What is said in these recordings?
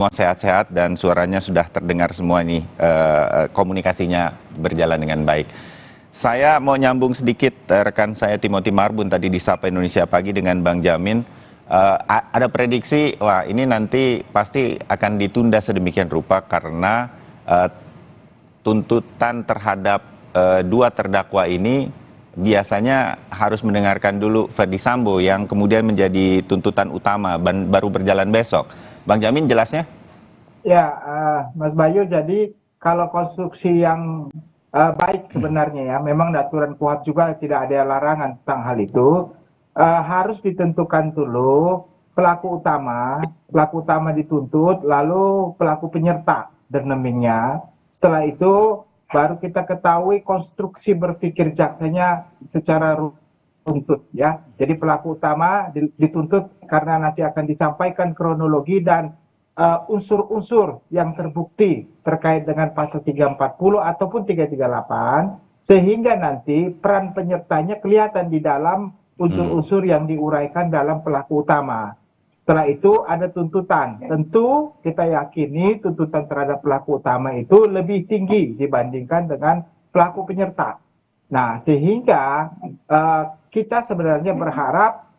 Semua sehat-sehat dan suaranya sudah terdengar semua ini, komunikasinya berjalan dengan baik. Saya mau nyambung sedikit, rekan saya Timothy Marbun tadi di Sapa Indonesia Pagi dengan Bang Jamin. Ada prediksi, wah ini nanti pasti akan ditunda sedemikian rupa karena tuntutan terhadap dua terdakwa ini biasanya harus mendengarkan dulu Ferdy Sambo yang kemudian menjadi tuntutan utama baru berjalan besok. Bang Jamin jelasnya? Ya, Mas Bayu, jadi kalau konstruksi yang baik sebenarnya ya, memang aturan kuat juga tidak ada larangan tentang hal itu. Harus ditentukan dulu pelaku utama dituntut, lalu pelaku penyerta dernamingnya. Setelah itu baru kita ketahui konstruksi berpikir jaksanya secara runtut ya. Jadi pelaku utama dituntut karena nanti akan disampaikan kronologi dan unsur-unsur yang terbukti terkait dengan pasal 340 ataupun 338 sehingga nanti peran penyertanya kelihatan di dalam unsur-unsur yang diuraikan dalam pelaku utama. Setelah itu ada tuntutan. Tentu kita yakini tuntutan terhadap pelaku utama itu lebih tinggi dibandingkan dengan pelaku penyerta. Nah, sehingga kita sebenarnya berharap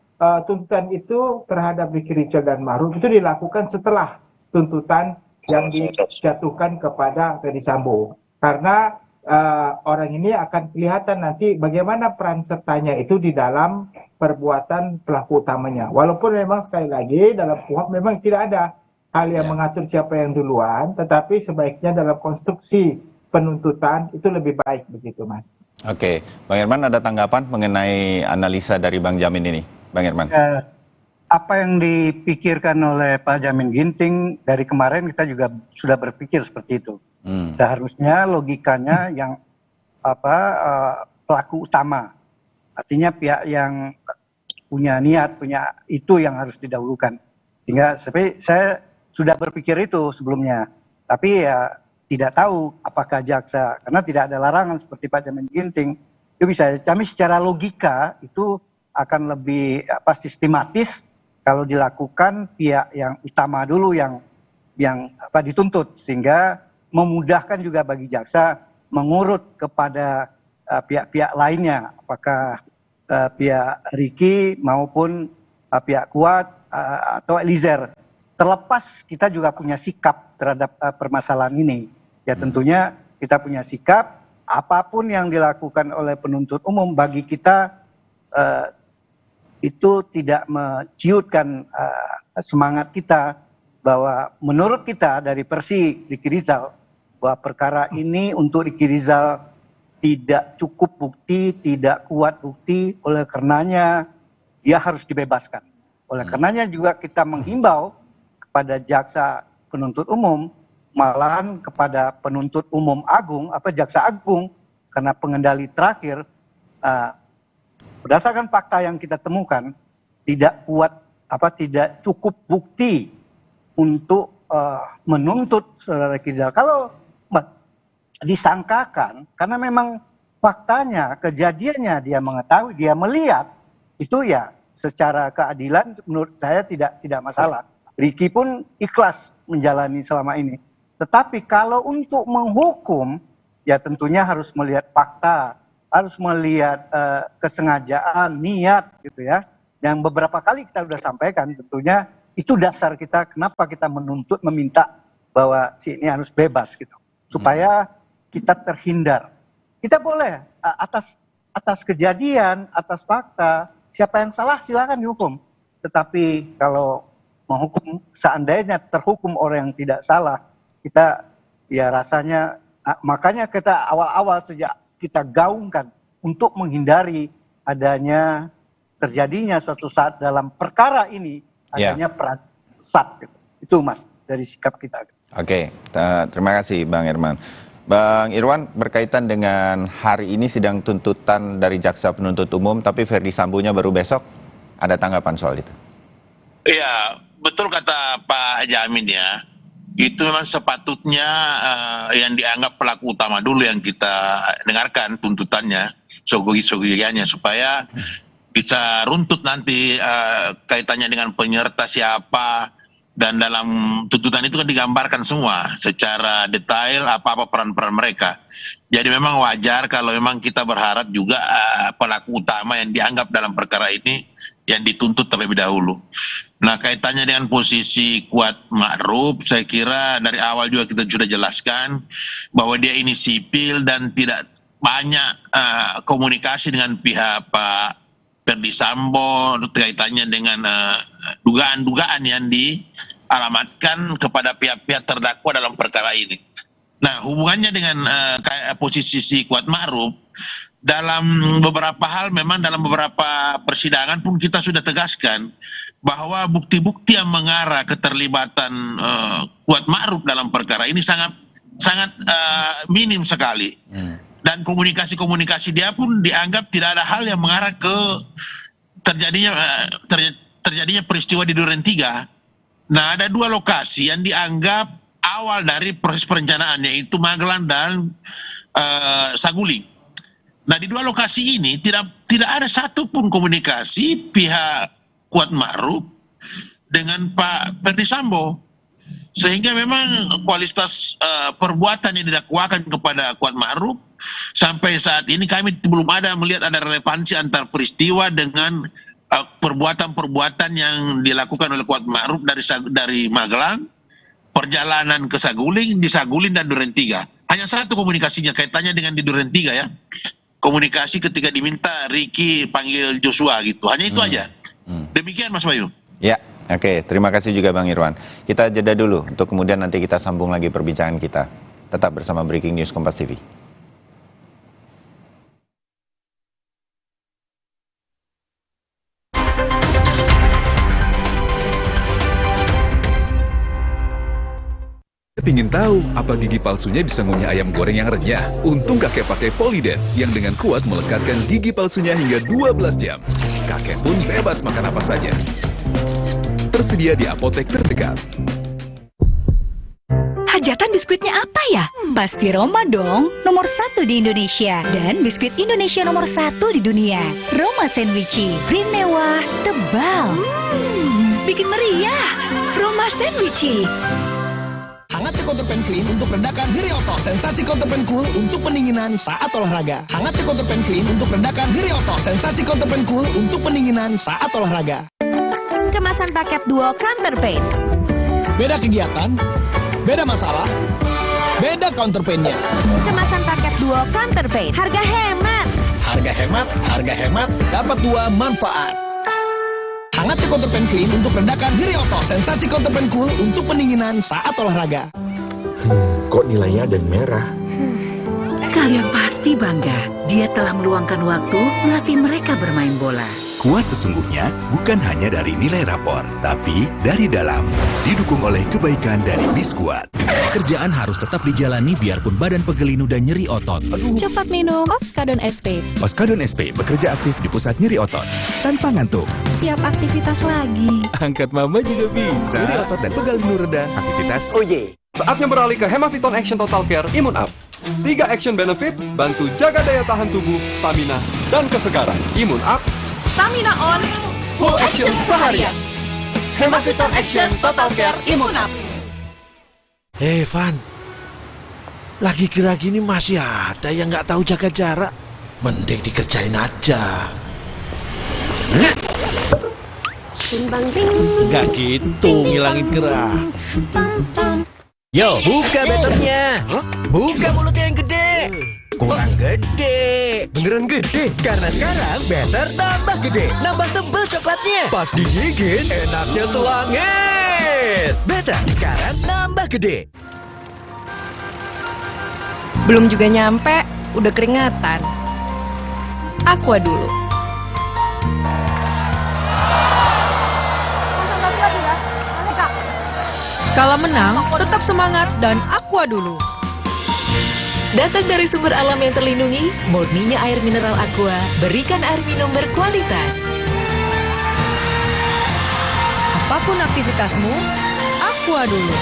tuntutan itu terhadap Ricky Rizal dan Ma'ruf itu dilakukan setelah tuntutan yang dijatuhkan kepada Ferdy Sambo. Karena orang ini akan kelihatan nanti bagaimana peran sertanya itu di dalam perbuatan pelaku utamanya. Walaupun memang sekali lagi dalam KUHP memang tidak ada hal yang mengatur siapa yang duluan, tetapi sebaiknya dalam konstruksi penuntutan itu lebih baik begitu, Mas. Oke, Bang Herman ada tanggapan mengenai analisa dari Bang Jamin ini? Bang Herman. Apa yang dipikirkan oleh Pak Jamin Ginting dari kemarin kita juga sudah berpikir seperti itu. Seharusnya logikanya yang pelaku utama, artinya pihak yang punya niat, punya itu yang harus didahulukan. Sehingga saya sudah berpikir itu sebelumnya, tapi ya tidak tahu apakah jaksa, karena tidak ada larangan seperti Pak Jamin Ginting, itu bisa kami secara logika itu akan lebih sistematis kalau dilakukan pihak yang utama dulu yang dituntut, sehingga memudahkan juga bagi jaksa mengurut kepada pihak-pihak lainnya, apakah pihak Ricky maupun pihak Kuat atau Eliezer. Terlepas kita juga punya sikap terhadap permasalahan ini. Ya tentunya kita punya sikap, apapun yang dilakukan oleh penuntut umum bagi kita itu tidak menciutkan semangat kita bahwa menurut kita dari versi Ricky Rizal bahwa perkara ini untuk Ricky Rizal tidak cukup bukti, tidak kuat bukti, oleh karenanya dia harus dibebaskan. Oleh karenanya juga kita menghimbau kepada jaksa penuntut umum, malahan kepada penuntut umum agung, jaksa agung, karena pengendali terakhir, berdasarkan fakta yang kita temukan, tidak tidak cukup bukti untuk menuntut saudara Ricky Rizal. Kalau disangkakan, karena memang faktanya, kejadiannya dia mengetahui, dia melihat, itu ya secara keadilan menurut saya tidak masalah. Ricky pun ikhlas menjalani selama ini. Tetapi kalau untuk menghukum, ya tentunya harus melihat fakta, harus melihat kesengajaan, niat gitu ya. Yang beberapa kali kita sudah sampaikan, tentunya itu dasar kita kenapa kita menuntut, meminta bahwa si ini harus bebas gitu. Supaya kita terhindar. Kita boleh atas kejadian, atas fakta, siapa yang salah silakan dihukum. Tetapi kalau menghukum seandainya terhukum orang yang tidak salah, kita ya rasanya makanya kita awal-awal sejak kita gaungkan untuk menghindari adanya terjadinya suatu saat dalam perkara ini adanya peran sat. Itu Mas dari sikap kita. Oke, terima kasih Bang Herman. Bang Irwan, berkaitan dengan hari ini sidang tuntutan dari jaksa penuntut umum, tapi Ferdy Sambonya baru besok, ada tanggapan soal itu? Iya, betul kata Pak Jamin ya. Itu memang sepatutnya yang dianggap pelaku utama dulu yang kita dengarkan tuntutannya, sogogi-sogogiannya, supaya bisa runtut nanti kaitannya dengan penyerta siapa, Dan dalam tuntutan itu kan digambarkan semua secara detail apa-apa peran-peran mereka. Jadi memang wajar kalau memang kita berharap juga pelaku utama yang dianggap dalam perkara ini yang dituntut terlebih dahulu. Nah, kaitannya dengan posisi Kuat Ma'ruf, saya kira dari awal juga kita sudah jelaskan bahwa dia ini sipil dan tidak banyak komunikasi dengan pihak Pak Ferdi Sambo kaitannya dengan dugaan-dugaan yang dialamatkan kepada pihak-pihak terdakwa dalam perkara ini. Nah, hubungannya dengan posisi si Kuat Ma'ruf, dalam beberapa hal memang dalam beberapa persidangan pun kita sudah tegaskan bahwa bukti-bukti yang mengarah keterlibatan Kuat Ma'ruf dalam perkara ini sangat minim sekali. Dan komunikasi-komunikasi dia pun dianggap tidak ada hal yang mengarah ke terjadinya peristiwa di Duren 3. Nah, ada 2 lokasi yang dianggap awal dari proses perencanaan, yaitu Magelang dan Saguling. Nah, di 2 lokasi ini tidak ada satupun komunikasi pihak Kuat Ma'ruf dengan Pak Ferdi Sambo, sehingga memang kualitas perbuatan yang didakwakan kepada Kuat Ma'ruf sampai saat ini kami belum ada melihat ada relevansi antar peristiwa dengan perbuatan-perbuatan yang dilakukan oleh Kuat Ma'ruf dari Magelang, perjalanan ke Saguling, di Saguling dan Duren 3. Hanya satu komunikasinya kaitannya dengan di Duren 3 ya. Komunikasi ketika diminta Ricky panggil Joshua gitu. Hanya itu aja. Demikian Mas Bayu. Ya, oke. Terima kasih juga Bang Irwan. Kita jeda dulu untuk kemudian nanti kita sambung lagi perbincangan kita. Tetap bersama Breaking News Kompas TV. Pingin tahu apa gigi palsunya bisa ngunyah ayam goreng yang renyah? Untung kakek pakai Polydent yang dengan kuat melekatkan gigi palsunya hingga 12 jam. Kakek pun bebas makan apa saja. Tersedia di apotek terdekat. Hajatan biskuitnya apa ya? Pasti Roma dong, nomor 1 di Indonesia. Dan biskuit Indonesia nomor 1 di dunia. Roma Sandwichi, krim mewah, tebal. Bikin meriah. Roma Sandwichi. Hangatnya Counterpan Clean untuk meredakan nyeri otot. Sensasi Counterpan Cool untuk pendinginan saat olahraga. Hangatnya Counterpan Clean untuk meredakan nyeri otot. Sensasi Counterpan Cool untuk pendinginan saat olahraga. Kemasan paket duo Counterpan. Beda kegiatan, beda masalah, beda counterpain-nya. Kemasan paket duo Counterpan. Harga hemat. Harga hemat, dapat 2 manfaat. Hangatnya Counterpan Clean untuk meredakan nyeri otot. Sensasi Counterpan Cool untuk pendinginan saat olahraga. Kok nilainya ada yang merah? Kalian pasti bangga. Dia telah meluangkan waktu melatih mereka bermain bola. Kuat sesungguhnya bukan hanya dari nilai rapor, tapi dari dalam. Didukung oleh kebaikan dari Biskuat. Kerjaan harus tetap dijalani biarpun badan pegelinu dan nyeri otot. Cepat minum Oskadon SP. Oskadon SP bekerja aktif di pusat nyeri otot. Tanpa ngantuk. Siap aktivitas lagi. Angkat mama juga bisa. Nyeri otot dan pegelinu reda. Aktivitas. Oh yeah. Saatnya beralih ke Hemaviton Action Total Care Immune Up. 3 action benefit, bantu jaga daya tahan tubuh, stamina, dan kesegaran. Immune Up. Stamina on, full action seharian. Hemaviton Action Total Care Immune Up. Van, lagi kira gini masih ada yang nggak tahu jaga jarak. Mending dikerjain aja. Nggak gitu, ngilangin gerah. Yo, buka betternya. Buka mulutnya yang gede. Kurang gede. Beneran gede? Karena sekarang better tambah gede. Nambah tebel coklatnya. Pas digigit, enaknya selangit. Better sekarang nambah gede. Belum juga nyampe, udah keringatan. Aqua dulu. Kalau menang, tetap semangat dan Aqua dulu. Datang dari sumber alam yang terlindungi, murninya air mineral Aqua, berikan air minum berkualitas. Apapun aktivitasmu, Aqua dulu.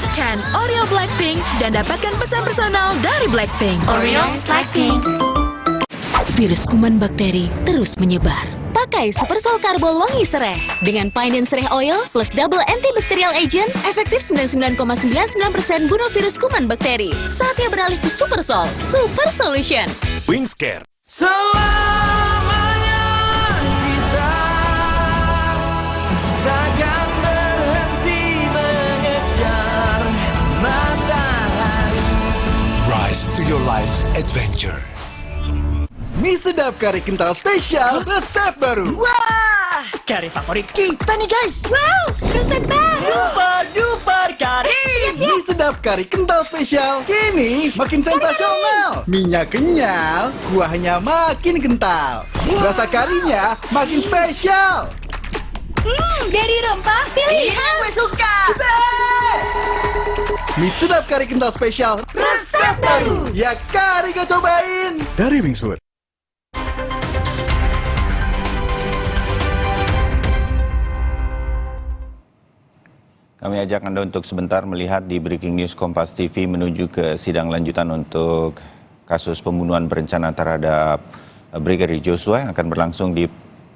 Scan Oreo Blackpink dan dapatkan pesan personal dari Blackpink. Orion Blackpink. Virus kuman bakteri terus menyebar. Pakai Supersol Karbol Wangi Sereh dengan Pine and Sereh Oil plus double antibacterial agent, efektif 99,99% bunuh virus kuman bakteri. Saatnya beralih ke Supersol, Super Solution. Wingscare. Selamanya kita takkan berhenti mengejar matahari. Rise to your life's adventure. Mie sedap kari kental spesial, resep baru. Wah, kari favorit kita nih guys. Wow, resep baru. Super duper kari. Mie sedap kari kental spesial, kini makin sensasional. Minyak kenyal, kuahnya makin kental. Rasa karinya makin spesial. Dari rempah pilihan. Gue suka. Mie sedap kari kental spesial, resep baru. Ya kari kau cobain. Dari Wingswood. Kami ajak Anda untuk sebentar melihat di Breaking News Kompas TV menuju ke sidang lanjutan untuk kasus pembunuhan berencana terhadap Brigadir Joshua yang akan berlangsung di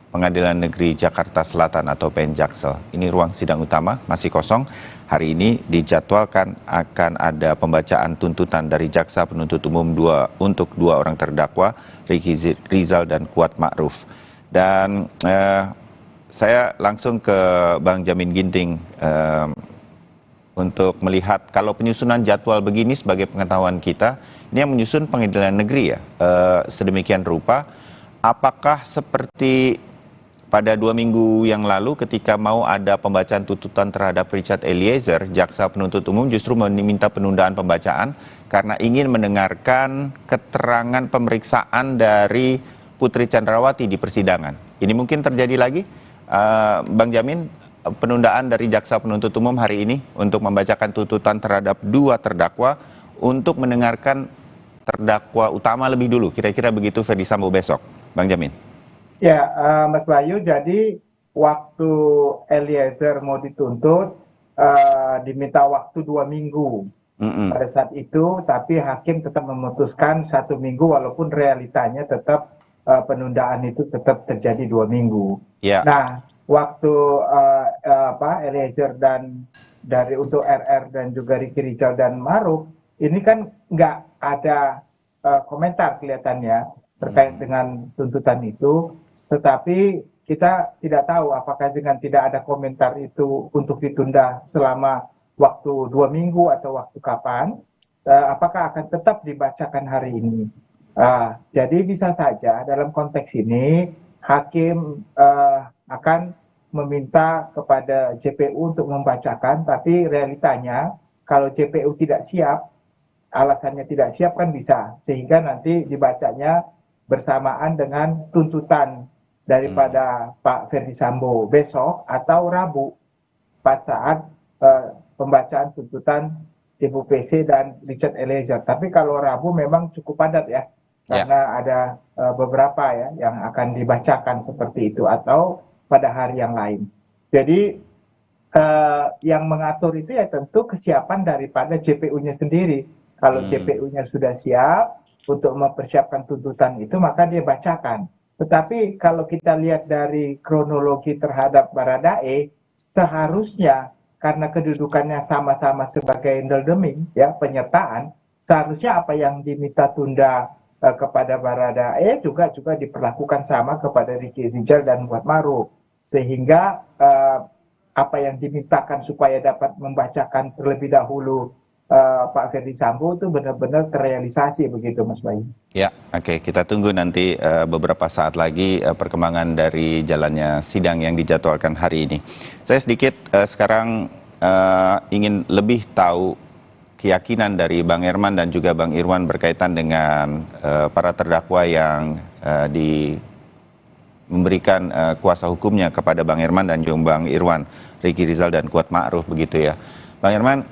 Pengadilan Negeri Jakarta Selatan atau PN Jaksel. Ini ruang sidang utama, masih kosong. Hari ini dijadwalkan akan ada pembacaan tuntutan dari Jaksa Penuntut Umum untuk dua orang terdakwa, Ricky Rizal dan Kuat Ma'ruf. Dan saya langsung ke Bang Jamin Ginting untuk melihat kalau penyusunan jadwal begini sebagai pengetahuan kita, ini yang menyusun Pengadilan Negeri ya, sedemikian rupa. Apakah seperti pada 2 minggu yang lalu ketika mau ada pembacaan tuntutan terhadap Richard Eliezer, Jaksa Penuntut Umum justru meminta penundaan pembacaan karena ingin mendengarkan keterangan pemeriksaan dari Putri Chandrawati di persidangan. Ini mungkin terjadi lagi? Bang Jamin, penundaan dari Jaksa Penuntut Umum hari ini untuk membacakan tuntutan terhadap 2 terdakwa untuk mendengarkan terdakwa utama lebih dulu. Kira-kira begitu Ferdy Sambo besok, Bang Jamin. Ya, Mas Bayu, jadi waktu Eliezer mau dituntut, diminta waktu 2 minggu. Pada saat itu, tapi hakim tetap memutuskan 1 minggu walaupun realitanya tetap penundaan itu tetap terjadi 2 minggu. Yeah. Nah, waktu Eliezer dan untuk RR dan juga Ricky Rizal dan Ma'ruf, ini kan nggak ada komentar kelihatannya terkait dengan tuntutan itu, tetapi kita tidak tahu apakah dengan tidak ada komentar itu untuk ditunda selama waktu 2 minggu atau waktu kapan, apakah akan tetap dibacakan hari ini. Jadi bisa saja dalam konteks ini hakim akan meminta kepada JPU untuk membacakan, tapi realitanya kalau JPU tidak siap, alasannya tidak siap kan bisa, sehingga nanti dibacanya bersamaan dengan tuntutan daripada Pak Ferdy Sambo besok atau Rabu pas saat pembacaan tuntutan Ibu PC dan Richard Eliezer. Tapi kalau Rabu memang cukup padat ya, karena ada beberapa ya yang akan dibacakan seperti itu atau pada hari yang lain. Jadi yang mengatur itu ya tentu kesiapan daripada JPU-nya sendiri. Kalau JPU-nya sudah siap untuk mempersiapkan tuntutan itu, maka dia bacakan. Tetapi kalau kita lihat dari kronologi terhadap Baradae, seharusnya karena kedudukannya sama-sama sebagai endemik ya penyertaan, seharusnya apa yang diminta tunda kepada Baradae juga diperlakukan sama kepada Ricky Rizal dan Kuat Ma'ruf, sehingga apa yang dimintakan supaya dapat membacakan terlebih dahulu Pak Ferdy Sambo itu benar-benar terrealisasi begitu, Mas Bayu. Ya, oke. Kita tunggu nanti beberapa saat lagi perkembangan dari jalannya sidang yang dijadwalkan hari ini. Saya sedikit sekarang ingin lebih tahu keyakinan dari Bang Herman dan juga Bang Irwan berkaitan dengan para terdakwa yang memberikan kuasa hukumnya kepada Bang Herman dan juga Bang Irwan, Ricky Rizal dan Kuat Ma'ruf begitu ya. Bang Herman,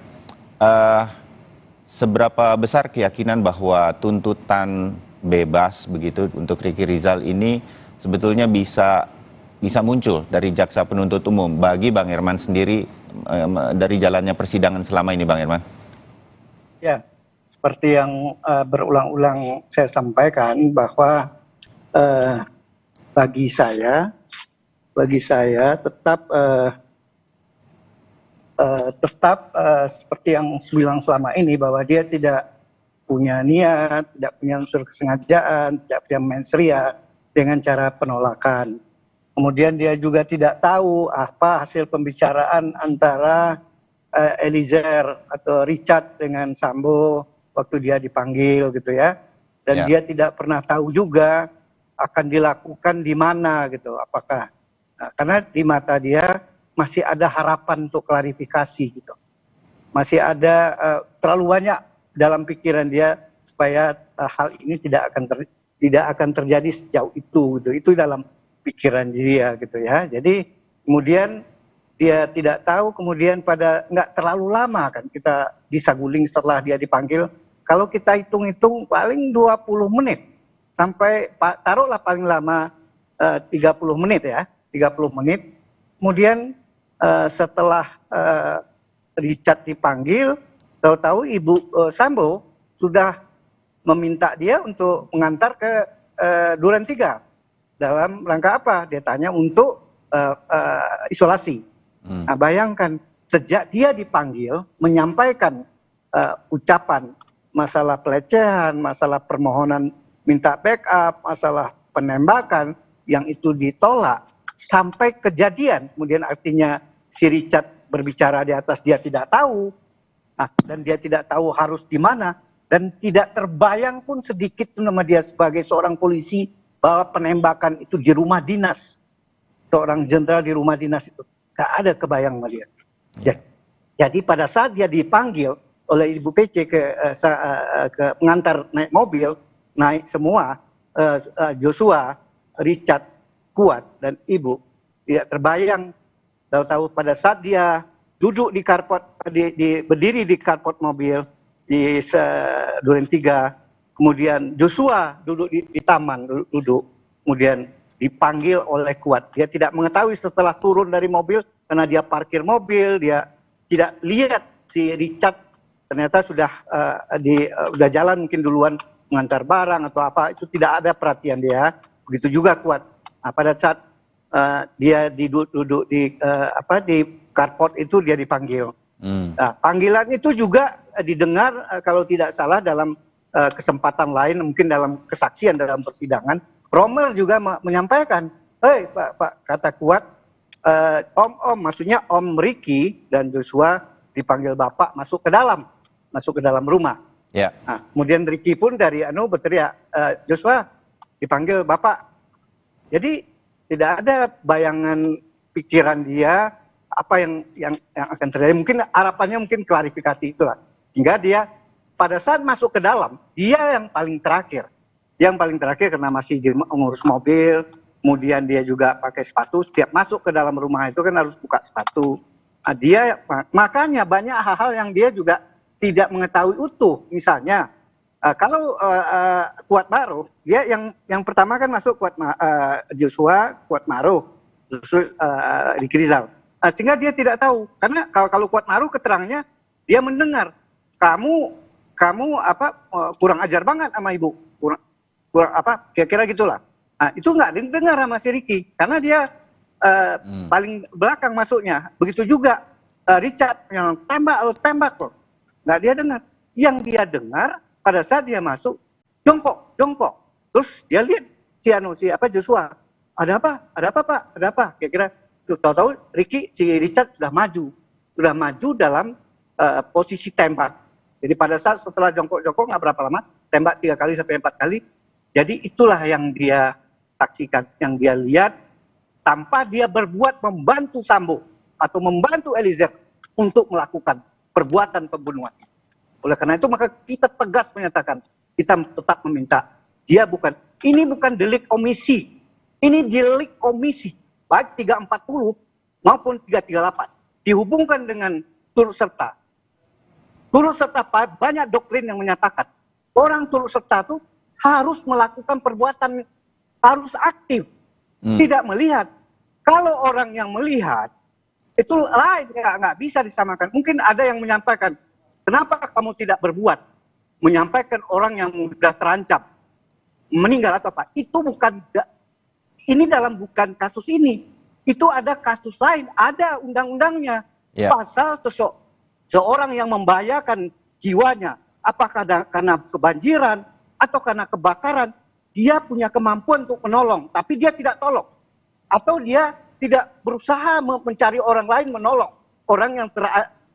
seberapa besar keyakinan bahwa tuntutan bebas begitu untuk Ricky Rizal ini sebetulnya bisa muncul dari Jaksa Penuntut Umum bagi Bang Herman sendiri dari jalannya persidangan selama ini, Bang Herman? Ya, seperti yang berulang-ulang saya sampaikan bahwa bagi saya tetap seperti yang saya bilang selama ini, bahwa dia tidak punya niat, tidak punya unsur kesengajaan, tidak punya mensria dengan cara penolakan. Kemudian dia juga tidak tahu apa hasil pembicaraan antara Eliezer atau Richard dengan Sambo waktu dia dipanggil gitu ya. Dan dia tidak pernah tahu juga akan dilakukan di mana gitu. Apakah karena di mata dia masih ada harapan untuk klarifikasi gitu. Masih ada terlalu banyak dalam pikiran dia supaya hal ini tidak akan terjadi sejauh itu gitu. Itu dalam pikiran dia gitu ya. Jadi kemudian dia tidak tahu, kemudian pada nggak terlalu lama kan kita disaguling setelah dia dipanggil. Kalau kita hitung-hitung paling 20 menit sampai taruhlah paling lama 30 menit ya, 30 menit. Kemudian setelah Richard dipanggil, tahu-tahu Ibu Sambo sudah meminta dia untuk mengantar ke Duren 3. Dalam rangka apa? Dia tanya untuk isolasi. Nah, bayangkan sejak dia dipanggil menyampaikan ucapan masalah pelecehan, masalah permohonan minta backup, masalah penembakan yang itu ditolak sampai kejadian. Kemudian artinya si Richard berbicara di atas dia tidak tahu. Nah, dan dia tidak tahu harus di mana, dan tidak terbayang pun sedikit nama dia sebagai seorang polisi bahwa penembakan itu di rumah dinas. Seorang jenderal di rumah dinas itu. Gak ada kebayang sama dia. Jadi pada saat dia dipanggil oleh Ibu PC ke pengantar naik mobil, naik semua, Joshua, Richard, Kuat, dan Ibu, tidak terbayang. Tahu-tahu pada saat dia duduk di karpot, berdiri di karpot mobil, di Duren 3, kemudian Joshua duduk di taman, duduk, kemudian dipanggil oleh Kuat. Dia tidak mengetahui setelah turun dari mobil, karena dia parkir mobil, dia tidak lihat si Richard ternyata sudah jalan mungkin duluan mengantar barang atau apa, itu tidak ada perhatian dia. Begitu juga Kuat. Nah, pada saat dia duduk di karpot itu dia dipanggil. Nah, panggilan itu juga didengar kalau tidak salah dalam kesempatan lain, mungkin dalam kesaksian dalam persidangan. Romer juga menyampaikan, hei Pak, kata Kuat, Om, maksudnya Om Ricky dan Joshua dipanggil Bapak masuk ke dalam rumah. Ya. Nah, kemudian Ricky pun dari berteriak, Joshua dipanggil Bapak. Jadi tidak ada bayangan pikiran dia apa yang akan terjadi. Mungkin harapannya mungkin klarifikasi itulah. Hingga dia pada saat masuk ke dalam, dia yang paling terakhir. Yang paling terakhir karena masih ngurus mobil, kemudian dia juga pakai sepatu. Setiap masuk ke dalam rumah itu kan harus buka sepatu. Nah, makanya banyak hal-hal yang dia juga tidak mengetahui utuh. Misalnya, kalau Kuat Ma'ruf, dia yang pertama kan masuk Joshua, Kuat Ma'ruf, Ricky Rizal. Sehingga dia tidak tahu. Karena kalau Kuat Ma'ruf keterangannya, dia mendengar, kamu kurang ajar banget sama ibu. Kira-kira gitulah. Nah, itu nggak didengar sama si Ricky karena dia paling belakang masuknya. Begitu juga Richard yang tembak loh, nggak dia dengar. Yang dia dengar pada saat dia masuk jongkok, terus dia lihat si Joshua, ada apa Pak, ada apa? Kira-kira tahu-tahu si Richard sudah maju dalam posisi tembak. Jadi pada saat setelah jongkok nggak berapa lama, tembak 3 kali sampai 4 kali. Jadi itulah yang dia saksikan, yang dia lihat tanpa dia berbuat membantu Sambo atau membantu Eliezer untuk melakukan perbuatan pembunuhan. Oleh karena itu maka kita tegas menyatakan, kita tetap meminta, ini bukan delik omisi, ini delik omisi, baik 340 maupun 338, dihubungkan dengan turut serta. Turut serta banyak doktrin yang menyatakan, orang turut serta itu harus melakukan perbuatan, harus aktif, tidak melihat. Kalau orang yang melihat, itu lain, nggak bisa disamakan. Mungkin ada yang menyampaikan, kenapa kamu tidak berbuat? menyampaikan orang yang mudah terancam meninggal atau apa, itu bukan, ini bukan kasus ini, itu ada kasus lain, ada undang-undangnya, pasal seorang yang membahayakan jiwanya, apakah karena kebanjiran atau karena kebakaran, dia punya kemampuan untuk menolong, tapi dia tidak tolong, atau dia tidak berusaha mencari orang lain menolong orang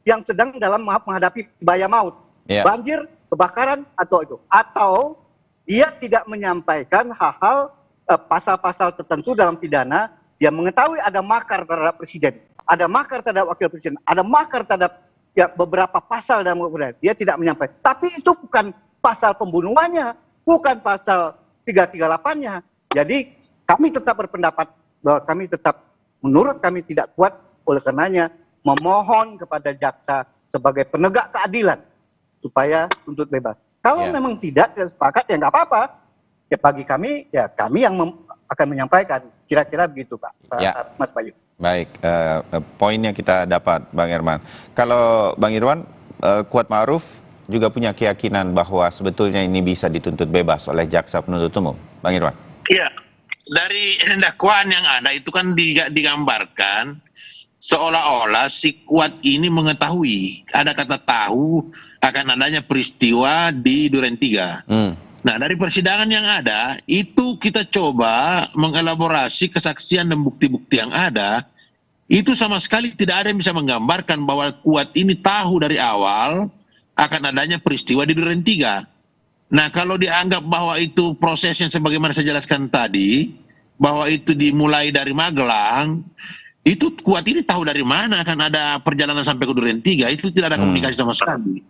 yang sedang dalam menghadapi bahaya maut, banjir, kebakaran atau itu, atau dia tidak menyampaikan hal-hal pasal-pasal tertentu dalam pidana, dia mengetahui ada makar terhadap presiden, ada makar terhadap wakil presiden, ada makar terhadap beberapa pasal dalam undang-undang, dia tidak menyampaikan. Tapi itu bukan pasal pembunuhannya, bukan pasal 338-nya. Jadi kami tetap berpendapat bahwa menurut kami tidak kuat, oleh karenanya memohon kepada jaksa sebagai penegak keadilan supaya tuntut bebas. Kalau memang tidak sepakat, ya nggak apa-apa. Ya bagi kami, ya kami yang akan menyampaikan. Kira-kira begitu, Pak. Mas Bayu. Baik, poinnya kita dapat, Bang Herman. Kalau Bang Irwan, Kuat Ma'ruf juga punya keyakinan bahwa sebetulnya ini bisa dituntut bebas oleh jaksa penuntut umum. Bang Irwan. Iya, dari dakwaan yang ada itu kan digambarkan seolah-olah si Kuat ini mengetahui, ada kata tahu akan adanya peristiwa di Duren 3. Nah, dari persidangan yang ada, itu kita coba mengelaborasi kesaksian dan bukti-bukti yang ada, itu sama sekali tidak ada yang bisa menggambarkan bahwa Kuat ini tahu dari awal akan adanya peristiwa di Duren 3. Nah, kalau dianggap bahwa itu prosesnya sebagaimana saya jelaskan tadi, bahwa itu dimulai dari Magelang, itu Kuat ini tahu dari mana akan ada perjalanan sampai ke Duren 3, itu tidak ada komunikasi sama sekali.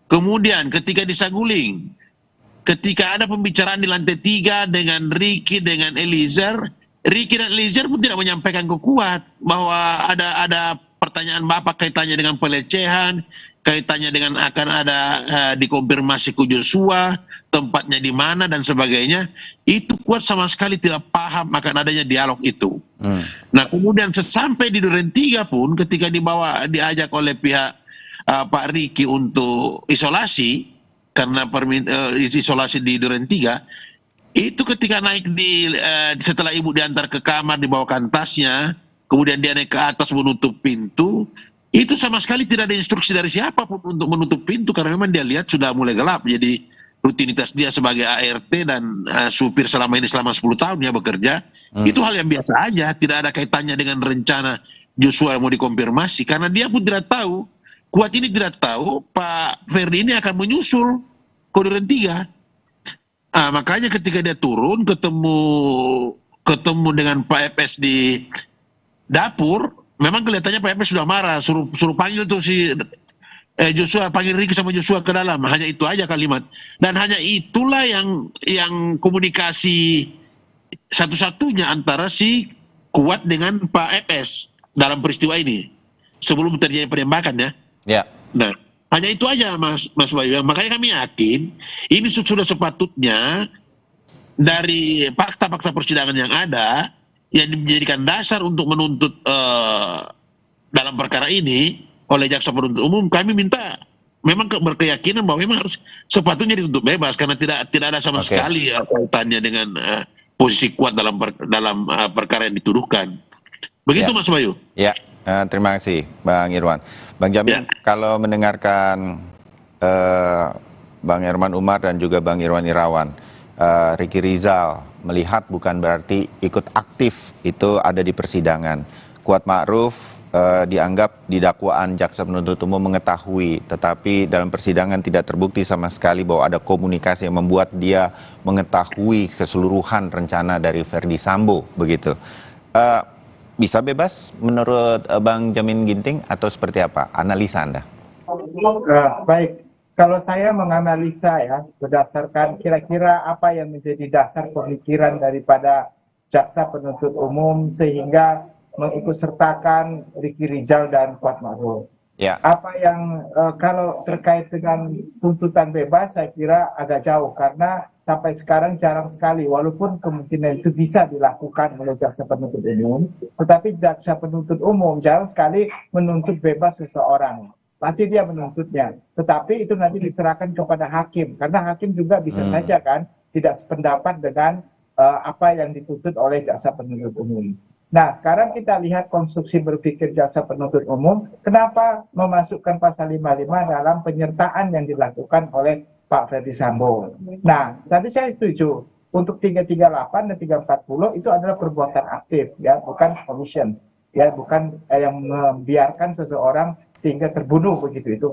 Kemudian ketika di Saguling, ketika ada pembicaraan di lantai 3 dengan Ricky, dengan Eliezer, Ricky dan Eliezer pun tidak menyampaikan ke Kuat bahwa ada pertanyaan Bapak kaitannya dengan pelecehan, kaitannya dengan akan ada dikonfirmasi ke Joshua, tempatnya di mana dan sebagainya. Itu Kuat sama sekali tidak paham akan adanya dialog itu. Nah, kemudian sesampai di Duren 3 pun ketika diajak oleh pihak Pak Ricky untuk isolasi, karena isolasi di Duren 3, itu ketika naik setelah ibu diantar ke kamar, dibawakan tasnya, kemudian dia naik ke atas menutup pintu, itu sama sekali tidak ada instruksi dari siapapun untuk menutup pintu, karena memang dia lihat sudah mulai gelap. Jadi rutinitas dia sebagai ART dan supir selama 10 tahun dia bekerja, itu hal yang biasa aja, tidak ada kaitannya dengan rencana Joshua yang mau dikonfirmasi, karena dia pun tidak tahu, Kuat ini tidak tahu Pak Ferdi ini akan menyusul ke Duren 3. Makanya ketika dia turun ketemu dengan Pak FS di dapur, memang kelihatannya Pak FS sudah marah, suruh panggil tuh si Joshua, panggil Ricky sama Joshua ke dalam. Hanya itu aja kalimat. Dan hanya itulah yang komunikasi satu-satunya antara si Kuat dengan Pak FS dalam peristiwa ini sebelum terjadi penembakan ya. Nah, hanya itu aja Mas Bayu. Makanya kami yakin ini sudah sepatutnya dari fakta-fakta persidangan yang ada yang dijadikan dasar untuk menuntut dalam perkara ini oleh jaksa penuntut umum. Kami minta memang berkeyakinan bahwa memang harus sepatutnya dituntut bebas karena tidak ada sama sekali kaitannya dengan posisi Kuat dalam perkara yang dituduhkan. Begitu Mas Bayu. Ya. Terima kasih Bang Irwan. Bang Jamin, kalau mendengarkan Bang Herman Umar dan juga Bang Irwan Irawan, Ricky Rizal melihat bukan berarti ikut aktif itu ada di persidangan. Kuat Ma'ruf dianggap di dakwaan jaksa penuntut umum mengetahui, tetapi dalam persidangan tidak terbukti sama sekali bahwa ada komunikasi yang membuat dia mengetahui keseluruhan rencana dari Ferdi Sambo, begitu. Bisa bebas menurut Bang Jamin Ginting atau seperti apa? Analisa Anda. Baik, kalau saya menganalisa ya, berdasarkan kira-kira apa yang menjadi dasar pemikiran daripada jaksa penuntut umum sehingga mengikutsertakan Ricky Rizal dan Kuat Ma'ruf. Apa yang kalau terkait dengan tuntutan bebas saya kira agak jauh karena sampai sekarang jarang sekali walaupun kemungkinan itu bisa dilakukan oleh jaksa penuntut umum, tetapi jaksa penuntut umum jarang sekali menuntut bebas seseorang. pasti dia menuntutnya. Tetapi itu nanti diserahkan kepada hakim, karena hakim juga bisa saja kan tidak sependapat dengan apa yang dituntut oleh jaksa penuntut umum. Nah, sekarang kita lihat konstruksi berpikir jaksa penuntut umum, kenapa memasukkan pasal 55 dalam penyertaan yang dilakukan oleh Pak Ferdi Sambo. Nah, tadi saya setuju, untuk 338 dan 340 itu adalah perbuatan aktif, ya, bukan omission, ya, bukan yang membiarkan seseorang sehingga terbunuh begitu, itu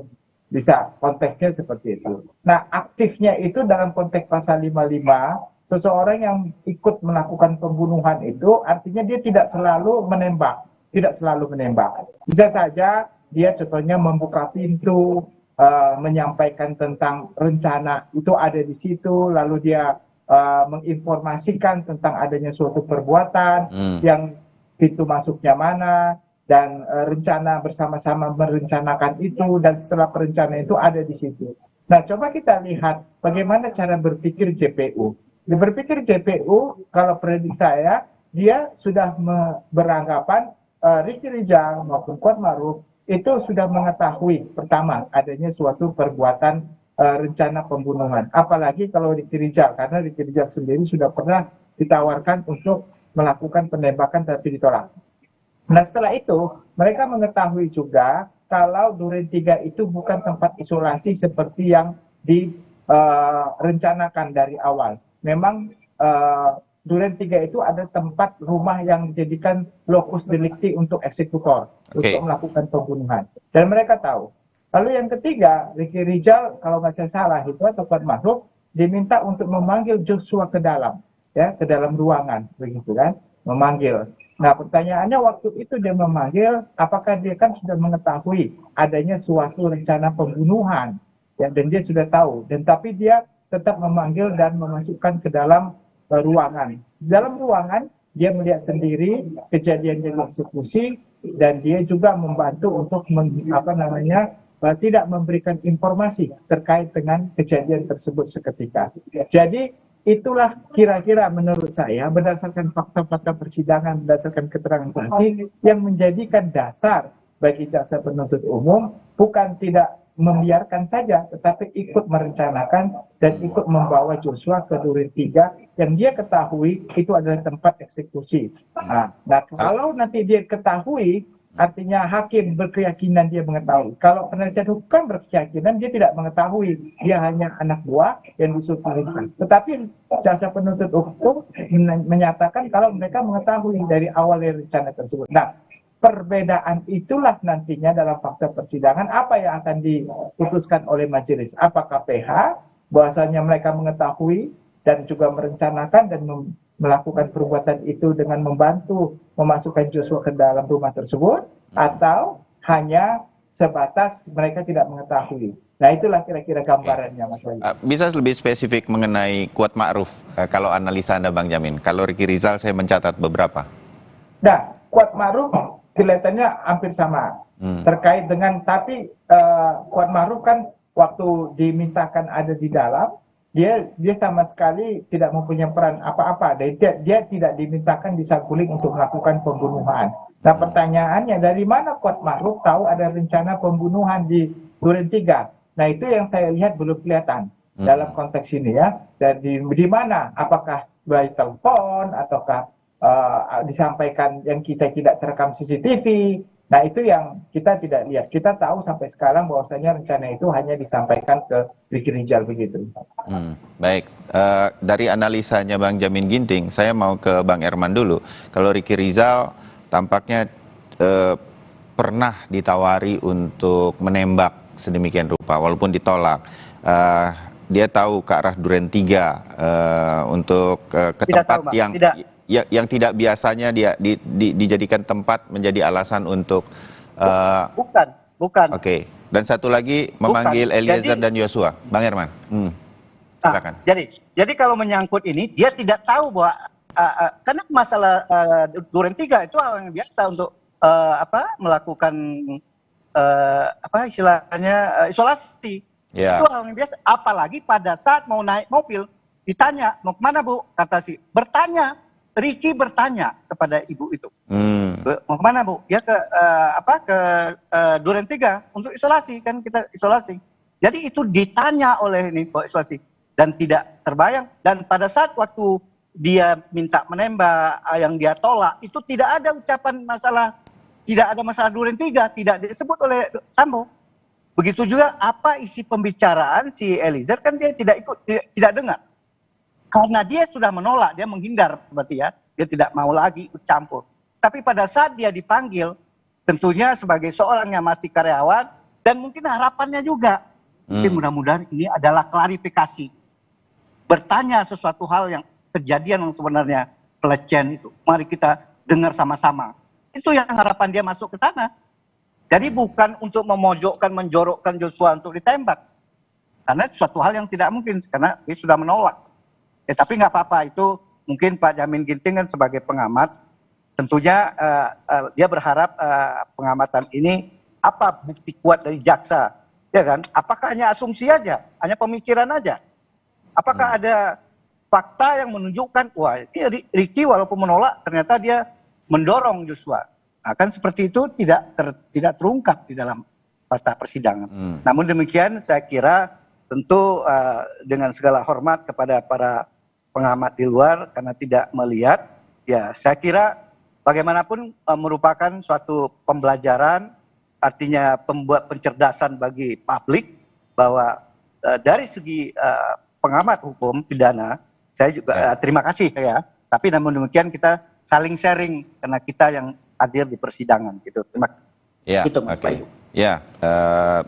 bisa konteksnya seperti itu. Nah, aktifnya itu dalam konteks pasal 55, seseorang yang ikut melakukan pembunuhan itu artinya dia tidak selalu menembak, Bisa saja dia contohnya membuka pintu, menyampaikan tentang rencana itu ada di situ, lalu dia menginformasikan tentang adanya suatu perbuatan yang pintu masuknya mana, dan rencana bersama-sama merencanakan itu, dan setelah perencanaan itu ada di situ. Nah, coba kita lihat bagaimana cara berpikir JPU. Berpikir JPU, kalau predik saya, dia sudah beranggapan Ricky Rizal maupun Kuat Ma'ruf itu sudah mengetahui pertama adanya suatu perbuatan rencana pembunuhan. Apalagi kalau Ricky Rizal, karena Ricky Rizal sendiri sudah pernah ditawarkan untuk melakukan penembakan tapi ditolak. Nah, setelah itu mereka mengetahui juga kalau Duren 3 itu bukan tempat isolasi seperti yang direncanakan dari awal. Memang Duren 3 itu ada tempat rumah yang dijadikan lokus delikti untuk eksekutor, untuk melakukan pembunuhan. Dan mereka tahu. Lalu yang ketiga, Ricky Rizal, kalau nggak saya salah itu, atau Kuat Ma'ruf, diminta untuk memanggil Joshua ke dalam, ya, ke dalam ruangan, begitu kan, memanggil. Nah, pertanyaannya waktu itu dia memanggil, apakah dia kan sudah mengetahui adanya suatu rencana pembunuhan, ya, dan dia sudah tahu, dan tapi dia tetap memanggil dan memasukkan ke dalam ruangan. Di dalam ruangan dia melihat sendiri kejadian yang eksekusi, dan dia juga membantu untuk tidak memberikan informasi terkait dengan kejadian tersebut seketika. Jadi itulah kira-kira menurut saya berdasarkan fakta-fakta persidangan, berdasarkan keterangan saksi yang menjadikan dasar bagi jaksa penuntut umum bukan tidak membiarkan saja, tetapi ikut merencanakan dan ikut membawa Joshua ke Duren 3 yang dia ketahui itu adalah tempat eksekusi. Nah, kalau nanti dia ketahui, artinya hakim berkeyakinan dia mengetahui. Kalau penasihat hukum berkeyakinan dia tidak mengetahui, dia hanya anak buah yang disuruh perintah. Tetapi jaksa penuntut umum menyatakan kalau mereka mengetahui dari awal rencana tersebut. Nah, perbedaan itulah nantinya dalam fakta persidangan apa yang akan diputuskan oleh majelis. Apakah PH bahwasanya mereka mengetahui dan juga merencanakan dan melakukan perbuatan itu dengan membantu memasukkan Joshua ke dalam rumah tersebut, atau hanya sebatas mereka tidak mengetahui. Nah, itulah kira-kira gambarannya, Mas Wahyu. Bisa lebih spesifik mengenai Kuat Ma'ruf, kalau analisa Anda, Bang Jamin. Kalau Ricky Rizal saya mencatat beberapa. Nah, Kuat Ma'ruf kelihatannya hampir sama terkait dengan, tapi Kuat Ma'ruf kan waktu dimintakan ada di dalam, dia sama sekali tidak mempunyai peran apa-apa. Dia tidak dimintakan di saguling untuk melakukan pembunuhan. Nah, pertanyaannya dari mana Kuat Ma'ruf tahu ada rencana pembunuhan di Duren 3? Nah, itu yang saya lihat belum kelihatan dalam konteks ini, ya. Jadi di mana? Apakah by telepon ataukah disampaikan yang kita tidak terekam CCTV? Nah, itu yang kita tidak lihat. Kita tahu sampai sekarang bahwasanya rencana itu hanya disampaikan ke Ricky Rizal begitu. Baik, dari analisanya Bang Jamin Ginting, saya mau ke Bang Herman dulu. Kalau Ricky Rizal tampaknya pernah ditawari untuk menembak sedemikian rupa, walaupun ditolak. Dia tahu ke arah Duren 3 untuk ke tempat yang tidak biasanya dia dijadikan tempat menjadi alasan untuk bukan. Oke. Dan satu lagi memanggil Eliezer dan Joshua. Bang Herman. Silakan. Jadi kalau menyangkut ini dia tidak tahu bahwa karena masalah Duren 3 itu hal yang biasa untuk melakukan istilahnya isolasi. Itu hal yang biasa, apalagi pada saat mau naik mobil ditanya mau kemana Bu, kata si bertanya Ricky bertanya kepada ibu itu, mau kemana Bu? Ya ke Duren 3 untuk isolasi, kan kita isolasi. Jadi itu ditanya oleh ini Pak isolasi dan tidak terbayang. Dan pada saat waktu dia minta menembak yang dia tolak itu tidak ada ucapan masalah, tidak ada masalah Duren 3, tidak disebut oleh Sambo. Begitu juga apa isi pembicaraan si Eliezer kan dia tidak ikut, tidak dengar. Karena dia sudah menolak, dia menghindar berarti ya, dia tidak mau lagi ikut campur. Tapi pada saat dia dipanggil, tentunya sebagai seorang yang masih karyawan dan mungkin harapannya juga, mungkin mudah-mudahan ini adalah klarifikasi. Bertanya sesuatu hal yang kejadian yang sebenarnya pelecehan itu. Mari kita dengar sama-sama. Itu yang harapan dia masuk ke sana. Jadi bukan untuk memojokkan, menjorokkan Joshua untuk ditembak. Karena itu suatu hal yang tidak mungkin, karena dia sudah menolak. Tapi nggak apa-apa, itu mungkin Pak Jamin Ginting kan sebagai pengamat, tentunya dia berharap pengamatan ini, apa bukti kuat dari jaksa, ya kan? Apakah hanya asumsi aja, hanya pemikiran aja? Apakah ada fakta yang menunjukkan, wah ini Ricky walaupun menolak, ternyata dia mendorong Joshua. Nah, kan seperti itu tidak terungkap di dalam fakta persidangan. Namun demikian saya kira tentu dengan segala hormat kepada para pengamat di luar karena tidak melihat, ya saya kira bagaimanapun merupakan suatu pembelajaran, artinya pembuat pencerdasan bagi publik bahwa dari segi pengamat hukum pidana, saya juga terima kasih ya. Tapi namun demikian kita saling sharing karena kita yang hadir di persidangan gitu. Terima kasih. Ya, gitu, oke. Ya,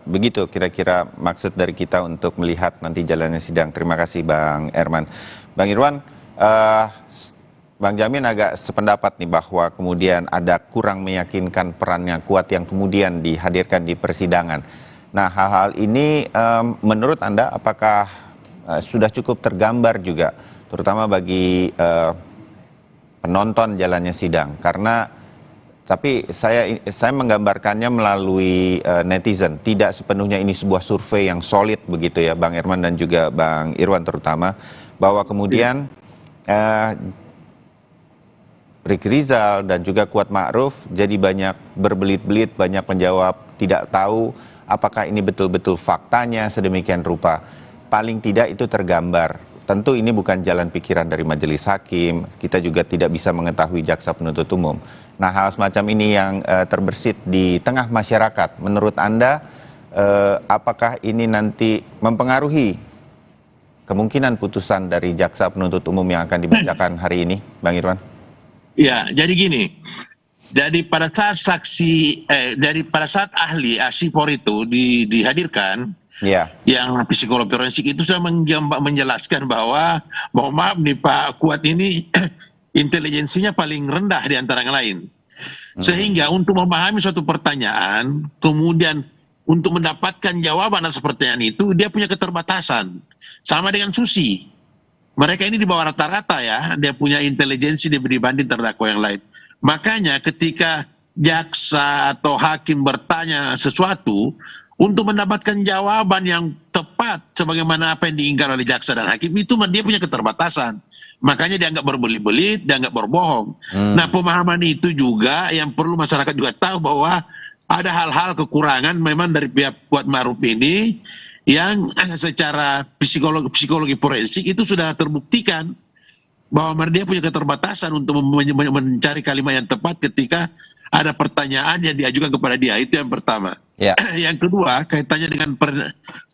begitu kira-kira maksud dari kita untuk melihat nanti jalannya sidang. Terima kasih Bang Herman. Bang Irwan, Bang Jamin agak sependapat nih bahwa kemudian ada kurang meyakinkan peran yang kuat yang kemudian dihadirkan di persidangan. Nah, hal-hal ini menurut Anda apakah sudah cukup tergambar juga, terutama bagi penonton jalannya sidang? Karena tapi saya menggambarkannya melalui netizen. Tidak sepenuhnya ini sebuah survei yang solid begitu ya, Bang Herman dan juga Bang Irwan terutama, bahwa kemudian Ricky Rizal dan juga Kuat Ma'ruf jadi banyak berbelit-belit, banyak menjawab tidak tahu apakah ini betul-betul faktanya sedemikian rupa. Paling tidak itu tergambar. Tentu ini bukan jalan pikiran dari majelis hakim, kita juga tidak bisa mengetahui jaksa penuntut umum. Nah, hal semacam ini yang terbersit di tengah masyarakat, menurut Anda apakah ini nanti mempengaruhi kemungkinan putusan dari jaksa penuntut umum yang akan dibacakan hari ini, Bang Irwan? Ya, jadi gini. Jadi pada saat pada saat ahli Asipor itu dihadirkan, yang psikolog forensik itu sudah menjelaskan bahwa, mohon maaf nih Pak Kuat ini intelijensinya paling rendah di antara yang lain. Sehingga untuk memahami suatu pertanyaan, kemudian untuk mendapatkan jawaban atas pertanyaan itu, dia punya keterbatasan. Sama dengan Susi. Mereka ini di bawah rata-rata ya, dia punya intelijensi dibanding terdakwa yang lain. Makanya ketika jaksa atau hakim bertanya sesuatu, untuk mendapatkan jawaban yang tepat sebagaimana apa yang diinginkan oleh jaksa dan hakim itu dia punya keterbatasan. Makanya dianggap berbelit-belit, dianggap berbohong. Nah, pemahaman itu juga yang perlu masyarakat juga tahu bahwa ada hal-hal kekurangan memang dari pihak Kuat Ma'ruf ini yang secara psikologi forensik itu sudah terbuktikan bahwa dia punya keterbatasan untuk mencari kalimat yang tepat ketika ada pertanyaan yang diajukan kepada dia. Itu yang pertama. Yang kedua, kaitannya dengan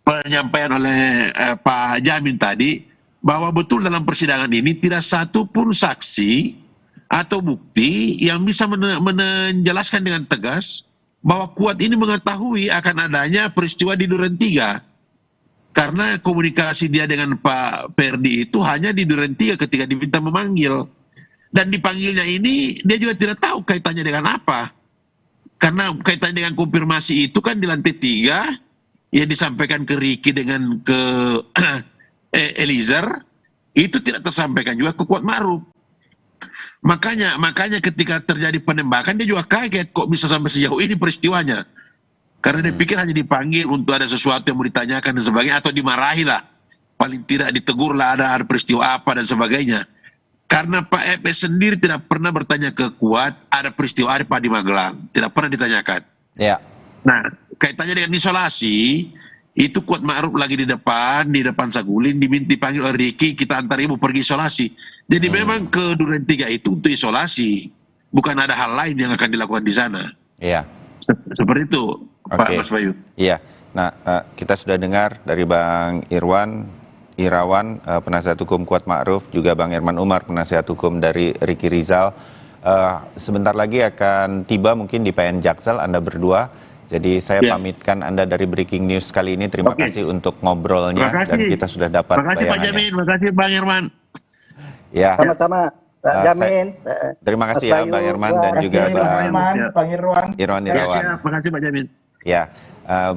penyampaian oleh Pak Jamin tadi, bahwa betul dalam persidangan ini tidak satu pun saksi atau bukti yang bisa menjelaskan dengan tegas bahwa Kuat ini mengetahui akan adanya peristiwa di Duren 3. Karena komunikasi dia dengan Pak Ferdi itu hanya di Duren 3 ketika diminta memanggil. Dan dipanggilnya ini dia juga tidak tahu kaitannya dengan apa. Karena kaitannya dengan konfirmasi itu kan di lantai 3 yang disampaikan ke Ricky dengan ke Eliezer itu tidak tersampaikan juga ke Kuat Ma'ruf. Makanya ketika terjadi penembakan dia juga kaget kok bisa sampai sejauh ini peristiwanya. Karena dia pikir hanya dipanggil untuk ada sesuatu yang mau ditanyakan dan sebagainya, atau dimarahi lah. Paling tidak ditegur lah ada peristiwa apa dan sebagainya. Karena Pak FS sendiri tidak pernah bertanya ke Kuat, ada peristiwa apa di Magelang. Tidak pernah ditanyakan. Ya. Nah, kaitannya dengan isolasi, itu Kuat Ma'ruf lagi di depan Saguling, dipanggil oleh Ricky, kita antar ibu pergi isolasi. Jadi memang ke Duren 3 itu untuk isolasi. Bukan ada hal lain yang akan dilakukan di sana. Iya. Seperti itu, Pak Mas Bayu. Iya. Nah, kita sudah dengar dari Bang Irawan, penasihat hukum Kuat Ma'ruf, juga Bang Irman Umar, penasihat hukum dari Ricky Rizal. Sebentar lagi akan tiba mungkin di PN Jaksel, Anda berdua. Jadi saya pamitkan Anda dari Breaking News kali ini. Terima kasih untuk ngobrolnya dan kita sudah dapat Terima kasih Pak Jamin, terima kasih Bang Irman. Ya. Sama-sama Pak Jamin. Terima kasih ya Bang Irman dan juga Bang Irwan. Irawan. Terima kasih Pak Jamin. Ya,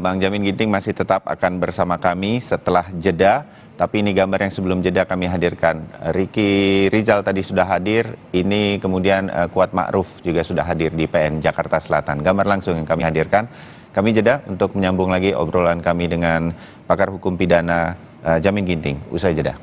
Bang Jamin Ginting masih tetap akan bersama kami setelah jeda. Tapi ini gambar yang sebelum jeda kami hadirkan. Ricky Rizal tadi sudah hadir, ini kemudian Kuat Ma'ruf juga sudah hadir di PN Jakarta Selatan. Gambar langsung yang kami hadirkan. Kami jeda untuk menyambung lagi obrolan kami dengan pakar hukum pidana Jamin Ginting. Usai jeda.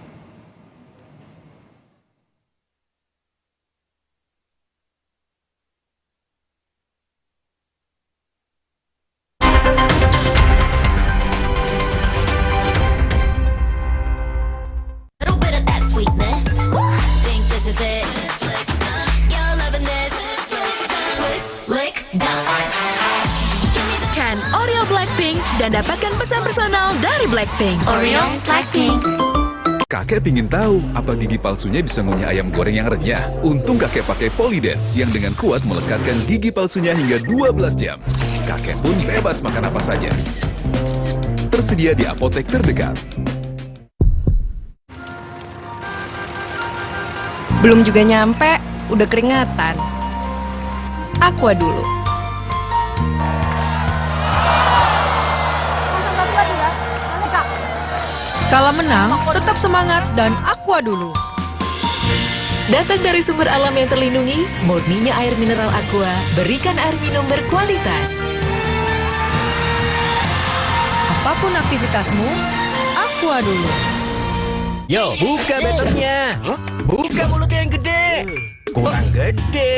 Scan Oreo Blackpink dan dapatkan pesan personal dari Blackpink. Oreo Blackpink. Kakek pingin tahu apa gigi palsunya bisa ngunyah ayam goreng yang renyah. Untung kakek pakai Poliden yang dengan kuat melekatkan gigi palsunya hingga 12 jam. Kakek pun bebas makan apa saja. Tersedia di apotek terdekat. Belum juga nyampe, udah keringatan. Aqua dulu. Kala menang, tetap semangat dan Aqua dulu. Datang dari sumber alam yang terlindungi, murninya air mineral Aqua, berikan air minum berkualitas. Apapun aktivitasmu, Aqua dulu. Yo, buka beternya. Buka mulutnya yang gede. Kurang gede.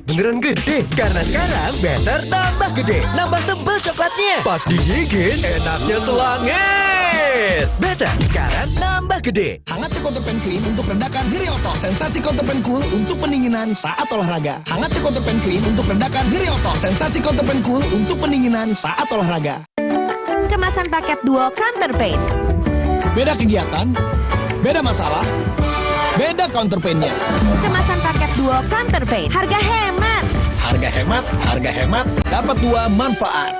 Beneran gede? Karena sekarang better tambah gede. Nambah tebal coklatnya. Pas digigit, enaknya selangit. Better sekarang nambah gede. Hangat Counterpan Clean untuk redakan nyeri otot. Sensasi Counterpan Cool untuk pendinginan saat olahraga. Hangat Counterpan Clean untuk redakan nyeri otot. Sensasi Counterpan Cool untuk pendinginan saat olahraga. Kemasan paket duo Counterpain. Beda kegiatan, beda masalah, beda counterpain-nya. Kemasan paket duo Counterpain. Harga hemat. Harga hemat, dapat dua manfaat.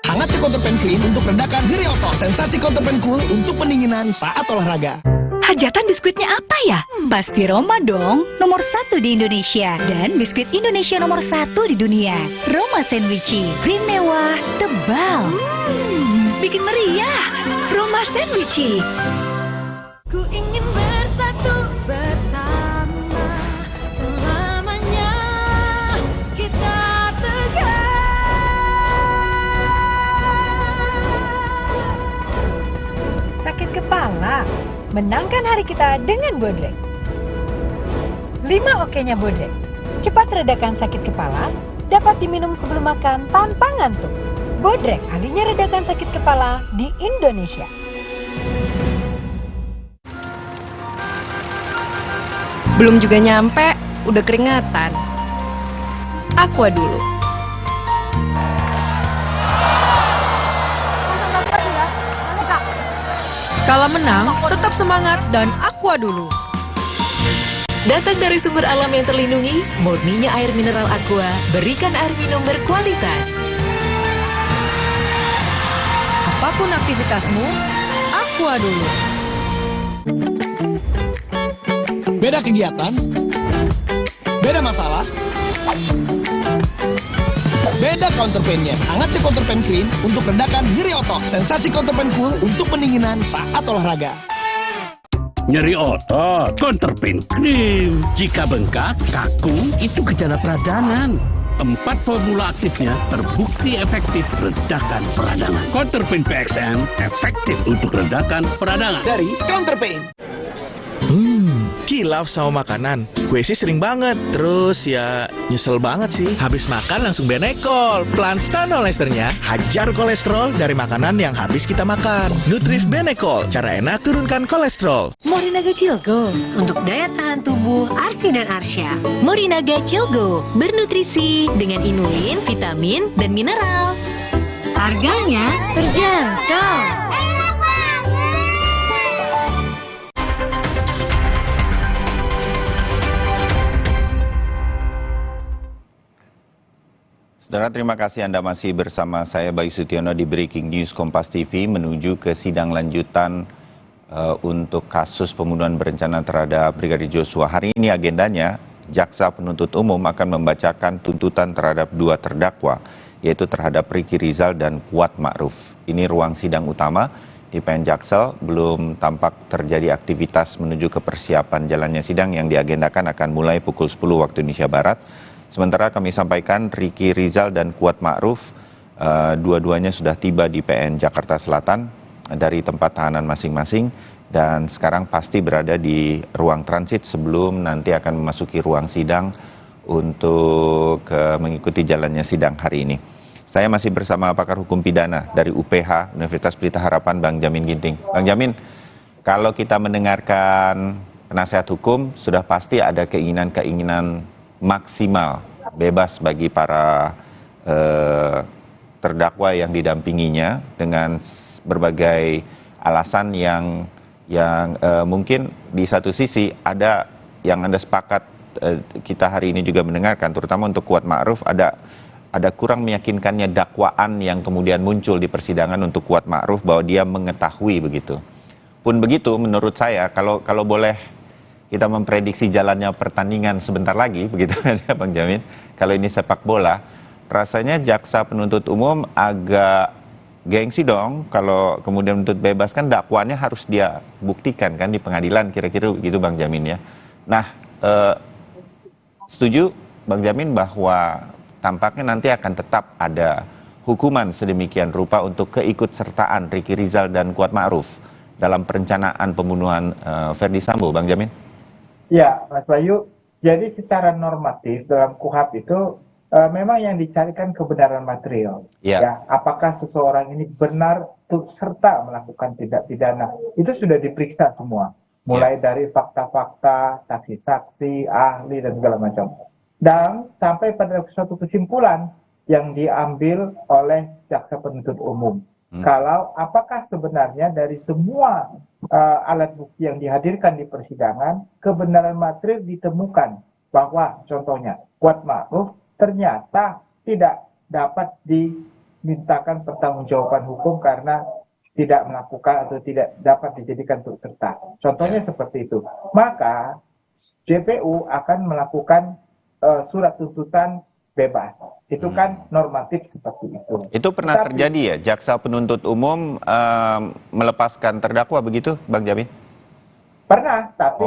Hangat Counterpan Clean untuk redakan nyeri otot. Sensasi Counterpan Cool untuk pendinginan saat olahraga. Hajatan biskuitnya apa ya? Pasti Roma dong, nomor 1 di Indonesia. Dan biskuit Indonesia nomor 1 di dunia. Roma Sandwichi, krim mewah, tebal. Bikin meriah. Roma Sandwichi. Ku ingin bersatu bersama selamanya. Kita Sakit kepala? Menangkan hari kita dengan Bodrek. 5 oke-nya Bodrek. Cepat redakan sakit kepala, dapat diminum sebelum makan tanpa ngantuk. Bodrek, ahlinya redakan sakit kepala di Indonesia. Belum juga nyampe, udah keringatan. Aqua dulu. Kala menang, tetap semangat dan Aqua dulu. Datang dari sumber alam yang terlindungi, murninya air mineral Aqua, berikan air minum berkualitas. Apapun aktivitasmu, Aqua dulu. Beda kegiatan, beda masalah, beda counterpain-nya. Hangat Counterpan Clean untuk redakan nyeri otot. Sensasi Counterpan Cool untuk pendinginan saat olahraga. Nyeri otot, Counterpan Clean. Jika bengkak, kaku, itu gejala peradangan. 4 formula aktifnya terbukti efektif redakan peradangan. Counterpan PXN efektif untuk redakan peradangan. Dari Counterpain. Kilaf sama makanan, gue sih sering banget. Terus ya nyesel banget sih. Habis makan langsung Benekol. Plan Stanolesternya hajar kolesterol dari makanan yang habis kita makan. Nutrif Benekol, cara enak turunkan kolesterol. Morinaga Cilgo untuk daya tahan tubuh Arsi dan Arsya. Morinaga Cilgo bernutrisi dengan inulin, vitamin, dan mineral. Harganya terjangkau. Saudara, terima kasih Anda masih bersama saya Bayu Sutiono di Breaking News Kompas TV menuju ke sidang lanjutan untuk kasus pembunuhan berencana terhadap Brigadir Joshua. Hari ini agendanya, Jaksa Penuntut Umum akan membacakan tuntutan terhadap 2 terdakwa, yaitu terhadap Ricky Rizal dan Kuat Ma'ruf. Ini ruang sidang utama di PN Jaksel, belum tampak terjadi aktivitas menuju ke persiapan jalannya sidang yang diagendakan akan mulai pukul 10 waktu Indonesia Barat. Sementara kami sampaikan Ricky Rizal dan Kuat Ma'ruf dua-duanya sudah tiba di PN Jakarta Selatan dari tempat tahanan masing-masing dan sekarang pasti berada di ruang transit sebelum nanti akan memasuki ruang sidang untuk mengikuti jalannya sidang hari ini. Saya masih bersama pakar hukum pidana dari UPH Universitas Pelita Harapan, Bang Jamin Ginting. Bang Jamin, kalau kita mendengarkan penasihat hukum sudah pasti ada keinginan-keinginan maksimal bebas bagi para terdakwa yang didampinginya dengan berbagai alasan yang mungkin di satu sisi ada yang Anda sepakat kita hari ini juga mendengarkan, terutama untuk Kuat Ma'ruf ada kurang meyakinkannya dakwaan yang kemudian muncul di persidangan untuk Kuat Ma'ruf bahwa dia mengetahui begitu. Pun begitu menurut saya kalau boleh kita memprediksi jalannya pertandingan sebentar lagi, begitu kan ya Bang Jamin? Kalau ini sepak bola, rasanya Jaksa Penuntut Umum agak gengsi dong kalau kemudian menuntut bebas, kan dakwaannya harus dia buktikan kan di pengadilan, kira-kira gitu Bang Jamin ya. Nah, setuju Bang Jamin bahwa tampaknya nanti akan tetap ada hukuman sedemikian rupa untuk keikutsertaan Ricky Rizal dan Kuat Ma'ruf dalam perencanaan pembunuhan Verdi Sambo, Bang Jamin? Ya, Mas Bayu, jadi secara normatif dalam KUHP itu memang yang dicarikan kebenaran material. Ya, apakah seseorang ini benar serta melakukan tindak pidana? Itu sudah diperiksa semua, mulai dari fakta-fakta, saksi-saksi, ahli dan segala macam. Dan sampai pada suatu kesimpulan yang diambil oleh Jaksa Penuntut Umum. Kalau apakah sebenarnya dari semua alat bukti yang dihadirkan di persidangan, kebenaran material ditemukan bahwa contohnya Kuat Ma'ruf ternyata tidak dapat dimintakan pertanggungjawaban hukum karena tidak melakukan atau tidak dapat dijadikan turut serta. Contohnya seperti itu. Maka JPU akan melakukan surat tuntutan bebas. Itu kan normatif seperti itu. Itu pernah terjadi ya, Jaksa Penuntut Umum melepaskan terdakwa begitu, Bang Jamin? Pernah, tapi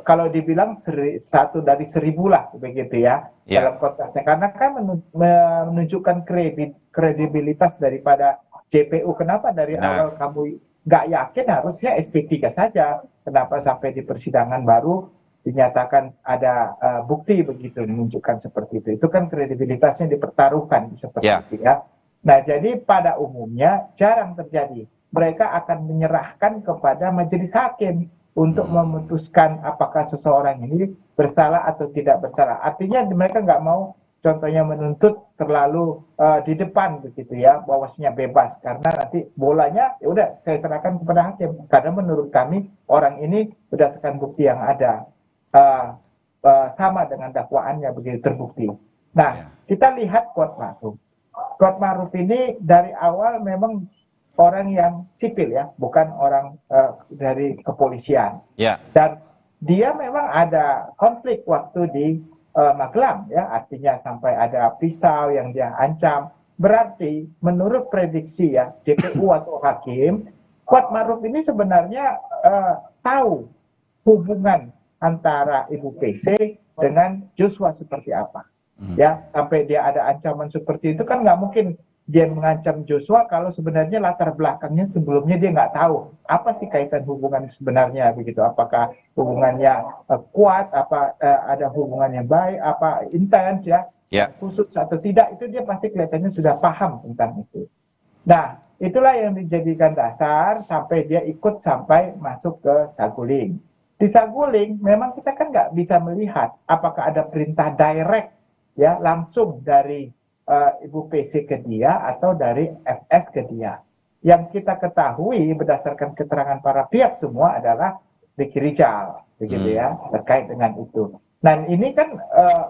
kalau dibilang 1 dari 1000 lah begitu ya, dalam konteksnya. Karena kan menunjukkan kredibilitas daripada JPU. Kenapa dari awal kamu nggak yakin harusnya SP3 saja? Kenapa sampai di persidangan baru dinyatakan ada bukti begitu menunjukkan seperti itu. Itu kan kredibilitasnya dipertaruhkan seperti itu ya. Nah, jadi pada umumnya jarang terjadi. Mereka akan menyerahkan kepada majelis hakim untuk memutuskan apakah seseorang ini bersalah atau tidak bersalah. Artinya mereka nggak mau contohnya menuntut terlalu di depan begitu ya, bahwasanya bebas karena nanti bolanya ya udah saya serahkan kepada hakim. Karena menurut kami orang ini berdasarkan bukti yang ada sama dengan dakwaannya begitu terbukti. Nah, kita lihat Kuat Ma'ruf. Kuat Ma'ruf ini dari awal memang orang yang sipil ya, bukan orang dari kepolisian. Dan dia memang ada konflik waktu di Magelang ya, artinya sampai ada pisau yang dia ancam. Berarti menurut prediksi ya JPU atau hakim, Kuat Ma'ruf ini sebenarnya tahu hubungan antara Ibu PC dengan Joshua seperti apa. Ya, sampai dia ada ancaman seperti itu kan nggak mungkin dia mengancam Joshua kalau sebenarnya latar belakangnya sebelumnya dia nggak tahu apa sih kaitan hubungan sebenarnya begitu, apakah hubungannya kuat, apa ada hubungan yang baik, apa intens ya, khusus atau tidak, itu dia pasti kelihatannya sudah paham tentang itu. Nah, itulah yang dijadikan dasar sampai dia ikut sampai masuk ke Saguling. Di Saguling memang kita kan nggak bisa melihat apakah ada perintah direct ya langsung dari Ibu PC ke dia atau dari FS ke dia. Yang kita ketahui berdasarkan keterangan para pihak semua adalah Ricky Rijal, begitu ya, terkait dengan itu. Nah ini kan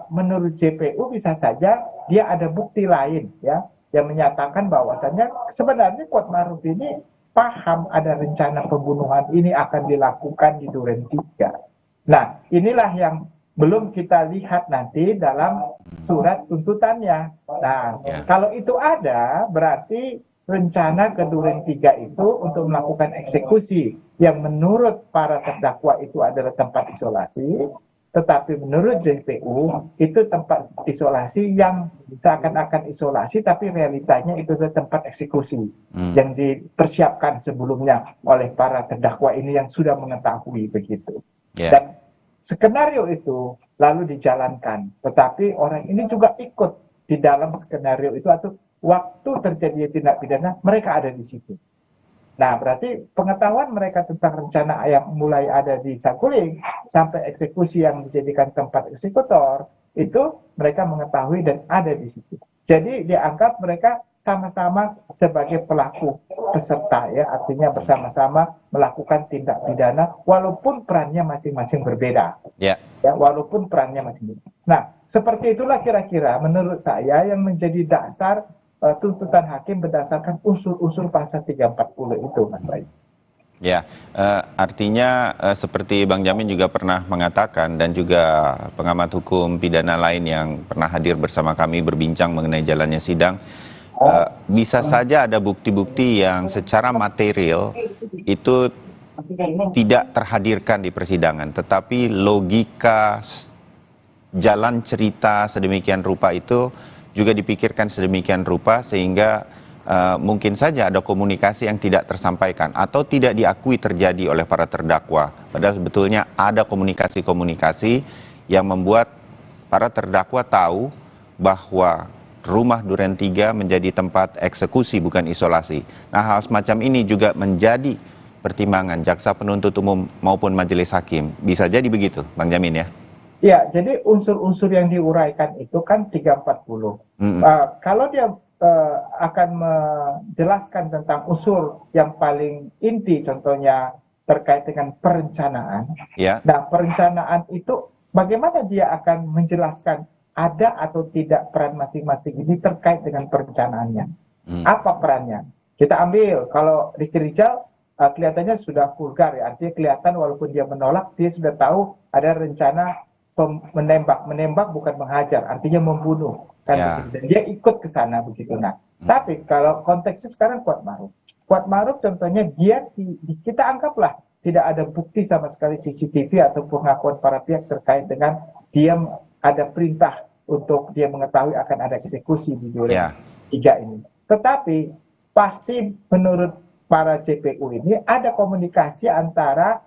menurut JPU bisa saja dia ada bukti lain ya yang menyatakan bahwasannya sebenarnya Kuatmaruf ini paham ada rencana pembunuhan ini akan dilakukan di Duren 3. Nah inilah yang belum kita lihat nanti dalam surat tuntutannya. Nah, kalau itu ada, berarti rencana ke Duren 3 itu untuk melakukan eksekusi yang menurut para terdakwa itu adalah tempat isolasi, tetapi menurut JPU itu tempat isolasi yang seakan-akan isolasi, tapi realitanya itu adalah tempat eksekusi yang dipersiapkan sebelumnya oleh para terdakwa ini yang sudah mengetahui begitu. Dan skenario itu lalu dijalankan, tetapi orang ini juga ikut di dalam skenario itu atau waktu terjadi tindak pidana mereka ada di situ. Nah, berarti pengetahuan mereka tentang rencana yang mulai ada di Saguling sampai eksekusi yang dijadikan tempat eksekutor itu mereka mengetahui dan ada di situ. Jadi dianggap mereka sama-sama sebagai pelaku peserta ya, artinya bersama-sama melakukan tindak pidana walaupun perannya masing-masing berbeda. Ya, walaupun perannya masing-masing. Nah, seperti itulah kira-kira menurut saya yang menjadi dasar tuntutan hakim berdasarkan unsur-unsur pasal 340 itu, Mas Bayu. Ya, artinya seperti Bang Jamin juga pernah mengatakan dan juga pengamat hukum pidana lain yang pernah hadir bersama kami berbincang mengenai jalannya sidang, bisa saja ada bukti-bukti yang secara material itu tidak terhadirkan di persidangan, tetapi logika jalan cerita sedemikian rupa itu juga dipikirkan sedemikian rupa sehingga mungkin saja ada komunikasi yang tidak tersampaikan atau tidak diakui terjadi oleh para terdakwa. Padahal sebetulnya ada komunikasi-komunikasi yang membuat para terdakwa tahu bahwa rumah Duren 3 menjadi tempat eksekusi bukan isolasi. Nah, hal semacam ini juga menjadi pertimbangan jaksa penuntut umum maupun majelis hakim. Bisa jadi begitu, Bang Jamin ya? Ya, jadi unsur-unsur yang diuraikan itu kan 340. Kalau dia akan menjelaskan tentang unsur yang paling inti, contohnya terkait dengan perencanaan. Nah, perencanaan itu bagaimana dia akan menjelaskan ada atau tidak peran masing-masing ini terkait dengan perencanaannya. Apa perannya? Kita ambil, kalau Ricky Rijal kelihatannya sudah vulgar ya, artinya kelihatan walaupun dia menolak, dia sudah tahu ada rencana menembak bukan menghajar, artinya membunuh. Kan dan dia ikut ke sana begitu. Nah, tapi kalau konteksnya sekarang Kuatmaruf contohnya dia kita anggaplah tidak ada bukti sama sekali CCTV atau pengakuan para pihak terkait dengan dia ada perintah untuk dia mengetahui akan ada eksekusi di Duren 3 ini. Tetapi pasti menurut para JPU ini ada komunikasi antara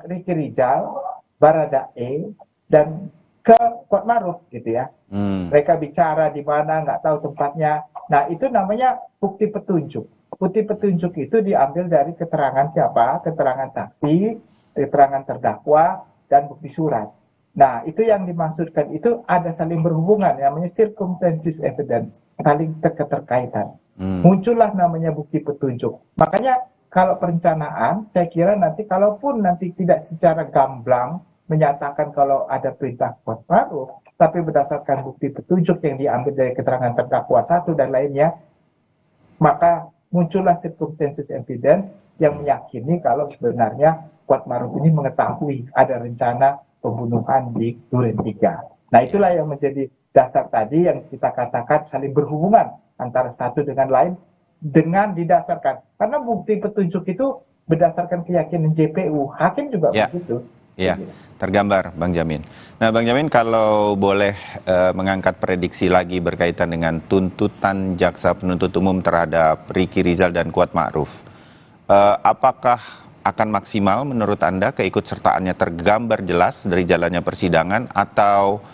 Ricky Rijal, Baradae dan ke Kuatmaruf gitu ya. Mereka bicara di mana, nggak tahu tempatnya. Nah, itu namanya bukti petunjuk. Bukti petunjuk itu diambil dari keterangan siapa? Keterangan saksi, keterangan terdakwa, dan bukti surat. Nah, itu yang dimaksudkan itu ada saling berhubungan, namanya circumstances evidence, saling keterkaitan. Muncullah namanya bukti petunjuk. Makanya kalau perencanaan, saya kira nanti kalaupun nanti tidak secara gamblang menyatakan kalau ada perintah Kuatmaruf, tapi berdasarkan bukti petunjuk yang diambil dari keterangan terdakwa satu dan lainnya, maka muncullah circumstances evidence yang meyakini kalau sebenarnya Kuatmaruf ini mengetahui ada rencana pembunuhan di Duren 3. Nah, itulah yang menjadi dasar tadi yang kita katakan saling berhubungan antara satu dengan lain dengan didasarkan. Karena bukti petunjuk itu berdasarkan keyakinan JPU, hakim juga begitu. Iya, tergambar Bang Jamin. Nah Bang Jamin, kalau boleh mengangkat prediksi lagi berkaitan dengan tuntutan jaksa penuntut umum terhadap Ricky Rizal dan Kuat Ma'ruf, apakah akan maksimal menurut Anda keikutsertaannya tergambar jelas dari jalannya persidangan atau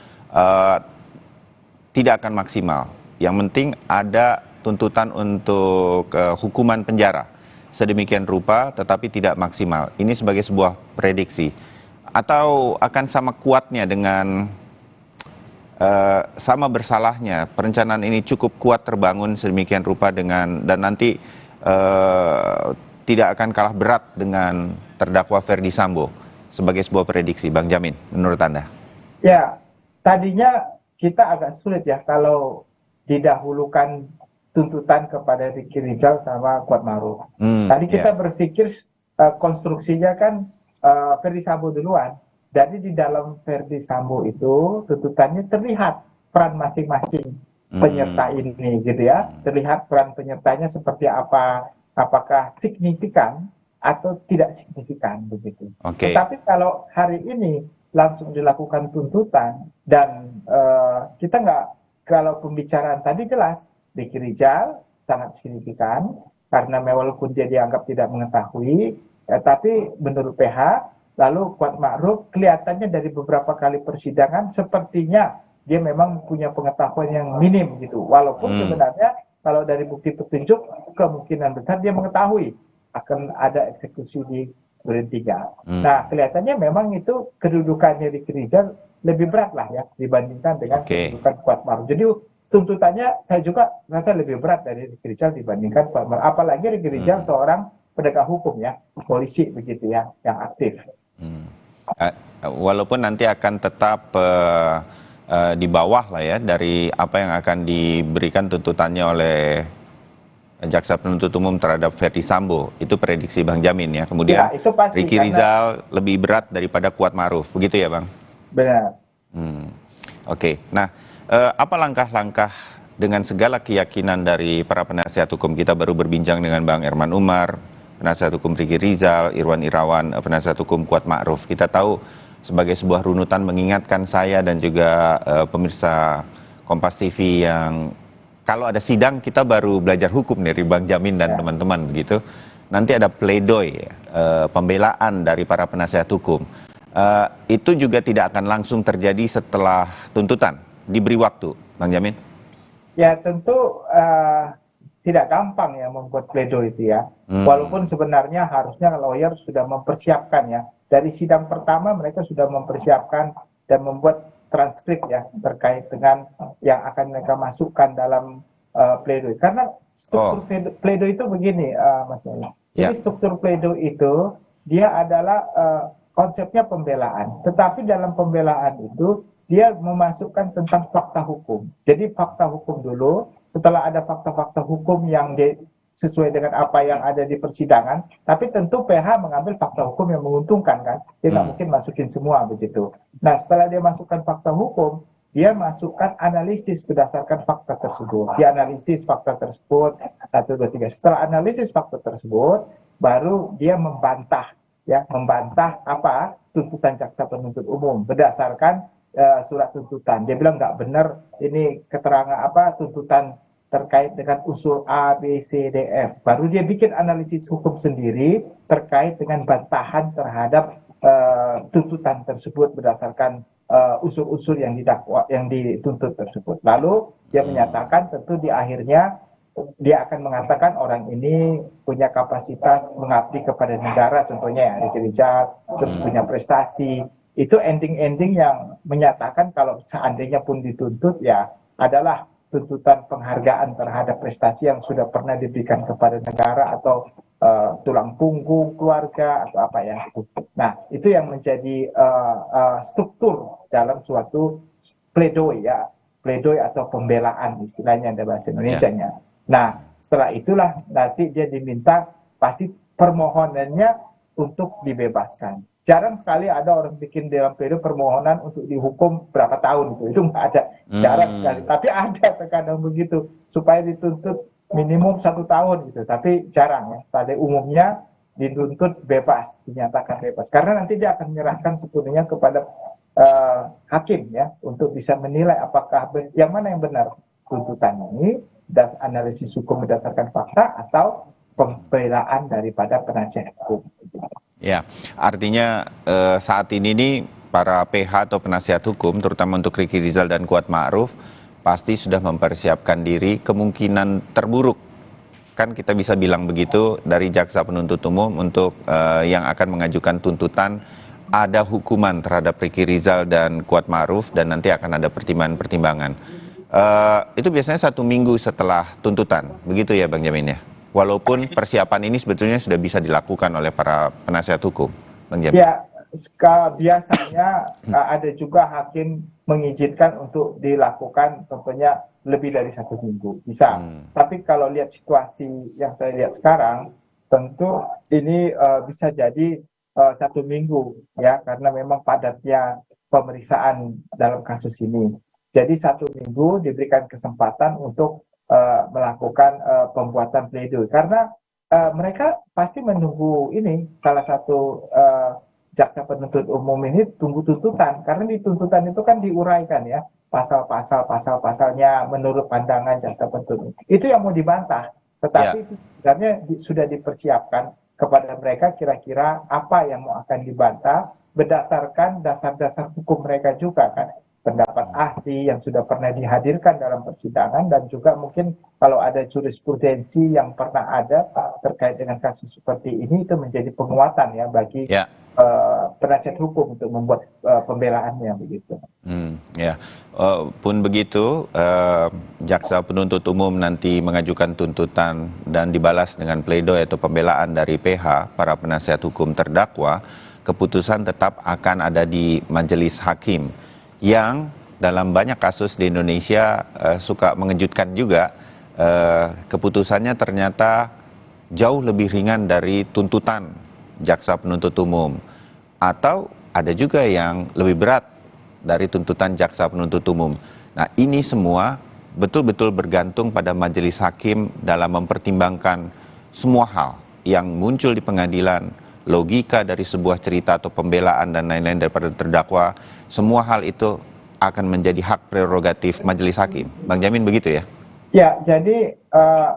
tidak akan maksimal? Yang penting ada tuntutan untuk hukuman penjara sedemikian rupa tetapi tidak maksimal. Ini sebagai sebuah prediksi. Atau akan sama kuatnya dengan sama bersalahnya perencanaan ini cukup kuat terbangun sedemikian rupa dengan dan nanti tidak akan kalah berat dengan terdakwa Ferdy Sambo sebagai sebuah prediksi, Bang Jamin, menurut Anda? Ya, tadinya kita agak sulit ya kalau didahulukan tuntutan kepada Ricky Rizal sama Kuat Ma'ruf. Tadi kita berpikir konstruksinya kan Ferdy Sambo duluan. Jadi di dalam Ferdy Sambo itu tuntutannya terlihat peran masing-masing penyerta ini gitu ya. Terlihat peran penyertanya seperti apa, apakah signifikan atau tidak signifikan begitu. Tetapi kalau hari ini langsung dilakukan tuntutan dan kita nggak, kalau pembicaraan tadi jelas Ricky Rizal sangat signifikan karena walaupun dia dianggap tidak mengetahui, tapi menurut PH, lalu Kuat Ma'ruf kelihatannya dari beberapa kali persidangan sepertinya dia memang punya pengetahuan yang minim gitu. Walaupun sebenarnya kalau dari bukti petunjuk kemungkinan besar dia mengetahui akan ada eksekusi di Duren 3. Nah kelihatannya memang itu kedudukannya Ricky Rizal lebih berat lah ya dibandingkan dengan kedudukan Kuat Ma'ruf. Jadi tuntutannya saya juga rasa lebih berat dari Ricky Rizal dibandingkan Kuat Ma'ruf. Apalagi Ricky Rizal seorang penegak hukum ya, polisi begitu ya, yang aktif. Walaupun nanti akan tetap di bawah lah ya dari apa yang akan diberikan tuntutannya oleh jaksa penuntut umum terhadap Ferdy Sambo, itu prediksi Bang Jamin ya. Kemudian ya, itu pasti, Ricky Rizal lebih berat daripada Kuat Ma'ruf, begitu ya Bang? Benar. Nah apa langkah-langkah dengan segala keyakinan dari para penasihat hukum? Kita baru berbincang dengan Bang Erman Umar, penasihat hukum Ricky Rizal, Irwan Irawan, penasihat hukum Kuat Ma'ruf. Kita tahu sebagai sebuah runutan mengingatkan saya dan juga pemirsa Kompas TV yang kalau ada sidang kita baru belajar hukum dari Bang Jamin dan teman-teman begitu. Nanti ada pledoi, pembelaan dari para penasihat hukum. Itu juga tidak akan langsung terjadi setelah tuntutan, diberi waktu, Bang Jamin? Ya tentu tidak gampang ya membuat pledoi itu ya. Walaupun sebenarnya harusnya lawyer sudah mempersiapkan ya. Dari sidang pertama mereka sudah mempersiapkan dan membuat transkrip ya terkait dengan yang akan mereka masukkan dalam pledoi. Karena struktur pledoi itu begini, Mas Meli. Jadi struktur pledoi itu dia adalah konsepnya pembelaan. Tetapi dalam pembelaan itu dia memasukkan tentang fakta hukum. Jadi fakta hukum dulu, setelah ada fakta-fakta hukum yang sesuai dengan apa yang ada di persidangan, tapi tentu PH mengambil fakta hukum yang menguntungkan kan, dia nggak mungkin masukin semua begitu. Nah setelah dia masukkan fakta hukum, dia masukkan analisis berdasarkan fakta tersebut. Dia analisis fakta tersebut, 1, 2, 3. Setelah analisis fakta tersebut, baru dia membantah apa tuntutan jaksa penuntut umum berdasarkan surat tuntutan. Dia bilang nggak benar ini keterangan apa tuntutan terkait dengan usul A, B, C, D, F. Baru dia bikin analisis hukum sendiri terkait dengan bantahan terhadap tuntutan tersebut berdasarkan usul-usul yang didakwa, yang dituntut tersebut. Lalu dia menyatakan tentu di akhirnya dia akan mengatakan orang ini punya kapasitas mengabdi kepada negara, contohnya ya Ricky Rizal, terus punya prestasi. Itu ending-ending yang menyatakan kalau seandainya pun dituntut ya adalah tuntutan penghargaan terhadap prestasi yang sudah pernah diberikan kepada negara atau tulang punggung keluarga atau apa ya. Nah itu yang menjadi struktur dalam suatu pledoi ya, pledoi atau pembelaan istilahnya dalam bahasa Indonesianya. Nah setelah itulah nanti dia diminta pasti permohonannya untuk dibebaskan. Jarang sekali ada orang bikin dalam pledoi permohonan untuk dihukum berapa tahun itu nggak ada, jarang sekali. Tapi ada terkadang begitu supaya dituntut minimum 1 tahun gitu, tapi jarang ya. Pada umumnya dituntut bebas, dinyatakan bebas. Karena nanti dia akan menyerahkan sepenuhnya kepada hakim ya untuk bisa menilai apakah yang mana yang benar, tuntutan ini analisis hukum berdasarkan fakta atau pembelaan daripada penasihat hukum. Ya, artinya saat ini nih para PH atau penasihat hukum, terutama untuk Ricky Rizal dan Kuat Ma'ruf, pasti sudah mempersiapkan diri kemungkinan terburuk. Kan kita bisa bilang begitu dari jaksa penuntut umum untuk yang akan mengajukan tuntutan ada hukuman terhadap Ricky Rizal dan Kuat Ma'ruf dan nanti akan ada pertimbangan-pertimbangan. Itu biasanya 1 minggu setelah tuntutan, begitu ya Bang Jamin ya? Walaupun persiapan ini sebetulnya sudah bisa dilakukan oleh para penasihat hukum, Bang Jamin. Ya, biasanya ada juga hakim mengizinkan untuk dilakukan tentunya lebih dari 1 minggu, bisa. Tapi kalau lihat situasi yang saya lihat sekarang, tentu ini bisa jadi 1 minggu ya, karena memang padatnya pemeriksaan dalam kasus ini. Jadi 1 minggu diberikan kesempatan untuk melakukan pembuatan pledoi, karena mereka pasti menunggu ini. Salah satu jaksa penuntut umum ini tunggu tuntutan, karena di tuntutan itu kan diuraikan ya pasal-pasalnya menurut pandangan jaksa penuntut. Itu yang mau dibantah, tetapi sebenarnya sudah dipersiapkan kepada mereka kira-kira apa yang mau akan dibantah berdasarkan dasar-dasar hukum mereka juga kan, pendapat ahli yang sudah pernah dihadirkan dalam persidangan, dan juga mungkin kalau ada jurisprudensi yang pernah ada terkait dengan kasus seperti ini, itu menjadi penguatan ya bagi penasihat hukum untuk membuat pembelaannya begitu. Pun begitu, jaksa penuntut umum nanti mengajukan tuntutan dan dibalas dengan pledoi atau pembelaan dari PH, para penasihat hukum terdakwa, keputusan tetap akan ada di majelis hakim, yang dalam banyak kasus di Indonesia suka mengejutkan juga, keputusannya ternyata jauh lebih ringan dari tuntutan jaksa penuntut umum, atau ada juga yang lebih berat dari tuntutan jaksa penuntut umum. Nah, ini semua betul-betul bergantung pada majelis hakim dalam mempertimbangkan semua hal yang muncul di pengadilan, logika dari sebuah cerita atau pembelaan dan lain-lain daripada terdakwa. Semua hal itu akan menjadi hak prerogatif majelis hakim. Bang Jamin begitu ya? Ya, jadi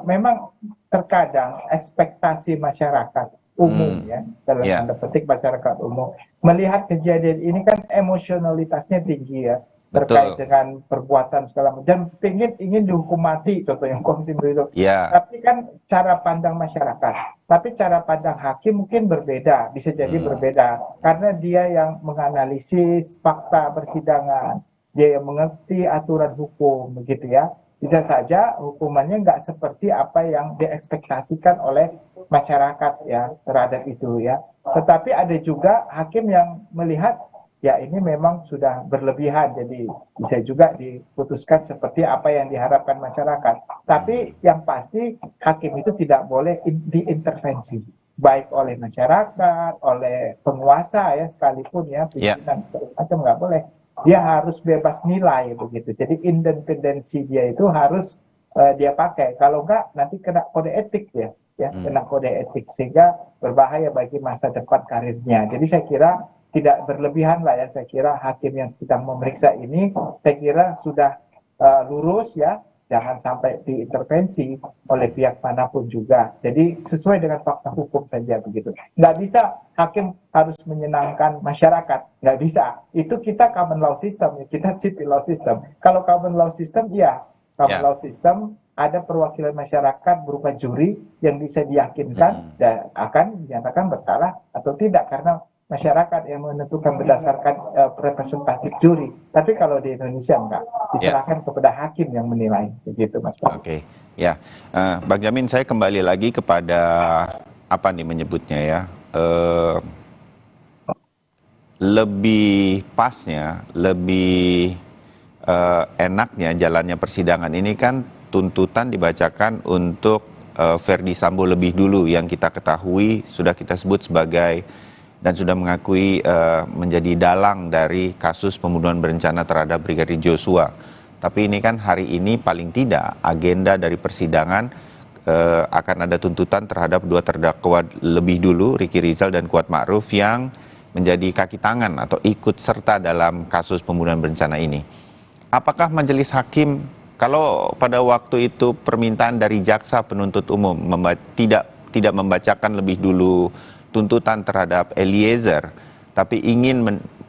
memang terkadang ekspektasi masyarakat umum ya, dalam tanda petik masyarakat umum melihat kejadian ini kan emosionalitasnya tinggi ya, terkait dengan perbuatan segala macam, dan ingin dihukum mati, contohnya Komisi itu. Tapi kan cara pandang masyarakat, tapi cara pandang hakim mungkin berbeda, bisa jadi berbeda, karena dia yang menganalisis fakta persidangan, dia yang mengerti aturan hukum begitu ya. Bisa saja hukumannya nggak seperti apa yang diekspektasikan oleh masyarakat ya terhadap itu ya. Tetapi ada juga hakim yang melihat ya ini memang sudah berlebihan, jadi bisa juga diputuskan seperti apa yang diharapkan masyarakat. Tapi yang pasti hakim itu tidak boleh diintervensi, baik oleh masyarakat, oleh penguasa ya sekalipun ya, pimpinan segala macam nggak boleh. Dia harus bebas nilai begitu. Jadi independensi dia itu harus dia pakai. Kalau enggak nanti kena kode etik ya, kena kode etik, sehingga berbahaya bagi masa depan karirnya. Jadi saya kira tidak berlebihan lah ya. Saya kira hakim yang sedang memeriksa ini, saya kira sudah lurus ya. Jangan sampai diintervensi oleh pihak manapun juga. Jadi sesuai dengan fakta hukum saja begitu. Nggak bisa hakim harus menyenangkan masyarakat. Nggak bisa. Itu kita common law system, kita civil law system. Kalau common law system, common law system ada perwakilan masyarakat berupa juri yang bisa diyakinkan dan akan dinyatakan bersalah atau tidak, karena masyarakat yang menentukan berdasarkan representatif juri. Tapi kalau di Indonesia enggak, diserahkan kepada hakim yang menilai, begitu Mas. Oke, ya, Bang Jamin, saya kembali lagi kepada apa nih menyebutnya ya, lebih pasnya, lebih enaknya jalannya persidangan ini kan tuntutan dibacakan untuk Verdi Sambo lebih dulu, yang kita ketahui sudah kita sebut sebagai dan sudah mengakui menjadi dalang dari kasus pembunuhan berencana terhadap Brigadir Joshua. Tapi ini kan hari ini paling tidak agenda dari persidangan akan ada tuntutan terhadap 2 terdakwa lebih dulu, Ricky Rizal dan Kuat Ma'ruf, yang menjadi kaki tangan atau ikut serta dalam kasus pembunuhan berencana ini. Apakah majelis hakim, kalau pada waktu itu permintaan dari jaksa penuntut umum tidak membacakan lebih dulu tuntutan terhadap Eliezer, tapi ingin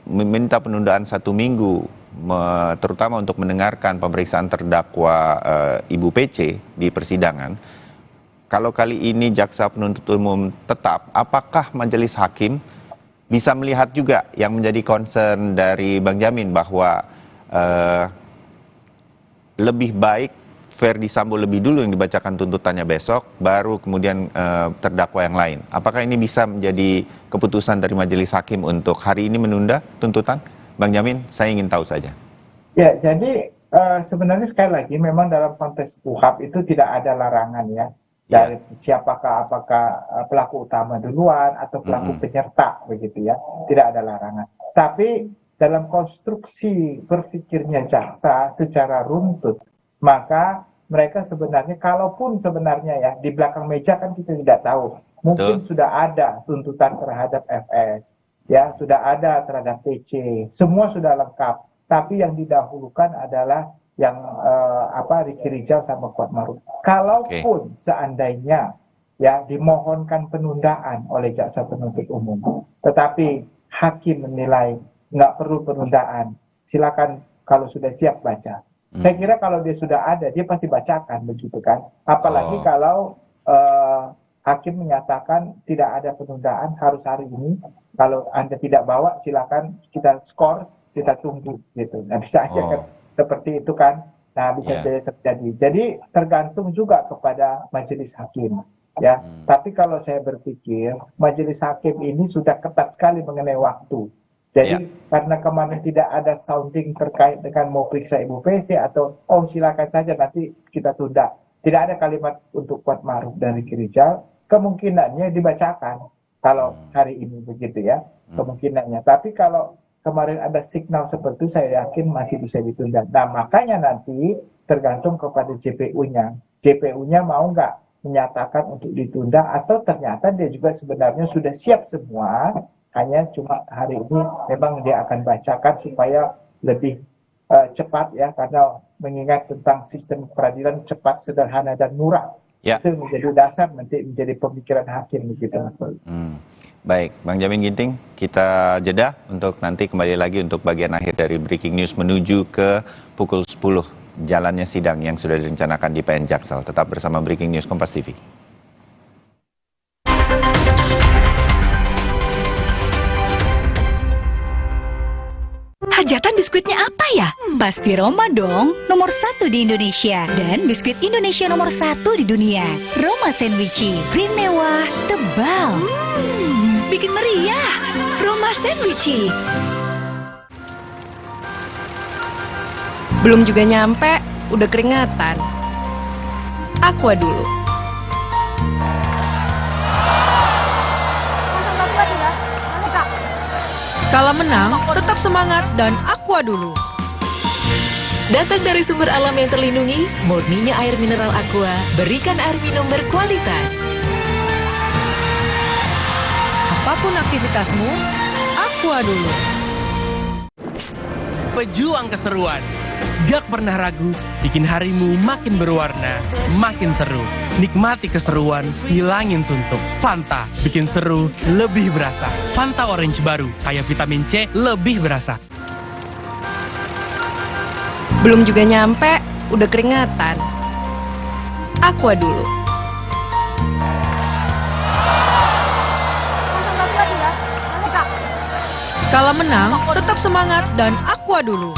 meminta penundaan 1 minggu, terutama untuk mendengarkan pemeriksaan terdakwa Ibu PC di persidangan. Kalau kali ini jaksa penuntut umum tetap, apakah majelis hakim bisa melihat juga yang menjadi concern dari Bang Jamin bahwa lebih baik Verdi Sambo lebih dulu yang dibacakan tuntutannya besok, baru kemudian terdakwa yang lain. Apakah ini bisa menjadi keputusan dari majelis hakim untuk hari ini menunda tuntutan? Bang Jamin, saya ingin tahu saja. Ya, jadi sebenarnya sekali lagi memang dalam konteks KUHP itu tidak ada larangan ya. Dari siapakah, apakah pelaku utama duluan atau pelaku penyerta begitu ya, tidak ada larangan. Tapi dalam konstruksi berpikirnya jaksa secara runtut, maka mereka sebenarnya, kalaupun sebenarnya ya di belakang meja kan kita tidak tahu, mungkin sudah ada tuntutan terhadap FS, ya sudah ada terhadap PC, semua sudah lengkap. Tapi yang didahulukan adalah yang Ricky Rizal sama Kuat Ma'ruf. Kalaupun seandainya ya dimohonkan penundaan oleh jaksa penuntut umum, tetapi hakim menilai nggak perlu penundaan, silakan kalau sudah siap baca. Saya kira kalau dia sudah ada, dia pasti bacakan begitu kan. Apalagi kalau hakim menyatakan tidak ada penundaan harus hari ini. Kalau Anda tidak bawa, silakan kita skor, kita tunggu gitu. Nah bisa aja kan seperti itu kan. Nah bisa jadi terjadi. Jadi tergantung juga kepada majelis hakim. Ya. Tapi kalau saya berpikir majelis hakim ini sudah ketat sekali mengenai waktu. Jadi karena kemarin tidak ada sounding terkait dengan mau periksa Ibu PC atau silakan saja nanti kita tunda. Tidak ada kalimat untuk Kuat Ma'ruf dan Ricky Rizal, kemungkinannya dibacakan kalau hari ini begitu ya, kemungkinannya. Tapi kalau kemarin ada signal seperti itu, saya yakin masih bisa ditunda. Nah makanya nanti tergantung kepada JPU-nya. JPU-nya mau nggak menyatakan untuk ditunda atau ternyata dia juga sebenarnya sudah siap semua, hanya cuma hari ini memang dia akan bacakan supaya lebih cepat ya, karena mengingat tentang sistem peradilan cepat, sederhana dan murah. Itu menjadi dasar nanti menjadi pemikiran hakim begitu Mas Bayu. Baik, Bang Jamin Ginting, kita jeda untuk nanti kembali lagi untuk bagian akhir dari Breaking News menuju ke pukul 10 jalannya sidang yang sudah direncanakan di PN Jaksel. Tetap bersama Breaking News Kompas TV. Hajatan biskuitnya apa ya? Pasti Roma dong, nomor 1 di Indonesia. Dan biskuit Indonesia nomor 1 di dunia. Roma Sandwichi, krim mewah, tebal. Bikin meriah. Roma Sandwichi. Belum juga nyampe, udah keringatan. Aqua dulu. Kalau menang, tetap semangat dan Aqua dulu. Datang dari sumber alam yang terlindungi, murninya air mineral Aqua, berikan air minum berkualitas. Apapun aktivitasmu, Aqua dulu. Pejuang keseruan. Gak pernah ragu, bikin harimu makin berwarna, makin seru. Nikmati keseruan, hilangin suntuk. Fanta, bikin seru, lebih berasa. Fanta Orange baru, kaya vitamin C, lebih berasa. Belum juga nyampe, udah keringatan. Aqua dulu. Kalau menang, tetap semangat dan Aqua dulu.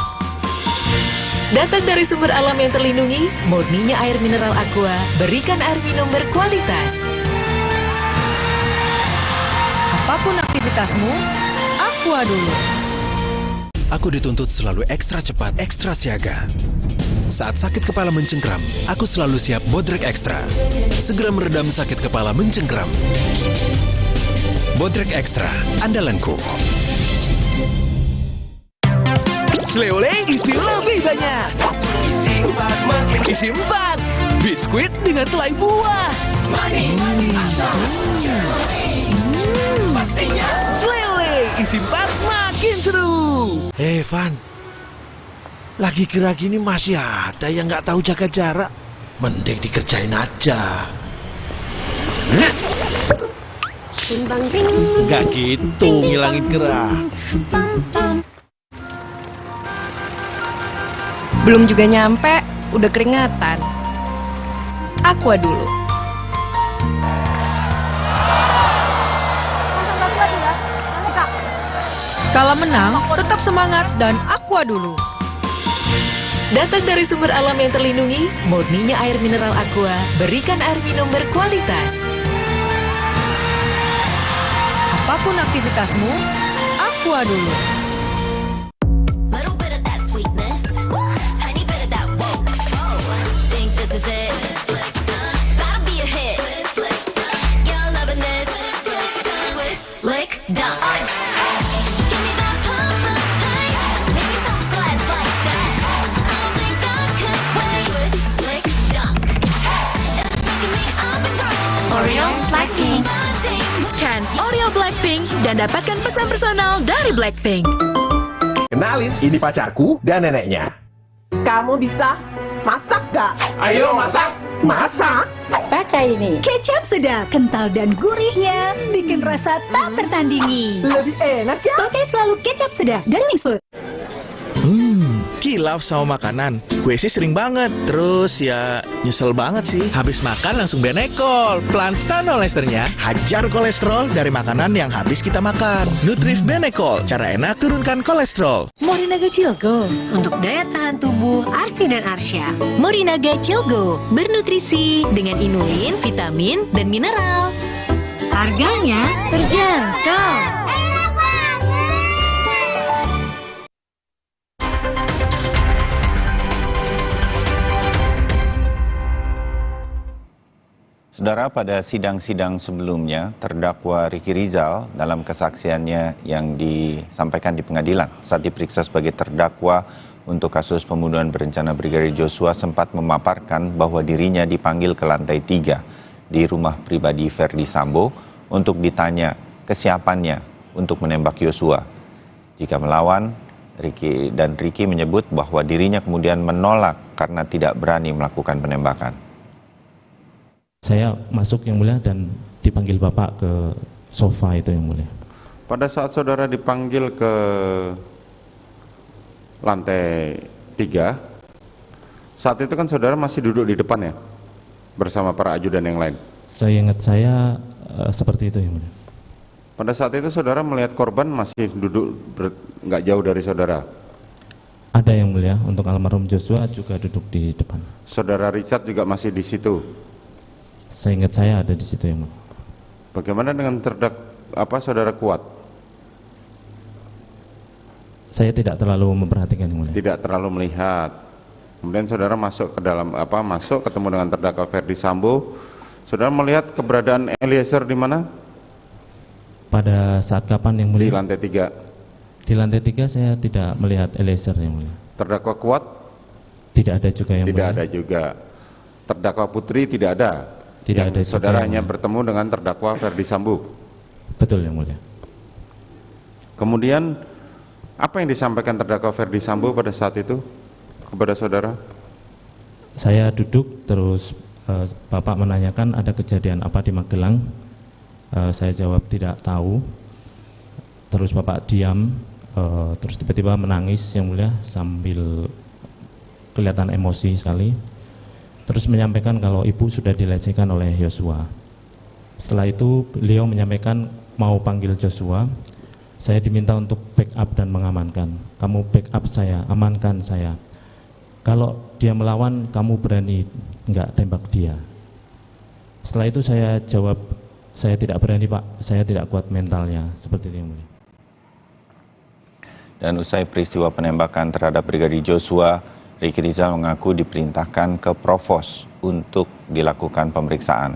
Datang dari sumber alam yang terlindungi, murninya air mineral Aqua, berikan air minum berkualitas. Apapun aktivitasmu, Aqua dulu. Aku dituntut selalu ekstra cepat, ekstra siaga. Saat sakit kepala mencengkram, aku selalu siap Bodrek Extra. Segera meredam sakit kepala mencengkram. Bodrek Extra, andalanku. Sleole isi lebih banyak. Isi 4 makin isi 4. biskuit dengan selai buah. Manis, asam, pastinya. Selele, isi 4 makin seru. Van, lagi kira gini masih ada yang nggak tahu jaga jarak. Mending dikerjain aja. Nggak gitu ngilangin gerah. Belum juga nyampe, udah keringatan. Aqua dulu. Kalau menang, tetap semangat dan Aqua dulu. Datang dari sumber alam yang terlindungi, murninya air mineral Aqua, berikan air minum berkualitas. Apapun aktivitasmu, Aqua dulu. Oreo Blackpink. Scan Oreo Blackpink dan dapatkan pesan personal dari Blackpink. Kenalin, ini pacarku dan neneknya. Kamu bisa masak gak? Ayo masak! Masak! Pakai ini. Kecap sedap, kental dan gurihnya bikin rasa tak tertandingi. Lebih enak ya? Pakai selalu kecap sedap dari Mixfood. Kilaf sama makanan. Gue sih sering banget. Terus ya nyesel banget sih. Habis makan langsung benekol. Plan Stanol Esternya hajar kolesterol dari makanan yang habis kita makan. Nutrif Benekol, cara enak turunkan kolesterol. Morinaga Cilgo untuk daya tahan tubuh Arsi dan Arsya. Morinaga Cilgo bernutrisi dengan inulin, vitamin, dan mineral. Harganya terjangkau. Saudara, pada sidang-sidang sebelumnya, terdakwa Ricky Rizal dalam kesaksiannya yang disampaikan di pengadilan saat diperiksa sebagai terdakwa untuk kasus pembunuhan berencana Brigadir Joshua sempat memaparkan bahwa dirinya dipanggil ke lantai 3 di rumah pribadi Verdi Sambo untuk ditanya kesiapannya untuk menembak Joshua. Jika melawan, Ricky menyebut bahwa dirinya kemudian menolak karena tidak berani melakukan penembakan. Saya masuk yang mulia dan dipanggil Bapak ke sofa itu yang mulia. Pada saat saudara dipanggil ke lantai 3, saat itu kan saudara masih duduk di depan ya? Bersama para ajudan yang lain? Saya ingat saya seperti itu yang mulia. Pada saat itu saudara melihat korban masih duduk nggak jauh dari saudara? Ada yang mulia, untuk almarhum Joshua juga duduk di depan. Saudara Richard juga masih di situ? Saya ingat saya ada di situ yang mulia. Bagaimana dengan saudara Kuat? Saya tidak terlalu memperhatikan yang mulia. Tidak terlalu melihat. Kemudian saudara masuk ke dalam ketemu dengan terdakwa Verdi Sambo. Saudara melihat keberadaan Eliezer di mana? Pada saat kapan yang mulia? Di lantai 3. Di lantai 3 saya tidak melihat Eliezer yang mulia. Terdakwa Kuat? Tidak ada juga yang mulia. Tidak ada juga. Terdakwa Putri tidak ada. Tidak ada. Saudara hanya bertemu dengan terdakwa Verdi Sambo. Betul yang mulia. Kemudian apa yang disampaikan terdakwa Verdi Sambo pada saat itu kepada saudara? Saya duduk terus Bapak menanyakan ada kejadian apa di Magelang. Saya jawab tidak tahu. Terus Bapak diam, terus tiba-tiba menangis yang mulia sambil kelihatan emosi sekali. Terus menyampaikan kalau ibu sudah dilecehkan oleh Joshua. Setelah itu beliau menyampaikan mau panggil Joshua. Saya diminta untuk backup dan mengamankan. Kamu backup saya, amankan saya. Kalau dia melawan, kamu berani nggak tembak dia? Setelah itu saya jawab, saya tidak berani Pak, saya tidak kuat mentalnya. Seperti itu yang mulia. Dan usai peristiwa penembakan terhadap Brigadir Joshua, Ricky Rizal mengaku diperintahkan ke Provos untuk dilakukan pemeriksaan.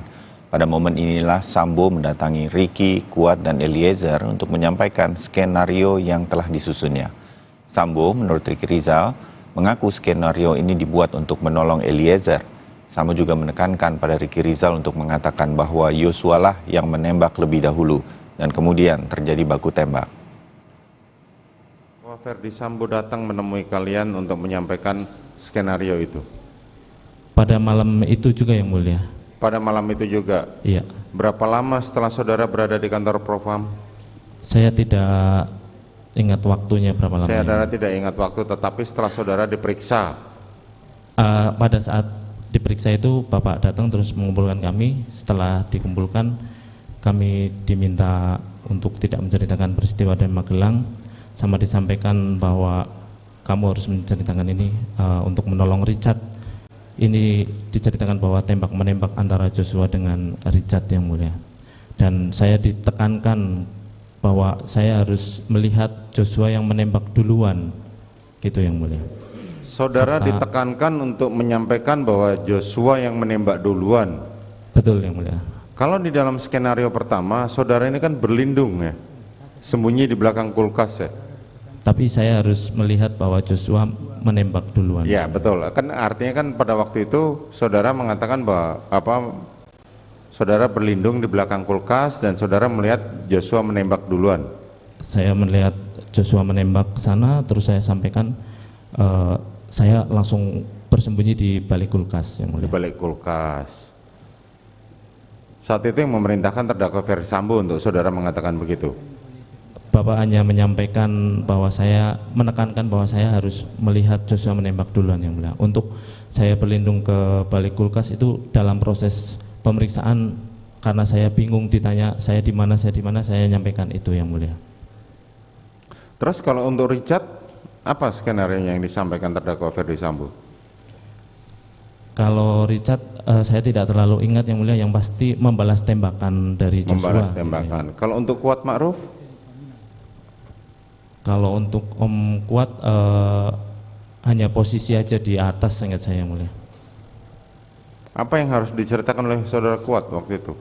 Pada momen inilah Sambo mendatangi Ricky, Kuat, dan Eliezer untuk menyampaikan skenario yang telah disusunnya. Sambo menurut Ricky Rizal mengaku skenario ini dibuat untuk menolong Eliezer Sambo juga menekankan pada Ricky Rizal untuk mengatakan bahwa Yosua lah yang menembak lebih dahulu dan kemudian terjadi baku tembak. Ferdi Sambo datang menemui kalian untuk menyampaikan skenario itu. Pada malam itu juga yang mulia. Pada malam itu juga? Iya. Berapa lama setelah saudara berada di kantor Propam? Saya tidak ingat waktunya berapa lama. Saudara tidak ingat waktu, tetapi setelah saudara diperiksa? Pada saat diperiksa itu Bapak datang terus mengumpulkan kami. Setelah dikumpulkan kami diminta untuk tidak menceritakan peristiwa di Magelang, sama disampaikan bahwa kamu harus menceritakan ini untuk menolong Richard. Ini diceritakan bahwa tembak-menembak antara Joshua dengan Richard yang mulia. Dan saya ditekankan bahwa saya harus melihat Joshua yang menembak duluan, gitu yang mulia. Saudara ditekankan untuk menyampaikan bahwa Joshua yang menembak duluan. Betul yang mulia. Kalau di dalam skenario pertama, saudara ini kan berlindung ya, sembunyi di belakang kulkas ya. Tapi saya harus melihat bahwa Joshua menembak duluan. Ya betul, kan artinya kan pada waktu itu saudara mengatakan bahwa saudara berlindung di belakang kulkas dan saudara melihat Joshua menembak duluan. Saya melihat Joshua menembak ke sana, terus saya sampaikan saya langsung bersembunyi di balik kulkas yang mulia. Di balik kulkas. Saat itu yang memerintahkan terdakwa Ferdi Sambo untuk saudara mengatakan begitu. Bapak hanya menyampaikan bahwa saya menekankan bahwa saya harus melihat Joshua menembak duluan yang mulia. Untuk saya berlindung ke balik kulkas itu dalam proses pemeriksaan, karena saya bingung ditanya saya di mana, saya nyampaikan itu yang mulia. Terus kalau untuk Richard, apa skenario yang disampaikan terdakwa Ferdi Sambo? Kalau Richard saya tidak terlalu ingat yang mulia, yang pasti membalas tembakan dari Joshua. Membalas tembakan. Kalau untuk Kuat Ma'ruf? Kalau untuk Om Kuat hanya posisi aja di atas, ingat saya yang mulia. Apa yang harus diceritakan oleh saudara Kuat waktu itu?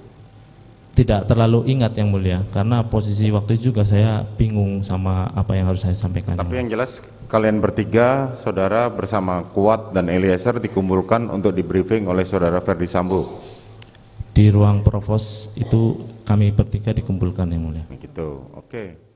Tidak terlalu ingat yang mulia, karena posisi waktu itu juga saya bingung sama apa yang harus saya sampaikan. Tapi yang jelas kalian bertiga, saudara bersama Kuat dan Eliezer dikumpulkan untuk di briefing oleh saudara Ferdi Sambo. Di ruang provos itu kami bertiga dikumpulkan yang mulia. Gitu, oke.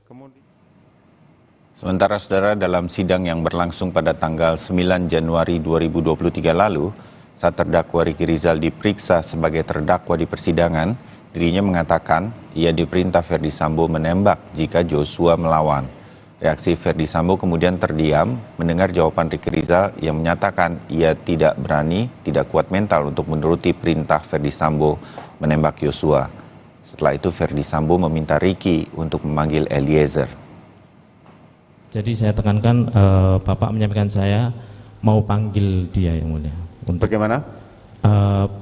Sementara saudara, dalam sidang yang berlangsung pada tanggal 9 Januari 2023 lalu, saat terdakwa Ricky Rizal diperiksa sebagai terdakwa di persidangan, dirinya mengatakan ia diperintah Ferdi Sambo menembak jika Joshua melawan. Reaksi Ferdi Sambo kemudian terdiam mendengar jawaban Ricky Rizal yang menyatakan ia tidak berani, tidak kuat mental untuk menuruti perintah Ferdi Sambo menembak Joshua. Setelah itu Ferdi Sambo meminta Ricky untuk memanggil Eliezer. Jadi saya tekankan, Bapak menyampaikan saya mau panggil dia yang mulia. Bagaimana?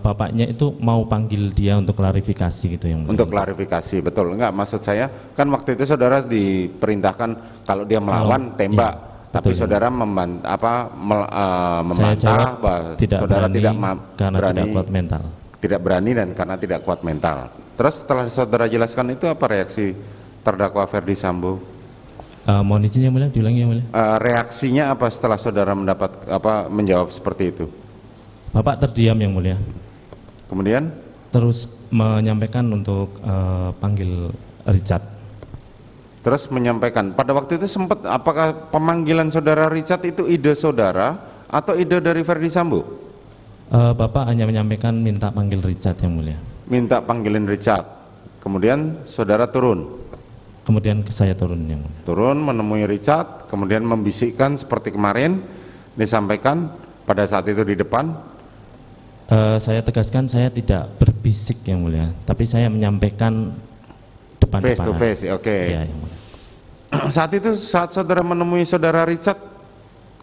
Bapaknya itu mau panggil dia untuk klarifikasi gitu yang mulia. Untuk klarifikasi, betul. Enggak, maksud saya kan waktu itu saudara diperintahkan kalau dia melawan tembak. Ya, tapi betul, saudara membantah bahwa saudara tidak karena berani, tidak kuat mental. Tidak berani dan karena tidak kuat mental. Terus setelah saudara jelaskan itu, apa reaksi terdakwa Ferdi Sambo? Mohon izin yang mulia, diulangi yang mulia. Reaksinya apa setelah saudara menjawab seperti itu? Bapak terdiam yang mulia. Kemudian? Terus menyampaikan untuk panggil Richard. Terus menyampaikan, pada waktu itu sempat, apakah pemanggilan saudara Richard itu ide saudara atau ide dari Ferdi Sambo? Bapak hanya menyampaikan minta panggil Richard yang mulia. Minta panggilin Richard. Kemudian saudara turun. Kemudian saya turun yang mulia. Turun menemui Richard, kemudian membisikkan seperti kemarin disampaikan pada saat itu di depan. Saya tegaskan saya tidak berbisik yang mulia, tapi saya menyampaikan depan-depan. Face to face, oke. Ya, saat itu, saat saudara menemui saudara Richard,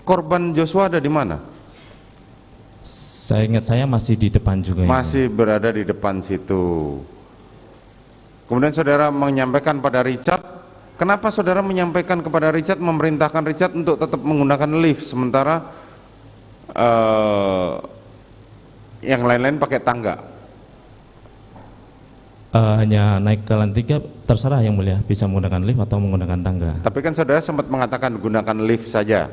korban Joshua ada di mana? Saya ingat saya masih di depan juga. Masih berada di depan situ. Kemudian saudara menyampaikan pada Richard, kenapa saudara menyampaikan kepada Richard, memerintahkan Richard untuk tetap menggunakan lift, sementara yang lain-lain pakai tangga? Hanya naik ke lantai 3, terserah yang mulia, bisa menggunakan lift atau menggunakan tangga. Tapi kan saudara sempat mengatakan gunakan lift saja.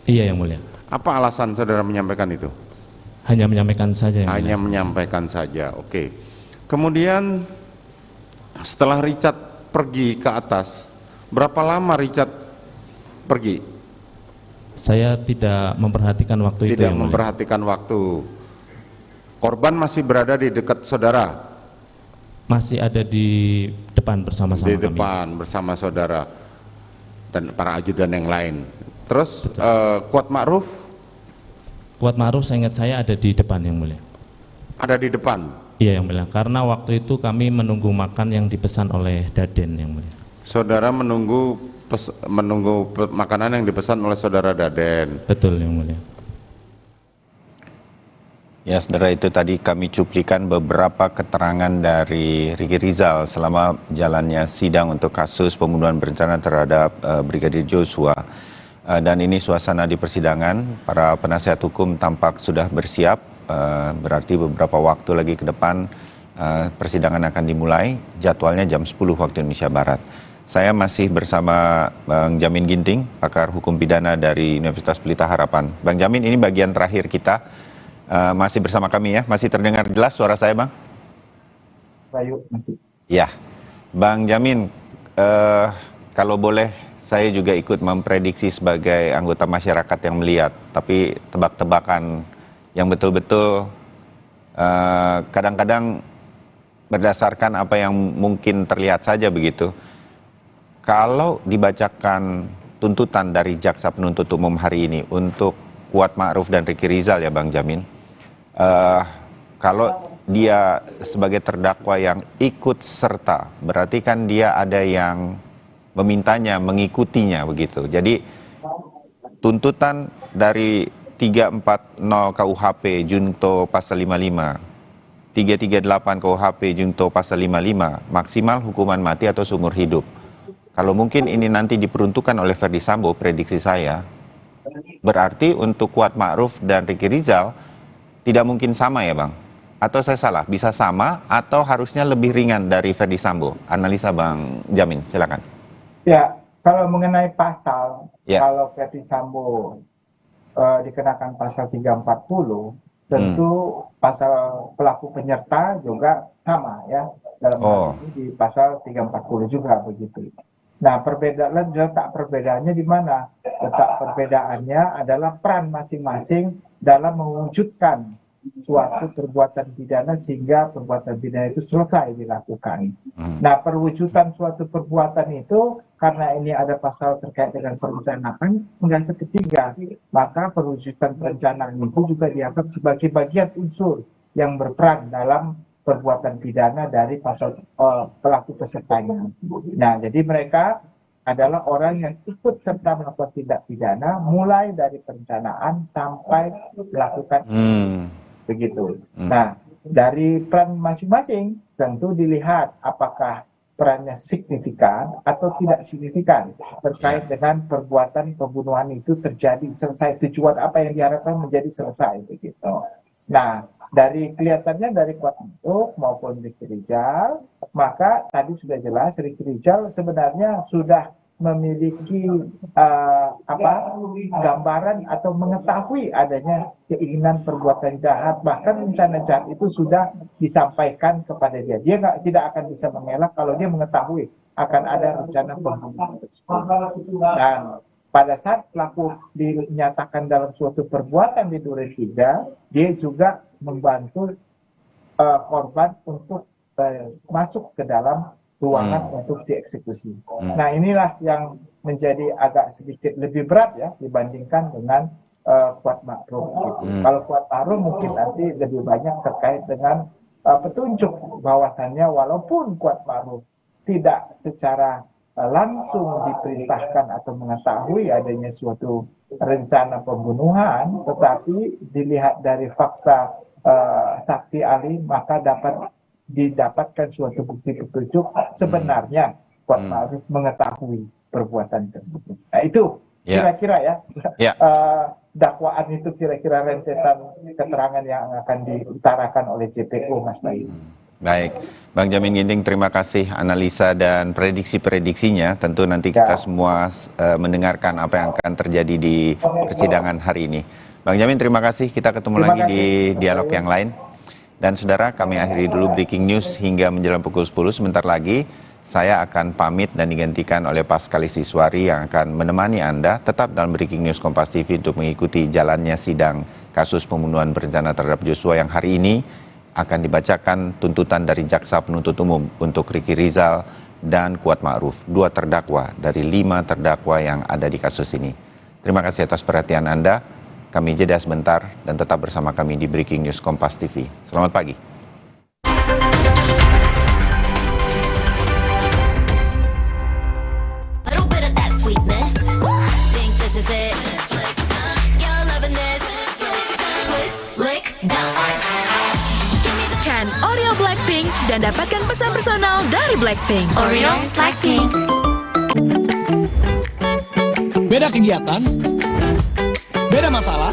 Iya yang mulia. Apa alasan saudara menyampaikan itu? Hanya menyampaikan saja. Hanya menyampaikan saja, oke. Kemudian setelah Richard pergi ke atas, berapa lama Richard pergi? Saya tidak memperhatikan waktu itu. Tidak memperhatikan waktu. Korban masih berada di dekat saudara? Masih ada di depan bersama-sama kami. Di depan bersama saudara dan para ajudan yang lain. Terus Kuat Ma'ruf? Kuat Ma'ruf seingat saya ada di depan, Yang Mulia. Ada di depan? Iya, Yang Mulia. Karena waktu itu kami menunggu makan yang dipesan oleh Daden, Yang Mulia. Saudara menunggu makanan yang dipesan oleh saudara Daden? Betul, Yang Mulia. Ya, saudara, itu tadi kami cuplikan beberapa keterangan dari Ricky Rizal selama jalannya sidang untuk kasus pembunuhan berencana terhadap Brigadir Joshua. Dan ini suasana di persidangan, para penasihat hukum tampak sudah bersiap, berarti beberapa waktu lagi ke depan persidangan akan dimulai, jadwalnya jam 10 waktu Indonesia Barat. Saya masih bersama Bang Jamin Ginting, pakar hukum pidana dari Universitas Pelita Harapan. Bang Jamin, ini bagian terakhir kita. Masih bersama kami ya, masih terdengar jelas suara saya, Bang? Bayu, masih. Ya, Bang Jamin, kalau boleh saya juga ikut memprediksi sebagai anggota masyarakat yang melihat, tapi tebak-tebakan yang betul-betul kadang-kadang berdasarkan apa yang mungkin terlihat saja begitu. Kalau dibacakan tuntutan dari jaksa penuntut umum hari ini untuk Kuat Ma'ruf dan Ricky Rizal ya Bang Jamin, kalau dia sebagai terdakwa yang ikut serta, berarti kan dia ada yang memintanya, mengikutinya begitu. Jadi tuntutan dari 340 KUHP Junto pasal 55, 338 KUHP Junto pasal 55, maksimal hukuman mati atau seumur hidup. Kalau mungkin ini nanti diperuntukkan oleh Ferdy Sambo, prediksi saya, berarti untuk Kuat Ma'ruf dan Ricky Rizal tidak mungkin sama ya Bang? Atau saya salah, bisa sama atau harusnya lebih ringan dari Ferdy Sambo? Analisa Bang Jamin, silakan. Ya, kalau mengenai pasal, ya. Kalau Ferdy Sambo dikenakan pasal 340, tentu pasal pelaku penyerta juga sama ya, dalam hal ini di pasal 340 juga begitu. Nah, letak perbedaannya di mana? Letak perbedaannya adalah peran masing-masing dalam mewujudkan suatu perbuatan pidana sehingga perbuatan pidana itu selesai dilakukan. Nah, perwujudan suatu perbuatan itu karena ini ada pasal terkait dengan perencanaan hingga seketiga, maka perwujudan perencanaan itu juga dianggap sebagai bagian unsur yang berperan dalam perbuatan pidana dari pasal pelaku pesertanya. Nah, jadi mereka adalah orang yang ikut serta melakukan tindak pidana mulai dari perencanaan sampai melakukan begitu. Nah, dari peran masing-masing tentu dilihat apakah perannya signifikan atau tidak signifikan terkait dengan perbuatan pembunuhan itu terjadi selesai, tujuan apa yang diharapkan menjadi selesai begitu. Nah, dari kelihatannya dari Kuat Ma'ruf maupun Ricky Rizal, maka tadi sudah jelas Ricky Rizal sebenarnya sudah memiliki gambaran atau mengetahui adanya keinginan perbuatan jahat, bahkan rencana jahat itu sudah disampaikan kepada dia. Dia tidak akan bisa mengelak kalau dia mengetahui akan ada rencana pembunuhan tersebut. Dan pada saat pelaku dinyatakan dalam suatu perbuatan di Duren 3, dia juga membantu korban untuk masuk ke dalam ruangan untuk dieksekusi. Nah, inilah yang menjadi agak sedikit lebih berat ya dibandingkan dengan Kuat Ma'ruf. Gitu. Kalau Kuat Ma'ruf mungkin nanti lebih banyak terkait dengan petunjuk bahwasannya walaupun Kuat Ma'ruf tidak secara langsung diperintahkan atau mengetahui adanya suatu rencana pembunuhan, tetapi dilihat dari fakta saksi ahli maka dapat didapatkan suatu bukti petunjuk sebenarnya Kuat Ma'ruf mengetahui perbuatan tersebut. Nah, itu kira-kira ya dakwaan itu kira-kira rentetan keterangan yang akan diutarakan oleh JPO, Mas Bayu. Baik, Bang Jamin Ginting, terima kasih analisa dan prediksi-prediksinya. Tentu nanti kita semua mendengarkan apa yang akan terjadi di persidangan hari ini. Bang Jamin, terima kasih. Kita ketemu lagi di dialog yang lain. Dan saudara, kami akhiri dulu breaking news hingga menjelang pukul 10. Sebentar lagi saya akan pamit dan digantikan oleh Paskalis Iswari yang akan menemani Anda tetap dalam breaking news Kompas TV untuk mengikuti jalannya sidang kasus pembunuhan berencana terhadap Joshua yang hari ini akan dibacakan tuntutan dari Jaksa Penuntut Umum untuk Ricky Rizal dan Kuat Ma'ruf, 2 terdakwa dari 5 terdakwa yang ada di kasus ini. Terima kasih atas perhatian Anda. Kami jeda sebentar dan tetap bersama kami di Breaking News Kompas TV. Selamat pagi. Oreo Blackpink dan dapatkan pesan personal dari Blackpink. Oreo Blackpink. Beda kegiatan, beda masalah,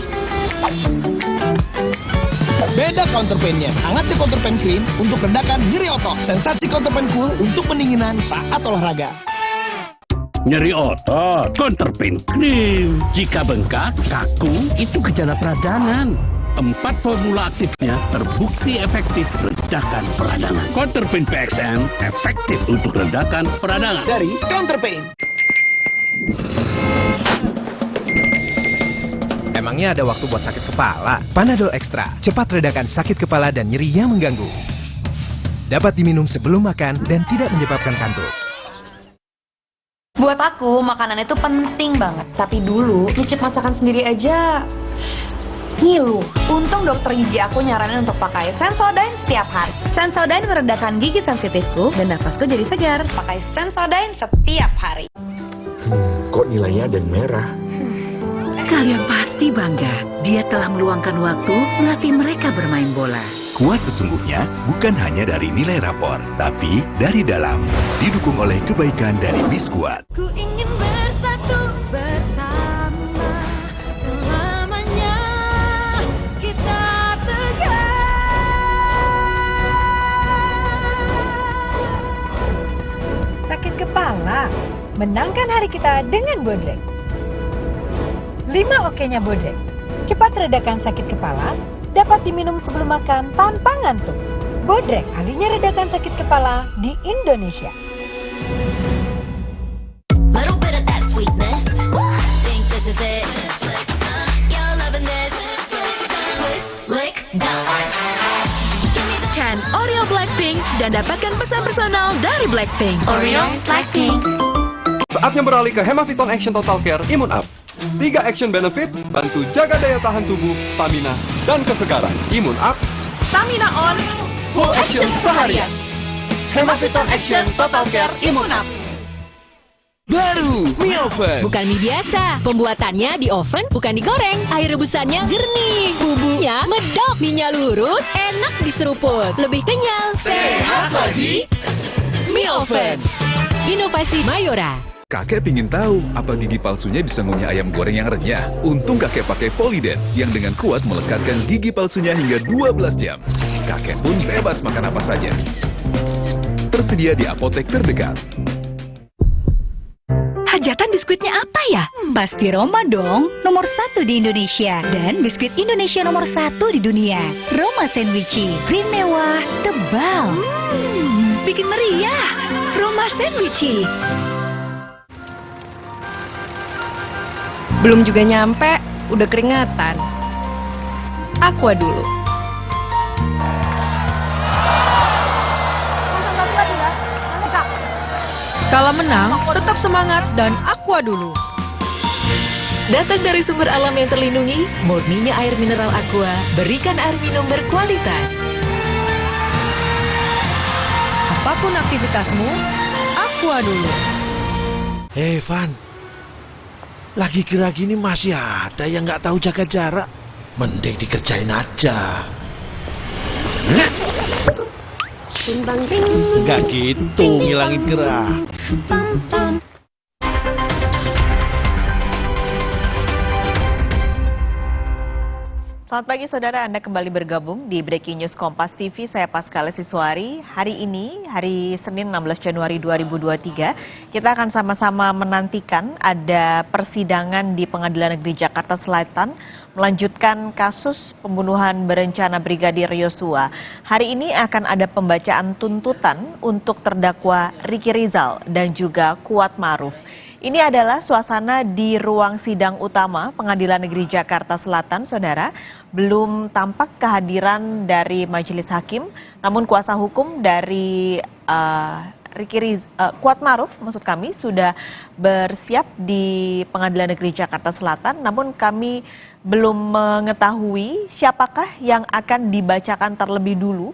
beda counterpainnya. Hangatnya counterpain cream untuk redakan nyeri otot. Sensasi counterpain cool untuk pendinginan saat olahraga. Nyeri otot, counterpain cream. Jika bengkak, kaku, itu gejala peradangan. 4 formula aktifnya terbukti efektif redakan peradangan. Counterpain PXN efektif untuk redakan peradangan. Dari Counterpain. Emangnya ada waktu buat sakit kepala? Panadol Extra, cepat redakan sakit kepala dan nyeri yang mengganggu. Dapat diminum sebelum makan dan tidak menyebabkan kantuk. Buat aku, makanan itu penting banget. Tapi dulu, nyicip masakan sendiri aja ngilu. Untung dokter gigi aku nyaranin untuk pakai Sensodyne setiap hari. Sensodyne meredakan gigi sensitifku dan nafasku jadi segar. Pakai Sensodyne setiap hari. Kok nilainya ada yang merah? Kalian pasti bangga. Dia telah meluangkan waktu melatih mereka bermain bola. Kuat sesungguhnya bukan hanya dari nilai rapor, tapi dari dalam. Didukung oleh kebaikan dari Biskuat. Ku ingin bersatu bersama selamanya. Kita Sakit kepala, menangkan hari kita dengan Bodrek. 5 oke-nya Bodrek. Cepat redakan sakit kepala, dapat diminum sebelum makan tanpa ngantuk. Bodrek, ahlinya redakan sakit kepala di Indonesia. Scan Oreo Blackpink dan dapatkan pesan personal dari Blackpink. Oreo Blackpink. Saatnya beralih ke Hemaviton Action Total Care Immune Up. 3 action benefit, bantu jaga daya tahan tubuh, stamina, dan kesegaran. Immune Up, Stamina on, full action seharian. Hemaviton Action Total Care Immune Up. Baru mie oven. Bukan mie biasa, pembuatannya di oven bukan digoreng. Air rebusannya jernih, bumbunya medok, mie-nya lurus, enak diseruput, lebih kenyal, Sehat lagi. Mie oven. Inovasi Mayora. Kakek pingin tahu apa gigi palsunya bisa ngunyah ayam goreng yang renyah. Untung kakek pakai Poliden yang dengan kuat melekatkan gigi palsunya hingga 12 jam. Kakek pun bebas makan apa saja. Tersedia di apotek terdekat. Hajatan biskuitnya apa ya? Pasti Roma dong, nomor 1 di Indonesia. Dan biskuit Indonesia nomor 1 di dunia. Roma Sandwichi, krim mewah, tebal. Bikin meriah. Roma Sandwichi. Belum juga nyampe, udah keringatan. Aqua dulu. Kalau menang, tetap semangat dan Aqua dulu. Datang dari sumber alam yang terlindungi, murninya air mineral Aqua, berikan air minum berkualitas. Apapun aktivitasmu, Aqua dulu. Van, lagi kira gini masih ada yang nggak tahu jaga jarak. Mending dikerjain aja. Nggak gitu, ngilangin gerah. Selamat pagi saudara, Anda kembali bergabung di Breaking News Kompas TV. Saya Paskalis Iswari. Hari ini, hari Senin 16 Januari 2023, kita akan sama-sama menantikan ada persidangan di Pengadilan Negeri Jakarta Selatan melanjutkan kasus pembunuhan berencana Brigadir Yosua. Hari ini akan ada pembacaan tuntutan untuk terdakwa Ricky Rizal dan juga Kuat Ma'ruf. Ini adalah suasana di ruang sidang utama Pengadilan Negeri Jakarta Selatan, Saudara. Belum tampak kehadiran dari majelis hakim, namun kuasa hukum dari Kuat Ma'ruf maksud kami sudah bersiap di Pengadilan Negeri Jakarta Selatan, namun kami belum mengetahui siapakah yang akan dibacakan terlebih dulu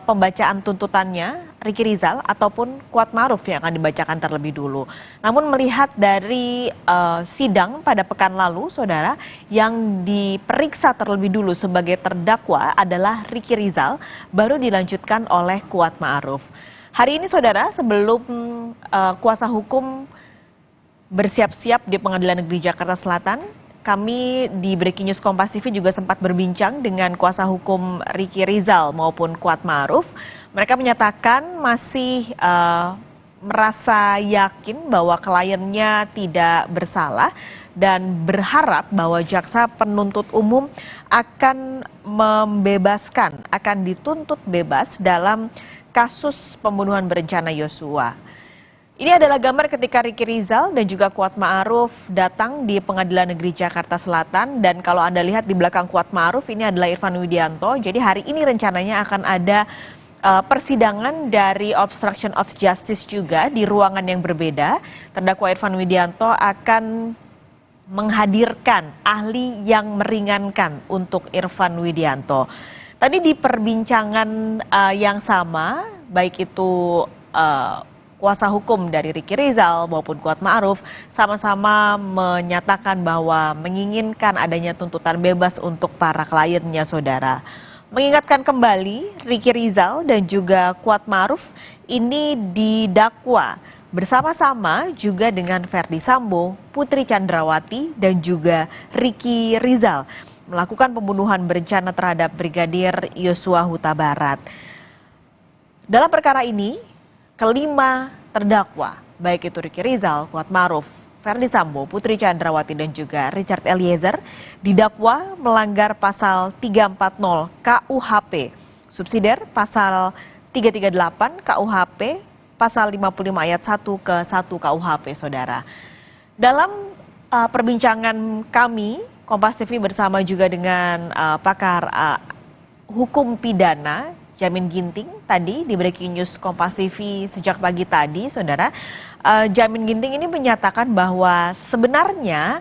pembacaan tuntutannya, Ricky Rizal ataupun Kuat Ma'ruf yang akan dibacakan terlebih dulu. Namun melihat dari sidang pada pekan lalu, Saudara, yang diperiksa terlebih dulu sebagai terdakwa adalah Ricky Rizal, baru dilanjutkan oleh Kuat Ma'ruf. Hari ini, Saudara, sebelum kuasa hukum bersiap-siap di Pengadilan Negeri Jakarta Selatan, kami di Breaking News Kompas TV juga sempat berbincang dengan kuasa hukum Ricky Rizal maupun Kuat Ma'ruf. Mereka menyatakan masih merasa yakin bahwa kliennya tidak bersalah dan berharap bahwa jaksa penuntut umum akan membebaskan, akan dituntut bebas dalam kasus pembunuhan berencana Yosua. Ini adalah gambar ketika Ricky Rizal dan juga Kuat Ma'ruf datang di Pengadilan Negeri Jakarta Selatan. Dan kalau Anda lihat di belakang Kuat Ma'ruf, ini adalah Irfan Widianto. Jadi hari ini rencananya akan ada persidangan dari obstruction of justice juga di ruangan yang berbeda. Terdakwa Irfan Widianto akan menghadirkan ahli yang meringankan untuk Irfan Widianto. Tadi di perbincangan yang sama, baik itu kuasa hukum dari Ricky Rizal maupun Kuat Ma'ruf sama-sama menyatakan bahwa menginginkan adanya tuntutan bebas untuk para kliennya, Saudara. Mengingatkan kembali, Ricky Rizal dan juga Kuat Ma'ruf ini didakwa bersama-sama juga dengan Ferdy Sambo, Putri Chandrawati dan juga Ricky Rizal melakukan pembunuhan berencana terhadap Brigadir Yosua Huta Barat. Dalam perkara ini, kelima terdakwa, baik itu Ricky Rizal, Kuat Ma'ruf, Ferdy Sambo, Putri Chandrawati dan juga Richard Eliezer, didakwa melanggar pasal 340 KUHP, subsidiar pasal 338 KUHP, pasal 55 ayat 1 ke 1 KUHP, Saudara. Dalam perbincangan kami, Kompas TV bersama juga dengan pakar hukum pidana, Jamin Ginting, tadi di Breaking News Kompas TV sejak pagi tadi, Saudara. Jamin Ginting ini menyatakan bahwa sebenarnya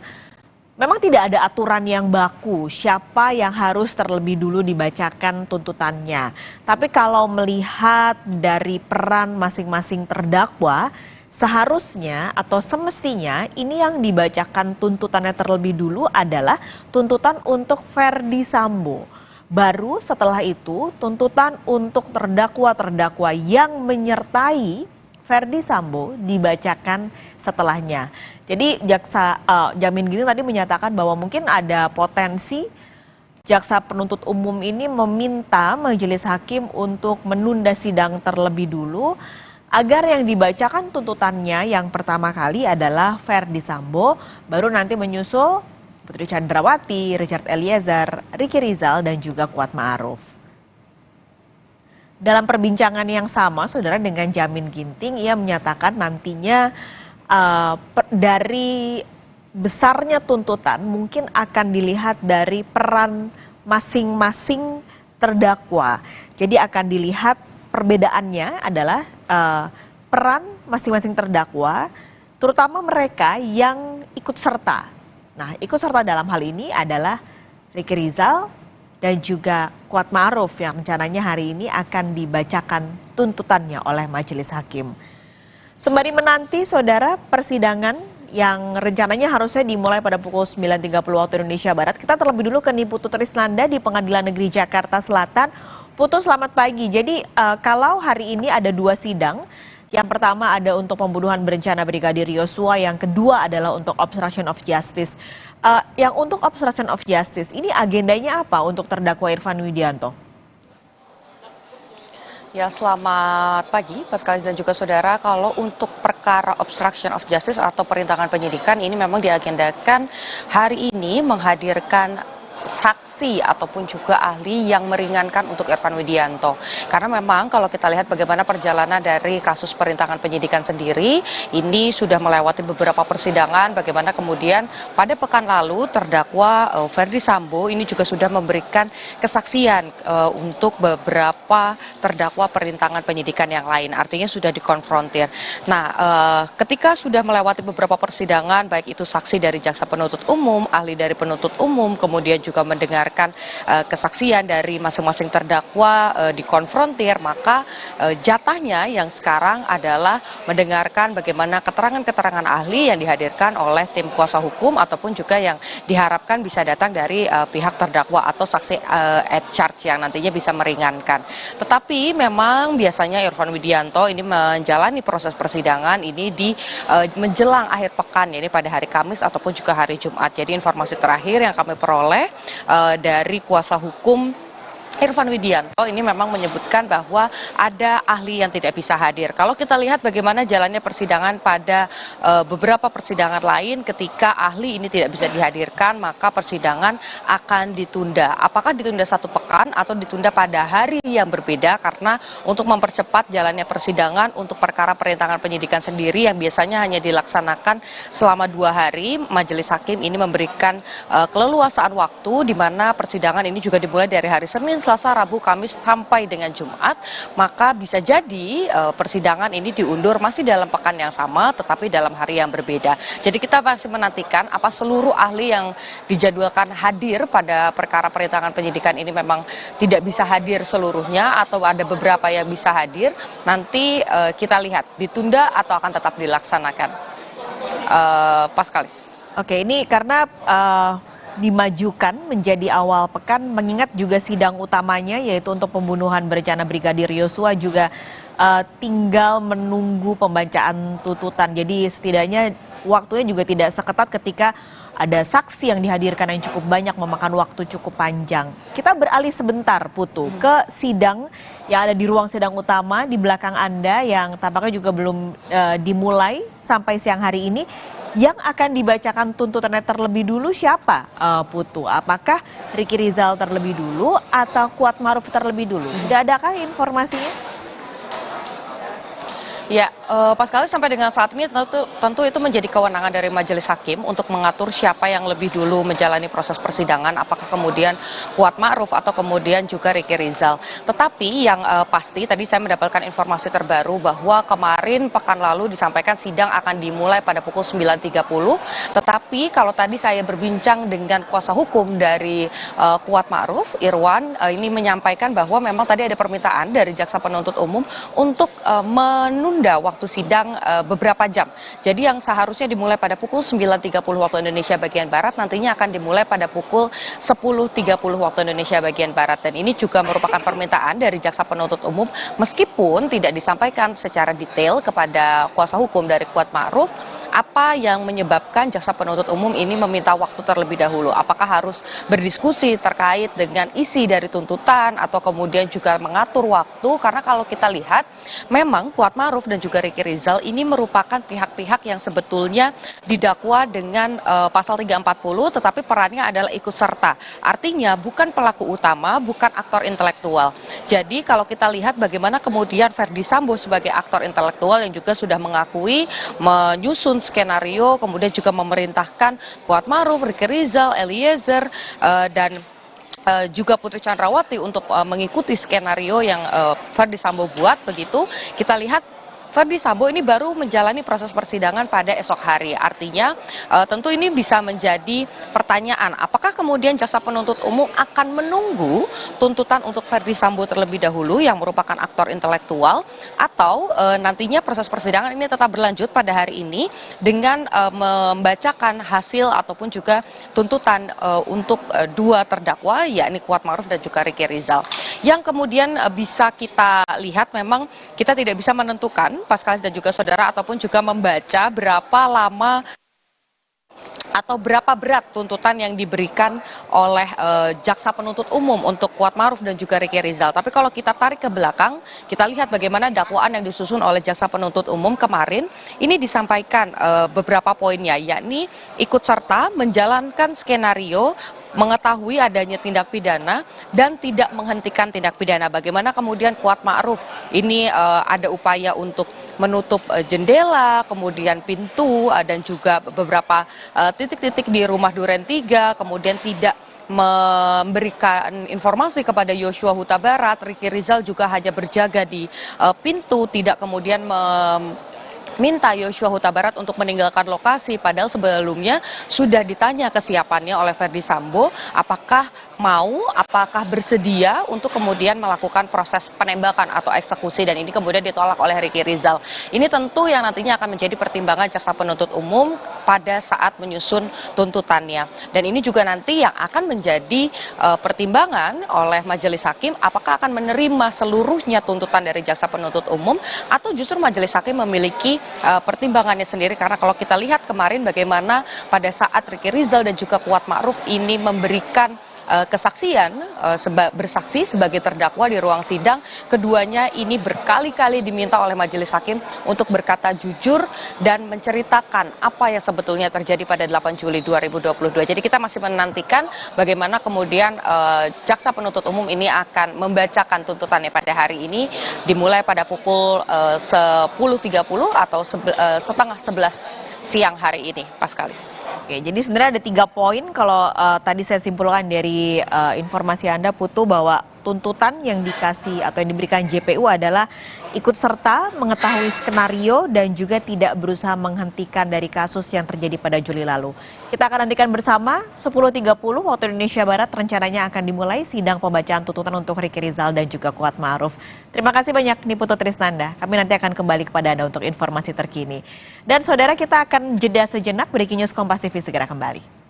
memang tidak ada aturan yang baku siapa yang harus terlebih dulu dibacakan tuntutannya. Tapi kalau melihat dari peran masing-masing terdakwa, seharusnya atau semestinya ini yang dibacakan tuntutannya terlebih dulu adalah tuntutan untuk Ferdy Sambo. Baru setelah itu tuntutan untuk terdakwa-terdakwa yang menyertai Ferdy Sambo dibacakan setelahnya. Jadi Jamin Ginting tadi menyatakan bahwa mungkin ada potensi jaksa penuntut umum ini meminta majelis hakim untuk menunda sidang terlebih dulu agar yang dibacakan tuntutannya yang pertama kali adalah Ferdy Sambo, baru nanti menyusul Putri Chandrawati, Richard Eliezer, Ricky Rizal, dan juga Kuat Ma'ruf. Dalam perbincangan yang sama, Saudara, dengan Jamin Ginting, ia menyatakan nantinya dari besarnya tuntutan mungkin akan dilihat dari peran masing-masing terdakwa. Jadi akan dilihat perbedaannya adalah peran masing-masing terdakwa, terutama mereka yang ikut serta. Nah, ikut serta dalam hal ini adalah Ricky Rizal dan juga Kuat Ma'ruf yang rencananya hari ini akan dibacakan tuntutannya oleh majelis hakim. Sembari menanti, Saudara, persidangan yang rencananya harusnya dimulai pada pukul 9.30 waktu Indonesia Barat, kita terlebih dulu ke Niputu Trisnanda di Pengadilan Negeri Jakarta Selatan. Putu, selamat pagi. Jadi kalau hari ini ada dua sidang, yang pertama ada untuk pembunuhan berencana Brigadir Yosua, yang kedua adalah untuk obstruction of justice. Yang untuk obstruction of justice ini agendanya apa untuk terdakwa Irfan Widianto? Ya, selamat pagi Pak Skalis dan juga saudara. Kalau untuk perkara obstruction of justice atau perintangan penyidikan ini memang diagendakan hari ini menghadirkan saksi ataupun juga ahli yang meringankan untuk Irfan Widianto. Karena memang kalau kita lihat bagaimana perjalanan dari kasus perintangan penyidikan sendiri, ini sudah melewati beberapa persidangan, bagaimana kemudian pada pekan lalu terdakwa Verdi Sambo ini juga sudah memberikan kesaksian untuk beberapa terdakwa perintangan penyidikan yang lain, artinya sudah dikonfrontir. Nah, ketika sudah melewati beberapa persidangan, baik itu saksi dari jaksa penuntut umum, ahli dari penuntut umum, kemudian juga mendengarkan kesaksian dari masing-masing terdakwa dikonfrontir, maka jatahnya yang sekarang adalah mendengarkan bagaimana keterangan-keterangan ahli yang dihadirkan oleh tim kuasa hukum ataupun juga yang diharapkan bisa datang dari pihak terdakwa atau saksi at charge yang nantinya bisa meringankan. Tetapi memang biasanya Irfan Widianto ini menjalani proses persidangan ini di menjelang akhir pekan, ini pada hari Kamis ataupun juga hari Jumat. Jadi informasi terakhir yang kami peroleh dari kuasa hukum Irfan Widianto ini memang menyebutkan bahwa ada ahli yang tidak bisa hadir. Kalau kita lihat bagaimana jalannya persidangan pada beberapa persidangan lain, ketika ahli ini tidak bisa dihadirkan, maka persidangan akan ditunda. Apakah ditunda 1 pekan atau ditunda pada hari yang berbeda? Karena untuk mempercepat jalannya persidangan untuk perkara perintangan penyidikan sendiri yang biasanya hanya dilaksanakan selama 2 hari, majelis hakim ini memberikan keleluasaan waktu di mana persidangan ini juga dimulai dari hari Senin, Selasa, Rabu, Kamis sampai dengan Jumat, maka bisa jadi persidangan ini diundur masih dalam pekan yang sama tetapi dalam hari yang berbeda. Jadi kita masih menantikan apa seluruh ahli yang dijadwalkan hadir pada perkara perintangan penyidikan ini memang tidak bisa hadir seluruhnya atau ada beberapa yang bisa hadir. Nanti kita lihat ditunda atau akan tetap dilaksanakan. Paskalis. Oke, ini karena dimajukan menjadi awal pekan mengingat juga sidang utamanya yaitu untuk pembunuhan berencana Brigadir Yosua juga tinggal menunggu pembacaan tuntutan. Jadi setidaknya waktunya juga tidak seketat ketika ada saksi yang dihadirkan yang cukup banyak, memakan waktu cukup panjang. Kita beralih sebentar, Putu, ke sidang yang ada di ruang sidang utama di belakang Anda yang tampaknya juga belum dimulai sampai siang hari ini. Yang akan dibacakan tuntutannya terlebih dulu siapa, Putu? Apakah Ricky Rizal terlebih dulu atau Kuat Maruf terlebih dulu? Sudah adakah informasinya? Ya, Paskalis sampai dengan saat ini tentu itu menjadi kewenangan dari majelis hakim untuk mengatur siapa yang lebih dulu menjalani proses persidangan, apakah kemudian Kuat Ma'ruf atau kemudian juga Ricky Rizal. Tetapi yang pasti tadi saya mendapatkan informasi terbaru bahwa kemarin pekan lalu disampaikan sidang akan dimulai pada pukul 9.30, tetapi kalau tadi saya berbincang dengan kuasa hukum dari Kuat Ma'ruf, Irwan, ini menyampaikan bahwa memang tadi ada permintaan dari jaksa penuntut umum untuk menunda waktu sidang beberapa jam. Jadi yang seharusnya dimulai pada pukul 9.30 waktu Indonesia bagian Barat nantinya akan dimulai pada pukul 10.30 waktu Indonesia bagian Barat. Dan ini juga merupakan permintaan dari jaksa penuntut umum meskipun tidak disampaikan secara detail kepada kuasa hukum dari Kuat Ma'ruf apa yang menyebabkan jaksa penuntut umum ini meminta waktu terlebih dahulu. Apakah harus berdiskusi terkait dengan isi dari tuntutan atau kemudian juga mengatur waktu, karena kalau kita lihat memang Kuat Ma'ruf dan juga Ricky Rizal ini merupakan pihak-pihak yang sebetulnya didakwa dengan pasal 340 tetapi perannya adalah ikut serta. Artinya bukan pelaku utama, bukan aktor intelektual. Jadi kalau kita lihat bagaimana kemudian Verdi Sambo sebagai aktor intelektual yang juga sudah mengakui menyusun skenario, kemudian juga memerintahkan Kuat Ma'ruf, Ricky Rizal, Eliezer, dan juga Putri Chandrawati untuk mengikuti skenario yang Verdi Sambo buat, begitu kita lihat Verdi Sambo ini baru menjalani proses persidangan pada esok hari. Artinya tentu ini bisa menjadi pertanyaan, apakah kemudian jaksa penuntut umum akan menunggu tuntutan untuk Verdi Sambo terlebih dahulu yang merupakan aktor intelektual, atau nantinya proses persidangan ini tetap berlanjut pada hari ini dengan membacakan hasil ataupun juga tuntutan untuk dua terdakwa, yakni Kuat Ma'ruf dan juga Ricky Rizal. Yang kemudian bisa kita lihat memang kita tidak bisa menentukan Paskalis dan juga saudara ataupun juga membaca berapa lama atau berapa berat tuntutan yang diberikan oleh jaksa penuntut umum untuk Kuat Ma'ruf dan juga Ricky Rizal. Tapi kalau kita tarik ke belakang, kita lihat bagaimana dakwaan yang disusun oleh jaksa penuntut umum kemarin, ini disampaikan beberapa poinnya, yakni ikut serta menjalankan skenario mengetahui adanya tindak pidana dan tidak menghentikan tindak pidana. Bagaimana kemudian Kuat Ma'ruf ini ada upaya untuk menutup jendela, kemudian pintu, dan juga beberapa titik-titik di rumah Duren 3, kemudian tidak memberikan informasi kepada Yosua Huta Barat. Ricky Rizal juga hanya berjaga di pintu, tidak kemudian minta Yosua Huta Barat untuk meninggalkan lokasi, padahal sebelumnya sudah ditanya kesiapannya oleh Verdi Sambo, apakah bersedia untuk kemudian melakukan proses penembakan atau eksekusi, dan ini kemudian ditolak oleh Ricky Rizal. Ini tentu yang nantinya akan menjadi pertimbangan jaksa penuntut umum pada saat menyusun tuntutannya. Dan ini juga nanti yang akan menjadi pertimbangan oleh majelis hakim, apakah akan menerima seluruhnya tuntutan dari jaksa penuntut umum atau justru majelis hakim memiliki pertimbangannya sendiri. Karena kalau kita lihat kemarin bagaimana pada saat Ricky Rizal dan juga Kuat Ma'ruf ini memberikan kesaksian, bersaksi sebagai terdakwa di ruang sidang, keduanya ini berkali-kali diminta oleh majelis hakim untuk berkata jujur dan menceritakan apa yang sebetulnya terjadi pada 8 Juli 2022. Jadi kita masih menantikan bagaimana kemudian jaksa penuntut umum ini akan membacakan tuntutannya pada hari ini, dimulai pada pukul 10.30 atau setengah 11 siang hari ini, Paskalis. Oke, jadi sebenarnya ada 3 poin kalau tadi saya simpulkan dari informasi Anda, Putu, bahwa tuntutan yang dikasih atau yang diberikan JPU adalah ikut serta mengetahui skenario dan juga tidak berusaha menghentikan dari kasus yang terjadi pada Juli lalu. Kita akan nantikan bersama 10.30 waktu Indonesia Barat rencananya akan dimulai sidang pembacaan tuntutan untuk Ricky Rizal dan juga Kuat Ma'ruf. Terima kasih banyak nih Putu Trisnanda. Kami nanti akan kembali kepada Anda untuk informasi terkini. Dan saudara, kita akan jeda sejenak, Breaking News Kompas TV segera kembali.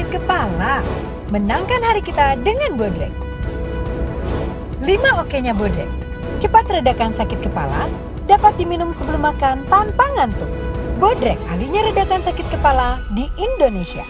Kepala, menangkan hari kita dengan Bodrek. 5 okenya Bodrek. Cepat redakan sakit kepala, dapat diminum sebelum makan tanpa ngantuk. Bodrek, ahlinya redakan sakit kepala di Indonesia.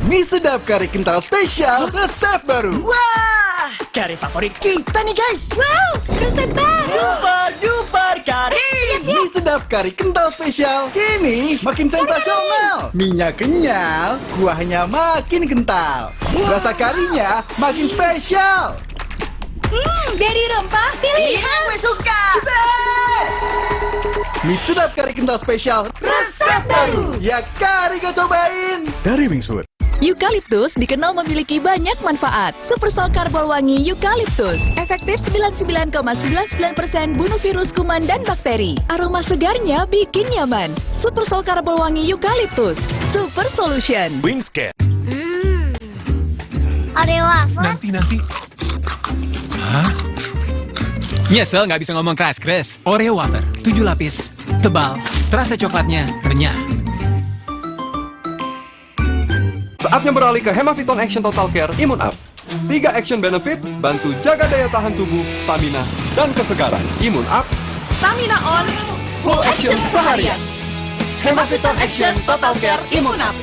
Mie sedap kari kental spesial, resep baru. Wah, kari favorit kita nih guys. Wow, resep baru. Super duper kari. Mie sedap kari kental spesial, kini makin sensasional. Minyak kenyal, kuahnya makin kental. Rasa karinya makin spesial. Dari rempah pilihan. Gue suka. Mie sedap kari kental spesial, resep baru. Ya kari kau cobain. Dari Wings Food. Eukaliptus dikenal memiliki banyak manfaat. Supersol Karbol Wangi Eukaliptus. Efektif 99,99% bunuh virus, kuman, dan bakteri. Aroma segarnya bikin nyaman. Supersol Karbol Wangi Eukaliptus. Super Solution. Wingscan. Oreo waffle? Nanti. Hah? Nyesel nggak bisa ngomong keras-keras. Oreo wafer, 7 lapis, tebal, terasa coklatnya renyah. Saatnya beralih ke Hemaviton Action Total Care Imun Up. 3 action benefit, bantu jaga daya tahan tubuh, stamina, dan kesegaran. Imun Up, Stamina on, full action seharian. Hemaviton Action Total Care Imun Up.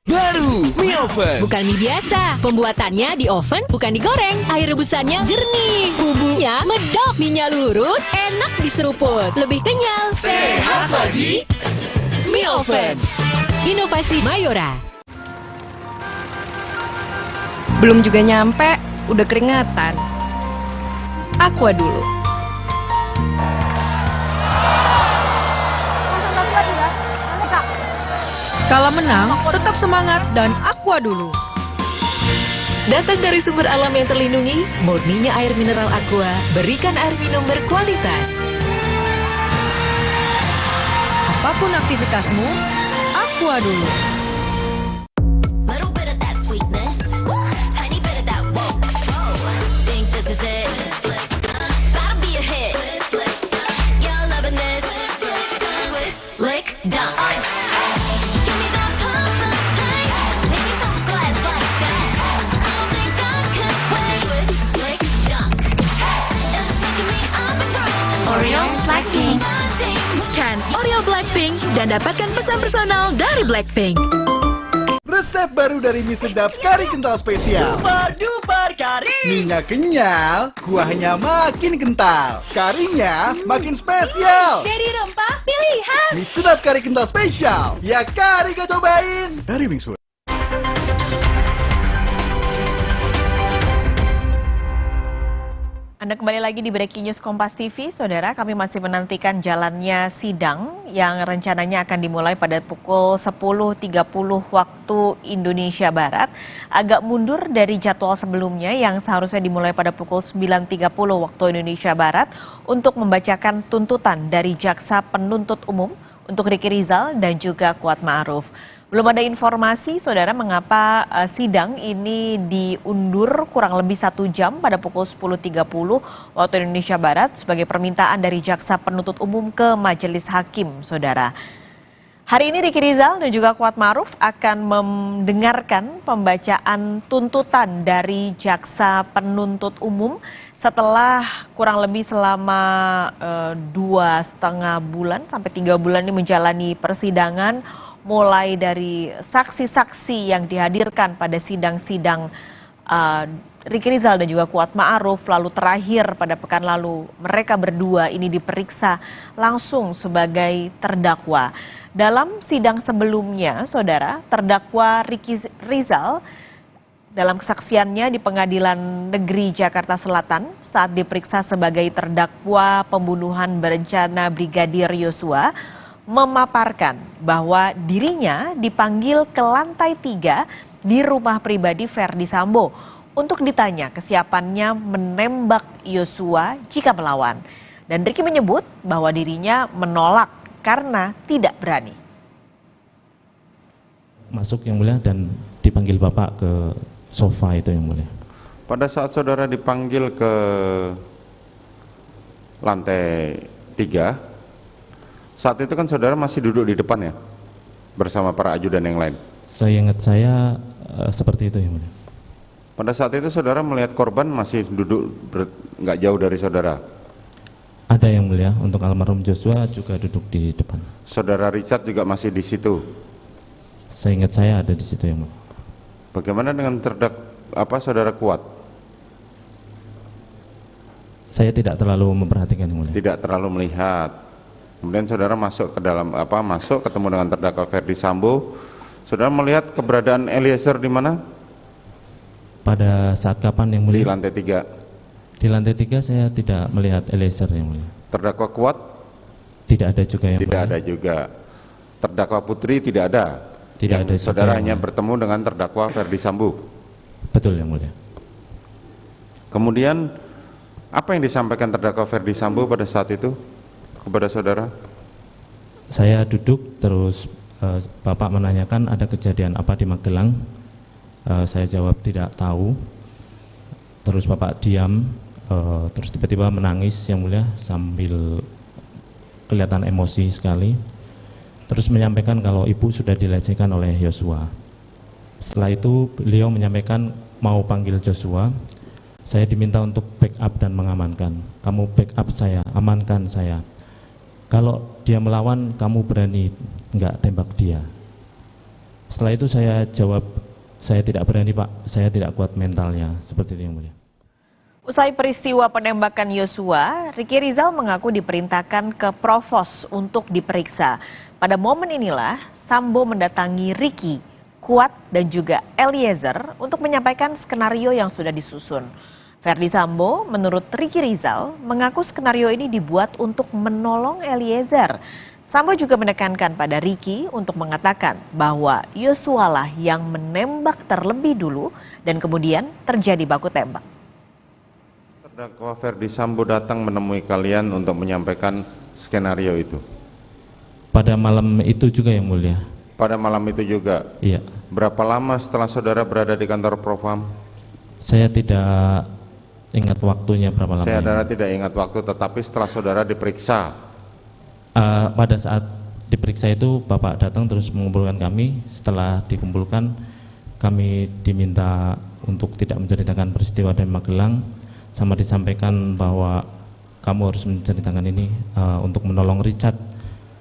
Baru, mie oven. Bukan mie biasa. Pembuatannya di oven, bukan digoreng. Air rebusannya jernih. Bumbunya medok. Mie-nya lurus, enak diseruput. Lebih kenyal. Sehat lagi. Mie oven. Inovasi Mayora. Belum juga nyampe, udah keringatan. Aqua dulu. Kala menang, tetap semangat dan Aqua dulu. Datang dari sumber alam yang terlindungi, murninya air mineral Aqua, berikan air minum berkualitas. Apapun aktivitasmu, Aqua dulu. Oreo Black Tea. Scan Oreo Black Tea. dan dapatkan pesan personal dari Blackpink. Resep baru dari mie sedap kari kental spesial. Super duper kari. Minyak kenyal, kuahnya makin kental. Karinya makin spesial. Dari rempah pilihan. Mie sedap kari kental spesial. Ya kari kau cobain. Dari Wings Food. Anda kembali lagi di Breaking News Kompas TV, Saudara. Kami masih menantikan jalannya sidang yang rencananya akan dimulai pada pukul 10.30 waktu Indonesia Barat. Agak mundur dari jadwal sebelumnya yang seharusnya dimulai pada pukul 9.30 waktu Indonesia Barat untuk membacakan tuntutan dari Jaksa Penuntut Umum untuk Ricky Rizal dan juga Kuat Ma'ruf. Belum ada informasi, Saudara, mengapa sidang ini diundur kurang lebih 1 jam pada pukul 10.30 waktu Indonesia Barat sebagai permintaan dari Jaksa Penuntut Umum ke Majelis Hakim, Saudara. Hari ini Ricky Rizal dan juga Kuat Ma'ruf akan mendengarkan pembacaan tuntutan dari Jaksa Penuntut Umum setelah kurang lebih selama 2,5 bulan sampai 3 bulan ini menjalani persidangan, mulai dari saksi-saksi yang dihadirkan pada sidang-sidang Ricky Rizal dan juga Kuat Ma'ruf, lalu terakhir pada pekan lalu mereka berdua ini diperiksa langsung sebagai terdakwa. Dalam sidang sebelumnya, Saudara, terdakwa Ricky Rizal dalam kesaksiannya di Pengadilan Negeri Jakarta Selatan saat diperiksa sebagai terdakwa pembunuhan berencana Brigadir Yosua, memaparkan bahwa dirinya dipanggil ke lantai 3 di rumah pribadi Verdi Sambo untuk ditanya kesiapannya menembak Yosua jika melawan. Dan Ricky menyebut bahwa dirinya menolak karena tidak berani. Masuk yang mulia dan dipanggil Bapak ke sofa itu yang mulia. Pada saat saudara dipanggil ke lantai 3, saat itu kan saudara masih duduk di depan ya, bersama para ajudan yang lain. Saya ingat saya seperti itu yang mulia. Pada saat itu saudara melihat korban masih duduk nggak jauh dari saudara. Ada yang mulia, untuk almarhum Joshua juga duduk di depan. Saudara Richard juga masih di situ. Saya ingat saya ada di situ yang mulia. Bagaimana dengan saudara Kuat? Saya tidak terlalu memperhatikan yang mulia. Tidak terlalu melihat. Kemudian saudara masuk ke dalam masuk ketemu dengan terdakwa Verdi Sambo. Saudara melihat keberadaan Eliezer di mana? Pada saat kapan yang mulia? Di lantai 3. Di lantai 3 saya tidak melihat Eliezer yang mulia. Terdakwa Kuat? Tidak ada juga yang mulia. Tidak ada juga. Terdakwa Putri tidak ada. Tidak ada juga. Saudara hanya bertemu dengan terdakwa Verdi Sambo. Betul yang mulia. Kemudian apa yang disampaikan terdakwa Verdi Sambo pada saat itu kepada saudara? Saya duduk terus Bapak menanyakan ada kejadian apa di Magelang. Saya jawab tidak tahu. Terus Bapak diam, terus tiba-tiba menangis yang mulia sambil kelihatan emosi sekali. Terus menyampaikan kalau ibu sudah dilecehkan oleh Yosua. Setelah itu beliau menyampaikan mau panggil Joshua. Saya diminta untuk backup dan mengamankan. Kamu backup saya, amankan saya. Kalau dia melawan, kamu berani nggak tembak dia? Setelah itu saya jawab, saya tidak berani Pak, saya tidak kuat mentalnya, seperti itu yang mulia. Usai peristiwa penembakan Yosua, Ricky Rizal mengaku diperintahkan ke Provos untuk diperiksa. Pada momen inilah, Sambo mendatangi Ricky, Kuat, dan juga Eliezer untuk menyampaikan skenario yang sudah disusun. Verdi Sambo, menurut Ricky Rizal, mengaku skenario ini dibuat untuk menolong Eliezer. Sambo juga menekankan pada Ricky untuk mengatakan bahwa Yosua lah yang menembak terlebih dulu dan kemudian terjadi baku tembak. Terdakwa Verdi Sambo datang menemui kalian untuk menyampaikan skenario itu. Pada malam itu juga yang mulia. Pada malam itu juga? Iya. Berapa lama setelah saudara berada di kantor Propam? Saya tidak ingat waktunya berapa lama. Saudara tidak ingat waktu, tetapi setelah saudara diperiksa. Pada saat diperiksa itu Bapak datang terus mengumpulkan kami. Setelah dikumpulkan kami diminta untuk tidak menceritakan peristiwa di Magelang, sama disampaikan bahwa kamu harus menceritakan ini untuk menolong Richard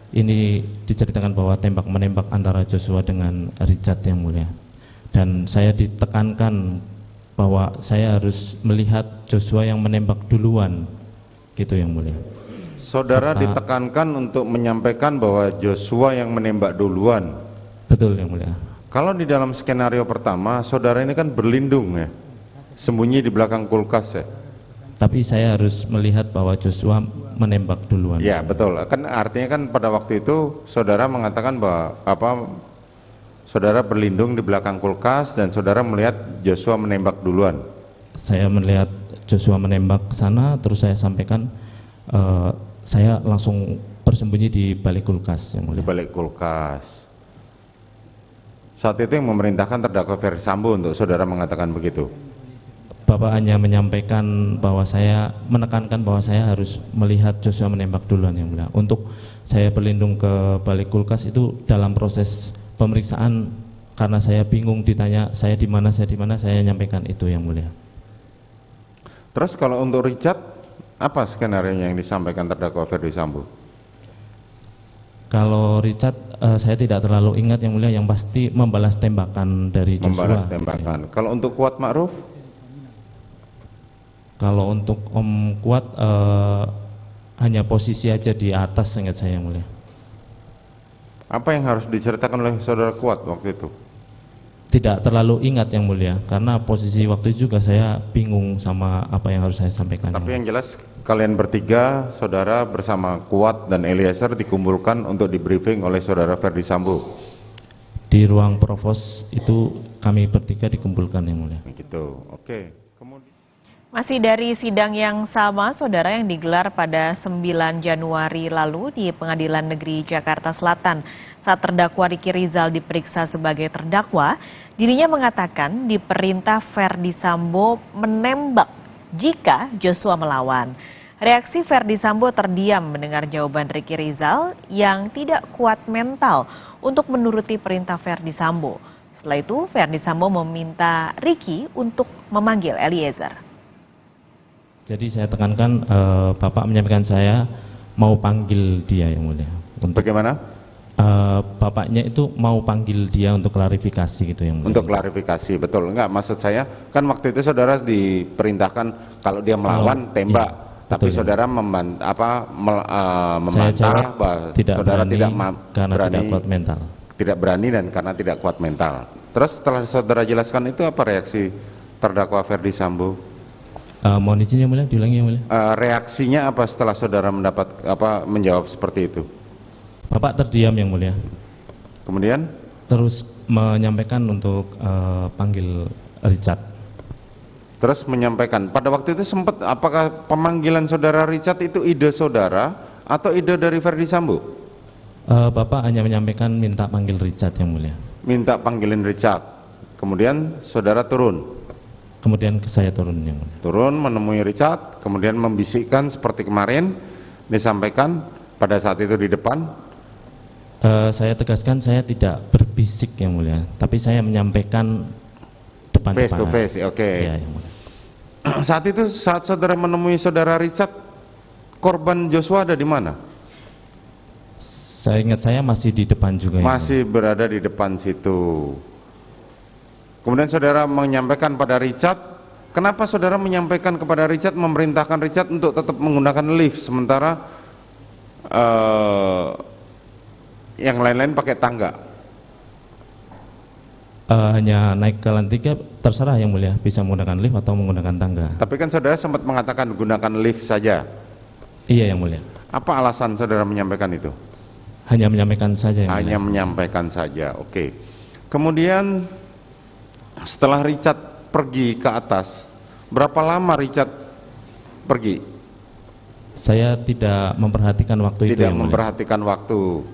ini diceritakan bahwa tembak-menembak antara Joshua dengan Richard yang mulia. Dan saya ditekankan bahwa saya harus melihat Joshua yang menembak duluan, gitu yang mulia. Saudara ditekankan untuk menyampaikan bahwa Joshua yang menembak duluan. Betul yang mulia. Kalau di dalam skenario pertama, saudara ini kan berlindung ya, sembunyi di belakang kulkas ya. Tapi saya harus melihat bahwa Joshua menembak duluan. Ya betul, kan artinya kan pada waktu itu saudara mengatakan bahwa saudara berlindung di belakang kulkas dan saudara melihat Joshua menembak duluan. Saya melihat Joshua menembak ke sana, terus saya sampaikan, saya langsung bersembunyi di balik kulkas yang mulia. Di balik kulkas. Saat itu yang memerintahkan terdakwa Ferdi Sambo untuk saudara mengatakan begitu. Bapak hanya menyampaikan bahwa saya menekankan bahwa saya harus melihat Joshua menembak duluan yang mulia. Untuk saya berlindung ke balik kulkas itu dalam proses pemeriksaan, karena saya bingung ditanya saya di mana, saya nyampaikan itu yang mulia. Terus kalau untuk Richard, apa skenario yang disampaikan terdakwa Ferdi Sambo? Kalau Richard, saya tidak terlalu ingat yang mulia, yang pasti membalas tembakan dari Joshua. Membalas tembakan. Gitu. Kalau untuk Kuat Ma'ruf? Kalau untuk Om Kuat, hanya posisi aja di atas, ingat saya yang mulia. Apa yang harus diceritakan oleh saudara Kuat waktu itu? Tidak terlalu ingat yang mulia, karena posisi waktu itu juga saya bingung sama apa yang harus saya sampaikan. Tapi yang jelas kalian bertiga, saudara bersama Kuat dan Eliezer dikumpulkan untuk di briefing oleh saudara Ferdi Sambo. Di ruang provos itu kami bertiga dikumpulkan yang mulia. Gitu, oke. Masih dari sidang yang sama, saudara, yang digelar pada 9 Januari lalu di Pengadilan Negeri Jakarta Selatan. Saat terdakwa Ricky Rizal diperiksa sebagai terdakwa, dirinya mengatakan diperintah Ferdi Sambo menembak jika Joshua melawan. Reaksi Ferdi Sambo terdiam mendengar jawaban Ricky Rizal yang tidak kuat mental untuk menuruti perintah Ferdi Sambo. Setelah itu, Ferdi Sambo meminta Ricky untuk memanggil Eliezer. Jadi saya tekankan, Bapak menyampaikan saya mau panggil dia yang mulia. Bagaimana? Bapaknya itu mau panggil dia untuk klarifikasi gitu yang mulia. Untuk klarifikasi, betul. Enggak, maksud saya kan waktu itu saudara diperintahkan kalau dia melawan tembak, iya, tapi betul, saudara membantah bahwa saudara tidak karena berani, tidak kuat mental. Tidak berani dan karena tidak kuat mental. Terus setelah saudara jelaskan itu apa reaksi terdakwa Ferdi Sambo? Mohon izin yang mulia, diulangi yang mulia. Reaksinya apa setelah saudara menjawab seperti itu? Bapak terdiam yang mulia. Kemudian? Terus menyampaikan untuk panggil Richard. Terus menyampaikan, pada waktu itu sempat, apakah pemanggilan saudara Richard itu ide saudara atau ide dari Ferdi Sambo? Bapak hanya menyampaikan minta panggil Richard yang mulia. Minta panggilin Richard. Kemudian saudara turun. Kemudian saya turun yang mulia. Turun menemui Richard, kemudian membisikkan seperti kemarin disampaikan pada saat itu di depan. Saya tegaskan saya tidak berbisik yang mulia, tapi saya menyampaikan depan-depan. Face to face, oke. Ya, saat itu, saat saudara menemui saudara Richard, korban Joshua ada di mana? Saya ingat saya masih di depan juga. Masih berada di depan situ. Kemudian saudara menyampaikan pada Richard, kenapa saudara menyampaikan kepada Richard, memerintahkan Richard untuk tetap menggunakan lift, sementara yang lain-lain pakai tangga? Hanya naik ke lantai 3, terserah yang mulia, bisa menggunakan lift atau menggunakan tangga. Tapi kan saudara sempat mengatakan gunakan lift saja. Iya yang mulia. Apa alasan saudara menyampaikan itu? Hanya menyampaikan saja yang Hanya mulia. Menyampaikan saja, oke. Kemudian setelah Richard pergi ke atas, berapa lama Richard pergi? Saya tidak memperhatikan waktu itu. Tidak memperhatikan waktu.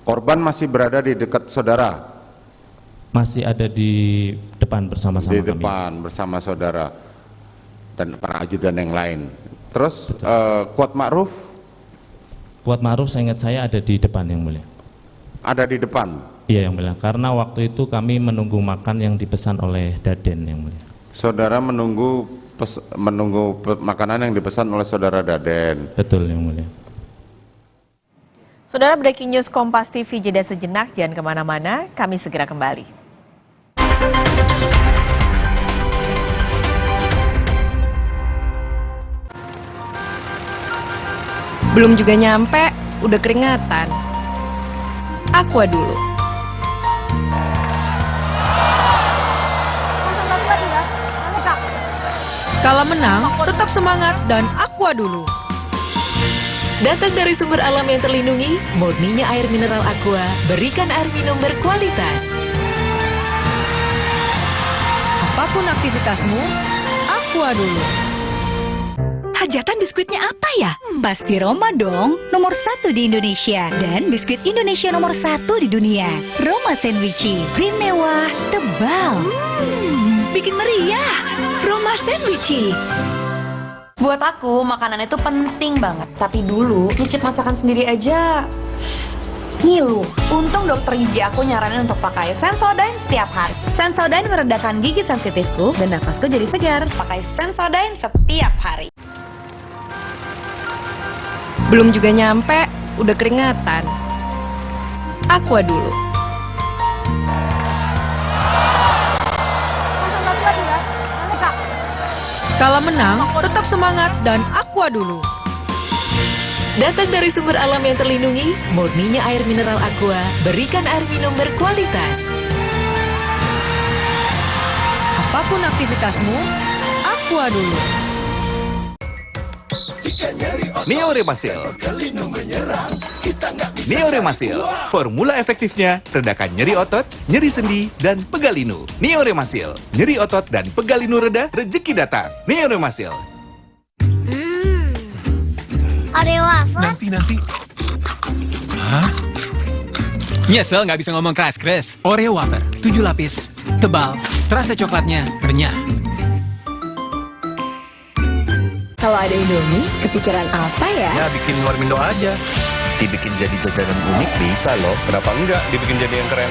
Korban masih berada di dekat saudara? Masih ada di depan bersama-sama kami. Di depan bersama saudara dan para ajudan yang lain. Terus Kuat Ma'ruf? Kuat Ma'ruf saya ingat saya ada di depan yang mulia. Ada di depan? Iya yang mulia, karena waktu itu kami menunggu makan yang dipesan oleh Daden yang mulia. Saudara menunggu makanan yang dipesan oleh saudara Daden? Betul yang mulia. Saudara, breaking news Kompas TV, jeda sejenak, jangan kemana-mana, kami segera kembali. Belum juga nyampe, udah keringatan. Aqua dulu. Kala menang, tetap semangat dan Aqua dulu. Datang dari sumber alam yang terlindungi, murninya air mineral Aqua, berikan air minum berkualitas. Apapun aktivitasmu, Aqua dulu. Hajatan biskuitnya apa ya? Pasti Roma dong, nomor 1 di Indonesia. Dan biskuit Indonesia nomor 1 di dunia. Roma Sandwichi, krim mewah, tebal. Bikin meriah. Roma Sandwichi. Buat aku, makanan itu penting banget. Tapi dulu, nyicip masakan sendiri aja ngilu. Untung dokter gigi aku nyaranin untuk pakai Sensodyne setiap hari. Sensodyne meredakan gigi sensitifku dan nafasku jadi segar. Pakai Sensodyne setiap hari. Belum juga nyampe, udah keringatan. Aqua dulu. Kala menang, tetap semangat dan Aqua dulu. Datang dari sumber alam yang terlindungi, murninya air mineral Aqua, berikan air minum berkualitas. Apapun aktivitasmu, Aqua dulu. Neoremasil. Neoremasil, formula efektifnya redakan nyeri otot, nyeri sendi, dan pegal linu. Neoremasil, nyeri otot dan pegal linu reda, rezeki datang. Neoremasil. Oreo wafer? Nanti. Hah? Nyesel nggak bisa ngomong keras-keras. Oreo wafer, 7 lapis, tebal, terasa coklatnya renyah. Kalau ada Indomie, kepikiran apa ya? Ya bikin warmindo aja. Dibikin jadi jajanan unik bisa loh. Kenapa enggak dibikin jadi yang keren?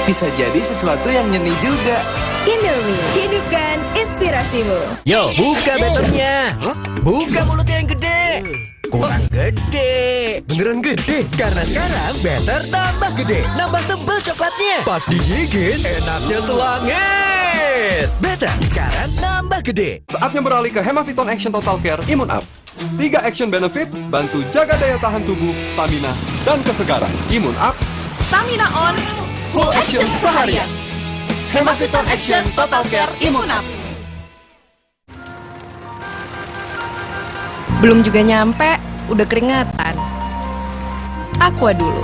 Bisa jadi sesuatu yang nyeni juga. Indomie, hidupkan inspirasimu. Yo, buka betternya. Buka mulutnya yang gede. Kurang gede. Beneran gede. Karena sekarang better tambah gede. Nambah tebel coklatnya. Pas digigit, enaknya selangit. Better sekarang nambah gede. Saatnya beralih ke Hemaviton Action Total Care Imun Up. 3 action benefit, bantu jaga daya tahan tubuh, stamina, dan kesegaran. Imun Up, Stamina on, full action seharian. Hemaviton Action Total Care Imun Up. Belum juga nyampe, udah keringatan. Aqua dulu.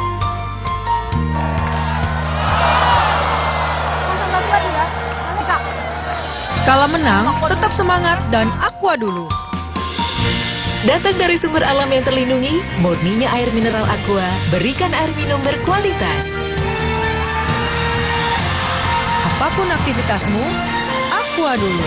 Kala menang, tetap semangat dan Aqua dulu. Datang dari sumber alam yang terlindungi, murninya air mineral Aqua, berikan air minum berkualitas. Apapun aktivitasmu, Aqua dulu.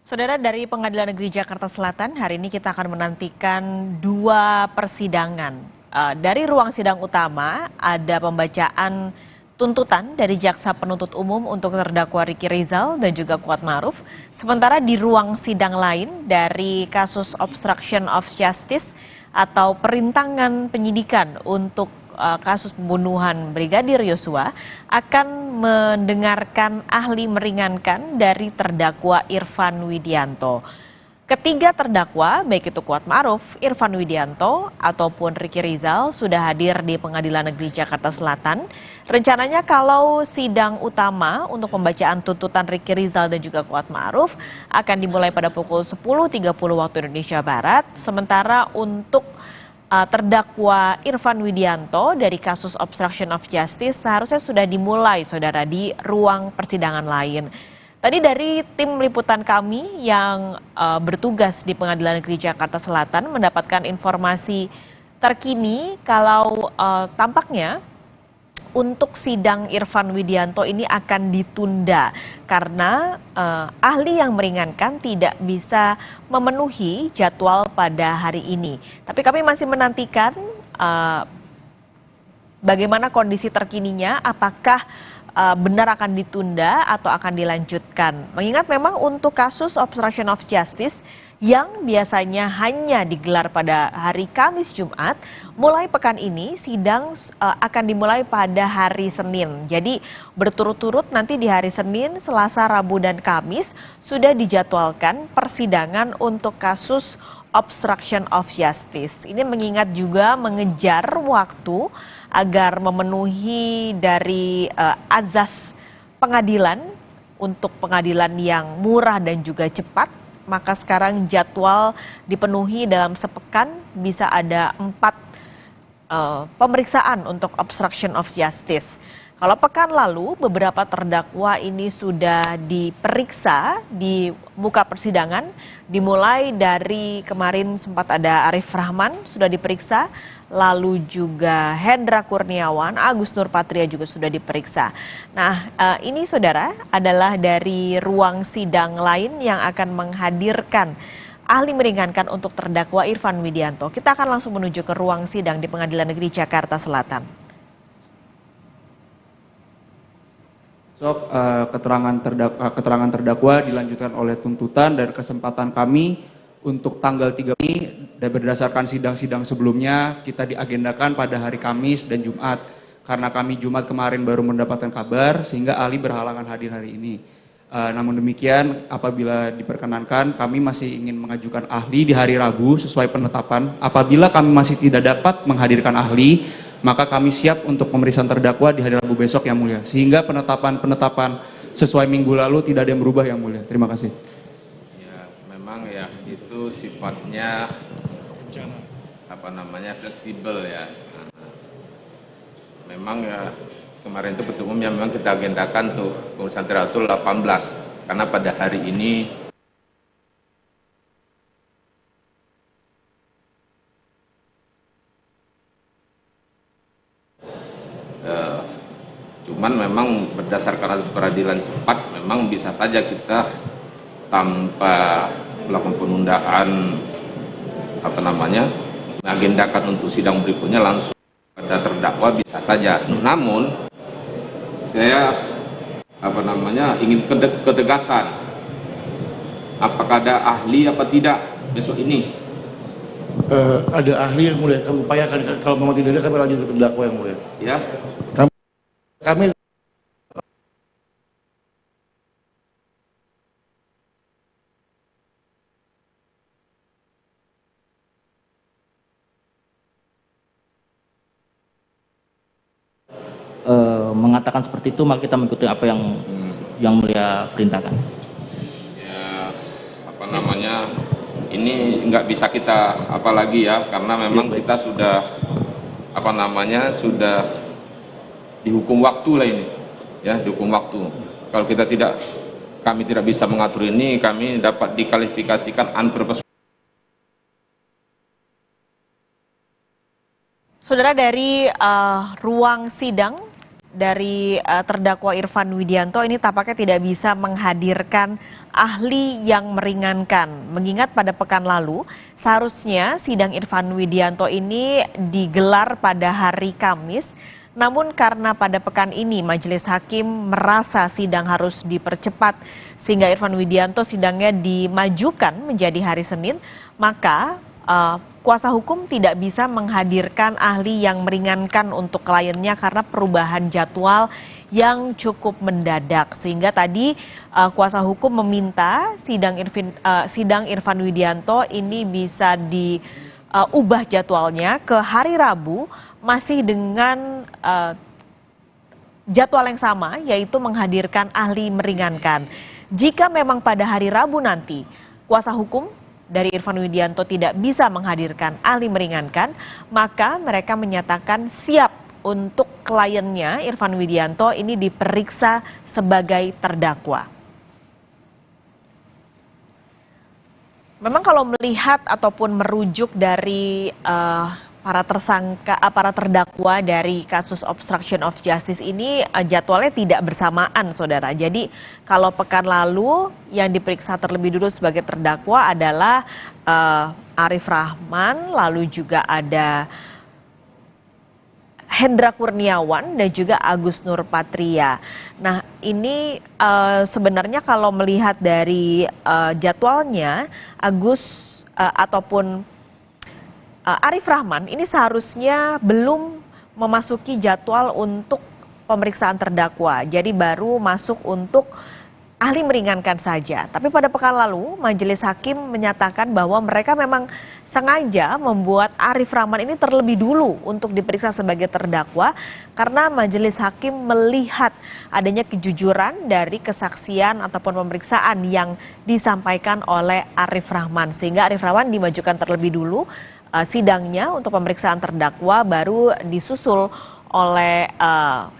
Saudara, dari Pengadilan Negeri Jakarta Selatan, hari ini kita akan menantikan 2 persidangan. Dari ruang sidang utama, ada pembacaan tuntutan dari Jaksa Penuntut Umum untuk terdakwa Ricky Rizal dan juga Kuat Ma'ruf. Sementara di ruang sidang lain, dari kasus obstruction of justice atau perintangan penyidikan untuk kasus pembunuhan Brigadir Yosua akan mendengarkan ahli meringankan dari terdakwa Irfan Widianto. Ketiga terdakwa, baik itu Kuat Ma'ruf, Irfan Widianto, ataupun Ricky Rizal sudah hadir di Pengadilan Negeri Jakarta Selatan. Rencananya kalau sidang utama untuk pembacaan tuntutan Ricky Rizal dan juga Kuat Ma'ruf akan dimulai pada pukul 10.30 waktu Indonesia Barat. Sementara untuk terdakwa Irfan Widianto dari kasus obstruction of justice seharusnya sudah dimulai, saudara, di ruang persidangan lain. Tadi dari tim liputan kami yang bertugas di Pengadilan Negeri Jakarta Selatan mendapatkan informasi terkini kalau tampaknya untuk sidang Irfan Widianto ini akan ditunda karena ahli yang meringankan tidak bisa memenuhi jadwal pada hari ini. Tapi kami masih menantikan bagaimana kondisi terkininya, apakah benar akan ditunda atau akan dilanjutkan. Mengingat memang untuk kasus obstruction of justice yang biasanya hanya digelar pada hari Kamis Jumat, mulai pekan ini sidang akan dimulai pada hari Senin. Jadi berturut-turut nanti di hari Senin, Selasa, Rabu, dan Kamis sudah dijadwalkan persidangan untuk kasus obstruction of justice. Ini mengingat juga mengejar waktu agar memenuhi dari azas pengadilan untuk pengadilan yang murah dan juga cepat. Maka sekarang jadwal dipenuhi dalam sepekan, bisa ada 4 pemeriksaan untuk obstruction of justice. Kalau pekan lalu beberapa terdakwa ini sudah diperiksa di muka persidangan, dimulai dari kemarin sempat ada Arif Rahman sudah diperiksa, lalu juga Hendra Kurniawan, Agus Nurpatria juga sudah diperiksa. Nah, ini saudara adalah dari ruang sidang lain yang akan menghadirkan ahli meringankan untuk terdakwa Irfan Widianto. Kita akan langsung menuju ke ruang sidang di Pengadilan Negeri Jakarta Selatan. Keterangan terdakwa dilanjutkan oleh tuntutan dan kesempatan kami untuk tanggal 3 ini dan berdasarkan sidang-sidang sebelumnya kita diagendakan pada hari Kamis dan Jumat. Karena kami Jumat kemarin baru mendapatkan kabar sehingga ahli berhalangan hadir hari ini. Namun demikian apabila diperkenankan kami masih ingin mengajukan ahli di hari Rabu sesuai penetapan. Apabila kami masih tidak dapat menghadirkan ahli, maka kami siap untuk pemeriksaan terdakwa di hari Rabu besok yang mulia. Sehingga penetapan sesuai minggu lalu tidak ada yang berubah yang mulia. Terima kasih. Ya, memang ya itu sifatnya fleksibel ya. Memang ya kemarin itu ketua umumnya memang kita agendakan tuh pemeriksaan teratur 18 karena pada hari ini cuman memang berdasarkan asas peradilan cepat memang bisa saja kita tanpa melakukan penundaan mengagendakan untuk sidang berikutnya langsung pada terdakwa bisa saja. Namun saya ingin ketegasan apakah ada ahli apa tidak besok ini. Ada ahli yang mulia, kami upayakan kalau memang tidak ada kami lanjut ke terdakwa yang mulia. Ya. Kami mengatakan seperti itu, maka kita mengikuti apa yang mulia perintahkan. Ya, ini nggak bisa kita apalagi ya, karena memang kita sudah sudah dihukum waktu lah ini, ya dihukum waktu. Kalau kami tidak bisa mengatur ini, kami dapat dikualifikasikan unpurposeful. Saudara, dari ruang sidang dari terdakwa Irfan Widianto ini tampaknya tidak bisa menghadirkan ahli yang meringankan. Mengingat pada pekan lalu seharusnya sidang Irfan Widianto ini digelar pada hari Kamis. Namun karena pada pekan ini majelis hakim merasa sidang harus dipercepat sehingga Irfan Widianto sidangnya dimajukan menjadi hari Senin, maka kuasa hukum tidak bisa menghadirkan ahli yang meringankan untuk kliennya karena perubahan jadwal yang cukup mendadak. Sehingga tadi kuasa hukum meminta sidang Irfan Widianto ini bisa diubah jadwalnya ke hari Rabu masih dengan jadwal yang sama, yaitu menghadirkan ahli meringankan. Jika memang pada hari Rabu nanti kuasa hukum dari Irfan Widianto tidak bisa menghadirkan ahli meringankan, maka mereka menyatakan siap untuk kliennya Irfan Widianto ini diperiksa sebagai terdakwa. Memang kalau melihat ataupun merujuk dari para terdakwa dari kasus obstruction of justice ini jadwalnya tidak bersamaan, saudara. Jadi kalau pekan lalu yang diperiksa terlebih dulu sebagai terdakwa adalah Arif Rahman, lalu juga ada Hendra Kurniawan dan juga Agus Nurpatria. Nah, ini sebenarnya kalau melihat dari jadwalnya, Agus ataupun Arif Rahman ini seharusnya belum memasuki jadwal untuk pemeriksaan terdakwa. Jadi baru masuk untuk ahli meringankan saja. Tapi pada pekan lalu majelis hakim menyatakan bahwa mereka memang sengaja membuat Arif Rahman ini terlebih dulu untuk diperiksa sebagai terdakwa karena majelis hakim melihat adanya kejujuran dari kesaksian ataupun pemeriksaan yang disampaikan oleh Arif Rahman. Sehingga Arif Rahman dimajukan terlebih dulu sidangnya untuk pemeriksaan terdakwa, baru disusul oleh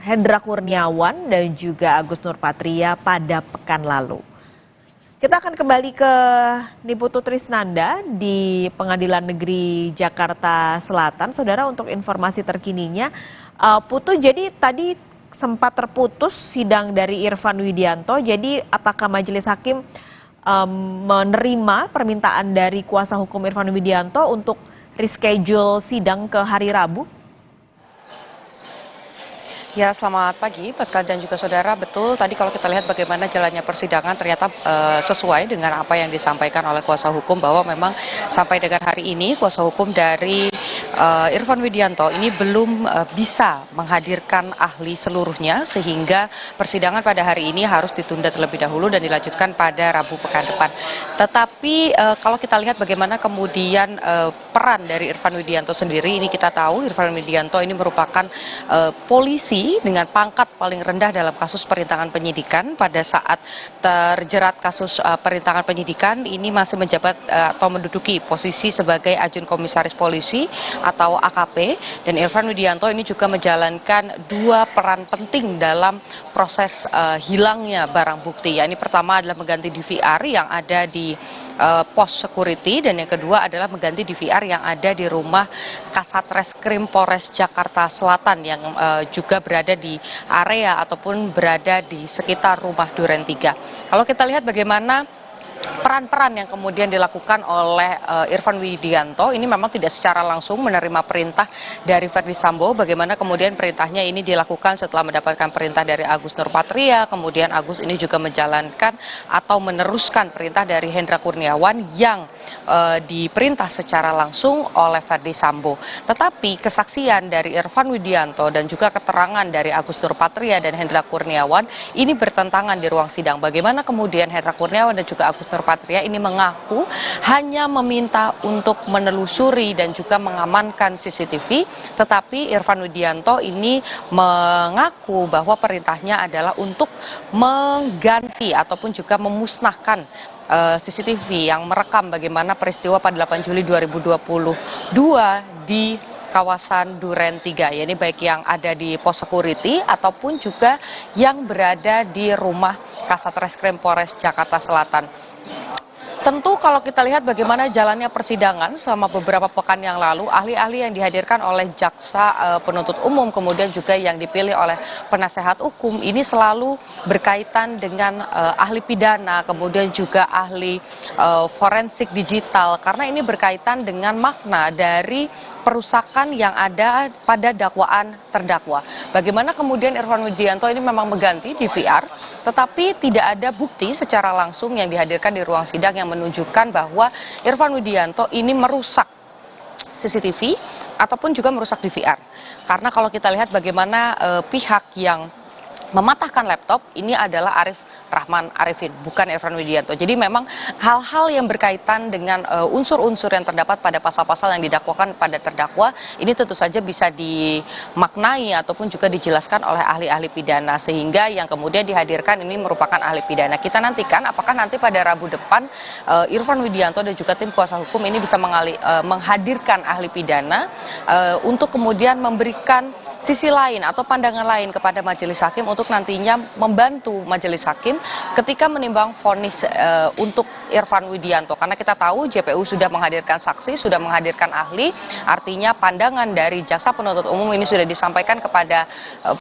Hendra Kurniawan dan juga Agus Nurpatria pada pekan lalu. Kita akan kembali ke Niputu Trisnanda di Pengadilan Negeri Jakarta Selatan. Saudara, untuk informasi terkininya, Putu, jadi tadi sempat terputus sidang dari Irfan Widianto. Jadi apakah majelis hakim menerima permintaan dari kuasa hukum Irfan Widianto untuk reschedule sidang ke hari Rabu? Ya, selamat pagi Pascal dan juga saudara. Betul, tadi kalau kita lihat bagaimana jalannya persidangan ternyata sesuai dengan apa yang disampaikan oleh kuasa hukum, bahwa memang sampai dengan hari ini kuasa hukum dari Irfan Widianto ini belum bisa menghadirkan ahli seluruhnya, sehingga persidangan pada hari ini harus ditunda terlebih dahulu dan dilanjutkan pada Rabu pekan depan. Tetapi kalau kita lihat bagaimana kemudian peran dari Irfan Widianto sendiri, ini kita tahu Irfan Widianto ini merupakan polisi dengan pangkat paling rendah dalam kasus perintangan penyidikan. Pada saat terjerat kasus perintangan penyidikan, ini masih menjabat atau menduduki posisi sebagai ajun komisaris polisi atau AKP, dan Irfan Widianto ini juga menjalankan dua peran penting dalam proses hilangnya barang bukti. Ini pertama adalah mengganti DVR yang ada di pos security, dan yang kedua adalah mengganti DVR yang ada di rumah Kasat Reskrim Polres Jakarta Selatan yang juga berada di area ataupun berada di sekitar rumah Duren 3. Kalau kita lihat bagaimana peran-peran yang kemudian dilakukan oleh Irfan Widianto, ini memang tidak secara langsung menerima perintah dari Verdi Sambo. Bagaimana kemudian perintahnya ini dilakukan setelah mendapatkan perintah dari Agus Nurpatria, kemudian Agus ini juga menjalankan atau meneruskan perintah dari Hendra Kurniawan yang diperintah secara langsung oleh Verdi Sambo. Tetapi kesaksian dari Irfan Widianto dan juga keterangan dari Agus Nurpatria dan Hendra Kurniawan ini bertentangan di ruang sidang. Bagaimana kemudian Hendra Kurniawan dan juga Agus Nurpatria ini mengaku hanya meminta untuk menelusuri dan juga mengamankan CCTV, tetapi Irfan Widianto ini mengaku bahwa perintahnya adalah untuk mengganti ataupun juga memusnahkan CCTV yang merekam bagaimana peristiwa pada 8 Juli 2022 di kawasan Duren 3, yakni baik yang ada di pos security ataupun juga yang berada di rumah Kasat Reskrim Polres Jakarta Selatan. Tentu kalau kita lihat bagaimana jalannya persidangan selama beberapa pekan yang lalu, ahli-ahli yang dihadirkan oleh jaksa penuntut umum kemudian juga yang dipilih oleh penasehat hukum ini selalu berkaitan dengan ahli pidana, kemudian juga ahli forensik digital, karena ini berkaitan dengan makna dari perusakan yang ada pada dakwaan terdakwa. Bagaimana kemudian Irfan Widianto ini memang mengganti DVR, tetapi tidak ada bukti secara langsung yang dihadirkan di ruang sidang yang menunjukkan bahwa Irfan Widianto ini merusak CCTV ataupun juga merusak DVR. Karena kalau kita lihat bagaimana pihak yang mematahkan laptop ini adalah Rahman Arifin, bukan Irfan Widianto. Jadi memang hal-hal yang berkaitan dengan unsur-unsur yang terdapat pada pasal-pasal yang didakwakan pada terdakwa ini tentu saja bisa dimaknai ataupun juga dijelaskan oleh ahli-ahli pidana, sehingga yang kemudian dihadirkan ini merupakan ahli pidana. Kita nantikan apakah nanti pada Rabu depan Irfan Widianto dan juga tim kuasa hukum ini bisa menghadirkan ahli pidana untuk kemudian memberikan sisi lain atau pandangan lain kepada majelis hakim untuk nantinya membantu majelis hakim ketika menimbang vonis untuk Irfan Widianto. Karena kita tahu JPU sudah menghadirkan saksi, sudah menghadirkan ahli, artinya pandangan dari jaksa penuntut umum ini sudah disampaikan kepada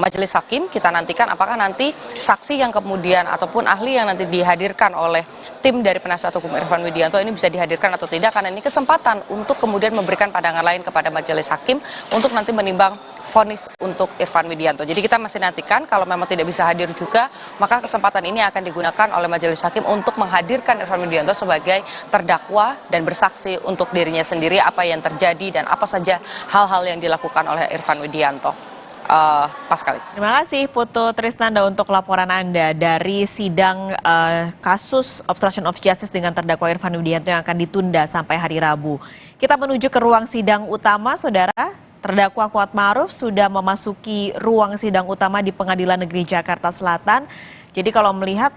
majelis hakim. Kita nantikan apakah nanti saksi yang kemudian ataupun ahli yang nanti dihadirkan oleh tim dari penasihat hukum Irfan Widianto ini bisa dihadirkan atau tidak, karena ini kesempatan untuk kemudian memberikan pandangan lain kepada majelis hakim untuk nanti menimbang vonis untuk Irfan Widianto. Jadi kita masih nantikan, kalau memang tidak bisa hadir juga, maka kesempatan ini akan digunakan oleh majelis hakim untuk menghadirkan Irfan Widianto sebagai terdakwa dan bersaksi untuk dirinya sendiri apa yang terjadi dan apa saja hal-hal yang dilakukan oleh Irfan Widianto. Paskalis. Terima kasih Putu Trisnanda untuk laporan Anda dari sidang kasus obstruction of justice dengan terdakwa Irfan Widianto yang akan ditunda sampai hari Rabu. Kita menuju ke ruang sidang utama, saudara. Terdakwa Kuatmaruf sudah memasuki ruang sidang utama di Pengadilan Negeri Jakarta Selatan. Jadi kalau melihat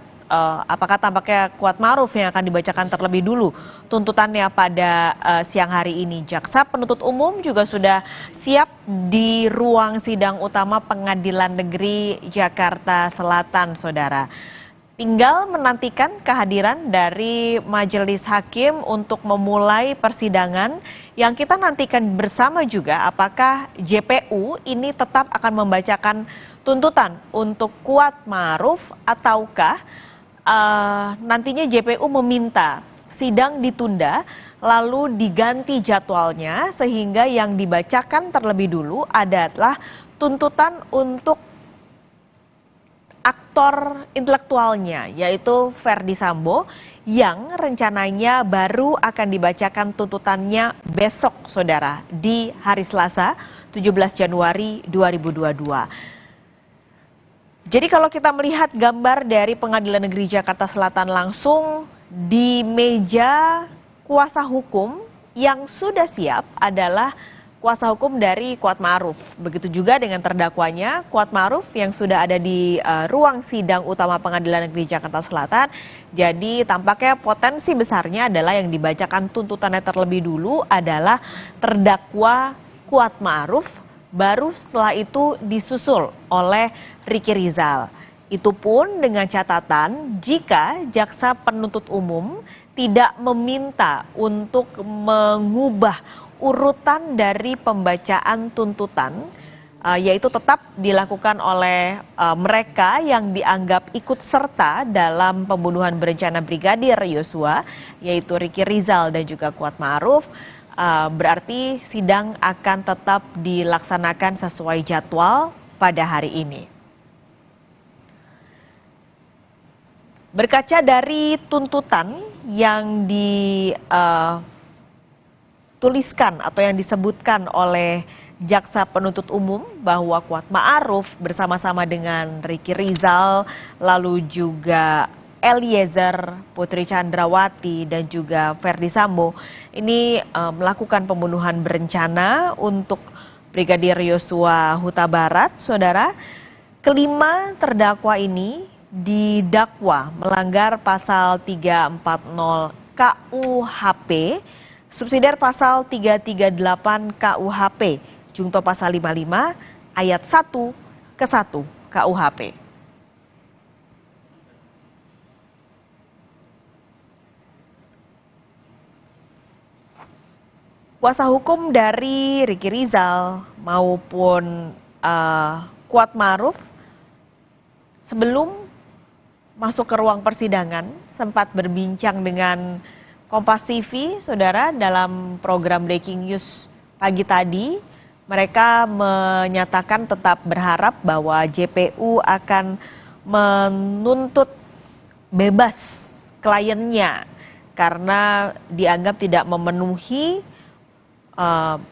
apakah tampaknya Kuatmaruf yang akan dibacakan terlebih dulu tuntutannya pada siang hari ini. Jaksa penuntut umum juga sudah siap di ruang sidang utama Pengadilan Negeri Jakarta Selatan, saudara. Tinggal menantikan kehadiran dari majelis hakim untuk memulai persidangan yang kita nantikan bersama juga apakah JPU ini tetap akan membacakan tuntutan untuk Kuatmaruf ataukah nantinya JPU meminta sidang ditunda lalu diganti jadwalnya sehingga yang dibacakan terlebih dulu adalah tuntutan untuk aktor intelektualnya yaitu Verdi Sambo yang rencananya baru akan dibacakan tuntutannya besok, saudara, di hari Selasa 17 Januari 2022. Jadi kalau kita melihat gambar dari Pengadilan Negeri Jakarta Selatan langsung di meja kuasa hukum yang sudah siap adalah kuasa hukum dari Kuatmaruf. Begitu juga dengan terdakwanya Kuatmaruf yang sudah ada di ruang sidang utama Pengadilan Negeri Jakarta Selatan. Jadi tampaknya potensi besarnya adalah yang dibacakan tuntutannya terlebih dulu adalah terdakwa Kuatmaruf, baru setelah itu disusul oleh Ricky Rizal. Itu pun dengan catatan jika jaksa penuntut umum tidak meminta untuk mengubah urutan dari pembacaan tuntutan, yaitu tetap dilakukan oleh mereka yang dianggap ikut serta dalam pembunuhan berencana Brigadir Yosua, yaitu Ricky Rizal dan juga Kuatmaruf. Berarti sidang akan tetap dilaksanakan sesuai jadwal pada hari ini. Berkaca dari tuntutan yang dituliskan atau yang disebutkan oleh jaksa penuntut umum bahwa Kuatmaruf bersama-sama dengan Ricky Rizal, lalu juga Eliezer, Putri Chandrawati, dan juga Verdi Sambo ini melakukan pembunuhan berencana untuk Brigadir Yosua Huta Barat, saudara. Kelima terdakwa ini didakwa melanggar pasal 340 KUHP, subsidiar pasal 338 KUHP, jungto pasal 55 ayat 1 ke 1 KUHP. Kuasa hukum dari Ricky Rizal maupun Kuatmaruf sebelum masuk ke ruang persidangan sempat berbincang dengan Kompas TV, saudara, dalam program Breaking News pagi tadi. Mereka menyatakan tetap berharap bahwa JPU akan menuntut bebas kliennya karena dianggap tidak memenuhi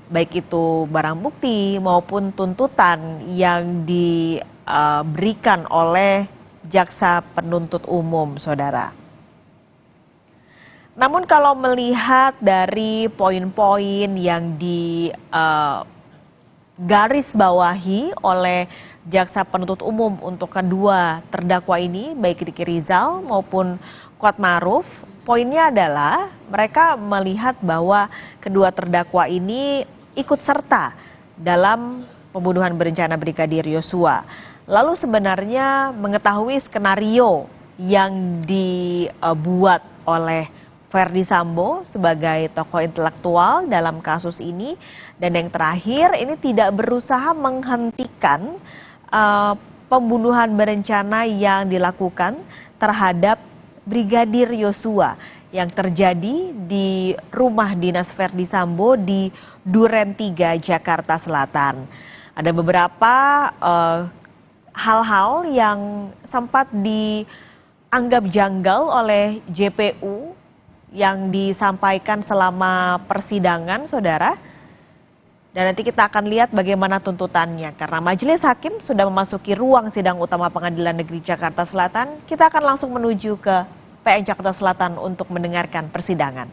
baik itu barang bukti maupun tuntutan yang diberikan oleh jaksa penuntut umum, saudara. Namun kalau melihat dari poin-poin yang digaris bawahi oleh jaksa penuntut umum untuk kedua terdakwa ini, baik Ricky Rizal maupun Kuatmaruf, poinnya adalah mereka melihat bahwa kedua terdakwa ini ikut serta dalam pembunuhan berencana Brigadir Yosua. Lalu sebenarnya mengetahui skenario yang dibuat oleh Verdi Sambo sebagai tokoh intelektual dalam kasus ini. Dan yang terakhir, ini tidak berusaha menghentikan pembunuhan berencana yang dilakukan terhadap Brigadir Yosua yang terjadi di rumah dinas Verdi Sambo di Duren 3, Jakarta Selatan. Ada beberapa hal-hal yang sempat dianggap janggal oleh JPU yang disampaikan selama persidangan, saudara. Dan nanti kita akan lihat bagaimana tuntutannya. Karena majelis hakim sudah memasuki ruang sidang utama Pengadilan Negeri Jakarta Selatan, kita akan langsung menuju ke PN Jakarta Selatan untuk mendengarkan persidangan.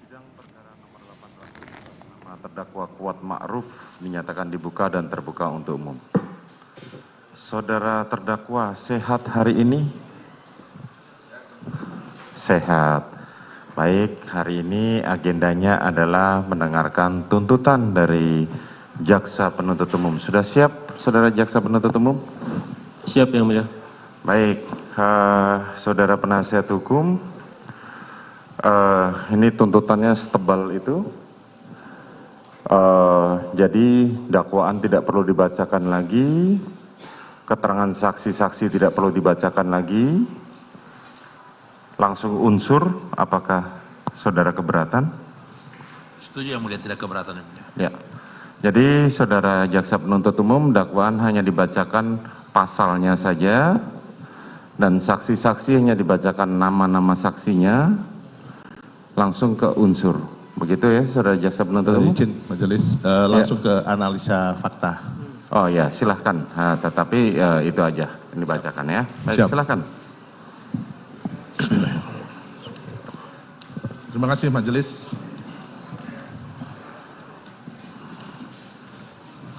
Sidang perkara nomor 800, nama terdakwa Kuat Ma'ruf dinyatakan dibuka dan terbuka untuk umum. Saudara terdakwa sehat hari ini? Sehat. Baik, hari ini agendanya adalah mendengarkan tuntutan dari Jaksa Penuntut Umum. Sudah siap, Saudara Jaksa Penuntut Umum? Siap, Yang Mulia. Baik, Saudara Penasihat Hukum, ini tuntutannya setebal itu. Jadi dakwaan tidak perlu dibacakan lagi, keterangan saksi-saksi tidak perlu dibacakan lagi, langsung unsur. Apakah saudara keberatan? Setuju, Yang Mulia, tidak keberatan, Yang Mulia. Ya. Jadi saudara Jaksa Penuntut Umum, dakwaan hanya dibacakan pasalnya saja dan saksi-saksi hanya dibacakan nama-nama saksinya, langsung ke unsur. Begitu ya, saudara Jaksa Penuntut Umum? Izin majelis langsung ke analisa fakta. Oh ya, silahkan. Tetapi itu aja yang dibacakan ya. Baik, silahkan. Terima kasih majelis.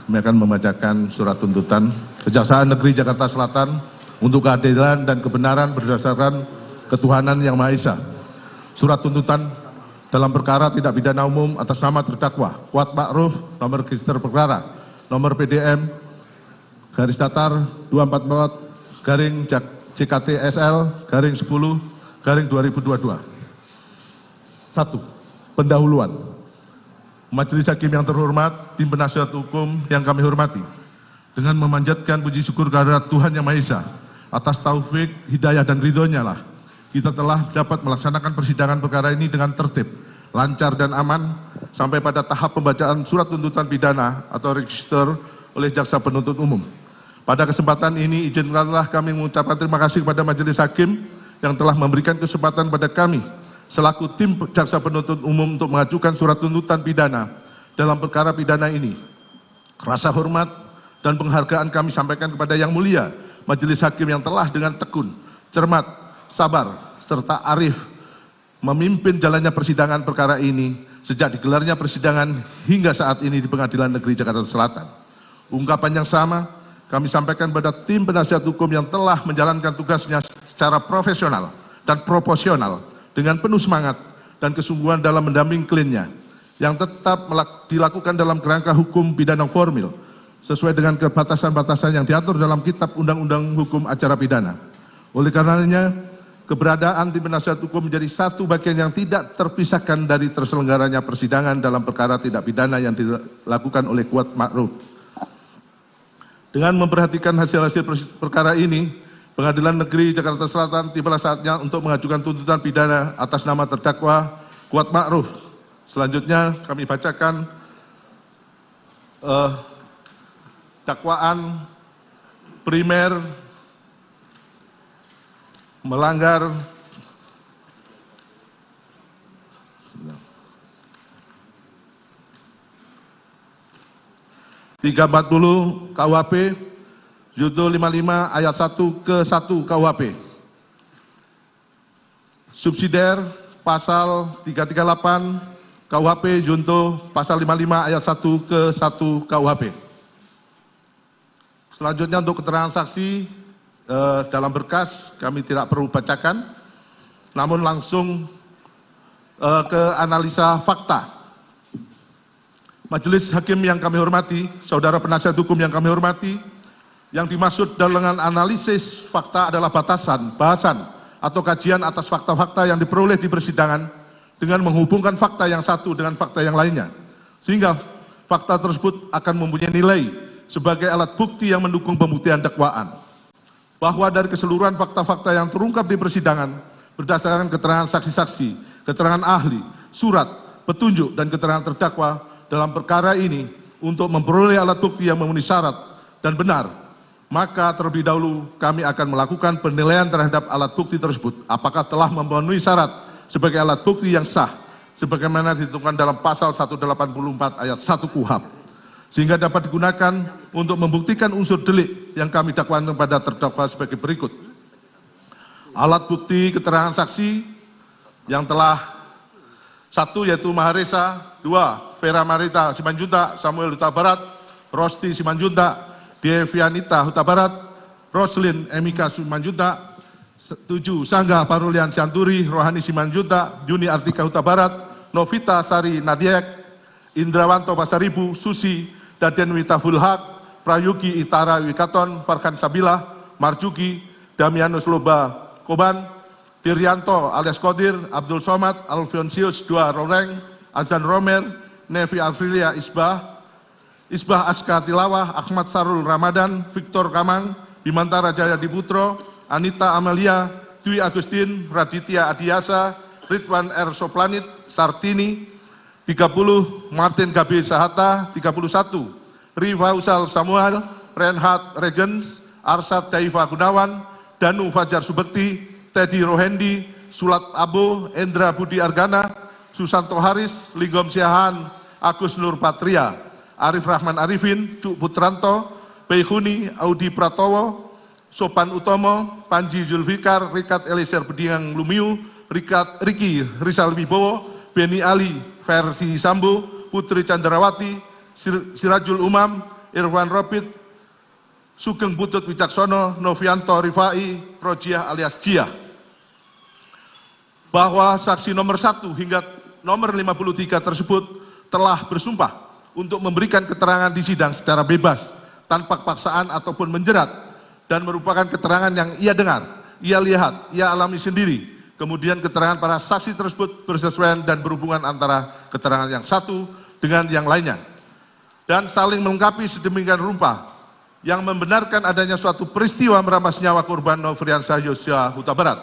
Kami akan membacakan surat tuntutan Kejaksaan Negeri Jakarta Selatan untuk keadilan dan kebenaran berdasarkan ketuhanan Yang Maha Esa. Surat tuntutan dalam perkara tindak pidana umum atas nama terdakwa Kuat Ma'ruf, nomor register perkara, nomor PDM, garis datar 244, garing CKT SL, garing 10, garing 2022. 1. Pendahuluan. Majelis Hakim yang terhormat, tim penasihat hukum yang kami hormati, dengan memanjatkan puji syukur kehadirat Tuhan Yang Maha Esa atas taufik, hidayah dan ridhonya lah kita telah dapat melaksanakan persidangan perkara ini dengan tertib, lancar dan aman sampai pada tahap pembacaan surat tuntutan pidana atau register oleh Jaksa Penuntut Umum. Pada kesempatan ini izinkanlah kami mengucapkan terima kasih kepada Majelis Hakim yang telah memberikan kesempatan pada kami selaku tim Jaksa Penuntut Umum untuk mengajukan surat tuntutan pidana dalam perkara pidana ini. Rasa hormat dan penghargaan kami sampaikan kepada Yang Mulia Majelis Hakim yang telah dengan tekun, cermat, sabar, serta arif memimpin jalannya persidangan perkara ini sejak digelarnya persidangan hingga saat ini di Pengadilan Negeri Jakarta Selatan. Ungkapan yang sama kami sampaikan pada tim penasihat hukum yang telah menjalankan tugasnya secara profesional dan proporsional dengan penuh semangat dan kesungguhan dalam mendampingi kliennya yang tetap dilakukan dalam kerangka hukum pidana formil sesuai dengan kebatasan-batasan yang diatur dalam Kitab Undang-Undang Hukum Acara Pidana. Oleh karenanya, keberadaan tim penasihat hukum menjadi satu bagian yang tidak terpisahkan dari terselenggaranya persidangan dalam perkara tindak pidana yang dilakukan oleh Kuat Ma'ruf. Dengan memperhatikan hasil-hasil perkara ini, Pengadilan Negeri Jakarta Selatan tibalah saatnya untuk mengajukan tuntutan pidana atas nama terdakwa Kuat Ma'ruf. Selanjutnya kami bacakan dakwaan primer melanggar (340) KUHP judul 55 ayat 1 ke 1 KUHP. Subsidiar pasal 338 KUHP junto pasal 55 ayat 1 ke 1 KUHP. Selanjutnya untuk keterangan saksi dalam berkas kami tidak perlu bacakan, namun langsung ke analisa fakta. Majelis Hakim yang kami hormati, saudara penasihat hukum yang kami hormati, yang dimaksud dengan analisis fakta adalah bahasan atau kajian atas fakta-fakta yang diperoleh di persidangan dengan menghubungkan fakta yang satu dengan fakta yang lainnya, sehingga fakta tersebut akan mempunyai nilai sebagai alat bukti yang mendukung pembuktian dakwaan. Bahwa dari keseluruhan fakta-fakta yang terungkap di persidangan berdasarkan keterangan saksi-saksi, keterangan ahli, surat, petunjuk, dan keterangan terdakwa dalam perkara ini untuk memperoleh alat bukti yang memenuhi syarat dan benar, maka terlebih dahulu kami akan melakukan penilaian terhadap alat bukti tersebut apakah telah memenuhi syarat sebagai alat bukti yang sah sebagaimana ditentukan dalam pasal 184 ayat 1 KUHP, sehingga dapat digunakan untuk membuktikan unsur delik yang kami dakwakan kepada terdakwa sebagai berikut. Alat bukti keterangan saksi yang telah 1 yaitu Maharesa, 2 Vera Marita Simanjuntak, Samuel Huta Barat, Rosti Simanjuntak, Devianita Huta Barat, Roslin Emika Simanjuntak, 7 Sangga Parulian Sianturi, Rohani Simanjuntak, Juni Artika Huta Barat, Novita Sari Nadiek, Indrawanto Pasaribu, Susi Daden Wita Fulhak, Prayugi Itara Wikaton, Farkan Sabila, Marjuki, Damianus Loba Koban, Diryanto alias Kodir, Abdul Somad, Alfonsius 2 Roreng, Azan Romer, Nevi Alfilia Isbah, Isbah Aska Tilawah, Ahmad Sarul Ramadan, Victor Kamang, Bimantara Jaya Diputro, Anita Amalia, Dwi Agustin, Raditya Adiasa, Ridwan R. Soplanit, Sartini, 30 Martin Gabi Sahata, 31 Rifausal Samuel, Renhat Regens, Arsad Daifa Gunawan, Danu Fajar Subekti, Teddy Rohendi, Sulat Abo, Endra Budi Argana, Susanto Haris, Linggom Siahan, Agus Nur Patria, Arif Rahman Arifin, Cuk Putranto, Beihuni, Audi Pratowo, Sopan Utomo, Panji Zulfikar, Rikat Elisir Bediang Lumiu, Riki Rizal Wibowo, Beni Ali, Versi Sambo, Putri Chandrawati, Sirajul Umam, Irwan Robit, Sugeng Butut Wicaksono, Novianto Rifai, Projiah alias Jiah. Bahwa saksi nomor 1 hingga nomor 53 tersebut telah bersumpah untuk memberikan keterangan di sidang secara bebas, tanpa paksaan ataupun menjerat, dan merupakan keterangan yang ia dengar, ia lihat, ia alami sendiri. Kemudian keterangan para saksi tersebut bersesuaian dan berhubungan antara keterangan yang satu dengan yang lainnya, dan saling melengkapi sedemikian rupa yang membenarkan adanya suatu peristiwa merampas nyawa korban Nofriansah Yosua Huta Barat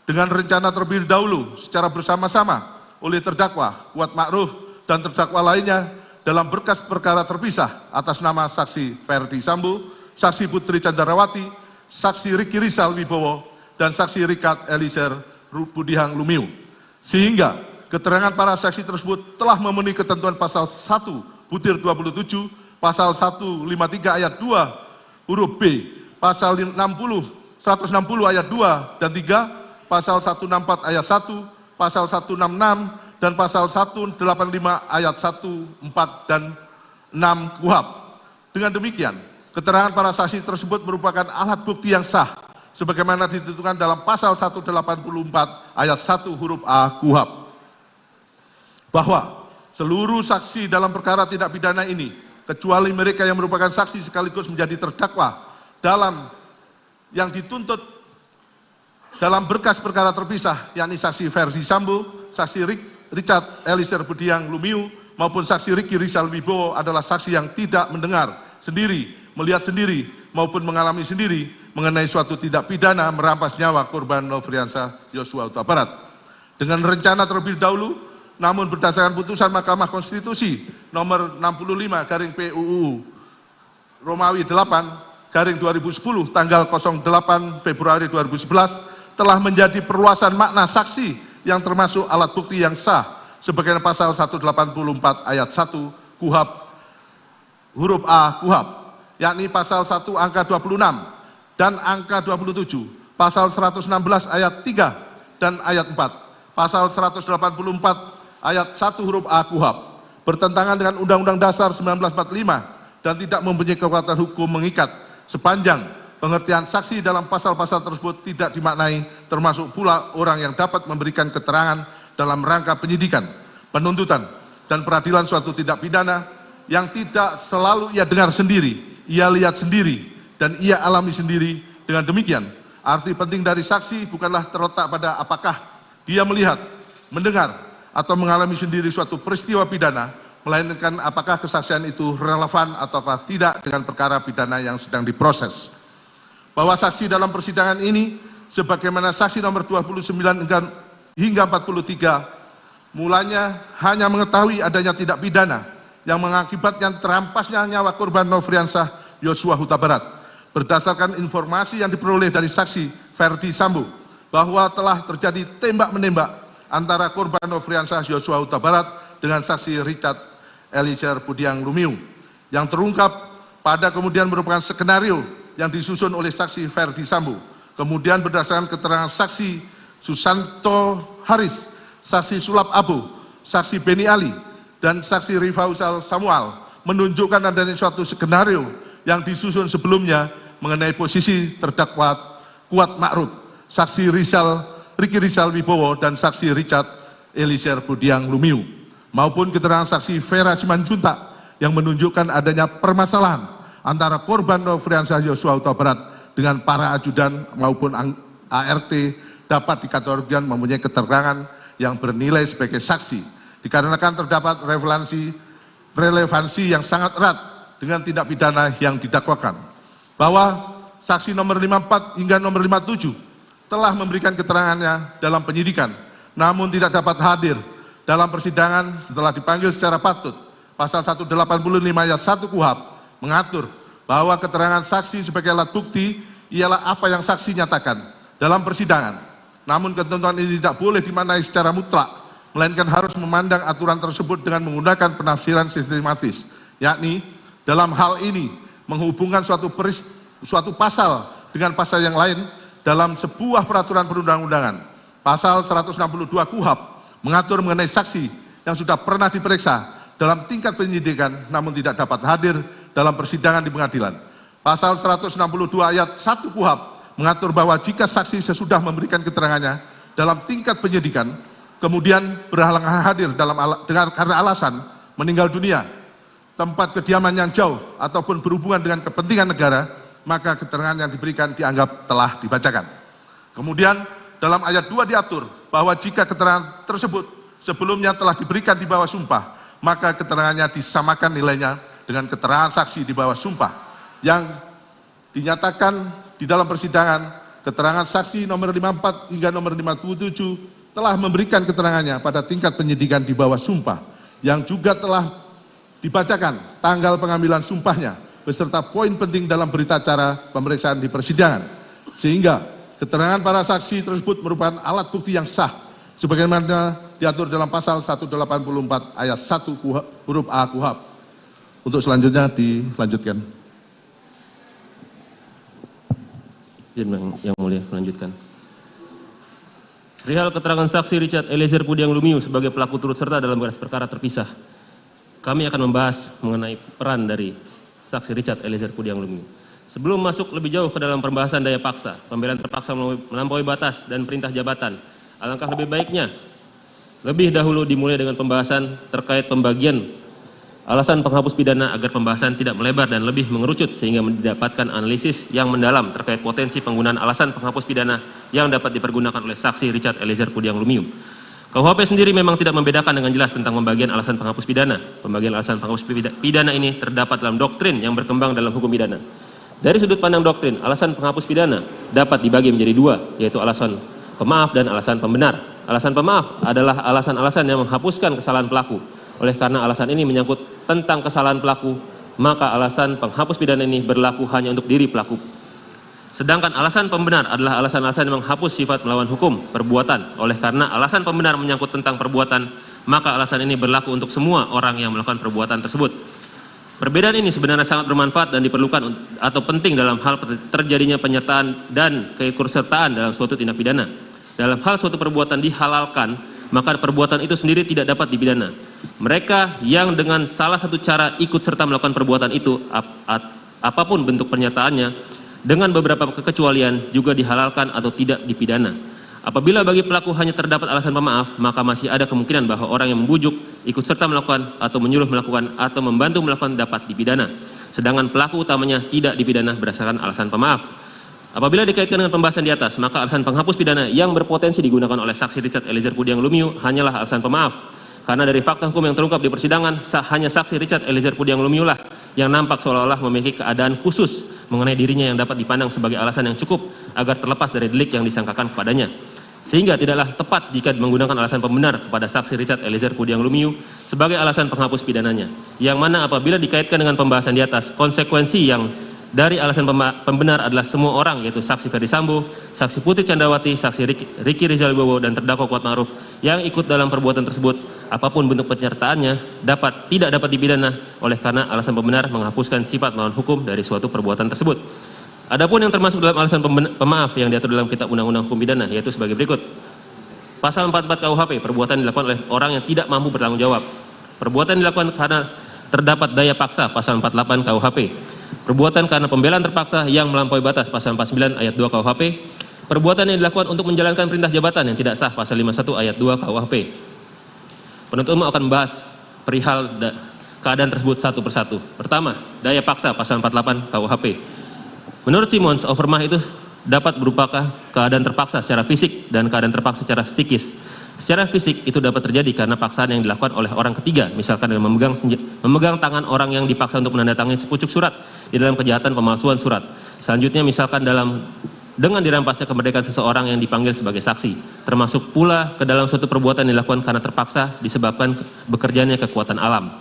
dengan rencana terlebih dahulu secara bersama-sama oleh terdakwa Kuat Ma'ruf dan terdakwa lainnya dalam berkas perkara terpisah atas nama saksi Ferdi Sambo, saksi Putri Chandrawati, saksi Riki Rizal Wibowo, dan saksi Rikat Elisir Budihang Lumiu, sehingga keterangan para saksi tersebut telah memenuhi ketentuan pasal 1 butir 27, pasal 153 ayat 2 huruf B, pasal 160 ayat 2 dan 3, pasal 164 ayat 1, pasal 166 dan pasal 185 ayat 1, 4 dan 6 KUHP. Dengan demikian, keterangan para saksi tersebut merupakan alat bukti yang sah sebagaimana ditentukan dalam pasal 184 ayat 1 huruf A KUHP. Bahwa seluruh saksi dalam perkara tindak pidana ini, kecuali mereka yang merupakan saksi sekaligus menjadi terdakwa dalam yang dituntut dalam berkas perkara terpisah, yakni saksi Verdi Sambo, saksi Richard Elisir Budiang Lumiu, maupun saksi Riki Rizal Wibowo adalah saksi yang tidak mendengar sendiri, melihat sendiri, maupun mengalami sendiri mengenai suatu tindak pidana merampas nyawa korban Nofriansah Yosua Huta Barat. Dengan rencana terlebih dahulu, namun berdasarkan putusan Mahkamah Konstitusi nomor 65 garing PUU Romawi 8 garing 2010 tanggal 08 Februari 2011 telah menjadi perluasan makna saksi yang termasuk alat bukti yang sah sebagaimana pasal 184 ayat 1 KUHP huruf A KUHP, yakni pasal 1 angka 26 dan angka 27, pasal 116 ayat 3 dan ayat 4, pasal 184 ayat 1 huruf A KUHP, bertentangan dengan Undang-Undang Dasar 1945 dan tidak mempunyai kekuatan hukum mengikat sepanjang pengertian saksi dalam pasal-pasal tersebut tidak dimaknai termasuk pula orang yang dapat memberikan keterangan dalam rangka penyidikan, penuntutan, dan peradilan suatu tindak pidana yang tidak selalu ia dengar sendiri, ia lihat sendiri, dan ia alami sendiri. Dengan demikian, Arti penting dari saksi bukanlah terletak pada apakah dia melihat, mendengar, atau mengalami sendiri suatu peristiwa pidana, melainkan apakah kesaksian itu relevan ataukah tidak dengan perkara pidana yang sedang diproses. Bahwa saksi dalam persidangan ini, sebagaimana saksi nomor 29 hingga 43, mulanya hanya mengetahui adanya tindak pidana yang mengakibatkan terampasnya nyawa korban Nofriansah Yosua Huta Barat, berdasarkan informasi yang diperoleh dari saksi Ferdi Sambo bahwa telah terjadi tembak-menembak antara korban Nofriansah Yosua Huta Barat dengan saksi Richard Eliezer Budiang Lumiu yang terungkap pada kemudian merupakan skenario yang disusun oleh saksi Ferdi Sambo. Kemudian berdasarkan keterangan saksi Susanto Haris, saksi Sulap Abu, saksi Beni Ali, dan saksi Rifauzal Samuel menunjukkan adanya suatu skenario yang disusun sebelumnya mengenai posisi terdakwa Kuat Ma'ruf, saksi Riki Rizal Wibowo, dan saksi Richard Eliezer Budiang Lumiu, maupun keterangan saksi Vera Simanjuntak yang menunjukkan adanya permasalahan antara korban Nofriansah Yosua Huta Barat dengan para ajudan maupun ART dapat dikategorikan mempunyai keterangan yang bernilai sebagai saksi, dikarenakan terdapat relevansi yang sangat erat dengan tindak pidana yang didakwakan. Bahwa saksi nomor 54 hingga nomor 57 telah memberikan keterangannya dalam penyidikan, namun tidak dapat hadir dalam persidangan setelah dipanggil secara patut. Pasal 185 ayat 1 KUHP mengatur bahwa keterangan saksi sebagai alat bukti ialah apa yang saksi nyatakan dalam persidangan. Namun ketentuan ini tidak boleh dimaknai secara mutlak, melainkan harus memandang aturan tersebut dengan menggunakan penafsiran sistematis, yakni dalam hal ini menghubungkan suatu pasal dengan pasal yang lain dalam sebuah peraturan perundang-undangan. Pasal 162 KUHP mengatur mengenai saksi yang sudah pernah diperiksa dalam tingkat penyidikan namun tidak dapat hadir dalam persidangan di pengadilan. Pasal 162 ayat 1 KUHP mengatur bahwa jika saksi sesudah memberikan keterangannya dalam tingkat penyidikan kemudian berhalangan hadir karena alasan meninggal dunia, tempat kediaman yang jauh, ataupun berhubungan dengan kepentingan negara, maka keterangan yang diberikan dianggap telah dibacakan. Kemudian dalam ayat 2 diatur bahwa jika keterangan tersebut sebelumnya telah diberikan di bawah sumpah, maka keterangannya disamakan nilainya dengan keterangan saksi di bawah sumpah yang dinyatakan di dalam persidangan. Keterangan saksi nomor 54 hingga nomor 57 telah memberikan keterangannya pada tingkat penyidikan di bawah sumpah, yang juga telah dibacakan tanggal pengambilan sumpahnya beserta poin penting dalam berita acara pemeriksaan di persidangan, sehingga keterangan para saksi tersebut merupakan alat bukti yang sah sebagaimana diatur dalam pasal 184 ayat 1 huruf A KUHP. Untuk selanjutnya dilanjutkan. Yang mulia, melanjutkan. Perihal keterangan saksi Richard Eliezer Budiang Lumiu sebagai pelaku turut serta dalam berkas perkara terpisah, kami akan membahas mengenai peran dari saksi Richard Eliezer Budiang Lumiu. Sebelum masuk lebih jauh ke dalam pembahasan daya paksa, pembelaan terpaksa melampaui batas dan perintah jabatan, alangkah lebih baiknya lebih dahulu dimulai dengan pembahasan terkait pembagian alasan penghapus pidana agar pembahasan tidak melebar dan lebih mengerucut sehingga mendapatkan analisis yang mendalam terkait potensi penggunaan alasan penghapus pidana yang dapat dipergunakan oleh saksi Richard Eliezer Budiang Lumiu. KUHP sendiri memang tidak membedakan dengan jelas tentang pembagian alasan penghapus pidana. Pembagian alasan penghapus pidana ini terdapat dalam doktrin yang berkembang dalam hukum pidana. Dari sudut pandang doktrin, alasan penghapus pidana dapat dibagi menjadi dua, yaitu alasan pemaaf dan alasan pembenar. Alasan pemaaf adalah alasan-alasan yang menghapuskan kesalahan pelaku. Oleh karena alasan ini menyangkut tentang kesalahan pelaku, maka alasan penghapus pidana ini berlaku hanya untuk diri pelaku. Sedangkan alasan pembenar adalah alasan-alasan yang menghapus sifat melawan hukum, perbuatan. Oleh karena alasan pembenar menyangkut tentang perbuatan, maka alasan ini berlaku untuk semua orang yang melakukan perbuatan tersebut. Perbedaan ini sebenarnya sangat bermanfaat dan diperlukan atau penting dalam hal terjadinya penyertaan dan keikutsertaan dalam suatu tindak pidana. Dalam hal suatu perbuatan dihalalkan, maka perbuatan itu sendiri tidak dapat dipidana. Mereka yang dengan salah satu cara ikut serta melakukan perbuatan itu, apapun bentuk pernyataannya, dengan beberapa kekecualian juga dihalalkan atau tidak dipidana. Apabila bagi pelaku hanya terdapat alasan pemaaf, maka masih ada kemungkinan bahwa orang yang membujuk, ikut serta melakukan, atau menyuruh melakukan, atau membantu melakukan dapat dipidana. Sedangkan pelaku utamanya tidak dipidana berdasarkan alasan pemaaf. Apabila dikaitkan dengan pembahasan di atas, maka alasan penghapus pidana yang berpotensi digunakan oleh saksi Richard Eliezer Pudiang Lumiu hanyalah alasan pemaaf. Karena dari fakta hukum yang terungkap di persidangan, hanya saksi Richard Eliezer Pudiang Lumiu lah yang nampak seolah-olah memiliki keadaan khusus mengenai dirinya yang dapat dipandang sebagai alasan yang cukup agar terlepas dari delik yang disangkakan kepadanya. Sehingga tidaklah tepat jika menggunakan alasan pembenar kepada saksi Richard Eliezer Pudiang Lumiu sebagai alasan penghapus pidananya. Yang mana apabila dikaitkan dengan pembahasan di atas, konsekuensi yang dari alasan pembenar adalah semua orang, yaitu saksi Ferdi Sambo, saksi Putri Candrawati, saksi Ricky Rizal Wibowo, dan terdakwa Kuat Ma'ruf yang ikut dalam perbuatan tersebut, apapun bentuk penyertaannya, tidak dapat dipidana oleh karena alasan pembenar menghapuskan sifat melawan hukum dari suatu perbuatan tersebut. Adapun yang termasuk dalam alasan pemaaf yang diatur dalam Kitab Undang-Undang Hukum Pidana, yaitu sebagai berikut. Pasal 44 KUHP, perbuatan dilakukan oleh orang yang tidak mampu bertanggung jawab. Perbuatan dilakukan karena terdapat daya paksa, pasal 48 KUHP. Perbuatan karena pembelaan terpaksa yang melampaui batas, pasal 49 ayat 2 KUHP. Perbuatan yang dilakukan untuk menjalankan perintah jabatan yang tidak sah, pasal 51 ayat 2 KUHP. Penuntut umum akan membahas perihal keadaan tersebut satu persatu. Pertama, daya paksa, pasal 48 KUHP. Menurut Simons, overmah itu dapat berupa keadaan terpaksa secara fisik dan keadaan terpaksa secara psikis. Secara fisik itu dapat terjadi karena paksaan yang dilakukan oleh orang ketiga, misalkan dengan memegang tangan orang yang dipaksa untuk menandatangani sepucuk surat di dalam kejahatan pemalsuan surat. Selanjutnya misalkan dengan dirampasnya kemerdekaan seseorang yang dipanggil sebagai saksi, termasuk pula ke dalam suatu perbuatan yang dilakukan karena terpaksa disebabkan bekerjanya kekuatan alam.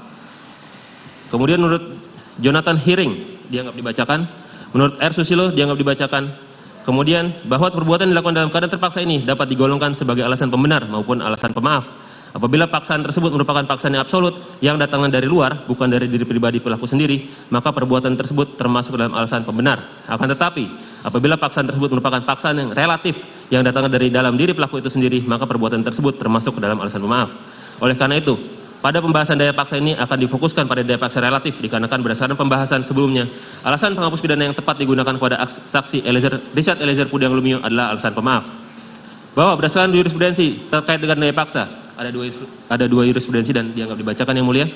Kemudian menurut Jonathan Hiring dianggap dibacakan, menurut R. Susilo dianggap dibacakan. Kemudian bahwa perbuatan dilakukan dalam keadaan terpaksa ini dapat digolongkan sebagai alasan pembenar maupun alasan pemaaf. Apabila paksaan tersebut merupakan paksaan yang absolut yang datangnya dari luar, bukan dari diri pribadi pelaku sendiri, maka perbuatan tersebut termasuk dalam alasan pembenar. Akan tetapi, apabila paksaan tersebut merupakan paksaan yang relatif yang datangnya dari dalam diri pelaku itu sendiri, maka perbuatan tersebut termasuk dalam alasan pemaaf. Oleh karena itu, pada pembahasan daya paksa ini akan difokuskan pada daya paksa relatif dikarenakan berdasarkan pembahasan sebelumnya, alasan penghapus pidana yang tepat digunakan kepada saksi Richard Eliezer Pudiang Lumiu adalah alasan pemaaf. Bahwa berdasarkan jurisprudensi terkait dengan daya paksa, ada dua jurisprudensi dan dianggap dibacakan yang mulia.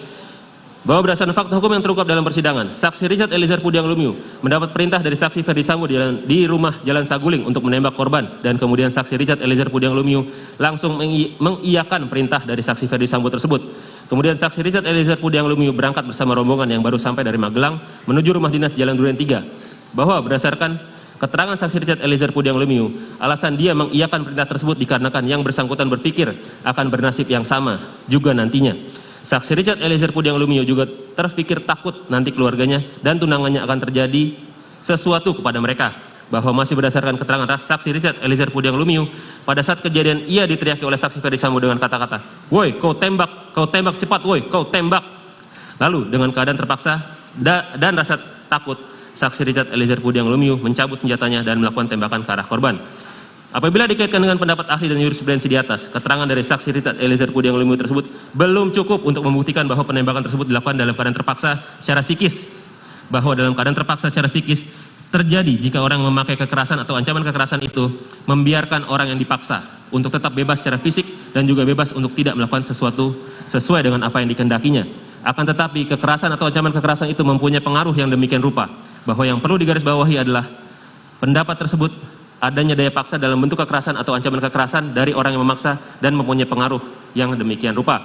Bahwa berdasarkan fakta hukum yang terungkap dalam persidangan, saksi Richard Eliezer Pudiang Lumiu mendapat perintah dari saksi Ferdi Sambo di rumah Jalan Saguling untuk menembak korban, dan kemudian saksi Richard Eliezer Pudiang Lumiu langsung mengiyakan perintah dari saksi Ferdi Sambo tersebut. Kemudian saksi Richard Eliezer Pudiang Lumiu berangkat bersama rombongan yang baru sampai dari Magelang menuju rumah dinas Jalan Duren 3. Bahwa berdasarkan keterangan saksi Richard Eliezer Pudiang Lumiu, alasan dia mengiyakan perintah tersebut dikarenakan yang bersangkutan berpikir akan bernasib yang sama juga nantinya. Saksi Richard Eliezer Pudiang Lumiu juga terpikir takut nanti keluarganya dan tunangannya akan terjadi sesuatu kepada mereka. Bahwa masih berdasarkan keterangan saksi Richard Eliezer Pudiang Lumiu, pada saat kejadian ia diteriaki oleh saksi Ferdi Sambo dengan kata-kata, "Woi, kau tembak cepat, woi, kau tembak." Lalu dengan keadaan terpaksa dan rasa takut, saksi Richard Eliezer Pudiang Lumiu mencabut senjatanya dan melakukan tembakan ke arah korban. Apabila dikaitkan dengan pendapat ahli dan jurisprudensi di atas, keterangan dari saksi Richard Eliezer Pudiang Lumiu tersebut belum cukup untuk membuktikan bahwa penembakan tersebut dilakukan dalam keadaan terpaksa secara psikis. Bahwa dalam keadaan terpaksa secara psikis terjadi jika orang memakai kekerasan atau ancaman kekerasan itu membiarkan orang yang dipaksa untuk tetap bebas secara fisik dan juga bebas untuk tidak melakukan sesuatu sesuai dengan apa yang dikendakinya. Akan tetapi kekerasan atau ancaman kekerasan itu mempunyai pengaruh yang demikian rupa, bahwa yang perlu digarisbawahi adalah pendapat tersebut adanya daya paksa dalam bentuk kekerasan atau ancaman kekerasan dari orang yang memaksa dan mempunyai pengaruh yang demikian rupa.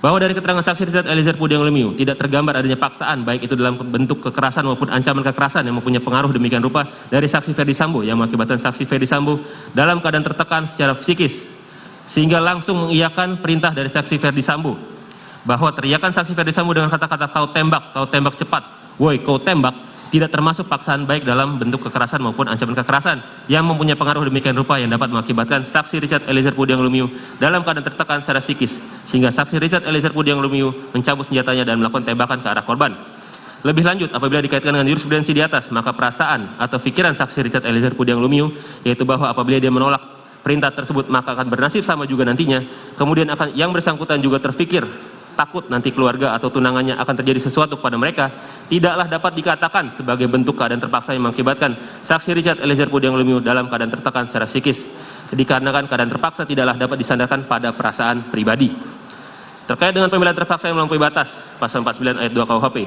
Bahwa dari keterangan saksi Richard Eliezer Pudiang Lumiu tidak tergambar adanya paksaan baik itu dalam bentuk kekerasan maupun ancaman kekerasan yang mempunyai pengaruh demikian rupa dari saksi Ferdi Sambo yang mengakibatkan saksi Ferdi Sambo dalam keadaan tertekan secara psikis sehingga langsung mengiyakan perintah dari saksi Ferdi Sambo. Bahwa teriakan saksi Ferdi Sambo dengan kata-kata kau tembak cepat, woi kau tembak, tidak termasuk paksaan baik dalam bentuk kekerasan maupun ancaman kekerasan yang mempunyai pengaruh demikian rupa yang dapat mengakibatkan saksi Richard Eliezer Pudiang Lumiu dalam keadaan tertekan secara psikis sehingga saksi Richard Eliezer Pudiang Lumiu mencabut senjatanya dan melakukan tembakan ke arah korban. Lebih lanjut, apabila dikaitkan dengan jurisprudensi di atas, maka perasaan atau pikiran saksi Richard Eliezer Pudiang Lumiu, yaitu bahwa apabila dia menolak perintah tersebut maka akan bernasib sama juga nantinya, kemudian akan yang bersangkutan juga terfikir takut nanti keluarga atau tunangannya akan terjadi sesuatu kepada mereka, tidaklah dapat dikatakan sebagai bentuk keadaan terpaksa yang mengakibatkan saksi Richard Eliezer Pudiang Lumiu dalam keadaan tertekan secara psikis. Dikarenakan keadaan terpaksa tidaklah dapat disandarkan pada perasaan pribadi. Terkait dengan pembelaan terpaksa yang melampaui batas, pasal 49 ayat 2 KUHP.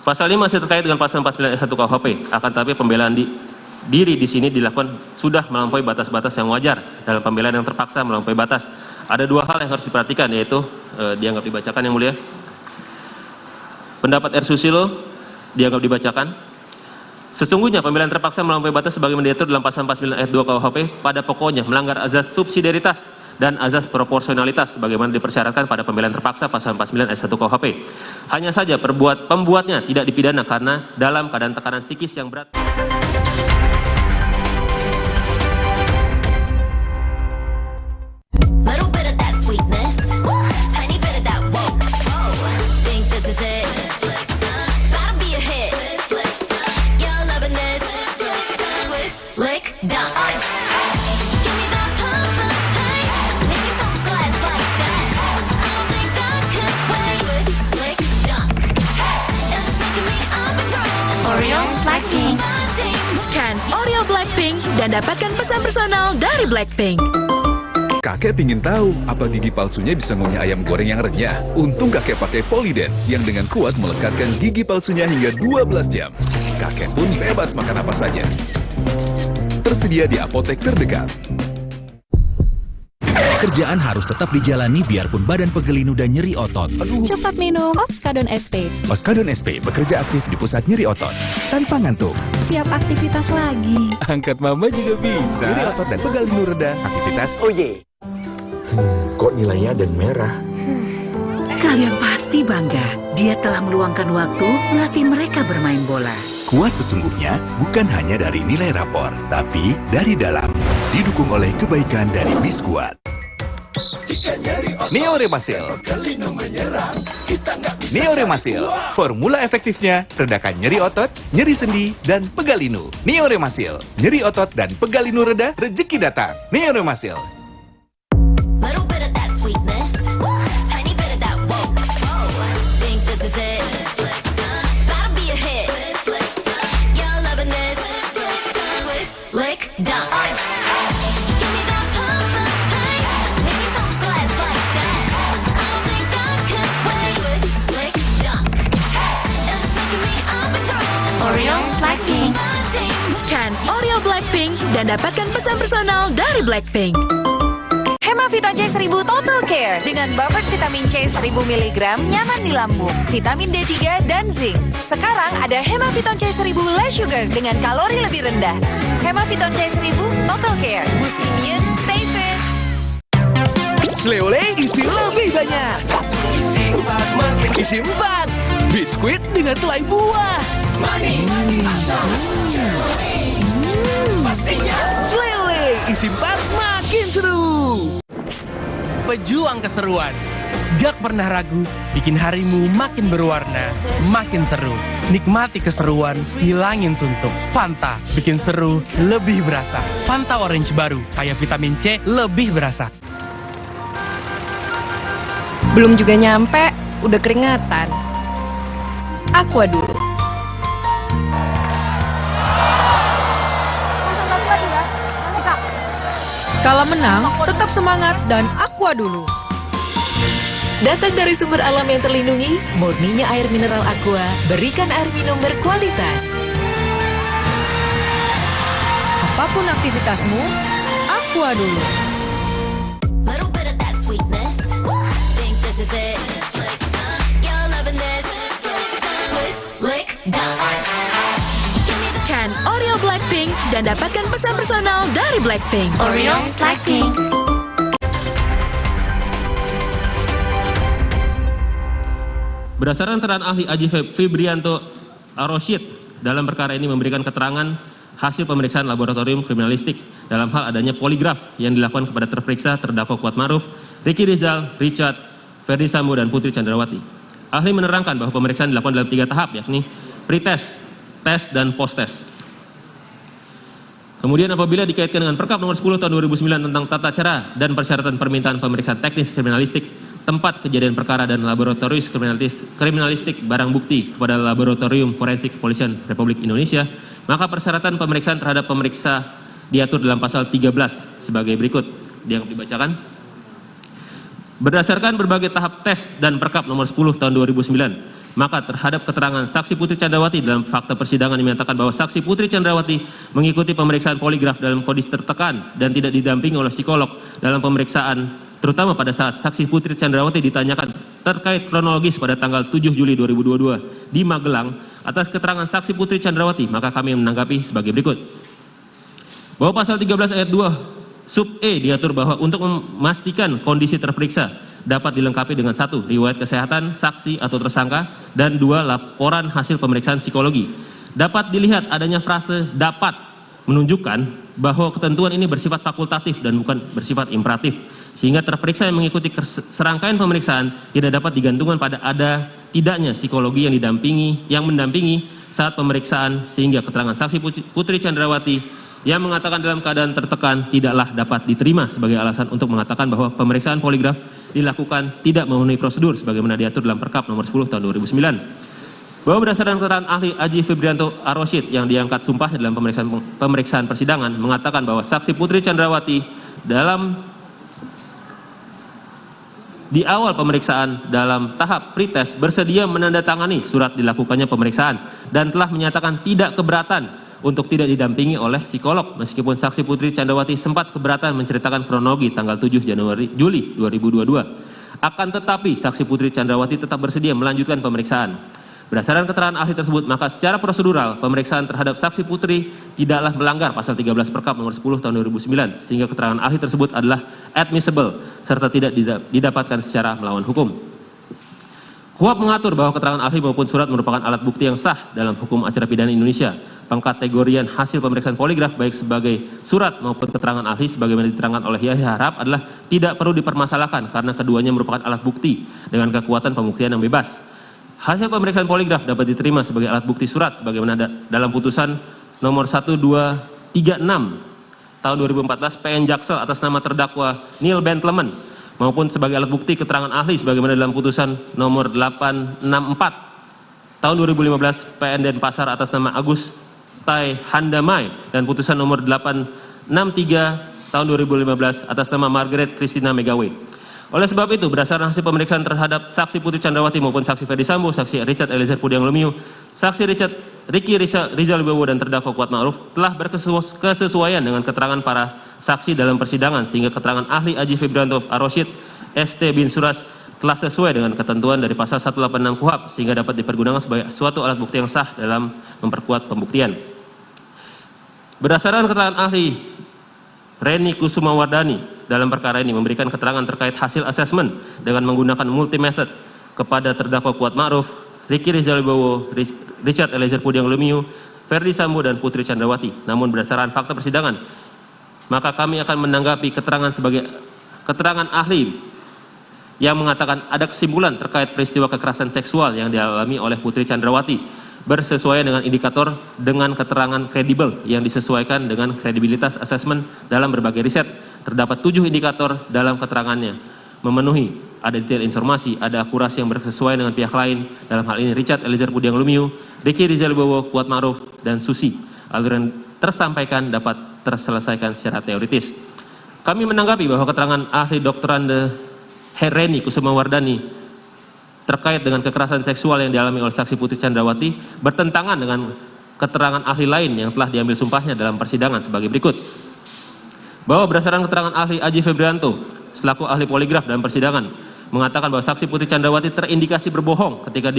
Pasal ini masih terkait dengan pasal 49 ayat 1 KUHP, akan tetapi pembelaan diri di sini dilakukan sudah melampaui batas-batas yang wajar dalam pembelaan yang terpaksa melampaui batas. Ada dua hal yang harus diperhatikan, yaitu dianggap dibacakan yang mulia. Pendapat R. Susilo dianggap dibacakan. Sesungguhnya pembelaan terpaksa melampaui batas sebagaimana diatur dalam pasal 49 ayat 2 KUHP pada pokoknya melanggar azas subsidiaritas dan azas proporsionalitas sebagaimana dipersyaratkan pada pembelaan terpaksa pasal 49 ayat 1 KUHP. Hanya saja pembuatnya tidak dipidana karena dalam keadaan tekanan psikis yang berat. Scan Oreo Blackpink dan dapatkan pesan personal dari Blackpink. Kakek pingin tahu apa gigi palsunya bisa ngunyah ayam goreng yang renyah. Untung kakek pakai Polydent yang dengan kuat melekatkan gigi palsunya hingga 12 jam. Kakek pun bebas makan apa saja. Tersedia di apotek terdekat. Kerjaan harus tetap dijalani biarpun badan pegel dan nyeri otot. Cepat minum Oskadon SP. Oskadon SP bekerja aktif di pusat nyeri otot tanpa ngantuk. Siap aktivitas lagi. Angkat mama juga bisa. Nyeri otot dan pegal linu reda. Aktivitas. Oh ye. Kok nilainya ada merah? Kalian pasti bangga. Dia telah meluangkan waktu melatih mereka bermain bola. Kuat sesungguhnya bukan hanya dari nilai rapor, tapi dari dalam. Didukung oleh kebaikan dari Biskuat. Neoremasil. Neoremasil, formula efektifnya redakan nyeri otot, nyeri sendi, dan pegal linu. Neoremasil, nyeri otot dan pegal linu reda, rezeki datang. Neoremasil. Scan Oreo Blackpink dan dapatkan pesan personal dari Blackpink. Hemaviton C1000 Total Care dengan buffer vitamin C 1000 mg nyaman di lambung, vitamin D3 dan zinc. Sekarang ada Hemaviton C1000 Less Sugar dengan kalori lebih rendah. Hemaviton C1000 Total Care, boost immune, stay fit. Sleole isi lebih banyak. Isi 4. Biskuit dengan selai buah. Sleole isi 4 makin seru. Pejuang keseruan. Gak pernah ragu, bikin harimu makin berwarna, makin seru. Nikmati keseruan, hilangin suntuk. Fanta, bikin seru, lebih berasa. Fanta Orange baru, kaya vitamin C, lebih berasa. Belum juga nyampe, udah keringatan. Aqua dulu. Kala menang, tetap semangat dan Aqua dulu. Datang dari sumber alam yang terlindungi, murninya air mineral Aqua, berikan air minum berkualitas. Apapun aktivitasmu, Aqua dulu. Scan Oreo Blackpink dan dapatkan pesan personal dari Blackpink. Oreo Blackpink. Berdasarkan keterangan ahli Aji Fibrianto Arosyid dalam perkara ini memberikan keterangan hasil pemeriksaan laboratorium kriminalistik dalam hal adanya poligraf yang dilakukan kepada terperiksa terdakwa Kuatmaruf, Ricky Rizal, Richard, Ferdi Sambo, dan Putri Chandrawati. Ahli menerangkan bahwa pemeriksaan dilakukan dalam 3 tahap, yakni pretest, tes, dan post-tes. Kemudian apabila dikaitkan dengan Perkap nomor 10 tahun 2009 tentang tata cara dan persyaratan permintaan pemeriksaan teknis kriminalistik, tempat kejadian perkara dan laboratoris kriminalistik barang bukti kepada Laboratorium Forensik Kepolisian Republik Indonesia, maka persyaratan pemeriksaan terhadap pemeriksa diatur dalam pasal 13 sebagai berikut. Dianggap dibacakan. Berdasarkan berbagai tahap tes dan perkap nomor 10 tahun 2009, maka terhadap keterangan saksi Putri Chandrawati dalam fakta persidangan menyatakan bahwa saksi Putri Chandrawati mengikuti pemeriksaan poligraf dalam kondisi tertekan dan tidak didampingi oleh psikolog dalam pemeriksaan, terutama pada saat saksi Putri Chandrawati ditanyakan terkait kronologis pada tanggal 7 Juli 2022 di Magelang atas keterangan saksi Putri Chandrawati, maka kami menanggapi sebagai berikut. Bahwa pasal 13 ayat 2 sub E diatur bahwa untuk memastikan kondisi terperiksa dapat dilengkapi dengan 1. Riwayat kesehatan saksi atau tersangka, dan 2. Laporan hasil pemeriksaan psikologi. Dapat dilihat adanya frase dapat menunjukkan bahwa ketentuan ini bersifat fakultatif dan bukan bersifat imperatif, sehingga terperiksa yang mengikuti serangkaian pemeriksaan tidak dapat digantungkan pada ada tidaknya psikologi yang mendampingi saat pemeriksaan, sehingga keterangan saksi Putri Chandrawati yang mengatakan dalam keadaan tertekan tidaklah dapat diterima sebagai alasan untuk mengatakan bahwa pemeriksaan poligraf dilakukan tidak memenuhi prosedur sebagaimana diatur dalam Perkap nomor 10 tahun 2009. Bahwa berdasarkan keterangan ahli Aji Febrianto Arosyid yang diangkat sumpahnya dalam pemeriksaan persidangan mengatakan bahwa saksi Putri Chandrawati di awal pemeriksaan dalam tahap pretest bersedia menandatangani surat dilakukannya pemeriksaan dan telah menyatakan tidak keberatan untuk tidak didampingi oleh psikolog, meskipun saksi Putri Chandrawati sempat keberatan menceritakan kronologi tanggal 7 Juli 2022. Akan tetapi saksi Putri Chandrawati tetap bersedia melanjutkan pemeriksaan. Berdasarkan keterangan ahli tersebut, maka secara prosedural pemeriksaan terhadap saksi Putri tidaklah melanggar pasal 13 Perkap nomor 10 tahun 2009, sehingga keterangan ahli tersebut adalah admissible serta tidak didapatkan secara melawan hukum. KUHP mengatur bahwa keterangan ahli maupun surat merupakan alat bukti yang sah dalam hukum acara pidana Indonesia. Pengkategorian hasil pemeriksaan poligraf baik sebagai surat maupun keterangan ahli sebagaimana diterangkan oleh Yahya Harap adalah tidak perlu dipermasalahkan karena keduanya merupakan alat bukti dengan kekuatan pembuktian yang bebas. Hasil pemeriksaan poligraf dapat diterima sebagai alat bukti surat sebagaimana dalam putusan nomor 1236 tahun 2014 PN Jaksel atas nama terdakwa Neil Bentleman, maupun sebagai alat bukti keterangan ahli sebagaimana dalam putusan nomor 864 tahun 2015 PN Denpasar atas nama Agus Tai Handamai, dan putusan nomor 863 tahun 2015 atas nama Margaret Christina Megawe. Oleh sebab itu, berdasarkan hasil pemeriksaan terhadap saksi Putri Chandrawati maupun saksi Ferdi Sambo, saksi Richard Eliezer Pudiang Lumiu, saksi Ricky Rizal Wibowo dan terdakwa Kuat Ma'ruf telah berkesesuaian dengan keterangan para saksi dalam persidangan, sehingga keterangan ahli Aji Febrianto Arosyid ST bin Suras telah sesuai dengan ketentuan dari pasal 186 KUHP, sehingga dapat dipergunakan sebagai suatu alat bukti yang sah dalam memperkuat pembuktian. Berdasarkan keterangan ahli Reni Kusumawardani dalam perkara ini memberikan keterangan terkait hasil asesmen dengan menggunakan multi method kepada terdakwa Kuat Ma'ruf, Ricky Rizal Wibowo, Richard Eliezer Pudiang Lumiu, Ferdi Sambo dan Putri Chandrawati. Namun berdasarkan fakta persidangan, maka kami akan menanggapi keterangan sebagai keterangan ahli yang mengatakan ada kesimpulan terkait peristiwa kekerasan seksual yang dialami oleh Putri Chandrawati bersesuaian dengan indikator dengan keterangan kredibel yang disesuaikan dengan kredibilitas asesmen dalam berbagai riset. Terdapat 7 indikator dalam keterangannya memenuhi, ada detail informasi, ada akurasi yang bersesuaian dengan pihak lain, dalam hal ini Richard Eliezer Pudiang Lumiu, Ricky Rizal Wibowo, Kuat Ma'ruf, dan Susi. Aliran tersampaikan dapat terselesaikan secara teoritis. Kami menanggapi bahwa keterangan ahli Doktorande Reni Kusumawardani terkait dengan kekerasan seksual yang dialami oleh saksi Putri Chandrawati bertentangan dengan keterangan ahli lain yang telah diambil sumpahnya dalam persidangan sebagai berikut. Bahwa berdasarkan keterangan ahli Aji Febrianto selaku ahli poligraf dalam persidangan mengatakan bahwa saksi Putri Chandrawati terindikasi berbohong ketika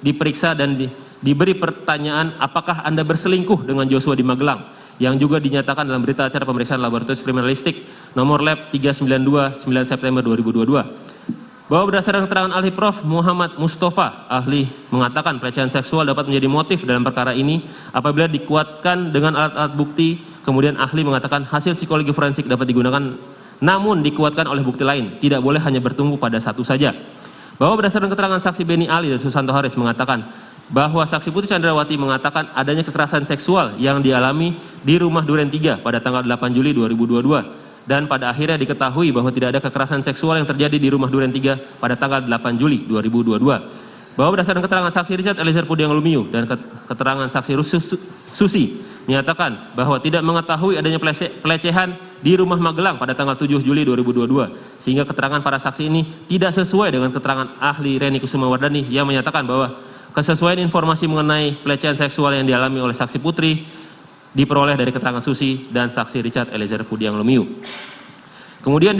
diperiksa dan diberi pertanyaan apakah Anda berselingkuh dengan Joshua di Magelang, yang juga dinyatakan dalam berita acara pemeriksaan laboratorium kriminalistik nomor lab 392 9 September 2022. Bahwa berdasarkan keterangan ahli Prof. Muhammad Mustafa, ahli mengatakan pelecehan seksual dapat menjadi motif dalam perkara ini apabila dikuatkan dengan alat-alat bukti. Kemudian ahli mengatakan hasil psikologi forensik dapat digunakan namun dikuatkan oleh bukti lain, tidak boleh hanya bertumbuh pada satu saja. Bahwa berdasarkan keterangan saksi Beni Ali dan Susanto Haris mengatakan bahwa saksi Putri Chandrawati mengatakan adanya kekerasan seksual yang dialami di rumah Duren 3 pada tanggal 8 Juli 2022. Dan pada akhirnya diketahui bahwa tidak ada kekerasan seksual yang terjadi di rumah Duren 3 pada tanggal 8 Juli 2022. Bahwa berdasarkan keterangan saksi Richard Eliezer Pudiang Lumiu dan keterangan saksi Susi menyatakan bahwa tidak mengetahui adanya pelecehan di Rumah Magelang pada tanggal 7 Juli 2022, sehingga keterangan para saksi ini tidak sesuai dengan keterangan ahli Reni Kusumawardani yang menyatakan bahwa kesesuaian informasi mengenai pelecehan seksual yang dialami oleh saksi Putri diperoleh dari keterangan Susi dan saksi Richard Eliezer Pudiang Lumiu. Kemudian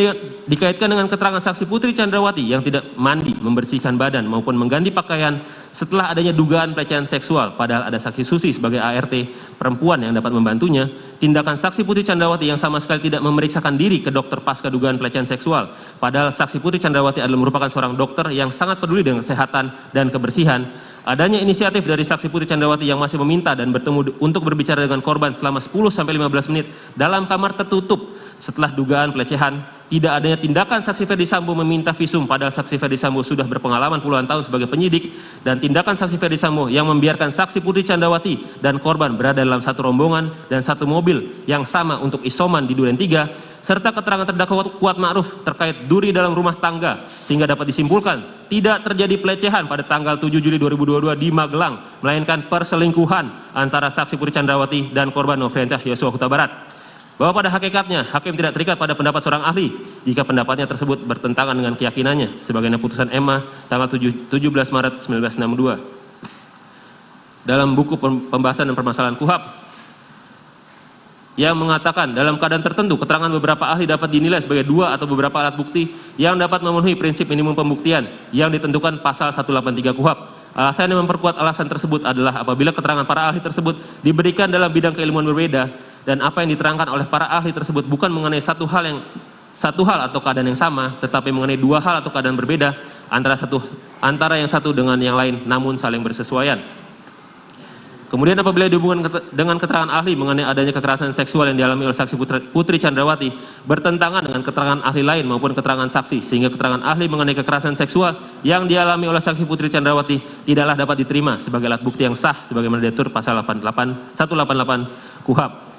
dikaitkan dengan keterangan saksi Putri Chandrawati yang tidak mandi, membersihkan badan maupun mengganti pakaian setelah adanya dugaan pelecehan seksual, padahal ada saksi Susi sebagai ART perempuan yang dapat membantunya. Tindakan saksi Putri Chandrawati yang sama sekali tidak memeriksakan diri ke dokter pasca dugaan pelecehan seksual, padahal saksi Putri Chandrawati adalah merupakan seorang dokter yang sangat peduli dengan kesehatan dan kebersihan. Adanya inisiatif dari saksi Putri Chandrawati yang masih meminta dan bertemu untuk berbicara dengan korban selama 10-15 menit dalam kamar tertutup setelah dugaan pelecehan. Tidak adanya tindakan saksi Ferdi Sambo meminta visum, padahal saksi Ferdi Sambo sudah berpengalaman puluhan tahun sebagai penyidik, dan tindakan saksi Ferdi Sambo yang membiarkan saksi Putri Chandrawati dan korban berada dalam satu rombongan dan satu mobil yang sama untuk isoman di Duren 3, serta keterangan terdakwa Kuat Ma'ruf terkait duri dalam rumah tangga, sehingga dapat disimpulkan tidak terjadi pelecehan pada tanggal 7 Juli 2022 di Magelang, melainkan perselingkuhan antara saksi Putri Chandrawati dan korban Nofriansyah Yosua Huta Barat. Bahwa pada hakikatnya hakim tidak terikat pada pendapat seorang ahli jika pendapatnya tersebut bertentangan dengan keyakinannya, sebagaimana putusan MA tanggal 17 Maret 1962. Dalam buku pembahasan dan permasalahan KUHAP yang mengatakan dalam keadaan tertentu keterangan beberapa ahli dapat dinilai sebagai dua atau beberapa alat bukti yang dapat memenuhi prinsip minimum pembuktian yang ditentukan pasal 183 KUHAP. Alasan yang memperkuat alasan tersebut adalah apabila keterangan para ahli tersebut diberikan dalam bidang keilmuan berbeda dan apa yang diterangkan oleh para ahli tersebut bukan mengenai satu hal atau keadaan yang sama, tetapi mengenai dua hal atau keadaan berbeda antara yang satu dengan yang lain, namun saling bersesuaian. Kemudian apabila dihubungkan dengan keterangan ahli mengenai adanya kekerasan seksual yang dialami oleh saksi Putri Chandrawati bertentangan dengan keterangan ahli lain maupun keterangan saksi, sehingga keterangan ahli mengenai kekerasan seksual yang dialami oleh saksi Putri Chandrawati tidaklah dapat diterima sebagai alat bukti yang sah sebagaimana diatur pasal 188 KUHAP.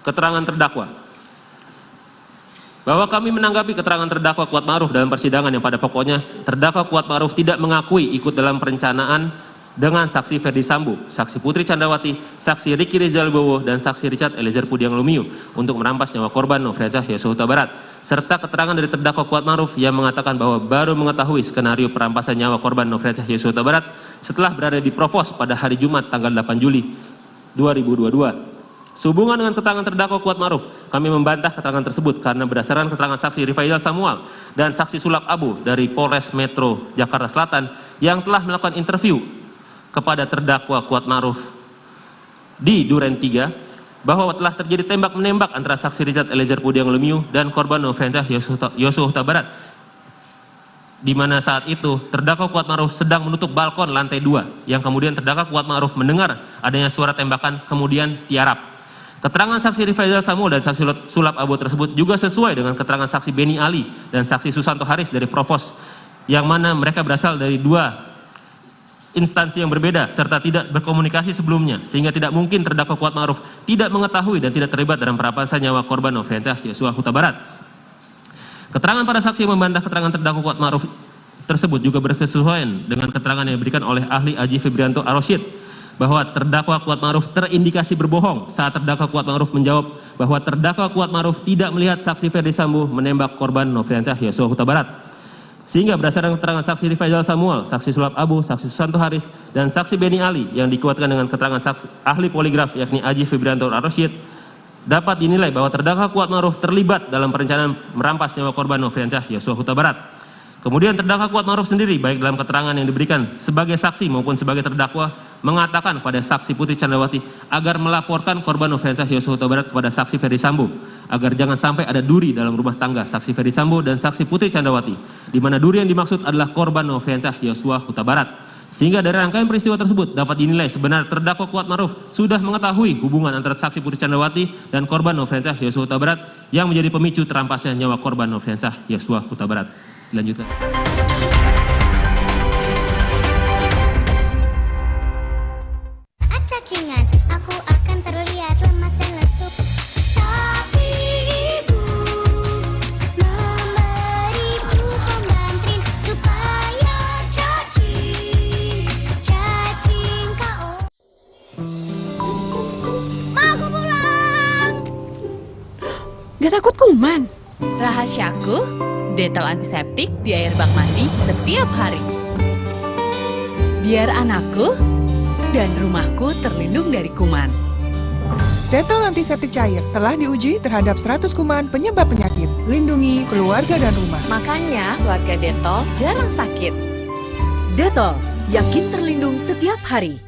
Keterangan terdakwa. Bahwa kami menanggapi keterangan terdakwa Kuat Ma'ruf dalam persidangan yang pada pokoknya terdakwa Kuat Ma'ruf tidak mengakui ikut dalam perencanaan dengan saksi Ferdi Sambo, saksi Putri Chandrawati, saksi Ricky Rizal Wibowo, dan saksi Richard Eliezer Pudiang Lumiu untuk merampas nyawa korban Nofriansyah Yosua Huta Barat, serta keterangan dari terdakwa Kuat Ma'ruf yang mengatakan bahwa baru mengetahui skenario perampasan nyawa korban Nofriansyah Yosua Huta Barat setelah berada di Provos pada hari Jumat tanggal 8 Juli 2022. Sehubungan dengan keterangan terdakwa Kuat Ma'ruf, kami membantah keterangan tersebut karena berdasarkan keterangan saksi Rifaizal Samuel dan saksi Sulap Abu dari Polres Metro Jakarta Selatan yang telah melakukan interview kepada terdakwa Kuat Ma'ruf di Duren 3 bahwa telah terjadi tembak-menembak antara saksi Richard Eliezer Pudiang Lumiu dan korban Nofriansyah Yosua Huta Barat, di mana saat itu terdakwa Kuat Ma'ruf sedang menutup balkon lantai 2 yang kemudian terdakwa Kuat Ma'ruf mendengar adanya suara tembakan kemudian tiarap. Keterangan saksi Rifaizal Samuel dan saksi Sulap Abu tersebut juga sesuai dengan keterangan saksi Beni Ali dan saksi Susanto Haris dari Provos, yang mana mereka berasal dari dua instansi yang berbeda serta tidak berkomunikasi sebelumnya, sehingga tidak mungkin terdakwa Kuat Ma'ruf tidak mengetahui dan tidak terlibat dalam perampasan nyawa korban Nofriansyah Yosua Huta Barat. Keterangan para saksi yang membantah keterangan terdakwa Kuat Ma'ruf tersebut juga berkesesuaian dengan keterangan yang diberikan oleh ahli Aji Febrianto Arosyid bahwa terdakwa Kuat Ma'ruf terindikasi berbohong saat terdakwa Kuat Ma'ruf menjawab bahwa terdakwa Kuat Ma'ruf tidak melihat saksi Ferdi Sambo menembak korban Nofriansyah Yosua Huta Barat. Sehingga berdasarkan keterangan saksi Rifaizal Samuel, saksi Sulap Abu, saksi Susanto Haris, dan saksi Beni Ali yang dikuatkan dengan keterangan saksi ahli poligraf yakni Aji Febrianto Arosyid, dapat dinilai bahwa terdakwa Kuat Ma'ruf terlibat dalam perencanaan merampas nyawa korban Nofriansyah Yosua Huta Barat. Kemudian terdakwa Kuat Ma'ruf sendiri baik dalam keterangan yang diberikan sebagai saksi maupun sebagai terdakwa mengatakan pada saksi Putri Chandrawati agar melaporkan korban Nofriansyah Yosua Huta Barat kepada saksi Ferdi Sambo agar jangan sampai ada duri dalam rumah tangga saksi Ferdi Sambo dan saksi Putri Chandrawati, di mana duri yang dimaksud adalah korban Nofriansyah Yosua Huta Barat. Sehingga dari rangkaian peristiwa tersebut dapat dinilai sebenarnya terdakwa Kuat Ma'ruf sudah mengetahui hubungan antara saksi Putri Chandrawati dan korban Nofriansyah Yosua Huta Barat yang menjadi pemicu terampasnya nyawa korban Nofriansyah Yosua Huta Barat. Dilanjutkan. Cacingan, aku akan terlihat lemas dan lesu. Tapi ibu memberiku pembantrin supaya cacing kau. Gak takut kuman? Rahasiaku, Dettol antiseptik di air bak mandi setiap hari. Biar anakku dan rumahku terlindung dari kuman. Dettol antiseptik cair telah diuji terhadap 100 kuman penyebab penyakit. Lindungi keluarga dan rumah. Makanya keluarga Dettol jarang sakit. Dettol, yakin terlindung setiap hari.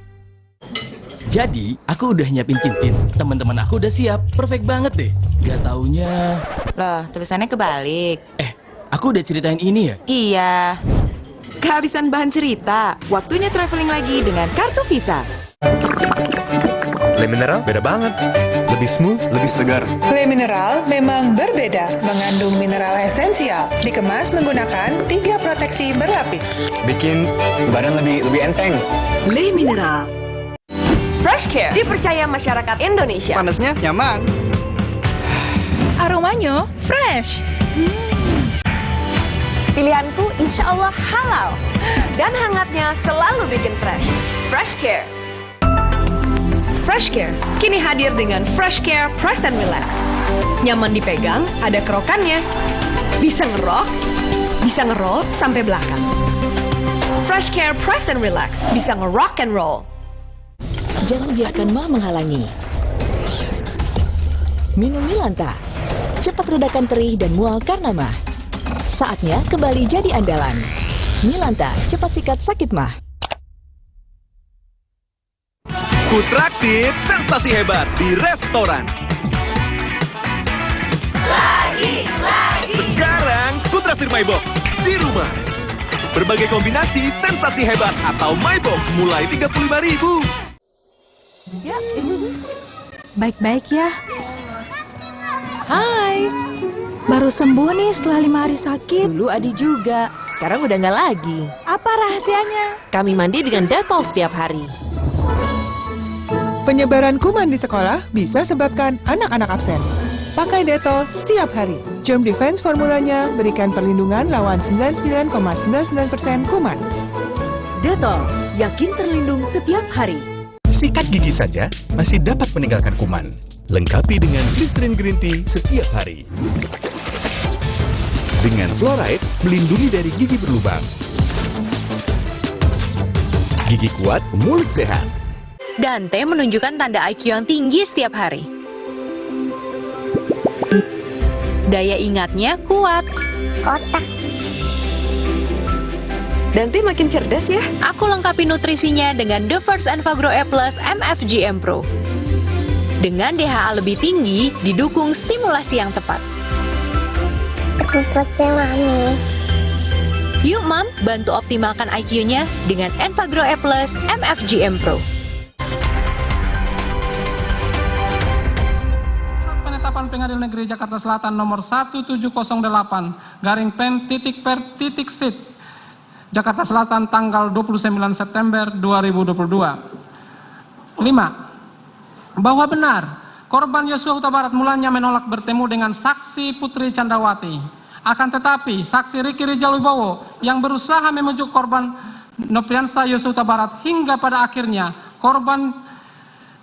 Jadi, aku udah nyiapin cincin. Teman-teman aku udah siap. Perfect banget deh. Gak taunya... Loh, tulisannya kebalik. Aku udah ceritain ini ya? Iya. Kehabisan bahan cerita. Waktunya traveling lagi dengan kartu Visa. Le Mineral beda banget. Lebih smooth, lebih segar. Le Mineral memang berbeda, mengandung mineral esensial, dikemas menggunakan 3 proteksi berlapis. Bikin badan lebih enteng. Le Mineral. Fresh Care dipercaya masyarakat Indonesia. Panasnya nyaman. Aromanya fresh. Pilihanku insya Allah halal. Dan hangatnya selalu bikin fresh. Fresh Care. Fresh Care kini hadir dengan Fresh Care Press and Relax. Nyaman dipegang, ada kerokannya. Bisa ngerok, bisa ngeroll sampai belakang. Fresh Care Press and Relax bisa ngerock and roll. Jangan biarkan mah menghalangi. Minum Milanta. Cepat redakan perih dan mual karena mah. Saatnya kembali jadi andalan. Milanta, cepat sikat sakit mah. Kutraktir sensasi hebat di restoran. Lagi. Sekarang Kutraktir My Box di rumah. Berbagai kombinasi sensasi hebat atau My Box mulai 35.000. Ya, baik-baik ya. Hai. Baru sembuh nih setelah 5 hari sakit. Dulu Adi juga, sekarang udah nggak lagi. Apa rahasianya? Kami mandi dengan Dettol setiap hari. Penyebaran kuman di sekolah bisa sebabkan anak-anak absen. Pakai Dettol setiap hari. Germ Defense formulanya berikan perlindungan lawan 99,99% kuman. Dettol, yakin terlindung setiap hari. Sikat gigi saja masih dapat meninggalkan kuman. Lengkapi dengan Listerine Green Tea setiap hari. Dengan fluoride, melindungi dari gigi berlubang. Gigi kuat, mulut sehat. Dante menunjukkan tanda IQ yang tinggi setiap hari. Daya ingatnya kuat. Kotak. Dante makin cerdas ya. Aku lengkapi nutrisinya dengan The First Enfagro E Plus MFGM Pro. Dengan DHA lebih tinggi, didukung stimulasi yang tepat. Yuk Mam, bantu optimalkan IQ-nya dengan Enfagro E Plus MFGM Pro. Penetapan Pengadilan Negeri Jakarta Selatan nomor 1708/pen.per.sit Jakarta Selatan tanggal 29 September 2022. 5. Bahwa benar korban Yosua Huta Barat mulanya menolak bertemu dengan saksi Putri Candrawati. Akan tetapi saksi Riki Rijal Wibowo yang berusaha membujuk korban Nopriansa Yosua Huta Barat hingga pada akhirnya korban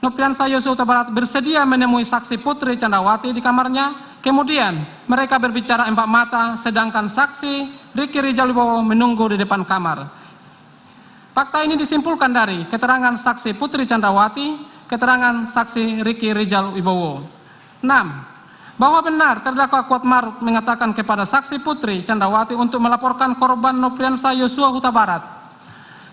Nopriansa Yosua Huta Barat bersedia menemui saksi Putri Candrawati di kamarnya. Kemudian mereka berbicara empat mata, sedangkan saksi Riki Rijal Wibowo menunggu di depan kamar. Fakta ini disimpulkan dari keterangan saksi Putri Candrawati, keterangan saksi Riki Rijal Wibowo. 6. Bahwa benar terdakwa Kuatmaruf mengatakan kepada saksi Putri Candrawati untuk melaporkan korban Nopriansa Yosua Huta Barat.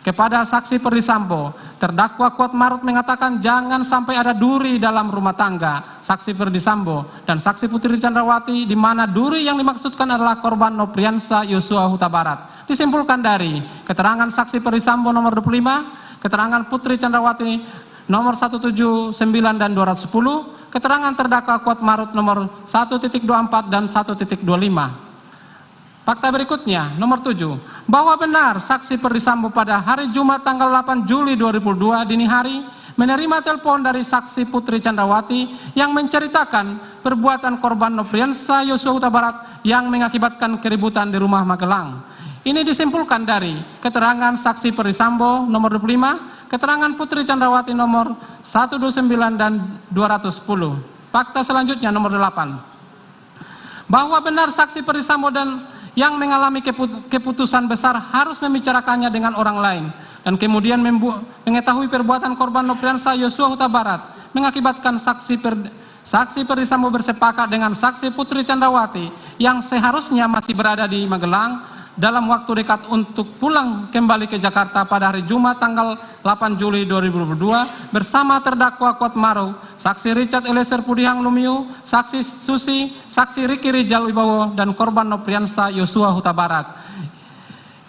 Kepada saksi Perdisambo, terdakwa Kuatmaruf mengatakan jangan sampai ada duri dalam rumah tangga saksi Perdisambo dan saksi Putri Candrawati, di mana duri yang dimaksudkan adalah korban Nopriansa Yosua Huta Barat. Disimpulkan dari keterangan saksi Perdisambo nomor 25, keterangan Putri Candrawati nomor 179 dan 210, keterangan terdakwa Kuatmaruf nomor 1.24 dan 1.25. Fakta berikutnya, nomor 7, bahwa benar saksi Perdisambo pada hari Jumat tanggal 8 Juli 2002 dini hari menerima telepon dari saksi Putri Candrawati yang menceritakan perbuatan korban Nopriansa Yosua Huta Barat yang mengakibatkan keributan di rumah Magelang. Ini disimpulkan dari keterangan saksi Perdisambo nomor 25, keterangan Putri Candrawati nomor 129 dan 210. Fakta selanjutnya nomor 8. bahwa benar saksi Perdisambo dan yang mengalami keputusan besar harus membicarakannya dengan orang lain dan kemudian mengetahui perbuatan korban Nopriansah Yosua Huta Barat mengakibatkan saksi Perdisambo bersepakat dengan saksi Putri Chandrawati yang seharusnya masih berada di Magelang dalam waktu dekat untuk pulang kembali ke Jakarta pada hari Jumat tanggal 8 Juli 2022 bersama terdakwa Kuatmaruf, saksi Richard Eliezer Pudihang Lumiu, saksi Susi, saksi Riki Rijal Wibowo, dan korban Nopriansah Yosua Huta Barat.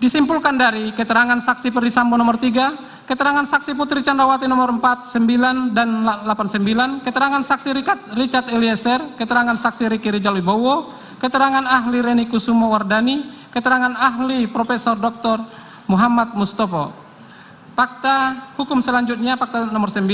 Disimpulkan dari keterangan saksi Perdisambo nomor 3, keterangan saksi Putri Chandrawati nomor 4, 9, dan 89, keterangan saksi Richard Eliezer, keterangan saksi Riki Rijal Wibowo, keterangan ahli Reni Kusumo Wardani, keterangan ahli Profesor Dr. Muhammad Mustopo. Fakta hukum selanjutnya, fakta nomor 9,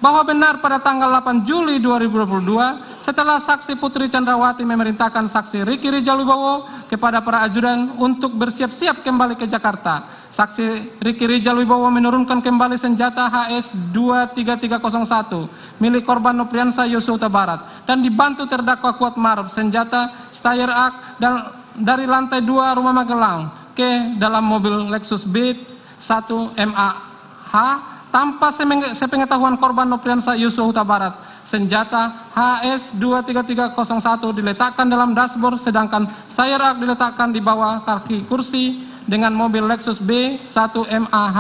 bahwa benar pada tanggal 8 Juli 2022, setelah saksi Putri Chandrawati memerintahkan saksi Riki Rijal Wibowo kepada para ajudan untuk bersiap-siap kembali ke Jakarta, saksi Riki Rijal Wibowo menurunkan kembali senjata HS 23301 milik korban Nopriansah Yosua Huta Barat dan dibantu terdakwa Kuatmaruf senjata Steyr AK dari lantai 2 rumah Magelang ke dalam mobil Lexus B1 MAH tanpa sepengetahuan korban Nopriansah Yosua Huta Barat. Senjata HS 23301 diletakkan dalam dashboard sedangkan Steyr AK diletakkan di bawah kaki kursi dengan mobil Lexus B1 MAH.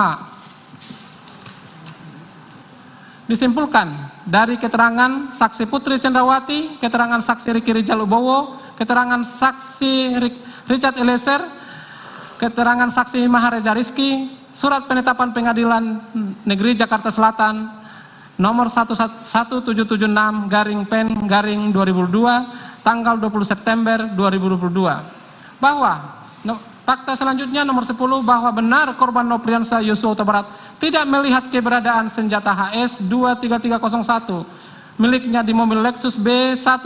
Disimpulkan dari keterangan saksi Putri Chandrawati, keterangan saksi Riki Rijal Wibowo, keterangan saksi Richard Eliezer, keterangan saksi Mahareja Rizky, surat penetapan Pengadilan Negeri Jakarta Selatan nomor 11776/Pen/2002 tanggal 20 September 2022 bahwa fakta selanjutnya nomor 10, bahwa benar korban Nopriansah Yosua Huta Barat tidak melihat keberadaan senjata HS 23301 miliknya di mobil Lexus B1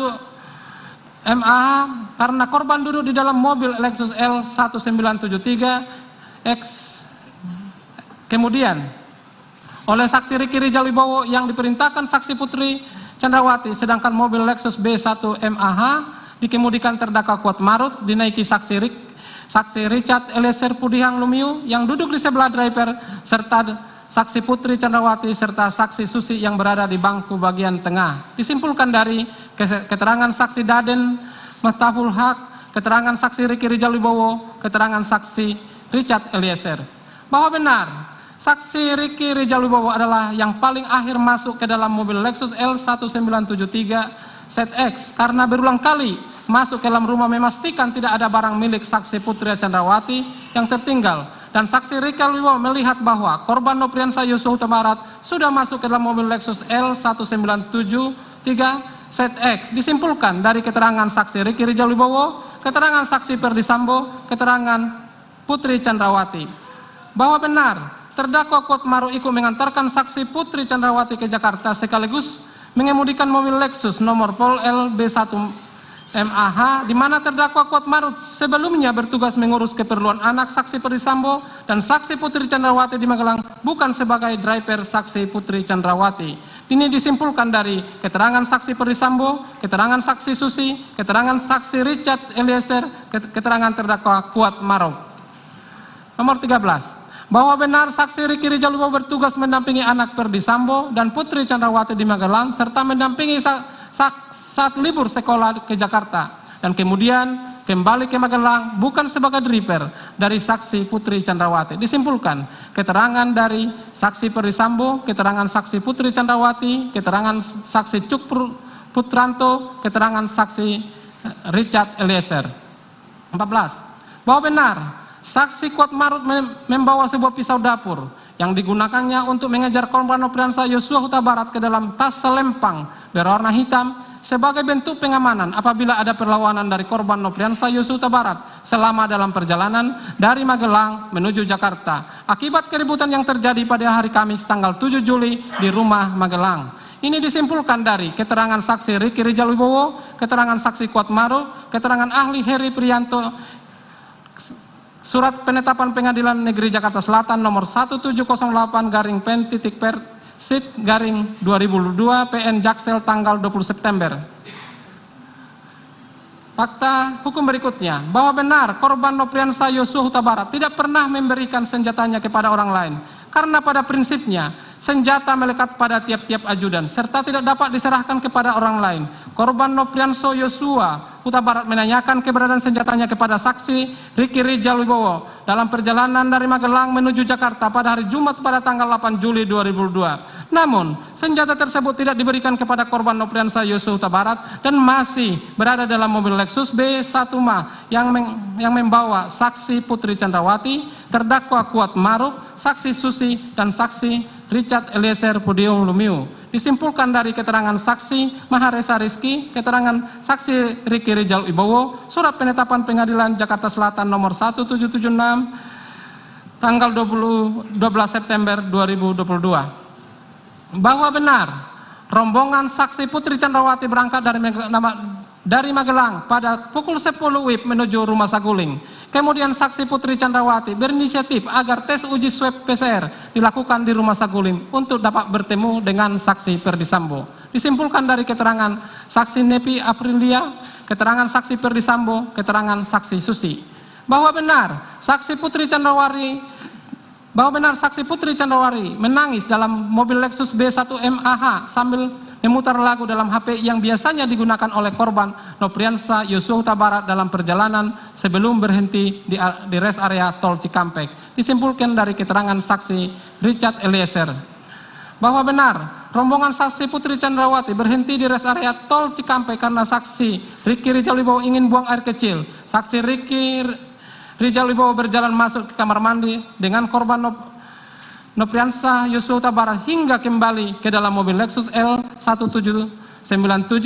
MAH karena korban duduk di dalam mobil Lexus L1973X. Kemudian oleh saksi Riki Rijal Wibowo yang diperintahkan saksi Putri Chandrawati, sedangkan mobil Lexus B1 MAH dikemudikan terdakwa Kuatmaruf dinaiki saksi Richard Eliezer Pudihang Lumiu yang duduk di sebelah driver serta saksi Putri Chandrawati serta saksi Susi yang berada di bangku bagian tengah. Disimpulkan dari keterangan saksi Daden Miftahul Haq, keterangan saksi Riki Rijal Wibowo, keterangan saksi Richard Eliezer bahwa benar saksi Riki Rijal Wibowo adalah yang paling akhir masuk ke dalam mobil Lexus L1973 ZX karena berulang kali masuk ke dalam rumah memastikan tidak ada barang milik saksi Putri Chandrawati yang tertinggal dan saksi Riki Wibowo melihat bahwa korban Nopriansah Yosua Huta Barat sudah masuk ke dalam mobil Lexus L1973 ZX. Disimpulkan dari keterangan saksi Riki Rijal Wibowo, keterangan saksi Perdisambo, keterangan Putri Chandrawati bahwa benar terdakwa Kuatmaruf ikut mengantarkan saksi Putri Chandrawati ke Jakarta sekaligus mengemudikan mobil Lexus nomor Pol LB1 MAH di mana terdakwa Kuatmaruf sebelumnya bertugas mengurus keperluan anak saksi Perdisambo dan saksi Putri Chandrawati di Magelang bukan sebagai driver saksi Putri Chandrawati. Ini disimpulkan dari keterangan saksi Perdisambo, keterangan saksi Susi, keterangan saksi Richard Eliezer, keterangan terdakwa Kuatmaruf. Nomor 13. Bahwa benar saksi Riki Rijal Wibowo bertugas mendampingi anak Perdisambo dan Putri Chandrawati di Magelang serta mendampingi saat libur sekolah ke Jakarta dan kemudian kembali ke Magelang bukan sebagai driver dari saksi Putri Chandrawati. Disimpulkan keterangan dari saksi Perdisambo, keterangan saksi Putri Chandrawati, keterangan saksi Cuk Putranto, keterangan saksi Richard Eliezer. 14. Bahwa benar saksi Kuatmaruf membawa sebuah pisau dapur yang digunakannya untuk mengejar korban Nopriansah Yosua Huta Barat ke dalam tas selempang berwarna hitam sebagai bentuk pengamanan apabila ada perlawanan dari korban Nopriansah Yosua Huta Barat selama dalam perjalanan dari Magelang menuju Jakarta akibat keributan yang terjadi pada hari Kamis tanggal 7 Juli di rumah Magelang. Ini disimpulkan dari keterangan saksi Riki Rijal Wibowo, keterangan saksi Kuatmaruf, keterangan ahli Heri Prianto, surat penetapan Pengadilan Negeri Jakarta Selatan nomor 1708/Pen/Per/2002 PN Jaksel tanggal 20 September. Fakta hukum berikutnya, bahwa benar korban Nopriansah Yosua Huta Barat tidak pernah memberikan senjatanya kepada orang lain. Karena pada prinsipnya, senjata melekat pada tiap-tiap ajudan, serta tidak dapat diserahkan kepada orang lain. Korban Nopriansah Yosua Huta Barat menanyakan keberadaan senjatanya kepada saksi Riki Rijal Wibowo dalam perjalanan dari Magelang menuju Jakarta pada hari Jumat pada tanggal 8 Juli 2002. Namun, senjata tersebut tidak diberikan kepada korban Nopriansah Yosua Huta Barat dan masih berada dalam mobil Lexus B1MA yang membawa saksi Putri Chandrawati, terdakwa Kuat Maruf, saksi Susi, dan saksi Richard Eliezer Pudium Lumiu. Disimpulkan dari keterangan saksi Maharesa Rizky, keterangan saksi Riki Rijal Wibowo, surat penetapan pengadilan Jakarta Selatan nomor 1776 tanggal 12 September 2022. Bahwa benar rombongan saksi Putri Chandrawati berangkat dari Magelang pada pukul 10 WIB menuju Rumah Saguling. Kemudian saksi Putri Chandrawati berinisiatif agar tes uji swab PCR dilakukan di Rumah Saguling untuk dapat bertemu dengan saksi Ferdi Sambo. Disimpulkan dari keterangan saksi Nepi Aprilia, keterangan saksi Ferdi Sambo, keterangan saksi Susi, bahwa benar saksi Putri Chandrawati menangis dalam mobil Lexus B1MAH sambil memutar lagu dalam HP yang biasanya digunakan oleh korban Nopriansah Yosua Huta Barat dalam perjalanan sebelum berhenti di rest area tol Cikampek. Disimpulkan dari keterangan saksi Richard Eliezer bahwa benar rombongan saksi Putri Chandrawati berhenti di rest area tol Cikampek karena saksi Riki Rijal Wibowo ingin buang air kecil. Saksi Riki Rijal Wibowo berjalan masuk ke kamar mandi dengan korban Nopriansah Yosua Huta Barat hingga kembali ke dalam mobil Lexus L1797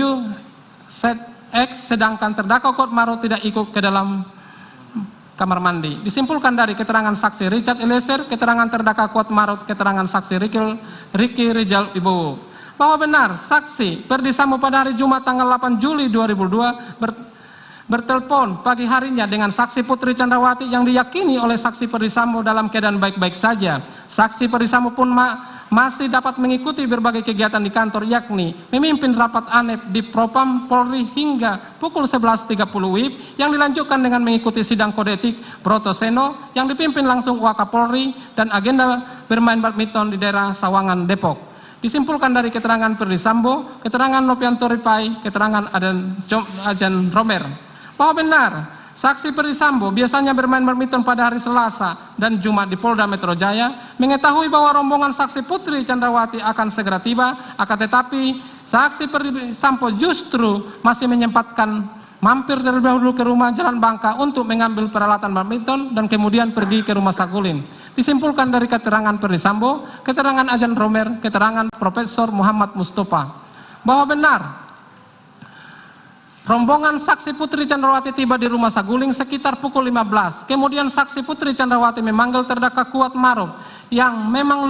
ZX, sedangkan terdakwa Kuat Maruf tidak ikut ke dalam kamar mandi. Disimpulkan dari keterangan saksi Richard Eliezer, keterangan terdakwa Kuat Maruf, keterangan saksi Riki Rijal Wibowo, bahwa benar saksi Ferdi Sambo pada hari Jumat tanggal 8 Juli 2002 bertelepon pagi harinya dengan saksi Putri Chandrawati yang diyakini oleh saksi Ferdi Sambo dalam keadaan baik-baik saja. Saksi Ferdi Sambo pun masih dapat mengikuti berbagai kegiatan di kantor, yakni memimpin rapat ANEP di Propam Polri hingga pukul 11.30 WIB yang dilanjutkan dengan mengikuti sidang kode etik Brotoseno yang dipimpin langsung Wakapolri dan agenda bermain badminton di daerah Sawangan, Depok. Disimpulkan dari keterangan Ferdi Sambo, keterangan Nopianto Ripai, keterangan Ajan Romer, bahwa benar saksi Ferdi Sambo biasanya bermain badminton pada hari Selasa dan Jumat di Polda Metro Jaya, mengetahui bahwa rombongan saksi Putri Chandrawati akan segera tiba, akan tetapi saksi Ferdi Sambo justru masih menyempatkan mampir terlebih dahulu ke rumah Jalan Bangka untuk mengambil peralatan badminton dan kemudian pergi ke Rumah Saguling. Disimpulkan dari keterangan Ferdi Sambo, keterangan Ajan Romer, keterangan Profesor Muhammad Mustafa, bahwa benar rombongan saksi Putri Chandrawati tiba di Rumah Saguling sekitar pukul 15. Kemudian saksi Putri Chandrawati memanggil terdakwa Kuat Maruf yang memang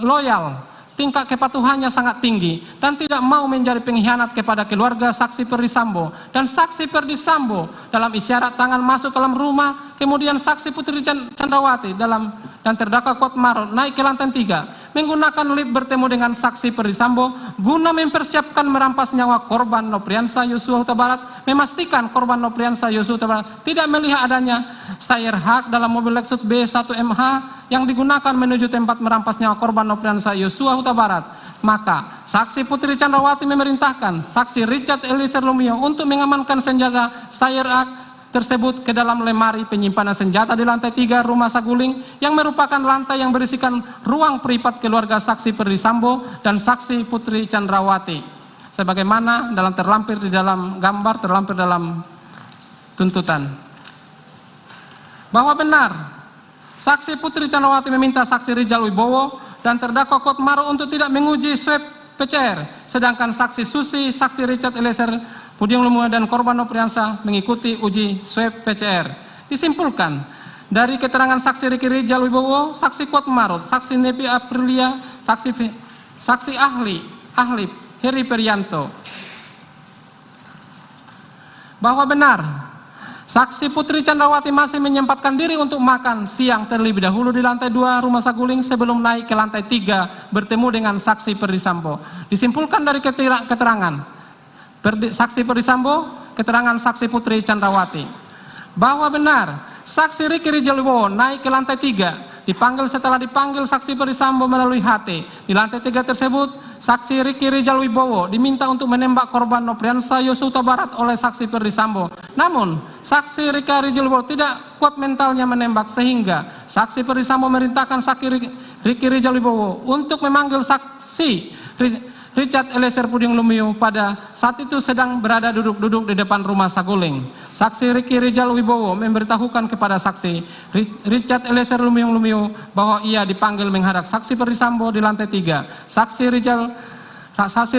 loyal, tingkat kepatuhannya sangat tinggi dan tidak mau menjadi pengkhianat kepada keluarga saksi Ferdi Sambo. Dan saksi Ferdi Sambo dalam isyarat tangan masuk ke dalam rumah. Kemudian saksi Putri Chandrawati dan terdakwa Kuat Maruf naik ke lantai 3 menggunakan lift bertemu dengan saksi Ferdi Sambo guna mempersiapkan merampas nyawa korban Nopriansah Yosua Huta Barat, memastikan korban Nopriansah Yosua Huta Barat tidak melihat adanya stayer hak dalam mobil Lexus B1MH yang digunakan menuju tempat merampas nyawa korban Nopriansah Yosua Huta Barat. Maka saksi Putri Chandrawati memerintahkan saksi Richard Eliezer Lumio untuk mengamankan senjata stayer hak tersebut ke dalam lemari penyimpanan senjata di lantai 3 Rumah Saguling yang merupakan lantai yang berisikan ruang privat keluarga saksi Ferdi Sambo dan saksi Putri Chandrawati, sebagaimana terlampir di dalam gambar, terlampir dalam tuntutan. Bahwa benar saksi Putri Chandrawati meminta saksi Rijal Wibowo dan terdakwa Kuat Maruf untuk tidak menguji swab PCR, sedangkan saksi Susi, saksi Richard Eliezer Pudium Lumiu dan korban Nopriansah mengikuti uji swab PCR. Disimpulkan dari keterangan saksi Riki Rijal Wibowo, saksi Kuat Maruf, saksi Nepi Aprilia, saksi ahli Heri Perianto, bahwa benar saksi Putri Chandrawati masih menyempatkan diri untuk makan siang terlebih dahulu di lantai 2 Rumah Saguling sebelum naik ke lantai 3 bertemu dengan saksi Ferdi Sambo. Disimpulkan dari keterangan saksi Ferdi Sambo, keterangan saksi Putri Chandrawati. Bahwa benar, saksi Riki Rijal Wibowo naik ke lantai 3, dipanggil setelah dipanggil saksi Perdisambo melalui HT. Di lantai 3 tersebut, saksi Riki Rijal Wibowo diminta untuk menembak korban Nopriansa Yosua Huta Barat oleh saksi Perdisambo. Namun, saksi Riki Rijal Wibowo tidak kuat mentalnya menembak sehingga saksi Perdisambo merintahkan saksi Riki Rijal Wibowo untuk memanggil saksi Richard Eliezer Pudium Lumiu pada saat itu sedang berada duduk-duduk di depan rumah Saguling. Saksi Riki Rijal Wibowo memberitahukan kepada saksi Richard Eliezer Pudium Lumiu bahwa ia dipanggil menghadap saksi Perdisambo di lantai 3. Saksi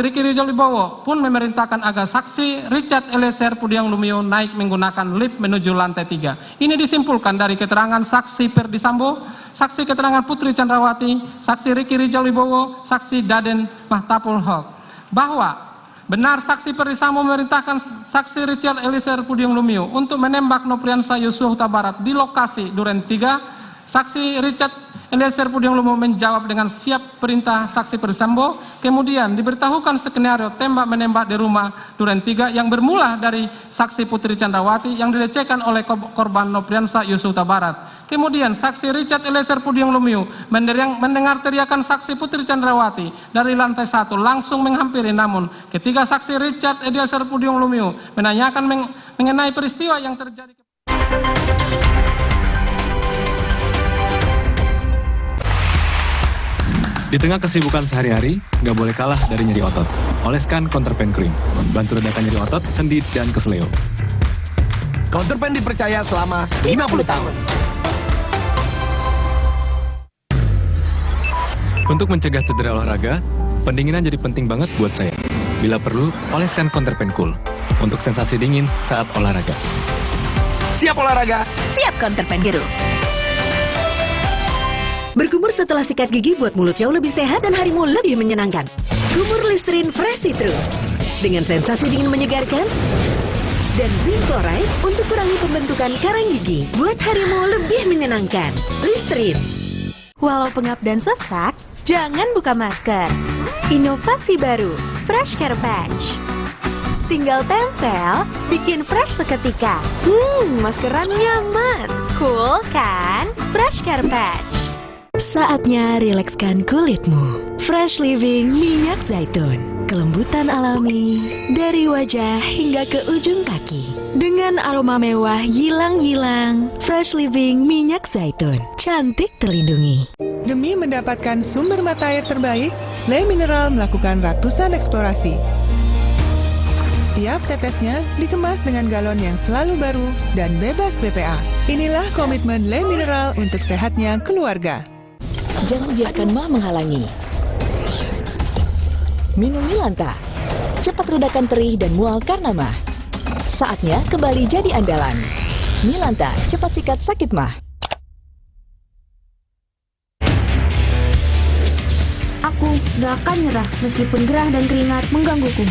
Riki Rijal Wibowo pun memerintahkan agar saksi Richard Eliezer Pudium Lumiu naik menggunakan lift menuju lantai 3. Ini disimpulkan dari keterangan saksi Perdisambo, saksi keterangan Putri Chandrawati, saksi Riki Rijal Wibowo, saksi Daden Mahtapul Haq, bahwa benar saksi Perdisambo memerintahkan saksi Richard Eliezer Pudium Lumiu untuk menembak Nopriansa Yosua Huta Barat di lokasi Duren 3. Saksi Richard Eliezer Pudium Lumiu menjawab dengan siap perintah saksi Perdisambo. Kemudian diberitahukan skenario tembak-menembak di rumah Duren 3 yang bermula dari saksi Putri Chandrawati yang dilecehkan oleh korban Nopriansa Yosua Huta Barat. Kemudian saksi Richard Eliezer Pudium Lumiu mendengar teriakan saksi Putri Chandrawati dari lantai 1 langsung menghampiri. Namun ketika saksi Richard Eliezer Pudium Lumiu menanyakan mengenai peristiwa yang terjadi. Di tengah kesibukan sehari-hari, nggak boleh kalah dari nyeri otot. Oleskan Counterpain Cream. Bantu redakan nyeri otot, sendi, dan keseleo. Counterpain dipercaya selama 50 tahun. Untuk mencegah cedera olahraga, pendinginan jadi penting banget buat saya. Bila perlu, oleskan Counterpain Cool. Untuk sensasi dingin saat olahraga. Siap olahraga, siap Counterpain Hero. Berkumur setelah sikat gigi buat mulut jauh lebih sehat dan harimu lebih menyenangkan. Kumur Listerine Fresh Citrus dengan sensasi dingin menyegarkan dan zinc chloride untuk kurangi pembentukan karang gigi buat harimu lebih menyenangkan. Listerine. Walau pengap dan sesak, jangan buka masker. Inovasi baru, Fresh Care Patch. Tinggal tempel, bikin fresh seketika. Maskeran nyaman, cool kan? Fresh Care Patch. Saatnya rilekskan kulitmu. Fresh Living minyak zaitun. Kelembutan alami dari wajah hingga ke ujung kaki. Dengan aroma mewah yilang-yilang. Fresh Living minyak zaitun. Cantik terlindungi. Demi mendapatkan sumber mata air terbaik, Le Mineral melakukan ratusan eksplorasi. Setiap tetesnya dikemas dengan galon yang selalu baru dan bebas BPA. Inilah komitmen Le Mineral untuk sehatnya keluarga. Jangan biarkan mah menghalangi. Minum Milanta. Cepat redakan perih dan mual karena mah. Saatnya kembali jadi andalan. Milanta, cepat sikat sakit mah. Aku gak akan nyerah meskipun gerah dan keringat menggangguku.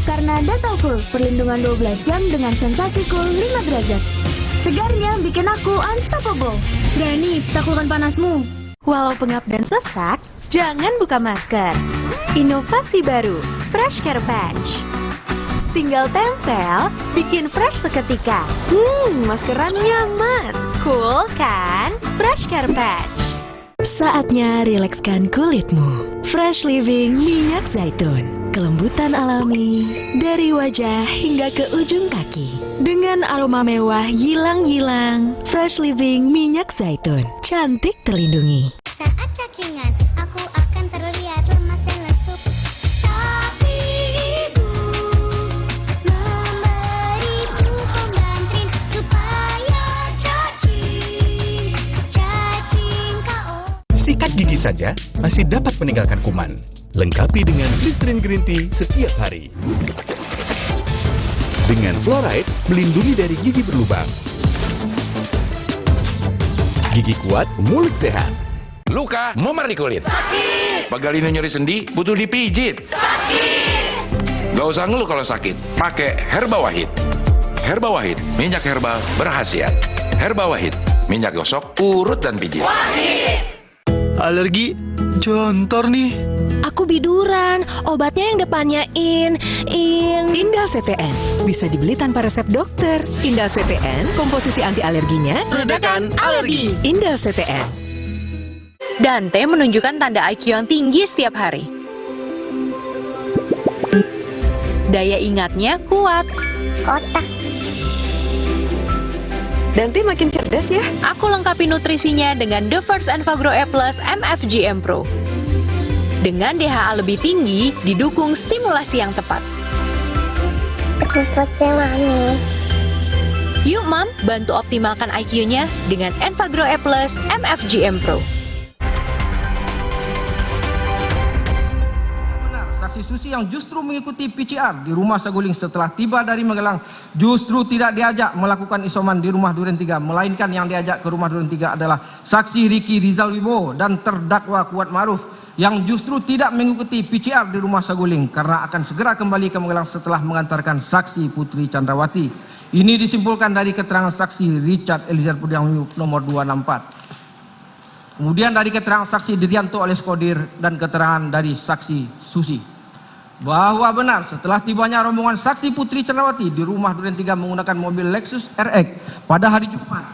Karena Dental Cool, perlindungan 12 jam dengan sensasi cool 5 derajat. Segarnya bikin aku unstoppable. Berani taklukkan panasmu. Walau pengap dan sesak, jangan buka masker. Inovasi baru, Fresh Care Patch. Tinggal tempel, bikin fresh seketika. Maskeran nyaman, cool kan? Fresh Care Patch. Saatnya rilekskan kulitmu. Fresh Living minyak zaitun. Kelembutan alami dari wajah hingga ke ujung kaki. Dengan aroma mewah yilang-yilang. Fresh Living minyak zaitun. Cantik terlindungi. Saat cacingan, aku akan terlihat lemas dan lesu. Tapi ibu memberiku pembantrin supaya cacing kau. Sikat gigi saja masih dapat meninggalkan kuman. Lengkapi dengan Listerine Green Tea setiap hari. Dengan fluoride, melindungi dari gigi berlubang. Gigi kuat, mulut sehat. Luka, memar di kulit. Sakit. Pegalino nyeri sendi, butuh dipijit. Sakit. Gak usah ngeluh kalau sakit. Pakai Herba Wahid. Herba Wahid, minyak herbal berkhasiat. Herba Wahid, minyak gosok, urut dan pijit. Wahid. Alergi Jontor nih. Aku biduran, obatnya yang depannya Indal CTN. Bisa dibeli tanpa resep dokter. Indal CTN, komposisi anti alerginya Redakan alergi. Indal CTN. Dante menunjukkan tanda IQ yang tinggi setiap hari. Daya ingatnya kuat. Kotak. Dante makin cerdas ya. Aku lengkapi nutrisinya dengan The First Enfagro E Plus MFGM Pro. Dengan DHA lebih tinggi, didukung stimulasi yang tepat. Yuk Mam, bantu optimalkan IQ-nya dengan Enfagro E Plus MFGM Pro. Saksi Susi yang justru mengikuti PCR di rumah Saguling setelah tiba dari Magelang justru tidak diajak melakukan isoman di rumah Duren 3, melainkan yang diajak ke rumah Duren 3 adalah saksi Ricky Rizal Wibowo dan terdakwa Kuat Ma'ruf yang justru tidak mengikuti PCR di rumah Saguling karena akan segera kembali ke Magelang setelah mengantarkan saksi Putri Chandrawati. Ini disimpulkan dari keterangan saksi Richard Eliezer Pudiang Lumiu nomor 264. Kemudian dari keterangan saksi Diryanto alias Kodir dan keterangan dari saksi Susi bahwa benar setelah tibanya rombongan saksi Putri Chandrawati di rumah Duren 3 menggunakan mobil Lexus RX pada hari Jumat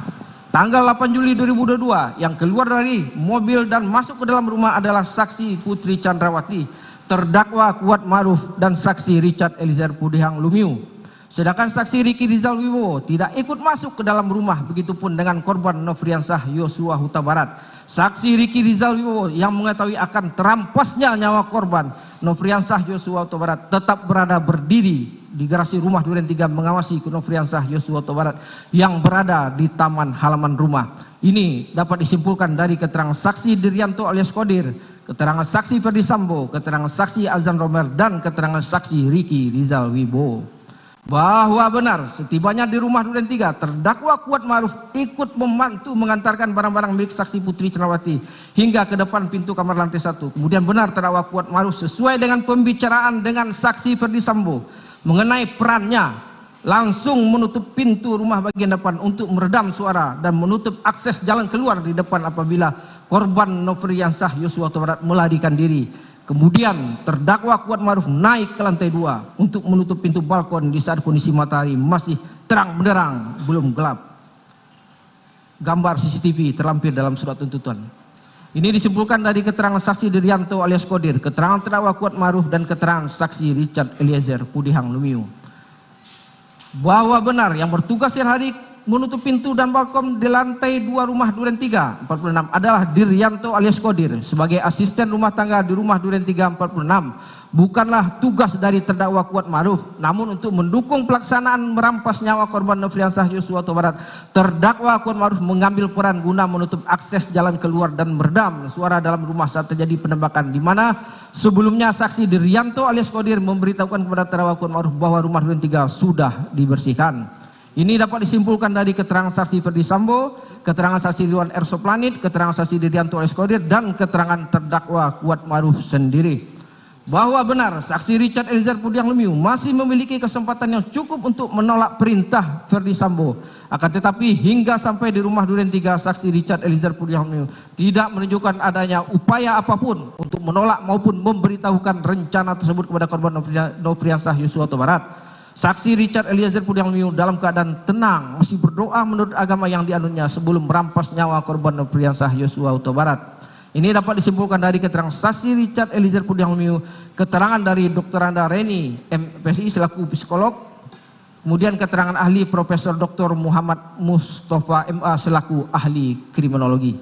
tanggal 8 Juli 2022 yang keluar dari mobil dan masuk ke dalam rumah adalah saksi Putri Chandrawati, terdakwa Kuat Ma'ruf dan saksi Richard Eliezer Pudiang Lumiu. Sedangkan saksi Ricky Rizal Wibowo tidak ikut masuk ke dalam rumah, begitupun dengan korban Nofriansah Yosua Huta Barat. Saksi Ricky Rizal Wibowo yang mengetahui akan terampasnya nyawa korban Nofriansah Yosua Huta Barat tetap berada berdiri di garasi rumah Duren 3 mengawasi Nofriansah Yosua Huta Barat yang berada di taman halaman rumah. Ini dapat disimpulkan dari keterangan saksi Diryanto alias Kodir, keterangan saksi Ferdi Sambo, keterangan saksi Azan Romer dan keterangan saksi Ricky Rizal Wibowo. Bahwa benar setibanya di rumah Duren 3 terdakwa Kuat Ma'ruf ikut membantu mengantarkan barang-barang milik saksi Putri Chandrawati hingga ke depan pintu kamar lantai 1. Kemudian benar terdakwa Kuat Ma'ruf sesuai dengan pembicaraan dengan saksi Ferdi Sambo mengenai perannya langsung menutup pintu rumah bagian depan untuk meredam suara dan menutup akses jalan keluar di depan apabila korban Nofriansah Yosua Huta Barat melarikan diri. Kemudian terdakwa Kuat Ma'ruf naik ke lantai 2 untuk menutup pintu balkon di saat kondisi matahari masih terang benderang, belum gelap. Gambar CCTV terlampir dalam surat tuntutan. Ini disimpulkan dari keterangan saksi Diryanto alias Kodir, keterangan terdakwa Kuat Ma'ruf dan keterangan saksi Richard Eliezer Pudiang Lumiu. Bahwa benar yang bertugas siang hari menutup pintu dan balkon di lantai 2 rumah Duren 3 46 adalah Diryanto alias Kodir sebagai asisten rumah tangga di rumah Duren 3 46. Bukanlah tugas dari terdakwa Kuat Ma'ruf, namun untuk mendukung pelaksanaan merampas nyawa korban Nofriansah Yosua Huta Barat, terdakwa Kuat Ma'ruf mengambil peran guna menutup akses jalan keluar dan meredam suara dalam rumah saat terjadi penembakan, di mana sebelumnya saksi Diryanto alias Kodir memberitahukan kepada terdakwa Kuat Ma'ruf bahwa rumah Duren 3 sudah dibersihkan. Ini dapat disimpulkan dari keterangan saksi Ferdi Sambo, keterangan saksi Ridwan R. Soplanit, keterangan saksi Diryanto alias Kodir, dan keterangan terdakwa Kuat Ma'ruf sendiri. Bahwa benar saksi Richard Eliezer Pudiang Lumiu masih memiliki kesempatan yang cukup untuk menolak perintah Ferdi Sambo. Akan tetapi hingga sampai di rumah Duren 3, saksi Richard Eliezer Pudiang Lumiu tidak menunjukkan adanya upaya apapun untuk menolak maupun memberitahukan rencana tersebut kepada korban Nofriansah Yosua Huta Barat. Saksi Richard Eliezer Pudiang Lumiu dalam keadaan tenang masih berdoa menurut agama yang dianutnya sebelum merampas nyawa korban Nofriansah Yosua Huta Barat. Ini dapat disimpulkan dari keterangan saksi Richard Eliezer Pudiang Lumiu, keterangan dari Dr. Anda Reni MPSI selaku psikolog, kemudian keterangan ahli Profesor Dr. Muhammad Mustafa MA selaku ahli kriminologi.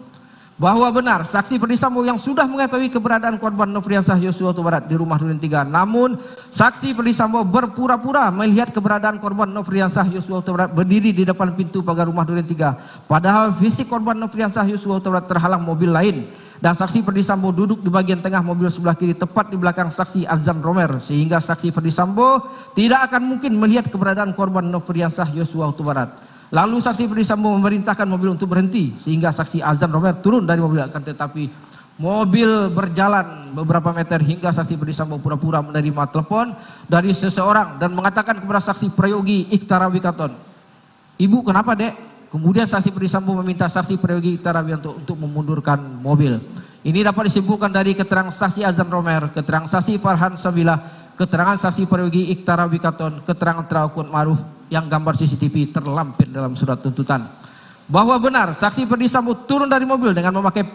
Bahwa benar saksi Ferdi Sambo yang sudah mengetahui keberadaan korban Nofriansah Yosua Huta Barat di rumah Duren 3, namun saksi Ferdi Sambo berpura-pura melihat keberadaan korban Nofriansah Yosua Huta Barat berdiri di depan pintu pagar rumah Duren 3, padahal fisik korban Nofriansah Yosua Huta Barat terhalang mobil lain, dan saksi Ferdi Sambo duduk di bagian tengah mobil sebelah kiri tepat di belakang saksi Azam Romer, sehingga saksi Ferdi Sambo tidak akan mungkin melihat keberadaan korban Nofriansah Yosua Huta Barat. Lalu saksi Ferdi Sambo memerintahkan mobil untuk berhenti sehingga saksi Azam Romer turun dari mobil, akan tetapi mobil berjalan beberapa meter hingga saksi Ferdi Sambo pura-pura menerima telepon dari seseorang dan mengatakan kepada saksi Prayogi Iktara Wikaton, "Ibu kenapa, Dek?" Kemudian saksi Ferdi Sambo meminta saksi Prayogi Iktara Wikanto untuk memundurkan mobil. Ini dapat disimpulkan dari keterangan saksi Azan Romer, keterangan saksi Farhan Sabilah, keterangan saksi Perwigi Iktara Wikaton, keterangan terdakwa Kuat Ma'ruf yang gambar CCTV terlampir dalam surat tuntutan. Bahwa benar saksi Ferdi Sambo turun dari mobil dengan memakai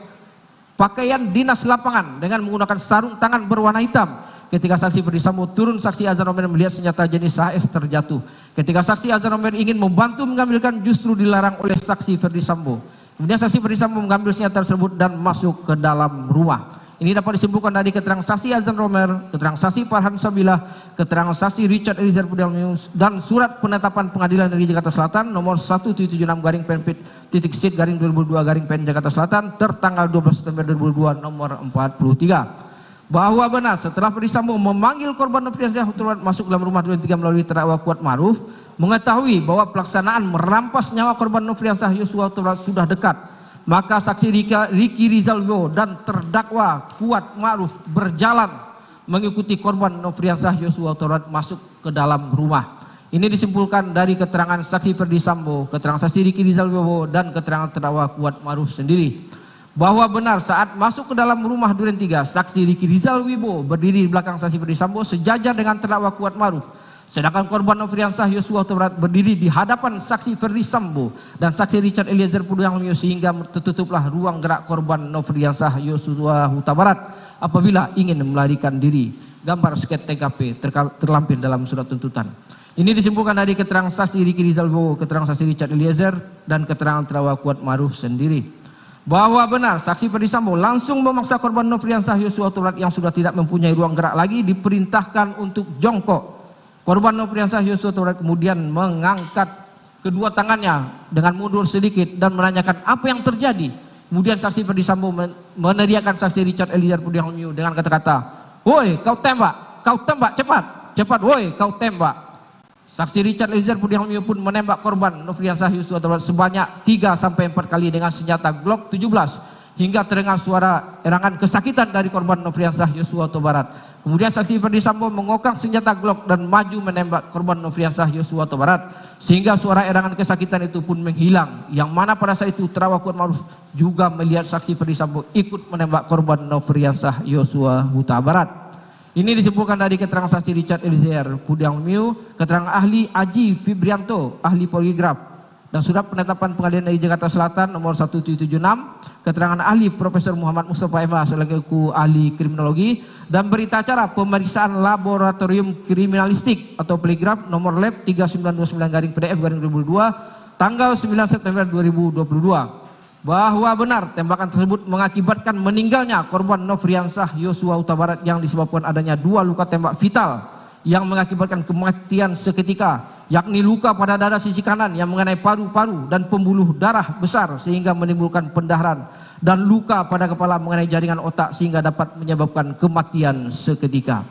pakaian dinas lapangan dengan menggunakan sarung tangan berwarna hitam. Ketika saksi Ferdi Sambo turun, saksi Azan Romer melihat senjata jenis HS terjatuh. Ketika saksi Azan Romer ingin membantu mengambilkan, justru dilarang oleh saksi Ferdi Sambo. Kemudian saksi Ferdi Sambo mengambil senjata tersebut dan masuk ke dalam rumah. Ini dapat disimpulkan dari keterangan saksi Azan Romer, keterangan saksi Farhan Sabilah, keterangan saksi Richard Eliezer Pudiang Lumiu, dan surat penetapan Pengadilan Negeri Jakarta Selatan nomor 1776/PN/2002/PN Jakarta Selatan tertanggal 12 September 2002 nomor 43. Bahwa benar setelah Ferdi Sambo memanggil korban Nofriansah Huta Barat masuk dalam rumah Duren 3 melalui terdakwa Kuat Ma'ruf, mengetahui bahwa pelaksanaan merampas nyawa korban Nofriansah Yosua Huta Barat sudah dekat, maka saksi Riki Rizal Wibowo dan terdakwa Kuat Ma'ruf berjalan mengikuti korban Nofriansah Yosua Huta Barat masuk ke dalam rumah. Ini disimpulkan dari keterangan saksi Ferdi Sambo, keterangan saksi Riki Rizal Wibowo, dan keterangan terdakwa Kuat Ma'ruf sendiri. Bahwa benar saat masuk ke dalam rumah Duren 3, saksi Riki Rizal Wibowo berdiri di belakang saksi Ferdi Sambo sejajar dengan terdakwa Kuat Ma'ruf. Sedangkan korban Nofriansah Yosua Huta Barat berdiri di hadapan saksi Ferdi Sambo dan saksi Richard Eliezer Pudiang Lumiu sehingga tertutuplah ruang gerak korban Nofriansah Yosua Huta Barat apabila ingin melarikan diri. Gambar sket TKP terlampir dalam surat tuntutan. Ini disimpulkan dari keterangan saksi Riki Rizal Wibowo, keterangan saksi Richard Eliezer, dan keterangan terdakwa Kuat Ma'ruf sendiri. Bahwa benar saksi Ferdi Sambo langsung memaksa korban Nofriansah Yosua Huta Barat yang sudah tidak mempunyai ruang gerak lagi diperintahkan untuk jongkok. Korban Nofriansah Yosua Huta Barat kemudian mengangkat kedua tangannya dengan mundur sedikit dan menanyakan apa yang terjadi. Kemudian saksi Ferdi Sambo meneriakkan saksi Richard Eliezer Pudiang Lumiu dengan kata-kata, "Woi, kau tembak cepat, cepat, woi, kau tembak." Saksi Richard Eliezer Pudiang Lumiu pun menembak korban Nofriansah Yosua Huta Barat sebanyak 3-4 kali dengan senjata Glock 17 hingga terdengar suara erangan kesakitan dari korban Nofriansah Yosua Huta Barat. Kemudian saksi Ferdi Sambo mengokang senjata Glock dan maju menembak korban Nofriansah Yosua Huta Barat sehingga suara erangan kesakitan itu pun menghilang, yang mana pada saat itu terdakwa Kuat Ma'ruf juga melihat saksi Ferdi Sambo ikut menembak korban Nofriansah Yosua Huta Barat. Ini disimpulkan dari keterangan saksi Richard Eliezer Pudiang Lumiu, keterangan ahli Aji Fibrianto, ahli poligraf, dan surat penetapan Pengadilan Negeri Jakarta Selatan nomor 1776, keterangan ahli Profesor Muhammad Mustafa MA selaku ahli kriminologi, dan berita acara pemeriksaan laboratorium kriminalistik atau poligraf nomor lab 3929/PDF/2002 tanggal 9 September 2022. Bahwa benar tembakan tersebut mengakibatkan meninggalnya korban Nofriansah Yosua Huta Barat yang disebabkan adanya 2 luka tembak vital yang mengakibatkan kematian seketika, yakni luka pada dada sisi kanan yang mengenai paru-paru dan pembuluh darah besar sehingga menimbulkan pendarahan, dan luka pada kepala mengenai jaringan otak sehingga dapat menyebabkan kematian seketika.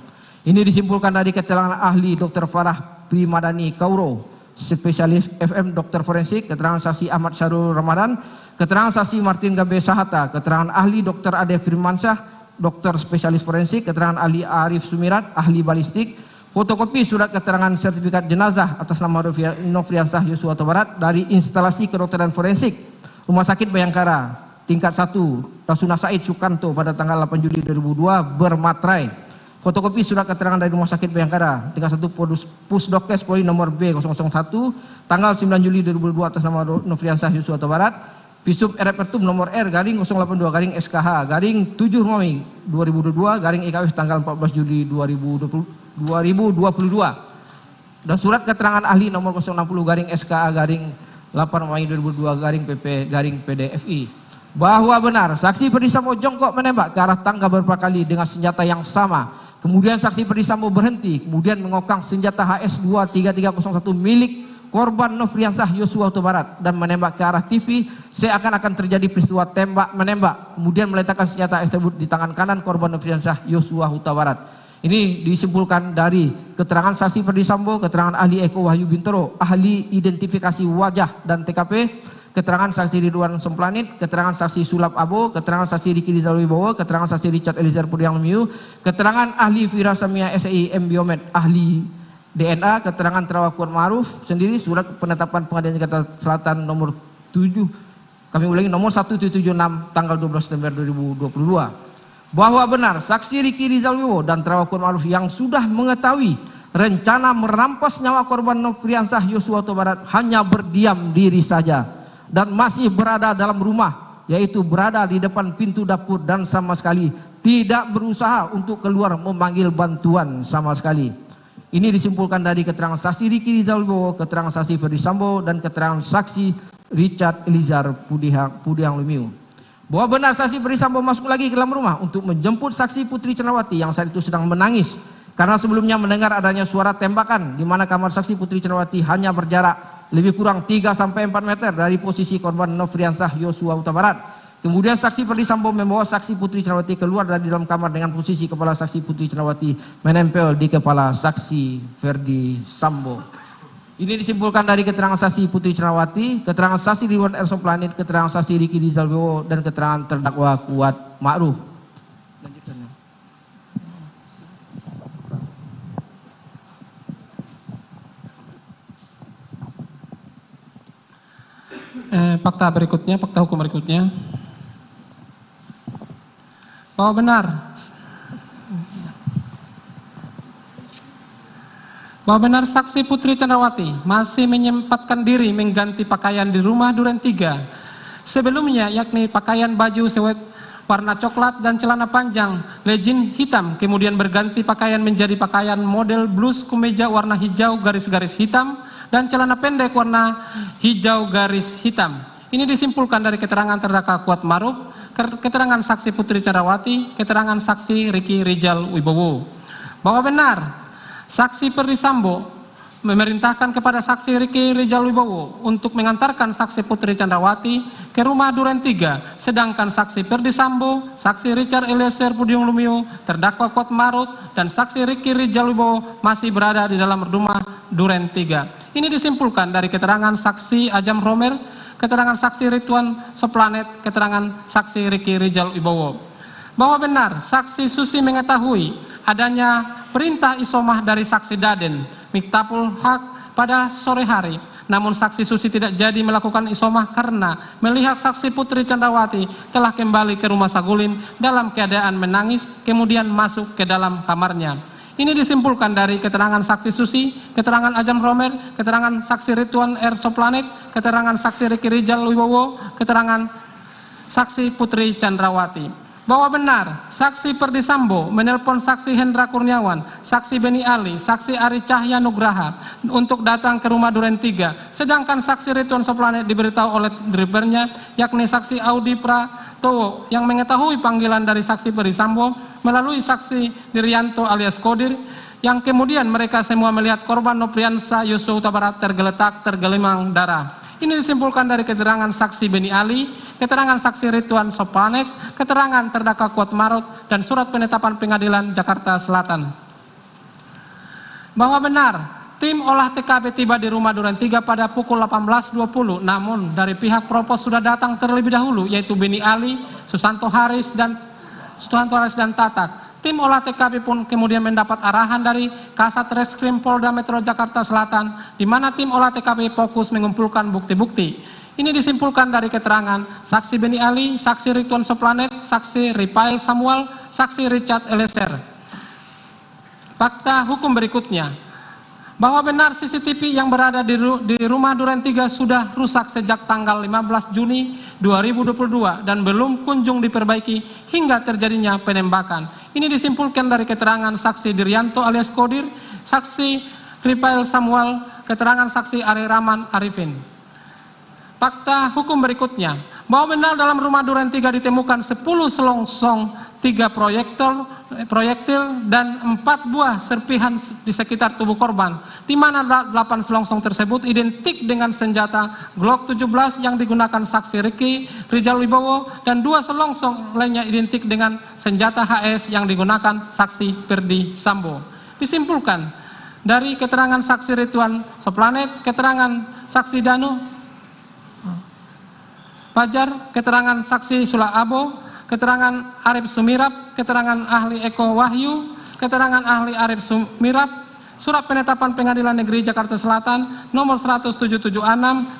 Ini disimpulkan dari keterangan ahli Dr. Farah Primadani Kauro, spesialis FM dokter forensik, keterangan saksi Ahmad Syarul Ramadan, keterangan saksi Martin Gabe Sahata, keterangan ahli Dr. Ade Firmansyah, dokter spesialis forensik, keterangan ahli Arif Sumirat, ahli balistik, fotokopi surat keterangan sertifikat jenazah atas nama Nofriansah Yosua Huta Barat dari instalasi kedokteran forensik Rumah Sakit Bayangkara tingkat 1 Rasuna Said Sukanto pada tanggal 8 Juli 2002 bermaterai. Fotokopi surat keterangan dari Rumah Sakit Bayangkara tingkat 1 Pusdokes Polri nomor B001 tanggal 9 Juli 2002 atas nama Nofriansah Yosua Huta Barat. Visum Repertum nomor R/082/SKH/7 Romawi 2022 EKW tanggal 14 Juli 2022 dan surat keterangan ahli nomor 060/SKA/8 Romawi 2022/PP/PDFI. Bahwa benar saksi Ferdi Sambo jongkok menembak ke arah tangga beberapa kali dengan senjata yang sama. Kemudian saksi Ferdi Sambo berhenti, kemudian mengokang senjata HS23301 milik korban Nofriansah Yosua Huta Barat dan menembak ke arah TV seakan-akan terjadi peristiwa tembak menembak, kemudian meletakkan senjata tersebut di tangan kanan korban Nofriansah Yosua Huta Barat. Ini disimpulkan dari keterangan saksi Ferdi Sambo, keterangan ahli Eko Wahyu Bintoro, ahli identifikasi wajah dan TKP, keterangan saksi Ridwan Semplanit, keterangan saksi Sulap Abo, keterangan saksi Riki Rizal Wibowo, keterangan saksi Richard Eliezer Pudiang Lumiu, keterangan ahli Firasamia SI M Biomed, ahli DNA, keterangan terdakwa Kuat Ma'ruf sendiri, surat penetapan Pengadilan Jakarta Selatan nomor 7 Kami ulangi nomor 176 tanggal 12 September 2022. Bahwa benar saksi Riki Rizal Wibowo dan terdakwa Kuatmaruf yang sudah mengetahui rencana merampas nyawa korban Nofriansah Yosua Huta Barat hanya berdiam diri saja dan masih berada dalam rumah, yaitu berada di depan pintu dapur dan sama sekali tidak berusaha untuk keluar memanggil bantuan sama sekali. Ini disimpulkan dari keterangan saksi Riki Rizal Wibowo, keterangan saksi Ferdi Sambo, dan keterangan saksi Richard Eliezer Pudiang Lumiu. Bahwa benar saksi Ferdi Sambo masuk lagi ke dalam rumah untuk menjemput saksi Putri Candrawati yang saat itu sedang menangis karena sebelumnya mendengar adanya suara tembakan di mana kamar saksi Putri Candrawati hanya berjarak lebih kurang 3-4 meter dari posisi korban Nofriansah Yosua Huta Barat. Kemudian saksi Ferdi Sambo membawa saksi Putri Candrawati keluar dari dalam kamar dengan posisi kepala saksi Putri Candrawati menempel di kepala saksi Ferdi Sambo. Ini disimpulkan dari keterangan saksi Putri Candrawati, keterangan saksi Ridwan R. Soplanit, keterangan saksi Riki Rizal Wibowo, dan keterangan terdakwa Kuatmaruf. Fakta berikutnya, fakta hukum berikutnya. Bahwa benar saksi Putri Candrawati masih menyempatkan diri mengganti pakaian di rumah Duren 3 sebelumnya, yakni pakaian baju sewet warna coklat dan celana panjang legin hitam, kemudian berganti pakaian menjadi pakaian model blus kemeja warna hijau garis-garis hitam dan celana pendek warna hijau garis hitam. Ini disimpulkan dari keterangan terdakwa Kuatmaruf, keterangan saksi Putri Candrawati, keterangan saksi Riki Rizal Wibowo. Bahwa benar saksi Ferdi Sambo memerintahkan kepada saksi Riki Rizal Wibowo untuk mengantarkan saksi Putri Candrawati ke rumah Duren 3, sedangkan saksi Ferdi Sambo, saksi Richard Eliezer Pudiang Lumiu, terdakwa Kuatmaruf, dan saksi Riki Rizal Wibowo masih berada di dalam rumah Duren 3. Ini disimpulkan dari keterangan saksi Ajam Romer, keterangan saksi Ridwan Soplanet, keterangan saksi Riki Rizal Wibowo. Bahwa benar saksi Susi mengetahui adanya perintah isomah dari saksi Daden Miktapul Haq pada sore hari. Namun saksi Susi tidak jadi melakukan isomah karena melihat saksi Putri Candrawati telah kembali ke rumah Saguling dalam keadaan menangis, kemudian masuk ke dalam kamarnya. Ini disimpulkan dari keterangan saksi Susi, keterangan Ajam Romer, keterangan saksi Ridwan R. Soplanet, keterangan saksi Riki Rizal Wibowo, keterangan saksi Putri Candrawati. Bahwa benar saksi Ferdi Sambo menelpon saksi Hendra Kurniawan, saksi Beni Ali, saksi Ari Cahya Nugraha untuk datang ke rumah Duren 3, sedangkan saksi Ridwan Soplanet diberitahu oleh drivernya, yakni saksi Audi Pratowo yang mengetahui panggilan dari saksi Ferdi Sambo melalui saksi Dirianto alias Kodir, yang kemudian mereka semua melihat korban Nofriansah Yosua Huta Barat tergeletak tergelimang darah. Ini disimpulkan dari keterangan saksi Beni Ali, keterangan saksi Ridwan Soplanet, keterangan terdakwa Kuatmaruf, dan surat penetapan pengadilan Jakarta Selatan. Bahwa benar tim olah TKP tiba di rumah Duren 3 pada pukul 18.20, namun dari pihak propos sudah datang terlebih dahulu, yaitu Beni Ali, Susanto Haris dan Tatak. Tim olah TKP pun kemudian mendapat arahan dari Kasat Reskrim Polda Metro Jakarta Selatan, di mana tim olah TKP fokus mengumpulkan bukti-bukti. Ini disimpulkan dari keterangan saksi Beni Ali, saksi Ridwan Soplanet, saksi Ripail Samuel, saksi Richard Eliezer. Fakta hukum berikutnya. Bahwa benar CCTV yang berada di rumah Duren 3 sudah rusak sejak tanggal 15 Juni 2022 dan belum kunjung diperbaiki hingga terjadinya penembakan. Ini disimpulkan dari keterangan saksi Dirianto alias Kodir, saksi Ripail Samuel, keterangan saksi Ari Rahman Arifin. Fakta hukum berikutnya. Bahwa benar dalam rumah Duren 3 ditemukan 10 selongsong, 3 proyektil dan 4 buah serpihan di sekitar tubuh korban, di mana 8 selongsong tersebut identik dengan senjata Glock 17 yang digunakan saksi Riki Rizal Wibowo, dan 2 selongsong lainnya identik dengan senjata HS yang digunakan saksi Ferdi Sambo. Disimpulkan dari keterangan saksi Ridwan Soplanet, keterangan saksi Danu Fajar, keterangan saksi Sula Abo, keterangan Arif Sumirap, keterangan ahli Eko Wahyu, keterangan ahli Arif Sumirap, Surat penetapan Pengadilan Negeri Jakarta Selatan nomor 1776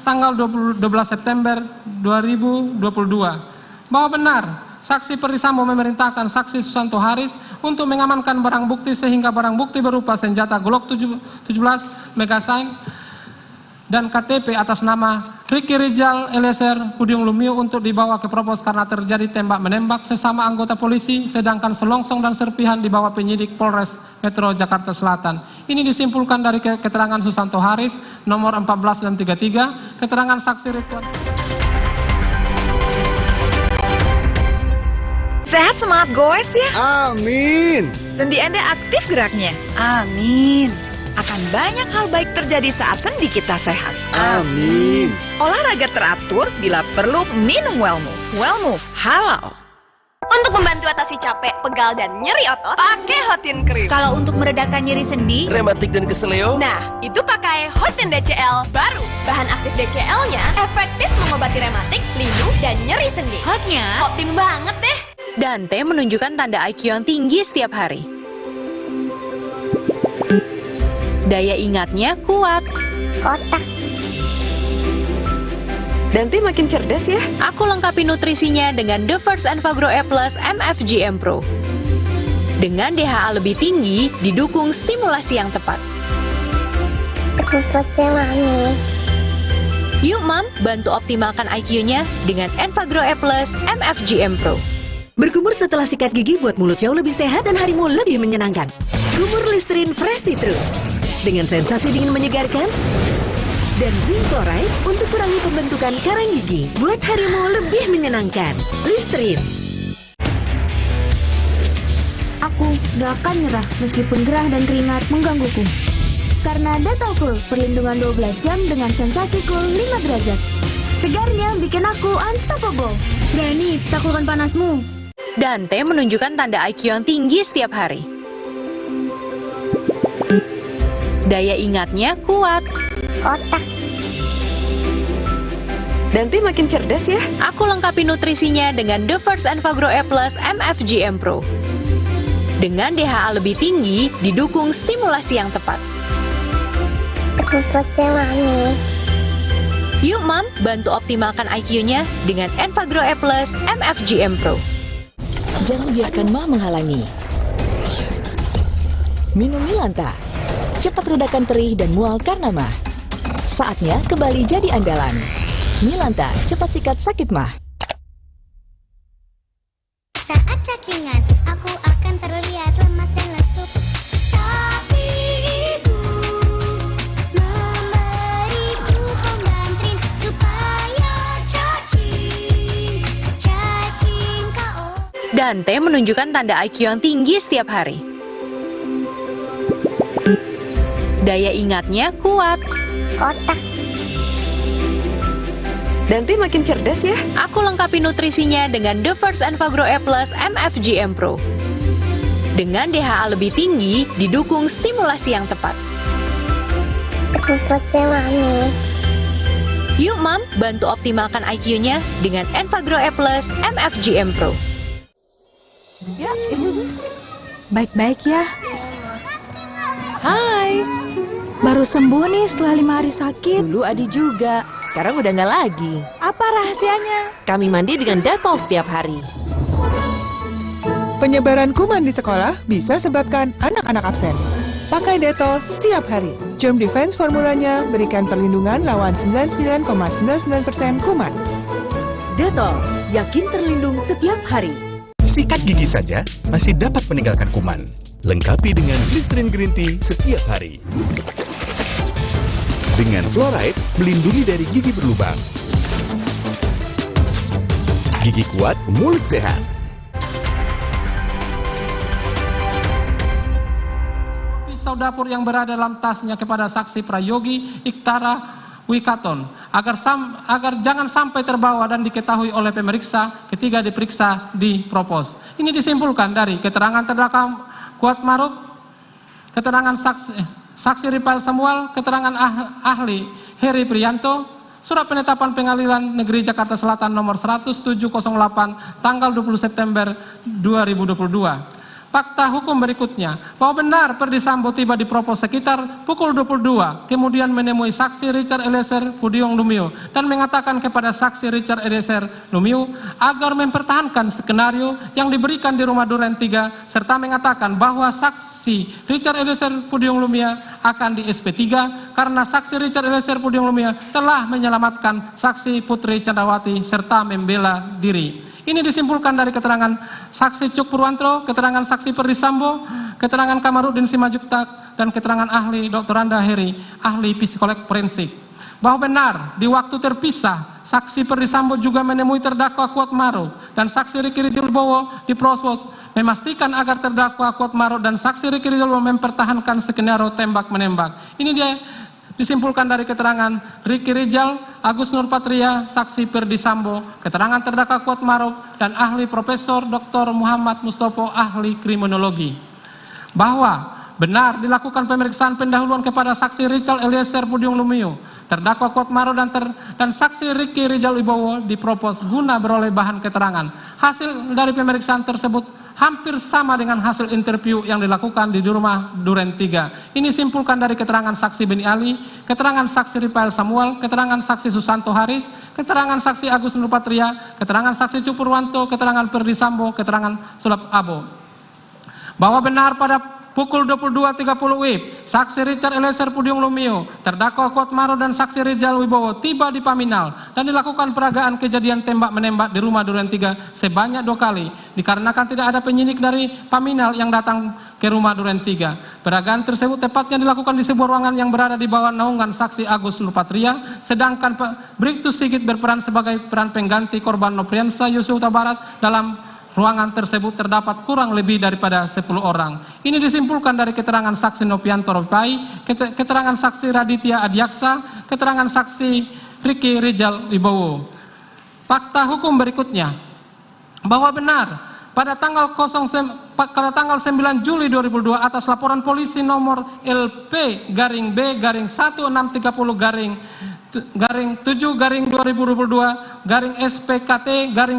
tanggal 12 September 2022. Bahwa benar, Saksi Perdisambo memerintahkan Saksi Susanto Haris untuk mengamankan barang bukti sehingga barang bukti berupa senjata Glock 17 Megasign dan KTP atas nama Ricky Rizal Eliezer Pudium Lumiu untuk dibawa ke Propos karena terjadi tembak-menembak sesama anggota polisi, sedangkan selongsong dan serpihan dibawa penyidik Polres Metro Jakarta Selatan. Ini disimpulkan dari keterangan Susanto Haris nomor 14 dan 33, keterangan Saksi Ridwan. Sehat semangat goes ya. Amin. Sendi Anda aktif geraknya. Amin. Akan banyak hal baik terjadi saat sendi kita sehat. Amin. Olahraga teratur, bila perlu minum Wellmove. Wellmove halal. Untuk membantu atasi capek, pegal, dan nyeri otot, pakai Hotin Cream. Kalau untuk meredakan nyeri sendi, rematik dan keseleo, nah, itu pakai Hotin DCL baru. Bahan aktif DCL-nya efektif mengobati rematik, linu, dan nyeri sendi. hotnya Hotin banget deh. Dante menunjukkan tanda IQ yang tinggi setiap hari. Daya ingatnya kuat. Kotak. Dante makin cerdas ya. Aku lengkapi nutrisinya dengan The First Enfagro E Plus MFGM Pro. Dengan DHA lebih tinggi, didukung stimulasi yang tepat. Yuk Mam, bantu optimalkan IQ-nya dengan Enfagro E Plus MFGM Pro. Berkumur setelah sikat gigi buat mulut jauh lebih sehat dan harimu lebih menyenangkan. Kumur Listerine Fresh Citrus dengan sensasi dingin menyegarkan dan zinc chloride untuk kurangi pembentukan karang gigi buat harimu lebih menyenangkan. Listerine. Aku gak akan nyerah meskipun gerah dan keringat menggangguku. Karena Dettol Cool, perlindungan 12 jam dengan sensasi cool 5 derajat. Segarnya bikin aku unstoppable. Berani taklukkan panasmu. Dante menunjukkan tanda IQ yang tinggi setiap hari. Daya ingatnya kuat. Kotak. Dante makin cerdas ya. Aku lengkapi nutrisinya dengan The First Enfagro E Plus MFGM Pro. Dengan DHA lebih tinggi, didukung stimulasi yang tepat. Yuk Mam, bantu optimalkan IQ-nya dengan Enfagro E Plus MFGM Pro. Jangan biarkan mah menghalangi. Minum Milanta. Cepat redakan perih dan mual karena mah. Saatnya kembali jadi andalan. Milanta, cepat sikat sakit mah. Saat cacingan, aku akan terlihat lemas dan lesu. Tapi ibu memberiku penggantin supaya cacing kau. Dante menunjukkan tanda IQ yang tinggi setiap hari. Daya ingatnya kuat. Kotak. Dante makin cerdas ya. Aku lengkapi nutrisinya dengan The First Enfagro E Plus MFGM Pro. Dengan DHA lebih tinggi, didukung stimulasi yang tepat. Yuk Mam, bantu optimalkan IQ-nya dengan Enfagro E Plus MFGM Pro. Ya, baik-baik ya. Hai. Baru sembuh nih setelah 5 hari sakit. Dulu Adi juga, sekarang udah nggak lagi. Apa rahasianya? Kami mandi dengan Dettol setiap hari. Penyebaran kuman di sekolah bisa sebabkan anak-anak absen. Pakai Dettol setiap hari. Germ Defense formulanya berikan perlindungan lawan 99,99% kuman. Dettol, yakin terlindung setiap hari. Sikat gigi saja masih dapat meninggalkan kuman. Lengkapi dengan Listerine Green Tea setiap hari. Dengan fluoride, melindungi dari gigi berlubang. Gigi kuat, mulut sehat. Pisau dapur yang berada dalam tasnya kepada saksi Prayogi Iktara Wikaton agar jangan sampai terbawa dan diketahui oleh pemeriksa ketika diperiksa di propos. Ini disimpulkan dari keterangan terdakwa Kuat Maruf, keterangan saksi Ripal Samuel, keterangan ahli Heri Priyanto, surat penetapan Pengadilan Negeri Jakarta Selatan nomor 1708 tanggal 20 September 2022. Fakta hukum berikutnya, bahwa benar Ferdi Sambo tiba di Propos sekitar pukul 22, kemudian menemui saksi Richard Eliezer Pudium Lumiu dan mengatakan kepada saksi Richard Eliezer Lumiu agar mempertahankan skenario yang diberikan di Rumah Duren 3 serta mengatakan bahwa saksi Richard Eliezer Pudium Lumiu akan di SP3 karena saksi Richard Eliezer Pudium Lumiu telah menyelamatkan saksi Putri Candrawati serta membela diri. Ini disimpulkan dari keterangan saksi Cuk Purwanto, keterangan saksi Ferdi Sambo, keterangan Kamarudin Simajuntak, dan keterangan ahli Dr. Randa Heri, ahli psikolog forensik. Bahwa benar, di waktu terpisah, saksi Ferdi Sambo juga menemui terdakwa Kuat Maruf dan saksi Riki Rizal Wibowo di Propos memastikan agar terdakwa Kuat Maruf dan saksi Riki Rizal Wibowo mempertahankan skenario tembak-menembak. Ini dia disimpulkan dari keterangan Riki Rizal, Agus Nurpatria, saksi Ferdi Sambo, keterangan terdakwa Kuat Maruf, dan ahli Profesor Dr. Muhammad Mustopo, ahli kriminologi. Bahwa benar dilakukan pemeriksaan pendahuluan kepada saksi Richard Eliezer Pudium Lumiu, terdakwa Kuat Maruf dan saksi Riki Rizal Wibowo dipropos guna beroleh bahan keterangan. Hasil dari pemeriksaan tersebut hampir sama dengan hasil interview yang dilakukan di Rumah Duren 3. Ini simpulkan dari keterangan saksi Beni Ali, keterangan saksi Rifael Samuel, keterangan saksi Susanto Haris, keterangan saksi Agus Nurpatria, keterangan saksi Cuk Purwanto, keterangan Ferdi Sambo, keterangan Sulap Abo. Bahwa benar pada pukul 22.30 WIB, saksi Richard Eliezer Pudium Lumiu, terdakwa Kuat Maruf dan saksi Rizal Wibowo tiba di Paminal dan dilakukan peragaan kejadian tembak-menembak di Rumah Duren 3 sebanyak 2 kali, dikarenakan tidak ada penyidik dari Paminal yang datang ke Rumah Duren 3. Peragaan tersebut tepatnya dilakukan di sebuah ruangan yang berada di bawah naungan saksi Agus Nurpatria, sedangkan Bribtu Sigit berperan sebagai peran pengganti korban Nopriansa Yosua Huta Barat. Dalam ruangan tersebut terdapat kurang lebih daripada 10 orang. Ini disimpulkan dari keterangan saksi Nopianto Ropai, keterangan saksi Raditya Adiaksa, keterangan saksi Riki Rizal Wibowo. Fakta hukum berikutnya, bahwa benar pada tanggal 9 Juli 2002 atas laporan polisi nomor LP-B-7/2022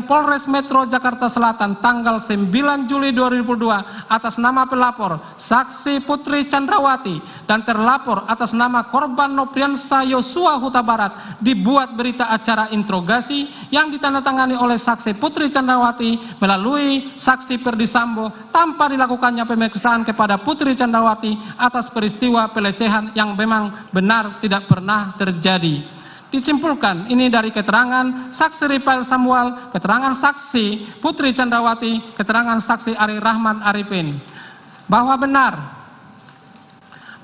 Polres Metro Jakarta Selatan tanggal 9 Juli 2002 atas nama pelapor saksi Putri Candrawati dan terlapor atas nama korban Nopriansa Yosua Huta Barat dibuat berita acara interogasi yang ditandatangani oleh saksi Putri Candrawati melalui saksi Ferdi Sambo tanpa dilakukannya pemeriksaan kepada Putri Candrawati atas peristiwa pelecehan yang memang benar tidak pernah terjadi. Disimpulkan ini dari keterangan saksi Rifael Samuel, keterangan saksi Putri Candrawati, keterangan saksi Ari Rahman Arifin, bahwa benar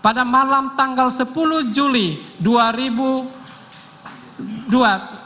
pada malam tanggal 10 Juli 2002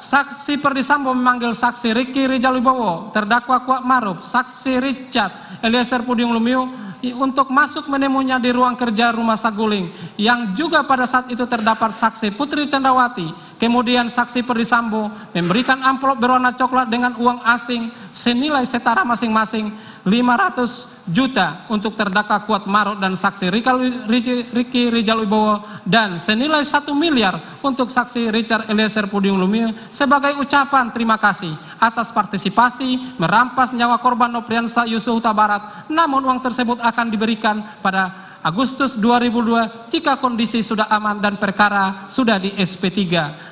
saksi Ferdi Sambo memanggil saksi Riki Rizal Wibowo, terdakwa Kuat Maruf, saksi Richard Eliezer Pudium Lumiu untuk masuk menemuinya di ruang kerja Rumah Saguling yang juga pada saat itu terdapat saksi Putri Candrawati. Kemudian saksi Ferdi Sambo memberikan amplop berwarna coklat dengan uang asing senilai setara masing-masing 500 juta untuk terdakwa Kuat Maruf dan saksi Riki Rizal Wibowo dan senilai 1 miliar untuk saksi Richard Eliezer Pudium Lumiu sebagai ucapan terima kasih atas partisipasi merampas nyawa korban Nopriansa Yosua Huta Barat. Namun uang tersebut akan diberikan pada Agustus 2002 jika kondisi sudah aman dan perkara sudah di SP3.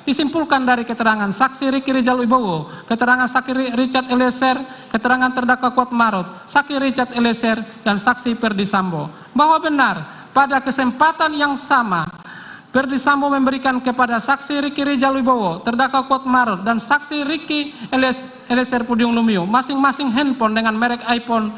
Disimpulkan dari keterangan saksi Riki Rizal Wibowo, keterangan saksi Richard Eliezer, keterangan terdakwa Kuat Maruf, saksi Richard Eliezer, dan saksi Ferdi Sambo, bahwa benar pada kesempatan yang sama Ferdi Sambo memberikan kepada saksi Riki Rizal Wibowo, terdakwa Kuat Maruf, dan saksi Riki Eliezer Pudium Lumiu masing-masing handphone dengan merek iPhone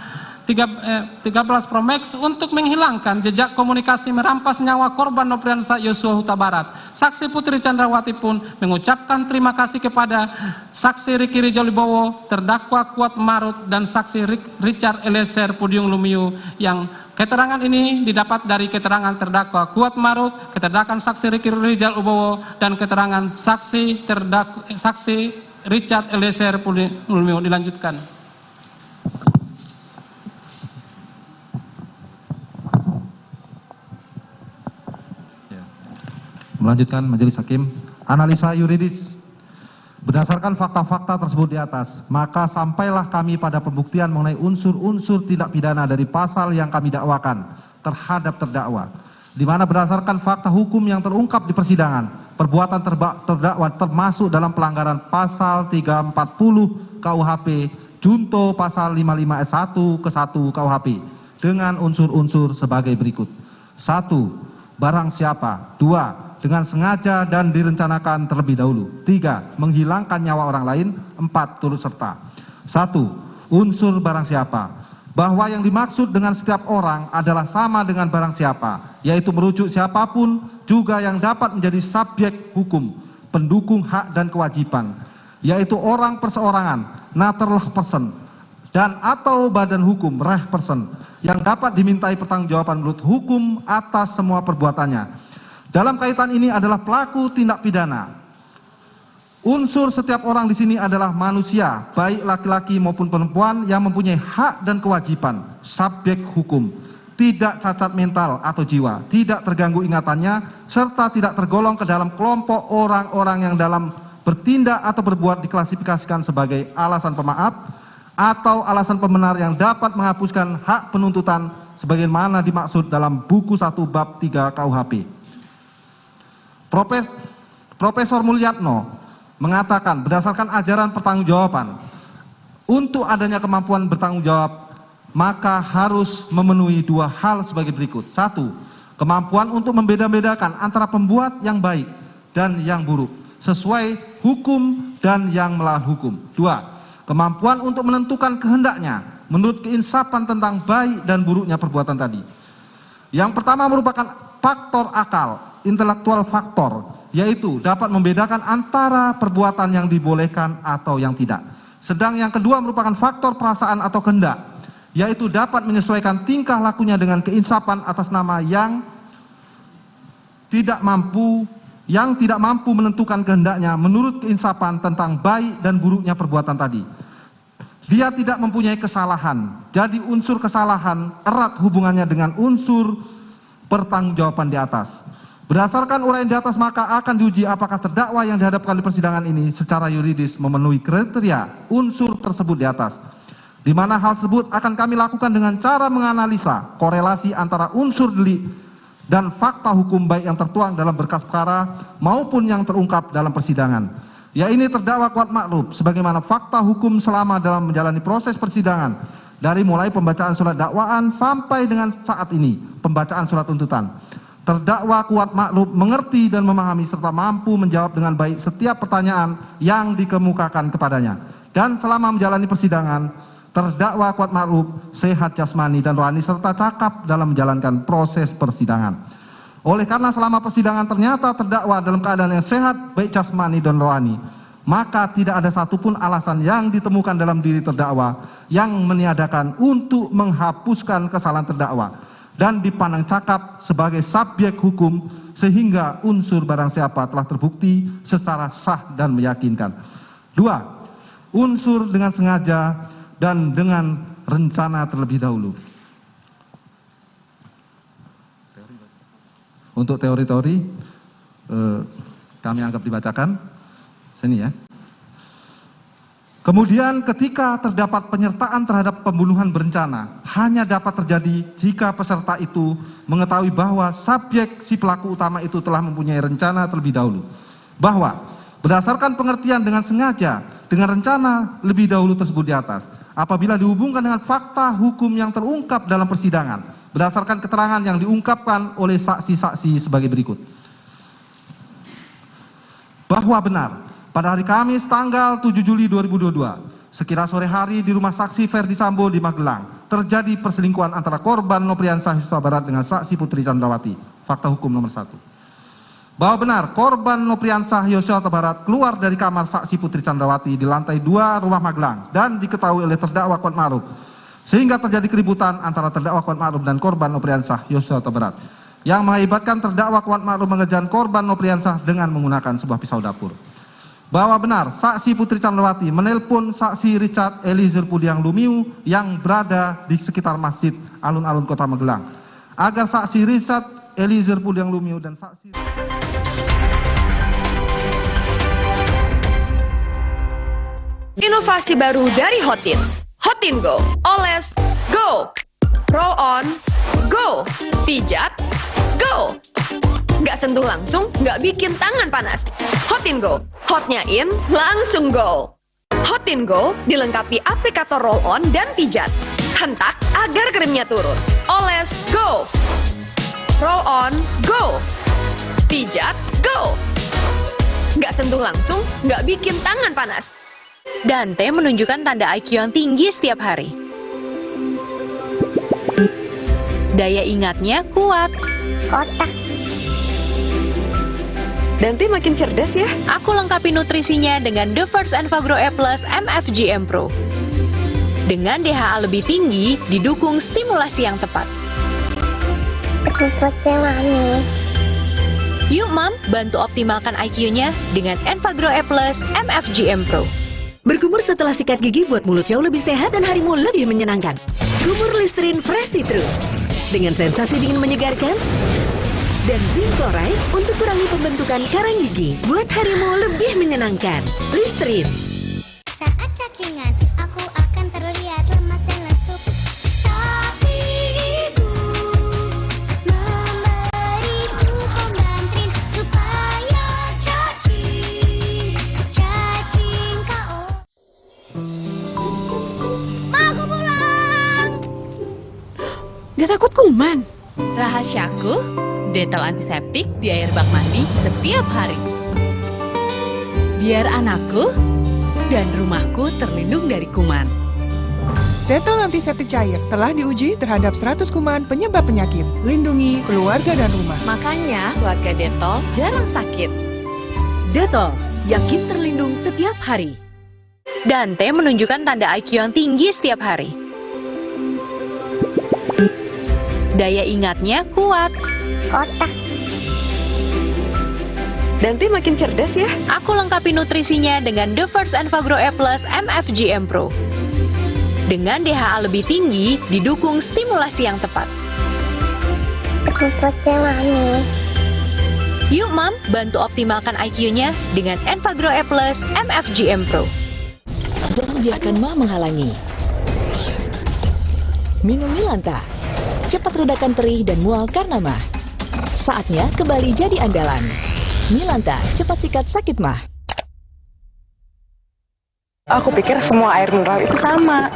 13 Pro Max untuk menghilangkan jejak komunikasi merampas nyawa korban Nopriansa Yosua Huta Barat. Saksi Putri Candrawati pun mengucapkan terima kasih kepada saksi Riki Rizal Wibowo, terdakwa Kuat Maruf, dan saksi Richard Eliezer Pudium Lumiu yang keterangan ini didapat dari keterangan terdakwa Kuat Maruf, keterangan saksi Riki Rizal Wibowo, dan keterangan saksi Richard Eliezer Pudium Lumiu. Dilanjutkan. Melanjutkan majelis hakim, analisa yuridis Berdasarkan fakta-fakta tersebut di atas, maka sampailah kami pada pembuktian mengenai unsur-unsur tindak pidana dari pasal yang kami dakwakan terhadap terdakwa, di mana berdasarkan fakta hukum yang terungkap di persidangan, perbuatan terdakwa termasuk dalam pelanggaran pasal 340 KUHP junto pasal 55 ayat 1 ke 1 KUHP dengan unsur-unsur sebagai berikut. 1. Barang siapa. 2. Dengan sengaja dan direncanakan terlebih dahulu. 3. Menghilangkan nyawa orang lain. 4. Turut serta. 1. Unsur barang siapa. Bahwa yang dimaksud dengan setiap orang adalah sama dengan barang siapa, yaitu merujuk siapapun juga yang dapat menjadi subjek hukum, pendukung hak dan kewajiban, yaitu orang perseorangan, naturalist person, dan atau badan hukum, reh person, yang dapat dimintai pertanggungjawaban menurut hukum atas semua perbuatannya. Dalam kaitan ini adalah pelaku tindak pidana. Unsur setiap orang di sini adalah manusia, baik laki-laki maupun perempuan yang mempunyai hak dan kewajiban, subjek hukum, tidak cacat mental atau jiwa, tidak terganggu ingatannya, serta tidak tergolong ke dalam kelompok orang-orang yang dalam bertindak atau berbuat diklasifikasikan sebagai alasan pemaaf atau alasan pembenar yang dapat menghapuskan hak penuntutan sebagaimana dimaksud dalam buku 1 bab 3 KUHP. Profesor Mulyatno mengatakan berdasarkan ajaran pertanggungjawaban, untuk adanya kemampuan bertanggung jawab maka harus memenuhi 2 hal sebagai berikut. 1. Kemampuan untuk membeda-bedakan antara pembuat yang baik dan yang buruk sesuai hukum dan yang melawan hukum. 2. Kemampuan untuk menentukan kehendaknya menurut keinsafan tentang baik dan buruknya perbuatan tadi. Yang pertama merupakan faktor akal, intelektual faktor, yaitu dapat membedakan antara perbuatan yang dibolehkan atau yang tidak. Sedang yang kedua merupakan faktor perasaan atau kehendak, yaitu dapat menyesuaikan tingkah lakunya dengan keinsafan atas nama yang tidak mampu menentukan kehendaknya menurut keinsafan tentang baik dan buruknya perbuatan tadi. Dia tidak mempunyai kesalahan, jadi unsur kesalahan erat hubungannya dengan unsur pertanggungjawaban di atas. Berdasarkan uraian di atas maka akan diuji apakah terdakwa yang dihadapkan di persidangan ini secara yuridis memenuhi kriteria unsur tersebut di atas. Di mana hal tersebut akan kami lakukan dengan cara menganalisa korelasi antara unsur delik dan fakta hukum baik yang tertuang dalam berkas perkara maupun yang terungkap dalam persidangan. Ya ini terdakwa Kuat Makruf sebagaimana fakta hukum selama dalam menjalani proses persidangan dari mulai pembacaan surat dakwaan sampai dengan saat ini pembacaan surat tuntutan. Terdakwa Kuat Makruf mengerti dan memahami serta mampu menjawab dengan baik setiap pertanyaan yang dikemukakan kepadanya. Dan selama menjalani persidangan, terdakwa Kuat Makruf sehat jasmani dan rohani serta cakap dalam menjalankan proses persidangan. Oleh karena selama persidangan ternyata terdakwa dalam keadaan yang sehat baik jasmani dan rohani, maka tidak ada satupun alasan yang ditemukan dalam diri terdakwa yang meniadakan untuk menghapuskan kesalahan terdakwa dan dipandang cakap sebagai subjek hukum sehingga unsur barang siapa telah terbukti secara sah dan meyakinkan. 2. Unsur dengan sengaja dan dengan rencana terlebih dahulu. Untuk teori-teori kami anggap dibacakan sini ya. Kemudian ketika terdapat penyertaan terhadap pembunuhan berencana hanya dapat terjadi jika peserta itu mengetahui bahwa subjek si pelaku utama itu telah mempunyai rencana terlebih dahulu. Bahwa berdasarkan pengertian dengan sengaja dengan rencana lebih dahulu tersebut di atas, apabila dihubungkan dengan fakta hukum yang terungkap dalam persidangan berdasarkan keterangan yang diungkapkan oleh saksi-saksi sebagai berikut. Bahwa benar pada hari Kamis tanggal 7 Juli 2022 sekira sore hari di rumah saksi Ferdi Sambo di Magelang terjadi perselingkuhan antara korban Nopriansah Yosua Barat dengan saksi Putri Candrawati. Fakta hukum nomor 1. Bahwa benar korban Nopriansah Yosua Barat keluar dari kamar saksi Putri Candrawati di lantai 2 rumah Magelang dan diketahui oleh terdakwa Kuat Makruf sehingga terjadi keributan antara terdakwa Kuat Makruf dan korban Nopriansah Yosua Barat yang mengakibatkan terdakwa Kuat Makruf mengejar korban Nopriansah dengan menggunakan sebuah pisau dapur. Bahwa benar saksi Putri Candrawati menelpon saksi Richard Eliezer Pudiang Lumiu yang berada di sekitar Masjid Alun-Alun Kota Magelang agar saksi Richard Eliezer Pudiang Lumiu dan saksi Inovasi baru dari Hotin. Hotin Go. Oles, go. Roll on, go. Pijat, go. Nggak sentuh langsung, nggak bikin tangan panas. Hotin Go. Hotnya in, langsung go. Hotin Go dilengkapi aplikator roll on dan pijat. Hentak agar krimnya turun. Oles, go. Roll on, go. Pijat, go. Nggak sentuh langsung, nggak bikin tangan panas. Dante menunjukkan tanda IQ yang tinggi setiap hari. Daya ingatnya kuat. Kotak. Dante makin cerdas ya. Aku lengkapi nutrisinya dengan The First Enfagro E Plus MFGM Pro. Dengan DHA lebih tinggi, didukung stimulasi yang tepat. Yuk Mam, bantu optimalkan IQ-nya dengan Enfagro E Plus MFGM Pro. Berkumur setelah sikat gigi buat mulut jauh lebih sehat dan harimu lebih menyenangkan. Kumur Listerine Fresh Citrus dengan sensasi dingin menyegarkan dan zinc chloride untuk kurangi pembentukan karang gigi buat harimu lebih menyenangkan. Listerine. Saat cacingan, aku akan terlihat lemas dan lesu. Tapi ibu memberiku pembantrin supaya cacing kau. Ma, aku pulang. Gak takut kuman? Rahasiaku, Dettol antiseptik di air bak mandi setiap hari. Biar anakku dan rumahku terlindung dari kuman. Dettol antiseptik cair telah diuji terhadap 100 kuman penyebab penyakit. Lindungi keluarga dan rumah. Makanya keluarga Dettol jarang sakit. Dettol, yakin terlindung setiap hari. Dante menunjukkan tanda IQ yang tinggi setiap hari. Daya ingatnya kuat. Kotak. Dante makin cerdas ya. Aku lengkapi nutrisinya dengan The First Enfagro E Plus MFGM Pro. Dengan DHA lebih tinggi, didukung stimulasi yang tepat. Yuk Mam, bantu optimalkan IQ-nya dengan Enfagro E Plus MFGM Pro. Jangan biarkan mah menghalangi. Minum Milanta. Cepat redakan perih dan mual karena mah. Saatnya kembali jadi andalan. Milanta, cepat sikat sakit mah. Aku pikir semua air mineral itu sama.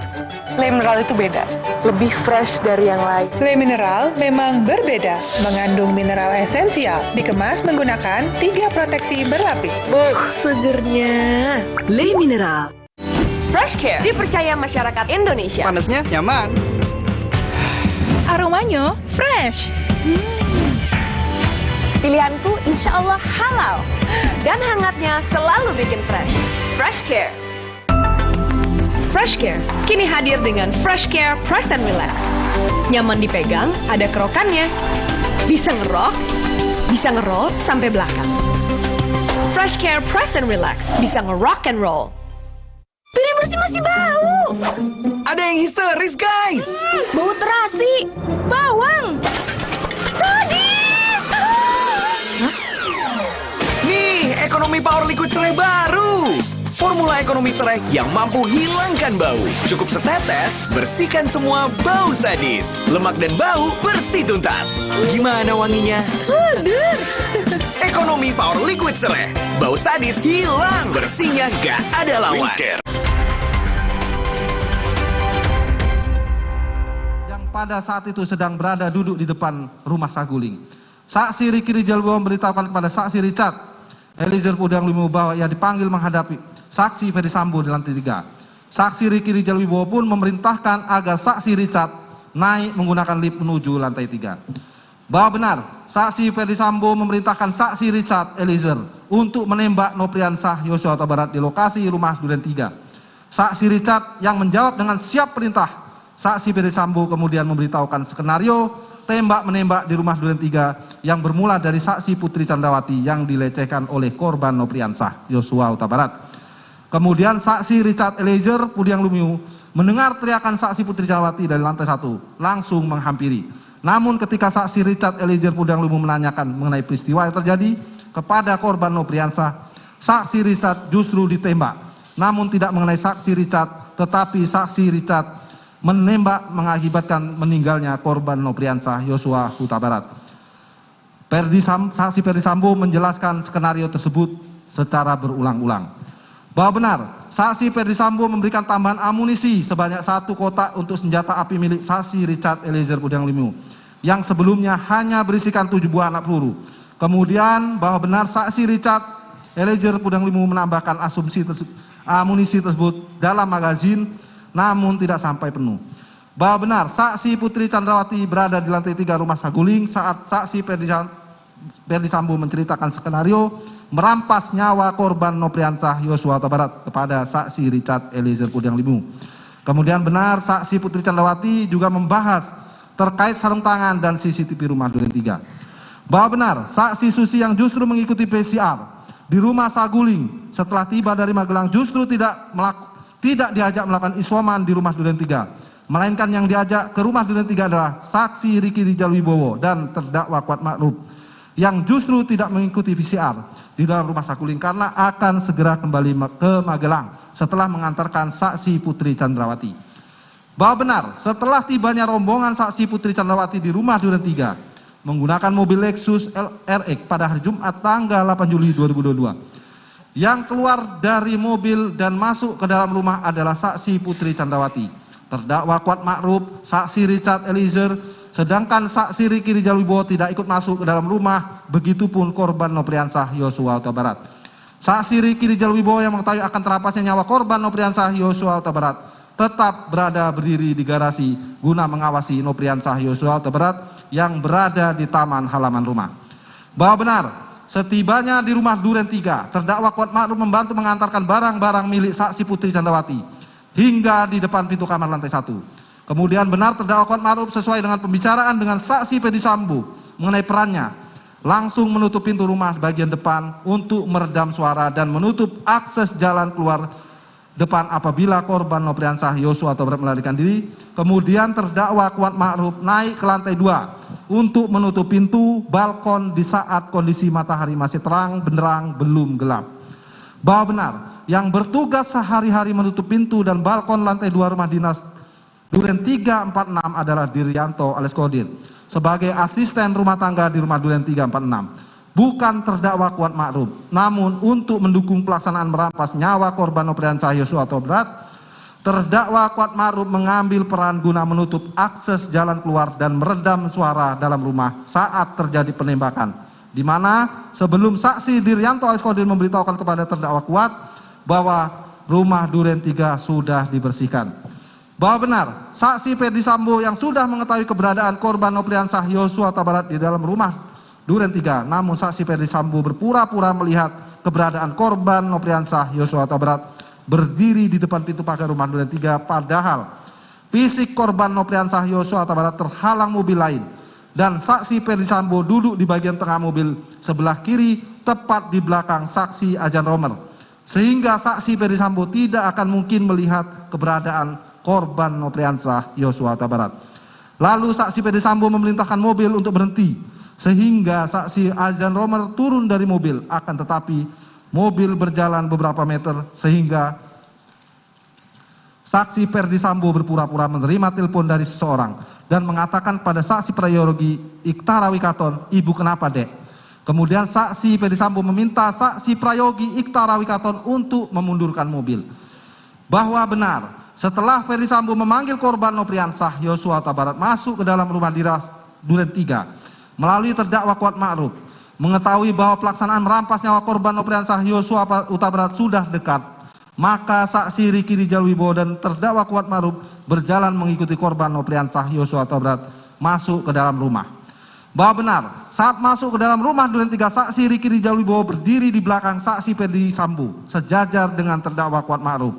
Le mineral itu beda, lebih fresh dari yang lain. Le mineral memang berbeda, mengandung mineral esensial, dikemas menggunakan 3 proteksi berlapis. Segernya. Le mineral. Fresh Care dipercaya masyarakat Indonesia. Panasnya nyaman. Aromanya fresh. Pilihanku insya Allah halal. Dan hangatnya selalu bikin fresh. Fresh Care. Fresh Care kini hadir dengan Fresh Care Press and Relax. Nyaman dipegang, ada kerokannya. Bisa ngerok, bisa ngeroll sampai belakang. Fresh Care Press and Relax bisa ngerock and roll. Piring bersih masih bau. Ada yang histeris, guys. Bau terasi, bawang, sadis. Nih, ekonomi power liquid serai baru. Formula ekonomi serai yang mampu hilangkan bau. Cukup setetes, bersihkan semua bau sadis. Lemak dan bau bersih tuntas. Gimana wanginya? Surder. Ekonomi power liquid serai. Bau sadis hilang, bersihnya gak ada lawan. Pada saat itu sedang berada duduk di depan rumah saguling. Saksi Ricky Rijal Wibowo memberitahukan kepada saksi Richard Eliezer Pudiang Lumiu bahwa ia dipanggil menghadapi saksi Ferdi Sambo di lantai 3. Saksi Ricky Rijal Wibowo pun memerintahkan agar saksi Richard naik menggunakan lift menuju lantai 3. Bahwa benar, saksi Ferdi Sambo memerintahkan saksi Richard Eliezer untuk menembak Nopriansah Yosua Huta Barat di lokasi rumah Duren 3. Saksi Richard yang menjawab dengan siap perintah. Saksi Ferdi Sambo kemudian memberitahukan skenario tembak-menembak di rumah Duren 3 yang bermula dari saksi Putri Candrawati yang dilecehkan oleh korban Nopriansah Yosua Huta Barat. Kemudian saksi Richard Eliezer Pudiang Lumiu mendengar teriakan saksi Putri Candrawati dari lantai 1, langsung menghampiri. Namun ketika saksi Richard Eliezer Pudiang Lumiu menanyakan mengenai peristiwa yang terjadi kepada korban Nopriansah, saksi Richard justru ditembak namun tidak mengenai saksi Richard, tetapi saksi Richard menembak mengakibatkan meninggalnya korban Nopriansah Yosua Huta Barat. Saksi Ferdi Sambo menjelaskan skenario tersebut secara berulang-ulang. Bahwa benar, saksi Ferdi Sambo memberikan tambahan amunisi sebanyak 1 kotak untuk senjata api milik saksi Richard Eliezer Budiang Lumiu yang sebelumnya hanya berisikan 7 buah anak peluru. Kemudian bahwa benar saksi Richard Eliezer Budiang Lumiu menambahkan amunisi tersebut dalam magazin namun tidak sampai penuh. Bahwa benar saksi Putri Chandrawati berada di lantai 3 rumah Saguling saat saksi Ferdi Sambo menceritakan skenario merampas nyawa korban Nopriansah Yosua Huta Barat kepada saksi Richard Eliezer Budiang Lumiu. Kemudian benar saksi Putri Chandrawati juga membahas terkait sarung tangan dan CCTV rumah Duren 3. Bahwa benar saksi Susi yang justru mengikuti PCR di rumah Saguling setelah tiba dari Magelang justru tidak diajak melakukan isoman di rumah Duren 3, melainkan yang diajak ke rumah Duren 3 adalah saksi Riki Rijal Wibowo dan terdakwa Kuat Ma'ruf yang justru tidak mengikuti PCR di dalam rumah Saguling karena akan segera kembali ke Magelang setelah mengantarkan saksi Putri Chandrawati. Bahwa benar setelah tibanya rombongan saksi Putri Chandrawati di rumah Duren 3 menggunakan mobil Lexus RX pada hari Jumat tanggal 8 Juli 2022. Yang keluar dari mobil dan masuk ke dalam rumah adalah saksi Putri Chandrawati, terdakwa Kuat Ma'ruf, saksi Richard Eliezer, sedangkan saksi Riki Rijal Wibowo tidak ikut masuk ke dalam rumah, begitupun korban Nopriansah Yosua Huta Barat. Saksi Riki Rijal Wibowo yang mengetahui akan terapasnya nyawa korban Nopriansah Yosua Huta Barat tetap berdiri di garasi guna mengawasi Nopriansah Yosua Huta Barat yang berada di taman halaman rumah. Bahwa benar setibanya di rumah Duren 3, terdakwa Kuat Ma'ruf membantu mengantarkan barang-barang milik saksi Putri Chandrawati hingga di depan pintu kamar lantai 1. Kemudian benar terdakwa Kuat Ma'ruf sesuai dengan pembicaraan dengan saksi Ferdi Sambo mengenai perannya, langsung menutup pintu rumah bagian depan untuk meredam suara dan menutup akses jalan keluar depan apabila korban Nopriansah Yosua Huta Barat melarikan diri. Kemudian terdakwa Kuat Ma'ruf naik ke lantai 2 untuk menutup pintu balkon di saat kondisi matahari masih terang benderang belum gelap. Bahwa benar yang bertugas sehari-hari menutup pintu dan balkon lantai 2 rumah dinas Duren 346 adalah Diryanto alias Kodir sebagai asisten rumah tangga di rumah Duren 346, bukan terdakwa Kuat Ma'ruf. Namun untuk mendukung pelaksanaan merampas nyawa korban Nopriansah Yosua Huta Barat, terdakwa Kuat Ma'ruf mengambil peran guna menutup akses jalan keluar dan meredam suara dalam rumah saat terjadi penembakan, di mana sebelum saksi Diryanto alias Kodir memberitahukan kepada terdakwa Kuat bahwa rumah Duren 3 sudah dibersihkan. Bahwa benar saksi Ferdi Sambo yang sudah mengetahui keberadaan korban Nopriansah Yosua Huta Barat di dalam rumah Duren 3, namun saksi Ferdi Sambo berpura-pura melihat keberadaan korban Nopriansah Yosua Huta Barat berdiri di depan pintu pagar rumah Duren 3, padahal fisik korban Nopriansah Yosua Huta Barat terhalang mobil lain dan saksi Ferdi Sambo duduk di bagian tengah mobil sebelah kiri tepat di belakang saksi Ajan Romer, sehingga saksi Ferdi Sambo tidak akan mungkin melihat keberadaan korban Nopriansah Yosua Huta Barat. Lalu saksi Ferdi Sambo memerintahkan mobil untuk berhenti sehingga saksi Ajan Romer turun dari mobil, akan tetapi mobil berjalan beberapa meter sehingga saksi Ferdi Sambo berpura-pura menerima telepon dari seseorang dan mengatakan pada saksi Prayogi Iktara Wikaton, "Ibu kenapa, Dek?" Kemudian saksi Ferdi Sambo meminta saksi Prayogi Iktara Wikaton untuk memundurkan mobil. Bahwa benar setelah Ferdi Sambo memanggil korban Nopriansah Yosua Huta Barat masuk ke dalam rumah dinas Duren 3 melalui terdakwa Kuat Ma'ruf, mengetahui bahwa pelaksanaan merampas nyawa korban Nopriansah Yosua Huta Barat sudah dekat, maka saksi Riki Rijal Wibowo dan terdakwa Kuat Ma'ruf berjalan mengikuti korban Nopriansah Yosua Huta Barat masuk ke dalam rumah. Bahwa benar saat masuk ke dalam rumah Duren 3, saksi Riki Rijal Wibowo berdiri di belakang saksi Ferdi Sambo sejajar dengan terdakwa Kuat Ma'ruf,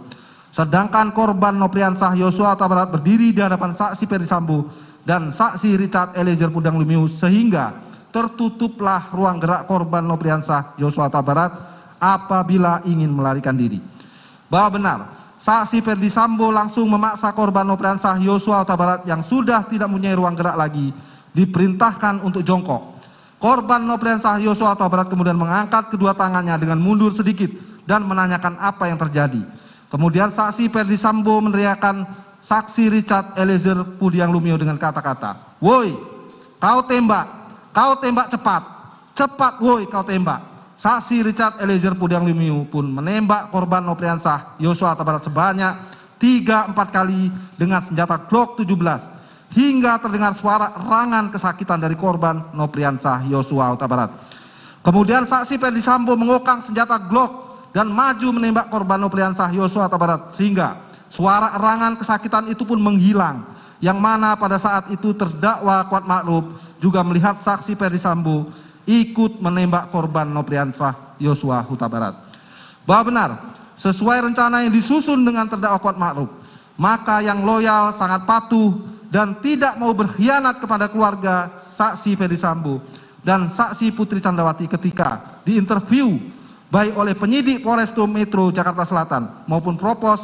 sedangkan korban Nopriansah Yosua Huta Barat berdiri di hadapan saksi Ferdi Sambo dan saksi Richard Eliezer Budiang Lumiu, sehingga tertutuplah ruang gerak korban Nopriansah Yosua Huta Barat apabila ingin melarikan diri. Bahwa benar saksi Ferdi Sambo langsung memaksa korban Nopriansah Yosua Huta Barat yang sudah tidak mempunyai ruang gerak lagi diperintahkan untuk jongkok. Korban Nopriansah Yosua Huta Barat kemudian mengangkat kedua tangannya dengan mundur sedikit dan menanyakan apa yang terjadi. Kemudian saksi Ferdi Sambo meneriakkan saksi Richard Eliezer Pudiang Lumiu dengan kata-kata, "Woi, kau tembak cepat, cepat woi kau tembak." Saksi Richard Eliezer Pudiang Lumiu pun menembak korban Nopriansah Yosua Huta Barat sebanyak 3-4 kali dengan senjata Glock 17 hingga terdengar suara erangan kesakitan dari korban Nopriansah Yosua Huta Barat. Kemudian saksi Ferdi Sambo mengokang senjata Glock dan maju menembak korban Nopriansah Yosua Huta Barat sehingga suara erangan kesakitan itu pun menghilang, yang mana pada saat itu terdakwa Kuat Ma'ruf juga melihat saksi Ferdi Sambo ikut menembak korban Nopriansah Yosua Huta Barat. Bahwa benar, sesuai rencana yang disusun dengan terdakwa Kuat Ma'ruf, maka yang loyal, sangat patuh, dan tidak mau berkhianat kepada keluarga saksi Ferdi Sambo dan saksi Putri Candrawati ketika diinterview baik oleh penyidik Polres Metro Jakarta Selatan maupun Propos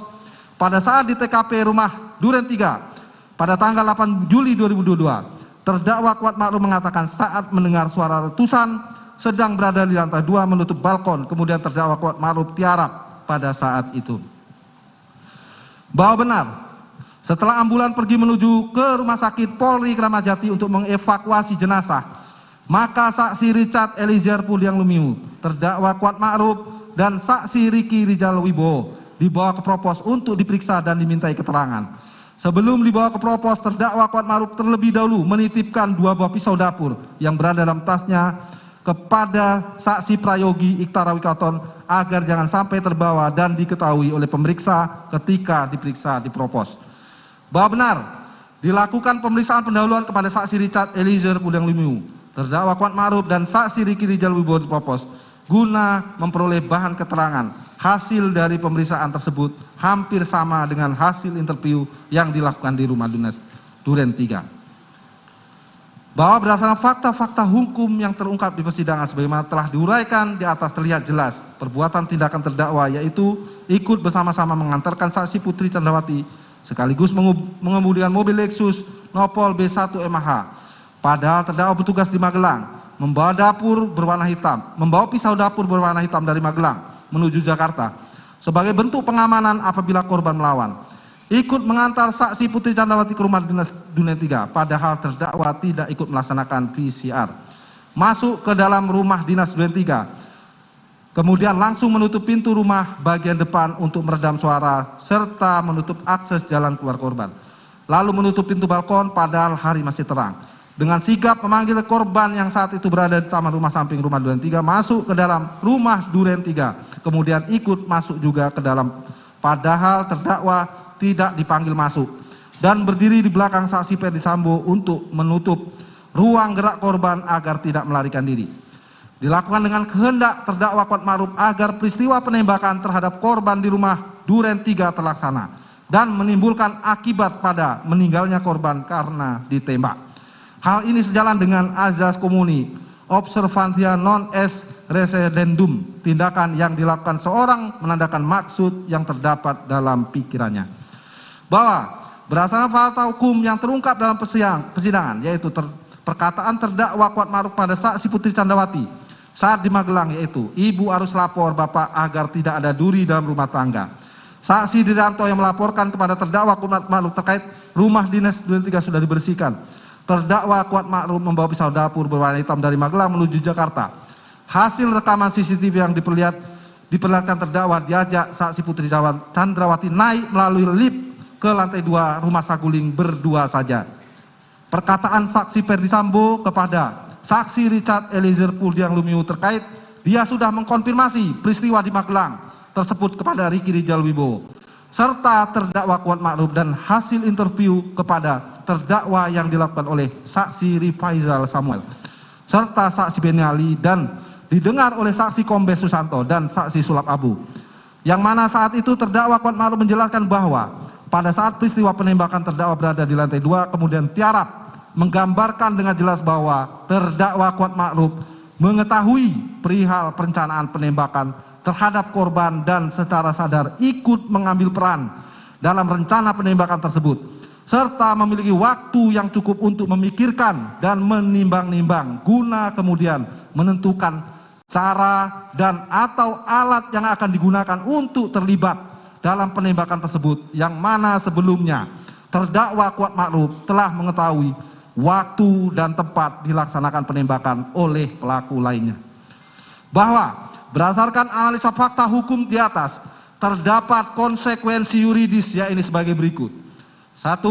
pada saat di TKP rumah Duren 3 pada tanggal 8 Juli 2022, terdakwa Kuat Ma'ruf mengatakan saat mendengar suara letusan sedang berada di lantai 2 menutup balkon, kemudian terdakwa Kuat Ma'ruf tiarap pada saat itu. Bahwa benar, setelah ambulan pergi menuju ke Rumah Sakit Polri Kramat Jati untuk mengevakuasi jenazah, maka saksi Richard Eliezer Pudiang Lumiu, terdakwa Kuat Ma'ruf, dan saksi Riki Rijal Wibowo dibawa ke Propos untuk diperiksa dan dimintai keterangan. Sebelum dibawa ke Propos, terdakwa Kuat Ma'ruf terlebih dahulu menitipkan 2 buah pisau dapur yang berada dalam tasnya kepada saksi Prayogi Iktara Wikaton agar jangan sampai terbawa dan diketahui oleh pemeriksa ketika diperiksa di Propos. Bahwa benar, dilakukan pemeriksaan pendahuluan kepada saksi Richard Eliezer Pudiang Lumiu, terdakwa Kuat Ma'ruf, dan saksi Riki Rijal Wibowo di Propos guna memperoleh bahan keterangan. Hasil dari pemeriksaan tersebut hampir sama dengan hasil interview yang dilakukan di rumah dinas Duren 3. Bahwa berdasarkan fakta-fakta hukum yang terungkap di persidangan sebagaimana telah diuraikan di atas terlihat jelas perbuatan tindakan terdakwa yaitu ikut bersama-sama mengantarkan saksi Putri Candrawati sekaligus mengemudikan mobil Lexus Nopol B1 MH. Padahal terdakwa bertugas di Magelang, membawa pisau dapur berwarna hitam dari Magelang menuju Jakarta sebagai bentuk pengamanan apabila korban melawan. Ikut mengantar saksi Putri Candrawati ke rumah dinas Duren 3, padahal terdakwa tidak ikut melaksanakan PCR. Masuk ke dalam rumah dinas Duren 3, kemudian langsung menutup pintu rumah bagian depan untuk meredam suara serta menutup akses jalan keluar korban. Lalu menutup pintu balkon padahal hari masih terang. Dengan sigap memanggil korban yang saat itu berada di taman rumah samping rumah Duren 3 masuk ke dalam rumah Duren 3, kemudian ikut masuk juga ke dalam padahal terdakwa tidak dipanggil masuk dan berdiri di belakang saksi Ferdi Sambo untuk menutup ruang gerak korban agar tidak melarikan diri. Dilakukan dengan kehendak terdakwa Kuat Ma'ruf agar peristiwa penembakan terhadap korban di rumah Duren 3 terlaksana dan menimbulkan akibat pada meninggalnya korban karena ditembak. Hal ini sejalan dengan azas komuni observantia non est resedendum, tindakan yang dilakukan seorang menandakan maksud yang terdapat dalam pikirannya. Bahwa berdasarkan fakta hukum yang terungkap dalam persidangan yaitu perkataan terdakwa Kuat Ma'ruf pada saksi Putri Candrawati saat di Magelang yaitu ibu harus lapor bapak agar tidak ada duri dalam rumah tangga. Saksi Diranto yang melaporkan kepada terdakwa Kuat Ma'ruf terkait rumah dinas Duren 3 sudah dibersihkan. Terdakwa Kuat Ma'ruf membawa pisau dapur berwarna hitam dari Magelang menuju Jakarta. Hasil rekaman CCTV yang diperlihatkan terdakwa diajak saksi Putri Candrawati naik melalui lift ke lantai 2 rumah Saguling berdua saja. Perkataan saksi Ferdi Sambo kepada saksi Richard Eliezer Pudiang Lumiu terkait dia sudah mengkonfirmasi peristiwa di Magelang tersebut kepada Riki Rijal Wibowo serta terdakwa Kuat Ma'ruf dan hasil interview kepada terdakwa yang dilakukan oleh saksi Rifaizal Samuel serta saksi Beni Ali dan didengar oleh saksi Kombes Susanto dan saksi Sulap Abu, yang mana saat itu terdakwa Kuat Ma'ruf menjelaskan bahwa pada saat peristiwa penembakan terdakwa berada di lantai 2 kemudian tiarap, menggambarkan dengan jelas bahwa terdakwa Kuat Ma'ruf mengetahui perihal perencanaan penembakan terhadap korban dan secara sadar ikut mengambil peran dalam rencana penembakan tersebut serta memiliki waktu yang cukup untuk memikirkan dan menimbang-nimbang guna kemudian menentukan cara dan atau alat yang akan digunakan untuk terlibat dalam penembakan tersebut, yang mana sebelumnya terdakwa Kuat Ma'ruf telah mengetahui waktu dan tempat dilaksanakan penembakan oleh pelaku lainnya. Bahwa berdasarkan analisa fakta hukum di atas, terdapat konsekuensi yuridis yaitu sebagai berikut. 1.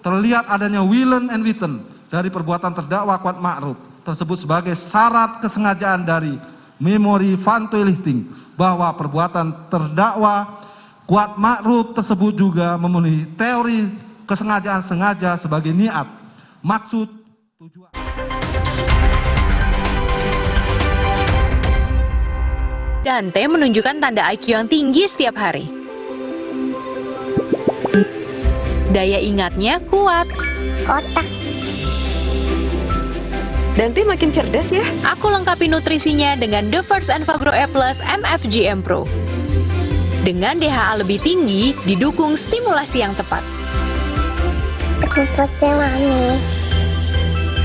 Terlihat adanya willen and witten dari perbuatan terdakwa Kuat Ma'ruf tersebut sebagai syarat kesengajaan dari memori van toelichting, bahwa perbuatan terdakwa Kuat Ma'ruf tersebut juga memenuhi teori kesengajaan sengaja sebagai niat, maksud, tujuan. Dante menunjukkan tanda IQ yang tinggi setiap hari. Daya ingatnya kuat. Otak. Dante makin cerdas ya. Aku lengkapi nutrisinya dengan The First Enfagro E Plus MFGM Pro. Dengan DHA lebih tinggi, didukung stimulasi yang tepat.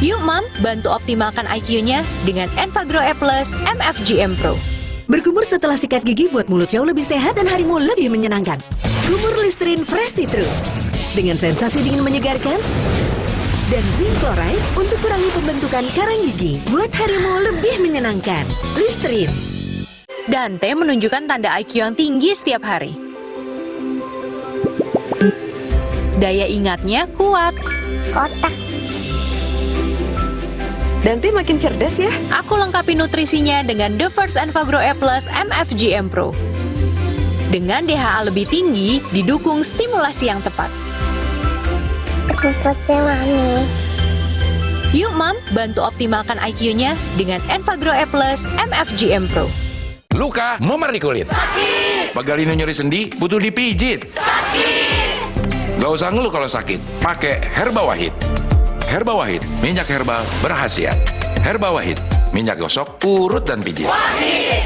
Yuk Mam, bantu optimalkan IQ-nya dengan Enfagro E Plus MFGM Pro. Berkumur setelah sikat gigi buat mulut jauh lebih sehat dan harimu lebih menyenangkan. Kumur Listerine Fresh Citrus dengan sensasi dingin menyegarkan dan zinc chloride untuk kurangi pembentukan karang gigi buat harimu lebih menyenangkan. Listerine. Dante menunjukkan tanda IQ yang tinggi setiap hari. Daya ingatnya kuat. Otak. Dante makin cerdas ya. Aku lengkapi nutrisinya dengan The First Enfagro E Plus MFGM Pro. Dengan DHA lebih tinggi, didukung stimulasi yang tepat. Yuk Mam, bantu optimalkan IQ-nya dengan Enfagro E Plus MFGM Pro. Luka, memar di kulit. Sakit. Pegalino nyeri sendi, butuh dipijit. Sakit. Gak usah ngeluh kalau sakit. Pakai Herba Wahid. Herba Wahid, minyak herbal berkhasiat. Herba Wahid, minyak gosok, urut dan pijit. Wahid.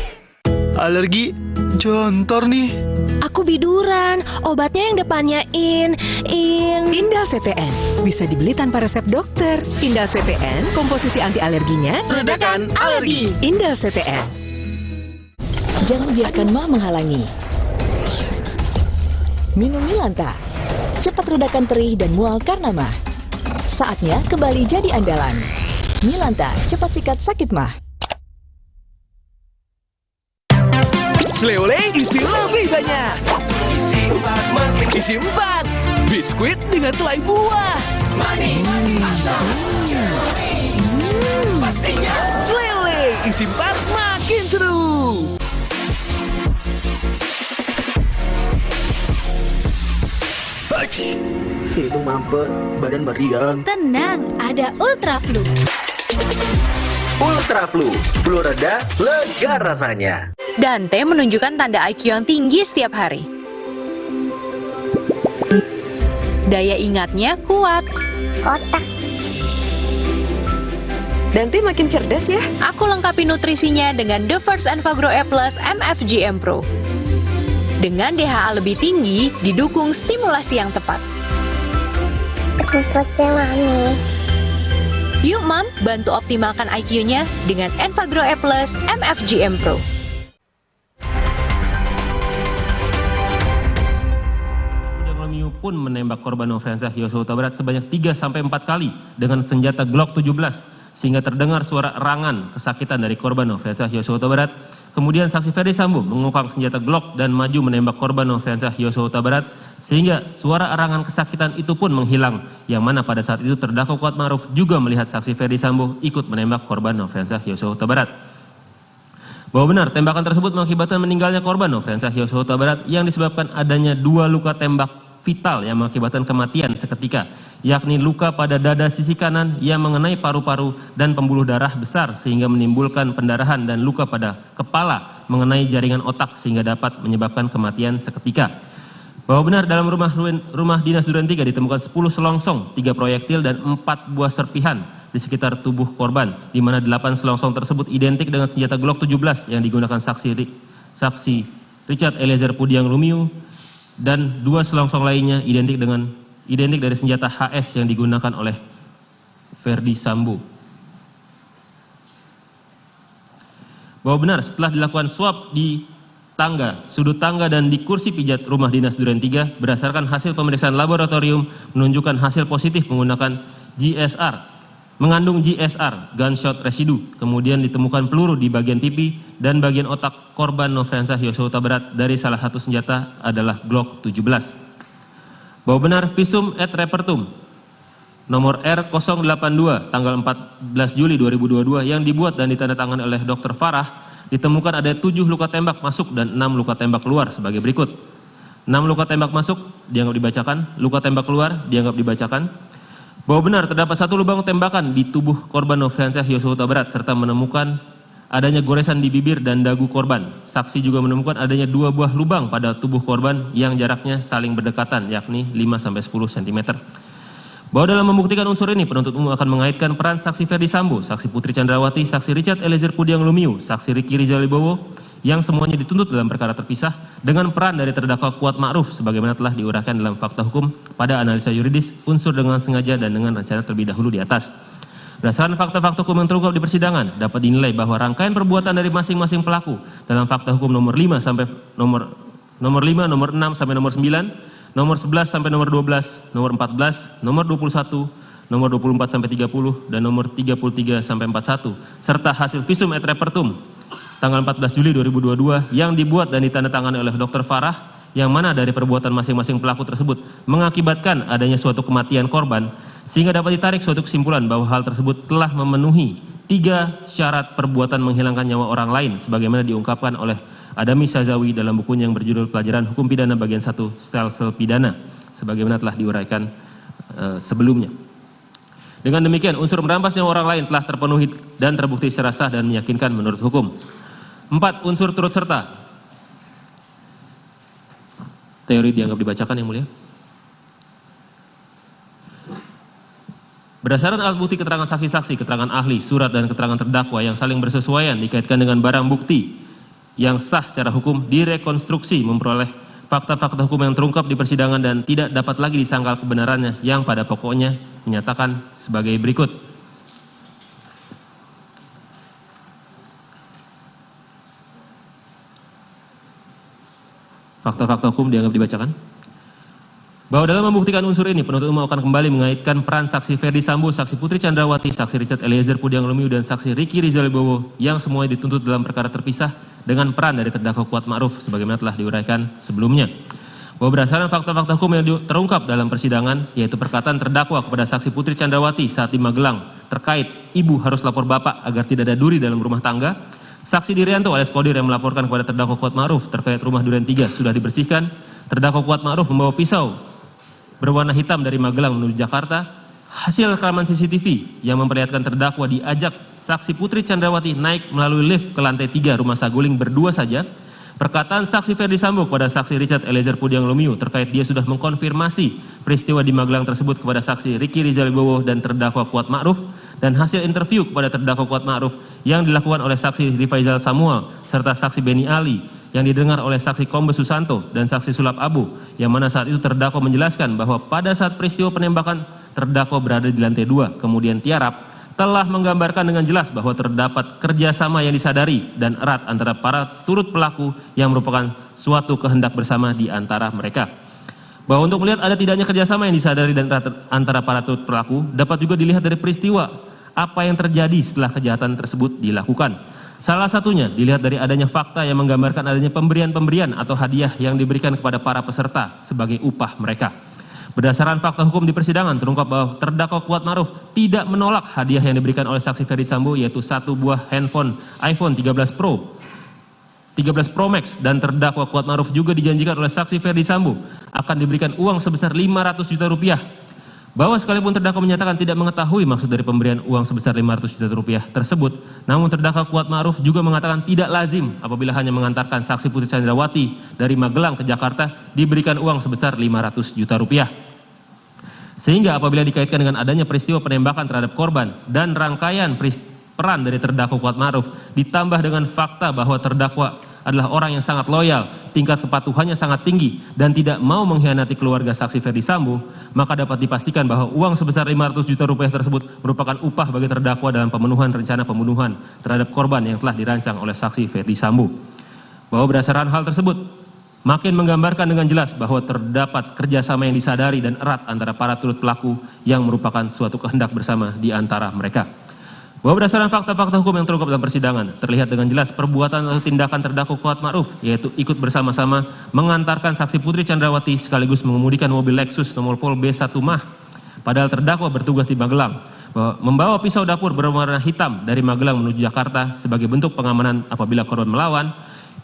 Alergi, jontor nih. Aku biduran, obatnya yang depannya Indal CTN. Bisa dibeli tanpa resep dokter. Indal CTN, komposisi anti alerginya Redakan alergi. Indal CTN. Jangan biarkan mah menghalangi. Minum Milanta. Cepat redakan perih dan mual karena mah. Saatnya kembali jadi andalan. Milanta, cepat sikat sakit mah. Sleole isi lebih banyak. Isi 4. Biskuit dengan selai buah. Sleole isi 4 makin seru. Hidung mampet, badan meriang. Tenang, ada Ultra Flu. Ultra Flu, flu reda, lega rasanya. Dante menunjukkan tanda IQ yang tinggi setiap hari. Daya ingatnya kuat. Otak. Dante makin cerdas ya. Aku lengkapi nutrisinya dengan The First Enfagro E Plus MFGM Pro. Dengan DHA lebih tinggi, didukung stimulasi yang tepat. Yuk Mam, bantu optimalkan IQ-nya dengan Enfagro E Plus MFGM Pro. Romeo pun menembak korban Nofriansyah Yosua Huta Barat sebanyak 3-4 kali dengan senjata Glock 17 sehingga terdengar suara erangan kesakitan dari korban Nofriansyah Yosua Huta Barat. Kemudian saksi Ferdi Sambo mengungkapkan senjata Glock dan maju menembak korban Nofriansyah Yosua Huta Barat sehingga suara erangan kesakitan itu pun menghilang, yang mana pada saat itu terdakwa Kuat Ma'ruf juga melihat saksi Ferdi Sambo ikut menembak korban Nofriansyah Yosua Huta Barat. Bahwa benar tembakan tersebut mengakibatkan meninggalnya korban Nofriansyah Yosua Huta Barat yang disebabkan adanya 2 luka tembak vital yang mengakibatkan kematian seketika, yakni luka pada dada sisi kanan yang mengenai paru-paru dan pembuluh darah besar sehingga menimbulkan pendarahan, dan luka pada kepala mengenai jaringan otak sehingga dapat menyebabkan kematian seketika. Bahwa benar dalam rumah dinas Duren 3 ditemukan 10 selongsong, 3 proyektil dan 4 buah serpihan di sekitar tubuh korban, di mana 8 selongsong tersebut identik dengan senjata Glock 17 yang digunakan saksi Richard Eliezer Pudiang Lumiu, dan 2 selongsong lainnya identik dari senjata HS yang digunakan oleh Ferdi Sambo. Bahwa benar setelah dilakukan swab di tangga, sudut tangga dan di kursi pijat rumah dinas Duren 3 berdasarkan hasil pemeriksaan laboratorium menunjukkan hasil positif menggunakan mengandung GSR, gunshot residue. Kemudian ditemukan peluru di bagian pipi dan bagian otak korban Nofriansah Yosua Huta Barat dari salah satu senjata adalah Glock 17. Bahwa benar visum et repertum nomor R082 tanggal 14 Juli 2022 yang dibuat dan ditandatangani oleh Dr. Farah ditemukan ada 7 luka tembak masuk dan 6 luka tembak keluar sebagai berikut. 6 luka tembak masuk dianggap dibacakan, luka tembak keluar dianggap dibacakan. Bahwa benar terdapat 1 lubang tembakan di tubuh korban Nofriansah Yosua Huta Barat serta menemukan adanya goresan di bibir dan dagu korban. Saksi juga menemukan adanya 2 buah lubang pada tubuh korban yang jaraknya saling berdekatan yakni 5-10 cm. Bahwa dalam membuktikan unsur ini penuntut umum akan mengaitkan peran saksi Ferdi Sambo, saksi Putri Chandrawati, saksi Richard Eliezer Pudiang Lumiu, saksi Ricky Rizal Wibowo yang semuanya dituntut dalam perkara terpisah dengan peran dari terdakwa Kuat Ma'ruf sebagaimana telah diuraikan dalam fakta hukum pada analisa yuridis unsur dengan sengaja dan dengan rencana terlebih dahulu di atas. Berdasarkan fakta-fakta hukum yang terungkap di persidangan dapat dinilai bahwa rangkaian perbuatan dari masing-masing pelaku dalam fakta hukum nomor 5 sampai nomor 6 sampai nomor 9, nomor 11 sampai nomor 12, nomor 14, nomor 21, nomor 24 sampai 30 dan nomor 33 sampai 41 serta hasil visum et repertum tanggal 14 Juli 2022 yang dibuat dan ditandatangani oleh Dr. Farah yang mana dari perbuatan masing-masing pelaku tersebut mengakibatkan adanya suatu kematian korban sehingga dapat ditarik suatu kesimpulan bahwa hal tersebut telah memenuhi 3 syarat perbuatan menghilangkan nyawa orang lain sebagaimana diungkapkan oleh Adami Syazawi dalam bukunya yang berjudul Pelajaran Hukum Pidana Bagian 1 Sel-Sel Pidana sebagaimana telah diuraikan sebelumnya. Dengan demikian unsur merampas nyawa orang lain telah terpenuhi dan terbukti secara sah dan meyakinkan menurut hukum. 4. Unsur turut serta. Teori dianggap dibacakan yang mulia. Berdasarkan alat bukti keterangan saksi-saksi, keterangan ahli, surat dan keterangan terdakwa yang saling bersesuaian dikaitkan dengan barang bukti yang sah secara hukum direkonstruksi memperoleh fakta-fakta hukum yang terungkap di persidangan dan tidak dapat lagi disangkal kebenarannya yang pada pokoknya menyatakan sebagai berikut. Fakta-fakta hukum dianggap dibacakan. Bahwa dalam membuktikan unsur ini, penuntut umum akan kembali mengaitkan peran saksi Ferdi Sambo, saksi Putri Chandrawati, saksi Richard Eliezer Pudiang Lumiu, dan saksi Ricky Rizal Wibowo yang semuanya dituntut dalam perkara terpisah dengan peran dari terdakwa Kuat Ma'ruf sebagaimana telah diuraikan sebelumnya. Bahwa berdasarkan fakta-fakta hukum yang terungkap dalam persidangan, yaitu perkataan terdakwa kepada saksi Putri Chandrawati saat di Magelang terkait ibu harus lapor bapak agar tidak ada duri dalam rumah tangga, saksi Dirianto alias Kodir yang melaporkan kepada terdakwa Kuat Ma'ruf terkait rumah Duren 3 sudah dibersihkan, terdakwa Kuat Ma'ruf membawa pisau berwarna hitam dari Magelang menuju Jakarta, hasil rekaman CCTV yang memperlihatkan terdakwa diajak saksi Putri Chandrawati naik melalui lift ke lantai 3 rumah saguling berdua saja, perkataan saksi Ferdi Sambo kepada saksi Richard Eliezer Pudiang Lumiu terkait dia sudah mengkonfirmasi peristiwa di Magelang tersebut kepada saksi Ricky Rizal Wibowo dan terdakwa Kuat Ma'ruf, dan hasil interview kepada terdakwa Kuat Ma'ruf yang dilakukan oleh saksi Rifaizal Samuel serta saksi Beni Ali yang didengar oleh saksi Kombes Susanto dan saksi Sulap Abu yang mana saat itu terdakwa menjelaskan bahwa pada saat peristiwa penembakan terdakwa berada di lantai 2 kemudian tiarap, telah menggambarkan dengan jelas bahwa terdapat kerjasama yang disadari dan erat antara para turut pelaku yang merupakan suatu kehendak bersama di antara mereka. Bahwa untuk melihat ada tidaknya kerjasama yang disadari dan erat antara para turut pelaku dapat juga dilihat dari peristiwa apa yang terjadi setelah kejahatan tersebut dilakukan. Salah satunya dilihat dari adanya fakta yang menggambarkan adanya pemberian-pemberian atau hadiah yang diberikan kepada para peserta sebagai upah mereka. Berdasarkan fakta hukum di persidangan terungkap bahwa terdakwa Kuat Ma'ruf tidak menolak hadiah yang diberikan oleh saksi Ferdi Sambo yaitu 1 buah handphone iPhone 13 Pro Max dan terdakwa Kuat Ma'ruf juga dijanjikan oleh saksi Ferdi Sambo akan diberikan uang sebesar 500 juta rupiah. Bahwa sekalipun terdakwa menyatakan tidak mengetahui maksud dari pemberian uang sebesar 500 juta rupiah tersebut, namun terdakwa Kuat Ma'ruf juga mengatakan tidak lazim apabila hanya mengantarkan saksi Putri Chandrawati dari Magelang ke Jakarta diberikan uang sebesar 500 juta rupiah. Sehingga apabila dikaitkan dengan adanya peristiwa penembakan terhadap korban dan rangkaian peran dari terdakwa Kuat Ma'ruf ditambah dengan fakta bahwa terdakwa adalah orang yang sangat loyal, tingkat kepatuhannya sangat tinggi dan tidak mau mengkhianati keluarga saksi Ferdi Sambo, maka dapat dipastikan bahwa uang sebesar 500 juta rupiah tersebut merupakan upah bagi terdakwa dalam pemenuhan rencana pembunuhan terhadap korban yang telah dirancang oleh saksi Ferdi Sambo. bahwa berdasarkan hal tersebut makin menggambarkan dengan jelas bahwa terdapat kerjasama yang disadari dan erat antara para turut pelaku yang merupakan suatu kehendak bersama di antara mereka. Bahwa berdasarkan fakta-fakta hukum yang terungkap dalam persidangan, terlihat dengan jelas perbuatan atau tindakan terdakwa Kuat Ma'ruf, yaitu ikut bersama-sama mengantarkan saksi Putri Chandrawati sekaligus mengemudikan mobil Lexus nomor Pol B1 Mah, padahal terdakwa bertugas di Magelang, membawa pisau dapur berwarna hitam dari Magelang menuju Jakarta sebagai bentuk pengamanan apabila korban melawan,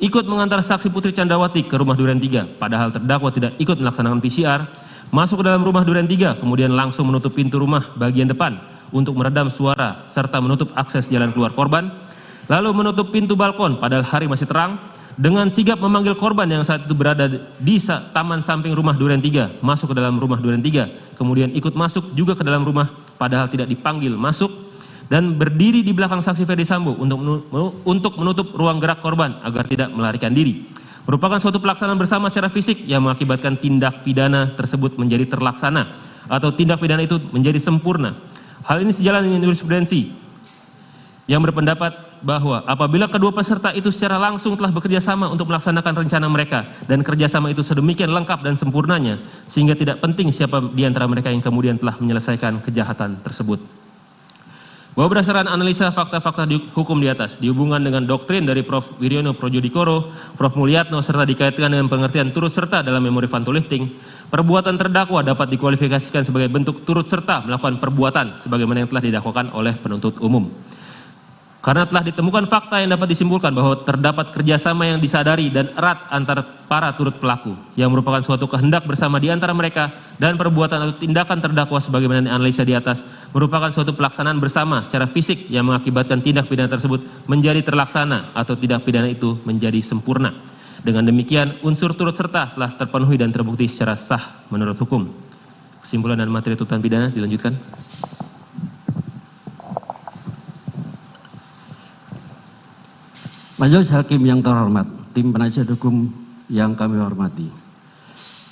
ikut mengantar saksi Putri Chandrawati ke rumah Duren 3, padahal terdakwa tidak ikut melaksanakan PCR, masuk ke dalam rumah Duren 3, kemudian langsung menutup pintu rumah bagian depan untuk meredam suara serta menutup akses jalan keluar korban, lalu menutup pintu balkon padahal hari masih terang, dengan sigap memanggil korban yang saat itu berada di taman samping rumah Duren 3, masuk ke dalam rumah Duren 3, kemudian ikut masuk juga ke dalam rumah padahal tidak dipanggil masuk, dan berdiri di belakang saksi Ferdi Sambo untuk menutup ruang gerak korban agar tidak melarikan diri. Merupakan suatu pelaksanaan bersama secara fisik yang mengakibatkan tindak pidana tersebut menjadi terlaksana atau tindak pidana itu menjadi sempurna. Hal ini sejalan dengan jurisprudensi yang berpendapat bahwa apabila kedua peserta itu secara langsung telah bekerja sama untuk melaksanakan rencana mereka dan kerjasama itu sedemikian lengkap dan sempurnanya sehingga tidak penting siapa di antara mereka yang kemudian telah menyelesaikan kejahatan tersebut. Bahwa berdasarkan analisa fakta-fakta hukum di atas dihubungkan dengan doktrin dari Prof. Wiryono Projodikoro, Prof. Mulyatno serta dikaitkan dengan pengertian turut serta dalam memori Vanto-Lifting, perbuatan terdakwa dapat dikualifikasikan sebagai bentuk turut serta melakukan perbuatan sebagaimana yang telah didakwakan oleh penuntut umum. Karena telah ditemukan fakta yang dapat disimpulkan bahwa terdapat kerjasama yang disadari dan erat antara para turut pelaku yang merupakan suatu kehendak bersama di antara mereka, dan perbuatan atau tindakan terdakwa sebagaimana dianalisa di atas merupakan suatu pelaksanaan bersama secara fisik yang mengakibatkan tindak pidana tersebut menjadi terlaksana atau tindak pidana itu menjadi sempurna. Dengan demikian unsur turut serta telah terpenuhi dan terbukti secara sah menurut hukum. Kesimpulan dan materi tuntutan pidana dilanjutkan. Majelis Hakim yang terhormat, tim penasihat hukum yang kami hormati.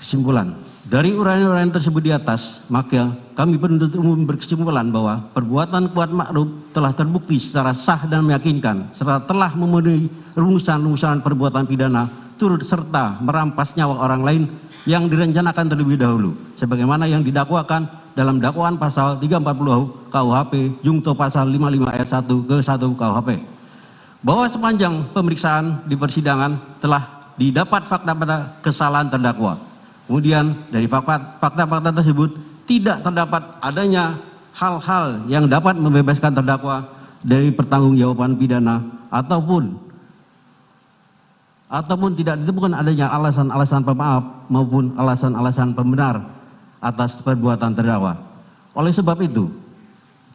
Kesimpulan, dari uraian-uraian tersebut di atas, maka kami penuntut umum berkesimpulan bahwa perbuatan Kuat Ma'ruf telah terbukti secara sah dan meyakinkan, serta telah memenuhi rumusan-rumusan perbuatan pidana turut serta merampas nyawa orang lain yang direncanakan terlebih dahulu, sebagaimana yang didakwakan dalam dakwaan pasal 340 KUHP jungto pasal 55 ayat 1 ke 1 KUHP. Bahwa sepanjang pemeriksaan di persidangan telah didapat fakta-fakta kesalahan terdakwa. Kemudian dari fakta-fakta tersebut tidak terdapat adanya hal-hal yang dapat membebaskan terdakwa dari pertanggungjawaban pidana ataupun tidak ditemukan adanya alasan-alasan pemaaf maupun alasan-alasan pembenar atas perbuatan terdakwa. Oleh sebab itu,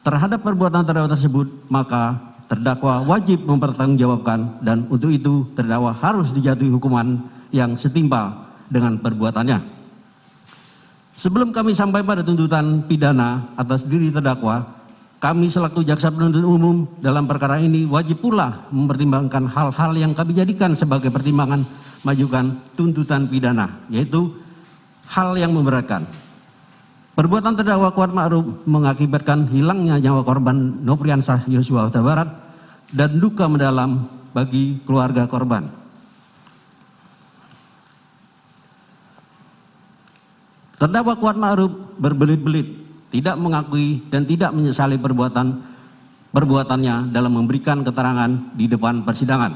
terhadap perbuatan terdakwa tersebut maka terdakwa wajib mempertanggungjawabkan, dan untuk itu terdakwa harus dijatuhi hukuman yang setimpal dengan perbuatannya. Sebelum kami sampai pada tuntutan pidana atas diri terdakwa, kami selaku jaksa penuntut umum dalam perkara ini wajib pula mempertimbangkan hal-hal yang kami jadikan sebagai pertimbangan majukan tuntutan pidana, yaitu hal yang memberatkan. Perbuatan terdakwa Kuat Ma'ruf mengakibatkan hilangnya nyawa korban Nopriansah Yosua Huta Barat dan duka mendalam bagi keluarga korban. Terdakwa Kuat Ma'ruf berbelit-belit tidak mengakui dan tidak menyesali perbuatannya dalam memberikan keterangan di depan persidangan.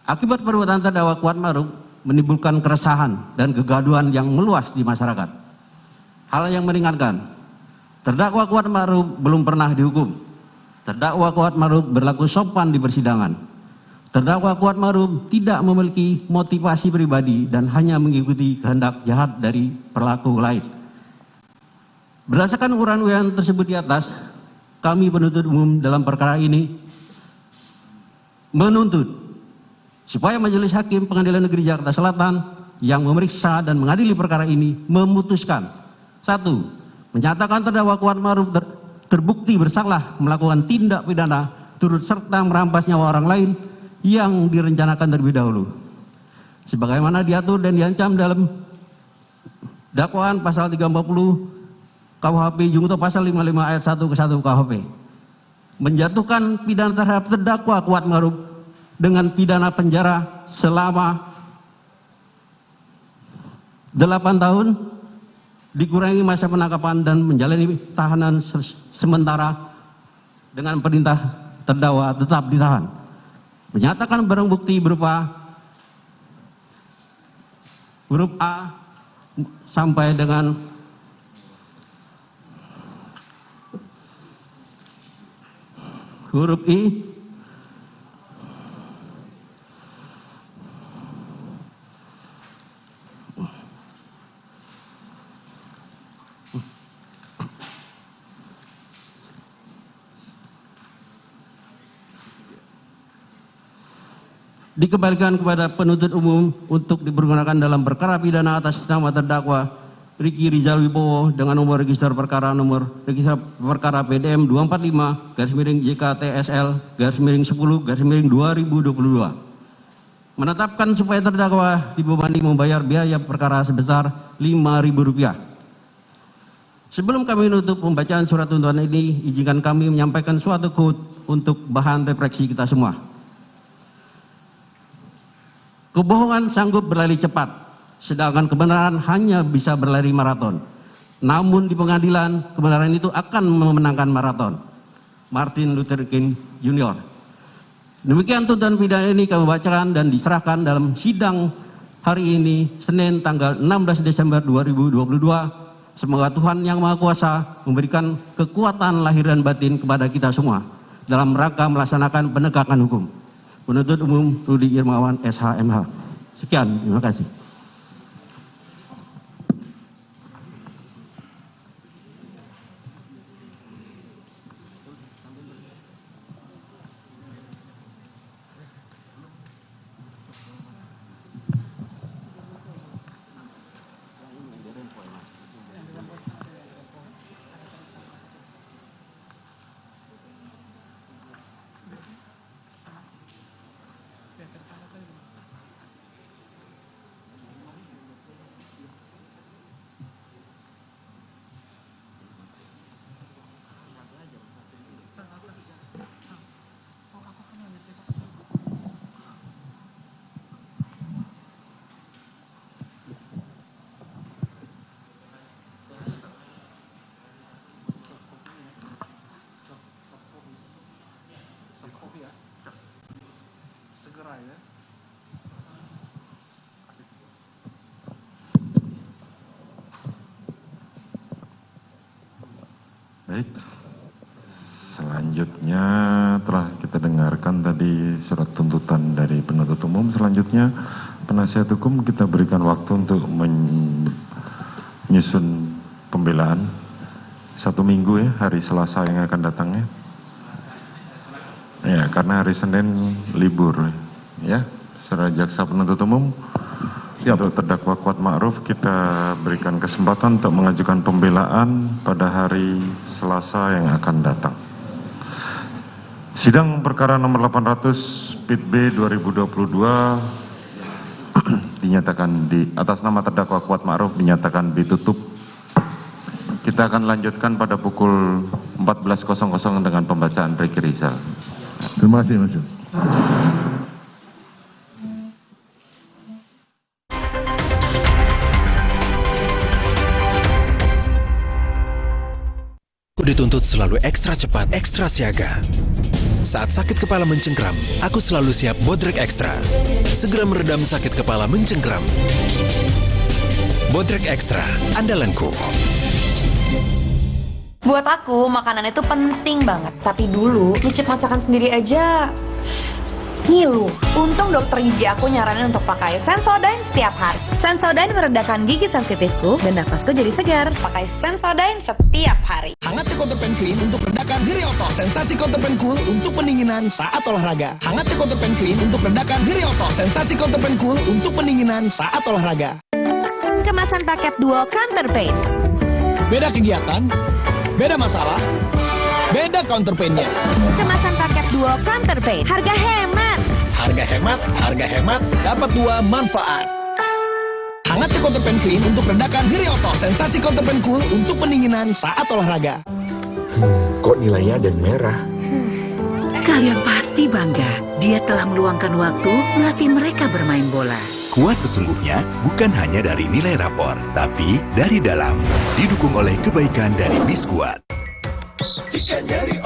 Akibat perbuatan terdakwa Kuat Ma'ruf menimbulkan keresahan dan kegaduhan yang meluas di masyarakat. Hal yang meringankan, terdakwa Kuat Ma'ruf belum pernah dihukum. Terdakwa Kuat Ma'ruf berlaku sopan di persidangan. Terdakwa Kuat Ma'ruf tidak memiliki motivasi pribadi dan hanya mengikuti kehendak jahat dari pelaku lain. Berdasarkan uraian tersebut di atas, kami penuntut umum dalam perkara ini menuntut supaya Majelis Hakim Pengadilan Negeri Jakarta Selatan yang memeriksa dan mengadili perkara ini memutuskan: 1. Menyatakan terdakwa Kuat Ma'ruf terbukti bersalah melakukan tindak pidana turut serta merampas nyawa orang lain yang direncanakan terlebih dahulu, sebagaimana diatur dan diancam dalam dakwaan pasal 340 KUHP jungto pasal 55 ayat 1 ke 1 KUHP. Menjatuhkan pidana terhadap terdakwa Kuat Ma'ruf dengan pidana penjara selama 8 tahun, dikurangi masa penangkapan dan menjalani tahanan sementara dengan perintah terdakwa tetap ditahan. Menyatakan barang bukti berupa huruf A sampai dengan huruf I dikembalikan kepada penuntut umum untuk dipergunakan dalam perkara pidana atas nama terdakwa Ricky Rizal Wibowo dengan nomor register perkara PDM 245-JKTSL-10-2022. Menetapkan supaya terdakwa dibebani membayar biaya perkara sebesar Rp5.000. Sebelum kami menutup pembacaan surat tuntutan ini, izinkan kami menyampaikan suatu quote untuk bahan refleksi kita semua. Kebohongan sanggup berlari cepat, sedangkan kebenaran hanya bisa berlari maraton. Namun di pengadilan, kebenaran itu akan memenangkan maraton. Martin Luther King Jr. Demikian tuntutan pidana ini kami bacakan dan diserahkan dalam sidang hari ini, Senin tanggal 16 Desember 2022. Semoga Tuhan Yang Maha Kuasa memberikan kekuatan lahir dan batin kepada kita semua dalam rangka melaksanakan penegakan hukum. Penuntut Umum Rudi Irmawan, SHMH. Sekian, terima kasih. Baik, selanjutnya telah kita dengarkan tadi surat tuntutan dari penuntut umum. Selanjutnya penasihat hukum kita berikan waktu untuk menyusun pembelaan 1 minggu ya, hari Selasa yang akan datang ya. Ya, karena hari Senin libur ya. Secara jaksa penuntut umum untuk terdakwa Kuat Ma'ruf kita berikan kesempatan untuk mengajukan pembelaan pada hari Selasa yang akan datang. Sidang perkara nomor 800 PIT B 2022 dinyatakan atas nama terdakwa Kuat Ma'ruf dinyatakan ditutup. Kita akan lanjutkan pada pukul 14.00 dengan pembacaan Ricky Rizal. Terima kasih Mas. Dituntut selalu ekstra cepat, ekstra siaga. Saat sakit kepala mencengkram, aku selalu siap Bodrek Extra. Segera meredam sakit kepala mencengkram. Bodrek Extra, andalanku. Buat aku, makanan itu penting banget. Tapi dulu, nyicip masakan sendiri aja ngilu. Untung dokter gigi aku nyaranin untuk pakai Sensodyne setiap hari. Sensodyne meredakan gigi sensitifku dan nafasku jadi segar. Pakai Sensodyne setiap hari. Hangat Counterpan Clean untuk redakan nyeri otot. Sensasi Counterpan Cool untuk pendinginan saat olahraga. Hangat Counterpan Clean untuk redakan nyeri otot. Sensasi Counterpan Cool untuk pendinginan saat olahraga. Kemasan paket duo Counterpain. Beda kegiatan, beda masalah, beda counterpainnya. Kemasan paket duo Counterpain. Harga hemat. Harga hemat, dapat 2 manfaat. Hangat Counterpan Clean untuk redakan nyeri otot. Sensasi Counterpan Cool untuk pendinginan saat olahraga. Kok nilainya ada yang merah? Kalian pasti bangga. Dia telah meluangkan waktu melatih mereka bermain bola. Kuat sesungguhnya bukan hanya dari nilai rapor, tapi dari dalam. Didukung oleh kebaikan dari Biskuat.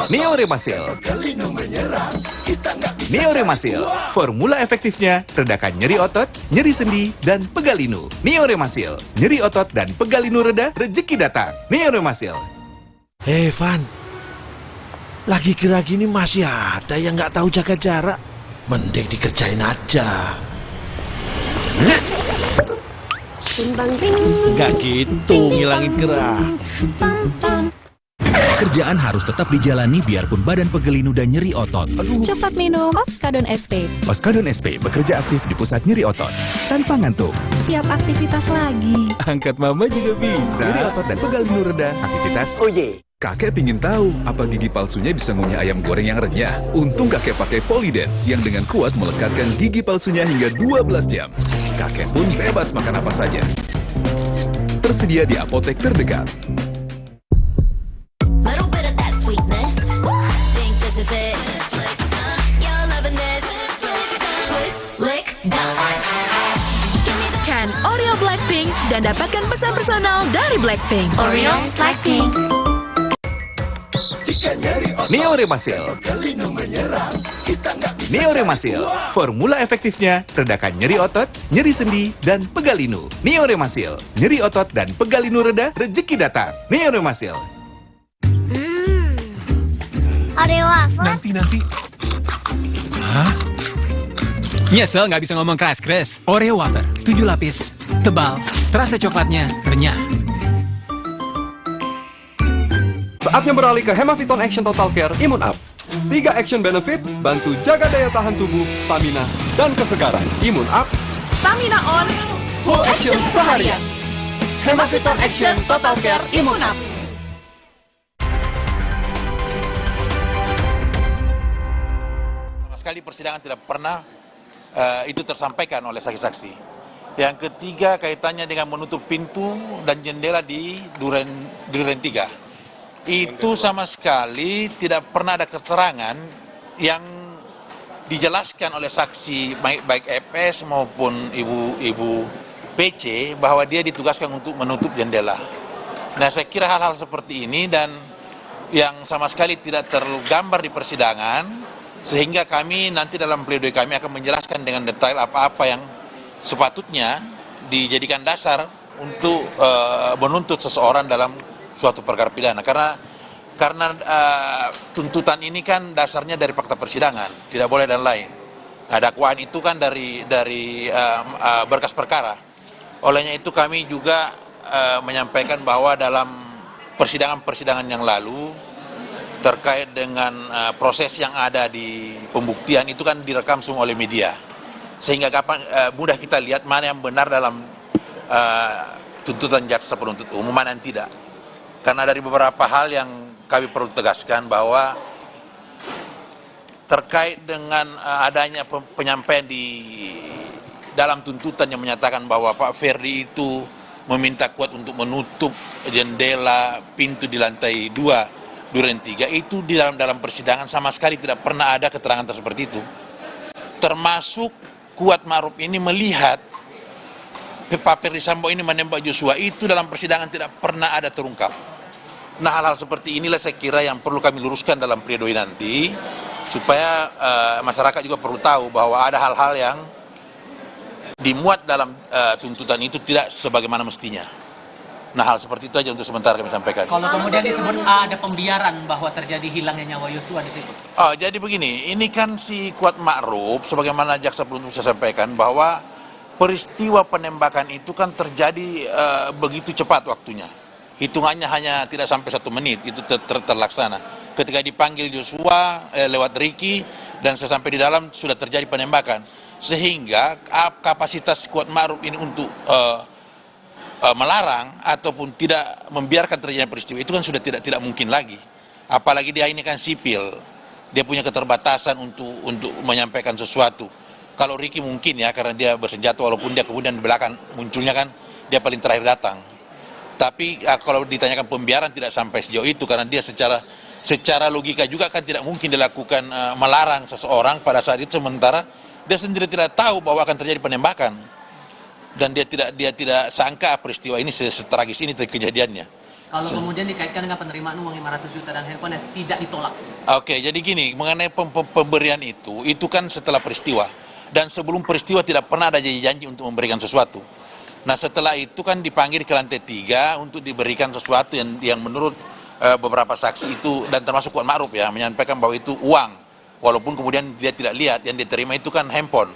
Neoremasil. Neoremasil. Formula efektifnya redakan nyeri otot, nyeri sendi, dan pegal linu. Neoremasil. Nyeri otot dan pegal linu reda, rezeki datang. Neoremasil. Hei Van, lagi kira gini masih ada yang nggak tahu jaga jarak. Mending dikerjain aja. Nggak gitu, ngilangin gerah. Kerjaan harus tetap dijalani biarpun badan pegelinu dan nyeri otot. Cepat minum Oskadon SP. Oskadon SP bekerja aktif di pusat nyeri otot. Tanpa ngantuk. Siap aktivitas lagi. Angkat mama juga bisa. Nyeri otot dan pegalinu reda, aktivitas. Kakek pingin tahu apa gigi palsunya bisa ngunyah ayam goreng yang renyah. Untung kakek pakai Polydent yang dengan kuat melekatkan gigi palsunya hingga 12 jam. Kakek pun bebas makan apa saja. Tersedia di apotek terdekat. Scan Oreo Blackpink dan dapatkan pesan personal dari Blackpink. Oreo Blackpink. Neoremasil. Neoremasil. Formula efektifnya redakan nyeri otot, nyeri sendi, dan pegal linu. Neoremasil. Nyeri otot dan pegal linu reda, rezeki datang. Neoremasil. Oreo wafer. Nanti. Hah? Nyesel nggak bisa ngomong keras. Oreo wafer, 7 lapis, tebal, terasa coklatnya renyah. Saatnya beralih ke Hemaviton Action Total Care Immune Up. 3 action benefit, bantu jaga daya tahan tubuh, stamina, dan kesegaran. Immune Up, Stamina on, full action seharian. Hemaviton Action Total Care Immune Up. Sama sekali persidangan tidak pernah itu tersampaikan oleh saksi-saksi. Yang ketiga kaitannya dengan menutup pintu dan jendela di Duren 3. Itu sama sekali tidak pernah ada keterangan yang dijelaskan oleh saksi baik EPS maupun ibu PC bahwa dia ditugaskan untuk menutup jendela. Nah, saya kira hal-hal seperti ini dan yang sama sekali tidak tergambar di persidangan, sehingga kami nanti dalam pledoi kami akan menjelaskan dengan detail apa-apa yang sepatutnya dijadikan dasar untuk menuntut seseorang dalam suatu perkara pidana, karena tuntutan ini kan dasarnya dari fakta persidangan, tidak boleh dan lain. Nah, dakwaan itu kan dari berkas perkara. Olehnya itu kami juga menyampaikan bahwa dalam persidangan-persidangan yang lalu terkait dengan proses yang ada di pembuktian itu kan direkam semua oleh media, sehingga mudah kita lihat mana yang benar dalam tuntutan jaksa penuntut umum, mana yang tidak. Karena dari beberapa hal yang kami perlu tegaskan bahwa terkait dengan adanya penyampaian di dalam tuntutan yang menyatakan bahwa Pak Ferdi itu meminta kuat untuk menutup jendela pintu di lantai 2 Duren 3, itu di dalam persidangan sama sekali tidak pernah ada keterangan seperti itu. Termasuk Kuat Ma'ruf ini melihat Pak Ferdi Sambo ini menembak Joshua, itu dalam persidangan tidak pernah ada terungkap. Nah, hal-hal seperti inilah saya kira yang perlu kami luruskan dalam pledoi nanti, supaya masyarakat juga perlu tahu bahwa ada hal-hal yang dimuat dalam tuntutan itu tidak sebagaimana mestinya. Nah, hal seperti itu aja untuk sementara kami sampaikan. Kalau kemudian disebut ada pembiaran bahwa terjadi hilangnya nyawa Yosua di situ. Oh, jadi begini, ini kan si Kuat Ma'ruf, sebagaimana jaksa penuntut saya sampaikan, bahwa peristiwa penembakan itu kan terjadi begitu cepat waktunya. Hitungannya hanya tidak sampai 1 menit, itu terlaksana. Ketika dipanggil Joshua lewat Ricky, dan sesampai di dalam sudah terjadi penembakan. Sehingga kapasitas Kuat Ma'ruf ini untuk melarang ataupun tidak membiarkan terjadi peristiwa itu kan sudah tidak mungkin lagi. Apalagi dia ini kan sipil, dia punya keterbatasan untuk menyampaikan sesuatu. Kalau Ricky mungkin ya, karena dia bersenjata, walaupun dia kemudian di belakang munculnya kan dia paling terakhir datang. Tapi kalau ditanyakan pembiaran tidak sampai sejauh itu, karena dia secara Secara logika juga kan tidak mungkin dilakukan melarang seseorang pada saat itu sementara dia sendiri tidak tahu bahwa akan terjadi penembakan. Dan dia tidak sangka peristiwa ini setragis ini kejadiannya. Kalau kemudian dikaitkan dengan penerimaan uang 500 juta dan handphone yang tidak ditolak. Oke, jadi gini, mengenai pemberian itu kan setelah peristiwa. Dan sebelum peristiwa tidak pernah ada janji-janji untuk memberikan sesuatu. Nah setelah itu kan dipanggil ke lantai 3 untuk diberikan sesuatu yang menurut beberapa saksi itu, dan termasuk Kuat Ma'ruf ya, menyampaikan bahwa itu uang. Walaupun kemudian dia tidak lihat, yang diterima itu kan handphone.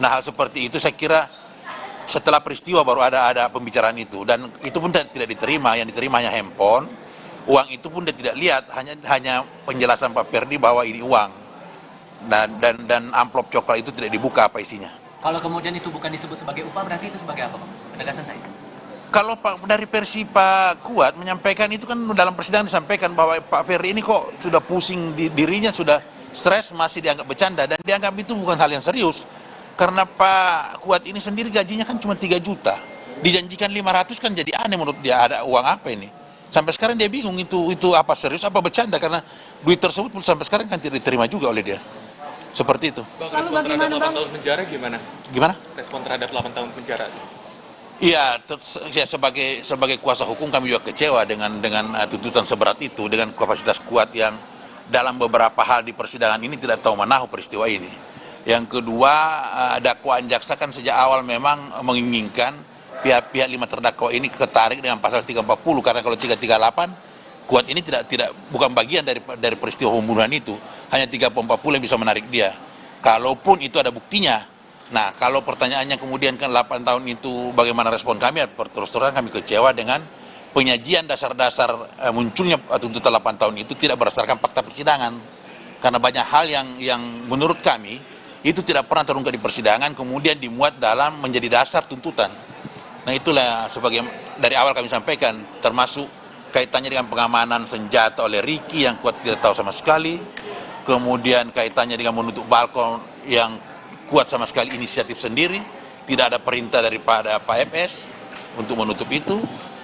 Nah hal seperti itu saya kira setelah peristiwa baru ada pembicaraan itu, dan itu pun tidak diterima, yang diterima hanya handphone, uang itu pun dia tidak lihat, hanya penjelasan Pak Perdi bahwa ini uang, dan amplop coklat itu tidak dibuka apa isinya. Kalau kemudian itu bukan disebut sebagai upah, berarti itu sebagai apa, Pak? Penegasan saya. Kalau dari versi Pak Kuat menyampaikan itu kan dalam persidangan disampaikan bahwa Pak Ferry ini kok sudah pusing dirinya, sudah stres, masih dianggap bercanda, dan dianggap itu bukan hal yang serius. Karena Pak Kuat ini sendiri gajinya kan cuma 3 juta. Dijanjikan 500 kan jadi aneh menurut dia, ada uang apa ini. Sampai sekarang dia bingung itu apa serius, apa bercanda, karena duit tersebut pun sampai sekarang kan tidak diterima juga oleh dia. Seperti itu. Bang, respon terhadap 8 tahun penjara gimana? Gimana? Respon terhadap 8 tahun penjara. Iya, sebagai kuasa hukum kami juga kecewa dengan tuntutan seberat itu, dengan kapasitas Kuat yang dalam beberapa hal di persidangan ini tidak tahu menahu peristiwa ini. Yang kedua, dakwaan jaksa kan sejak awal memang menginginkan pihak-pihak 5 terdakwa ini ketarik dengan pasal 340, karena kalau 338 Kuat ini bukan bagian dari peristiwa pembunuhan itu, hanya 340 yang bisa menarik dia. Kalaupun itu ada buktinya. Nah, kalau pertanyaannya kemudian kan 8 tahun itu bagaimana respon kami, terus terang kami kecewa dengan penyajian dasar-dasar munculnya tuntutan 8 tahun itu tidak berdasarkan fakta persidangan. Karena banyak hal yang menurut kami itu tidak pernah terungkap di persidangan, kemudian dimuat dalam menjadi dasar tuntutan. Nah itulah sebagai dari awal kami sampaikan, termasuk kaitannya dengan pengamanan senjata oleh Ricky yang Kuat tidak tahu sama sekali, kemudian kaitannya dengan menutup balkon yang Kuat sama sekali inisiatif sendiri, tidak ada perintah daripada Pak FS untuk menutup itu.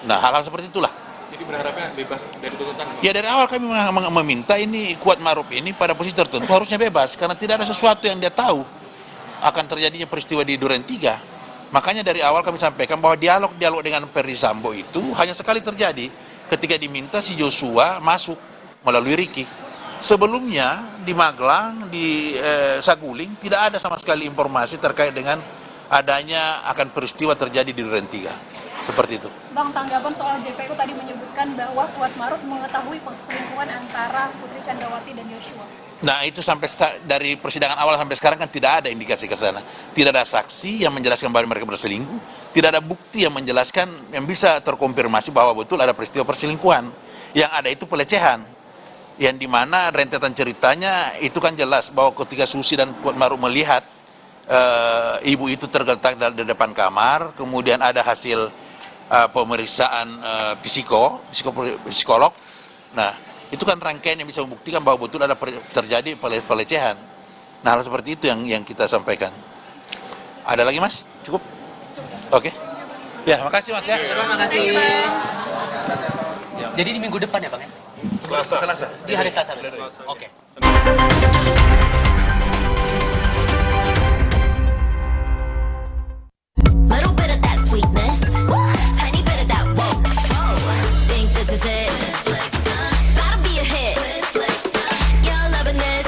Nah hal-hal seperti itulah. Jadi berharapnya bebas dari tuntutan? Ya dari awal kami meminta ini Kuat Ma'ruf ini pada posisi tertentu harusnya bebas, karena tidak ada sesuatu yang dia tahu akan terjadinya peristiwa di Duren 3. Makanya dari awal kami sampaikan bahwa dialog dengan Ferdy Sambo itu hanya sekali terjadi ketika diminta si Joshua masuk melalui Ricky. Sebelumnya di Magelang, di Saguling tidak ada sama sekali informasi terkait dengan adanya akan peristiwa terjadi di Duren 3. Seperti itu. Bang, tanggapan soal JPU tadi menyebutkan bahwa Kuat Ma'ruf mengetahui perselingkuhan antara Putri Chandrawati dan Joshua. Nah itu sampai dari persidangan awal sampai sekarang kan tidak ada indikasi ke sana. Tidak ada saksi yang menjelaskan bahwa mereka berselingkuh. Tidak ada bukti yang menjelaskan, yang bisa terkonfirmasi bahwa betul ada peristiwa perselingkuhan. Yang ada itu pelecehan. Yang dimana rentetan ceritanya itu kan jelas bahwa ketika Susi dan Kuat Ma'ruf melihat ibu itu tergeletak di depan kamar, kemudian ada hasil pemeriksaan psikolog. Nah, itu kan rangkaian yang bisa membuktikan bahwa betul ada terjadi pelecehan. Nah, hal seperti itu yang kita sampaikan. Ada lagi, Mas? Cukup? Oke. Ya, makasih Mas ya. Terima kasih. Jadi di minggu depan ya, Bang ya? Selasa. Di hari Selasa. Oke. Little bit of that sweetness, tiny bit of that whoa. Think this is it? Gotta be a hit. You're loving this.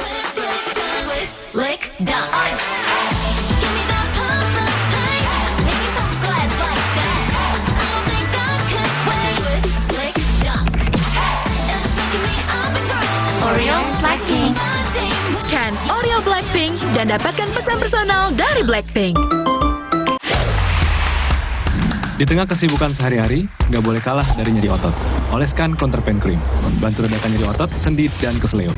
Lick done. Give me that pump up tight. Make me so glad like that. I don't think I could wait. Lick done. It's making me up and grow. Oreo Blackpink. Scan Oreo Blackpink dan dapatkan pesan personal dari Blackpink. Di tengah kesibukan sehari-hari, nggak boleh kalah dari nyeri otot. Oleskan Counterpain Cream, bantu redakan nyeri otot, sendi, dan keseleo.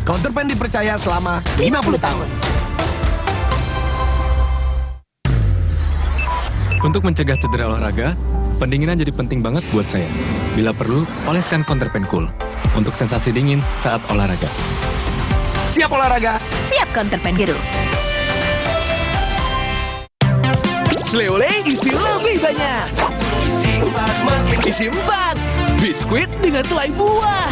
Counterpain dipercaya selama 50 tahun. Untuk mencegah cedera olahraga, pendinginan jadi penting banget buat saya. Bila perlu, oleskan Counterpain Cool untuk sensasi dingin saat olahraga. Siap olahraga, siap Counterpain biru. Sleole isi lebih banyak. Isi 4, biskuit dengan selai buah.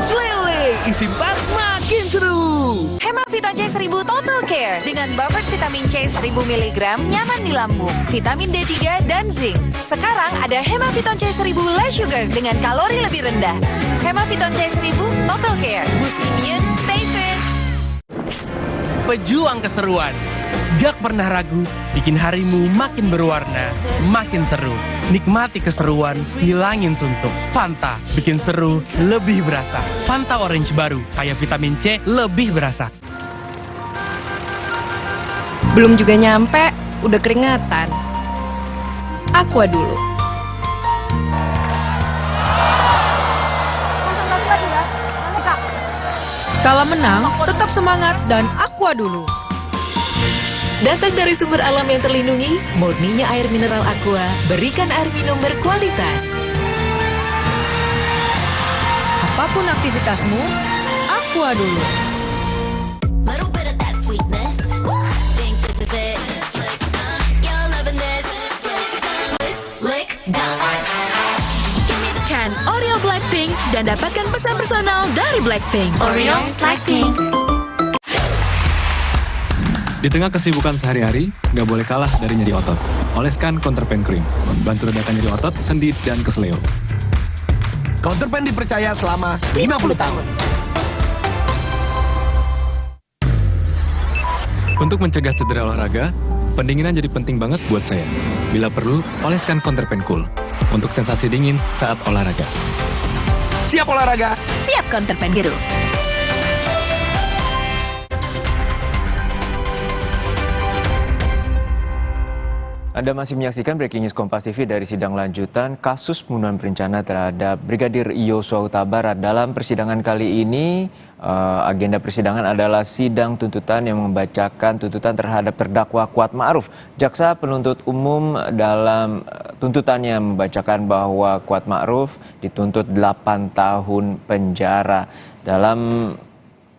Selele, isi 4 makin seru. Hemaviton C1000 Total Care dengan buffer vitamin C 1000 mg nyaman di lambung, vitamin D3 dan zinc. Sekarang ada Hemaviton C1000 Less Sugar dengan kalori lebih rendah. Hemaviton C1000 Total Care, boost immune, stay fit. Pejuang keseruan. Gak pernah ragu, bikin harimu makin berwarna, makin seru. Nikmati keseruan, hilangin suntuk. Fanta, bikin seru, lebih berasa. Fanta Orange baru, kaya vitamin C, lebih berasa. Belum juga nyampe, udah keringatan. Aqua dulu. Kalau menang, tetap semangat dan Aqua dulu. Datang dari sumber alam yang terlindungi, murninya air mineral Aqua, berikan air minum berkualitas. Apapun aktivitasmu, Aqua dulu. Little bit of that sweetness. Think this is it. You're loving this. Lick done. Scan Oreo Blackpink dan dapatkan pesan personal dari Blackpink. Oreo Blackpink. Di tengah kesibukan sehari-hari, nggak boleh kalah dari nyeri otot. Oleskan Counterpain Cream, membantu redakan nyeri otot, sendi, dan kesleo. Counterpain dipercaya selama 50 tahun. Untuk mencegah cedera olahraga, pendinginan jadi penting banget buat saya. Bila perlu, oleskan Counterpain Cool untuk sensasi dingin saat olahraga. Siap olahraga, siap Counterpain biru. Anda masih menyaksikan Breaking News Kompas TV dari sidang lanjutan kasus pembunuhan berencana terhadap Brigadir Yosua Huta Barat. Dalam persidangan kali ini, agenda persidangan adalah sidang tuntutan yang membacakan tuntutan terhadap terdakwa Kuat Ma'ruf. Jaksa penuntut umum dalam tuntutannya membacakan bahwa Kuat Ma'ruf dituntut 8 tahun penjara. Dalam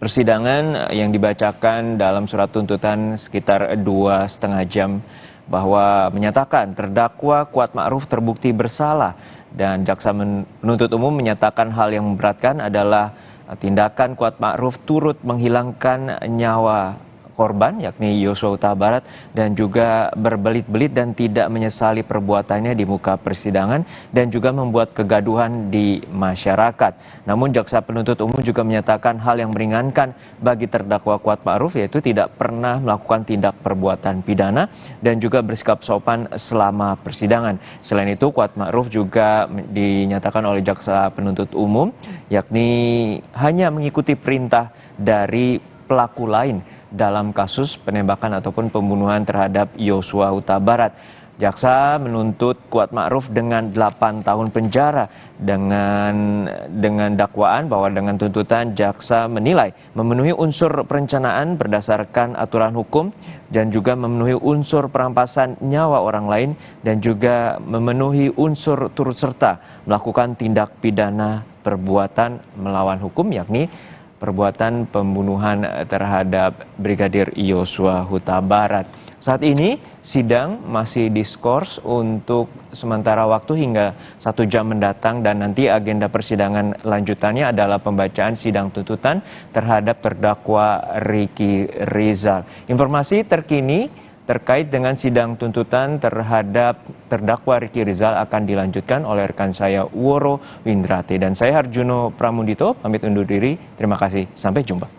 persidangan yang dibacakan dalam surat tuntutan sekitar 2,5 jam, bahwa menyatakan terdakwa Kuat Ma'ruf terbukti bersalah dan jaksa penuntut umum menyatakan hal yang memberatkan adalah tindakan Kuat Ma'ruf turut menghilangkan nyawa korban yakni Yosua Huta Barat dan juga berbelit-belit dan tidak menyesali perbuatannya di muka persidangan dan juga membuat kegaduhan di masyarakat. Namun jaksa penuntut umum juga menyatakan hal yang meringankan bagi terdakwa Kuat Ma'ruf yaitu tidak pernah melakukan tindak perbuatan pidana dan juga bersikap sopan selama persidangan. Selain itu Kuat Ma'ruf juga dinyatakan oleh jaksa penuntut umum yakni hanya mengikuti perintah dari pelaku lain dalam kasus penembakan ataupun pembunuhan terhadap Yosua Huta Barat. Jaksa menuntut Kuat Ma'ruf dengan 8 tahun penjara dengan dakwaan bahwa dengan tuntutan jaksa menilai memenuhi unsur perencanaan berdasarkan aturan hukum dan juga memenuhi unsur perampasan nyawa orang lain dan juga memenuhi unsur turut serta melakukan tindak pidana perbuatan melawan hukum yakni perbuatan pembunuhan terhadap Brigadir Yosua Huta Barat. Saat ini sidang masih diskors untuk sementara waktu hingga 1 jam mendatang dan nanti agenda persidangan lanjutannya adalah pembacaan sidang tuntutan terhadap terdakwa Ricky Rizal. Informasi terkini terkait dengan sidang tuntutan terhadap terdakwa Ricky Rizal akan dilanjutkan oleh rekan saya Woro Windrate dan saya Harjuno Pramudito pamit undur diri. Terima kasih, sampai jumpa.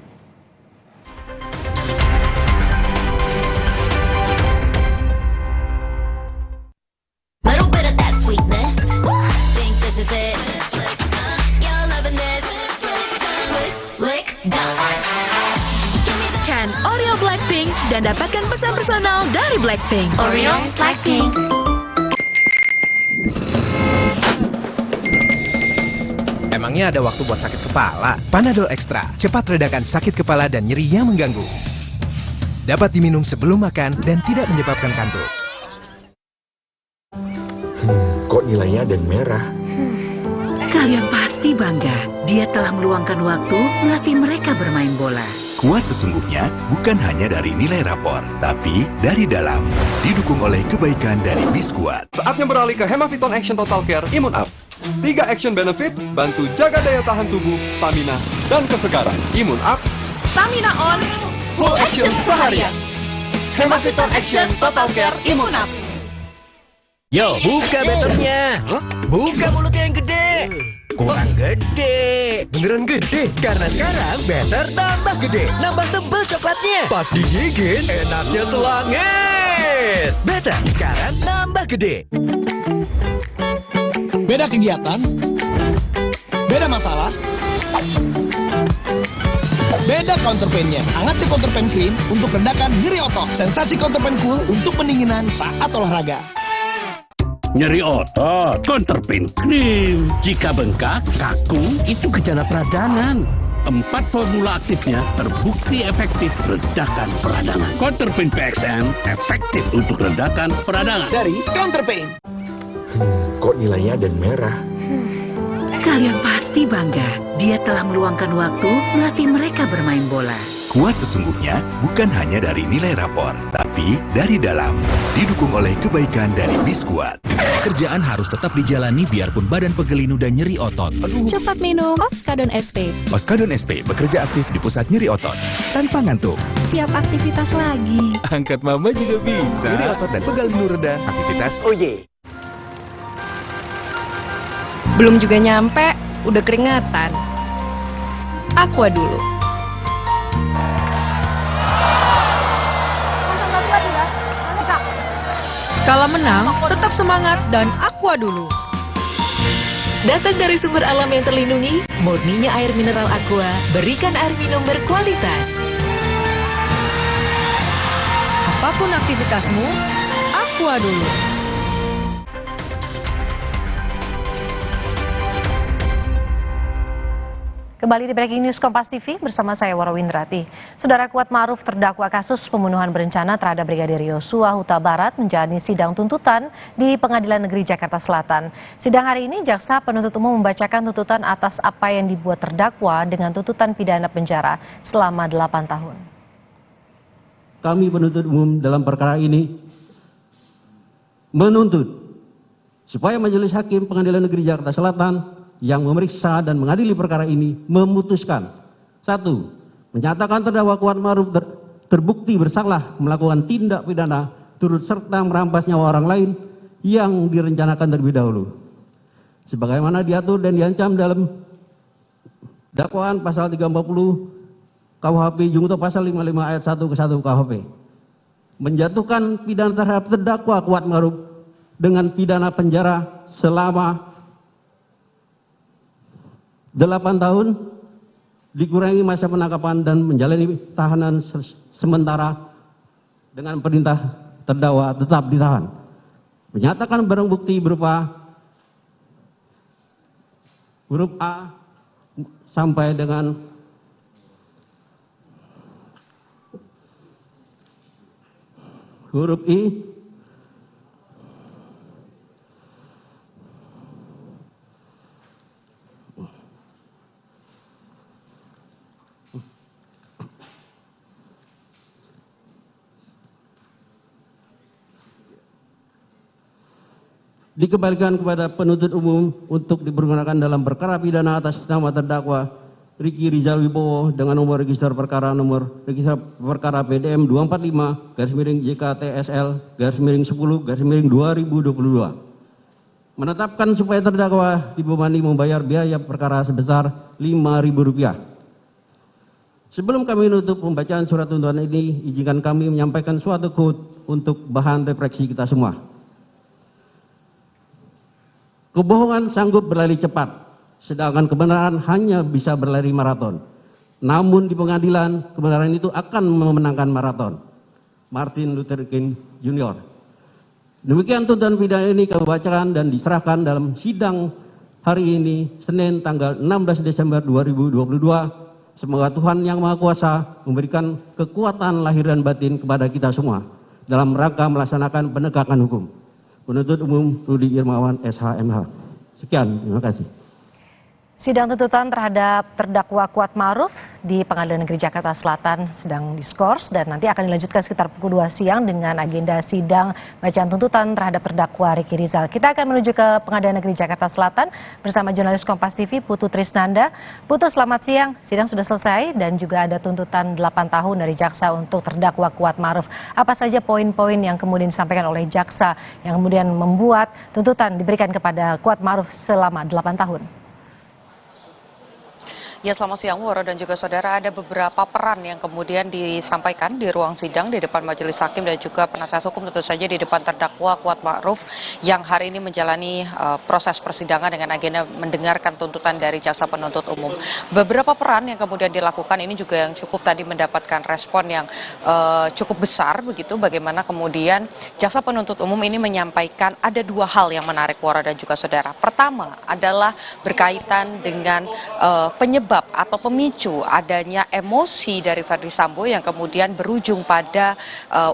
Little bit of that sweetness. Think this is it. You're loving this. Lick done. Scan Oreo Blackpink dan dapatkan pesan personal dari Blackpink. Oreo Blackpink. Emangnya ada waktu buat sakit kepala? Panadol Extra, cepat redakan sakit kepala dan nyeri yang mengganggu. Dapat diminum sebelum makan dan tidak menyebabkan kantuk. Kok nilainya ada yang merah? Kalian pasti pasti bangga dia telah meluangkan waktu melatih mereka bermain bola. Kuat sesungguhnya bukan hanya dari nilai rapor, tapi dari dalam. Didukung oleh kebaikan dari Biskuat. Saatnya beralih ke Hemaviton Action Total Care Imun Up. 3 action benefit, bantu jaga daya tahan tubuh, stamina, dan kesegaran. Imun Up, Stamina on, full action seharian. Hemaviton Action Total Care Imun Up. Yo, buka betternya. Buka mulutnya yang gede. Kurang gede. Beneran gede? Karena sekarang better tambah gede. Nambah tebel coklatnya. Pas digigit, enaknya selangit. Better sekarang nambah gede. Beda kegiatan, beda masalah, beda counterpain-nya. Hangat counterpain cream untuk redakan nyeri otot. Sensasi counterpain cool untuk pendinginan saat olahraga. Nyeri otot, counterpain cream. Jika bengkak, kaku, itu gejala peradangan. 4 formula aktifnya terbukti efektif redakan peradangan. Counterpain PXM efektif untuk redakan peradangan. Dari Counterpain. Kok nilainya ada merah? Kalian pasti bangga dia telah meluangkan waktu melatih mereka bermain bola. Kuat sesungguhnya bukan hanya dari nilai rapor, tapi dari dalam. Didukung oleh kebaikan dari Biskuat. Kerjaan harus tetap dijalani biarpun badan pegelinu dan nyeri otot. Cepat minum Oskadon SP. Oskadon SP bekerja aktif di pusat nyeri otot, tanpa ngantuk. Siap aktivitas lagi. Angkat mama juga bisa. Nyeri otot dan pegelinu reda, aktivitas Belum juga nyampe, udah keringatan. Aqua dulu. Kala menang, tetap semangat dan Aqua dulu. Datang dari sumber alam yang terlindungi, murninya air mineral Aqua, berikan air minum berkualitas. Apapun aktivitasmu, Aqua dulu. Kembali di Breaking News Kompas TV bersama saya Wara Windrati. Saudara Kuat Ma'ruf terdakwa kasus pembunuhan berencana terhadap Brigadir Yosua Huta Barat menjalani sidang tuntutan di Pengadilan Negeri Jakarta Selatan. Sidang hari ini jaksa penuntut umum membacakan tuntutan atas apa yang dibuat terdakwa dengan tuntutan pidana penjara selama 8 tahun. Kami penuntut umum dalam perkara ini menuntut supaya Majelis Hakim Pengadilan Negeri Jakarta Selatan yang memeriksa dan mengadili perkara ini memutuskan: 1. Menyatakan terdakwa Kuat Ma'ruf terbukti bersalah melakukan tindak pidana turut serta merampas nyawa orang lain yang direncanakan terlebih dahulu, sebagaimana diatur dan diancam dalam dakwaan pasal 340 KUHP junto pasal 55 ayat 1 ke 1 KUHP. Menjatuhkan pidana terhadap terdakwa Kuat Ma'ruf dengan pidana penjara selama 8 tahun dikurangi masa penangkapan dan menjalani tahanan sementara dengan perintah terdakwa tetap ditahan. Menyatakan barang bukti berupa huruf A sampai dengan huruf I dikembalikan kepada penuntut umum untuk dipergunakan dalam perkara pidana atas nama terdakwa Riki Rizal Wibowo dengan nomor register perkara PDM 245/JKTSL/10/2022 menetapkan supaya terdakwa dibebani membayar biaya perkara sebesar Rp5.000. Sebelum kami menutup pembacaan surat tuntutan ini, izinkan kami menyampaikan suatu quote untuk bahan refleksi kita semua. Kebohongan sanggup berlari cepat, sedangkan kebenaran hanya bisa berlari maraton. Namun di pengadilan, kebenaran itu akan memenangkan maraton. Martin Luther King Jr. Demikian tuntutan pidana ini kami bacakan dan diserahkan dalam sidang hari ini, Senin tanggal 16 Desember 2022. Semoga Tuhan Yang Maha Kuasa memberikan kekuatan lahir dan batin kepada kita semua dalam rangka melaksanakan penegakan hukum. Penuntut umum Rudi Irmawan SH MH. Sekian, terima kasih. Sidang tuntutan terhadap terdakwa Kuat Ma'ruf di Pengadilan Negeri Jakarta Selatan sedang diskors dan nanti akan dilanjutkan sekitar pukul 2 siang dengan agenda sidang bacaan tuntutan terhadap terdakwa Ricky Rizal. Kita akan menuju ke Pengadilan Negeri Jakarta Selatan bersama jurnalis Kompas TV Putu Trisnanda. Putu, selamat siang. Sidang sudah selesai dan juga ada tuntutan 8 tahun dari jaksa untuk terdakwa Kuat Ma'ruf. Apa saja poin-poin yang kemudian disampaikan oleh jaksa yang kemudian membuat tuntutan diberikan kepada Kuat Ma'ruf selama 8 tahun? Ya, selamat siang Woro dan juga saudara. Ada beberapa peran yang kemudian disampaikan di ruang sidang di depan majelis hakim dan juga penasihat hukum tentu saja di depan terdakwa Kuat Ma'ruf yang hari ini menjalani proses persidangan dengan agenda mendengarkan tuntutan dari jaksa penuntut umum. Beberapa peran yang kemudian dilakukan ini juga yang cukup tadi mendapatkan respon yang cukup besar begitu. Bagaimana kemudian jaksa penuntut umum ini menyampaikan ada dua hal yang menarik Woro dan juga saudara. Pertama adalah berkaitan dengan penyebab atau pemicu adanya emosi dari Verdi Sambo yang kemudian berujung pada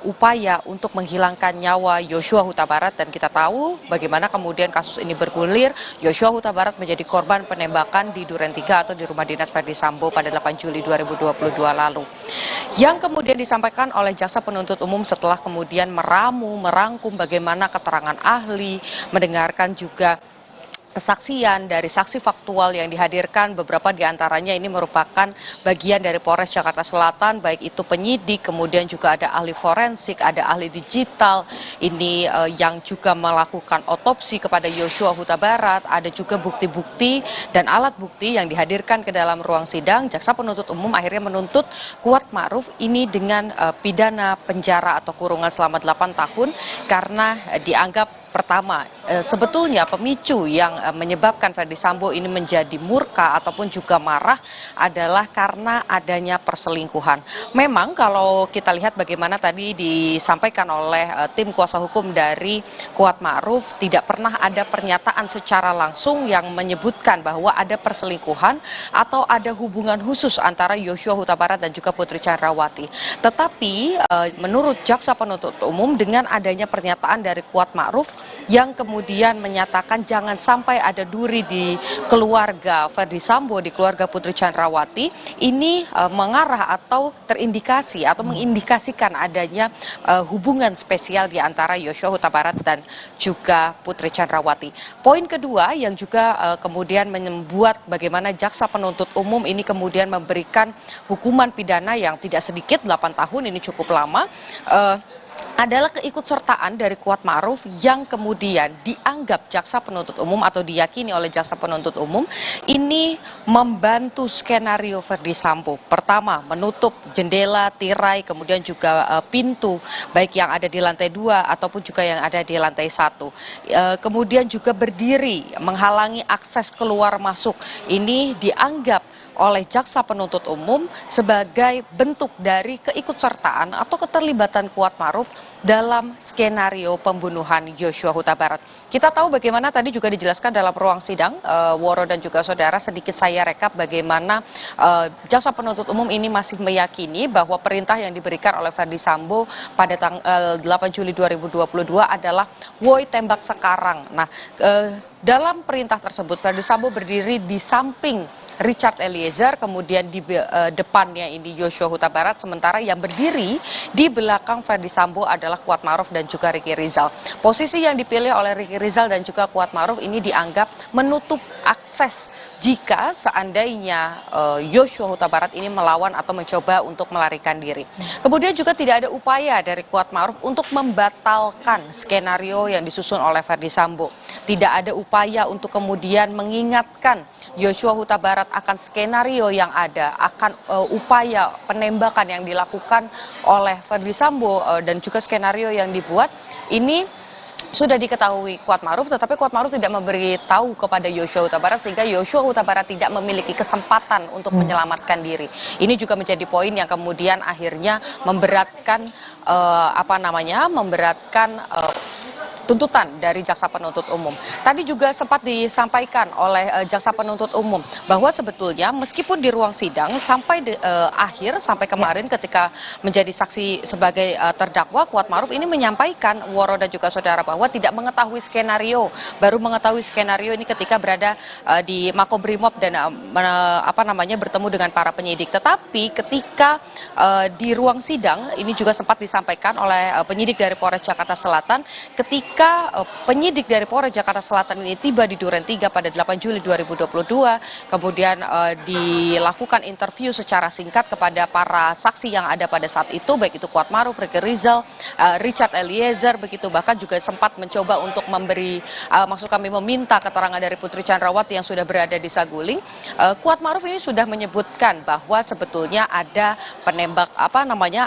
upaya untuk menghilangkan nyawa Yosua Huta Barat, dan kita tahu bagaimana kemudian kasus ini bergulir. Yosua Huta Barat menjadi korban penembakan di Duren 3 atau di rumah dinas Verdi Sambo pada 8 Juli 2022 lalu. Yang kemudian disampaikan oleh jaksa penuntut umum setelah kemudian merangkum bagaimana keterangan ahli, mendengarkan juga kesaksian dari saksi faktual yang dihadirkan, beberapa diantaranya ini merupakan bagian dari Polres Jakarta Selatan, baik itu penyidik, kemudian juga ada ahli forensik, ada ahli digital, ini yang juga melakukan otopsi kepada Yosua Huta Barat, ada juga bukti-bukti dan alat bukti yang dihadirkan ke dalam ruang sidang. Jaksa penuntut umum akhirnya menuntut Kuat Ma'ruf ini dengan pidana penjara atau kurungan selama 8 tahun karena dianggap pertama, sebetulnya pemicu yang menyebabkan Verdi Sambo ini menjadi murka ataupun juga marah adalah karena adanya perselingkuhan. Memang kalau kita lihat bagaimana tadi disampaikan oleh tim kuasa hukum dari Kuat Ma'ruf, tidak pernah ada pernyataan secara langsung yang menyebutkan bahwa ada perselingkuhan atau ada hubungan khusus antara Yosua Huta Barat dan juga Putri Chandrawati. Tetapi menurut jaksa penuntut umum dengan adanya pernyataan dari Kuat Ma'ruf yang kemudian menyatakan jangan sampai ada duri di keluarga Verdi Sambo, di keluarga Putri Chandrawati, ini mengarah atau terindikasi atau mengindikasikan adanya hubungan spesial di antara Yosua Huta Barat dan juga Putri Chandrawati. Poin kedua yang juga kemudian membuat bagaimana jaksa penuntut umum ini kemudian memberikan hukuman pidana yang tidak sedikit, 8 tahun, ini cukup lama, adalah keikutsertaan dari Kuat Ma'ruf yang kemudian dianggap jaksa penuntut umum atau diyakini oleh jaksa penuntut umum ini membantu skenario Verdi Sambo. Pertama, menutup jendela, tirai, kemudian juga pintu, baik yang ada di lantai 2 ataupun juga yang ada di lantai 1. Kemudian juga berdiri menghalangi akses keluar masuk. Ini dianggap oleh jaksa penuntut umum sebagai bentuk dari keikutsertaan atau keterlibatan Kuat Ma'ruf dalam skenario pembunuhan Yosua Huta Barat. Kita tahu bagaimana tadi juga dijelaskan dalam ruang sidang, Woro dan juga saudara, sedikit saya rekap bagaimana jaksa penuntut umum ini masih meyakini bahwa perintah yang diberikan oleh Verdi Sambo pada tanggal 8 Juli 2022 adalah woi tembak sekarang. Nah, dalam perintah tersebut Verdi Sambo berdiri di samping Richard Eliezer, kemudian di depannya ini Yosua Huta Barat, sementara yang berdiri di belakang Verdi Sambo adalah Kuat Ma'ruf dan juga Ricky Rizal. Posisi yang dipilih oleh Ricky Rizal dan juga Kuat Ma'ruf ini dianggap menutup akses jika seandainya Yosua Huta Barat ini melawan atau mencoba untuk melarikan diri. Kemudian juga tidak ada upaya dari Kuat Ma'ruf untuk membatalkan skenario yang disusun oleh Verdi Sambo. Tidak ada upaya untuk kemudian mengingatkan Yosua Huta Barat akan skenario yang ada, akan upaya penembakan yang dilakukan oleh Verdi Sambo dan juga skenario yang dibuat ini sudah diketahui Kuat Ma'ruf, tetapi Kuat Ma'ruf tidak memberitahu kepada Yosua Huta Barat sehingga Yosua Huta Barat tidak memiliki kesempatan untuk menyelamatkan diri. Ini juga menjadi poin yang kemudian akhirnya memberatkan tuntutan dari jaksa penuntut umum. Tadi juga sempat disampaikan oleh jaksa penuntut umum bahwa sebetulnya meskipun di ruang sidang sampai akhir sampai kemarin ketika menjadi saksi sebagai terdakwa, Kuatmaruf ini menyampaikan, Woro dan juga saudara, bahwa tidak mengetahui skenario, baru mengetahui skenario ini ketika berada di Makobrimob dan bertemu dengan para penyidik. Tetapi ketika di ruang sidang ini juga sempat disampaikan oleh penyidik dari Polres Jakarta Selatan, ketika penyidik dari Polres Jakarta Selatan ini tiba di Duren 3 pada 8 Juli 2022, kemudian dilakukan interview secara singkat kepada para saksi yang ada pada saat itu, baik itu Kuatmaruf, Ricky Rizal, Richard Eliezer, begitu, bahkan juga sempat mencoba untuk memberi, maksud kami meminta keterangan dari Putri Chandrawati yang sudah berada di Saguling. Kuatmaruf ini sudah menyebutkan bahwa sebetulnya ada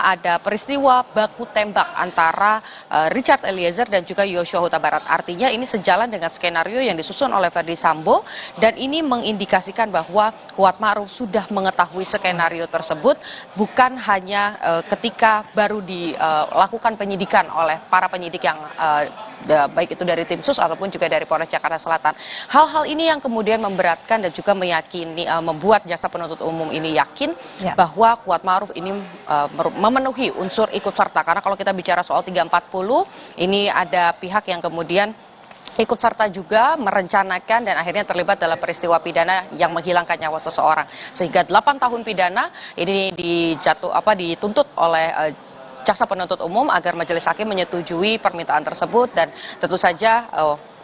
ada peristiwa baku tembak antara Richard Eliezer dan juga Yosua Huta Barat. Artinya ini sejalan dengan skenario yang disusun oleh Verdi Sambo, dan ini mengindikasikan bahwa Kuatmaruf sudah mengetahui skenario tersebut, bukan hanya ketika baru dilakukan penyidikan oleh para penyidik yang baik itu dari tim sus ataupun juga dari Polres Jakarta Selatan. Hal-hal ini yang kemudian memberatkan dan juga meyakini, membuat jaksa penuntut umum ini yakin bahwa Kuatmaruf ini memenuhi unsur ikut serta. Karena kalau kita bicara soal 340, ini ada pihak yang kemudian ikut serta juga merencanakan dan akhirnya terlibat dalam peristiwa pidana yang menghilangkan nyawa seseorang. Sehingga 8 tahun pidana ini dituntut oleh jaksa penuntut umum agar majelis hakim menyetujui permintaan tersebut, dan tentu saja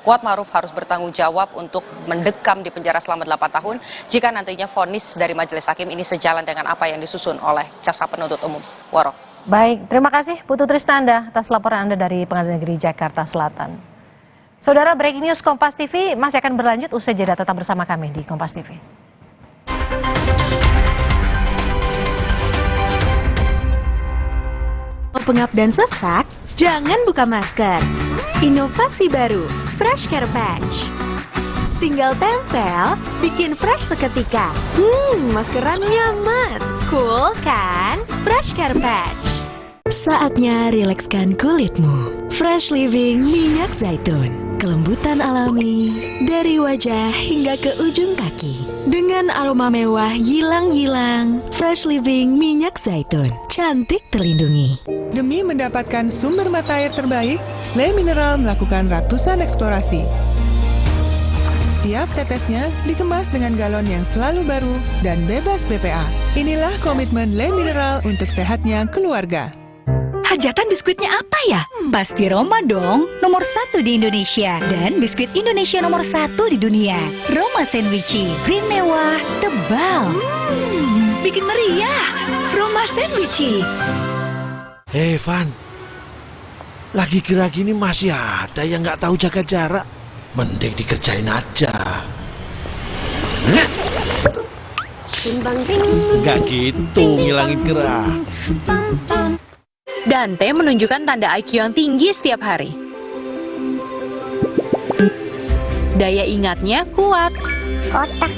Kuatmaruf harus bertanggung jawab untuk mendekam di penjara selama 8 tahun jika nantinya vonis dari majelis hakim ini sejalan dengan apa yang disusun oleh jaksa penuntut umum. Waro. Baik, terima kasih Putu Tristanda atas laporan Anda dari Pengadilan Negeri Jakarta Selatan. Saudara, breaking news Kompas TV masih akan berlanjut usai jeda, tetap bersama kami di Kompas TV. Pengap dan sesak, jangan buka masker. Inovasi baru, Fresh Care Patch. Tinggal tempel, bikin fresh seketika. Maskeran nyaman, cool kan? Fresh Care Patch. Saatnya rilekskan kulitmu. Fresh Living minyak zaitun. Kelembutan alami dari wajah hingga ke ujung kaki. Dengan aroma mewah yilang-yilang, Fresh Living minyak zaitun. Cantik terlindungi. Demi mendapatkan sumber mata air terbaik, Le Mineral melakukan ratusan eksplorasi. Setiap tetesnya dikemas dengan galon yang selalu baru dan bebas BPA. Inilah komitmen Le Mineral untuk sehatnya keluarga. Hajatan biskuitnya apa ya? Pasti Roma dong, nomor 1 di Indonesia. Dan biskuit Indonesia nomor 1 di dunia. Roma Sandwichi, krim mewah, tebal. Bikin meriah. Roma Sandwichi. Hei Van, lagi kira gini masih ada yang nggak tahu jaga jarak. Mending dikerjain aja. Nggak gitu, ngilangin gerah. Dante menunjukkan tanda IQ yang tinggi setiap hari. Daya ingatnya kuat. Otak.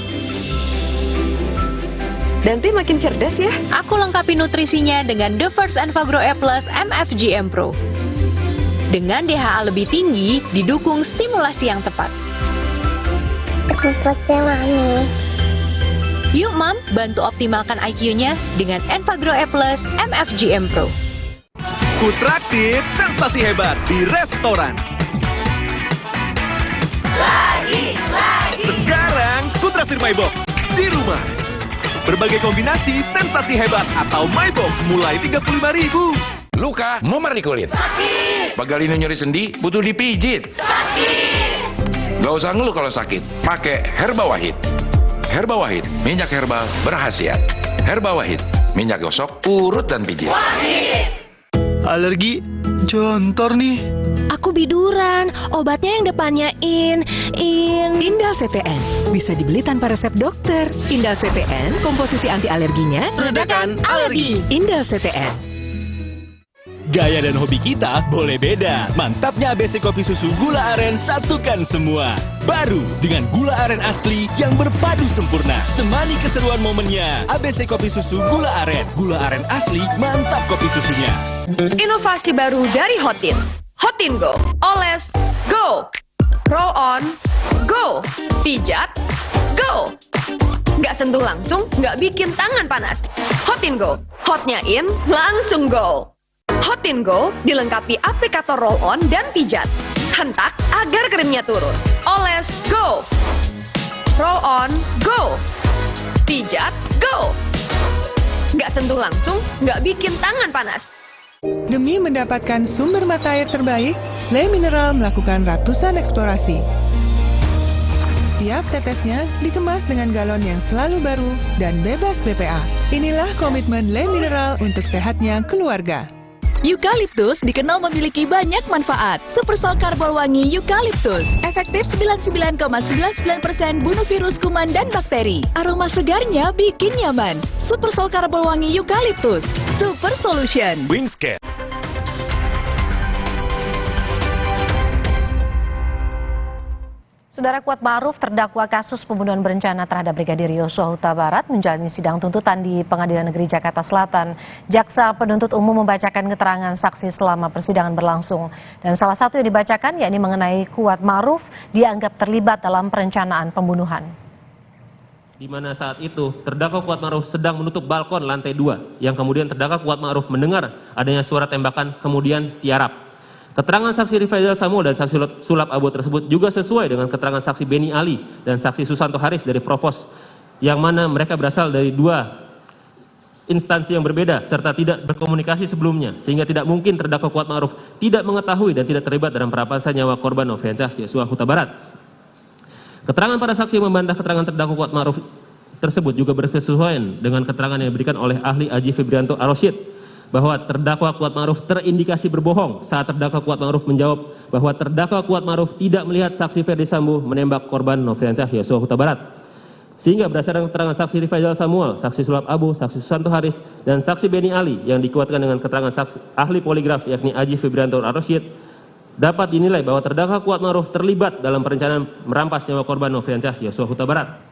Dante makin cerdas ya. Aku lengkapi nutrisinya dengan The First Enfagro E Plus MFGM Pro. Dengan DHA lebih tinggi, didukung stimulasi yang tepat. Yuk Mam, bantu optimalkan IQ-nya dengan Enfagro E Plus MFGM Pro. Kutraktir sensasi hebat di restoran. Lagi. Sekarang Kutraktir My Box di rumah. Berbagai kombinasi sensasi hebat atau My Box mulai 35.000. Luka, memar di kulit. Sakit. Pagalino nyeri sendi, butuh dipijit. Sakit. Gak usah ngeluh kalau sakit. Pakai Herba Wahid. Herba Wahid, minyak herbal berkhasiat. Herba Wahid, minyak gosok, urut dan pijit. Wahid. Alergi jontor nih. Aku biduran, obatnya yang depannya Indal CTN. Bisa dibeli tanpa resep dokter. Indal CTN, komposisi anti alerginya redakan alergi. Indal CTN. Gaya dan hobi kita boleh beda. Mantapnya ABC Kopi Susu Gula Aren satukan semua. Baru dengan gula aren asli yang berpadu sempurna. Temani keseruan momennya. ABC Kopi Susu Gula Aren. Gula aren asli, mantap kopi susunya. Inovasi baru dari Hotin. Hotin Go. Oles go. Roll on, go. Pijat, go. Nggak sentuh langsung, nggak bikin tangan panas. Hot in Go. Hotnya in, langsung go. Hot in Go dilengkapi aplikator roll on dan pijat. Hentak agar krimnya turun. Oles, go. Roll on, go. Pijat, go. Nggak sentuh langsung, nggak bikin tangan panas. Demi mendapatkan sumber mata air terbaik, Le Mineral melakukan ratusan eksplorasi. Setiap tetesnya dikemas dengan galon yang selalu baru dan bebas BPA. Inilah komitmen Le Mineral untuk sehatnya keluarga. Eukaliptus dikenal memiliki banyak manfaat. Supersol Karbol Wangi Eukaliptus. Efektif 99,99% bunuh virus, kuman, dan bakteri. Aroma segarnya bikin nyaman. Supersol Karbol Wangi Eukaliptus. Super Solution. Wingscan. Saudara, Kuat Ma'ruf terdakwa kasus pembunuhan berencana terhadap Brigadir Yosua Huta Barat menjalani sidang tuntutan di Pengadilan Negeri Jakarta Selatan. Jaksa penuntut umum membacakan keterangan saksi selama persidangan berlangsung. Dan salah satu yang dibacakan yakni mengenai Kuat Ma'ruf dianggap terlibat dalam perencanaan pembunuhan. Di mana saat itu terdakwa Kuat Ma'ruf sedang menutup balkon lantai 2, yang kemudian terdakwa Kuat Ma'ruf mendengar adanya suara tembakan kemudian tiarap. Keterangan saksi Rifaizal Samuel dan saksi sulap Abo tersebut juga sesuai dengan keterangan saksi Beni Ali dan saksi Susanto Haris dari Provos, yang mana mereka berasal dari dua instansi yang berbeda serta tidak berkomunikasi sebelumnya, sehingga tidak mungkin terdakwa Kuat Ma'ruf tidak mengetahui dan tidak terlibat dalam perampasan nyawa korban Nofriansyah Yosua Huta Barat. Keterangan para saksi yang membantah keterangan terdakwa Kuat Ma'ruf tersebut juga berkesesuaian dengan keterangan yang diberikan oleh ahli Aji Febrianto Arosyid, bahwa terdakwa Kuat Ma'ruf terindikasi berbohong saat terdakwa Kuat Ma'ruf menjawab bahwa terdakwa Kuat Ma'ruf tidak melihat saksi Ferdi Sambo menembak korban Nofriansyah Yosua Huta Barat. Sehingga berdasarkan keterangan saksi Rifaizal Samuel, saksi sulap Abo, saksi Susanto Haris, dan saksi Beni Ali yang dikuatkan dengan keterangan saksi ahli poligraf yakni Aji Febrianto Arosyid, dapat dinilai bahwa terdakwa Kuat Ma'ruf terlibat dalam perencanaan merampas nyawa korban Nofriansyah Yosua Huta Barat.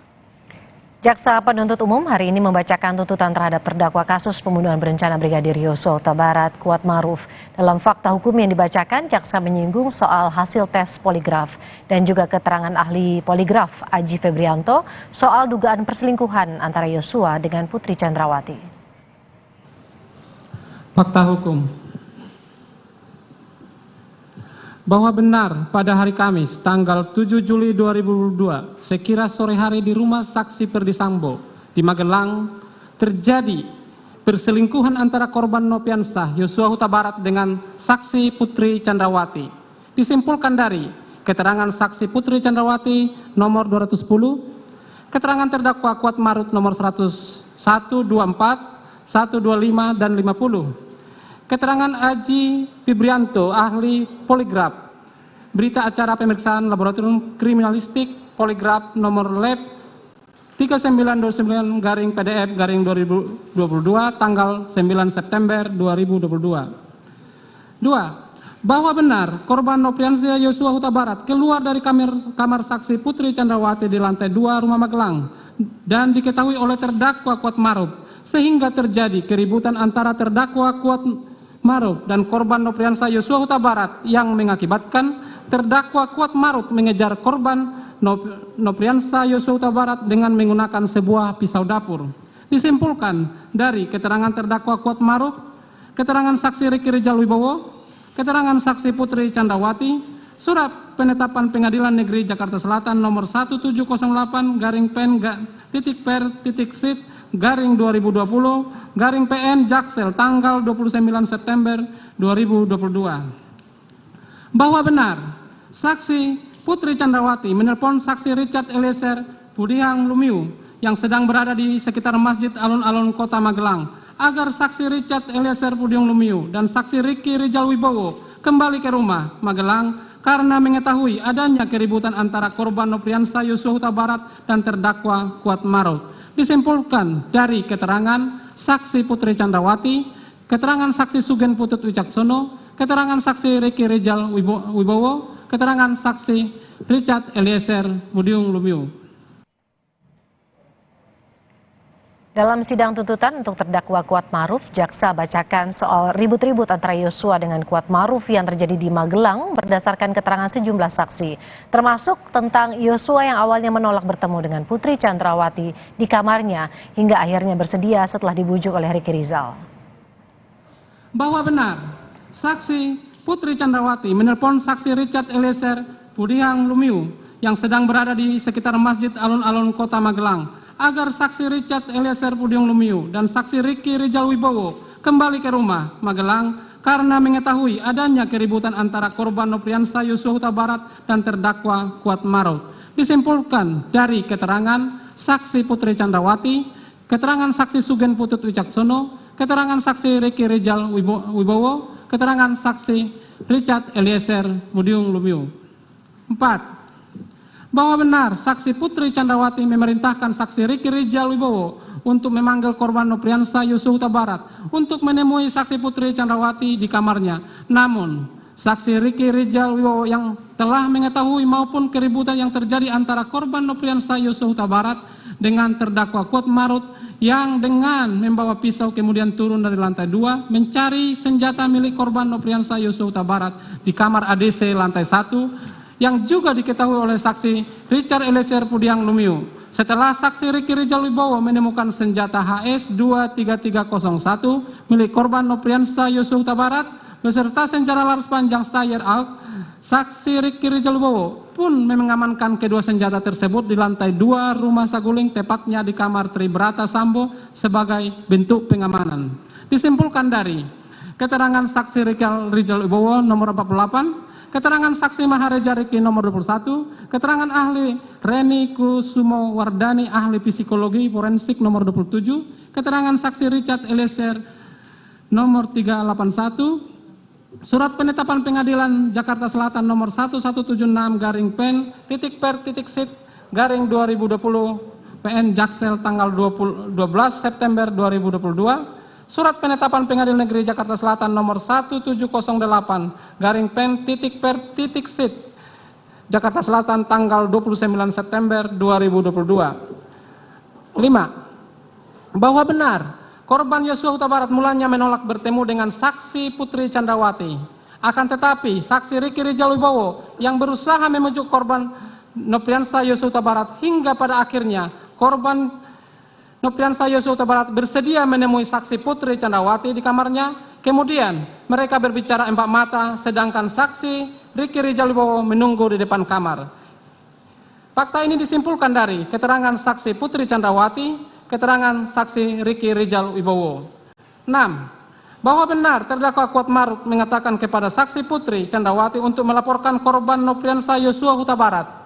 Jaksa penuntut umum hari ini membacakan tuntutan terhadap terdakwa kasus pembunuhan berencana Brigadir Yosua Huta Barat Kuat Ma'ruf. Dalam fakta hukum yang dibacakan, jaksa menyinggung soal hasil tes poligraf dan juga keterangan ahli poligraf Aji Febrianto soal dugaan perselingkuhan antara Yosua dengan Putri Chandrawati. Fakta hukum. Bahwa benar pada hari Kamis tanggal 7 Juli 2022 sekira sore hari di rumah saksi Ferdi Sambo di Magelang terjadi perselingkuhan antara korban Nofriansyah Yosua Huta Barat dengan saksi Putri Chandrawati. Disimpulkan dari keterangan saksi Putri Chandrawati nomor 210, keterangan terdakwa Kuat Ma'ruf nomor 124, 125 dan 50. Keterangan Aji Febrianto, ahli poligraf, berita acara pemeriksaan laboratorium kriminalistik poligraf nomor lab 3929-PDF-2022 tanggal 9 September 2022. 2. Bahwa benar korban Nofriansyah Yosua Huta Barat keluar dari kamar saksi Putri Chandrawati di lantai 2 rumah Magelang dan diketahui oleh terdakwa Kuat Ma'ruf sehingga terjadi keributan antara terdakwa Kuat Ma'ruf dan korban Nofriansyah Yosua Huta Barat yang mengakibatkan terdakwa Kuat Ma'ruf mengejar korban Nofriansyah Yosua Huta Barat dengan menggunakan sebuah pisau dapur. Disimpulkan dari keterangan terdakwa Kuat Ma'ruf, keterangan saksi Riki Rijal Wibowo, keterangan saksi Putri Chandrawati, surat penetapan Pengadilan Negeri Jakarta Selatan nomor 1708-pen-per-sit garing 2020 garing PN Jaksel tanggal 29 September 2022. Bahwa benar saksi Putri Chandrawati menelpon saksi Richard Eliezer Budiang Lumiu yang sedang berada di sekitar Masjid Alun-Alun Kota Magelang agar saksi Richard Eliezer Budiang Lumiu dan saksi Riki Rijal Wibowo kembali ke rumah Magelang karena mengetahui adanya keributan antara korban Nofriansyah Yosua Huta Barat dan terdakwa Kuat Ma'ruf. Disimpulkan dari keterangan saksi Putri Chandrawati, keterangan saksi Sugen Putut Wicaksono, keterangan saksi Riki Rijal Wibowo, keterangan saksi Richard Eliezer Budiang Lumiu. Dalam sidang tuntutan untuk terdakwa Kuat Ma'ruf, jaksa bacakan soal ribut-ribut antara Yosua dengan Kuat Ma'ruf yang terjadi di Magelang berdasarkan keterangan sejumlah saksi, termasuk tentang Yosua yang awalnya menolak bertemu dengan Putri Chandrawati di kamarnya hingga akhirnya bersedia setelah dibujuk oleh Ricky Rizal. Bahwa benar, saksi Putri Chandrawati menelpon saksi Richard Eliezer Pudiang Lumiu yang sedang berada di sekitar Masjid Alun-Alun Kota Magelang agar saksi Richard Eliezer Pudiang Lumiu dan saksi Ricky Rizal Wibowo kembali ke rumah Magelang karena mengetahui adanya keributan antara korban Nopriansah Yosua Huta Barat dan terdakwa Kuat Ma'ruf. Disimpulkan dari keterangan saksi Putri Chandrawati, keterangan saksi Sugeng Putut Wicaksono, keterangan saksi Ricky Rizal Wibowo, keterangan saksi Richard Eliezer Pudiang Lumiu. 4. Bahwa benar saksi Putri Chandrawati memerintahkan saksi Ricky Rizal Wibowo untuk memanggil korban Nopriansah Yosua Huta Barat untuk menemui saksi Putri Chandrawati di kamarnya. Namun, saksi Ricky Rizal Wibowo yang telah mengetahui maupun keributan yang terjadi antara korban Nopriansah Yosua Huta Barat dengan terdakwa Kuat Ma'ruf yang dengan membawa pisau kemudian turun dari lantai 2 mencari senjata milik korban Nopriansah Yosua Huta Barat di kamar ADC lantai 1 yang juga diketahui oleh saksi Richard Eliezer Pudiang Lumiu. Setelah saksi Ricky Rizal Wibowo menemukan senjata HS-23301 milik korban Nopriansah Yosua Huta Barat beserta senjata laras panjang Steyr ALK, saksi Ricky Rizal Wibowo pun mengamankan kedua senjata tersebut di lantai 2 rumah saguling, tepatnya di kamar Tribrata Sambo sebagai bentuk pengamanan. Disimpulkan dari keterangan saksi Ricky Rizal Wibowo nomor 48, keterangan saksi Mahareja Riki nomor 21, keterangan ahli Reni Kusumo Wardani ahli psikologi forensik nomor 27, keterangan saksi Richard Eliezer nomor 381, surat penetapan pengadilan Jakarta Selatan nomor 1176/pen/per/sit/2020 PN Jaksel tanggal 12 September 2022, surat penetapan Pengadilan Negeri Jakarta Selatan nomor 1708/pen/per/sit Jakarta Selatan tanggal 29 September 2022. 5. Bahwa benar korban Yosua Huta Barat mulanya menolak bertemu dengan saksi Putri Chandrawati. Akan tetapi saksi Ricky Rizal Wibowo yang berusaha membujuk korban Nopriansah Yosua Huta Barat hingga pada akhirnya korban Nopriansah Yosua Huta Barat bersedia menemui saksi Putri Chandrawati di kamarnya. Kemudian mereka berbicara empat mata, sedangkan saksi Ricky Rizal Wibowo menunggu di depan kamar. Fakta ini disimpulkan dari keterangan saksi Putri Chandrawati, keterangan saksi Ricky Rizal Wibowo. 6. Bahwa benar terdakwa Kuat Ma'ruf mengatakan kepada saksi Putri Chandrawati untuk melaporkan korban Nopriansah Yosua Huta Barat.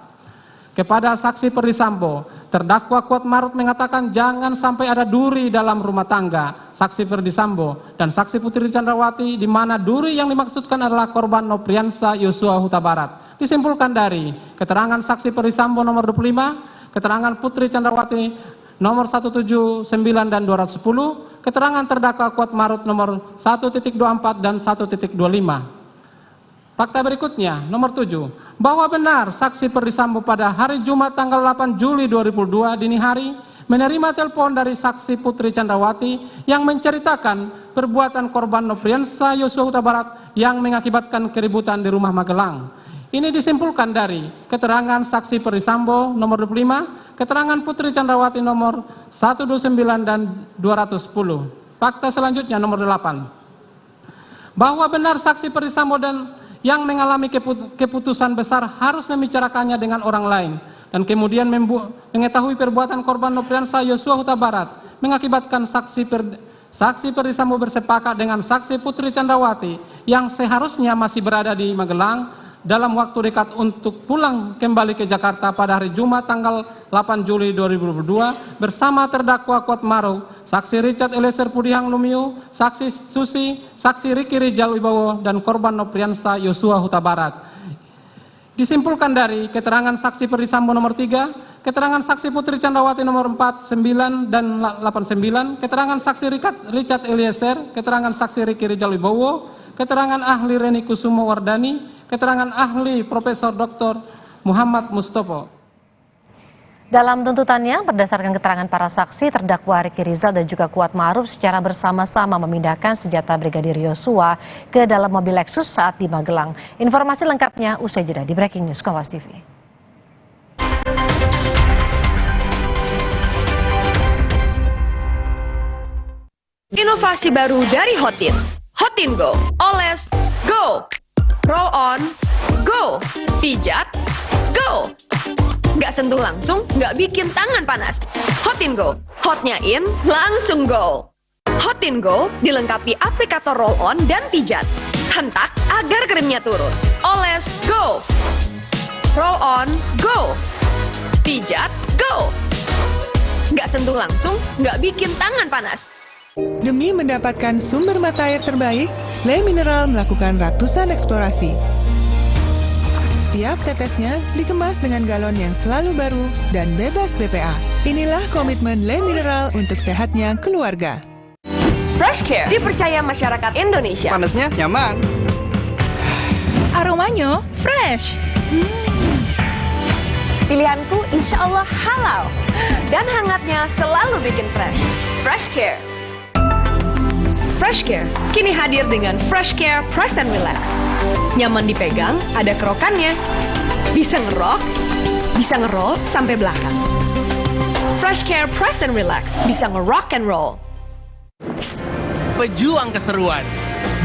Kepada saksi Perdisambo, terdakwa Kuat Ma'ruf mengatakan jangan sampai ada duri dalam rumah tangga saksi Perdisambo dan saksi Putri Chandrawati, di mana duri yang dimaksudkan adalah korban Nopriansah Yosua Huta Barat. Disimpulkan dari keterangan saksi Perdisambo nomor 25, keterangan Putri Chandrawati nomor 179 dan 210, keterangan terdakwa Kuat Ma'ruf nomor 1.24 dan 1.25. Fakta berikutnya, nomor 7, bahwa benar saksi Perdisambo pada hari Jumat tanggal 8 Juli 2002 dini hari menerima telepon dari saksi Putri Chandrawati yang menceritakan perbuatan korban Nopriansah Yosua Huta Barat yang mengakibatkan keributan di rumah Magelang. Ini disimpulkan dari keterangan saksi Perdisambo nomor 25, keterangan Putri Chandrawati nomor 129 dan 210. Fakta selanjutnya nomor 8, bahwa benar saksi Perdisambo dan yang mengalami keputusan besar harus membicarakannya dengan orang lain dan kemudian mengetahui perbuatan korban Nopriansah Yosua Huta Barat mengakibatkan saksi Perdisambo bersepakat dengan saksi Putri Chandrawati yang seharusnya masih berada di Magelang dalam waktu dekat untuk pulang kembali ke Jakarta pada hari Jumat tanggal 8 Juli 2022 bersama terdakwa Kuat Ma'ruf, saksi Richard Eliezer Pudiang Lumiu, saksi Susi, saksi Ricky Rizal Wibowo dan korban Nopriansah Yosua Huta Barat. Disimpulkan dari keterangan saksi Perdisambo nomor 3, keterangan saksi Putri Chandrawati nomor 4, 9 dan 89, keterangan saksi Richard Eliezer, keterangan saksi Ricky Rizal Wibowo, keterangan ahli Reni Kusumo Wardani, keterangan ahli Profesor Dr. Muhammad Mustopo. Dalam tuntutannya, berdasarkan keterangan para saksi, terdakwa Ricky Rizal dan juga Kuat Ma'ruf secara bersama-sama memindahkan senjata Brigadir Yosua ke dalam mobil Lexus saat di Magelang. Informasi lengkapnya usai jeda di Breaking News Kompas TV. Inovasi baru dari Hotin. Hotin Go. Oles, go. Roll on, go. Pijat, go. Nggak sentuh langsung, nggak bikin tangan panas. Hotin Go. Hotnya in, langsung go. Hotin Go dilengkapi aplikator roll on dan pijat. Hentak agar krimnya turun. Oles, go. Roll on, go. Pijat, go. Nggak sentuh langsung, nggak bikin tangan panas. Demi mendapatkan sumber mata air terbaik, Le Mineral melakukan ratusan eksplorasi. Setiap tetesnya dikemas dengan galon yang selalu baru dan bebas BPA. Inilah komitmen Le Mineral untuk sehatnya keluarga. Fresh Care dipercaya masyarakat Indonesia. Panasnya nyaman. Aromanya fresh. Pilihanku insya Allah halal. Dan hangatnya selalu bikin fresh. Fresh Care. Fresh Care kini hadir dengan Fresh Care Press and Relax. Nyaman dipegang, ada kerokannya. Bisa ngerok, bisa ngeroll sampai belakang. Fresh Care Press and Relax bisa ngerock and roll. Pejuang keseruan.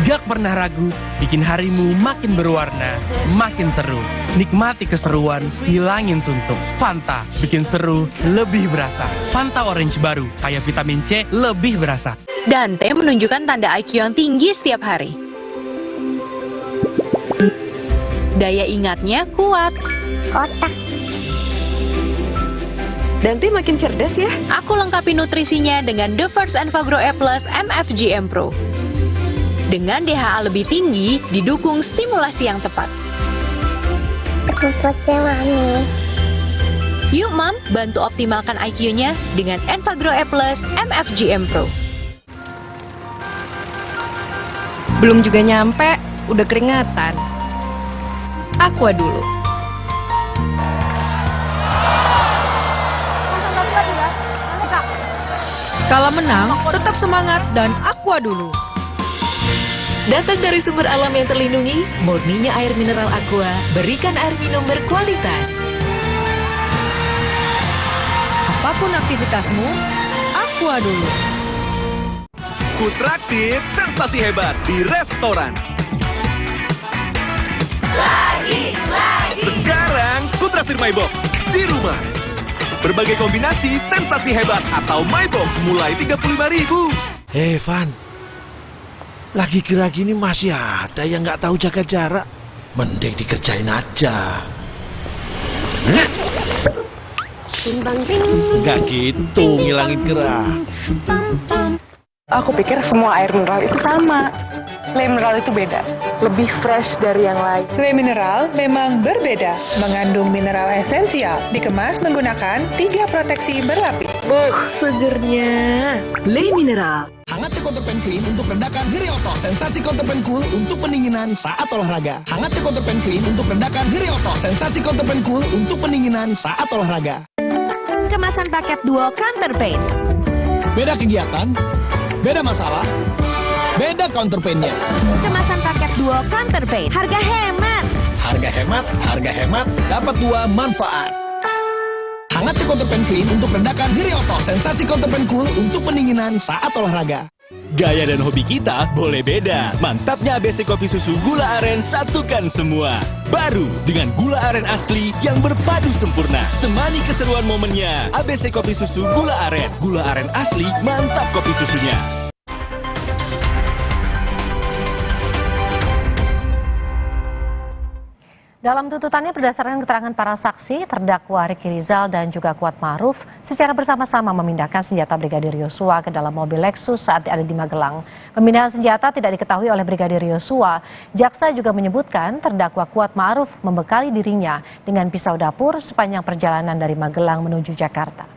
Gak pernah ragu, bikin harimu makin berwarna, makin seru. Nikmati keseruan, hilangin suntuk. Fanta, bikin seru, lebih berasa. Fanta Orange baru, kaya vitamin C, lebih berasa. Dante menunjukkan tanda IQ yang tinggi setiap hari. Daya ingatnya kuat. Otak. Dante makin cerdas ya. Aku lengkapi nutrisinya dengan The First Enfagro E Plus MFGM Pro. Dengan DHA lebih tinggi, didukung stimulasi yang tepat. Yuk Mam, bantu optimalkan IQ-nya dengan Enfagro E Plus MFGM Pro. Belum juga nyampe, udah keringatan. Aqua dulu. Kala menang, tetap semangat dan Aqua dulu. Datang dari sumber alam yang terlindungi, murninya air mineral Aqua, berikan air minum berkualitas. Apapun aktivitasmu, Aqua dulu. Kutraktir sensasi hebat di restoran. Sekarang Kutraktir My Box di rumah. Berbagai kombinasi sensasi hebat atau My Box mulai 35.000. Hei Van, lagi kira gini masih ada yang nggak tahu jaga jarak. Mending dikerjain aja. Nggak gitu, ngilangin gerah. Aku pikir semua air mineral itu sama. Le Mineral itu beda, lebih fresh dari yang lain. Le Mineral memang berbeda, mengandung mineral esensial, dikemas menggunakan 3 proteksi berlapis. Segernya. Le Mineral. Hangat Counterpan Clean untuk redakan nyeri otot. Sensasi Counterpan Cool untuk pendinginan saat olahraga. Hangat Counterpan Clean untuk redakan nyeri otot. Sensasi Counterpan Cool untuk pendinginan saat olahraga. Kemasan paket duo Counterpain. Beda kegiatan, beda masalah, beda counterpain-nya. Kemasan paket duo Counterpain. Harga hemat. Harga hemat, dapat 2 manfaat. Hangat Counterpan Clean untuk redakan nyeri otot. Sensasi Counterpan Cool untuk pendinginan saat olahraga. Gaya dan hobi kita boleh beda. Mantapnya ABC Kopi Susu Gula Aren satukan semua. Baru dengan gula aren asli yang berpadu sempurna. Temani keseruan momennya. ABC Kopi Susu Gula Aren. Gula aren asli, mantap kopi susunya. Dalam tuntutannya berdasarkan keterangan para saksi, terdakwa Ricky Rizal dan juga Kuat Ma'ruf secara bersama-sama memindahkan senjata Brigadir Yosua ke dalam mobil Lexus saat ada di Magelang. Pemindahan senjata tidak diketahui oleh Brigadir Yosua. Jaksa juga menyebutkan terdakwa Kuat Ma'ruf membekali dirinya dengan pisau dapur sepanjang perjalanan dari Magelang menuju Jakarta.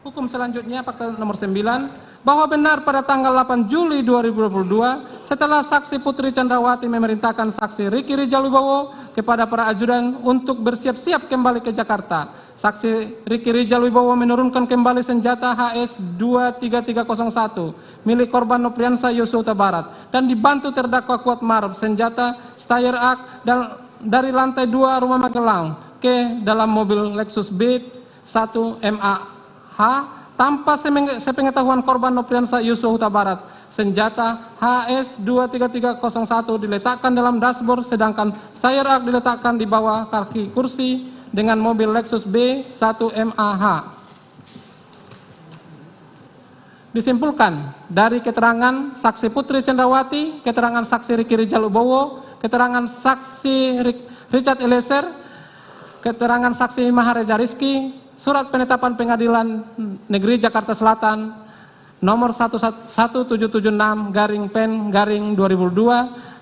Hukum selanjutnya fakta nomor 9 bahwa benar pada tanggal 8 Juli 2022, setelah saksi Putri Chandrawati memerintahkan saksi Riki Rizalwibowo kepada para ajudan untuk bersiap-siap kembali ke Jakarta, saksi Riki Rizalwibowo menurunkan kembali senjata HS 23301 milik korban Nopriansah Yosua Huta Barat dan dibantu terdakwa Kuat Maruf senjata Steyr AK dan dari lantai 2 rumah Magelang ke dalam mobil Lexus B1 MAH tanpa sepengetahuan korban Nopriansah Yosua Huta Barat. Senjata HS 23301 diletakkan dalam dashboard sedangkan Steyr AK diletakkan di bawah kaki kursi dengan mobil Lexus B1 MAH. Disimpulkan dari keterangan saksi Putri Chandrawati, keterangan saksi Riki Rizalwibowo, keterangan saksi Richard Eliezer, keterangan saksi Mahareja Rizky, surat penetapan Pengadilan Negeri Jakarta Selatan nomor 11776/PEN/2002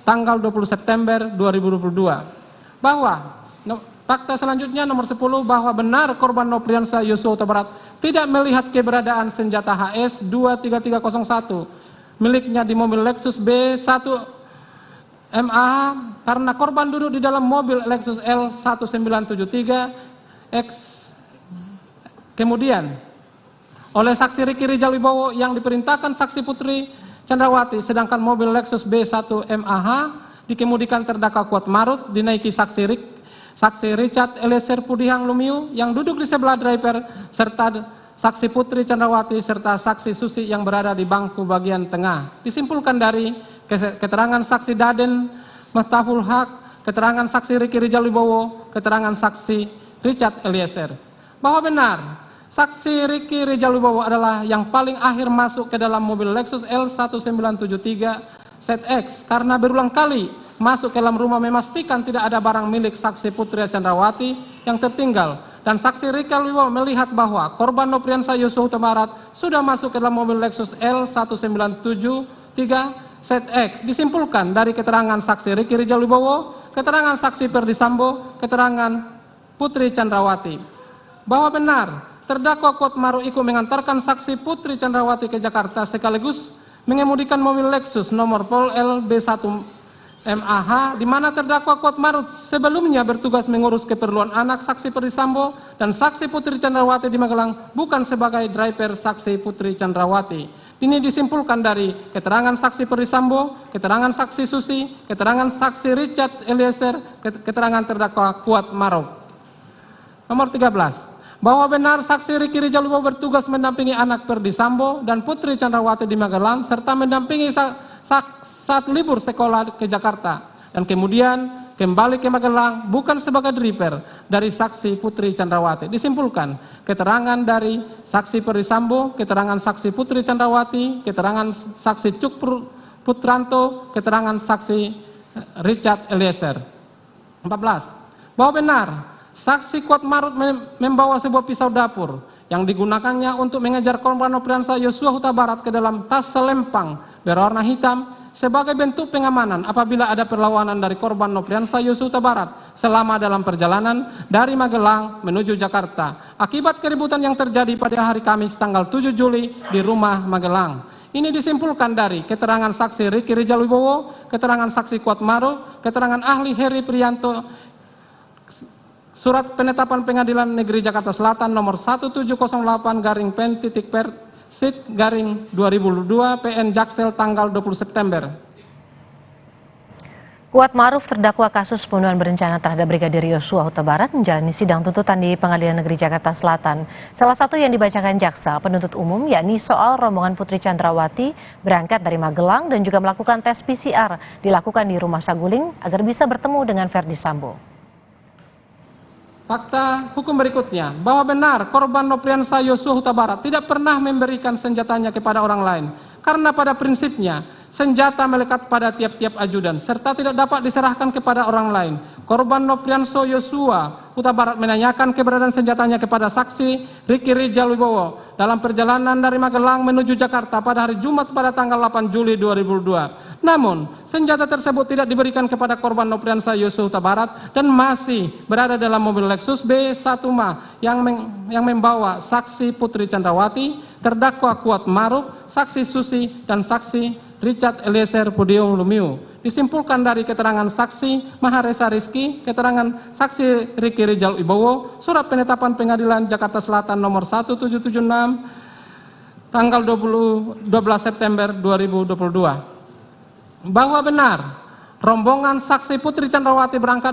tanggal 20 September 2022 bahwa fakta selanjutnya nomor 10 bahwa benar korban Nopriansah Yosua Huta Barat tidak melihat keberadaan senjata HS 23301 miliknya di mobil Lexus B1 MAH karena korban duduk di dalam mobil Lexus L1973X kemudian oleh saksi Riki Rizalwibowo yang diperintahkan saksi Putri Chandrawati sedangkan mobil Lexus B1 MAH dikemudikan terdakwa Kuat Maruf dinaiki saksi Richard Eliezer Pudihang Lumiu yang duduk di sebelah driver serta saksi Putri Chandrawati serta saksi Susi yang berada di bangku bagian tengah. Disimpulkan dari keterangan saksi Daden Miftahul Haq, keterangan saksi Riki Rizalwibowo, keterangan saksi Richard Eliezer bahwa benar saksi Riki Rizalwibowo adalah yang paling akhir masuk ke dalam mobil Lexus L1973 ZX karena berulang kali masuk ke dalam rumah memastikan tidak ada barang milik saksi Putri Chandrawati yang tertinggal dan saksi Riki Rizalwibowo melihat bahwa korban Nopriansah Yosua Huta Barat sudah masuk ke dalam mobil Lexus L1973 ZX. Disimpulkan dari keterangan saksi Riki Rizalwibowo, keterangan saksi Perdi Sambo, keterangan Putri Chandrawati bahwa benar terdakwa Kuat Maruf ikut mengantarkan saksi Putri Chandrawati ke Jakarta sekaligus mengemudikan mobil Lexus nomor Pol L B1 MAH di mana terdakwa Kuat Maruf sebelumnya bertugas mengurus keperluan anak saksi Perdi Sambo dan saksi Putri Chandrawati di Magelang bukan sebagai driver saksi Putri Chandrawati. Ini disimpulkan dari keterangan saksi Perdi Sambo, keterangan saksi Susi, keterangan saksi Richard Eliezer, keterangan terdakwa Kuat Maruf. Nomor 13, bahwa benar saksi Riki Rizalwibowo bertugas mendampingi anak Perdi Sambo dan Putri Chandrawati di Magelang serta mendampingi saat libur sekolah ke Jakarta dan kemudian kembali ke Magelang bukan sebagai driver dari saksi Putri Chandrawati. Disimpulkan keterangan dari saksi Perdi Sambo, keterangan saksi Putri Chandrawati, keterangan saksi Cuk Putranto, keterangan saksi Richard Eliezer. 14. Bahwa benar saksi Kuat Maruf membawa sebuah pisau dapur yang digunakannya untuk mengejar korban Nopriansah Yosua Huta Barat ke dalam tas selempang berwarna hitam sebagai bentuk pengamanan apabila ada perlawanan dari korban Nopriansah Yosua Huta Barat selama dalam perjalanan dari Magelang menuju Jakarta akibat keributan yang terjadi pada hari Kamis tanggal 7 Juli di rumah Magelang. Ini disimpulkan dari keterangan saksi Riki Rizalwibowo, keterangan saksi Kuat Maruf, keterangan ahli Heri Prianto, surat penetapan Pengadilan Negeri Jakarta Selatan nomor 1708/PEN/SID/2002 PN Jaksel tanggal 20 September. Kuat Maruf terdakwa kasus pembunuhan berencana terhadap Brigadir Yosua Huta Barat menjalani sidang tuntutan di Pengadilan Negeri Jakarta Selatan. Salah satu yang dibacakan jaksa penuntut umum yakni soal rombongan Putri Chandrawati berangkat dari Magelang dan juga melakukan tes PCR dilakukan di Rumah Saguling agar bisa bertemu dengan Verdi Sambo. Fakta hukum berikutnya, bahwa benar korban Nopriansah Yosua Huta Barat tidak pernah memberikan senjatanya kepada orang lain. Karena pada prinsipnya, senjata melekat pada tiap-tiap ajudan, serta tidak dapat diserahkan kepada orang lain. Korban Nopriansah Yosua Huta Barat menanyakan keberadaan senjatanya kepada saksi Riki Rizalwibowo dalam perjalanan dari Magelang menuju Jakarta pada hari Jumat pada tanggal 8 Juli 2002. Namun, senjata tersebut tidak diberikan kepada korban Nopriansa Yosua Huta Barat dan masih berada dalam mobil Lexus B1MA yang membawa saksi Putri Chandrawati, terdakwa Kuat Maruf, saksi Susi, dan saksi Richard Eliezer Pudium Lumiu. Disimpulkan dari keterangan saksi Maharesa Rizky, keterangan saksi Riki Rijal Wibowo, surat penetapan pengadilan Jakarta Selatan nomor 1776 tanggal 12 September 2022. Bahwa benar rombongan saksi Putri Chandrawati berangkat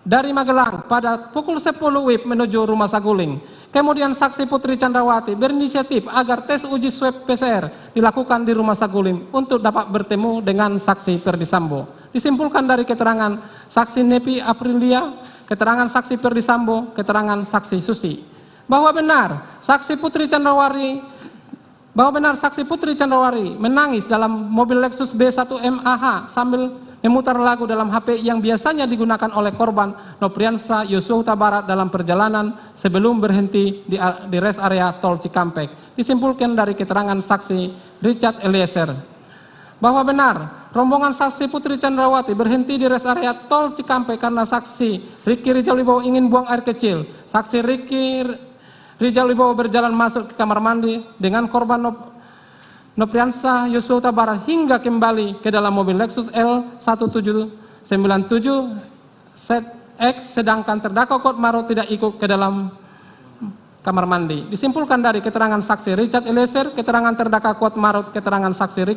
dari Magelang pada pukul 10 WIB menuju Rumah Saguling. Kemudian saksi Putri Chandrawati berinisiatif agar tes uji swab PCR dilakukan di Rumah Saguling untuk dapat bertemu dengan saksi Ferdi Sambo. Disimpulkan dari keterangan saksi Nepi Aprilia, keterangan saksi Ferdi Sambo, keterangan saksi Susi, bahwa benar saksi Putri Chandrawati menangis dalam mobil Lexus B1MAH sambil memutar lagu dalam HP yang biasanya digunakan oleh korban Nopriansa Yosua Huta Barat dalam perjalanan sebelum berhenti di rest area tol Cikampek. Disimpulkan dari keterangan saksi Richard Eliezer bahwa benar rombongan saksi Putri Chandrawati berhenti di rest area tol Cikampek karena saksi Riki Rijal Wibowo ingin buang air kecil. Saksi Riki Rijal Wibowo berjalan masuk ke kamar mandi dengan korban Nopriansa Yosua Huta Barat hingga kembali ke dalam mobil Lexus L1797 ZX, sedangkan terdakwa Kuat Maruf tidak ikut ke dalam kamar mandi. Disimpulkan dari keterangan saksi Richard Eliezer, keterangan terdakwa Kuat Maruf, keterangan saksi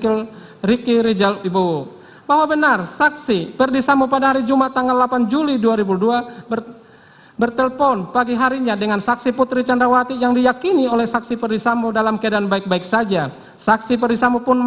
Riki Rijal Wibowo bahwa benar saksi Ferdi Sambo pada hari Jumat tanggal 8 Juli 2002 bertelepon pagi harinya dengan saksi Putri Chandrawati yang diyakini oleh saksi Ferdi Sambo dalam keadaan baik-baik saja. Saksi Ferdi Sambo pun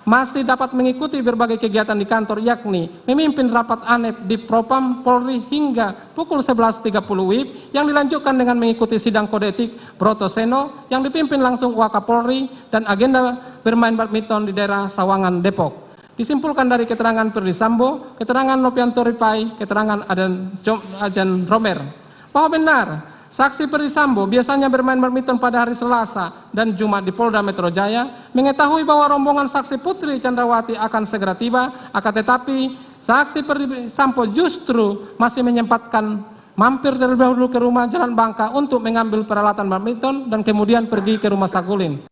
masih dapat mengikuti berbagai kegiatan di kantor, yakni memimpin rapat ANEP di Propam Polri hingga pukul 11.30 WIB yang dilanjutkan dengan mengikuti sidang kode etik Broto Seno yang dipimpin langsung Wakapolri dan agenda bermain badminton di daerah Sawangan, Depok. Disimpulkan dari keterangan Ferdi Sambo, keterangan Nopianto Ripai, keterangan Ajan Romer bahwa benar saksi Ferdi Sambo biasanya bermain badminton pada hari Selasa dan Jumat di Polda Metro Jaya, mengetahui bahwa rombongan saksi Putri Chandrawati akan segera tiba, akan tetapi saksi Ferdi Sambo justru masih menyempatkan mampir terlebih dahulu ke rumah Jalan Bangka untuk mengambil peralatan badminton dan kemudian pergi ke Rumah Saguling.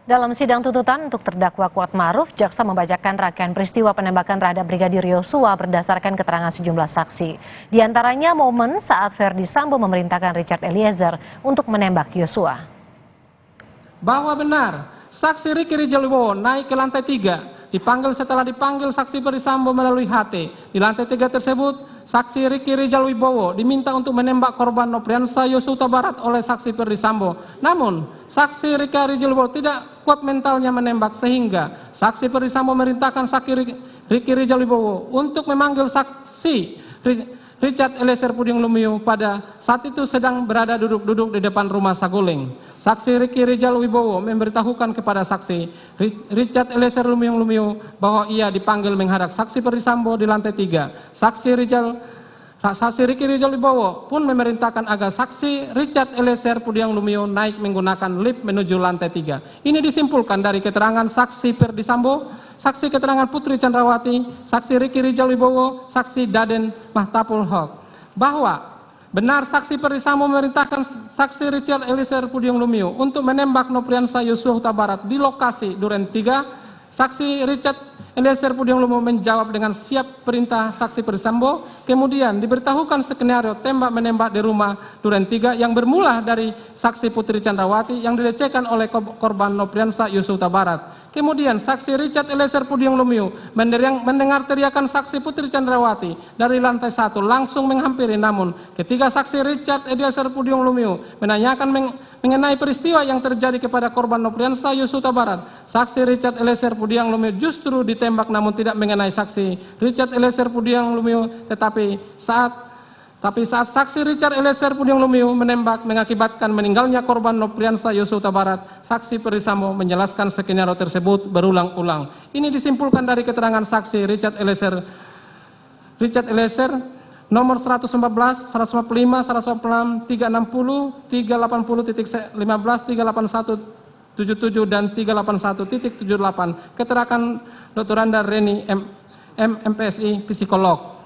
Dalam sidang tuntutan untuk terdakwa Kuat Maruf, jaksa membacakan rangkaian peristiwa penembakan terhadap Brigadir Yosua berdasarkan keterangan sejumlah saksi. Di antaranya momen saat Ferdi Sambo memerintahkan Richard Eliezer untuk menembak Yosua. Bahwa benar, saksi Riki Rijal Wibowo naik ke lantai 3, dipanggil setelah dipanggil saksi Ferdi Sambo melalui HT. Di lantai 3 tersebut, saksi Riki Rijal Wibowo diminta untuk menembak korban Nopriansa Yosua Huta Barat oleh saksi Ferdi Sambo. Namun, saksi Riki Rijal Wibowo tidak kuat mentalnya menembak sehingga saksi Ferdi Sambo merintahkan saksi Riki Rijal Wibowo untuk memanggil saksi Richard Eliezer Pudium Lumiu pada saat itu sedang berada duduk-duduk di depan Rumah Saguling. Saksi Riki Rijal Wibowo memberitahukan kepada saksi Richard Eliezer Pudium Lumiu bahwa ia dipanggil menghadap saksi Ferdi Sambo di lantai 3. Saksi Riki Rijal Wibowo pun memerintahkan agar saksi Richard Eliezer Pudium Lumiu naik menggunakan lift menuju lantai 3. Ini disimpulkan dari keterangan saksi Ferdi Sambo, saksi keterangan Putri Chandrawati, saksi Riki Rijal Wibowo, saksi Daden Mahtapul Haq bahwa benar saksi Ferdi Sambo memerintahkan saksi Richard Eliezer Pudium Lumiu untuk menembak Nopriansa Yosua Huta Barat di lokasi Duren 3. Saksi Richard Eliezer Pudium Lumiu menjawab dengan siap perintah saksi Ferdi Sambo. Kemudian diberitahukan skenario tembak-menembak di rumah Duren 3 yang bermula dari saksi Putri Chandrawati yang dilecehkan oleh korban Nopriansa Yosua Huta Barat. Kemudian saksi Richard Eliezer Pudium Lumiu mendengar teriakan saksi Putri Chandrawati dari lantai 1 langsung menghampiri, namun ketika saksi Richard Eliezer Pudium Lumiu menanyakan mengenai peristiwa yang terjadi kepada korban Nopriansa Yosua Huta Barat, saksi Richard Eliezer Pudium Lumiu justru ditembak namun tidak mengenai saksi Richard Eliezer Pudium Lumiu, tapi saat saksi Richard Eliezer Pudium Lumiu menembak mengakibatkan meninggalnya korban Nopriansa Yosua Huta Barat, saksi Ferdi Sambo menjelaskan skenario tersebut berulang-ulang. Ini disimpulkan dari keterangan saksi Richard Eliezer nomor 114, 145, 146, 360, 380.15, 381 77 dan 381.78 keterangan Dr. Randa Reni MPSI psikolog.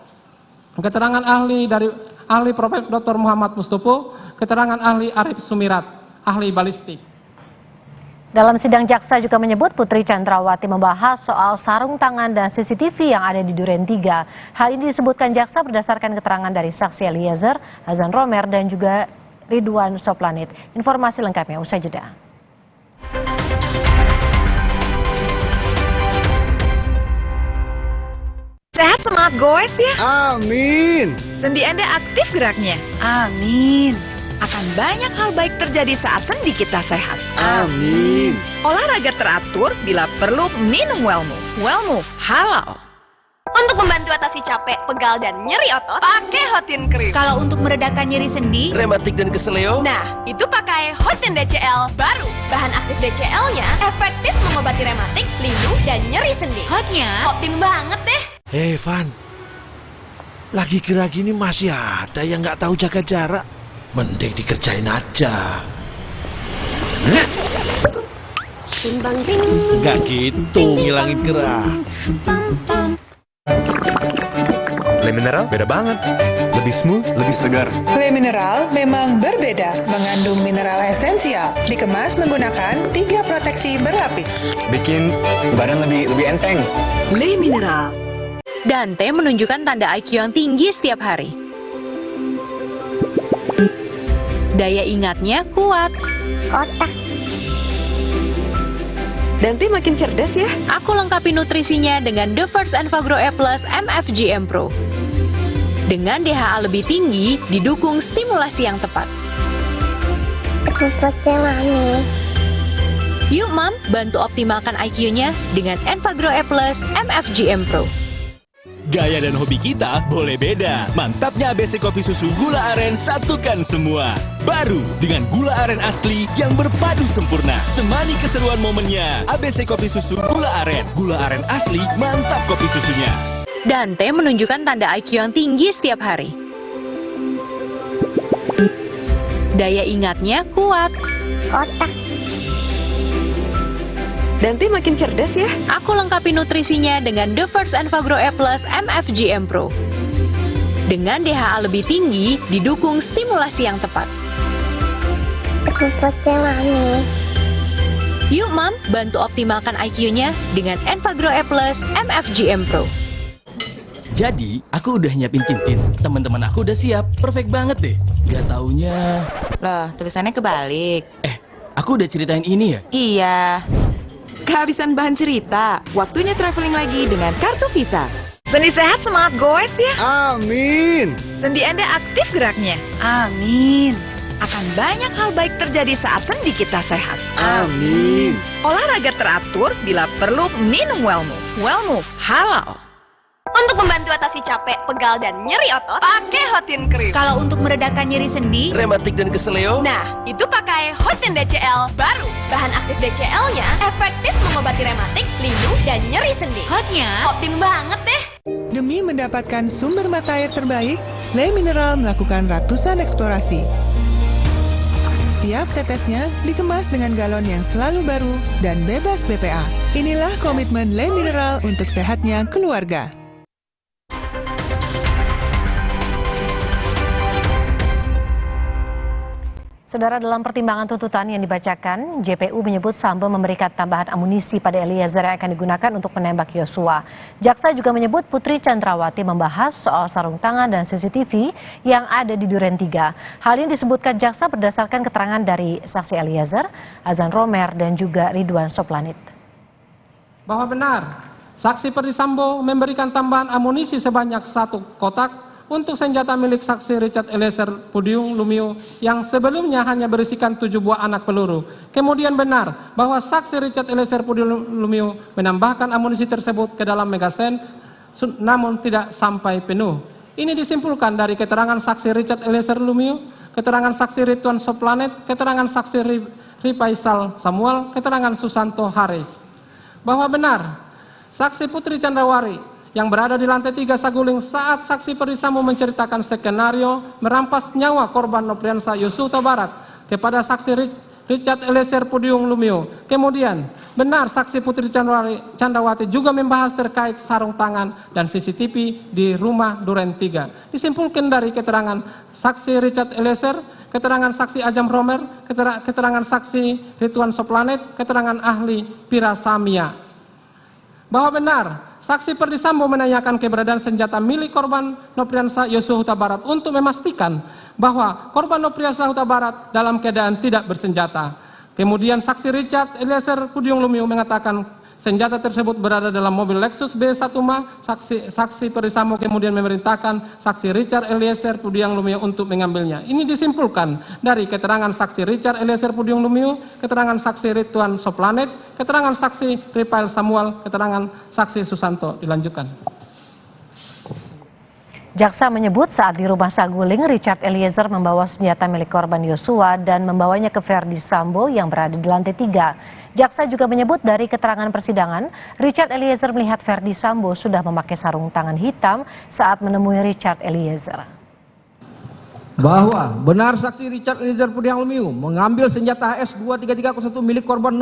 Keterangan ahli Prof. Dr. Muhammad Mustopo, keterangan ahli Arif Sumirat, ahli balistik. Dalam sidang jaksa juga menyebut Putri Chandrawati membahas soal sarung tangan dan CCTV yang ada di Duren 3. Hal ini disebutkan jaksa berdasarkan keterangan dari saksi Eliezer, Hazan Romer, dan juga Ridwan Soplanit. Informasi lengkapnya usai jeda. Sehat semangat goes ya. Amin. Sendi Anda aktif geraknya. Amin. Akan banyak hal baik terjadi saat sendi kita sehat. Amin. Olahraga teratur, bila perlu minum Wellmove. Wellmove halal. Untuk membantu atasi capek, pegal, dan nyeri otot, pakai Hotin Cream. Kalau untuk meredakan nyeri sendi, rematik dan keseleo, nah, itu pakai Hotin DCL baru. Bahan aktif DCL-nya efektif mengobati rematik, linu, dan nyeri sendi. hotnya Hotin banget deh. Hei Van, lagi kira gini masih ada yang nggak tahu jaga jarak. Mending dikerjain aja. Nggak gitu ngilangin gerak. Le Mineral beda banget. Lebih smooth, lebih segar. Le Mineral memang berbeda, mengandung mineral esensial, dikemas menggunakan 3 proteksi berlapis. Bikin badan lebih enteng. Le Mineral. Dante menunjukkan tanda IQ yang tinggi setiap hari. Daya ingatnya kuat. Otak. Dante makin cerdas ya. Aku lengkapi nutrisinya dengan The First Enfagro E Plus MFGM Pro. Dengan DHA lebih tinggi, didukung stimulasi yang tepat. Yuk Mam, bantu optimalkan IQ-nya dengan Enfagro E Plus MFGM Pro. Gaya dan hobi kita boleh beda. Mantapnya ABC kopi susu gula aren satukan semua. Baru dengan gula aren asli yang berpadu sempurna. Temani keseruan momennya. ABC kopi susu gula aren. Gula aren asli, mantap kopi susunya. Dante menunjukkan tanda IQ yang tinggi setiap hari. Daya ingatnya kuat. Otak. Dante makin cerdas ya. Aku lengkapi nutrisinya dengan The First Enfagro E Plus MFGM Pro. Dengan DHA lebih tinggi, didukung stimulasi yang tepat. Yuk Mam, bantu optimalkan IQ-nya dengan Enfagro E Plus MFGM Pro. Jadi, aku udah nyiapin cincin. Teman-teman aku udah siap. Perfect banget deh. Gak taunya... Loh, tulisannya kebalik. Aku udah ceritain ini ya? Iya. Kehabisan bahan cerita. Waktunya traveling lagi dengan kartu Visa. Sendi sehat semangat goes ya. Amin. Sendi Anda aktif geraknya. Amin. Akan banyak hal baik terjadi saat sendi kita sehat. Amin. Olahraga teratur, bila perlu minum Wellmove. Wellmove halal. Untuk membantu atasi capek, pegal, dan nyeri otot, pakai Hotin Cream. kalau untuk meredakan nyeri sendi, Rematik dan keseleo, Nah, itu pakai Hotin DCL baru. Bahan aktif DCL-nya efektif mengobati rematik, linu, dan nyeri sendi. hotnya Hotin banget deh. Demi mendapatkan sumber mata air terbaik, Le Mineral melakukan ratusan eksplorasi. Setiap tetesnya dikemas dengan galon yang selalu baru dan bebas BPA. Inilah komitmen Le Mineral untuk sehatnya keluarga. Saudara, dalam pertimbangan tuntutan yang dibacakan, JPU menyebut Sambo memberikan tambahan amunisi pada Eliezer yang akan digunakan untuk menembak Yosua. Jaksa juga menyebut Putri Chandrawati membahas soal sarung tangan dan CCTV yang ada di Duren 3. Hal ini disebutkan jaksa berdasarkan keterangan dari saksi Eliezer, Hazan Romer, dan juga Ridwan Soplanit. Bahwa benar, saksi Perdisambo memberikan tambahan amunisi sebanyak 1 kotak untuk senjata milik saksi Richard Eliezer Pudium Lumiu yang sebelumnya hanya berisikan 7 buah anak peluru. Kemudian benar bahwa saksi Richard Eliezer Pudium Lumiu menambahkan amunisi tersebut ke dalam magazen namun tidak sampai penuh. Ini disimpulkan dari keterangan saksi Richard Eliezer Lumiu, keterangan saksi Ridwan Soplanet, keterangan saksi Rifaisal Samuel, keterangan Susanto Haris. Bahwa benar, saksi Putri Chandrawati yang berada di lantai 3 Saguling saat saksi Perdisambo menceritakan skenario merampas nyawa korban Nopriansa Yosua Huta Barat kepada saksi Richard Eliezer Pudium Lumiu. Kemudian, benar saksi Putri Chandrawati juga membahas terkait sarung tangan dan CCTV di rumah Duren 3. Disimpulkan dari keterangan saksi Richard Eliezer, keterangan saksi Ajam Romer, keterangan saksi Ridwan Soplanet, keterangan ahli Pirasamia, bahwa benar saksi Ferdi Sambo menanyakan keberadaan senjata milik korban Nofriansah Yosua Huta Barat untuk memastikan bahwa korban Nofriansah Huta Barat dalam keadaan tidak bersenjata. Kemudian saksi Richard Eliezer Pudium Lumiu mengatakan senjata tersebut berada dalam mobil Lexus B1 MAH. Saksi Ferdi Sambo kemudian memerintahkan saksi Richard Eliezer Pudium Lumiu untuk mengambilnya. Ini disimpulkan dari keterangan saksi Richard Eliezer Pudium Lumiu, keterangan saksi Ridwan Soplanet, keterangan saksi Rifael Samuel, keterangan saksi Susanto. Dilanjutkan. Jaksa menyebut saat di rumah Saguling, Richard Eliezer membawa senjata milik korban Yosua dan membawanya ke Ferdi Sambo yang berada di lantai 3. Jaksa juga menyebut dari keterangan persidangan, Richard Eliezer melihat Ferdi Sambo sudah memakai sarung tangan hitam saat menemui Richard Eliezer. Bahwa benar saksi Richard Eliezer Pudium Lumiu mengambil senjata HS-23301 milik korban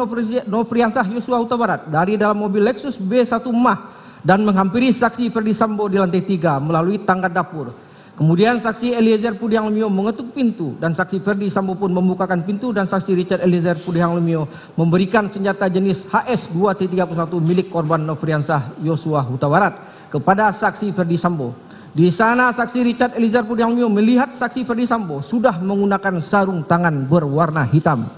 Nofriansah Yosua Huta Barat dari dalam mobil Lexus B1 MAH dan menghampiri saksi Ferdi Sambo di lantai 3 melalui tangga dapur. Kemudian saksi Eliezer Pudium Lumiu mengetuk pintu dan saksi Ferdi Sambo pun membukakan pintu dan saksi Richard Eliezer Pudium Lumiu memberikan senjata jenis HS-23301 milik korban Nofriansah Yosua Huta Barat kepada saksi Ferdi Sambo. Di sana saksi Richard Eliezer Pudium Lumiu melihat saksi Ferdi Sambo sudah menggunakan sarung tangan berwarna hitam.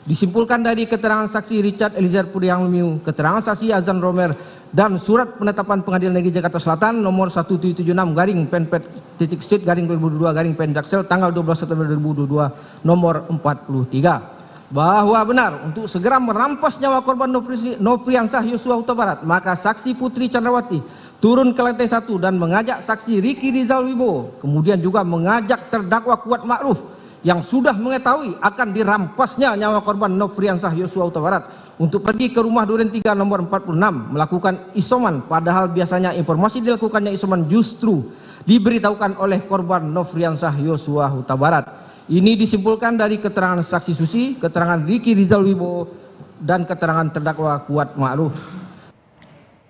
Disimpulkan dari keterangan saksi Richard Eliezer Pudium Lumiu, keterangan saksi Azan Romer, dan surat penetapan Pengadilan Negeri Jakarta Selatan nomor 1776/Pen/Sit/2022/Pen Jaksel tanggal 12 September 2022 nomor 43, bahwa benar untuk segera merampas nyawa korban Nofriansah Yosua Huta Barat, maka saksi Putri Chandrawati turun ke lantai 1 dan mengajak saksi Ricky Rizal Wibowo, kemudian juga mengajak terdakwa Kuat Ma'ruf yang sudah mengetahui akan dirampasnya nyawa korban Nofriansah Yosua Huta Barat untuk pergi ke rumah Duren 3 nomor 46 melakukan isoman, padahal biasanya informasi dilakukannya isoman justru diberitahukan oleh korban Nofriansah Yosua Huta Barat. Ini disimpulkan dari keterangan saksi Susi, keterangan Ricky Rizal Wibowo, dan keterangan terdakwa Kuat Ma'ruf.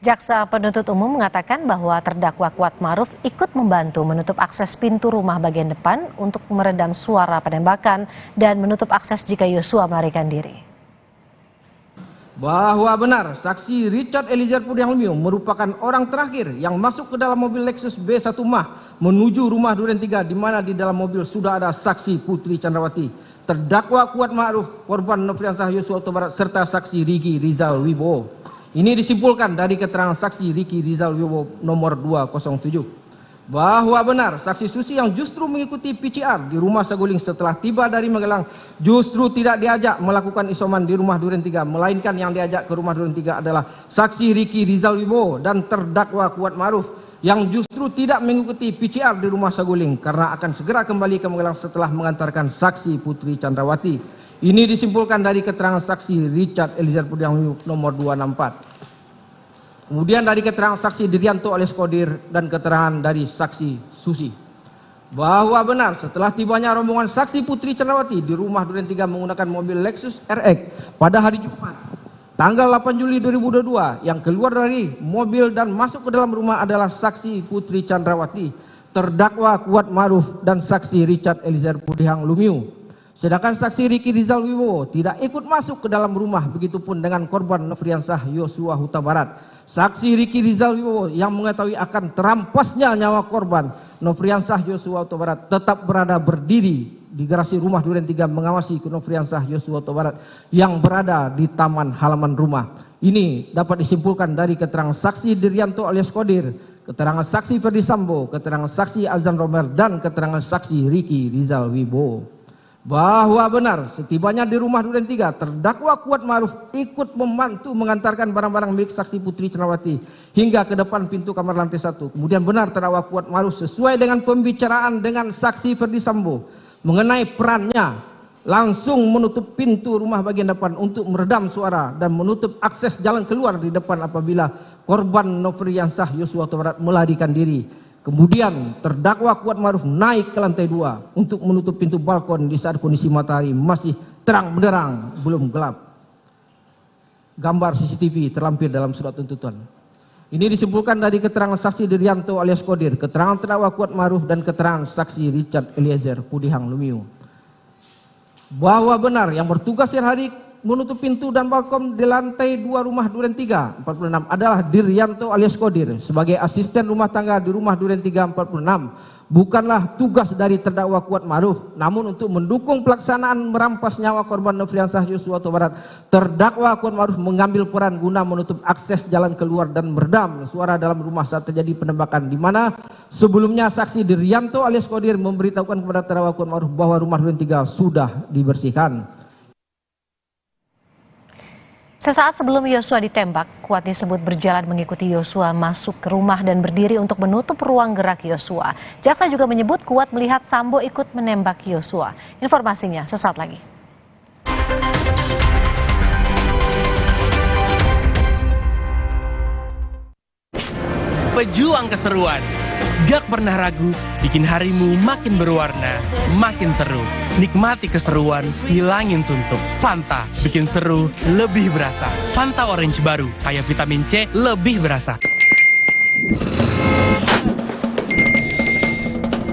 Jaksa penuntut umum mengatakan bahwa terdakwa Kuat Ma'ruf ikut membantu menutup akses pintu rumah bagian depan untuk meredam suara penembakan dan menutup akses jika Yosua melarikan diri. Bahwa benar saksi Richard Eliezer Pudium Lumiu merupakan orang terakhir yang masuk ke dalam mobil Lexus B1 MAH menuju rumah Duren 3, di mana di dalam mobil sudah ada saksi Putri Chandrawati, terdakwa Kuat Ma'ruf, korban Nofriansah Yosua Huta Barat, serta saksi Ricky Rizal Wibowo. Ini disimpulkan dari keterangan saksi Ricky Rizal Wibowo nomor 207. Bahwa benar saksi Susi yang justru mengikuti PCR di rumah Saguling setelah tiba dari Magelang justru tidak diajak melakukan isoman di rumah Duren 3, melainkan yang diajak ke rumah Duren 3 adalah saksi Ricky Rizal Wibowo dan terdakwa Kuat Ma'ruf yang justru tidak mengikuti PCR di rumah Saguling karena akan segera kembali ke Magelang setelah mengantarkan saksi Putri Chandrawati. Ini disimpulkan dari keterangan saksi Richard Eliezer Pudium Lumiu nomor 264. Kemudian dari keterangan saksi Diryanto alias Kodir dan keterangan dari saksi Susi, bahwa benar setelah tibanya rombongan saksi Putri Chandrawati di rumah Duren 3 menggunakan mobil Lexus RX pada hari Jumat tanggal 8 Juli 2022, yang keluar dari mobil dan masuk ke dalam rumah adalah saksi Putri Chandrawati, terdakwa Kuat Ma'ruf, dan saksi Richard Eliezer Pudium Lumiu. Sedangkan saksi Ricky Rizal Wibowo tidak ikut masuk ke dalam rumah, begitupun dengan korban Nofriansah Yosua Huta Barat. Saksi Ricky Rizal Wibowo yang mengetahui akan terampasnya nyawa korban Nofriansah Yosua Huta Barat tetap berada berdiri di garasi rumah Duren 3 mengawasi Nofriansah Yosua Huta Barat yang berada di taman halaman rumah. Ini dapat disimpulkan dari keterangan saksi Diryanto alias Kodir, keterangan saksi Ferdi Sambo, keterangan saksi Azan Romer, dan keterangan saksi Ricky Rizal Wibowo. Bahwa benar setibanya di rumah Duren 3, terdakwa Kuat Ma'ruf ikut membantu mengantarkan barang-barang milik saksi Putri Chandrawati hingga ke depan pintu kamar lantai 1. Kemudian benar terdakwa Kuat Ma'ruf sesuai dengan pembicaraan dengan saksi Ferdi Sambo mengenai perannya langsung menutup pintu rumah bagian depan untuk meredam suara dan menutup akses jalan keluar di depan apabila korban Nofriansah Yosua Huta Barat melarikan diri. Kemudian terdakwa Kuat Ma'ruf naik ke lantai 2 untuk menutup pintu balkon di saat kondisi matahari masih terang benderang, belum gelap. Gambar CCTV terlampir dalam surat tuntutan. Ini disimpulkan dari keterangan saksi Diryanto alias Kodir, keterangan terdakwa Kuat Maruf, dan keterangan saksi Richard Eliezer Pudihang Lumiu, bahwa benar yang bertugas siang hari menutup pintu dan balkon di lantai 2 rumah Duren 3 46 adalah Diryanto alias Kodir sebagai asisten rumah tangga di rumah Duren 3 46. Bukanlah tugas dari terdakwa Kuat Maruf, namun untuk mendukung pelaksanaan merampas nyawa korban Nofriansah Yosua Huta Barat, terdakwa Kuat Maruf mengambil peran guna menutup akses jalan keluar dan meredam suara dalam rumah saat terjadi penembakan, di mana sebelumnya saksi Diryanto alias Kodir memberitahukan kepada terdakwa Kuat Maruf bahwa rumah Duren 3 sudah dibersihkan. Sesaat sebelum Yosua ditembak, Kuat disebut berjalan mengikuti Yosua masuk ke rumah dan berdiri untuk menutup ruang gerak Yosua. Jaksa juga menyebut Kuat melihat Sambo ikut menembak Yosua. Informasinya sesaat lagi. Pejuang keseruan. Gak pernah ragu, bikin harimu makin berwarna, makin seru. Nikmati keseruan, hilangin suntuk. Fanta, bikin seru, lebih berasa. Fanta Orange baru, kaya vitamin C, lebih berasa.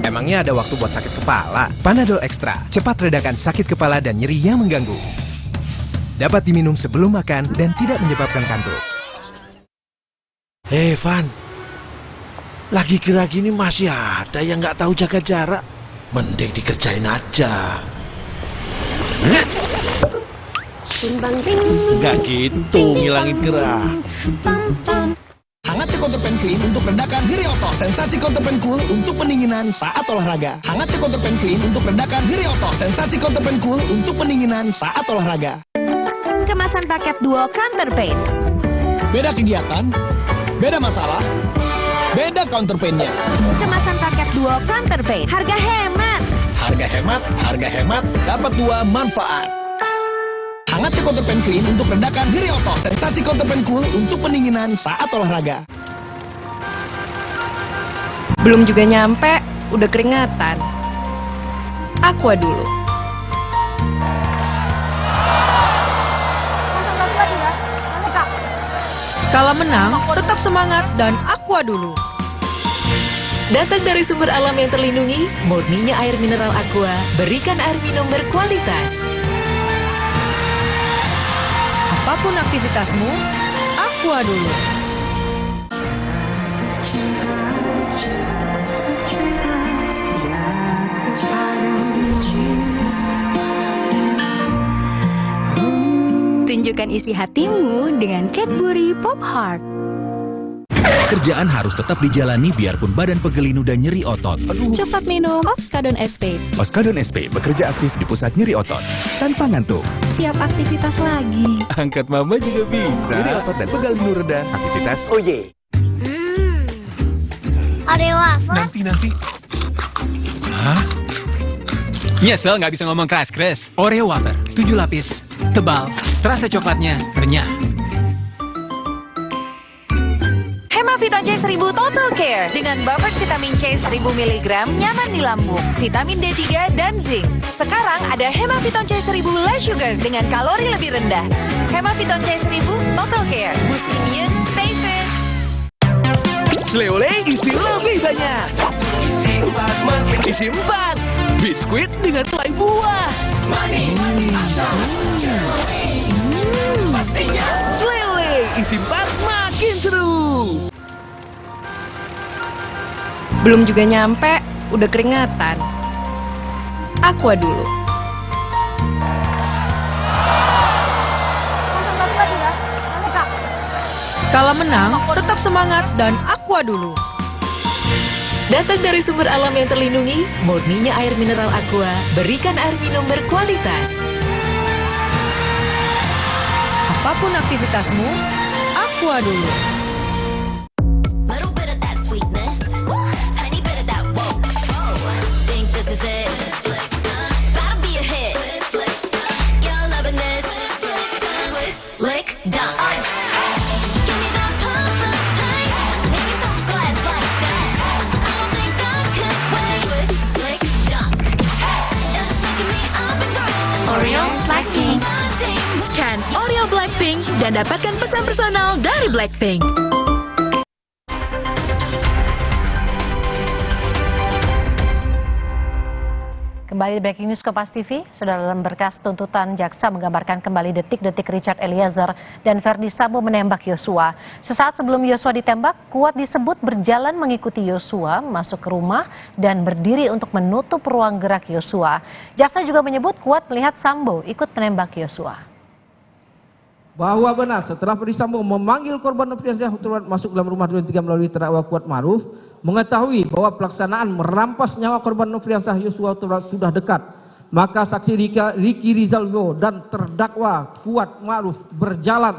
Emangnya ada waktu buat sakit kepala? Panadol Extra, cepat redakan sakit kepala dan nyeri yang mengganggu. Dapat diminum sebelum makan dan tidak menyebabkan kantuk. Hei Van, lagi kira gini masih ada yang nggak tahu jaga jarak. Mending dikerjain aja. Timbang ting. Nggak gitu, ngilangin gerah. Hangat Counter Pen Clean untuk redakan nyeri otot. Sensasi Counter Pen Cool untuk pendinginan saat olahraga. Hangat Counter Pen Clean untuk redakan nyeri otot. Sensasi Counter Pen Cool untuk pendinginan saat olahraga. Kemasan paket duo Counter Pain. Beda kegiatan, beda masalah, beda counter pain-nya. Kemasan paket duo Counter Pain. Harga hemat. Harga hemat, dapat 2 manfaat. Hangat Counter Pen Clean untuk redakan nyeri otot. Sensasi Counter Pen Cool untuk pendinginan saat olahraga. Belum juga nyampe, udah keringatan. Aqua dulu. Kala menang, tetap semangat dan Aqua dulu. Datang dari sumber alam yang terlindungi, murninya air mineral Aqua, berikan air minum berkualitas. Apapun aktivitasmu, Aqua dulu. Tunjukkan isi hatimu dengan Cadbury Pop Heart. Kerjaan harus tetap dijalani biarpun badan pegel dan nyeri otot. Cepat minum Oskadon SP. Oskadon SP bekerja aktif di pusat nyeri otot tanpa ngantuk. Siap aktivitas lagi. Angkat mama juga bisa. Nyeri otot dan pegal linu reda. Aktivitas. Oh yeah. Oreo wafer. Nanti. Hah? Nyesel nggak bisa ngomong keras-keras. Oreo wafer, 7 lapis, tebal, terasa coklatnya renyah. Hemaviton C 1000 Total Care dengan buffer vitamin C 1000 mg nyaman di lambung, vitamin D3 dan zinc. Sekarang ada Hemaviton C 1000 Less Sugar dengan kalori lebih rendah. Hemaviton C 1000 Total Care, boost immune, stay fit. Sleole isi lebih banyak. Isi 4. Biskuit dengan selai buah. Manis. Sleole isi 4 makin seru. Belum juga nyampe, udah keringatan. Aqua dulu. Kala menang, tetap semangat dan Aqua dulu. Datang dari sumber alam yang terlindungi, murninya air mineral Aqua, berikan air minum berkualitas. Apapun aktivitasmu, Aqua dulu. Oreo Flag dan dapatkan pesan personal dari Blackpink. Kembali di Breaking News Kompas TV, saudara, dalam berkas tuntutan jaksa menggambarkan kembali detik-detik Richard Eliezer dan Verdi Sambo menembak Yosua. Sesaat sebelum Yosua ditembak, Kuat disebut berjalan mengikuti Yosua masuk ke rumah dan berdiri untuk menutup ruang gerak Yosua. Jaksa juga menyebut Kuat melihat Sambo ikut menembak Yosua. Bahwa benar setelah Verdi Sambo memanggil korban Nofriansah masuk dalam rumah Duren 3 melalui terdakwa Kuat Ma'ruf, mengetahui bahwa pelaksanaan merampas nyawa korban Nofriansah Yosua sudah dekat, maka saksi Ricky Rizal Wibowo dan terdakwa Kuat Ma'ruf berjalan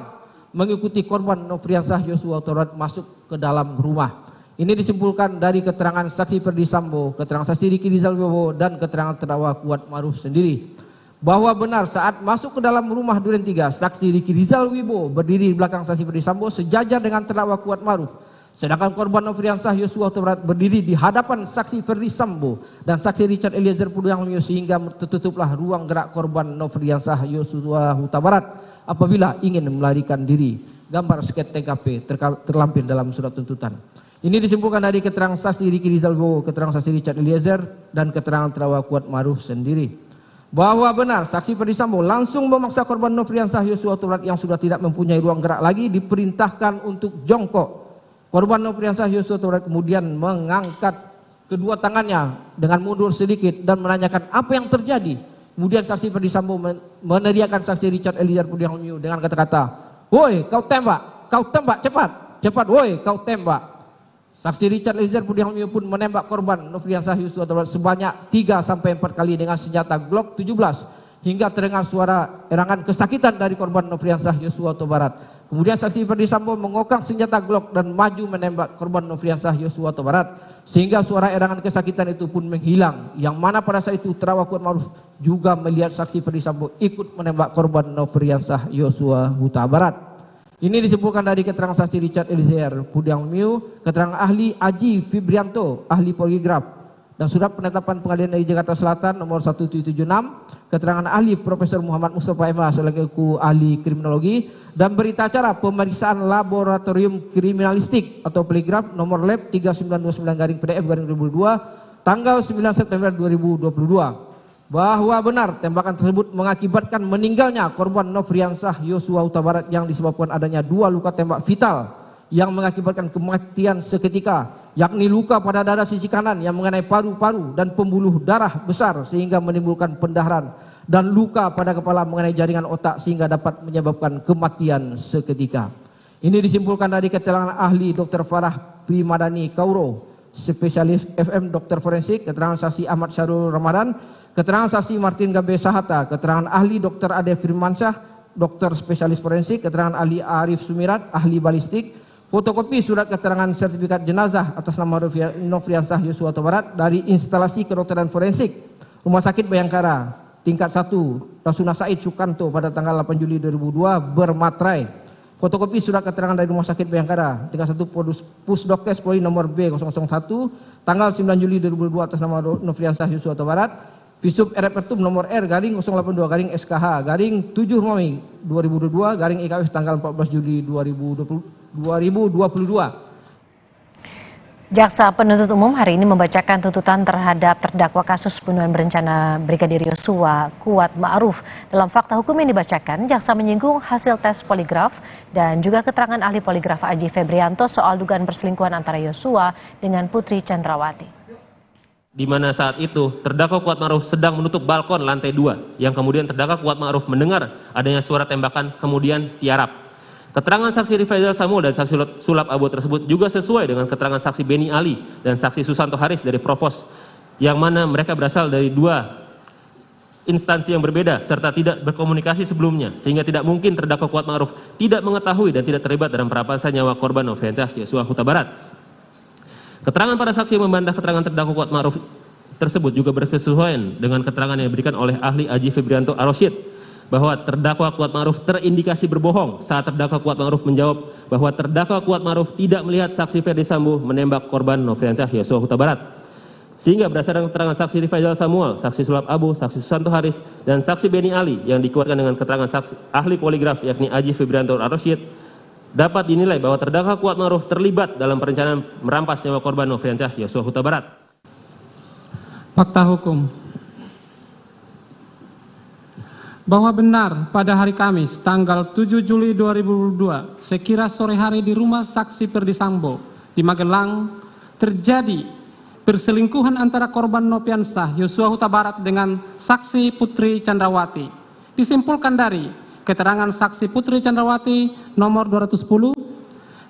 mengikuti korban Nofriansah Yosua masuk ke dalam rumah. Ini disimpulkan dari keterangan saksi Verdi Sambo, keterangan saksi Ricky Rizal Wibowo dan keterangan terdakwa Kuat Ma'ruf sendiri. Bahwa benar saat masuk ke dalam rumah Duren 3, saksi Ricky Rizal Wibowo berdiri di belakang saksi Verdi Sambo sejajar dengan terdakwa Kuat Ma'ruf. Sedangkan korban Nofriansah Yosua berdiri di hadapan saksi Verdi Sambo dan saksi Richard Eliezer Pudiang Lumiu sehingga tertutuplah ruang gerak korban Nofriansah Yosua Huta Barat apabila ingin melarikan diri. Gambar sket TKP terlampir dalam surat tuntutan. Ini disimpulkan dari keterangan saksi Ricky Rizal Wibowo, keterangan saksi Richard Eliezer dan keterangan terdakwa Kuat Ma'ruf sendiri. Bahwa benar saksi Verdi Sambo langsung memaksa korban Nofriansah Yosua Huta Barat yang sudah tidak mempunyai ruang gerak lagi diperintahkan untuk jongkok. Korban Nofriansah Yosua Huta Barat kemudian mengangkat kedua tangannya dengan mundur sedikit dan menanyakan apa yang terjadi. Kemudian saksi Verdi Sambo meneriakkan saksi Richard Eliezer Pudiang Lumiu dengan kata-kata, "Woi, kau tembak, cepat, cepat, woi, kau tembak." Saksi Richard Eliezer Pudiang Lumiu pun menembak korban Nofriansah Yosua Huta Barat sebanyak 3-4 kali dengan senjata Glock 17 hingga terdengar suara erangan kesakitan dari korban Nofriansah Yosua Huta Barat. Kemudian saksi Verdi Sambo mengokang senjata Glock dan maju menembak korban Nofriansah Yosua Huta Barat sehingga suara erangan kesakitan itu pun menghilang. Yang mana pada saat itu terdakwa Kuat Ma'ruf juga melihat saksi Verdi Sambo ikut menembak korban Nofriansah Yosua Huta Barat. Ini disimpulkan dari keterangan saksi Richard Eliezer Pudiang Lumiu, keterangan ahli Aji Fibrianto, ahli poligraf, dan surat penetapan Pengadilan Negeri Jakarta Selatan nomor 1776, keterangan ahli Profesor Muhammad Mustafa MH selaku ahli kriminologi, dan berita acara pemeriksaan laboratorium kriminalistik atau poligraf nomor lab 3929-PDF-2022 tanggal 9 September 2022. Bahwa benar tembakan tersebut mengakibatkan meninggalnya korban Nofriansah Yosua Huta Barat yang disebabkan adanya 2 luka tembak vital yang mengakibatkan kematian seketika, yakni luka pada dada sisi kanan yang mengenai paru-paru dan pembuluh darah besar sehingga menimbulkan pendarahan, dan luka pada kepala mengenai jaringan otak sehingga dapat menyebabkan kematian seketika. Ini disimpulkan dari keterangan ahli Dr. Farah Primadani Kauro, spesialis FM Dr. Forensik, keterangan saksi Ahmad Syarul Ramadan, keterangan saksi Martin Gabe Sahata, keterangan ahli Dr. Ade Firmansyah, dokter spesialis forensik, keterangan ahli Arif Sumirat, ahli balistik, fotokopi surat keterangan sertifikat jenazah atas nama Nofriansah Yosua Huta Barat dari instalasi kedokteran forensik Rumah Sakit Bayangkara tingkat 1 Rasuna Said Sukanto pada tanggal 8 Juli 2002 bermaterai. Fotokopi surat keterangan dari Rumah Sakit Bayangkara tingkat 1 Pusdokes Polri nomor B001 tanggal 9 Juli 2002 atas nama Nofriansah Yosua Huta Barat. Visum Repertum nomor R/082 SKH 7 Mei 2022 IKF tanggal 14 Juli 2022. Jaksa penuntut umum hari ini membacakan tuntutan terhadap terdakwa kasus pembunuhan berencana Brigadir Yosua Kuat Ma'ruf. Dalam fakta hukum yang dibacakan, jaksa menyinggung hasil tes poligraf dan juga keterangan ahli poligraf Aji Febrianto soal dugaan perselingkuhan antara Yosua dengan Putri Chandrawati. Di mana saat itu terdakwa Kuat Ma'ruf sedang menutup balkon lantai 2, yang kemudian terdakwa Kuat Ma'ruf mendengar adanya suara tembakan kemudian tiarap. Keterangan saksi Rifaizal Samuel dan saksi sulap Abo tersebut juga sesuai dengan keterangan saksi Beni Ali dan saksi Susanto Haris dari Provos, yang mana mereka berasal dari 2 instansi yang berbeda serta tidak berkomunikasi sebelumnya, sehingga tidak mungkin terdakwa Kuat Ma'ruf tidak mengetahui dan tidak terlibat dalam perampasan nyawa korban Nofriansah Yosua Huta Barat. Keterangan para saksi yang membantah keterangan terdakwa Kuat Ma'ruf tersebut juga berkesesuaian dengan keterangan yang diberikan oleh ahli Aji Febrianto Arosyid bahwa terdakwa Kuat Ma'ruf terindikasi berbohong saat terdakwa Kuat Ma'ruf menjawab bahwa terdakwa Kuat Ma'ruf tidak melihat saksi Verdi Sambo menembak korban Nofriansah Yosua Huta Barat. Sehingga berdasarkan keterangan saksi Rifaizal Samuel, saksi Sulap Abu, saksi Susanto Haris, dan saksi Beni Ali yang dikuatkan dengan keterangan saksi ahli poligraf yakni Aji Febrianto Ar-Rasyid, dapat dinilai bahwa terdakwa Kuat Ma'ruf terlibat dalam perencanaan merampas nyawa korban Nofriansyah Yosua Huta Barat. Fakta hukum. Bahwa benar pada hari Kamis tanggal 7 Juli 2022 sekira sore hari di rumah saksi Perdi Sambo di Magelang terjadi perselingkuhan antara korban Nofriansyah Yosua Huta Barat dengan saksi Putri Chandrawati. Disimpulkan dari keterangan saksi Putri Chandrawati nomor 210,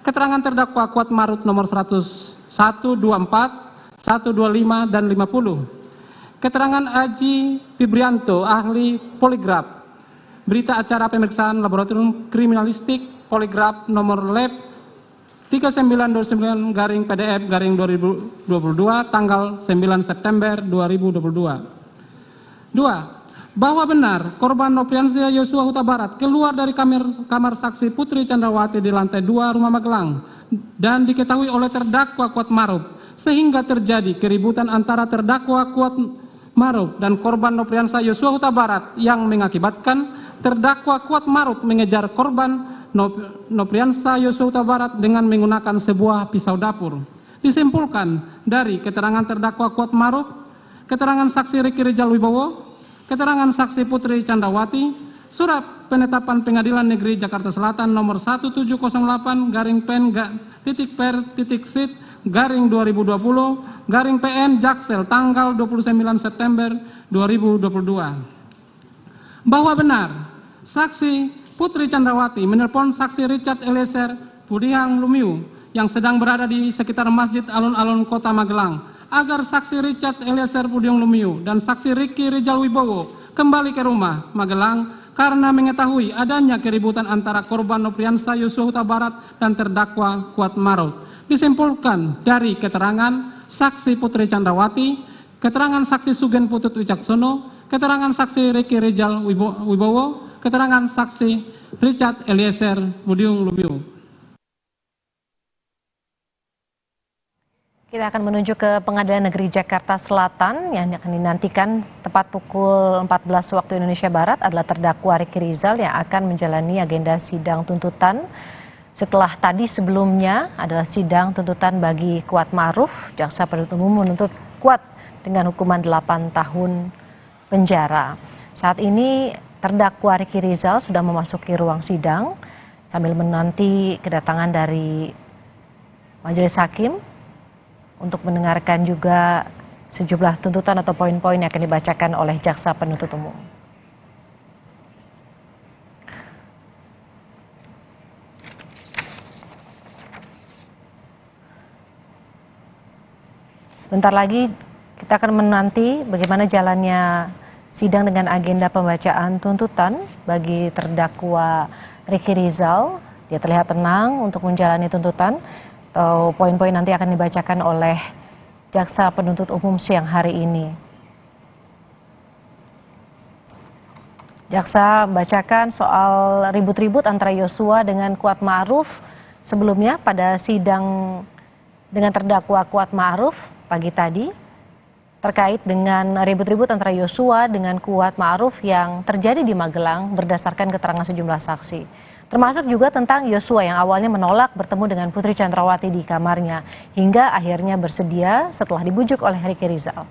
keterangan terdakwa Kuat Ma'ruf nomor 124, 125, dan 50, keterangan Aji Febrianto ahli poligraf, berita acara pemeriksaan laboratorium kriminalistik poligraf nomor lab 3929-PDF-2022 tanggal 9 September 2022. 2. Bahwa benar korban Nofriansyah Yosua Huta Barat keluar dari kamar saksi Putri Chandrawati di lantai 2 rumah Magelang dan diketahui oleh terdakwa Kuat Ma'ruf sehingga terjadi keributan antara terdakwa Kuat Ma'ruf dan korban Nofriansyah Yosua Huta Barat yang mengakibatkan terdakwa Kuat Ma'ruf mengejar korban Nofriansyah Yosua Huta Barat dengan menggunakan sebuah pisau dapur. Disimpulkan dari keterangan terdakwa Kuat Ma'ruf, keterangan saksi Riki Rijal Wibowo, keterangan saksi Putri Chandrawati, surat penetapan Pengadilan Negeri Jakarta Selatan nomor 1708-pen-sit-2020-PN Jaksel tanggal 29 September 2022. Bahwa benar saksi Putri Chandrawati menelpon saksi Richard Eliezer Pudiang Lumiu yang sedang berada di sekitar Masjid Alun-Alun Kota Magelang agar saksi Richard Eliezer Pudiang Lumiu dan saksi Riki Rijal Wibowo kembali ke rumah Magelang karena mengetahui adanya keributan antara korban Nofriansyah Yosua Huta Barat dan terdakwa Kuat Ma'ruf. Disimpulkan dari keterangan saksi Putri Chandrawati, keterangan saksi Sugen Putut Wicaksono, keterangan saksi Riki Rijal Wibowo, keterangan saksi Richard Eliezer Pudiang Lumiu. Kita akan menuju ke Pengadilan Negeri Jakarta Selatan yang akan dinantikan tepat pukul 14 waktu Indonesia Barat adalah terdakwa Riki Rizal yang akan menjalani agenda sidang tuntutan. Setelah tadi sebelumnya adalah sidang tuntutan bagi Kuat Ma'ruf, jaksa penuntut umum menuntut Kuat dengan hukuman 8 tahun penjara. Saat ini terdakwa Riki Rizal sudah memasuki ruang sidang sambil menanti kedatangan dari majelis hakim untuk mendengarkan juga sejumlah tuntutan atau poin-poin yang akan dibacakan oleh jaksa penuntut umum. Sebentar lagi kita akan menanti bagaimana jalannya sidang dengan agenda pembacaan tuntutan bagi terdakwa Riki Rizal. Dia terlihat tenang untuk menjalani tuntutan atau poin-poin nanti akan dibacakan oleh jaksa penuntut umum siang hari ini. Jaksa membacakan soal ribut-ribut antara Yosua dengan Kuat Ma'ruf sebelumnya pada sidang dengan terdakwa Kuat Ma'ruf pagi tadi, terkait dengan ribut-ribut antara Yosua dengan Kuat Ma'ruf yang terjadi di Magelang berdasarkan keterangan sejumlah saksi. Termasuk juga tentang Yosua yang awalnya menolak bertemu dengan Putri Chandrawati di kamarnya hingga akhirnya bersedia setelah dibujuk oleh Riki Rizal.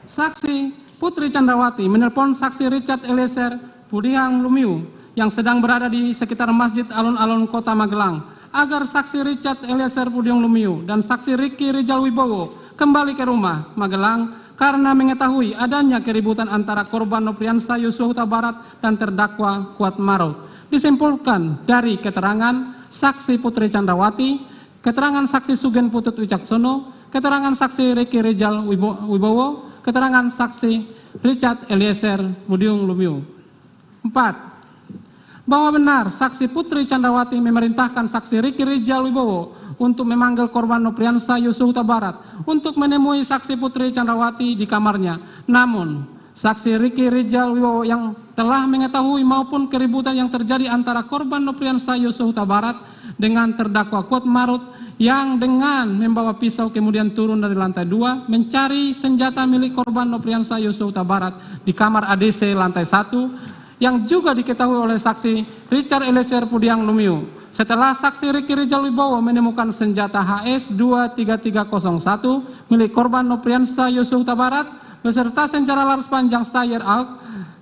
Saksi Putri Chandrawati menelpon saksi Richard Eliezer Pudiang Lumiu yang sedang berada di sekitar Masjid Alun-Alun Kota Magelang agar saksi Richard Eliezer Pudiang Lumiu dan saksi Riki Rijal Wibowo kembali ke rumah Magelang karena mengetahui adanya keributan antara korban Nofriansyah Yosua Huta Barat dan terdakwa Kuat Ma'ruf. Disimpulkan dari keterangan saksi Putri Chandrawati, keterangan saksi Sugen Putut Wicaksono, keterangan saksi Riki Rijal Wibowo, keterangan saksi Richard Eliezer Pudiang Lumiu. 4. Bahwa benar saksi Putri Chandrawati memerintahkan saksi Riki Rijal Wibowo untuk memanggil korban Nofriansyah Yosua Huta Barat untuk menemui saksi Putri Chandrawati di kamarnya. Namun, saksi Riki Rijal Wibowo yang telah mengetahui maupun keributan yang terjadi antara korban Nofriansyah Yosua Huta Barat dengan terdakwa Kuat Ma'ruf yang dengan membawa pisau kemudian turun dari lantai 2 mencari senjata milik korban Nopriansa Yosua Huta Barat di kamar ADC lantai 1 yang juga diketahui oleh saksi Richard Eliezer Pudiang Lumiu. Setelah saksi Ricky Rijal Wibowo menemukan senjata HS 23301 milik korban Nopriansa Yosua Huta Barat beserta senjata laras panjang Steyr AUG,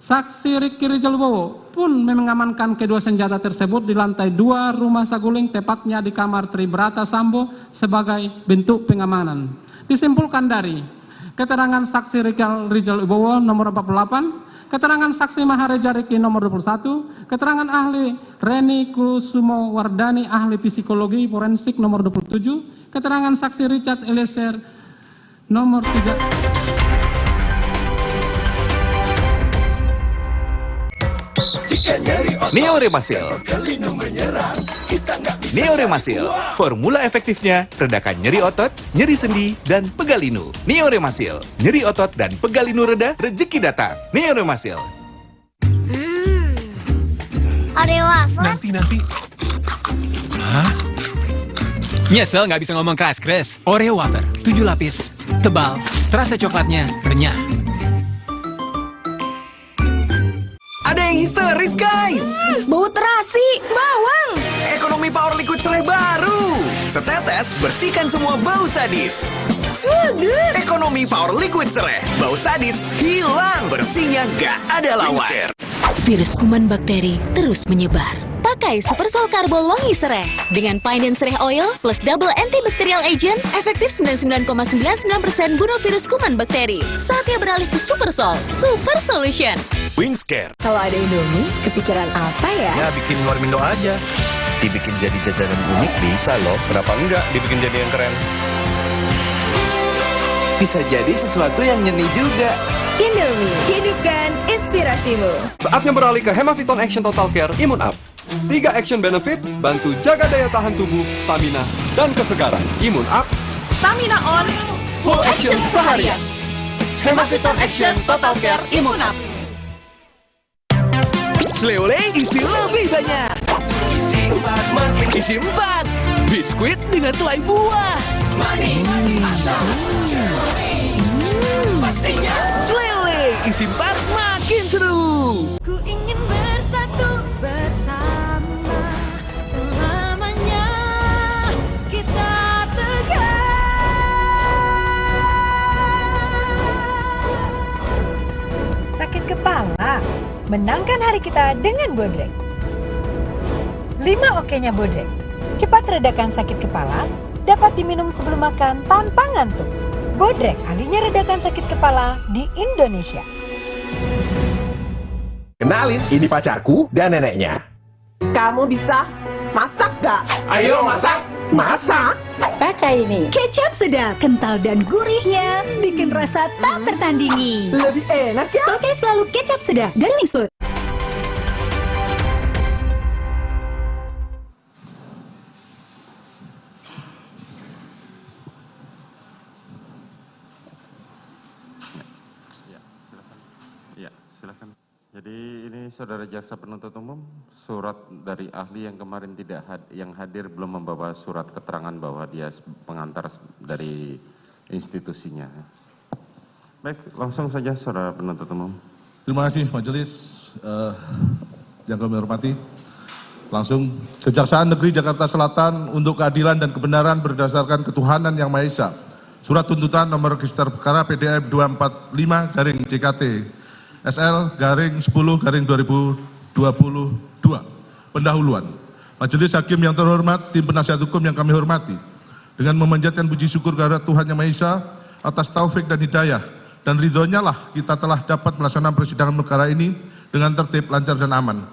saksi Ricky Rijal Wibowo pun mengamankan kedua senjata tersebut di lantai 2 rumah saguling, tepatnya di kamar Tribrata Sambo sebagai bentuk pengamanan. Disimpulkan dari keterangan saksi Ricky Rijal Wibowo nomor 48, keterangan saksi Mahareja Riki nomor 21, keterangan ahli Reni Kusumo Wardani ahli psikologi forensik nomor 27, keterangan saksi Richard Eliezer nomor 3. Neoremasil. Neoremasil, formula efektifnya redakan nyeri otot, nyeri sendi, dan pegalinu. Neoremasil, nyeri otot dan pegalinu reda, rezeki datang. Neoremasil. Oreo wafer. Nanti. Hah? Nyesel nggak bisa ngomong keras-keras. Oreo wafer, 7 lapis, tebal, terasa coklatnya renyah. Ada yang histeris, guys! Bau terasi, bawang! Ekonomi Power Liquid Sereh baru! Setetes, bersihkan semua bau sadis. Swagger! Ekonomi Power Liquid Sereh. Bau sadis, hilang. Bersihnya gak ada lawan. Virus kuman bakteri terus menyebar. Pakai Supersol Karbol Wangi Sereh dengan Pine and Sereh Oil plus double antibacterial agent, efektif 99,99% bunuh virus kuman bakteri. Saatnya beralih ke Supersol, Super Solution. Wingscare. Kalau ada Indomie, kepikiran apa ya? Ya bikin warmindo aja. Dibikin jadi jajanan unik bisa loh. Kenapa enggak dibikin jadi yang keren? Bisa jadi sesuatu yang nyeni juga. Indomie, hidupkan inspirasimu. Saatnya beralih ke Hemaviton Action Total Care Immune Up. 3 action benefit, bantu jaga daya tahan tubuh, stamina, dan kesegaran. Immune Up, Stamina on, full action seharian. Hemaviton Action Total Care Immune Up. Sleole isi lebih banyak. Isi 4. Biskuit dengan selai buah. Manis. Sleole isi 4 makin seru. Ku ingin bersatu bersama selamanya, kita tegar. Sakit kepala? Menangkan hari kita dengan Bodrek. 5 oke-nya Bodrek. Cepat redakan sakit kepala, dapat diminum sebelum makan tanpa ngantuk. Bodrek, ahlinya redakan sakit kepala di Indonesia. Kenalin, ini pacarku dan neneknya. Kamu bisa masak gak? Ayo masak! Masak! Pakai ini. Kecap sedap, kental dan gurihnya bikin rasa tak tertandingi. Lebih enak ya? Pakai selalu kecap sedap dari Wings Food. Jadi ini saudara jaksa penuntut umum, surat dari ahli yang kemarin yang hadir belum membawa surat keterangan bahwa dia pengantar dari institusinya. Baik, langsung saja saudara penuntut umum. Terima kasih majelis yang kami hormati. Langsung, Kejaksaan Negeri Jakarta Selatan untuk keadilan dan kebenaran berdasarkan ketuhanan yang Maha Esa. Surat tuntutan nomor register perkara PDF 245-JKT SL-10-2022. Pendahuluan. Majelis Hakim yang terhormat, tim penasihat hukum yang kami hormati, dengan memanjatkan puji syukur kehadirat Tuhan Yang Maha Esa atas taufik dan hidayah dan ridhonya lah kita telah dapat melaksanakan persidangan perkara ini dengan tertib, lancar dan aman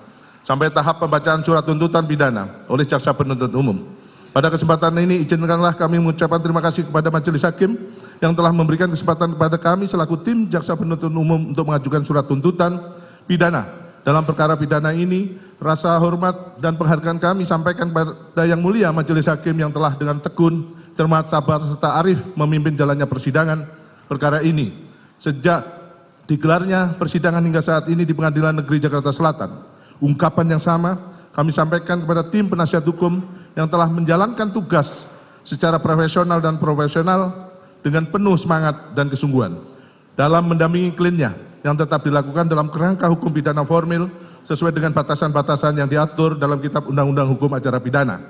sampai tahap pembacaan surat tuntutan pidana oleh jaksa penuntut umum. Pada kesempatan ini izinkanlah kami mengucapkan terima kasih kepada Majelis Hakim yang telah memberikan kesempatan kepada kami selaku tim jaksa penuntut umum untuk mengajukan surat tuntutan pidana dalam perkara pidana ini. Rasa hormat dan penghargaan kami sampaikan kepada Yang Mulia Majelis Hakim yang telah dengan tekun, cermat, sabar serta arif memimpin jalannya persidangan perkara ini sejak digelarnya persidangan hingga saat ini di Pengadilan Negeri Jakarta Selatan. Ungkapan yang sama kami sampaikan kepada tim penasihat hukum yang telah menjalankan tugas secara profesional dan profesional dengan penuh semangat dan kesungguhan dalam mendampingi kliennya yang tetap dilakukan dalam kerangka hukum pidana formil sesuai dengan batasan-batasan yang diatur dalam Kitab Undang-Undang Hukum Acara Pidana.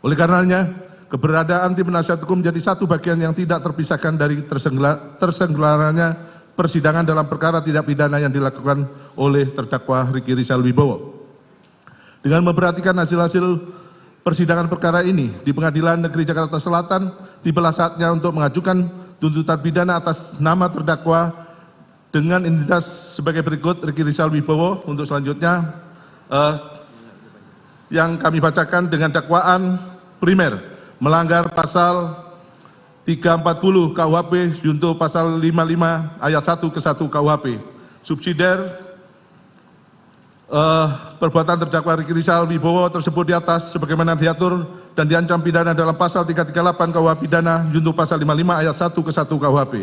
Oleh karenanya, keberadaan tim penasihat hukum menjadi satu bagian yang tidak terpisahkan dari terselenggaranya persidangan dalam perkara tindak pidana yang dilakukan oleh terdakwa Ricky Rizal Wibowo. Dengan memperhatikan hasil-hasil persidangan perkara ini di Pengadilan Negeri Jakarta Selatan, tibalah saatnya untuk mengajukan tuntutan pidana atas nama terdakwa dengan identitas sebagai berikut: Ricky Rizal Wibowo. Untuk selanjutnya yang kami bacakan dengan dakwaan primer melanggar pasal 340 KUHP junto pasal 55 ayat 1 ke 1 KUHP. Subsidiar perbuatan terdakwa Ricky Rizal Wibowo tersebut di atas sebagaimana diatur dan diancam pidana dalam pasal 338 KUH pidana junto pasal 55 ayat 1 ke 1 KUHP.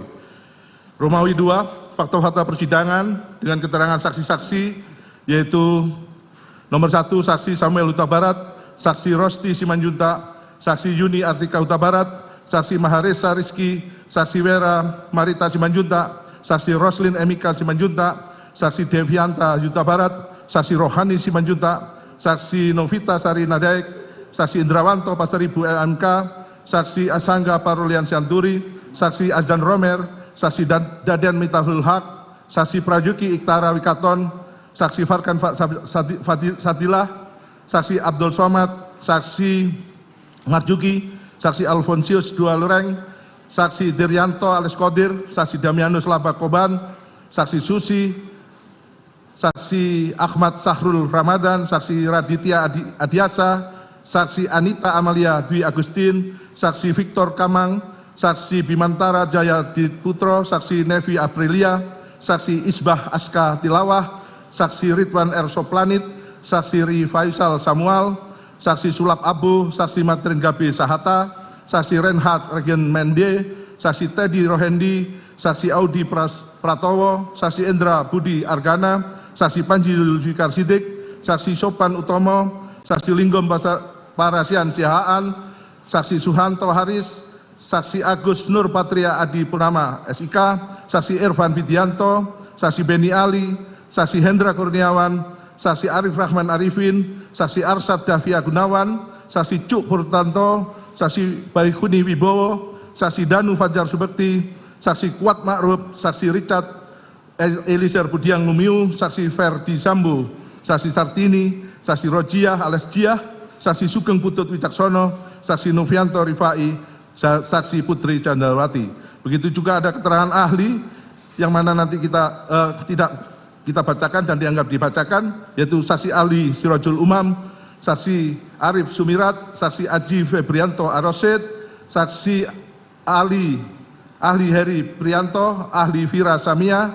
Romawi 2, fakta-fakta persidangan dengan keterangan saksi-saksi, yaitu nomor 1 saksi Samuel Huta Barat, saksi Rosti Simanjuntak, saksi Yuni Artika Huta Barat, saksi Maharesa Rizky, saksi Wera Marita Simanjuntak, saksi Roslin Emika Simanjuntak, saksi Devianta Huta Barat, saksi Rohani Simanjuntak, saksi Novita Sari Nadaek, saksi Indrawanto Pasaribu LMK, saksi Asangga Parulian Sianturi, saksi Azan Romer, saksi Daden Mitahul Haq, saksi Prajuki Iktara Wikaton, saksi Farkan Sadilah, saksi Abdul Somad, saksi Marjuki, saksi Alfonsius Dua Lureng, saksi Diryanto alias Kodir, saksi Damianus Labakoban, saksi Susi, saksi Ahmad Sahrul Ramadan, saksi Raditya Adiasa, saksi Anita Amalia Dwi Agustin, saksi Victor Kamang, saksi Bimantara Jaya Putro, saksi Nevi Aprilia, saksi Isbah Aska Tilawah, saksi Ridwan R. Soplanit, saksi Ri Faisal Samuel, saksi Sulap Abu, saksi Matrin Gabi Sahata, saksi Renhat Regen Mende, saksi Teddy Rohendi, saksi Audi Pratowo, saksi Endra Budi Argana, saksi Panji Zulfikar Sidik, saksi Sopan Utomo, saksi Linggom Parasian Sihaan, saksi Suhanto Haris, saksi Agus Nur Patria Adi Purnama SIK, saksi Irfan Widianto, saksi Beni Ali, saksi Hendra Kurniawan, saksi Arif Rahman Arifin, saksi Arsad Davia Gunawan, saksi Cuk Purtanto, saksi Baikuni Wibowo, saksi Danu Fajar Subekti, saksi Kuat Ma'ruf, saksi Richard Elisir Budiang Lumiu, saksi Ferdi Sambo, saksi Sartini, saksi Rojiah alias Jiah, saksi Sugeng Putut Wicaksono, saksi Novianto Rifai, saksi Putri Candrawati. Begitu juga ada keterangan ahli yang mana nanti kita bacakan dan dianggap dibacakan, yaitu saksi ahli Sirojul Umam, saksi Arif Sumirat, saksi Aji Febrianto Arosid, saksi ahli Heri Prianto, ahli Vira Samia,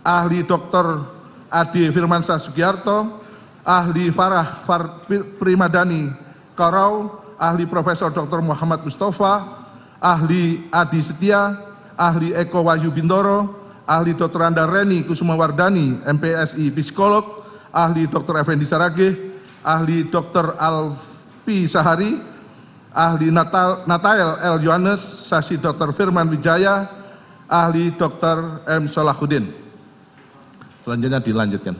ahli Dr. Ade Firmansyah Sugiarto, ahli Farah Primadani Karau, ahli Profesor Dr. Muhammad Mustafa, ahli Adi Setia, ahli Eko Wahyu Bindoro, ahli Dr. Anda Reni Kusumawardani, MPSI Psikolog, ahli Dr. Effendi Saragih, ahli Dr. Alfi Sahari, ahli Natael L. Yohanes, saksi Dr. Firman Wijaya, ahli Dr. M. Salahuddin. Selanjutnya dilanjutkan.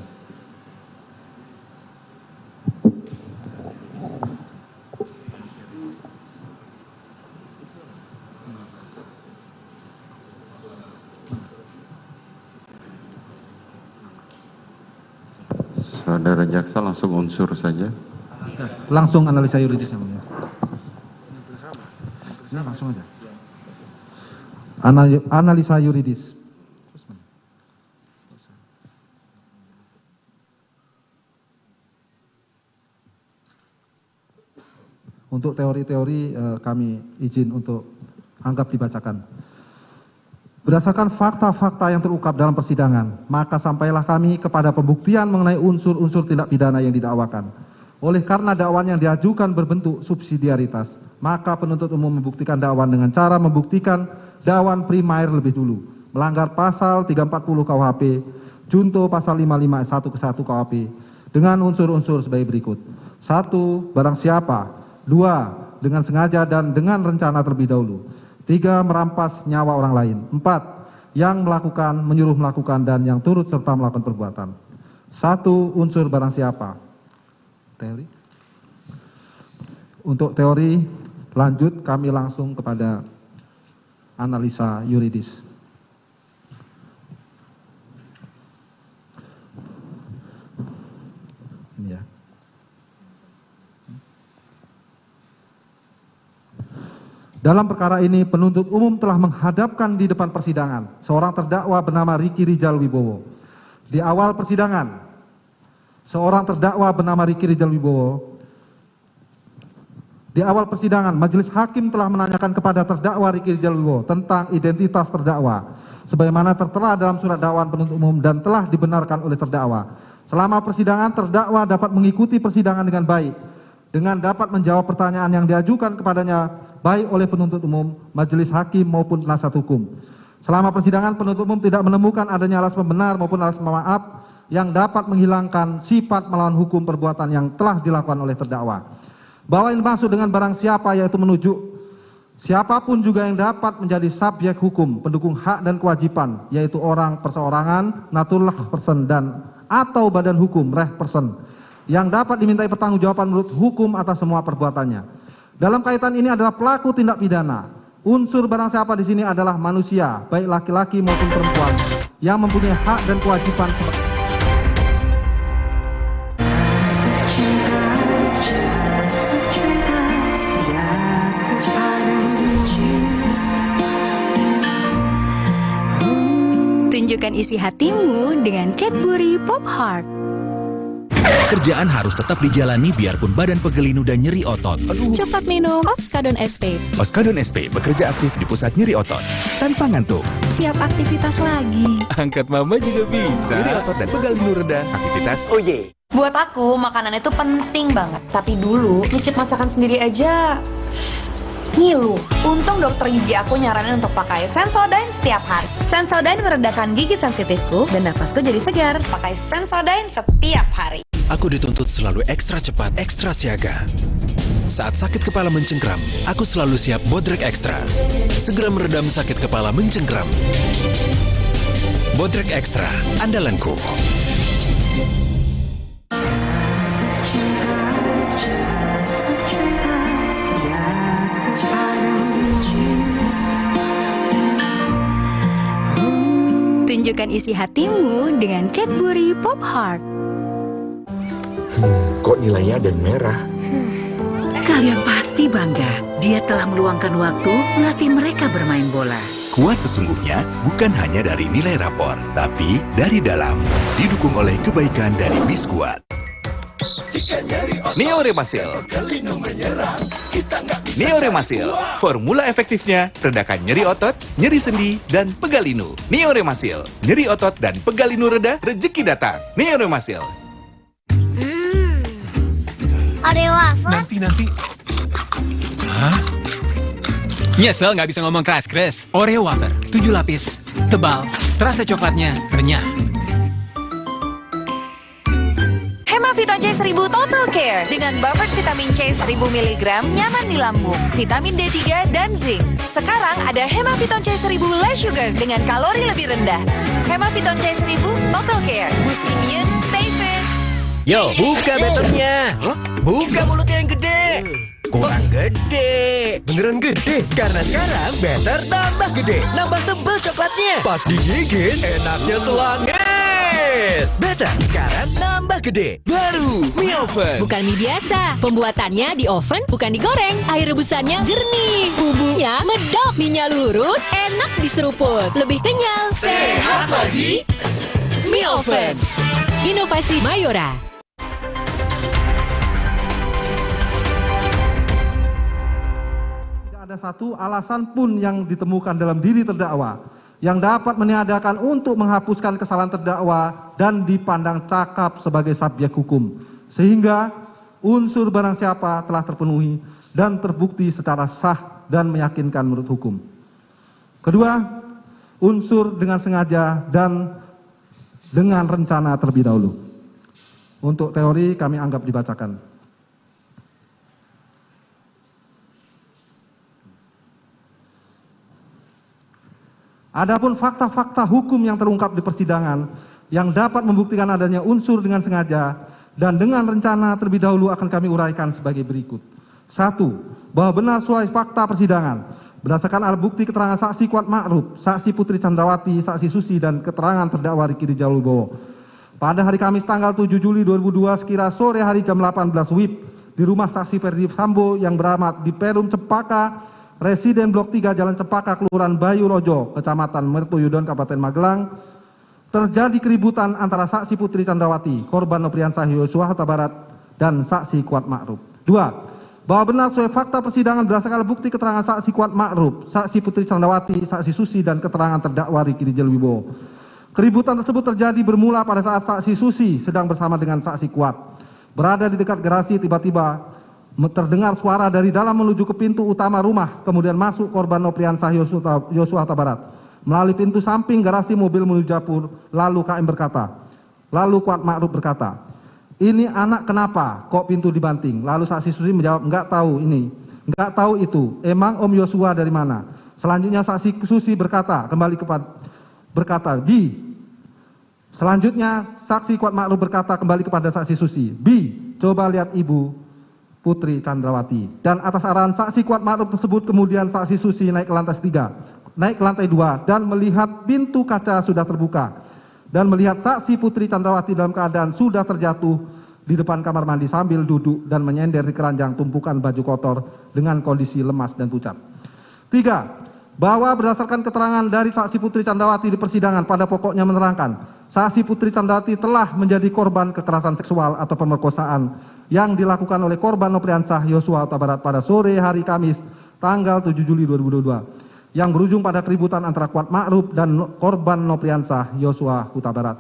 Saudara jaksa langsung unsur saja. Langsung analisa yuridis yang mulia. Ya, langsung aja. Analisa yuridis. Untuk teori-teori kami izin untuk anggap dibacakan. Berdasarkan fakta-fakta yang terungkap dalam persidangan, maka sampailah kami kepada pembuktian mengenai unsur-unsur tindak pidana yang didakwakan. Oleh karena dakwaan yang diajukan berbentuk subsidiaritas, maka penuntut umum membuktikan dakwaan dengan cara membuktikan dakwaan primair lebih dulu, melanggar pasal 340 KUHP, junto pasal 55 ayat 1 ke 1 KUHP, dengan unsur-unsur sebagai berikut. 1. Barang siapa. 2. dengan sengaja dan dengan rencana terlebih dahulu. 3. Merampas nyawa orang lain. 4. Yang melakukan, menyuruh melakukan, dan yang turut serta melakukan perbuatan. 1. Unsur barang siapa. Teori. Untuk teori lanjut kami langsung kepada analisa yuridis. Ini ya. Dalam perkara ini, penuntut umum telah menghadapkan di depan persidangan seorang terdakwa bernama Riki Rijal Wibowo. Di awal persidangan, majelis hakim telah menanyakan kepada terdakwa Riki Rijal Wibowo tentang identitas terdakwa, sebagaimana tertera dalam surat dakwaan penuntut umum dan telah dibenarkan oleh terdakwa. Selama persidangan, terdakwa dapat mengikuti persidangan dengan baik, dengan dapat menjawab pertanyaan yang diajukan kepadanya baik oleh penuntut umum, majelis hakim maupun penasihat hukum. Selama persidangan, penuntut umum tidak menemukan adanya alasan pembenar maupun alasan pemaaf yang dapat menghilangkan sifat melawan hukum perbuatan yang telah dilakukan oleh terdakwa. Bahwa ini maksud dengan barang siapa, yaitu menunjuk siapapun juga yang dapat menjadi subjek hukum, pendukung hak dan kewajiban, yaitu orang perseorangan, natural person, dan atau badan hukum, reh person, yang dapat dimintai pertanggungjawaban menurut hukum atas semua perbuatannya. Dalam kaitan ini adalah pelaku tindak pidana. Unsur barang siapa di sini adalah manusia, baik laki-laki maupun perempuan, yang mempunyai hak dan kewajiban sebagai Tunjukkan isi hatimu dengan Cadbury Pop Heart. Kerjaan harus tetap dijalani biarpun badan pegelinu dan nyeri otot. Cepat minum Oskadon SP. Oskadon SP bekerja aktif di pusat nyeri otot tanpa ngantuk. Siap aktivitas lagi. Angkat mama juga bisa. Nyeri otot dan pegalinu reda, aktivitas. Oh yeah. Buat aku, makanan itu penting banget. Tapi dulu, nyicip masakan sendiri aja ngilu. Untung dokter gigi aku nyaranin untuk pakai Sensodyne setiap hari. Sensodyne meredakan gigi sensitifku dan napasku jadi segar. Pakai Sensodyne setiap hari. Aku dituntut selalu ekstra cepat, ekstra siaga. Saat sakit kepala mencengkram, aku selalu siap Bodrek Extra. Segera meredam sakit kepala mencengkram. Bodrek Extra, andalanku. Tunjukkan isi hatimu dengan Cadbury Pop Heart. Kok nilainya ada merah? Kalian pasti bangga. Dia telah meluangkan waktu melatih mereka bermain bola. Kuat sesungguhnya bukan hanya dari nilai rapor, tapi dari dalam. Didukung oleh kebaikan dari Biskuat. Neo Remasil. Neo Remasil, formula efektifnya redakan nyeri otot, nyeri sendi, dan pegalinu. Neo Remasil, nyeri otot dan pegalinu reda, rezeki datang. Neo Remasil. Oreo wafer? Nanti. Hah? Nyesel nggak bisa ngomong keras-keras. Oreo wafer, 7 lapis, tebal, terasa coklatnya renyah. Hemaviton C1000 Total Care dengan buffer vitamin C 1000 mg nyaman di lambung, vitamin D3 dan zinc. Sekarang ada Hemaviton C1000 Less Sugar dengan kalori lebih rendah. Hemaviton C1000 Total Care, boost immune, stay fit. Yo, buka betternya. Buka mulutnya yang gede. Kurang gede. Beneran gede? Karena sekarang better tambah gede. Nambah tebel coklatnya. Pas digigit, enaknya selangit. Better sekarang nambah gede. Baru mie oven. Bukan mie biasa. Pembuatannya di oven, bukan digoreng. Air rebusannya jernih. Bumbunya medok. Mie-nya lurus, enak diseruput. Lebih kenyal. Sehat lagi. Mie oven. Inovasi Mayora. Ada satu alasan pun yang ditemukan dalam diri terdakwa yang dapat meniadakan untuk menghapuskan kesalahan terdakwa dan dipandang cakap sebagai subjek hukum, sehingga unsur barang siapa telah terpenuhi dan terbukti secara sah dan meyakinkan menurut hukum. Kedua, unsur dengan sengaja dan dengan rencana terlebih dahulu. Untuk teori kami anggap dibacakan. Adapun fakta-fakta hukum yang terungkap di persidangan yang dapat membuktikan adanya unsur dengan sengaja dan dengan rencana terlebih dahulu akan kami uraikan sebagai berikut. 1. Bahwa benar sesuai fakta persidangan berdasarkan alat bukti keterangan saksi Kuat Ma'ruf, saksi Putri Chandrawati, saksi Susi, dan keterangan terdakwa Ricky Rijal Wibowo. Pada hari Kamis tanggal 7 Juli 2002 sekira sore hari jam 18 WIB di rumah saksi Ferdi Sambo yang beramat di Perum Cempaka, Residen Blok 3 Jalan Cempaka, Kelurahan Bayu Rojo, Kecamatan Mertoyudon, Kabupaten Magelang, terjadi keributan antara saksi Putri Chandrawati, korban Nopriansah Yosua Huta Barat, dan saksi Kuat Ma'ruf. 2. Bahwa benar sesuai fakta persidangan berdasarkan bukti keterangan saksi Kuat Ma'ruf, saksi Putri Chandrawati, saksi Susi, dan keterangan terdakwa Ricky Rijal Wibowo. Keributan tersebut terjadi bermula pada saat saksi Susi sedang bersama dengan saksi Kuat berada di dekat garasi. Tiba-tiba terdengar suara dari dalam menuju ke pintu utama rumah, kemudian masuk korban Nopriansah Yosua Huta Barat. Melalui pintu samping garasi mobil menuju dapur, lalu Kuat Ma'ruf berkata, "Ini anak kenapa kok pintu dibanting?" Lalu saksi Susi menjawab, "Enggak tahu ini, enggak tahu itu, emang Om Yosua dari mana?" Selanjutnya saksi Susi berkata, Selanjutnya saksi Kuat Ma'ruf berkata kembali kepada saksi Susi, "Bi, coba lihat Ibu Putri Chandrawati." Dan atas arahan saksi Kuat Ma'ruf tersebut kemudian saksi Susi naik ke lantai 2 dan melihat pintu kaca sudah terbuka dan melihat saksi Putri Chandrawati dalam keadaan sudah terjatuh di depan kamar mandi sambil duduk dan menyender di keranjang tumpukan baju kotor dengan kondisi lemas dan pucat. 3. Bahwa berdasarkan keterangan dari saksi Putri Chandrawati di persidangan pada pokoknya menerangkan saksi Putri Chandrawati telah menjadi korban kekerasan seksual atau pemerkosaan yang dilakukan oleh korban Nopriansah Yosua Huta Barat pada sore hari Kamis tanggal 7 Juli 2022 yang berujung pada keributan antara Kuat Ma'ruf dan korban Nopriansah Yosua Huta Barat.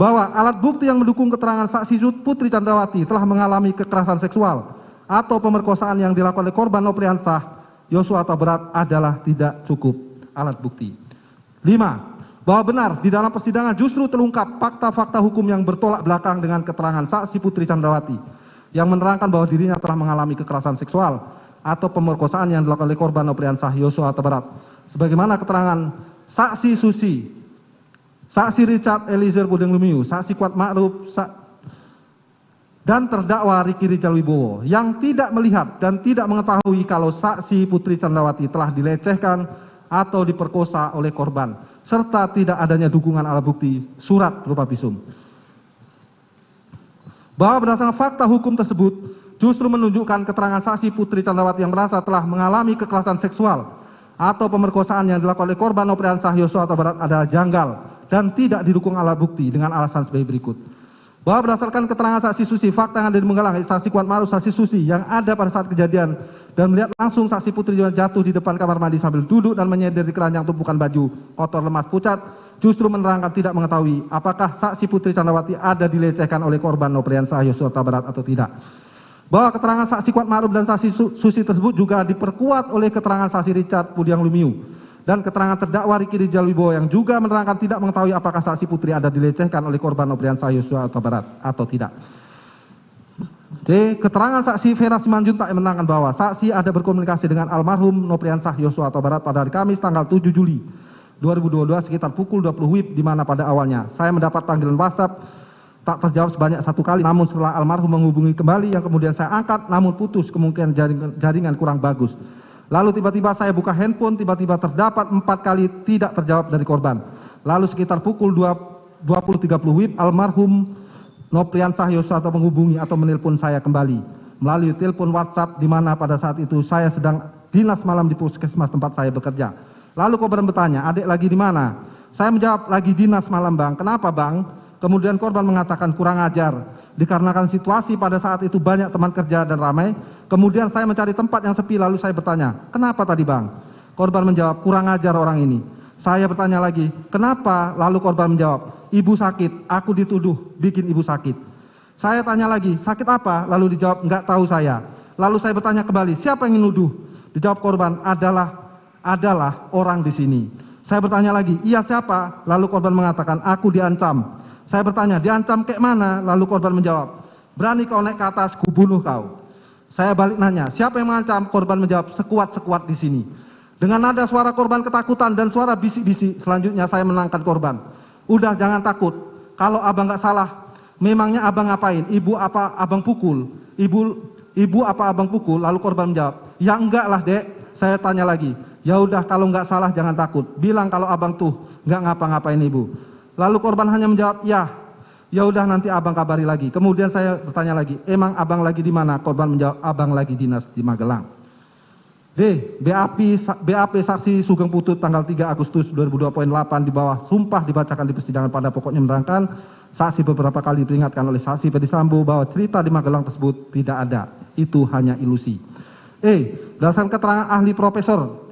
Bahwa alat bukti yang mendukung keterangan saksi Putri Chandrawati telah mengalami kekerasan seksual atau pemerkosaan yang dilakukan oleh korban Nopriansah Yosua Huta Barat adalah tidak cukup alat bukti. 5. Bahwa benar di dalam persidangan justru terungkap fakta-fakta hukum yang bertolak belakang dengan keterangan saksi Putri Chandrawati yang menerangkan bahwa dirinya telah mengalami kekerasan seksual atau pemerkosaan yang dilakukan oleh korban Nopriansah Yosua Huta Barat. Sebagaimana keterangan saksi Susi, saksi Richard Eliezer Puding Lumiu, saksi Kuat Ma'ruf, dan terdakwa Ricky Rijal Wibowo yang tidak melihat dan tidak mengetahui kalau saksi Putri Chandrawati telah dilecehkan atau diperkosa oleh korban, serta tidak adanya dukungan alat bukti surat berupa visum. Bahwa berdasarkan fakta hukum tersebut justru menunjukkan keterangan saksi Putri Chandrawati yang merasa telah mengalami kekerasan seksual atau pemerkosaan yang dilakukan oleh korban Nopriansah Yosua Huta Barat adalah janggal dan tidak didukung alat bukti dengan alasan sebagai berikut. Bahwa berdasarkan keterangan saksi Susi, fakta yang ada di Menggalang, saksi Kuat Ma'ruf, saksi Susi yang ada pada saat kejadian dan melihat langsung saksi Putri jatuh di depan kamar mandi sambil duduk dan menyender di keranjang tumpukan baju kotor lemas pucat, justru menerangkan tidak mengetahui apakah saksi Putri Chandrawati ada dilecehkan oleh korban Nopriansah Yosua Huta Barat atau tidak. Bahwa keterangan saksi Kuat Ma'ruf dan saksi Susi tersebut juga diperkuat oleh keterangan saksi Richard Puding Lumiu dan keterangan terdakwa Ricky Rijal Wibowo yang juga menerangkan tidak mengetahui apakah saksi Putri ada dilecehkan oleh korban Nopriansah Yosua Huta Barat atau tidak. D. Keterangan saksi Vera Simanjuntak yang menerangkan bahwa saksi ada berkomunikasi dengan almarhum Nopriansah Yosua Huta Barat pada hari Kamis tanggal 7 Juli 2022 sekitar pukul 20 WIB, di mana pada awalnya saya mendapat panggilan WhatsApp tak terjawab sebanyak 1 kali, namun setelah almarhum menghubungi kembali yang kemudian saya angkat namun putus, kemungkinan jaringan kurang bagus. Lalu tiba-tiba saya buka handphone, tiba-tiba terdapat 4 kali tidak terjawab dari korban. Lalu sekitar pukul 20.30 WIB almarhum Nopriansah Yosua atau menghubungi atau menelpon saya kembali melalui telepon WhatsApp, di mana pada saat itu saya sedang dinas malam di puskesmas tempat saya bekerja. Lalu korban bertanya, "Adik lagi di mana?" Saya menjawab, "Lagi dinas malam, Bang." "Kenapa, Bang?" Kemudian korban mengatakan, "Kurang ajar." Dikarenakan situasi pada saat itu banyak teman kerja dan ramai. Kemudian saya mencari tempat yang sepi, lalu saya bertanya, "Kenapa tadi, Bang?" Korban menjawab, "Kurang ajar orang ini." Saya bertanya lagi, "Kenapa?" Lalu korban menjawab, "Ibu sakit, aku dituduh bikin ibu sakit." Saya tanya lagi, "Sakit apa?" Lalu dijawab, "Enggak tahu saya." Lalu saya bertanya kembali, "Siapa yang menuduh?" Dijawab korban, adalah orang di sini." Saya bertanya lagi, "Iya siapa?" Lalu korban mengatakan, "Aku diancam." Saya bertanya, "Diancam kayak mana?" Lalu korban menjawab, "Berani kau naik ke atas, kubunuh kau." Saya balik nanya, "Siapa yang mengancam?" Korban menjawab, "Sekuat-sekuat di sini." Dengan nada suara korban ketakutan dan suara bisik-bisik, selanjutnya saya menenangkan korban. Udah, jangan takut. Kalau abang nggak salah, memangnya abang ngapain? Ibu apa abang pukul? Ibu apa abang pukul? Lalu korban menjawab, ya enggak lah dek. Saya tanya lagi, ya udah kalau nggak salah jangan takut. Bilang kalau abang tuh nggak ngapa-ngapain ibu. Lalu korban hanya menjawab, ya udah nanti abang kabari lagi. Kemudian saya bertanya lagi, emang abang lagi di mana? Korban menjawab, abang lagi dinas di Magelang. D. BAP saksi Sugeng Putut tanggal 3 Agustus 2002.8 di bawah sumpah dibacakan di persidangan pada pokoknya menerangkan saksi beberapa kali diperingatkan oleh saksi Ferdi Sambo bahwa cerita di Magelang tersebut tidak ada. Itu hanya ilusi. E. Berdasarkan keterangan ahli Profesor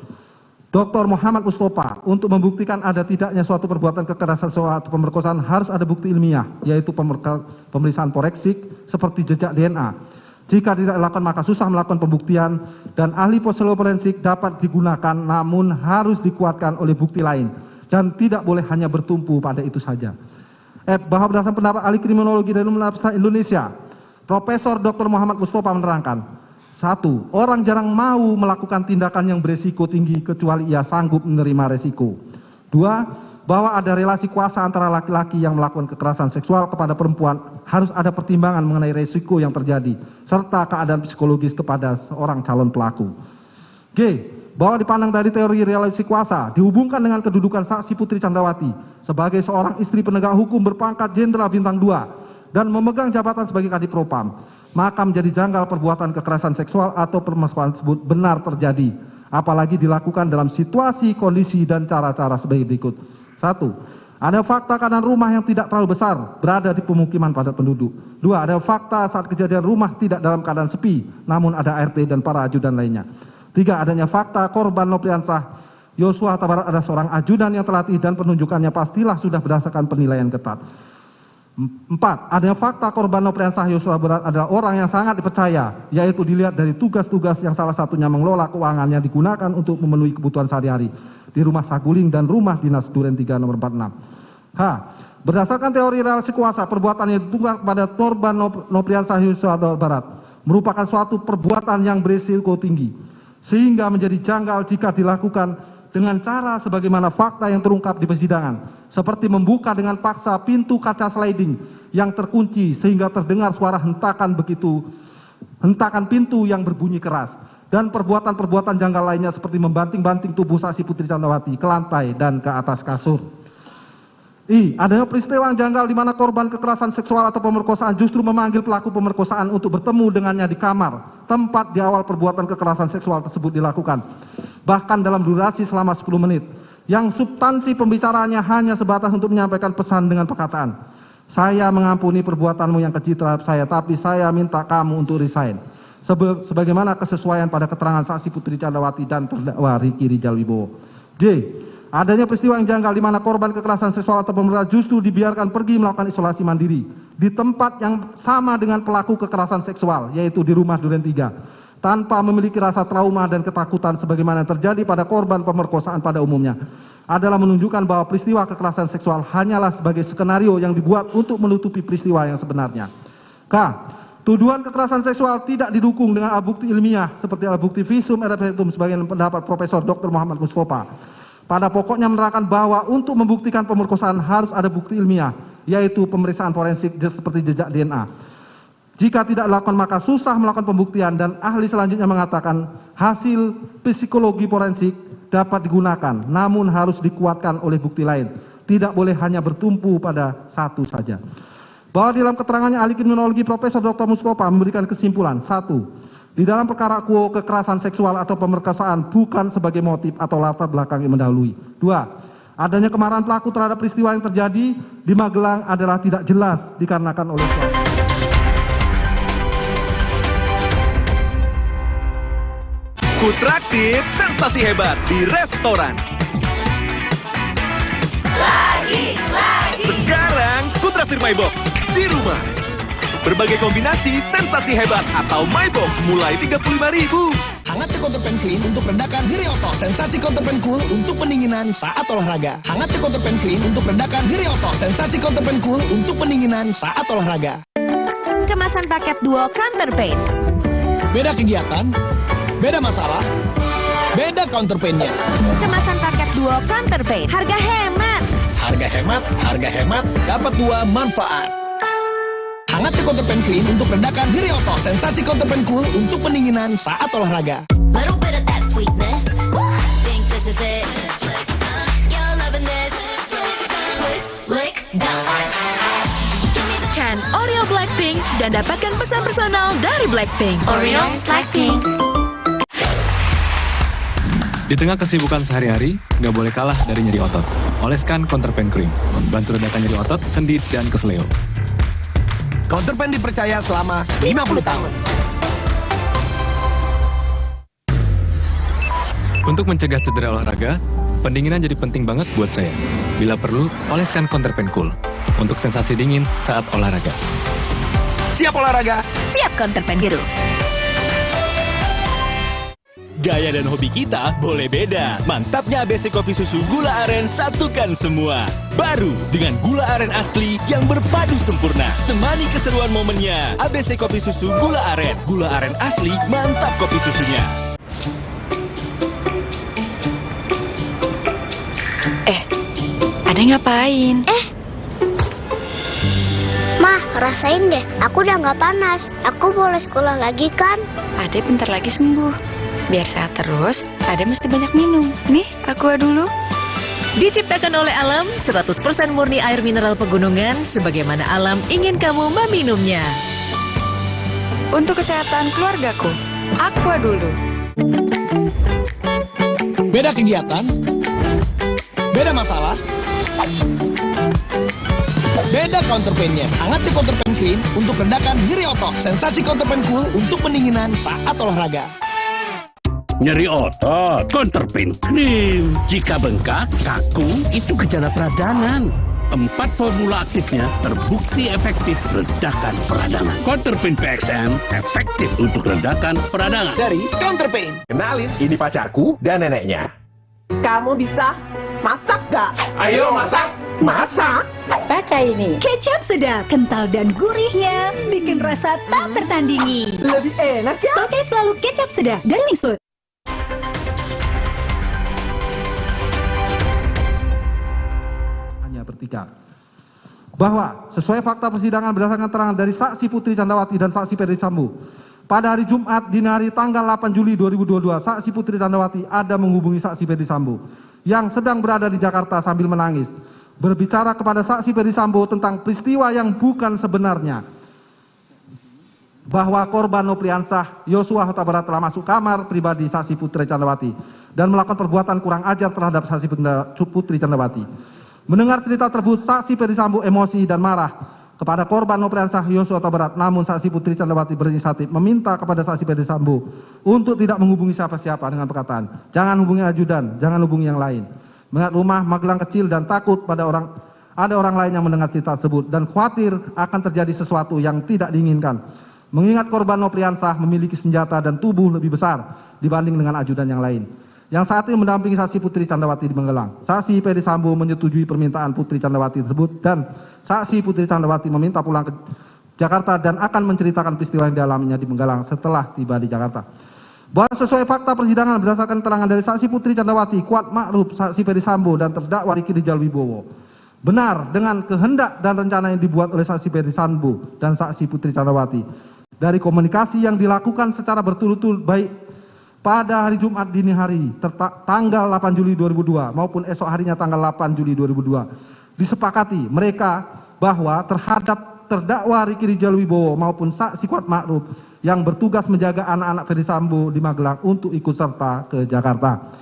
Dr. Muhammad Mustafa untuk membuktikan ada tidaknya suatu perbuatan kekerasan seksual atau pemerkosaan harus ada bukti ilmiah, yaitu pemeriksaan forensik seperti jejak DNA. Jika tidak dilakukan maka susah melakukan pembuktian dan ahli forensik dapat digunakan namun harus dikuatkan oleh bukti lain dan tidak boleh hanya bertumpu pada itu saja. F. Bahwa berdasarkan pendapat ahli kriminologi dan Universitas Indonesia, Profesor Dr. Muhammad Mustafa menerangkan, 1. Orang jarang mau melakukan tindakan yang beresiko tinggi kecuali ia sanggup menerima resiko. 2. Bahwa ada relasi kuasa antara laki-laki yang melakukan kekerasan seksual kepada perempuan harus ada pertimbangan mengenai resiko yang terjadi serta keadaan psikologis kepada seorang calon pelaku. G. Bahwa dipandang dari teori relasi kuasa dihubungkan dengan kedudukan saksi Putri Candrawati sebagai seorang istri penegak hukum berpangkat Jenderal Bintang 2 dan memegang jabatan sebagai Kadipropam, maka menjadi janggal perbuatan kekerasan seksual atau permasalahan tersebut benar terjadi, apalagi dilakukan dalam situasi, kondisi, dan cara-cara sebagai berikut. 1. Ada fakta keadaan rumah yang tidak terlalu besar berada di pemukiman padat penduduk. 2. Ada fakta saat kejadian rumah tidak dalam keadaan sepi, namun ada ART dan para ajudan lainnya. 3. Adanya fakta korban Nopriansah Yosua Tabarat ada seorang ajudan yang terlatih dan penunjukannya pastilah sudah berdasarkan penilaian ketat. 4. Adanya fakta korban Nopriansah Yosua Tabarat adalah orang yang sangat dipercaya, yaitu dilihat dari tugas-tugas yang salah satunya mengelola keuangannya digunakan untuk memenuhi kebutuhan sehari-hari di rumah Saguling dan rumah dinas Duren 3 nomor 46. H. Berdasarkan teori relasi kuasa, perbuatan yang dituntut kepada korban Nopriansah Yosua Tabarat merupakan suatu perbuatan yang berisiko tinggi, sehingga menjadi janggal jika dilakukan dengan cara sebagaimana fakta yang terungkap di persidangan, seperti membuka dengan paksa pintu kaca sliding yang terkunci sehingga terdengar suara hentakan pintu yang berbunyi keras, dan perbuatan-perbuatan janggal lainnya seperti membanting-banting tubuh saksi Putri Candrawati ke lantai dan ke atas kasur. I. Adanya peristiwa yang janggal di mana korban kekerasan seksual atau pemerkosaan justru memanggil pelaku pemerkosaan untuk bertemu dengannya di kamar, tempat di awal perbuatan kekerasan seksual tersebut dilakukan, bahkan dalam durasi selama 10 menit, yang substansi pembicaraannya hanya sebatas untuk menyampaikan pesan dengan perkataan, saya mengampuni perbuatanmu yang keji terhadap saya, tapi saya minta kamu untuk resign. Sebagaimana kesesuaian pada keterangan saksi Putri Candrawati dan terdakwa Riki Rijal Wibowo. D. Adanya peristiwa yang janggal di mana korban kekerasan seksual atau pemerkosaan justru dibiarkan pergi melakukan isolasi mandiri di tempat yang sama dengan pelaku kekerasan seksual, yaitu di rumah Duren 3, tanpa memiliki rasa trauma dan ketakutan sebagaimana yang terjadi pada korban pemerkosaan pada umumnya, adalah menunjukkan bahwa peristiwa kekerasan seksual hanyalah sebagai skenario yang dibuat untuk menutupi peristiwa yang sebenarnya. K. Tuduhan kekerasan seksual tidak didukung dengan alat bukti ilmiah seperti alat bukti visum et repertum sebagai pendapat Profesor Dr. Muhammad Mustafa. Pada pokoknya menerangkan bahwa untuk membuktikan pemerkosaan harus ada bukti ilmiah, yaitu pemeriksaan forensik seperti jejak DNA. Jika tidak dilakukan maka susah melakukan pembuktian, dan ahli selanjutnya mengatakan hasil psikologi forensik dapat digunakan, namun harus dikuatkan oleh bukti lain. Tidak boleh hanya bertumpu pada satu saja. Bahwa di dalam keterangannya ahli kriminologi Profesor Dr. Mustafa memberikan kesimpulan, 1. Di dalam perkara quo kekerasan seksual atau pemerkosaan bukan sebagai motif atau latar belakang yang mendahului. 2. Adanya kemarahan pelaku terhadap peristiwa yang terjadi di Magelang adalah tidak jelas dikarenakan oleh suatu. Kutraktir sensasi hebat di restoran. Lagi. Sekarang Kutraktir My Box di rumah. Berbagai kombinasi sensasi hebat atau My Box mulai 35.000. Hangat Counterpan Clean untuk redakan nyeri otot. Sensasi Counterpan Cool untuk pendinginan saat olahraga. Hangat Counterpan Clean untuk redakan nyeri otot. Sensasi Counterpan Cool untuk pendinginan saat olahraga. Kemasan paket duo Counterpain. Beda kegiatan, beda masalah, Beda counterpain-nya. Kemasan paket duo counterpain. Harga hemat. Harga hemat, dapat 2 manfaat. Hangat ke counterpain clean untuk redakan nyeri otot. Sensasi counterpain cool untuk pendinginan saat olahraga. Little bit of that sweetness. Think this is it. You're loving this. Lick down. Scan Oreo Blackpink dan dapatkan pesan personal dari Blackpink. Oreo Blackpink. Di tengah kesibukan sehari-hari, nggak boleh kalah dari nyeri otot. Oleskan counterpain cream. Bantu redakan nyeri otot, sendi, dan keseleo. Counterpain dipercaya selama 50 tahun. Untuk mencegah cedera olahraga, pendinginan jadi penting banget buat saya. Bila perlu, oleskan counterpain cool. Untuk sensasi dingin saat olahraga. Siap olahraga, siap counterpain biru. Gaya dan hobi kita boleh beda. Mantapnya ABC Kopi Susu Gula Aren satukan semua. Baru dengan gula aren asli yang berpadu sempurna. Temani keseruan momennya. ABC Kopi Susu Gula Aren. Gula aren asli, mantap kopi susunya. Ade ngapain? Mah, rasain deh. Aku udah nggak panas. Aku boleh sekolah lagi kan? Ade bentar lagi sembuh. Biar sehat terus, Ade mesti banyak minum. Nih, aqua dulu. Diciptakan oleh alam, 100% murni air mineral pegunungan, sebagaimana alam ingin kamu meminumnya. Untuk kesehatan keluargaku, aqua dulu. beda kegiatan, beda masalah, beda counterpain-nya. Hangat di counterpain clean untuk redakan nyeri otot. Sensasi counterpain cool untuk pendinginan saat olahraga. Nyeri otot, counterpain cream. Jika bengkak, kaku, itu gejala peradangan. 4 formula aktifnya terbukti efektif redakan peradangan. Counterpain PXM efektif untuk redakan peradangan. Dari Counterpain. Kenalin, ini pacarku dan neneknya. Kamu bisa masak gak? Ayo masak. Masak. Pakai ini. Kecap sedap, kental dan gurihnya bikin rasa tak tertandingi. Lebih enak ya? Pakai selalu kecap sedap dari Wings Food. Bahwa sesuai fakta persidangan berdasarkan keterangan dari saksi Putri Candrawati dan saksi Ferdi Sambo, pada hari Jumat dini hari tanggal 8 Juli 2022, saksi Putri Candrawati ada menghubungi saksi Ferdi Sambo yang sedang berada di Jakarta sambil menangis, berbicara kepada saksi Ferdi Sambo tentang peristiwa yang bukan sebenarnya, bahwa korban Nopriansah Yosua Huta Barat telah masuk kamar pribadi saksi Putri Candrawati dan melakukan perbuatan kurang ajar terhadap saksi Putri Candrawati. Mendengar cerita tersebut, saksi Ferdi Sambo emosi dan marah kepada korban Nopriansah Yosua Huta Barat. Namun saksi Putri Candrawati berinisiatif meminta kepada saksi Ferdi Sambo untuk tidak menghubungi siapa-siapa dengan perkataan, jangan hubungi ajudan, jangan hubungi yang lain. Mengingat rumah Magelang kecil dan takut ada orang lain yang mendengar cerita tersebut dan khawatir akan terjadi sesuatu yang tidak diinginkan. Mengingat korban Nopriansah memiliki senjata dan tubuh lebih besar dibanding dengan ajudan yang lain, yang saat ini mendampingi saksi Putri Candrawati di Magelang. Saksi Ferdi Sambo menyetujui permintaan Putri Candrawati tersebut dan saksi Putri Candrawati meminta pulang ke Jakarta dan akan menceritakan peristiwa yang dialaminya di Magelang setelah tiba di Jakarta. Bahwa sesuai fakta persidangan berdasarkan keterangan dari saksi Putri Candrawati, Kuat Ma'ruf, saksi Ferdi Sambo dan terdakwa Riki Rijal Wibowo, benar dengan kehendak dan rencana yang dibuat oleh saksi Ferdi Sambo dan saksi Putri Candrawati dari komunikasi yang dilakukan secara berturut-turut baik pada hari Jumat dini hari tanggal 8 Juli 2002 maupun esok harinya tanggal 8 Juli 2002 disepakati mereka bahwa terhadap terdakwa Riki Rijal Wibowo maupun saksi Kuat Ma'ruf yang bertugas menjaga anak-anak Ferdi Sambo di Magelang untuk ikut serta ke Jakarta.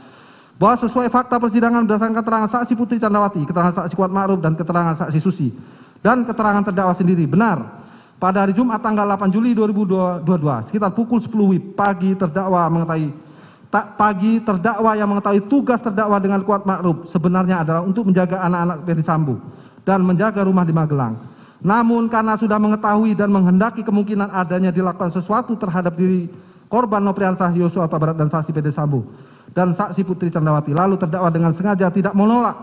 Bahwa sesuai fakta persidangan berdasarkan keterangan saksi Putri Candrawati, keterangan saksi Kuat Ma'ruf dan keterangan saksi Susi dan keterangan terdakwa sendiri benar. Pada hari Jumat tanggal 8 Juli 2022 sekitar pukul 10 WIB pagi terdakwa yang mengetahui tugas terdakwa dengan Kuat Ma'ruf sebenarnya adalah untuk menjaga anak-anak Ferdi Sambo dan menjaga rumah di Magelang. Namun karena sudah mengetahui dan menghendaki kemungkinan adanya dilakukan sesuatu terhadap diri korban Nopriansah Yosua Huta Barat dan saksi Ferdi Sambo dan saksi Putri Candrawati, lalu terdakwa dengan sengaja tidak menolak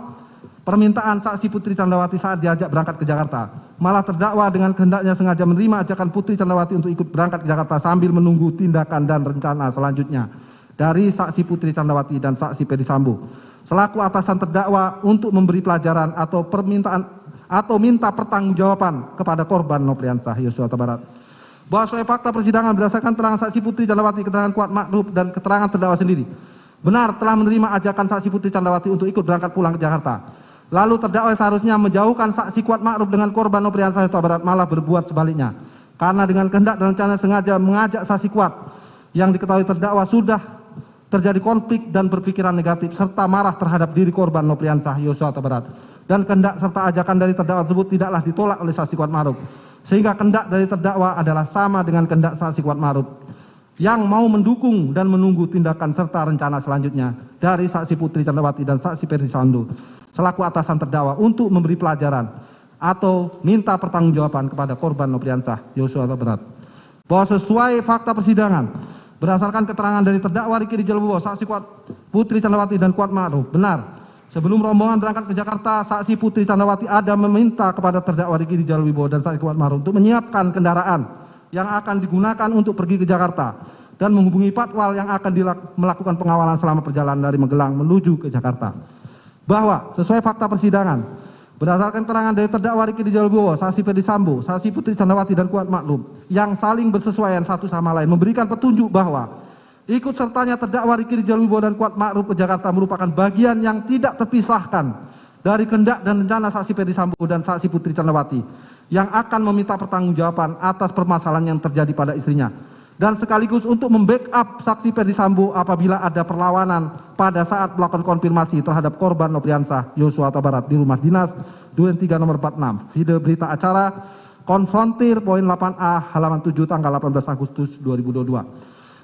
permintaan saksi Putri Candrawati saat diajak berangkat ke Jakarta. Malah terdakwa dengan kehendaknya sengaja menerima ajakan Putri Candrawati untuk ikut berangkat ke Jakarta sambil menunggu tindakan dan rencana selanjutnya. dari saksi Putri Candrawati dan saksi Ferdi Sambo selaku atasan terdakwa untuk memberi pelajaran atau minta pertanggungjawaban kepada korban Nopriansah Yosua Huta Barat. Bahwa sesuai fakta persidangan berdasarkan keterangan saksi Putri Candrawati, keterangan Kuat Ma'ruf dan keterangan terdakwa sendiri, benar telah menerima ajakan saksi Putri Candrawati untuk ikut berangkat pulang ke Jakarta. Lalu terdakwa seharusnya menjauhkan saksi Kuat Ma'ruf dengan korban Nopriansah Huta Barat, malah berbuat sebaliknya. Karena dengan kehendak dan rencana sengaja mengajak saksi Kuat yang diketahui terdakwa sudah terjadi konflik dan berpikiran negatif serta marah terhadap diri korban Nopriansah Yosua Huta Barat. Dan kehendak serta ajakan dari terdakwa tersebut tidaklah ditolak oleh saksi Kuat Ma'ruf. Sehingga kehendak dari terdakwa adalah sama dengan kehendak saksi Kuat Ma'ruf yang mau mendukung dan menunggu tindakan serta rencana selanjutnya dari saksi Putri Candrawati dan saksi Ferdi Sambo selaku atasan terdakwa untuk memberi pelajaran atau minta pertanggungjawaban kepada korban Nopriansah Yosua Huta Barat. Bahwa sesuai fakta persidangan berdasarkan keterangan dari terdakwa Ricky Rijal Wibowo, saksi Kuat Putri Candrawati dan Kuat Ma'ruf, benar sebelum rombongan berangkat ke Jakarta, saksi Putri Candrawati ada meminta kepada terdakwa Ricky Rijal Wibowo dan saksi Kuat Ma'ruf untuk menyiapkan kendaraan yang akan digunakan untuk pergi ke Jakarta dan menghubungi patwal yang akan melakukan pengawalan selama perjalanan dari Magelang menuju ke Jakarta. Bahwa sesuai fakta persidangan berdasarkan keterangan dari terdakwa Ricky Rijal Wibowo, saksi Ferdi Sambo, saksi Putri Candrawati dan Kuat Ma'ruf yang saling bersesuaian satu sama lain memberikan petunjuk bahwa ikut sertanya terdakwa Ricky Rijal Wibowo dan Kuat Ma'ruf ke Jakarta merupakan bagian yang tidak terpisahkan dari kehendak dan rencana saksi Ferdi Sambo dan saksi Putri Candrawati yang akan meminta pertanggungjawaban atas permasalahan yang terjadi pada istrinya dan sekaligus untuk membackup saksi Ferdi Sambo apabila ada perlawanan pada saat melakukan konfirmasi terhadap korban Nopriansah Yosua Huta Barat di rumah dinas Duren 3 nomor 46. Video berita acara konfrontir poin 8A halaman 7 tanggal 18 Agustus 2022.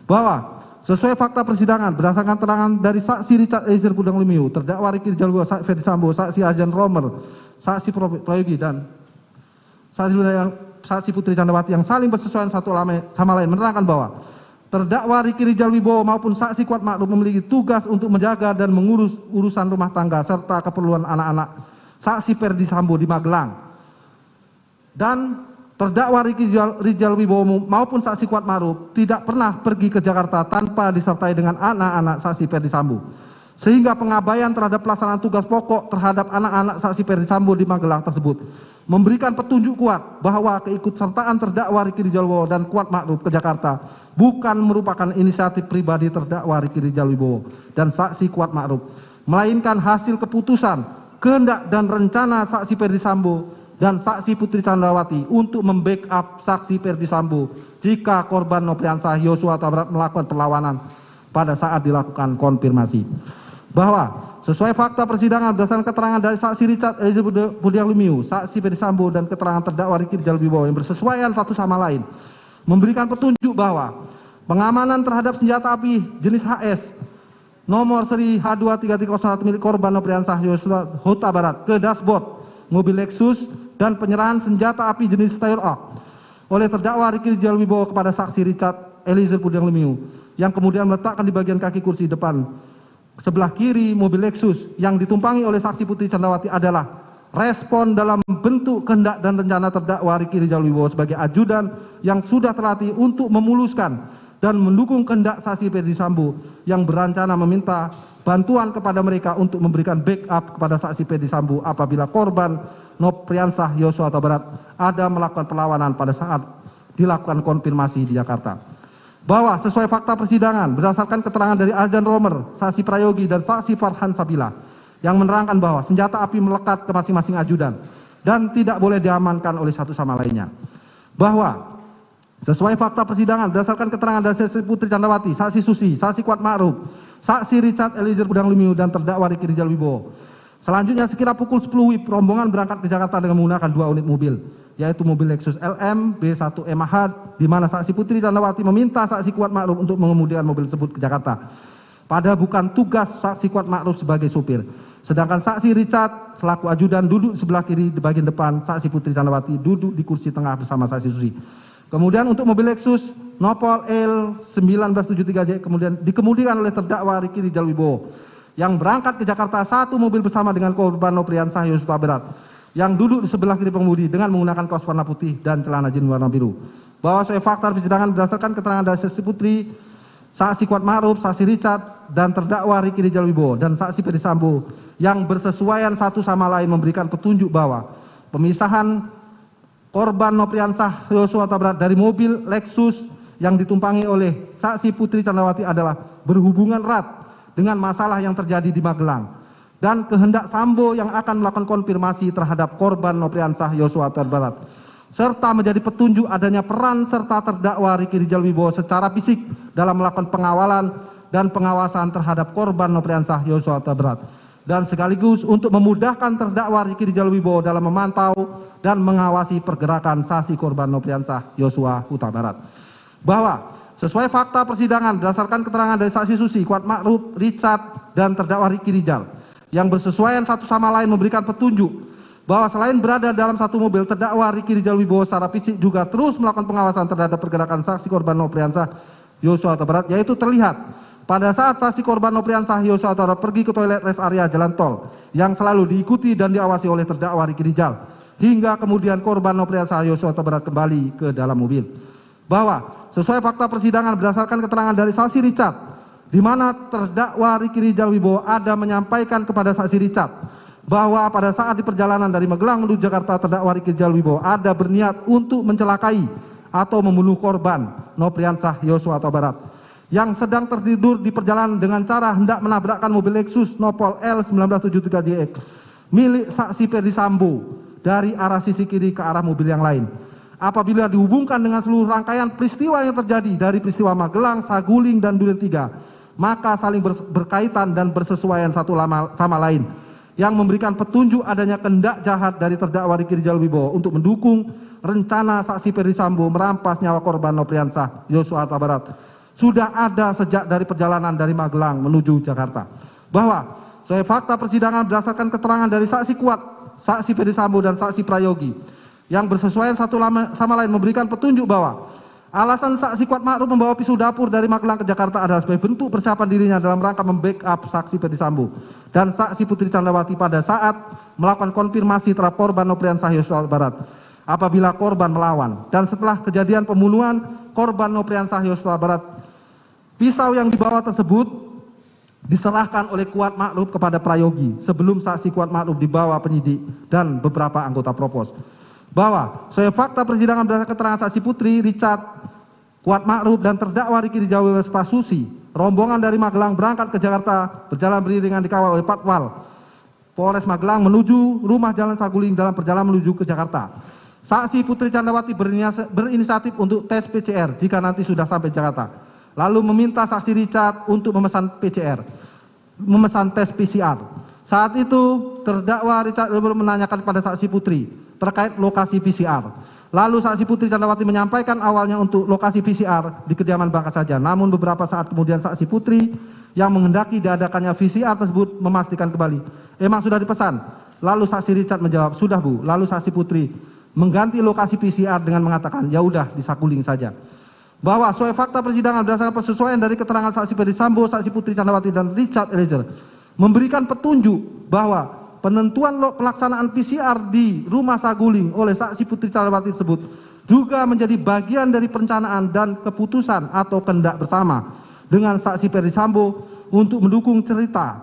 Bahwa sesuai fakta persidangan berdasarkan keterangan dari saksi Richard Eliezer Pudiang Lumiu, terdakwa Ricky Rijal Wibowo, saksi Ferdi Sambo, saksi Azan Romer, saksi Prayogi dan saksi Putri Candrawati yang saling bersesuaian satu sama lain menerangkan bahwa terdakwa Ricky Rijal Wibowo maupun saksi Kuat Ma'ruf memiliki tugas untuk menjaga dan mengurus urusan rumah tangga serta keperluan anak-anak saksi Ferdi Sambo di Magelang. Dan terdakwa Ricky Rijal Wibowo maupun saksi Kuat Ma'ruf tidak pernah pergi ke Jakarta tanpa disertai dengan anak-anak saksi Ferdi Sambo. Sehingga pengabaian terhadap pelaksanaan tugas pokok terhadap anak-anak saksi Ferdi Sambo di Magelang tersebut memberikan petunjuk kuat bahwa keikutsertaan terdakwa Ricky Rijal Wibowo dan Kuat Ma'ruf ke Jakarta bukan merupakan inisiatif pribadi terdakwa Ricky Rijal Wibowo dan saksi Kuat Ma'ruf, melainkan hasil keputusan, kehendak dan rencana saksi Ferdi Sambo dan saksi Putri Candrawati untuk membackup saksi Ferdi Sambo jika korban Nopriansah Yosua Huta Barat melakukan perlawanan pada saat dilakukan konfirmasi. Bahwa sesuai fakta persidangan berdasarkan keterangan dari saksi Richard Eliezer Pudiang Lumiu, saksi Ferdi Sambo dan keterangan terdakwa Ricky Rijal Wibowo yang bersesuaian satu sama lain memberikan petunjuk bahwa pengamanan terhadap senjata api jenis HS nomor seri H23301 milik korban Nopriansah Yosua Huta Barat ke dashboard mobil Lexus dan penyerahan senjata api jenis Steyr oleh terdakwa Ricky Rijal Wibowo kepada saksi Richard Eliezer Pudiang Lumiu yang kemudian meletakkan di bagian kaki kursi depan sebelah kiri mobil Lexus yang ditumpangi oleh saksi Putri Candrawati adalah respon dalam bentuk kehendak dan rencana terdakwa Ricky Rijal Wibowo sebagai ajudan yang sudah terlatih untuk memuluskan dan mendukung kehendak saksi Ferdi Sambo yang berencana meminta bantuan kepada mereka untuk memberikan backup kepada saksi Ferdi Sambo apabila korban Nopriansah Yosua Huta Barat ada melakukan perlawanan pada saat dilakukan konfirmasi di Jakarta. Bahwa sesuai fakta persidangan berdasarkan keterangan dari Azan Romer, saksi Prayogi dan saksi Farhan Sabila yang menerangkan bahwa senjata api melekat ke masing-masing ajudan dan tidak boleh diamankan oleh satu sama lainnya. Bahwa sesuai fakta persidangan berdasarkan keterangan dari saksi Putri Candrawati, saksi Susi, saksi Kuat Ma'ruf, saksi Richard Eliezer Pudiang Lumiu dan terdakwa Ricky Rijal Wibowo. Selanjutnya sekira pukul 10 WIB rombongan berangkat ke Jakarta dengan menggunakan 2 unit mobil, yaitu mobil Lexus LM B1 MH di mana saksi Putri Candrawati meminta saksi Kuat Ma'ruf untuk mengemudikan mobil tersebut ke Jakarta. Padahal bukan tugas saksi Kuat Ma'ruf sebagai supir. Sedangkan saksi Richard selaku ajudan duduk sebelah kiri di bagian depan, saksi Putri Candrawati duduk di kursi tengah bersama saksi Susi. Kemudian untuk mobil Lexus Nopol L1973J kemudian dikemudikan oleh terdakwa Ricky Rijal Wibowo yang berangkat ke Jakarta satu mobil bersama dengan korban Nopriansah Yosua Huta Barat yang duduk di sebelah kiri pengemudi dengan menggunakan kaos warna putih dan celana jeans warna biru. Bahwa saya fakta persidangan berdasarkan keterangan dari saksi Putri saksi Kuat Ma'ruf, saksi Richard, dan terdakwa Ricky Rijal Wibowo dan saksi Ferdisambo yang bersesuaian satu sama lain memberikan petunjuk bahwa pemisahan korban Nopriansah Yosua Huta Barat dari mobil Lexus yang ditumpangi oleh saksi Putri Candrawati adalah berhubungan erat dengan masalah yang terjadi di Magelang dan kehendak Sambo yang akan melakukan konfirmasi terhadap korban Nopriansah Yosua Huta Barat, serta menjadi petunjuk adanya peran serta terdakwa Ricky Rijal Wibowo secara fisik dalam melakukan pengawalan dan pengawasan terhadap korban Nopriansah Yosua Huta Barat, dan sekaligus untuk memudahkan terdakwa Ricky Rijal Wibowo dalam memantau dan mengawasi pergerakan saksi korban Nopriansah Yosua Huta Barat. Bahwa sesuai fakta persidangan berdasarkan keterangan dari saksi Susi, Kuat Ma'ruf, Richard, dan terdakwa Ricky Rijal yang bersesuaian satu sama lain memberikan petunjuk bahwa selain berada dalam satu mobil, terdakwa Ricky Rijal Wibowo secara fisik juga terus melakukan pengawasan terhadap pergerakan saksi korban Nopriansah Yosua Huta Barat, yaitu terlihat pada saat saksi korban Nopriansah Yosua Huta Barat pergi ke toilet rest area jalan tol yang selalu diikuti dan diawasi oleh terdakwa Ricky Rijal, hingga kemudian korban Nopriansah Yosua Huta Barat kembali ke dalam mobil. Bahwa sesuai fakta persidangan berdasarkan keterangan dari saksi Richard, di mana terdakwa Ricky Rijal Wibowo ada menyampaikan kepada saksi Richard bahwa pada saat di perjalanan dari Magelang menuju Jakarta, terdakwa Ricky Rijal Wibowo ada berniat untuk mencelakai atau membunuh korban Nopriansah Yosua Huta Barat yang sedang tertidur di perjalanan dengan cara hendak menabrakkan mobil Lexus Nopol L1973JX milik saksi Ferdisambo dari arah sisi kiri ke arah mobil yang lain. Apabila dihubungkan dengan seluruh rangkaian peristiwa yang terjadi dari peristiwa Magelang, Saguling, dan Duren 3, maka saling berkaitan dan bersesuaian satu sama lain, yang memberikan petunjuk adanya kehendak jahat dari terdakwa Ricky Rijal Wibowo untuk mendukung rencana saksi Ferdisambo merampas nyawa korban Nopriansah Yosua Huta Barat sudah ada sejak dari perjalanan dari Magelang menuju Jakarta. Bahwa sesuai fakta persidangan berdasarkan keterangan dari saksi Kuat, saksi Ferdisambo, dan saksi Prayogi yang bersesuaian satu sama lain memberikan petunjuk bahwa alasan saksi Kuat Ma'ruf membawa pisau dapur dari Magelang ke Jakarta adalah sebagai bentuk persiapan dirinya dalam rangka membackup saksi Ferdisambo dan saksi Putri Candrawati pada saat melakukan konfirmasi terhadap korban Nopriansah Yosua Huta Barat apabila korban melawan, dan setelah kejadian pembunuhan korban Nopriansah Yosua Huta Barat, pisau yang dibawa tersebut diserahkan oleh Kuat Ma'ruf kepada Prayogi sebelum saksi Kuat Ma'ruf dibawa penyidik dan beberapa anggota Propos. Bahwa sesuai fakta persidangan berdasarkan keterangan saksi Putri, Richard, Kuat Ma'ruf, dan terdakwa Ricky Rijal Wibowo serta Susi, rombongan dari Magelang berangkat ke Jakarta berjalan beriringan dikawal oleh Patwal Polres Magelang menuju rumah Jalan Saguling dalam perjalanan menuju ke Jakarta. Saksi Putri Candrawati berinisiatif untuk tes PCR jika nanti sudah sampai Jakarta, lalu meminta saksi Richard untuk memesan tes PCR. Saat itu terdakwa Richard menanyakan kepada saksi Putri terkait lokasi PCR. Lalu saksi Putri Candrawati menyampaikan awalnya untuk lokasi PCR di kediaman Bangka saja. Namun beberapa saat kemudian saksi Putri yang menghendaki diadakannya PCR tersebut memastikan kembali, emang sudah dipesan. Lalu saksi Richard menjawab, sudah Bu. Lalu saksi Putri mengganti lokasi PCR dengan mengatakan, ya udah di Saguling saja. Bahwa sesuai fakta persidangan berdasarkan persesuaian dari keterangan saksi Ferdisambo, saksi Putri Candrawati, dan Richard Eliezer memberikan petunjuk bahwa penentuan pelaksanaan PCR di rumah Saguling oleh saksi Putri Candrawati tersebut juga menjadi bagian dari perencanaan dan keputusan atau kehendak bersama dengan saksi Ferdisambo untuk mendukung cerita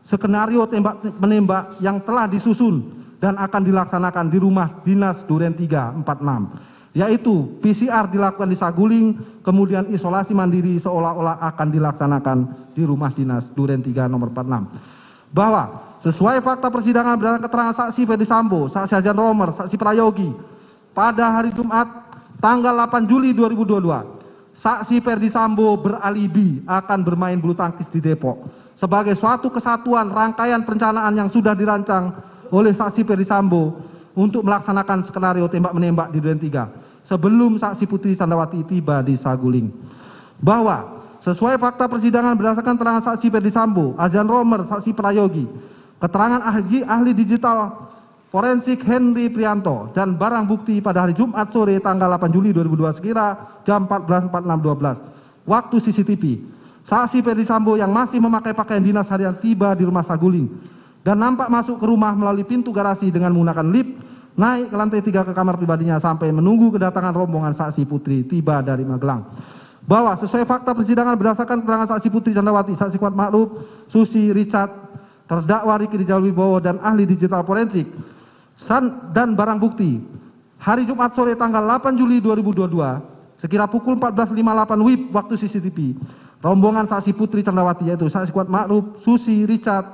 skenario tembak-menembak yang telah disusun dan akan dilaksanakan di rumah dinas Duren 346, yaitu PCR dilakukan di Saguling, kemudian isolasi mandiri seolah-olah akan dilaksanakan di rumah dinas Duren 3 nomor 46. Bahwa sesuai fakta persidangan berdasarkan keterangan saksi Ferdisambo, saksi Hajan Romer, saksi Prayogi, pada hari Jumat tanggal 8 Juli 2022, saksi Ferdisambo beralibi akan bermain bulu tangkis di Depok sebagai suatu kesatuan rangkaian perencanaan yang sudah dirancang oleh saksi Ferdisambo untuk melaksanakan skenario tembak-menembak di Duren 3 sebelum saksi Putri Candrawati tiba di Saguling. Bahwa sesuai fakta persidangan berdasarkan keterangan saksi Ferdisambo, Hajan Romer, saksi Prayogi, keterangan ahli digital forensik Henry Prianto, dan barang bukti pada hari Jumat sore tanggal 8 Juli 2002 sekira jam 14.46.12 waktu CCTV, saksi Ferdisambo yang masih memakai pakaian dinas harian tiba di rumah Saguling dan nampak masuk ke rumah melalui pintu garasi dengan menggunakan lift naik ke lantai 3 ke kamar pribadinya sampai menunggu kedatangan rombongan saksi Putri tiba dari Magelang. bahwa sesuai fakta persidangan berdasarkan keterangan saksi Putri Candrawati, saksi Kuat Ma'ruf, Susi, Richard, terdakwa Ricky Rijal Wibowo dan ahli digital forensik dan barang bukti hari Jumat sore tanggal 8 Juli 2022 sekira pukul 14.58 WIB waktu CCTV, rombongan saksi Putri Candrawati yaitu saksi Kuat Ma'ruf, Susi, Richard,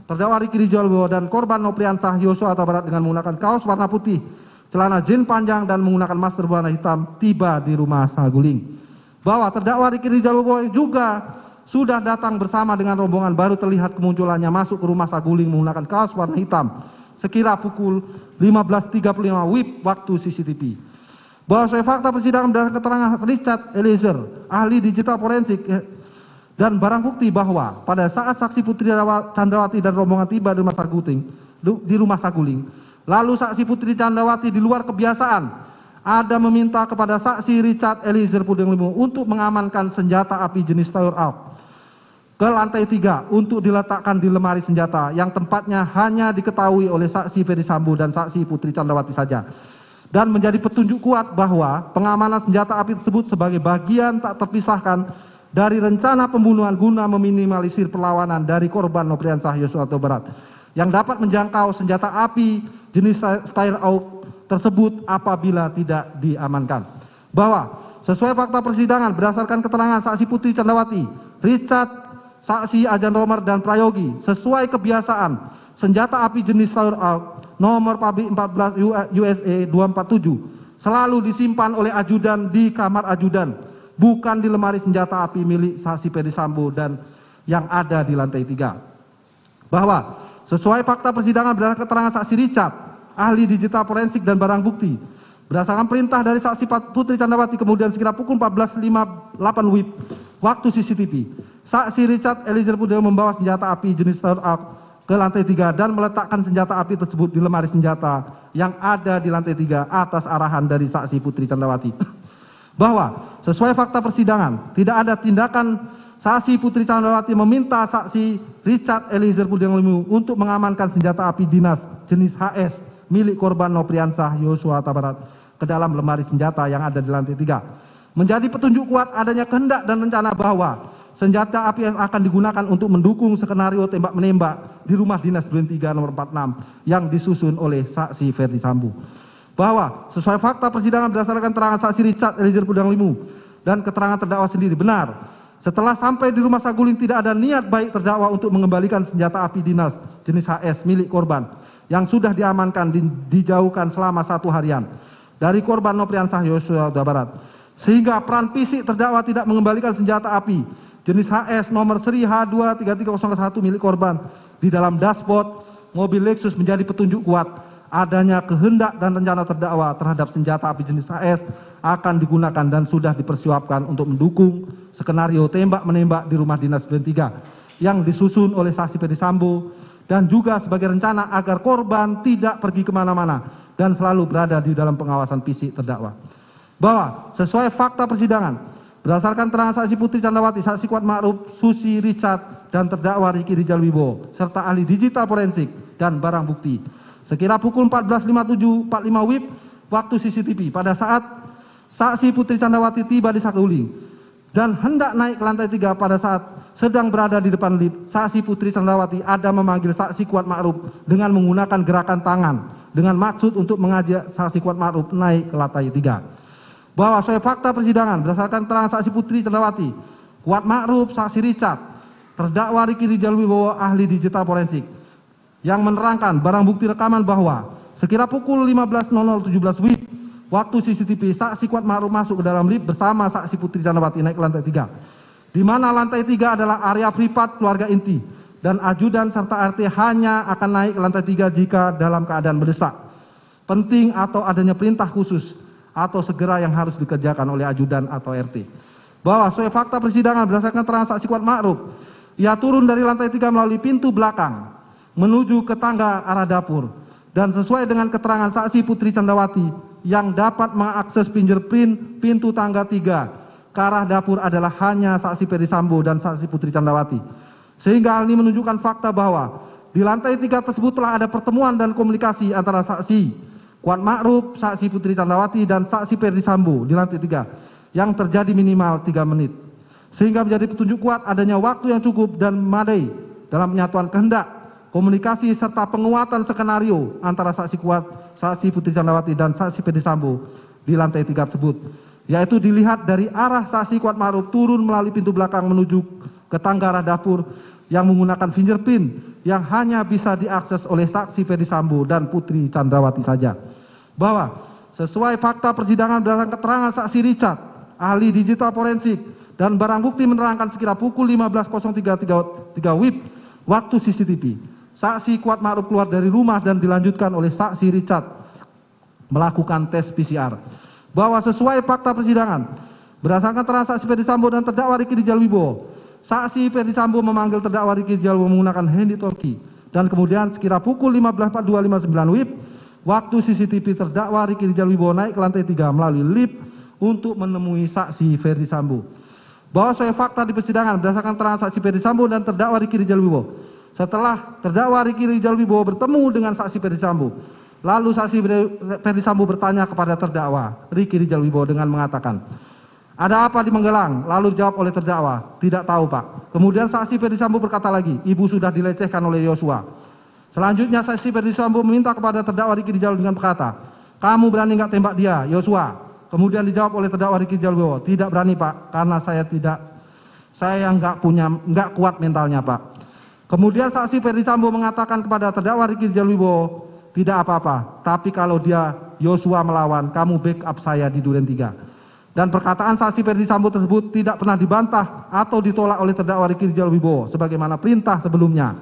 terdakwa Ricky Rijal Wibowo dan korban Nopriansah Yosua Huta Barat dengan menggunakan kaos warna putih, celana jeans panjang dan menggunakan masker berwarna hitam tiba di rumah Saguling. Bahwa terdakwa Ricky Rijal Wibowo juga sudah datang bersama dengan rombongan baru terlihat kemunculannya masuk ke rumah Saguling menggunakan kaos warna hitam sekira pukul 15.35 WIB waktu CCTV. Bahwa sesuai fakta persidangan berdasarkan keterangan Richard Eliezer, ahli digital forensik dan barang bukti bahwa pada saat saksi Putri Candrawati dan rombongan tiba di rumah Saguling, lalu saksi Putri Candrawati di luar kebiasaan ada meminta kepada saksi Richard Eliezer Pudeng Lumiu untuk mengamankan senjata api jenis Tower Out ke lantai 3 untuk diletakkan di lemari senjata yang tempatnya hanya diketahui oleh saksi Ferdi Sambo dan saksi Putri Candrawati saja, dan menjadi petunjuk kuat bahwa pengamanan senjata api tersebut sebagai bagian tak terpisahkan dari rencana pembunuhan guna meminimalisir perlawanan dari korban Nopriansah Yosua Huta Barat yang dapat menjangkau senjata api jenis Tower Out tersebut apabila tidak diamankan. Bahwa sesuai fakta persidangan berdasarkan keterangan saksi Putri Candrawati, Richard, saksi Ajan Romer dan Prayogi, sesuai kebiasaan senjata api jenis Tower Out nomor pabrik 14 USA 247 selalu disimpan oleh ajudan di kamar ajudan, bukan di lemari senjata api milik saksi Ferdi Sambo dan yang ada di lantai 3. Bahwa sesuai fakta persidangan berdasarkan keterangan saksi Richard, ahli digital forensik dan barang bukti berdasarkan perintah dari saksi Putri Candrawati kemudian sekira pukul 14.58 WIB waktu CCTV, saksi Richard Eliezer Pudeng membawa senjata api jenis Tower Out ke lantai 3 dan meletakkan senjata api tersebut di lemari senjata yang ada di lantai 3 atas arahan dari saksi Putri Candrawati. Bahwa sesuai fakta persidangan tidak ada tindakan saksi Putri Candrawati meminta saksi Richard Eliezer Pudeng Lumiu untuk mengamankan senjata api dinas jenis HS milik korban Nopriansah Yosua Huta Barat ke dalam lemari senjata yang ada di lantai 3. Menjadi petunjuk kuat adanya kehendak dan rencana bahwa senjata api akan digunakan untuk mendukung skenario tembak-menembak di rumah dinas Duren 3 nomor 46 yang disusun oleh saksi Ferdi Sambo. Bahwa sesuai fakta persidangan berdasarkan keterangan saksi Richard Eliezer Pudeng Lumiu dan keterangan terdakwa sendiri benar, setelah sampai di rumah Saguling tidak ada niat baik terdakwa untuk mengembalikan senjata api dinas jenis HS milik korban yang sudah diamankan dijauhkan selama 1 harian dari korban Nopriansah Yosua Huta Barat, sehingga peran fisik terdakwa tidak mengembalikan senjata api jenis HS nomor seri H23301 milik korban di dalam dashboard mobil Lexus menjadi petunjuk kuat adanya kehendak dan rencana terdakwa terhadap senjata api jenis HS akan digunakan dan sudah dipersiapkan untuk mendukung skenario tembak-menembak di rumah dinas Duren 3 yang disusun oleh saksi Ferdi Sambo dan juga sebagai rencana agar korban tidak pergi kemana-mana dan selalu berada di dalam pengawasan fisik terdakwa. Bahwa sesuai fakta persidangan berdasarkan keterangan saksi Putri Candrawati, saksi Kuat Ma'ruf, Susi, Richard dan terdakwa Ricky Rijal Wibowo serta ahli digital forensik dan barang bukti sekira pukul 14.57.45 WIB waktu CCTV pada saat saksi Putri Candrawati tiba di Saguling dan hendak naik ke lantai 3 pada saat sedang berada di depan lift, saksi Putri Candrawati ada memanggil saksi Kuat Ma'ruf dengan menggunakan gerakan tangan dengan maksud untuk mengajak saksi Kuat Ma'ruf naik ke lantai 3. Bahwa sesuai fakta persidangan berdasarkan keterangan saksi Putri Candrawati, Kuat Ma'ruf, saksi Richard, terdakwa Ricky Rijal Wibowo ahli digital forensik yang menerangkan barang bukti rekaman bahwa sekira pukul 15.0017 WIB waktu CCTV saksi Kuat Ma'ruf masuk ke dalam lift bersama saksi Putri Candrawati naik ke lantai 3. Di mana lantai 3 adalah area privat keluarga inti dan ajudan serta RT hanya akan naik ke lantai 3 jika dalam keadaan mendesak, penting atau adanya perintah khusus atau segera yang harus dikerjakan oleh ajudan atau RT. Bahwa sesuai fakta persidangan berdasarkan keterangan saksi Kuat Ma'ruf, ia turun dari lantai 3 melalui pintu belakang menuju ke tangga arah dapur dan sesuai dengan keterangan saksi Putri Candrawati yang dapat mengakses fingerprint pintu tangga 3 ke arah dapur adalah hanya saksi Ferdi Sambo dan saksi Putri Candrawati. Sehingga hal ini menunjukkan fakta bahwa di lantai 3 tersebut telah ada pertemuan dan komunikasi antara saksi Kuat Ma'ruf, saksi Putri Candrawati dan saksi Ferdi Sambo di lantai 3 yang terjadi minimal 3 menit. Sehingga menjadi petunjuk kuat adanya waktu yang cukup dan memadai dalam penyatuan kehendak, komunikasi serta penguatan skenario antara saksi kuat, saksi Putri Candrawati dan saksi Ferdi Sambo di lantai 3 tersebut, yaitu dilihat dari arah saksi Kuat Ma'ruf turun melalui pintu belakang menuju ke tangga arah dapur yang menggunakan fingerprint yang hanya bisa diakses oleh saksi Ferdi Sambo dan Putri Candrawati saja. Bahwa sesuai fakta persidangan berdasarkan keterangan saksi Richard, ahli digital forensik, dan barang bukti menerangkan sekira pukul 15.03 WIB waktu CCTV, saksi Kuat Ma'ruf keluar dari rumah dan dilanjutkan oleh saksi Richard melakukan tes PCR. Bahwa sesuai fakta persidangan berdasarkan keterangan saksi Ferdi Sambo dan terdakwa Ricky Rijal Wibowo, saksi Ferdi Sambo memanggil terdakwa Ricky Rijal Wibowo menggunakan handy talkie, dan kemudian sekira pukul 15.42.59 WIB waktu CCTV terdakwa Ricky Rijal Wibowo naik ke lantai 3 melalui lift untuk menemui saksi Ferdi Sambo. Bahwa sesuai fakta di persidangan berdasarkan keterangan saksi Ferdi Sambo dan terdakwa Ricky Rijal Wibowo, setelah terdakwa Ricky Rijal Wibowo bertemu dengan saksi Ferdi Sambo, lalu saksi Ferdi Sambo bertanya kepada terdakwa Ricky Rijal Wibowo dengan mengatakan, "Ada apa di Menggelang?" Lalu dijawab oleh terdakwa, "Tidak tahu, Pak." Kemudian saksi Ferdi Sambo berkata lagi, "Ibu sudah dilecehkan oleh Yosua." Selanjutnya saksi Ferdi Sambo meminta kepada terdakwa Ricky Rijal dengan berkata, "Kamu berani nggak tembak dia, Yosua?" Kemudian dijawab oleh terdakwa Ricky Rijal Wibowo, "Tidak berani, Pak, karena saya nggak kuat mentalnya, Pak." Kemudian saksi Ferdi Sambo mengatakan kepada terdakwa Ricky Rijal Wibowo, "Tidak apa-apa, tapi kalau dia Yosua melawan, kamu backup saya di Duren 3. Dan perkataan saksi Ferdi Sambo tersebut tidak pernah dibantah atau ditolak oleh terdakwa Ricky Rijal Wibowo sebagaimana perintah sebelumnya,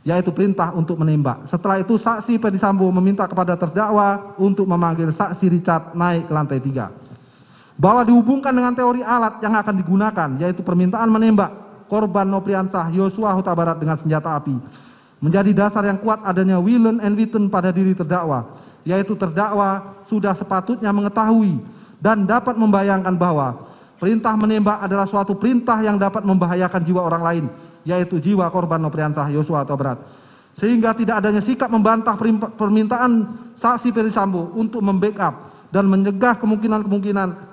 yaitu perintah untuk menembak. Setelah itu saksi Ferdi Sambo meminta kepada terdakwa untuk memanggil saksi Richard naik ke lantai 3. Bahwa dihubungkan dengan teori alat yang akan digunakan, yaitu permintaan menembak korban Nopriansah Yosua Huta Barat dengan senjata api, menjadi dasar yang kuat adanya willen and witten pada diri terdakwa, yaitu terdakwa sudah sepatutnya mengetahui dan dapat membayangkan bahwa perintah menembak adalah suatu perintah yang dapat membahayakan jiwa orang lain, yaitu jiwa korban Nopriansah Yosua Huta Barat. Sehingga tidak adanya sikap membantah permintaan saksi Ferdi Sambo untuk membackup dan mencegah kemungkinan-kemungkinan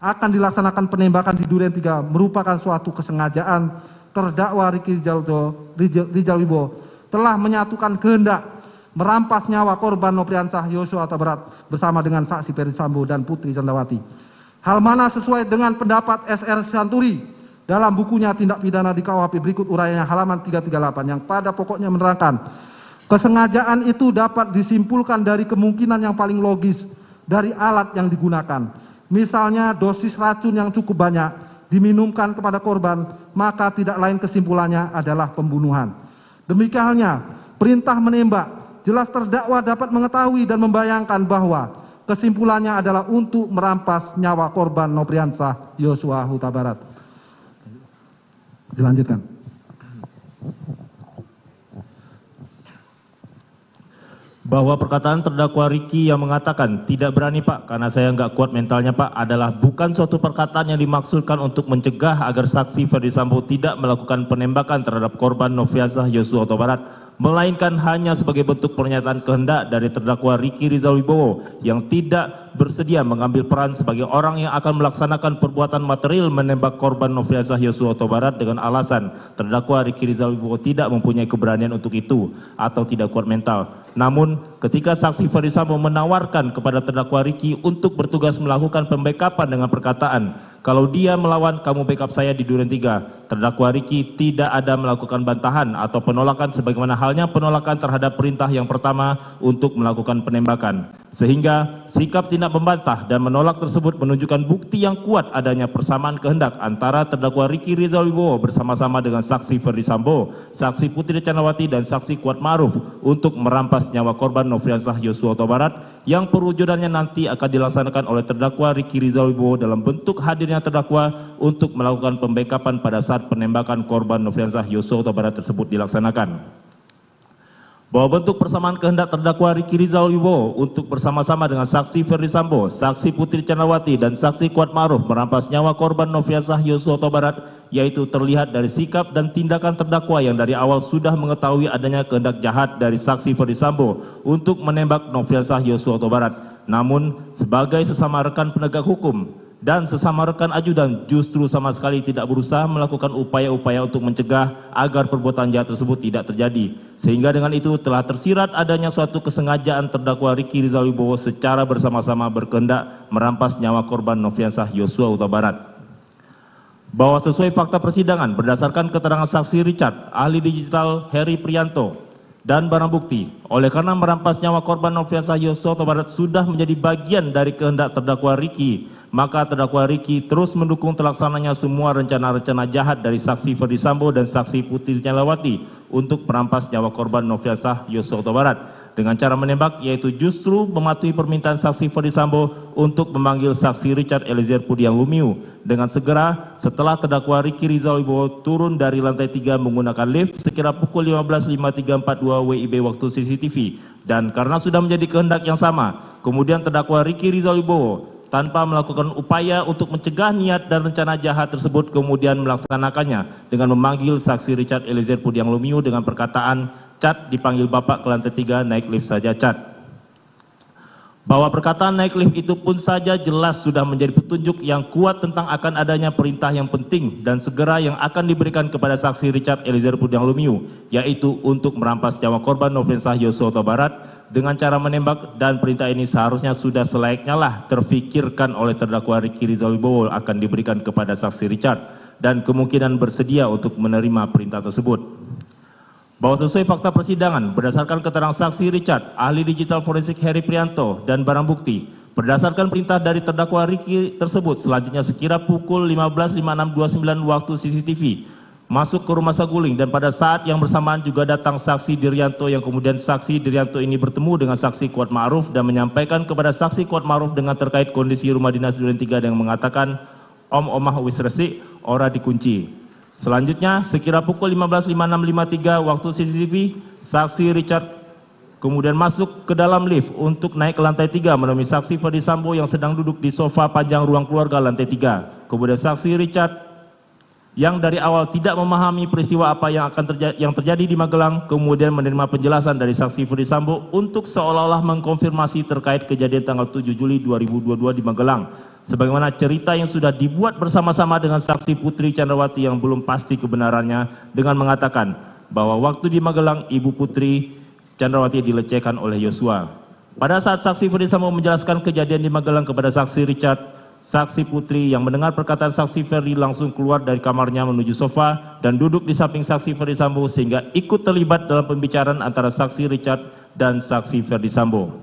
akan dilaksanakan penembakan di Duren 3 merupakan suatu kesengajaan terdakwa Ricky Rijal Wibowo telah menyatukan kehendak merampas nyawa korban Nopriansah Yosua Huta Barat bersama dengan saksi Ferdi Sambo dan Putri Candrawati. Hal mana sesuai dengan pendapat SR Santuri dalam bukunya Tindak Pidana di KUHP berikut uraiannya halaman 338 yang pada pokoknya menerangkan, kesengajaan itu dapat disimpulkan dari kemungkinan yang paling logis dari alat yang digunakan. Misalnya dosis racun yang cukup banyak diminumkan kepada korban, maka tidak lain kesimpulannya adalah pembunuhan. Demikian halnya perintah menembak, jelas terdakwa dapat mengetahui dan membayangkan bahwa kesimpulannya adalah untuk merampas nyawa korban Nopriansah Yosua Huta Barat. Dilanjutkan. Bahwa perkataan terdakwa Ricky yang mengatakan tidak berani Pak karena saya nggak kuat mentalnya Pak adalah bukan suatu perkataan yang dimaksudkan untuk mencegah agar saksi Ferdi Sambo tidak melakukan penembakan terhadap korban Nopriansah Yosua Huta Barat, melainkan hanya sebagai bentuk pernyataan kehendak dari terdakwa Ricky Rijal Wibowo yang tidak bersedia mengambil peran sebagai orang yang akan melaksanakan perbuatan material menembak korban Nopriansah Yosua Huta Barat dengan alasan terdakwa Ricky Rijal Wibowo tidak mempunyai keberanian untuk itu atau tidak kuat mental. Namun ketika saksi Ferdi Sambo menawarkan kepada terdakwa Ricky untuk bertugas melakukan pembackupan dengan perkataan, "Kalau dia melawan, kamu backup saya di Duren 3. Terdakwa Ricky tidak ada melakukan bantahan atau penolakan sebagaimana halnya penolakan terhadap perintah yang pertama untuk melakukan penembakan. Sehingga sikap tidak membantah dan menolak tersebut menunjukkan bukti yang kuat adanya persamaan kehendak antara terdakwa Ricky Rijal Wibowo bersama-sama dengan saksi Ferdi Sambo, saksi Putri Candrawati dan saksi Kuat Ma'ruf untuk merampas nyawa korban Nopriansah Yosua Huta Barat yang perwujudannya nanti akan dilaksanakan oleh terdakwa Ricky Rijal Wibowo dalam bentuk hadirnya terdakwa untuk melakukan pembackupan pada saat penembakan korban Nopriansah Yosua Huta Barat tersebut dilaksanakan. Bahwa bentuk persamaan kehendak terdakwa Ricky Rijal Wibowo untuk bersama-sama dengan saksi Ferdi Sambo, saksi Putri Candrawati dan saksi Kuat Ma'ruf merampas nyawa korban Nopriansah Yosua Huta Barat yaitu terlihat dari sikap dan tindakan terdakwa yang dari awal sudah mengetahui adanya kehendak jahat dari saksi Ferdi Sambo untuk menembak Nopriansah Yosua Huta Barat. Namun sebagai sesama rekan penegak hukum dan sesama rekan ajudan justru sama sekali tidak berusaha melakukan upaya-upaya untuk mencegah agar perbuatan jahat tersebut tidak terjadi. Sehingga dengan itu telah tersirat adanya suatu kesengajaan terdakwa Ricky Rizal Wibowo secara bersama-sama berkehendak merampas nyawa korban Nofriansah Yosua Huta Barat. Bahwa sesuai fakta persidangan berdasarkan keterangan saksi Richard, ahli digital Heri Prianto, dan barang bukti, oleh karena merampas nyawa korban Nofriansah Yosua Huta Barat sudah menjadi bagian dari kehendak terdakwa Ricky, maka terdakwa Ricky terus mendukung terlaksananya semua rencana-rencana jahat dari saksi Ferdi Sambo dan saksi Putri Candrawati untuk merampas nyawa korban Nofriansah Yosua Huta Barat dengan cara menembak, yaitu justru mematuhi permintaan saksi Ferdi Sambo untuk memanggil saksi Richard Eliezer Pudiang Lumiu dengan segera setelah terdakwa Ricky Rizal Wibowo turun dari lantai 3 menggunakan lift sekira pukul 15.53.42 WIB waktu CCTV, dan karena sudah menjadi kehendak yang sama, kemudian terdakwa Ricky Rizal Wibowo tanpa melakukan upaya untuk mencegah niat dan rencana jahat tersebut kemudian melaksanakannya dengan memanggil saksi Richard Eliezer Pudiang Lumiu dengan perkataan, "Cat, dipanggil Bapak ke lantai 3, naik lift saja, Cat." Bahwa perkataan naik lift itu pun saja jelas sudah menjadi petunjuk yang kuat tentang akan adanya perintah yang penting dan segera yang akan diberikan kepada saksi Richard Eliezer Pudiang Lumiu, yaitu untuk merampas nyawa korban Nofriansah Yosua Huta Barat dengan cara menembak, dan perintah ini seharusnya sudah selayaknya lah terfikirkan oleh terdakwa Ricky Rizal Wibowo akan diberikan kepada saksi Richard dan kemungkinan bersedia untuk menerima perintah tersebut. Bahwa sesuai fakta persidangan berdasarkan keterangan saksi Richard, ahli digital forensik Heri Prianto, dan barang bukti, berdasarkan perintah dari terdakwa Ricky tersebut, selanjutnya sekira pukul 15.56.29 waktu CCTV masuk ke rumah saguling, dan pada saat yang bersamaan juga datang saksi Diryanto, yang kemudian saksi Diryanto ini bertemu dengan saksi Kuat Ma'ruf dan menyampaikan kepada saksi Kuat Ma'ruf dengan terkait kondisi rumah dinas Duren 3 dengan mengatakan, "Om omah wis resik, ora dikunci." Selanjutnya sekira pukul 15.56.53 waktu CCTV, saksi Richard kemudian masuk ke dalam lift untuk naik ke lantai 3 menemui saksi Ferdi Sambo yang sedang duduk di sofa panjang ruang keluarga lantai 3. Kemudian saksi Richard yang dari awal tidak memahami peristiwa apa yang terjadi di Magelang kemudian menerima penjelasan dari saksi Ferdi Sambo untuk seolah-olah mengkonfirmasi terkait kejadian tanggal 7 Juli 2022 di Magelang, sebagaimana cerita yang sudah dibuat bersama-sama dengan saksi Putri Candrawati yang belum pasti kebenarannya, dengan mengatakan bahwa waktu di Magelang Ibu Putri Candrawati dilecehkan oleh Yosua. Pada saat saksi Ferdi Sambo menjelaskan kejadian di Magelang kepada saksi Richard, saksi Putri yang mendengar perkataan saksi Ferdi langsung keluar dari kamarnya menuju sofa dan duduk di samping saksi Ferdi Sambo sehingga ikut terlibat dalam pembicaraan antara saksi Richard dan saksi Ferdi Sambo.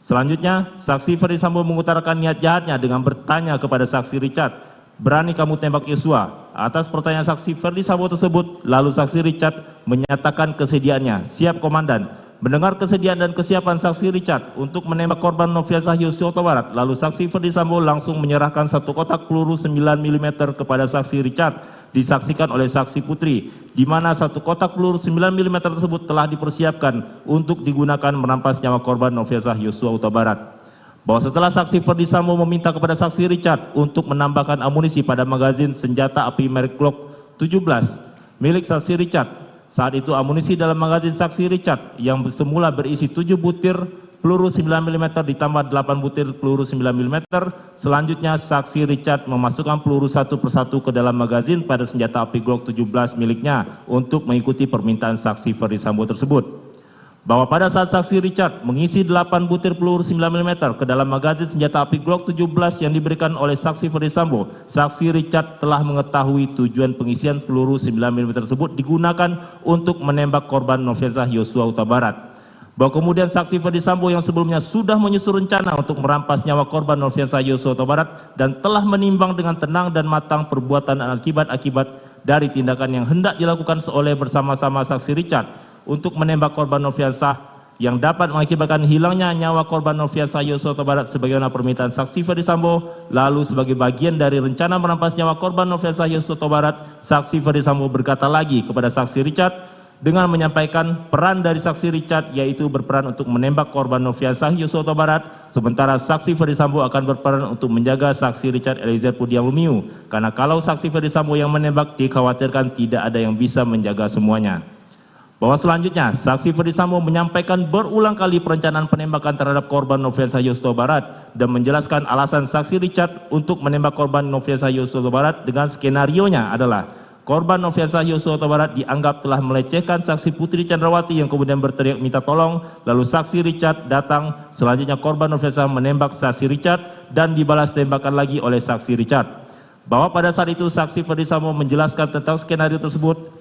Selanjutnya, saksi Ferdi Sambo mengutarakan niat jahatnya dengan bertanya kepada saksi Richard, "Berani kamu tembak Yosua?" Atas pertanyaan saksi Ferdi Sambo tersebut, lalu saksi Richard menyatakan kesediaannya, "Siap komandan." Mendengar kesediaan dan kesiapan saksi Richard untuk menembak korban Nofriansah Yosua Huta Barat, lalu saksi Ferdi Sambo langsung menyerahkan satu kotak peluru 9 mm kepada saksi Richard, disaksikan oleh saksi Putri, di mana satu kotak peluru 9 mm tersebut telah dipersiapkan untuk digunakan merampas nyawa korban Nofriansah Yosua Huta Barat. Bahwa setelah saksi Ferdi Sambo meminta kepada saksi Richard untuk menambahkan amunisi pada magazin senjata api merek Glock 17 milik saksi Richard, saat itu amunisi dalam magazin saksi Richard yang semula berisi 7 butir peluru 9 mm ditambah 8 butir peluru 9 mm. Selanjutnya saksi Richard memasukkan peluru satu persatu ke dalam magazin pada senjata api Glock 17 miliknya untuk mengikuti permintaan saksi Ferdi Sambo tersebut. Bahwa pada saat saksi Richard mengisi 8 butir peluru 9 mm ke dalam magazin senjata api Glock 17 yang diberikan oleh saksi Ferdi Sambo, saksi Richard telah mengetahui tujuan pengisian peluru 9 mm tersebut digunakan untuk menembak korban Nofriansah Yosua Huta Barat. Bahwa kemudian saksi Ferdi Sambo yang sebelumnya sudah menyusun rencana untuk merampas nyawa korban Nofriansah Yosua Huta Barat dan telah menimbang dengan tenang dan matang perbuatan dan akibat-akibat dari tindakan yang hendak dilakukan oleh bersama-sama saksi Richard untuk menembak korban Nofriansah yang dapat mengakibatkan hilangnya nyawa korban Nofriansah Yosua Huta Barat sebagaimana permintaan saksi Ferdi Sambo. Lalu sebagai bagian dari rencana merampas nyawa korban Nofriansah Yosua Huta Barat, saksi Ferdi Sambo berkata lagi kepada saksi Richard dengan menyampaikan peran dari saksi Richard, yaitu berperan untuk menembak korban Nofriansah Yosua Huta Barat, sementara saksi Ferdi Sambo akan berperan untuk menjaga saksi Richard Eliezer Pudiang Lumiu, karena kalau saksi Ferdi Sambo yang menembak dikhawatirkan tidak ada yang bisa menjaga semuanya. Bahwa selanjutnya, saksi Ferdisambo menyampaikan berulang kali perencanaan penembakan terhadap korban Nofriansah Yosua Barat dan menjelaskan alasan saksi Richard untuk menembak korban Nofriansah Yosua Barat dengan skenarionya adalah korban Nofriansah Yosua Barat dianggap telah melecehkan saksi Putri Chandrawati yang kemudian berteriak minta tolong, lalu saksi Richard datang, selanjutnya korban Nofriansah menembak saksi Richard dan dibalas tembakan lagi oleh saksi Richard. Bahwa pada saat itu saksi Ferdisambo menjelaskan tentang skenario tersebut.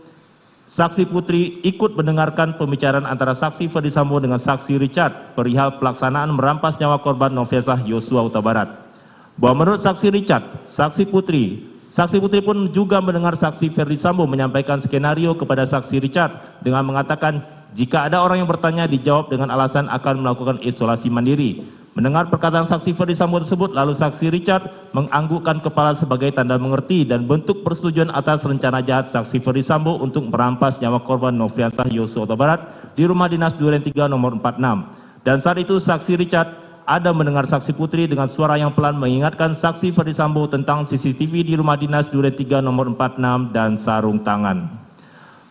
Saksi Putri ikut mendengarkan pembicaraan antara saksi Ferdisambo dengan saksi Richard perihal pelaksanaan merampas nyawa korban Nofriansah Yosua Huta Barat. Bahwa menurut saksi Richard, saksi Putri pun juga mendengar saksi Ferdisambo menyampaikan skenario kepada saksi Richard dengan mengatakan jika ada orang yang bertanya dijawab dengan alasan akan melakukan isolasi mandiri. Mendengar perkataan saksi Ferdisambo tersebut, lalu saksi Richard menganggukkan kepala sebagai tanda mengerti dan bentuk persetujuan atas rencana jahat saksi Ferdisambo untuk merampas nyawa korban Nofriansah Yosua Huta Barat di rumah dinas Duren 3 nomor 46. Dan saat itu saksi Richard ada mendengar saksi Putri dengan suara yang pelan mengingatkan saksi Ferdisambo tentang CCTV di rumah dinas Duren 3 nomor 46 dan sarung tangan.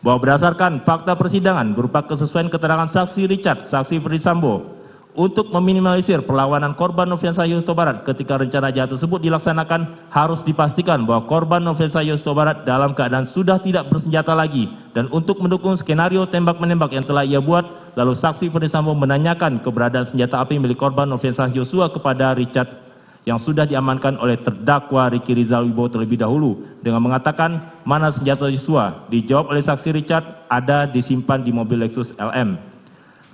Bahwa berdasarkan fakta persidangan berupa kesesuaian keterangan saksi Richard, saksi Ferdisambo, untuk meminimalisir perlawanan korban Nofriansah Yosua Barat ketika rencana jahat tersebut dilaksanakan, harus dipastikan bahwa korban Nofriansah Yosua Barat dalam keadaan sudah tidak bersenjata lagi. Dan untuk mendukung skenario tembak-menembak yang telah ia buat, lalu saksi Ferdisambo menanyakan keberadaan senjata api milik korban Nofriansah Yosua kepada Richard yang sudah diamankan oleh terdakwa Ricky Rizal Wibowo terlebih dahulu dengan mengatakan mana senjata Yosua. Dijawab oleh saksi Richard ada disimpan di mobil Lexus LM.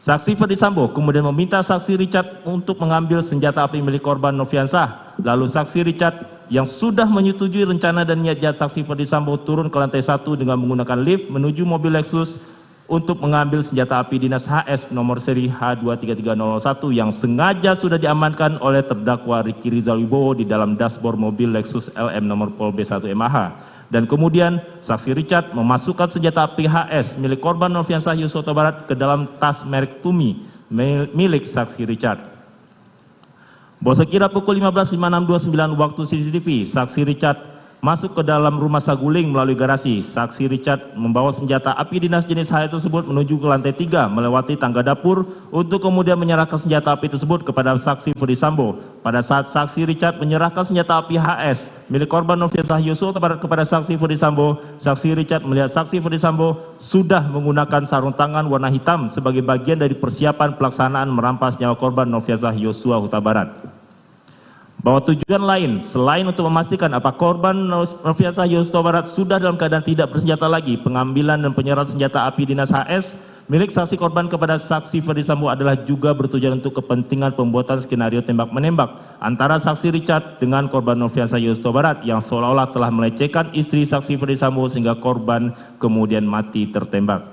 Saksi Ferdisambo kemudian meminta saksi Richard untuk mengambil senjata api milik korban Nofriansah. Lalu saksi Richard yang sudah menyetujui rencana dan niat jahat saksi Ferdisambo turun ke lantai 1 dengan menggunakan lift menuju mobil Lexus untuk mengambil senjata api dinas HS nomor seri H23301 yang sengaja sudah diamankan oleh terdakwa Ricky Rizal Wibowo di dalam dashboard mobil Lexus LM nomor Pol B1 MH. Dan kemudian saksi Richard memasukkan senjata api HS milik korban Nofriansah Yosua Huta Barat ke dalam tas merek Tumi milik saksi Richard. Bahwa sekira pukul 15.5629 waktu CCTV, saksi Richard masuk ke dalam rumah saguling melalui garasi. Saksi Richard membawa senjata api dinas jenis HS tersebut menuju ke lantai 3 melewati tangga dapur untuk kemudian menyerahkan senjata api tersebut kepada saksi Ferdisambo. Pada saat saksi Richard menyerahkan senjata api HS milik korban Nofriansah Yosua Huta Barat kepada saksi Ferdisambo, saksi Richard melihat saksi Ferdisambo sudah menggunakan sarung tangan warna hitam sebagai bagian dari persiapan pelaksanaan merampas nyawa korban Nofriansah Yosua Huta Barat. Bahwa tujuan lain selain untuk memastikan apa korban Nofriansah Yosua Barat sudah dalam keadaan tidak bersenjata lagi, pengambilan dan penyerahan senjata api dinas HS milik saksi korban kepada saksi Ferdisambo adalah juga bertujuan untuk kepentingan pembuatan skenario tembak-menembak antara saksi Richard dengan korban Nofriansah Yosua Barat yang seolah-olah telah melecehkan istri saksi Ferdisambo sehingga korban kemudian mati tertembak.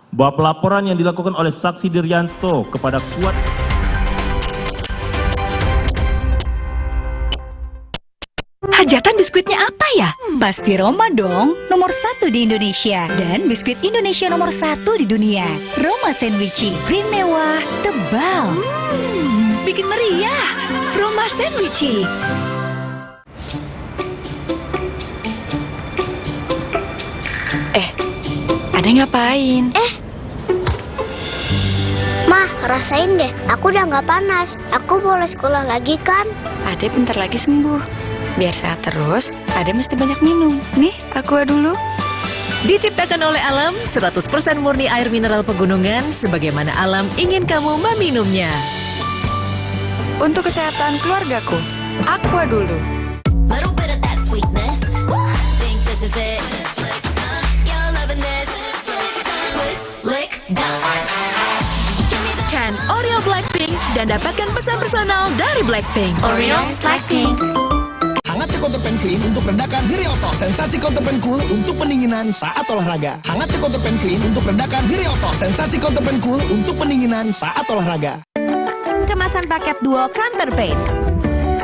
Bahwa pelaporan yang dilakukan oleh saksi Diryanto kepada Kuat Hajatan biskuitnya apa ya? Pasti Roma dong, nomor 1 di Indonesia. Dan biskuit Indonesia nomor 1 di dunia. Roma Sandwichi, krim mewah, tebal. Bikin meriah. Roma Sandwichi. Ade ngapain? Mah, rasain deh. Aku udah nggak panas. Aku boleh sekolah lagi kan? Ade bentar lagi sembuh. Biar sehat terus, Ade mesti banyak minum. Nih, aqua dulu. Diciptakan oleh alam, 100% murni air mineral pegunungan, sebagaimana alam ingin kamu meminumnya. Untuk kesehatan keluargaku, aqua dulu. Scan Oreo Blackpink dan dapatkan pesan personal dari Blackpink. Oreo Blackpink. Hangat Counterpan Clean untuk redakan nyeri otot. Sensasi Counterpan Cool untuk pendinginan saat olahraga. Hangat Counterpan Clean untuk redakan nyeri otot. Sensasi Counterpan Cool untuk pendinginan saat olahraga. Kemasan paket duo Counterpain.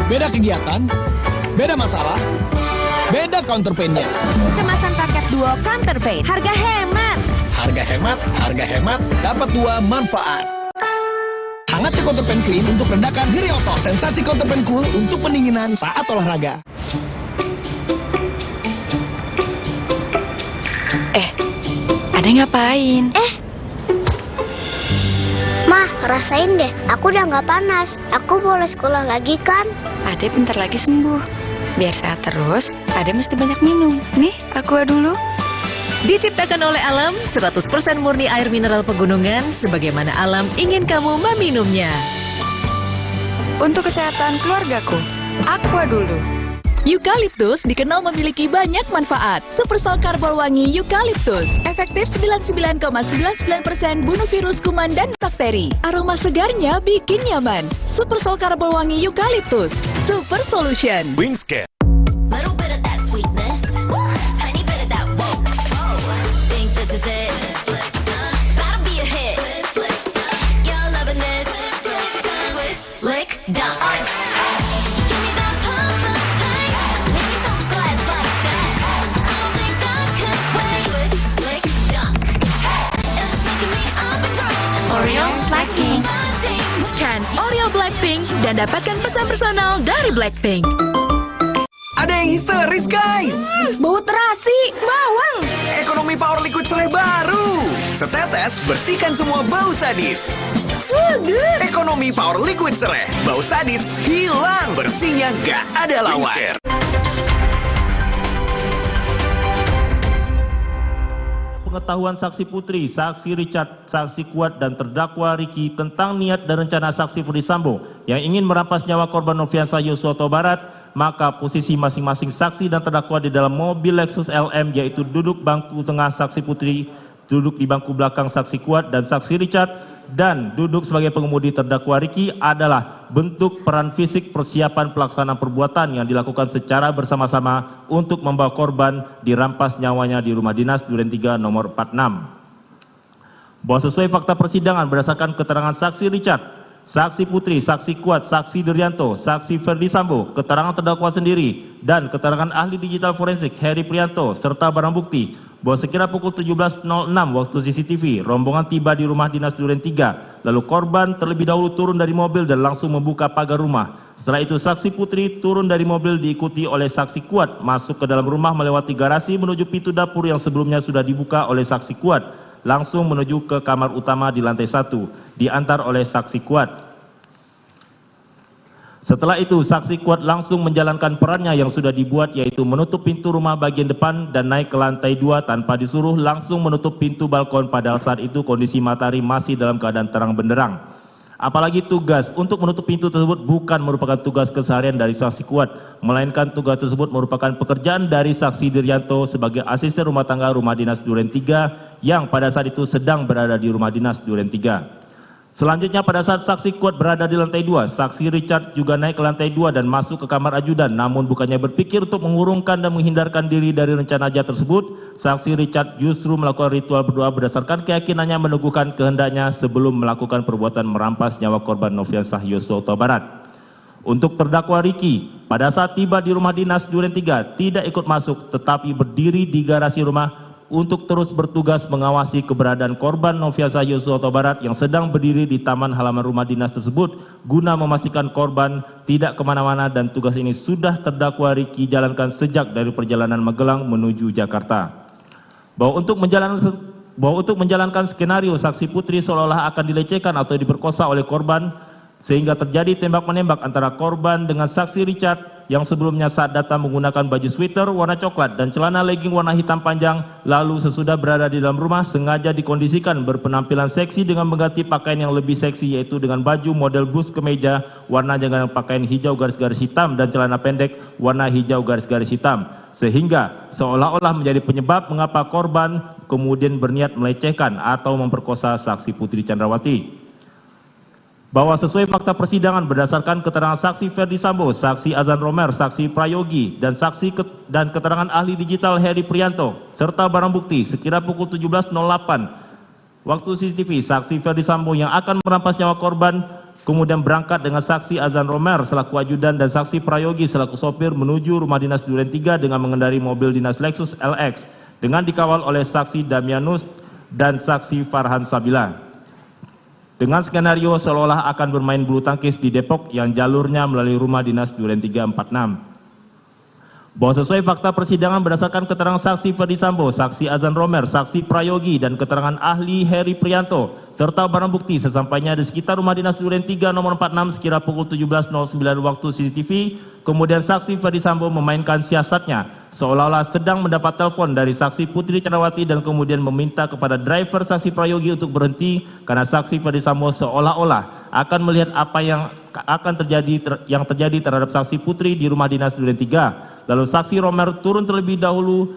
Beda kegiatan, beda masalah, beda counterpainnya. Kemasan paket duo Counterpain. Harga hemat. Harga hemat, dapat 2 manfaat. Hangat Counterpan Clean untuk redakan nyeri otot. Sensasi Counterpan Cool untuk pendinginan saat olahraga. Ade ngapain? Mah, rasain deh. Aku udah nggak panas. Aku boleh sekolah lagi kan? Ade bentar lagi sembuh. Biar sehat terus, Ade mesti banyak minum. Nih, aqua dulu. Diciptakan oleh alam, 100% murni air mineral pegunungan, sebagaimana alam ingin kamu meminumnya. Untuk kesehatan keluargaku, aqua dulu. Eukaliptus dikenal memiliki banyak manfaat. Supersol karbol wangi eukaliptus. Efektif 99,99% bunuh virus, kuman, dan bakteri. Aroma segarnya bikin nyaman. Supersol karbol wangi eukaliptus. Super Solution. Wingscare. Little bit of that sweetness, tiny bit of that whoa. Think this is it? That'll be a hit. You're loving this. Lick done. Give me that pump up tight. Make me so glad like that. I don't think I could wait. Lick done. It's making me up and grow. L'Oreal Blackpink. Scan L'Oreal Blackpink dan dapatkan pesan personal dari Blackpink. Ada yang histeris, guys! Bau terasi, bawang. Ekonomi Power Liquid Sereh baru. Setetes bersihkan semua bau sadis. Swagger. Ekonomi Power Liquid Sereh. Bau sadis hilang, bersihnya gak ada lawan. Pengetahuan saksi Putri, saksi Richard, saksi Kuat, dan terdakwa Ricky tentang niat dan rencana saksi Ferdisambo yang ingin merampas nyawa korban Nofriansah Yosua Huta Barat, maka posisi masing-masing saksi dan terdakwa di dalam mobil Lexus LM, yaitu duduk bangku tengah saksi Putri, duduk di bangku belakang saksi Kuat dan saksi Richard, dan duduk sebagai pengemudi terdakwa Ricky adalah bentuk peran fisik persiapan pelaksanaan perbuatan yang dilakukan secara bersama-sama untuk membawa korban dirampas nyawanya di rumah dinas Duren 3 nomor 46. Bahwa sesuai fakta persidangan berdasarkan keterangan saksi Richard, saksi Putri, saksi Kuat, saksi Diryanto, saksi Ferdisambo, keterangan terdakwa sendiri, dan keterangan ahli digital forensik Heri Prianto, serta barang bukti, bahwa sekira pukul 17.06 waktu CCTV, rombongan tiba di rumah dinas Duren 3, lalu korban terlebih dahulu turun dari mobil dan langsung membuka pagar rumah. Setelah itu saksi Putri turun dari mobil diikuti oleh saksi Kuat, masuk ke dalam rumah melewati garasi menuju pintu dapur yang sebelumnya sudah dibuka oleh saksi Kuat, langsung menuju ke kamar utama di lantai 1, diantar oleh saksi Kuat. Setelah itu, saksi Kuat langsung menjalankan perannya yang sudah dibuat, yaitu menutup pintu rumah bagian depan dan naik ke lantai 2 tanpa disuruh, langsung menutup pintu balkon, padahal saat itu kondisi matahari masih dalam keadaan terang benderang. Apalagi tugas untuk menutup pintu tersebut bukan merupakan tugas keseharian dari saksi Kuat, melainkan tugas tersebut merupakan pekerjaan dari saksi Diryanto sebagai asisten rumah tangga rumah dinas Duren 3 yang pada saat itu sedang berada di rumah dinas Duren 3. Selanjutnya pada saat saksi Kuat berada di lantai 2, saksi Richard juga naik ke lantai 2 dan masuk ke kamar ajudan, namun bukannya berpikir untuk mengurungkan dan menghindarkan diri dari rencana jahat tersebut, saksi Richard justru melakukan ritual berdoa berdasarkan keyakinannya meneguhkan kehendaknya sebelum melakukan perbuatan merampas nyawa korban Nofriansah Yosua Huta Barat. Untuk terdakwa Ricky, pada saat tiba di rumah dinas Duren 3 tidak ikut masuk tetapi berdiri di garasi rumah untuk terus bertugas mengawasi keberadaan korban Nofriansah Yosua Huta Barat yang sedang berdiri di taman halaman rumah dinas tersebut guna memastikan korban tidak kemana-mana, dan tugas ini sudah terdakwa Ricky jalankan sejak dari perjalanan Magelang menuju Jakarta. Bahwa untuk menjalankan skenario saksi Putri seolah-olah akan dilecehkan atau diperkosa oleh korban sehingga terjadi tembak-menembak antara korban dengan saksi Richard yang sebelumnya saat datang menggunakan baju sweater warna coklat dan celana legging warna hitam panjang, lalu sesudah berada di dalam rumah sengaja dikondisikan berpenampilan seksi dengan mengganti pakaian yang lebih seksi, yaitu dengan baju model blus kemeja warna dengan pakaian hijau garis-garis hitam dan celana pendek warna hijau garis-garis hitam, sehingga seolah-olah menjadi penyebab mengapa korban kemudian berniat melecehkan atau memperkosa saksi Putri Chandrawati. Bahwa sesuai fakta persidangan berdasarkan keterangan saksi Ferdisambo, saksi Azan Romer, saksi Prayogi, dan keterangan ahli digital Heri Prianto, serta barang bukti sekira pukul 17.08 waktu CCTV, saksi Ferdisambo yang akan merampas nyawa korban kemudian berangkat dengan saksi Azan Romer selaku ajudan dan saksi Prayogi selaku sopir menuju rumah dinas Duren 3 dengan mengendarai mobil dinas Lexus LX dengan dikawal oleh saksi Damianus dan saksi Farhan Sabila. Dengan skenario seolah akan bermain bulu tangkis di Depok yang jalurnya melalui rumah dinas Duren 346. Bahwa sesuai fakta persidangan berdasarkan keterangan saksi Ferdi Sambo, saksi Azan Romer, saksi Prayogi, dan keterangan ahli Heri Prianto, serta barang bukti sesampainya di sekitar rumah dinas Duren 3 nomor 46 sekira pukul 17.09 waktu CCTV, kemudian saksi Ferdi Sambo memainkan siasatnya, seolah-olah sedang mendapat telepon dari saksi Putri Candrawati dan kemudian meminta kepada driver saksi Prayogi untuk berhenti karena saksi Ferdi Sambo seolah-olah akan melihat apa yang akan terjadi terhadap saksi Putri di rumah dinas Duren 3. Lalu saksi Romer turun terlebih dahulu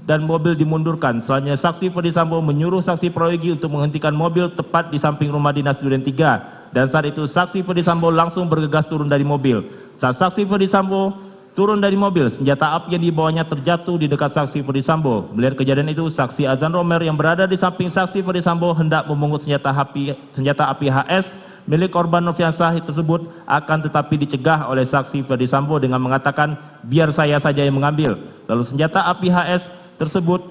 dan mobil dimundurkan. Selanjutnya saksi Ferdi Sambo menyuruh saksi Prayogi untuk menghentikan mobil tepat di samping rumah dinas Duren 3. Dan saat itu saksi Ferdi Sambo langsung bergegas turun dari mobil. Saat saksi Ferdi Sambo turun dari mobil, senjata api yang dibawanya terjatuh di dekat saksi Ferdi Sambo. Melihat kejadian itu, saksi Azan Romer yang berada di samping saksi Ferdi Sambo hendak memungut senjata api HS milik korban Nofriansah tersebut, akan tetapi dicegah oleh saksi Ferdi Sambo dengan mengatakan, biar saya saja yang mengambil. Lalu senjata api HS tersebut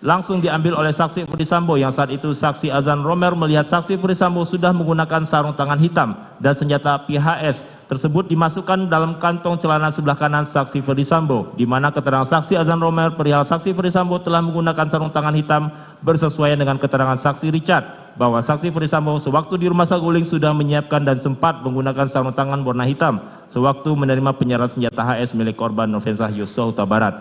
langsung diambil oleh saksi Ferdi Sambo, yang saat itu saksi Azan Romer melihat saksi Ferdi Sambo sudah menggunakan sarung tangan hitam dan senjata api HS tersebut dimasukkan dalam kantong celana sebelah kanan saksi Ferdi Sambo, di mana keterangan saksi Azan Romer perihal saksi Ferdi Sambo telah menggunakan sarung tangan hitam bersesuaian dengan keterangan saksi Richard bahwa saksi Ferdi Sambo sewaktu di rumah saguling sudah menyiapkan dan sempat menggunakan sarung tangan warna hitam sewaktu menerima penyerahan senjata HS milik korban Nofriansah Yosua Huta Barat.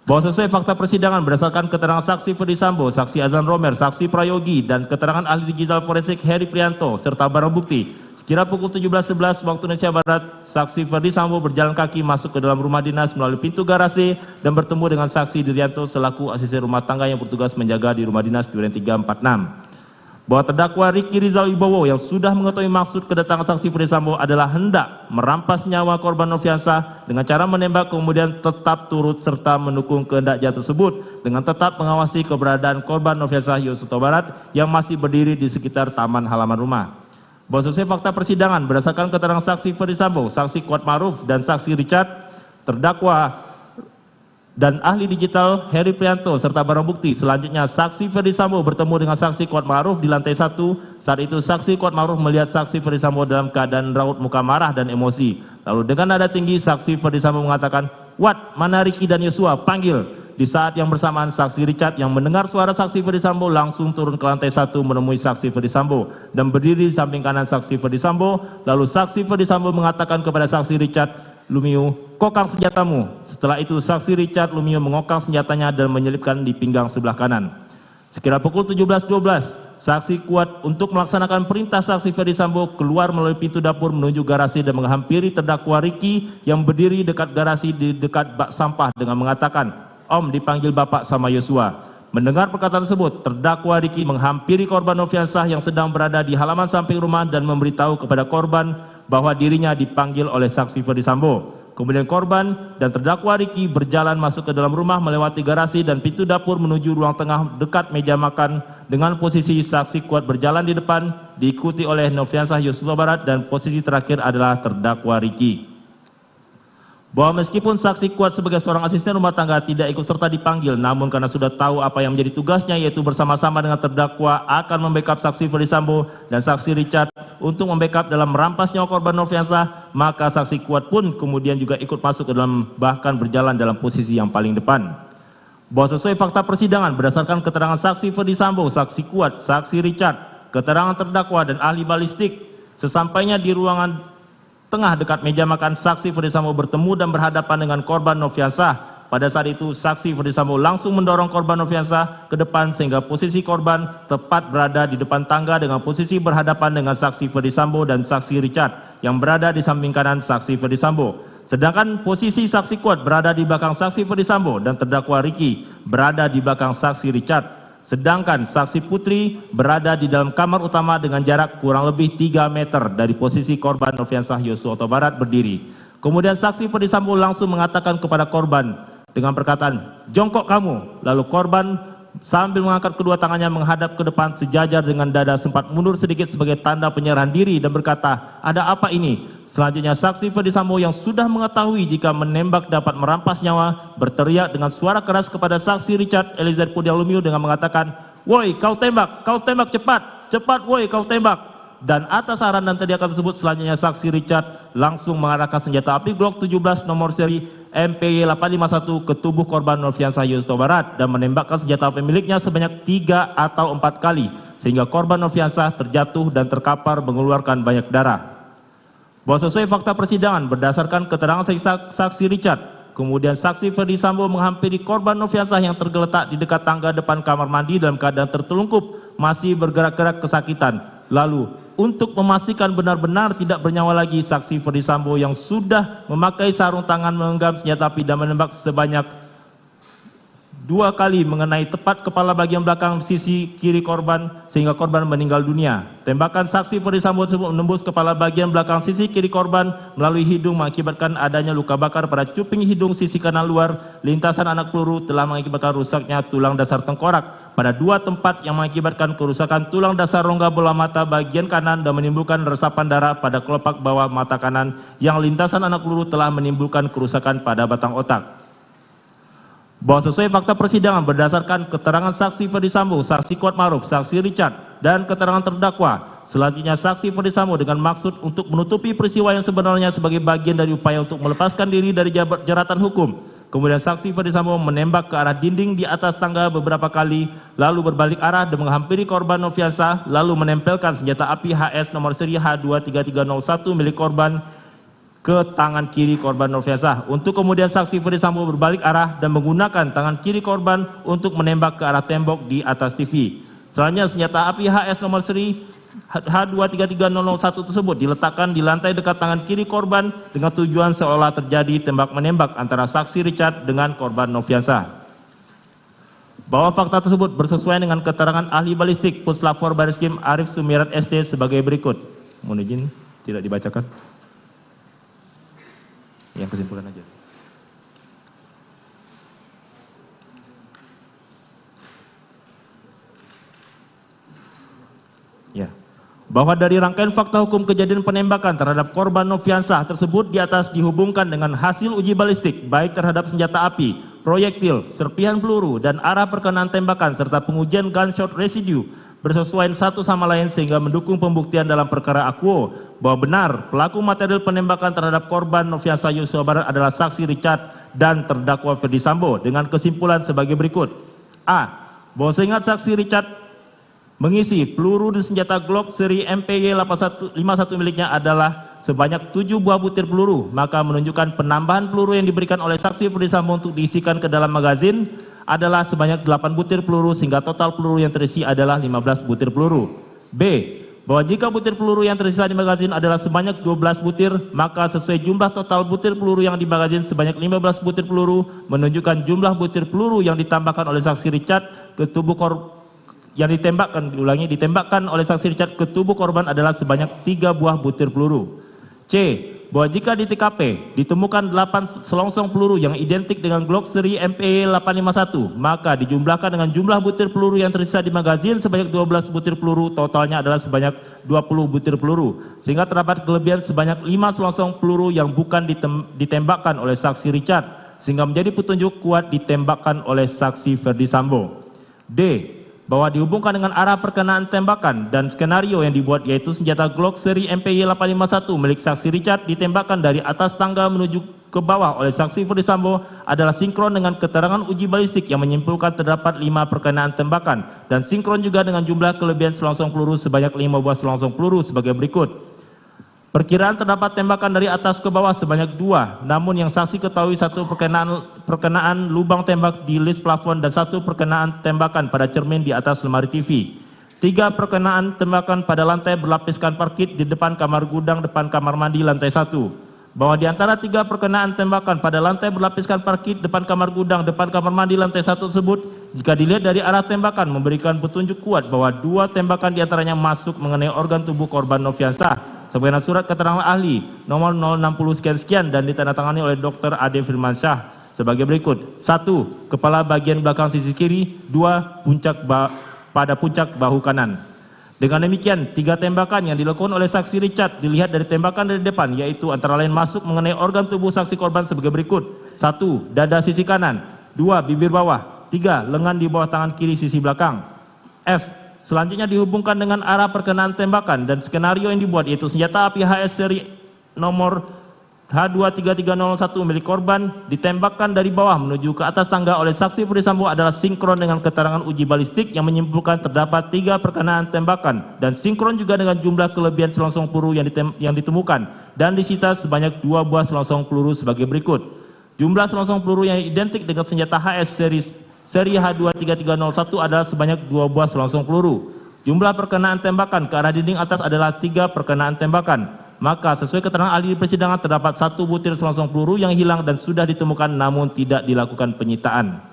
Bahwa sesuai fakta persidangan berdasarkan keterangan saksi Ferdi Sambo, saksi Azan Romer, saksi Prayogi, dan keterangan ahli digital forensik Heri Prianto serta barang bukti, sekira pukul 17.11 waktu Indonesia Barat, saksi Ferdi Sambo berjalan kaki masuk ke dalam rumah dinas melalui pintu garasi dan bertemu dengan saksi Dirianto selaku asisten rumah tangga yang bertugas menjaga di rumah dinas Duren 346. Bahwa terdakwa Ricky Rizal Wibowo yang sudah mengetahui maksud kedatangan saksi Ferdi Sambo adalah hendak merampas nyawa korban Nofriansah dengan cara menembak, kemudian tetap turut serta mendukung kehendak jahat tersebut dengan tetap mengawasi keberadaan korban Nofriansah Yosua Huta Barat yang masih berdiri di sekitar taman halaman rumah. Bahwa sesuai fakta persidangan berdasarkan keterangan saksi Ferdi Sambo, saksi Kuat Maruf, dan saksi Richard, terdakwa dan ahli digital Heri Prianto serta barang bukti, selanjutnya saksi Ferdi Sambo bertemu dengan saksi Kuat Maruf di lantai 1. Saat itu saksi Kuat Maruf melihat saksi Ferdi Sambo dalam keadaan raut muka marah dan emosi. Lalu dengan nada tinggi saksi Ferdi Sambo mengatakan, "Wat, mana Ricky dan Yosua? Panggil." Di saat yang bersamaan saksi Richard yang mendengar suara saksi Ferdi Sambo langsung turun ke lantai 1 menemui saksi Ferdi Sambo dan berdiri di samping kanan saksi Ferdi Sambo. Lalu saksi Ferdi Sambo mengatakan kepada saksi Richard, "Lumio, kokang senjatamu." Setelah itu saksi Richard Lumio mengokang senjatanya dan menyelipkan di pinggang sebelah kanan. Sekira pukul 17.12, saksi Kuat untuk melaksanakan perintah saksi Ferdi Sambo keluar melalui pintu dapur menuju garasi dan menghampiri terdakwa Ricky yang berdiri dekat garasi di dekat bak sampah dengan mengatakan, "Om, dipanggil Bapak sama Yosua." Mendengar perkataan tersebut, terdakwa Ricky menghampiri korban Nofriansah yang sedang berada di halaman samping rumah dan memberitahu kepada korban bahwa dirinya dipanggil oleh saksi Ferdi Sambo. Kemudian korban dan terdakwa Ricky berjalan masuk ke dalam rumah melewati garasi dan pintu dapur menuju ruang tengah dekat meja makan dengan posisi saksi Kuat berjalan di depan diikuti oleh Nofriansah Yosua Huta Barat dan posisi terakhir adalah terdakwa Ricky. Bahwa meskipun saksi Kuat sebagai seorang asisten rumah tangga tidak ikut serta dipanggil, namun karena sudah tahu apa yang menjadi tugasnya yaitu bersama-sama dengan terdakwa akan membackup saksi Ferdi Sambo dan saksi Richard untuk membackup dalam merampas nyawa korban Nofriansah, maka saksi Kuat pun kemudian juga ikut masuk ke dalam, bahkan berjalan dalam posisi yang paling depan. Bahwa sesuai fakta persidangan berdasarkan keterangan saksi Ferdi Sambo, saksi Kuat, saksi Richard, keterangan terdakwa dan ahli balistik, sesampainya di ruangan tengah dekat meja makan, saksi Ferdi Sambo bertemu dan berhadapan dengan korban Nofriansah. Pada saat itu saksi Ferdi Sambo langsung mendorong korban Nofriansah ke depan sehingga posisi korban tepat berada di depan tangga dengan posisi berhadapan dengan saksi Ferdi Sambo dan saksi Richard yang berada di samping kanan saksi Ferdi Sambo. Sedangkan posisi saksi Kuat berada di belakang saksi Ferdi Sambo dan terdakwa Ricky berada di belakang saksi Richard. Sedangkan saksi Putri berada di dalam kamar utama dengan jarak kurang lebih 3 meter dari posisi korban Nofriansah Yosua Huta Barat berdiri. Kemudian saksi Ferdi Sambo langsung mengatakan kepada korban dengan perkataan, "Jongkok kamu." Lalu korban sambil mengangkat kedua tangannya menghadap ke depan sejajar dengan dada sempat mundur sedikit sebagai tanda penyerahan diri dan berkata, "Ada apa ini?" Selanjutnya saksi Ferdi Sambo yang sudah mengetahui jika menembak dapat merampas nyawa berteriak dengan suara keras kepada saksi Richard Eliezer Pudiang Lumiu dengan mengatakan, "Woi, kau tembak cepat, cepat woi kau tembak." Dan atas saran dan teriakan tersebut selanjutnya saksi Richard langsung mengarahkan senjata api Glock 17 nomor seri MPY 851 ke tubuh korban Nofriansah Yosua Barat dan menembakkan senjata pemiliknya sebanyak 3 atau 4 kali sehingga korban Nofriansah terjatuh dan terkapar mengeluarkan banyak darah. Bahwa sesuai fakta persidangan berdasarkan keterangan saksi Richard, kemudian saksi Ferdi Sambo menghampiri korban Nofriansah yang tergeletak di dekat tangga depan kamar mandi dalam keadaan tertelungkup, masih bergerak-gerak kesakitan. Lalu, untuk memastikan benar-benar tidak bernyawa lagi, saksi Ferdi Sambo yang sudah memakai sarung tangan menggenggam senjata api dan menembak sebanyak 2 kali mengenai tepat kepala bagian belakang sisi kiri korban sehingga korban meninggal dunia. Tembakan saksi Ferdi Sambo tersebut menembus kepala bagian belakang sisi kiri korban melalui hidung mengakibatkan adanya luka bakar pada cuping hidung sisi kanan luar. Lintasan anak peluru telah mengakibatkan rusaknya tulang dasar tengkorak pada 2 tempat yang mengakibatkan kerusakan tulang dasar rongga bola mata bagian kanan dan menimbulkan resapan darah pada kelopak bawah mata kanan yang lintasan anak peluru telah menimbulkan kerusakan pada batang otak. Bahwa sesuai fakta persidangan berdasarkan keterangan saksi Ferdi Sambo, saksi Kuatmaruf, saksi Richard, dan keterangan terdakwa, selanjutnya saksi Ferdi Sambo dengan maksud untuk menutupi peristiwa yang sebenarnya sebagai bagian dari upaya untuk melepaskan diri dari jeratan hukum. Kemudian saksi Ferdi Sambo menembak ke arah dinding di atas tangga beberapa kali, lalu berbalik arah dan menghampiri korban Nofriansah, lalu menempelkan senjata api HS nomor seri H23301 milik korban ke tangan kiri korban Nofriansah. Untuk kemudian saksi Ferdi Sambo berbalik arah dan menggunakan tangan kiri korban untuk menembak ke arah tembok di atas TV. Selanjutnya senjata api HS nomor seri H23301 tersebut diletakkan di lantai dekat tangan kiri korban dengan tujuan seolah terjadi tembak-menembak antara saksi Richard dengan korban Nofriansah. Bahwa fakta tersebut bersesuaian dengan keterangan ahli balistik Puslap 4 Bareskrim Arif Sumirat ST sebagai berikut. Mohon izin tidak dibacakan. Yang kesimpulan aja. Ya. Bahwa dari rangkaian fakta hukum kejadian penembakan terhadap korban Nofriansah tersebut di atas dihubungkan dengan hasil uji balistik baik terhadap senjata api, proyektil, serpihan peluru dan arah perkenaan tembakan serta pengujian gunshot residue bersesuaian satu sama lain sehingga mendukung pembuktian dalam perkara akuo bahwa benar pelaku material penembakan terhadap korban Nofriansah Yosua Barat adalah saksi Richard dan terdakwa Ferdi Sambo dengan kesimpulan sebagai berikut. A. Bahwa seingat saksi Richard mengisi peluru di senjata Glock seri MPY 851 miliknya adalah sebanyak 7 buah butir peluru, maka menunjukkan penambahan peluru yang diberikan oleh saksi Ferdi Sambo untuk diisikan ke dalam magazin adalah sebanyak 8 butir peluru sehingga total peluru yang terisi adalah 15 butir peluru. B. Bahwa jika butir peluru yang tersisa di magazin adalah sebanyak 12 butir, maka sesuai jumlah total butir peluru yang di magazin sebanyak 15 butir peluru menunjukkan jumlah butir peluru yang ditambahkan oleh saksi Richard ke tubuh ditembakkan oleh saksi Richard ke tubuh korban adalah sebanyak 3 buah butir peluru. C. Bahwa jika di TKP ditemukan 8 selongsong peluru yang identik dengan Glock seri MPY 851, maka dijumlahkan dengan jumlah butir peluru yang tersisa di magazin sebanyak 12 butir peluru, totalnya adalah sebanyak 20 butir peluru. Sehingga terdapat kelebihan sebanyak 5 selongsong peluru yang bukan ditembakkan oleh saksi Richard, sehingga menjadi petunjuk kuat ditembakkan oleh saksi Ferdi Sambo. D. Bahwa dihubungkan dengan arah perkenaan tembakan dan skenario yang dibuat yaitu senjata Glock seri MPY 851 milik saksi Richard ditembakkan dari atas tangga menuju ke bawah oleh saksi Ferdi Sambo adalah sinkron dengan keterangan uji balistik yang menyimpulkan terdapat 5 perkenaan tembakan dan sinkron juga dengan jumlah kelebihan selongsong peluru sebanyak 5 buah selongsong peluru sebagai berikut. Perkiraan terdapat tembakan dari atas ke bawah sebanyak 2, namun yang saksi ketahui 1 perkenaan lubang tembak di list plafon dan 1 perkenaan tembakan pada cermin di atas lemari TV. 3 perkenaan tembakan pada lantai berlapiskan parkit di depan kamar gudang depan kamar mandi lantai 1. Bahwa di antara 3 perkenaan tembakan pada lantai berlapiskan parkit depan kamar gudang depan kamar mandi lantai 1 tersebut, jika dilihat dari arah tembakan memberikan petunjuk kuat bahwa 2 tembakan diantaranya masuk mengenai organ tubuh korban Nofriansah sebagaimana surat keterangan ahli nomor 060 sekian dan ditandatangani oleh Dr. Ade Firmansyah sebagai berikut. 1. Kepala bagian belakang sisi kiri. 2. Pada puncak bahu kanan. Dengan demikian, 3 tembakan yang dilakukan oleh saksi Richard dilihat dari tembakan dari depan, yaitu antara lain masuk mengenai organ tubuh saksi korban sebagai berikut. 1. Dada sisi kanan. 2. Bibir bawah. 3. Lengan di bawah tangan kiri sisi belakang. F. Selanjutnya dihubungkan dengan arah perkenaan tembakan dan skenario yang dibuat yaitu senjata api HS seri nomor H23301 milik korban ditembakkan dari bawah menuju ke atas tangga oleh saksi Ferdisambo adalah sinkron dengan keterangan uji balistik yang menyimpulkan terdapat 3 perkenaan tembakan dan sinkron juga dengan jumlah kelebihan selongsong peluru yang ditemukan dan disita sebanyak 2 buah selongsong peluru sebagai berikut. Jumlah selongsong peluru yang identik dengan senjata HS seri H23301 adalah sebanyak 2 buah selongsong peluru. Jumlah perkenaan tembakan ke arah dinding atas adalah 3 perkenaan tembakan. Maka sesuai keterangan ahli di persidangan terdapat 1 butir selongsong peluru yang hilang dan sudah ditemukan namun tidak dilakukan penyitaan.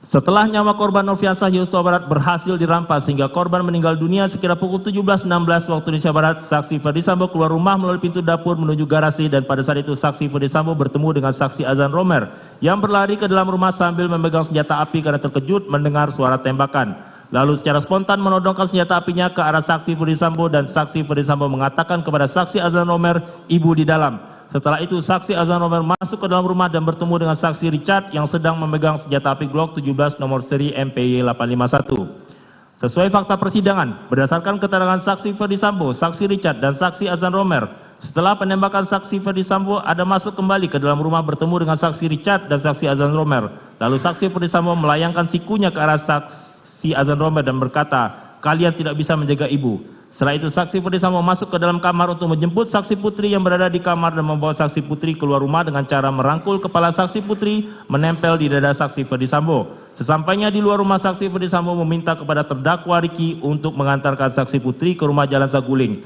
Setelah nyawa korban Nofriansah Yosua Barat berhasil dirampas sehingga korban meninggal dunia sekira pukul 17.16 waktu Indonesia Barat, saksi Ferdisambo keluar rumah melalui pintu dapur menuju garasi dan pada saat itu saksi Ferdisambo bertemu dengan saksi Azan Romer yang berlari ke dalam rumah sambil memegang senjata api karena terkejut mendengar suara tembakan. Lalu secara spontan menodongkan senjata apinya ke arah saksi Ferdisambo dan saksi Ferdisambo mengatakan kepada saksi Azan Romer, ibu di dalam. Setelah itu saksi Azan Romer masuk ke dalam rumah dan bertemu dengan saksi Richard yang sedang memegang senjata api Glock 17 nomor seri MPY 851. Sesuai fakta persidangan, berdasarkan keterangan saksi Ferdisambo, saksi Richard dan saksi Azan Romer, setelah penembakan saksi Ferdisambo ada masuk kembali ke dalam rumah bertemu dengan saksi Richard dan saksi Azan Romer. Lalu saksi Ferdisambo melayangkan sikunya ke arah saksi Azan Romer dan berkata, kalian tidak bisa menjaga ibu. Setelah itu saksi Ferdisambo masuk ke dalam kamar untuk menjemput saksi Putri yang berada di kamar dan membawa saksi Putri keluar rumah dengan cara merangkul kepala saksi Putri menempel di dada saksi Ferdisambo. Sesampainya di luar rumah, saksi Ferdisambo meminta kepada terdakwa Riki untuk mengantarkan saksi Putri ke rumah Jalan Saguling.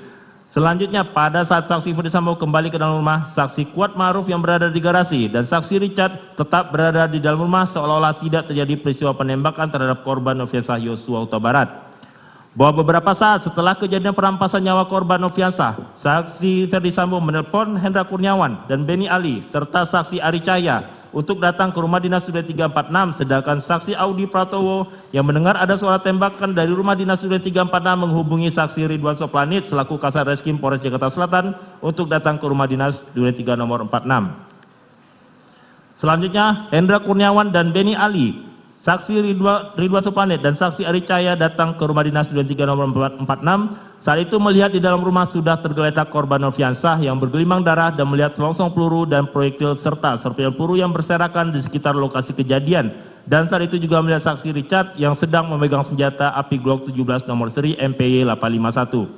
Selanjutnya pada saat saksi Ferdisambo kembali ke dalam rumah, saksi Kuat Ma'ruf yang berada di garasi dan saksi Richard tetap berada di dalam rumah seolah-olah tidak terjadi peristiwa penembakan terhadap korban Nofriansah Yosua Huta Barat. Bahwa beberapa saat setelah kejadian perampasan nyawa korban Nofriansah, saksi Ferdisambo menelpon Hendra Kurniawan dan Beni Ali serta saksi Ari Cahya untuk datang ke rumah dinas Duren 346, sedangkan saksi Audi Pratowo yang mendengar ada suara tembakan dari rumah dinas Duren 346 menghubungi saksi Ridwan Soplanit selaku Kasat Reskrim Polres Jakarta Selatan untuk datang ke rumah dinas Duren 3 nomor 46. Selanjutnya Hendra Kurniawan dan Beni Ali, saksi Ridwan Soplanit dan saksi Ari Cahya datang ke rumah dinas Duren 3 nomor 46. Saat itu melihat di dalam rumah sudah tergeletak korban Nofriansah yang bergelimang darah dan melihat selongsong peluru dan proyektil serta serpihan peluru yang berserakan di sekitar lokasi kejadian. Dan saat itu juga melihat saksi Richard yang sedang memegang senjata api Glock 17 nomor seri MPY 851.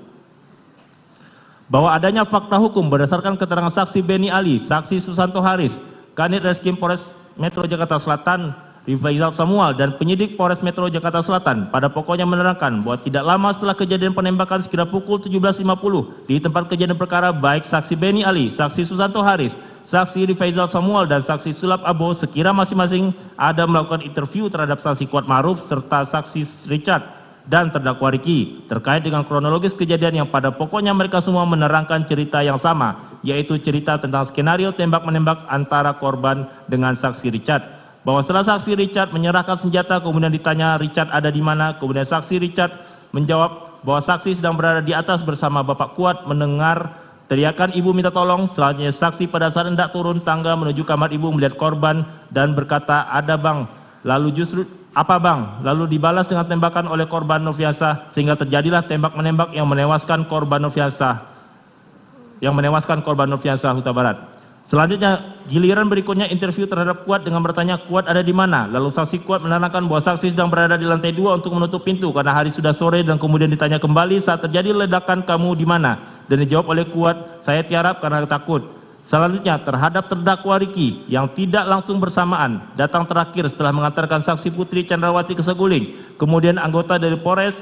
Bahwa adanya fakta hukum berdasarkan keterangan saksi Beni Ali, saksi Susanto Haris, Kanit Reskrim Polres Metro Jakarta Selatan, Rifaizal Samuel dan penyidik Polres Metro Jakarta Selatan pada pokoknya menerangkan bahwa tidak lama setelah kejadian penembakan sekira pukul 17.50 di tempat kejadian perkara, baik saksi Beni Ali, saksi Susanto Haris, saksi Rifaizal Samuel dan saksi Sulap Abo sekira masing-masing ada melakukan interview terhadap saksi Kuat Ma'ruf serta saksi Richard dan terdakwa Riki terkait dengan kronologis kejadian yang pada pokoknya mereka semua menerangkan cerita yang sama, yaitu cerita tentang skenario tembak-menembak antara korban dengan saksi Richard. Bahwa setelah saksi Richard menyerahkan senjata, kemudian ditanya Richard ada di mana, kemudian saksi Richard menjawab bahwa saksi sedang berada di atas bersama Bapak Kuat mendengar teriakan ibu minta tolong. Selanjutnya saksi pada saat hendak turun tangga menuju kamar ibu melihat korban dan berkata, ada bang. Lalu justru apa bang? Lalu dibalas dengan tembakan oleh korban Nofriansah sehingga terjadilah tembak-menembak yang menewaskan korban Nofriansah Huta Barat. Selanjutnya, giliran berikutnya interview terhadap Kuat dengan bertanya, Kuat ada di mana? Lalu saksi Kuat menerangkan bahwa saksi sedang berada di lantai 2 untuk menutup pintu karena hari sudah sore dan kemudian ditanya kembali saat terjadi ledakan kamu di mana? Dan dijawab oleh Kuat, saya tiarap karena takut. Selanjutnya, terhadap terdakwa Riki yang tidak langsung bersamaan datang terakhir setelah mengantarkan saksi Putri Chandrawati ke Saguling. Kemudian anggota dari Polres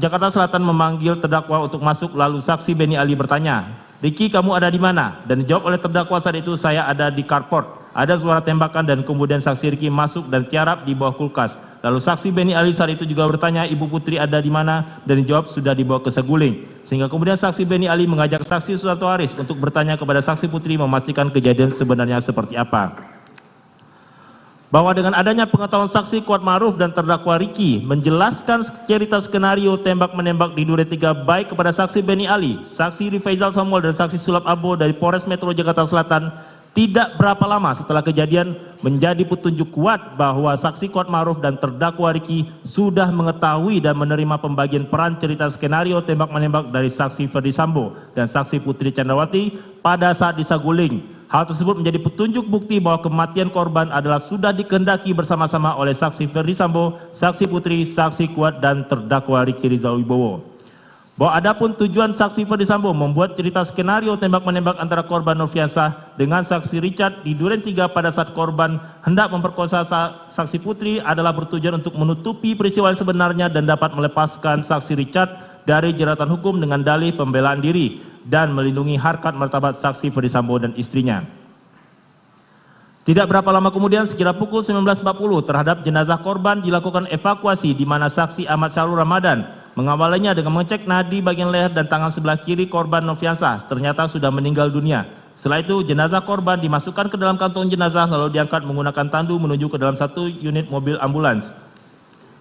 Jakarta Selatan memanggil terdakwa untuk masuk, lalu saksi Beni Ali bertanya, Riki kamu ada di mana? Dan dijawab oleh terdakwa saat itu, saya ada di carport. Ada suara tembakan dan kemudian saksi Riki masuk dan tiarap di bawah kulkas. Lalu saksi Beni Ali saat itu juga bertanya, ibu Putri ada di mana? Dan dijawab sudah dibawa ke Saguling. Sehingga kemudian saksi Beni Ali mengajak saksi Susanto Haris untuk bertanya kepada saksi Putri memastikan kejadian sebenarnya seperti apa. Bahwa dengan adanya pengetahuan saksi Kuat Ma'ruf dan terdakwa Riki menjelaskan cerita skenario tembak-menembak di Duren 3 baik kepada saksi Beni Ali, saksi Rifaizal Samuel dan saksi Sulap Abo dari Polres Metro Jakarta Selatan, tidak berapa lama setelah kejadian menjadi petunjuk kuat bahwa saksi Kuatmaruf dan terdakwa Riki sudah mengetahui dan menerima pembagian peran cerita skenario tembak-menembak dari saksi Ferdi Sambo dan saksi Putri Chandrawati pada saat di saguling. Hal tersebut menjadi petunjuk bukti bahwa kematian korban adalah sudah dikehendaki bersama-sama oleh saksi Ferdi Sambo, saksi Putri, saksi Kuat, dan terdakwa Riki Rizal Wibowo. Bahwa adapun tujuan saksi Ferdi Sambo membuat cerita skenario tembak-menembak antara korban Nofriansah dengan saksi Richard di Duren 3 pada saat korban hendak memperkosa saksi Putri adalah bertujuan untuk menutupi peristiwa yang sebenarnya dan dapat melepaskan saksi Richard dari jeratan hukum dengan dalih pembelaan diri dan melindungi harkat martabat saksi Ferdi Sambo dan istrinya. Tidak berapa lama kemudian, sekira pukul 19.40 terhadap jenazah korban dilakukan evakuasi di mana saksi Ahmad Syarul Ramadan mengawalinya dengan mengecek nadi bagian leher dan tangan sebelah kiri korban Nofriansah ternyata sudah meninggal dunia. Setelah itu jenazah korban dimasukkan ke dalam kantong jenazah lalu diangkat menggunakan tandu menuju ke dalam satu unit mobil ambulans.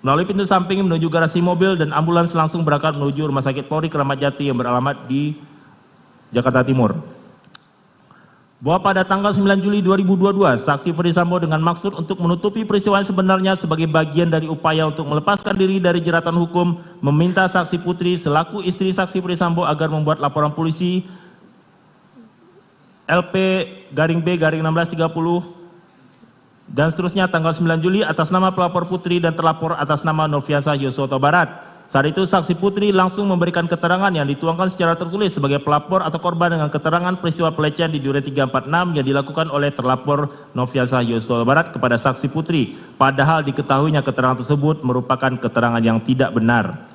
Melalui pintu samping menuju garasi mobil dan ambulans langsung berangkat menuju Rumah Sakit Polri Kramat Jati yang beralamat di Jakarta Timur. Bahwa pada tanggal 9 Juli 2022, saksi Ferdi Sambo dengan maksud untuk menutupi peristiwa yang sebenarnya sebagai bagian dari upaya untuk melepaskan diri dari jeratan hukum, meminta saksi Putri selaku istri saksi Ferdi Sambo agar membuat laporan polisi LP-B-1630 dan seterusnya tanggal 9 Juli atas nama pelapor Putri dan terlapor atas nama Nofriansah Yosua Huta Barat. Saat itu saksi Putri langsung memberikan keterangan yang dituangkan secara tertulis sebagai pelapor atau korban dengan keterangan peristiwa pelecehan di Duren 346 yang dilakukan oleh terlapor Nofriansah Yosua Huta Barat kepada saksi Putri, padahal diketahuinya keterangan tersebut merupakan keterangan yang tidak benar.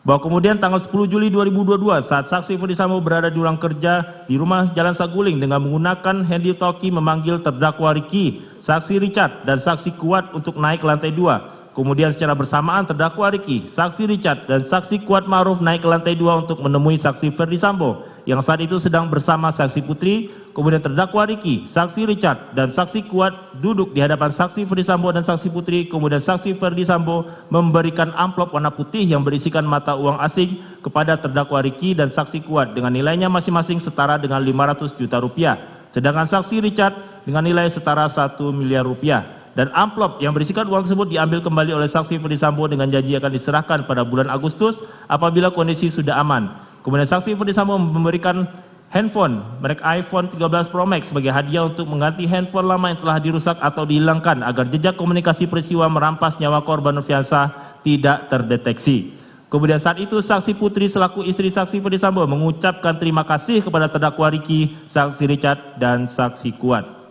Bahwa kemudian tanggal 10 Juli 2022 saat saksi Ferdi Sambo berada di ruang kerja di rumah Jalan Saguling dengan menggunakan handy talkie memanggil terdakwa Riki, saksi Richard, dan saksi Kuat untuk naik ke lantai 2. Kemudian secara bersamaan terdakwa Riki, saksi Richard, dan saksi Kuatmaruf naik ke lantai 2 untuk menemui saksi Ferdi Sambo yang saat itu sedang bersama saksi Putri. Kemudian terdakwa Riki, saksi Richard, dan saksi Kuat duduk di hadapan saksi Ferdi Sambo dan saksi Putri. Kemudian saksi Ferdi Sambo memberikan amplop warna putih yang berisikan mata uang asing kepada terdakwa Riki dan saksi Kuat dengan nilainya masing-masing setara dengan 500 juta rupiah. Sedangkan saksi Richard dengan nilai setara 1 miliar rupiah. Dan amplop yang berisikan uang tersebut diambil kembali oleh saksi Ferdi Sambo dengan janji akan diserahkan pada bulan Agustus apabila kondisi sudah aman. Kemudian saksi Ferdi Sambo memberikan handphone merek iPhone 13 Pro Max sebagai hadiah untuk mengganti handphone lama yang telah dirusak atau dihilangkan agar jejak komunikasi peristiwa merampas nyawa korban Nofriansah tidak terdeteksi. Kemudian saat itu saksi Putri selaku istri saksi Ferdi Sambo mengucapkan terima kasih kepada terdakwa Riki, saksi Richard, dan saksi Kuat.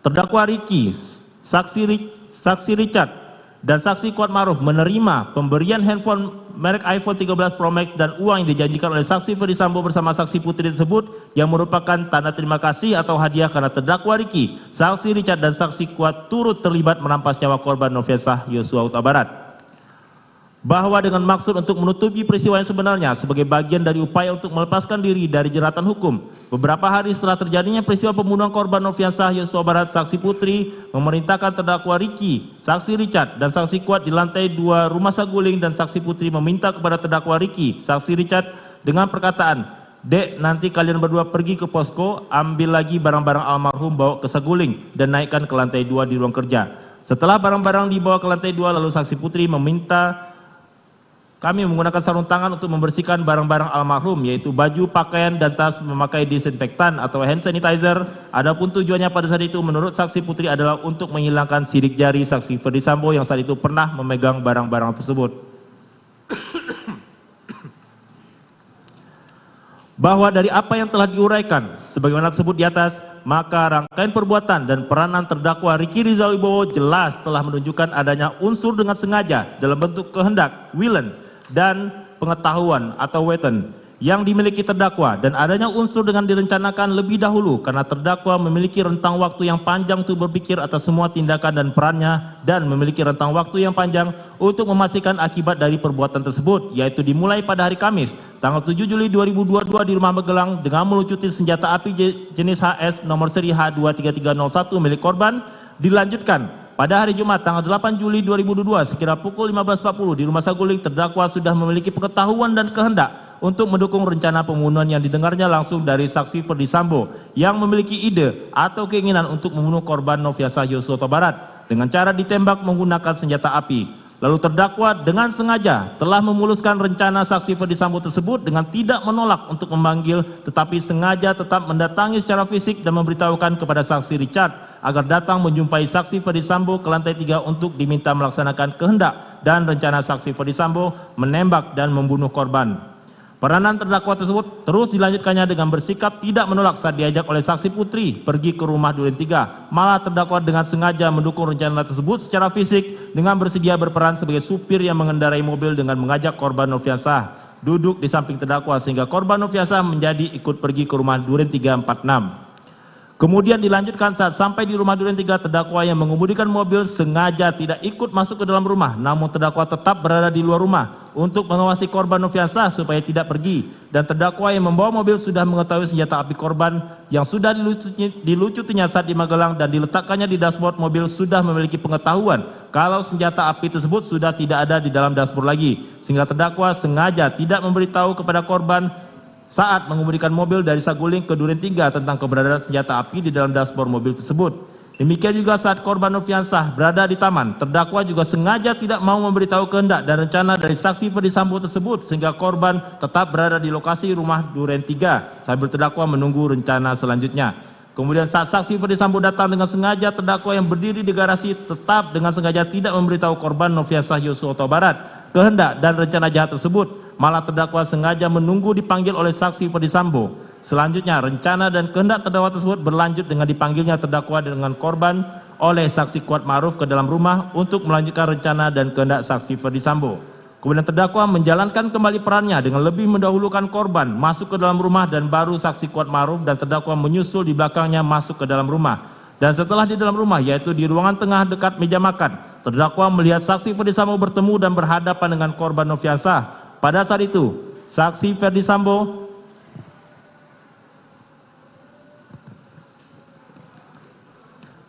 Terdakwa Riki, saksi Richard, dan saksi Kuatmaruf menerima pemberian handphone merek iPhone 13 Pro Max dan uang yang dijanjikan oleh saksi Ferdi Sambo bersama saksi Putri tersebut yang merupakan tanda terima kasih atau hadiah karena terdakwa Riki, saksi Richard, dan saksi Kuat turut terlibat merampas nyawa korban Nofriansah Yosua Huta Barat. Bahwa dengan maksud untuk menutupi peristiwa yang sebenarnya sebagai bagian dari upaya untuk melepaskan diri dari jeratan hukum, beberapa hari setelah terjadinya peristiwa pembunuhan korban Nofriansah Yosua Huta Barat, saksi Putri memerintahkan terdakwa Riki, saksi Richard, dan saksi Kuat di lantai 2 Rumah Saguling dan saksi Putri meminta kepada terdakwa Riki, saksi Richard dengan perkataan, "Dek, nanti kalian berdua pergi ke posko, ambil lagi barang-barang almarhum bawa ke Saguling dan naikkan ke lantai 2 di ruang kerja." Setelah barang-barang dibawa ke lantai 2 lalu saksi Putri meminta kami menggunakan sarung tangan untuk membersihkan barang-barang almarhum yaitu baju, pakaian, dan tas memakai disinfektan atau hand sanitizer. Adapun tujuannya pada saat itu menurut saksi Putri adalah untuk menghilangkan sidik jari saksi Ferdi Sambo yang saat itu pernah memegang barang-barang tersebut. Bahwa dari apa yang telah diuraikan sebagaimana tersebut di atas, maka rangkaian perbuatan dan peranan terdakwa Riki Rizal Wibowo jelas telah menunjukkan adanya unsur dengan sengaja dalam bentuk kehendak, willen, dan pengetahuan atau weten yang dimiliki terdakwa dan adanya unsur dengan direncanakan lebih dahulu karena terdakwa memiliki rentang waktu yang panjang untuk berpikir atas semua tindakan dan perannya dan memiliki rentang waktu yang panjang untuk memastikan akibat dari perbuatan tersebut yaitu dimulai pada hari Kamis tanggal 7 Juli 2022 di Rumah Magelang dengan melucuti senjata api jenis HS nomor seri H23301 milik korban, dilanjutkan pada hari Jumat tanggal 8 Juli 2022 sekira pukul 15.40 di Rumah Saguling terdakwa sudah memiliki pengetahuan dan kehendak untuk mendukung rencana pembunuhan yang didengarnya langsung dari saksi Ferdi Sambo yang memiliki ide atau keinginan untuk membunuh korban Nofriansah Yosua Huta Barat dengan cara ditembak menggunakan senjata api. Lalu terdakwa dengan sengaja telah memuluskan rencana saksi Ferdi Sambo tersebut dengan tidak menolak untuk memanggil, tetapi sengaja tetap mendatangi secara fisik dan memberitahukan kepada saksi Richard agar datang menjumpai saksi Ferdi Sambo ke lantai 3 untuk diminta melaksanakan kehendak dan rencana saksi Ferdi Sambo menembak dan membunuh korban. Peranan terdakwa tersebut terus dilanjutkannya dengan bersikap tidak menolak saat diajak oleh saksi Putri pergi ke rumah Duren 3. Malah terdakwa dengan sengaja mendukung rencana tersebut secara fisik dengan bersedia berperan sebagai supir yang mengendarai mobil dengan mengajak korban Nofriansah duduk di samping terdakwa sehingga korban Nofriansah menjadi ikut pergi ke rumah Duren 346. Kemudian dilanjutkan saat sampai di rumah Duren 3, terdakwa yang mengemudikan mobil sengaja tidak ikut masuk ke dalam rumah, namun terdakwa tetap berada di luar rumah untuk mengawasi korban Nofriansah supaya tidak pergi. Dan terdakwa yang membawa mobil sudah mengetahui senjata api korban yang sudah dilucutinya saat di Magelang dan diletakkannya di dashboard mobil sudah memiliki pengetahuan kalau senjata api tersebut sudah tidak ada di dalam dashboard lagi, sehingga terdakwa sengaja tidak memberitahu kepada korban saat mengemudikan mobil dari Saguling ke Duren 3 tentang keberadaan senjata api di dalam dashboard mobil tersebut. Demikian juga saat korban Nofriansah berada di taman, terdakwa juga sengaja tidak mau memberitahu kehendak dan rencana dari saksi Ferdi Sambo tersebut sehingga korban tetap berada di lokasi rumah Duren 3 sambil terdakwa menunggu rencana selanjutnya. Kemudian saat saksi Ferdi Sambo datang dengan sengaja, terdakwa yang berdiri di garasi tetap dengan sengaja tidak memberitahu korban Nofriansah Yosua Huta Barat kehendak dan rencana jahat tersebut. Malah terdakwa sengaja menunggu dipanggil oleh saksi Ferdi Sambo. Selanjutnya rencana dan kehendak terdakwa tersebut berlanjut dengan dipanggilnya terdakwa dengan korban oleh saksi Kuat Ma'ruf ke dalam rumah untuk melanjutkan rencana dan kehendak saksi Ferdi Sambo. Kemudian terdakwa menjalankan kembali perannya dengan lebih mendahulukan korban masuk ke dalam rumah dan baru saksi Kuat Ma'ruf dan terdakwa menyusul di belakangnya masuk ke dalam rumah. Dan setelah di dalam rumah, yaitu di ruangan tengah dekat meja makan, terdakwa melihat saksi Ferdi Sambo bertemu dan berhadapan dengan korban Nofriansah. Pada saat itu, saksi Ferdi Sambo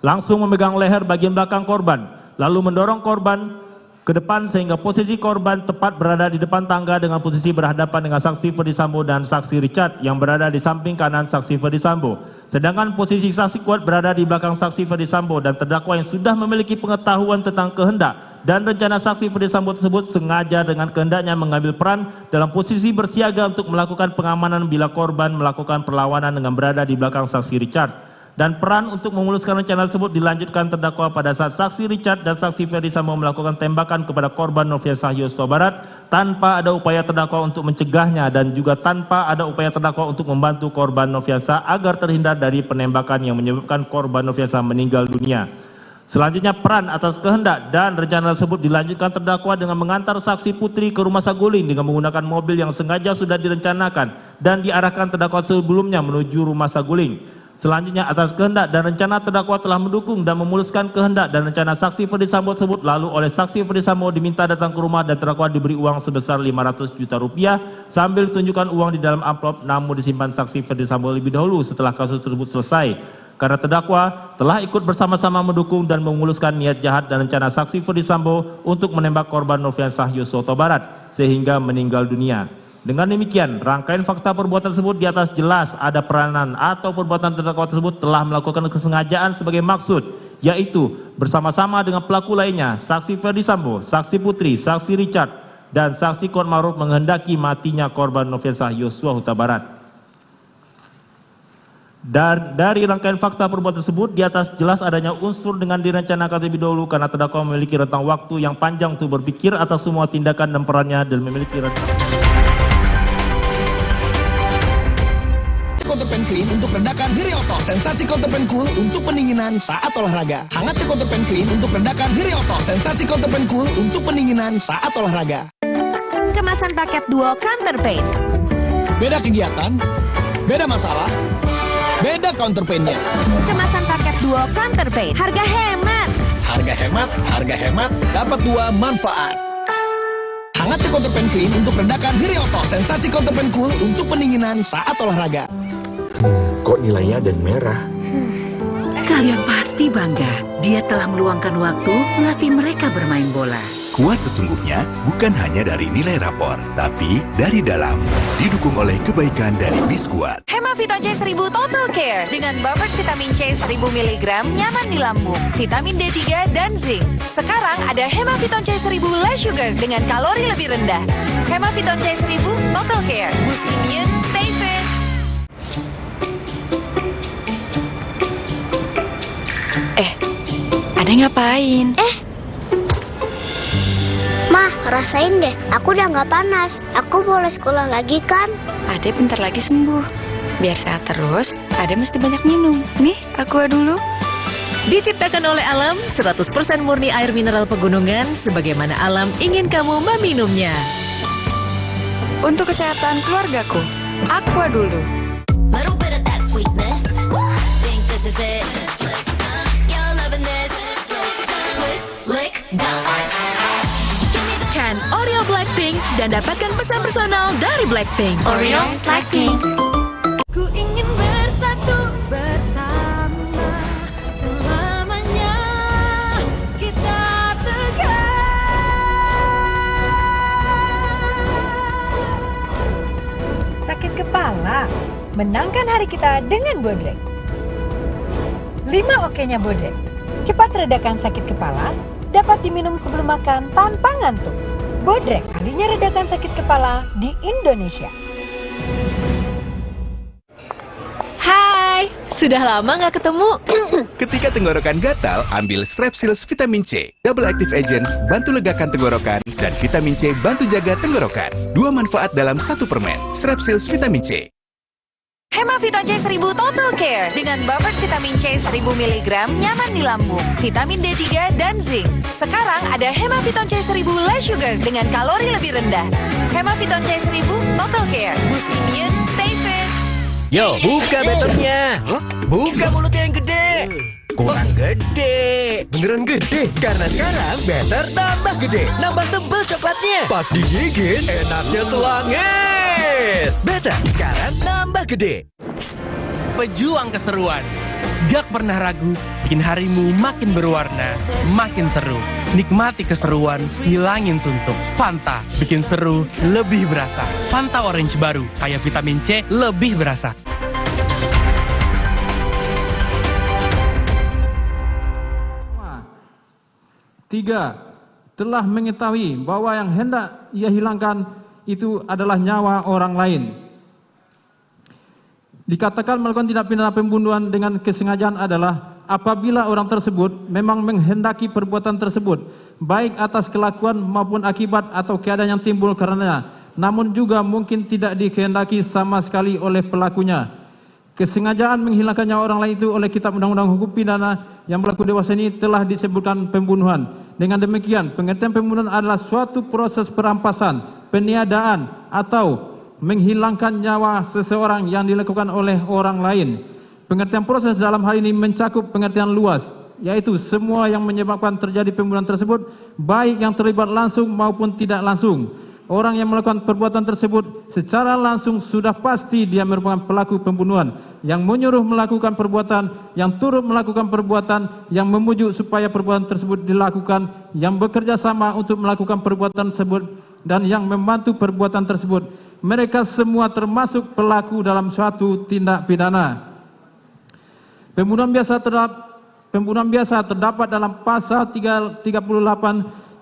langsung memegang leher bagian belakang korban, lalu mendorong korban ke depan sehingga posisi korban tepat berada di depan tangga dengan posisi berhadapan dengan saksi Ferdi Sambo dan saksi Richard yang berada di samping kanan saksi Ferdi Sambo. Sedangkan posisi saksi Kuat berada di belakang saksi Ferdi Sambo dan terdakwa yang sudah memiliki pengetahuan tentang kehendak dan rencana saksi Ferdi Sambo tersebut sengaja dengan kehendaknya mengambil peran dalam posisi bersiaga untuk melakukan pengamanan bila korban melakukan perlawanan dengan berada di belakang saksi Richard. Dan peran untuk memuluskan rencana tersebut dilanjutkan terdakwa pada saat saksi Richard dan saksi Ferdi Sambo melakukan tembakan kepada korban Nofriansah Yosua Huta Barat tanpa ada upaya terdakwa untuk mencegahnya dan juga tanpa ada upaya terdakwa untuk membantu korban Nofriansah agar terhindar dari penembakan yang menyebabkan korban Nofriansah meninggal dunia. Selanjutnya peran atas kehendak dan rencana tersebut dilanjutkan terdakwa dengan mengantar saksi Putri ke rumah Saguling dengan menggunakan mobil yang sengaja sudah direncanakan dan diarahkan terdakwa sebelumnya menuju rumah Saguling. Selanjutnya atas kehendak dan rencana terdakwa telah mendukung dan memuluskan kehendak dan rencana saksi Ferdi Sambo tersebut, lalu oleh saksi Ferdi Sambo diminta datang ke rumah dan terdakwa diberi uang sebesar 500 juta rupiah sambil tunjukkan uang di dalam amplop namun disimpan saksi Ferdi Sambo lebih dahulu setelah kasus tersebut selesai. Karena terdakwa telah ikut bersama-sama mendukung dan memuluskan niat jahat dan rencana saksi Ferdi Sambo untuk menembak korban Nofriansah Yosua Huta Barat sehingga meninggal dunia. Dengan demikian, rangkaian fakta perbuatan tersebut di atas jelas ada peranan atau perbuatan terdakwa tersebut telah melakukan kesengajaan sebagai maksud, yaitu bersama-sama dengan pelaku lainnya, saksi Ferdi Sambo, saksi Putri, saksi Richard, dan saksi Kuat Ma'ruf menghendaki matinya korban Nofriansah Yosua Huta Barat. Dan dari rangkaian fakta perbuatan tersebut di atas jelas adanya unsur dengan direncanakan terlebih dahulu karena terdakwa memiliki rentang waktu yang panjang untuk berpikir atas semua tindakan dan perannya dan memiliki Counterpan Clean untuk redakan nyeri otot. Sensasi Counterpan Cool untuk pendinginan saat olahraga. Hangatnya Counterpan Clean untuk redakan nyeri otot. Sensasi Counterpan Cool untuk pendinginan saat olahraga. Kemasan paket duo Counterpain. Beda kegiatan, beda masalah, beda counterpainnya. Kemasan paket duo Counterpain. Harga hemat. Harga hemat, harga hemat, dapat dua manfaat. Hangatnya Counterpan Clean untuk redakan nyeri otot. Sensasi Counterpan Cool untuk pendinginan saat olahraga. Kok nilainya ada merah? Kalian pasti bangga. Dia telah meluangkan waktu melatih mereka bermain bola. Kuat sesungguhnya bukan hanya dari nilai rapor, tapi dari dalam. Didukung oleh kebaikan dari Biskuat. Hemaviton C1000 Total Care dengan buffer vitamin C 1000 mg nyaman di lambung, vitamin D3 dan zinc. Sekarang ada Hemaviton C1000 Less Sugar dengan kalori lebih rendah. Hemaviton C1000 Total Care, boost immune, stay fit. Ade ngapain? Mah, rasain deh. Aku udah nggak panas. Aku boleh sekolah lagi kan? Ade bentar lagi sembuh. Biar sehat terus, Ade mesti banyak minum. Nih, aqua dulu. Diciptakan oleh alam, 100% murni air mineral pegunungan, sebagaimana alam ingin kamu meminumnya. Untuk kesehatan keluargaku, aqua dulu. Little bit of that sweetness. Think this is it. You're loving this. Lick, Scan Oreo Blackpink dan dapatkan pesan personal dari Blackpink. Oreo Blackpink. Ku ingin bersatu bersama selamanya. Kita Sakit kepala, menangkan hari kita dengan Bodrek. 5 oke-nya Bodrek. Cepat redakan sakit kepala, dapat diminum sebelum makan tanpa ngantuk. Bodrek, ahlinya redakan sakit kepala di Indonesia. Hai, sudah lama nggak ketemu. Ketika tenggorokan gatal, ambil Strepsils Vitamin C. Double Active Agents bantu legakan tenggorokan dan Vitamin C bantu jaga tenggorokan. 2 manfaat dalam 1 permen. Strepsils Vitamin C. Hemaviton C1000 Total Care dengan buffer vitamin C 1000 mg nyaman di lambung, vitamin D3 dan zinc. Sekarang ada Hemaviton C1000 Less Sugar dengan kalori lebih rendah. Hemaviton C1000 Total Care, boost immune, stay fit. Yo, buka betternya. Buka mulutnya yang gede. Kurang gede. Beneran gede. Karena sekarang better tambah gede. Nambah tebel coklatnya. Pas digigit, enaknya selangit. Better sekarang nambah gede. Pejuang keseruan. Gak pernah ragu, bikin harimu makin berwarna, makin seru. Nikmati keseruan, hilangin suntuk. Fanta, bikin seru, lebih berasa. Fanta Orange baru, kayak vitamin C, lebih berasa. Tiga, telah mengetahui bahwa yang hendak ia hilangkan itu adalah nyawa orang lain. Dikatakan melakukan tindak pidana pembunuhan dengan kesengajaan adalah apabila orang tersebut memang menghendaki perbuatan tersebut, baik atas kelakuan maupun akibat atau keadaan yang timbul karenanya, namun juga mungkin tidak dikehendaki sama sekali oleh pelakunya. Kesengajaan menghilangkan nyawa orang lain itu oleh Kitab Undang-Undang Hukum Pidana yang berlaku dewasa ini telah disebutkan pembunuhan. Dengan demikian, pengertian pembunuhan adalah suatu proses perampasan, peniadaan, atau menghilangkan nyawa seseorang yang dilakukan oleh orang lain. Pengertian proses dalam hal ini mencakup pengertian luas, yaitu semua yang menyebabkan terjadi pembunuhan tersebut, baik yang terlibat langsung maupun tidak langsung. Orang yang melakukan perbuatan tersebut secara langsung sudah pasti dia merupakan pelaku pembunuhan, yang menyuruh melakukan perbuatan, yang turut melakukan perbuatan, yang memujuk supaya perbuatan tersebut dilakukan, yang bekerja sama untuk melakukan perbuatan tersebut, dan yang membantu perbuatan tersebut. Mereka semua termasuk pelaku dalam suatu tindak pidana. Pembunuhan biasa terdapat dalam pasal 338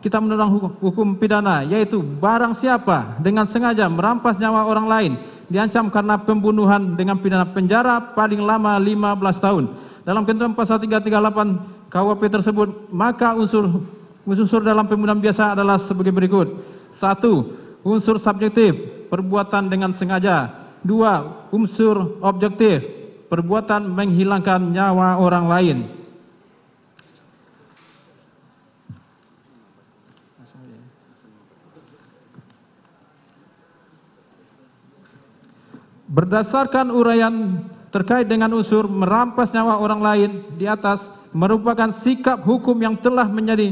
Kitab Undang-Undang Hukum Pidana, yaitu barang siapa dengan sengaja merampas nyawa orang lain diancam karena pembunuhan dengan pidana penjara paling lama 15 tahun. Dalam ketentuan pasal 338 KUHP tersebut, maka unsur dalam pembunuhan biasa adalah sebagai berikut. 1. Unsur subjektif, perbuatan dengan sengaja. 2. Unsur objektif, perbuatan menghilangkan nyawa orang lain. Berdasarkan uraian terkait dengan unsur merampas nyawa orang lain di atas merupakan sikap hukum yang telah menjadi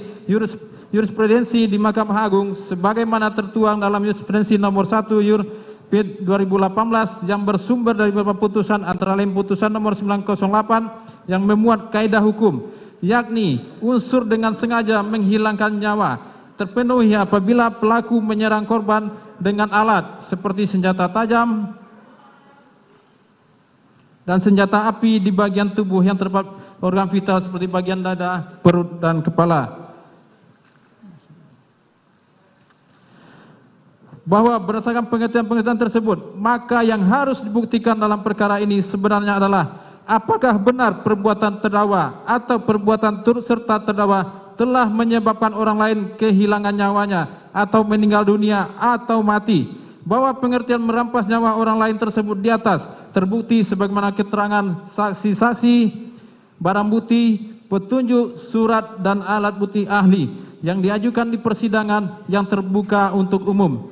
jurisprudensi di Mahkamah Agung sebagaimana tertuang dalam jurisprudensi nomor 1 Pid 2018 yang bersumber dari beberapa putusan, antara lain putusan nomor 908 yang memuat kaidah hukum, yakni unsur dengan sengaja menghilangkan nyawa terpenuhi apabila pelaku menyerang korban dengan alat seperti senjata tajam dan senjata api di bagian tubuh yang terdapat organ vital seperti bagian dada, perut, dan kepala. Bahwa berdasarkan pengertian-pengertian tersebut, maka yang harus dibuktikan dalam perkara ini sebenarnya adalah apakah benar perbuatan terdakwa atau perbuatan turut serta terdakwa telah menyebabkan orang lain kehilangan nyawanya atau meninggal dunia atau mati. Bahwa pengertian merampas nyawa orang lain tersebut di atas terbukti sebagaimana keterangan saksi-saksi, barang bukti, petunjuk, surat, dan alat bukti ahli yang diajukan di persidangan yang terbuka untuk umum.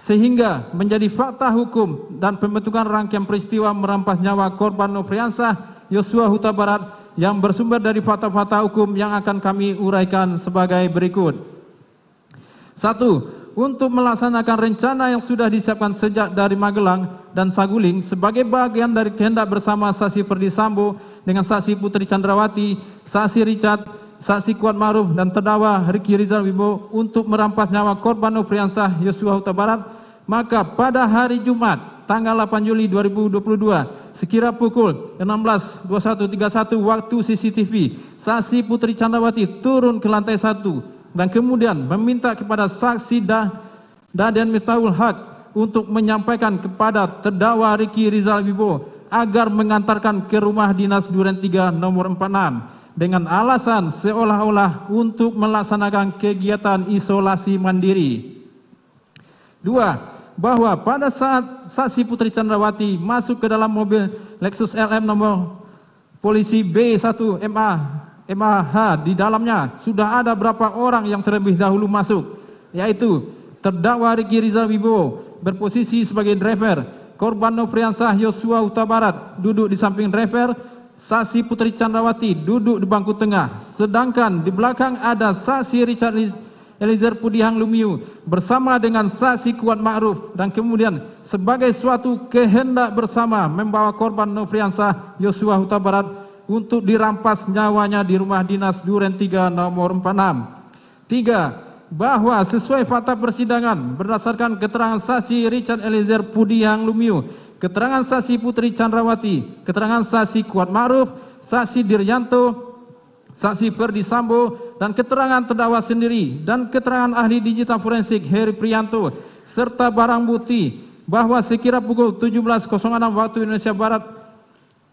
Sehingga menjadi fakta hukum dan pembentukan rangkaian peristiwa merampas nyawa korban Nofriansah Yosua Huta Barat yang bersumber dari fakta-fakta hukum yang akan kami uraikan sebagai berikut. 1. Untuk melaksanakan rencana yang sudah disiapkan sejak dari Magelang dan Saguling sebagai bagian dari kehendak bersama saksi Ferdi Sambo dengan saksi Putri Chandrawati, saksi Richard, saksi Kuat Ma'ruf, dan terdakwa Ricky Rizal Wibowo untuk merampas nyawa korban Nofriansah Yosua Huta Barat, maka pada hari Jumat tanggal 8 Juli 2022 sekira pukul 16.21.31 waktu CCTV, saksi Putri Chandrawati turun ke lantai 1 dan kemudian meminta kepada saksi Daden Miftahul Haq untuk menyampaikan kepada terdakwa Ricky Rizal Wibowo agar mengantarkan ke rumah dinas Duren 3 nomor 46 dengan alasan seolah-olah untuk melaksanakan kegiatan isolasi mandiri. 2. Bahwa pada saat saksi Putri Chandrawati masuk ke dalam mobil Lexus LM nomor polisi B1MAH, di dalamnya sudah ada berapa orang yang terlebih dahulu masuk, yaitu terdakwa Ricky Rizal Wibowo berposisi sebagai driver, korban Nofriansah Yosua Huta Barat duduk di samping driver, saksi Putri Chandrawati duduk di bangku tengah, sedangkan di belakang ada saksi Richard Eliezer Pudihang Lumiu bersama dengan saksi Kuat Ma'ruf, dan kemudian sebagai suatu kehendak bersama membawa korban Nofriansah Yosua Huta Barat untuk dirampas nyawanya di rumah dinas Duren 3 nomor 46. 3. Bahwa sesuai fakta persidangan berdasarkan keterangan saksi Richard Eliezer Pudihang Lumiu, keterangan saksi Putri Chandrawati, keterangan saksi Kuat Ma'ruf, saksi Diryanto, saksi Ferdi Sambo, dan keterangan terdakwa sendiri dan keterangan ahli digital forensik Heri Prianto serta barang bukti bahwa sekira pukul 17.06 waktu Indonesia Barat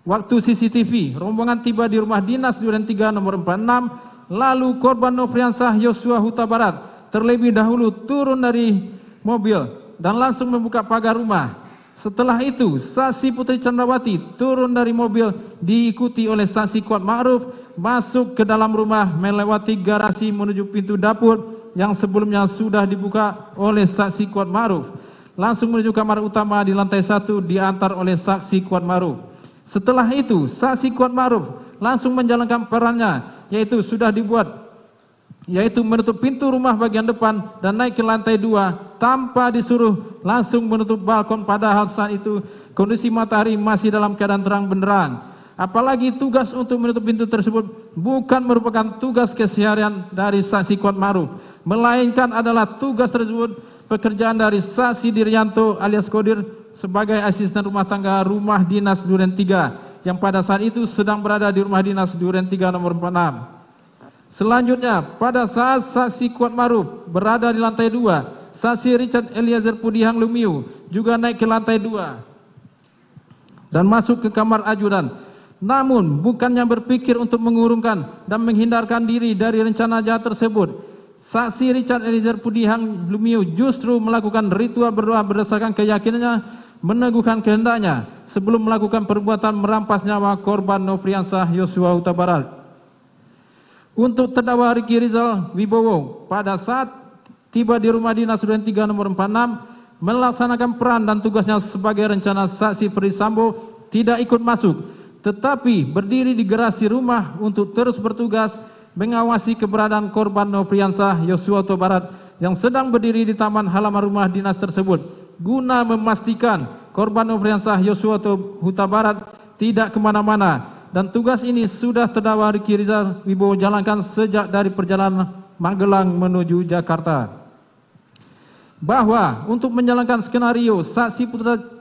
waktu CCTV rombongan tiba di rumah dinas Duren 3 nomor 46, lalu korban Nofriansah Yosua Huta Barat terlebih dahulu turun dari mobil dan langsung membuka pagar rumah. Setelah itu, saksi Putri Chandrawati turun dari mobil diikuti oleh saksi Kuat Ma'ruf masuk ke dalam rumah melewati garasi menuju pintu dapur yang sebelumnya sudah dibuka oleh saksi Kuat Ma'ruf. Langsung menuju kamar utama di lantai 1 diantar oleh saksi Kuat Ma'ruf. Setelah itu, saksi Kuat Ma'ruf langsung menjalankan perannya, yaitu menutup pintu rumah bagian depan dan naik ke lantai 2 tanpa disuruh, langsung menutup balkon, padahal saat itu kondisi matahari masih dalam keadaan terang benderang. Apalagi tugas untuk menutup pintu tersebut bukan merupakan tugas keseharian dari saksi Kuat Ma'ruf, melainkan adalah tugas tersebut pekerjaan dari saksi Diryanto alias Kodir sebagai asisten rumah tangga rumah dinas Duren 3 yang pada saat itu sedang berada di rumah dinas Duren 3 nomor 46. Selanjutnya, pada saat saksi Kuat Ma'ruf berada di lantai 2, saksi Richard Eliezer Pudihang Lumiu juga naik ke lantai 2 dan masuk ke kamar ajudan. Namun, bukannya berpikir untuk mengurungkan dan menghindarkan diri dari rencana jahat tersebut, saksi Richard Eliezer Pudihang Lumiu justru melakukan ritual berdoa berdasarkan keyakinannya, meneguhkan kehendaknya sebelum melakukan perbuatan merampas nyawa korban Nofriansah Yosua Huta Barat. Untuk terdakwa Ricky Rizal Wibowo, pada saat tiba di rumah dinas Duren 3 nomor 46, melaksanakan peran dan tugasnya sebagai rencana saksi Ferdi Sambo tidak ikut masuk, tetapi berdiri di garasi rumah untuk terus bertugas mengawasi keberadaan korban Nofriansah Yosua Huta Barat yang sedang berdiri di taman halaman rumah dinas tersebut, guna memastikan korban Nofriansah Yosua Huta Barat tidak kemana-mana. Dan tugas ini sudah terdakwa Ricky Rizal Wibowo jalankan sejak dari perjalanan Magelang menuju Jakarta. Bahwa untuk menjalankan skenario saksi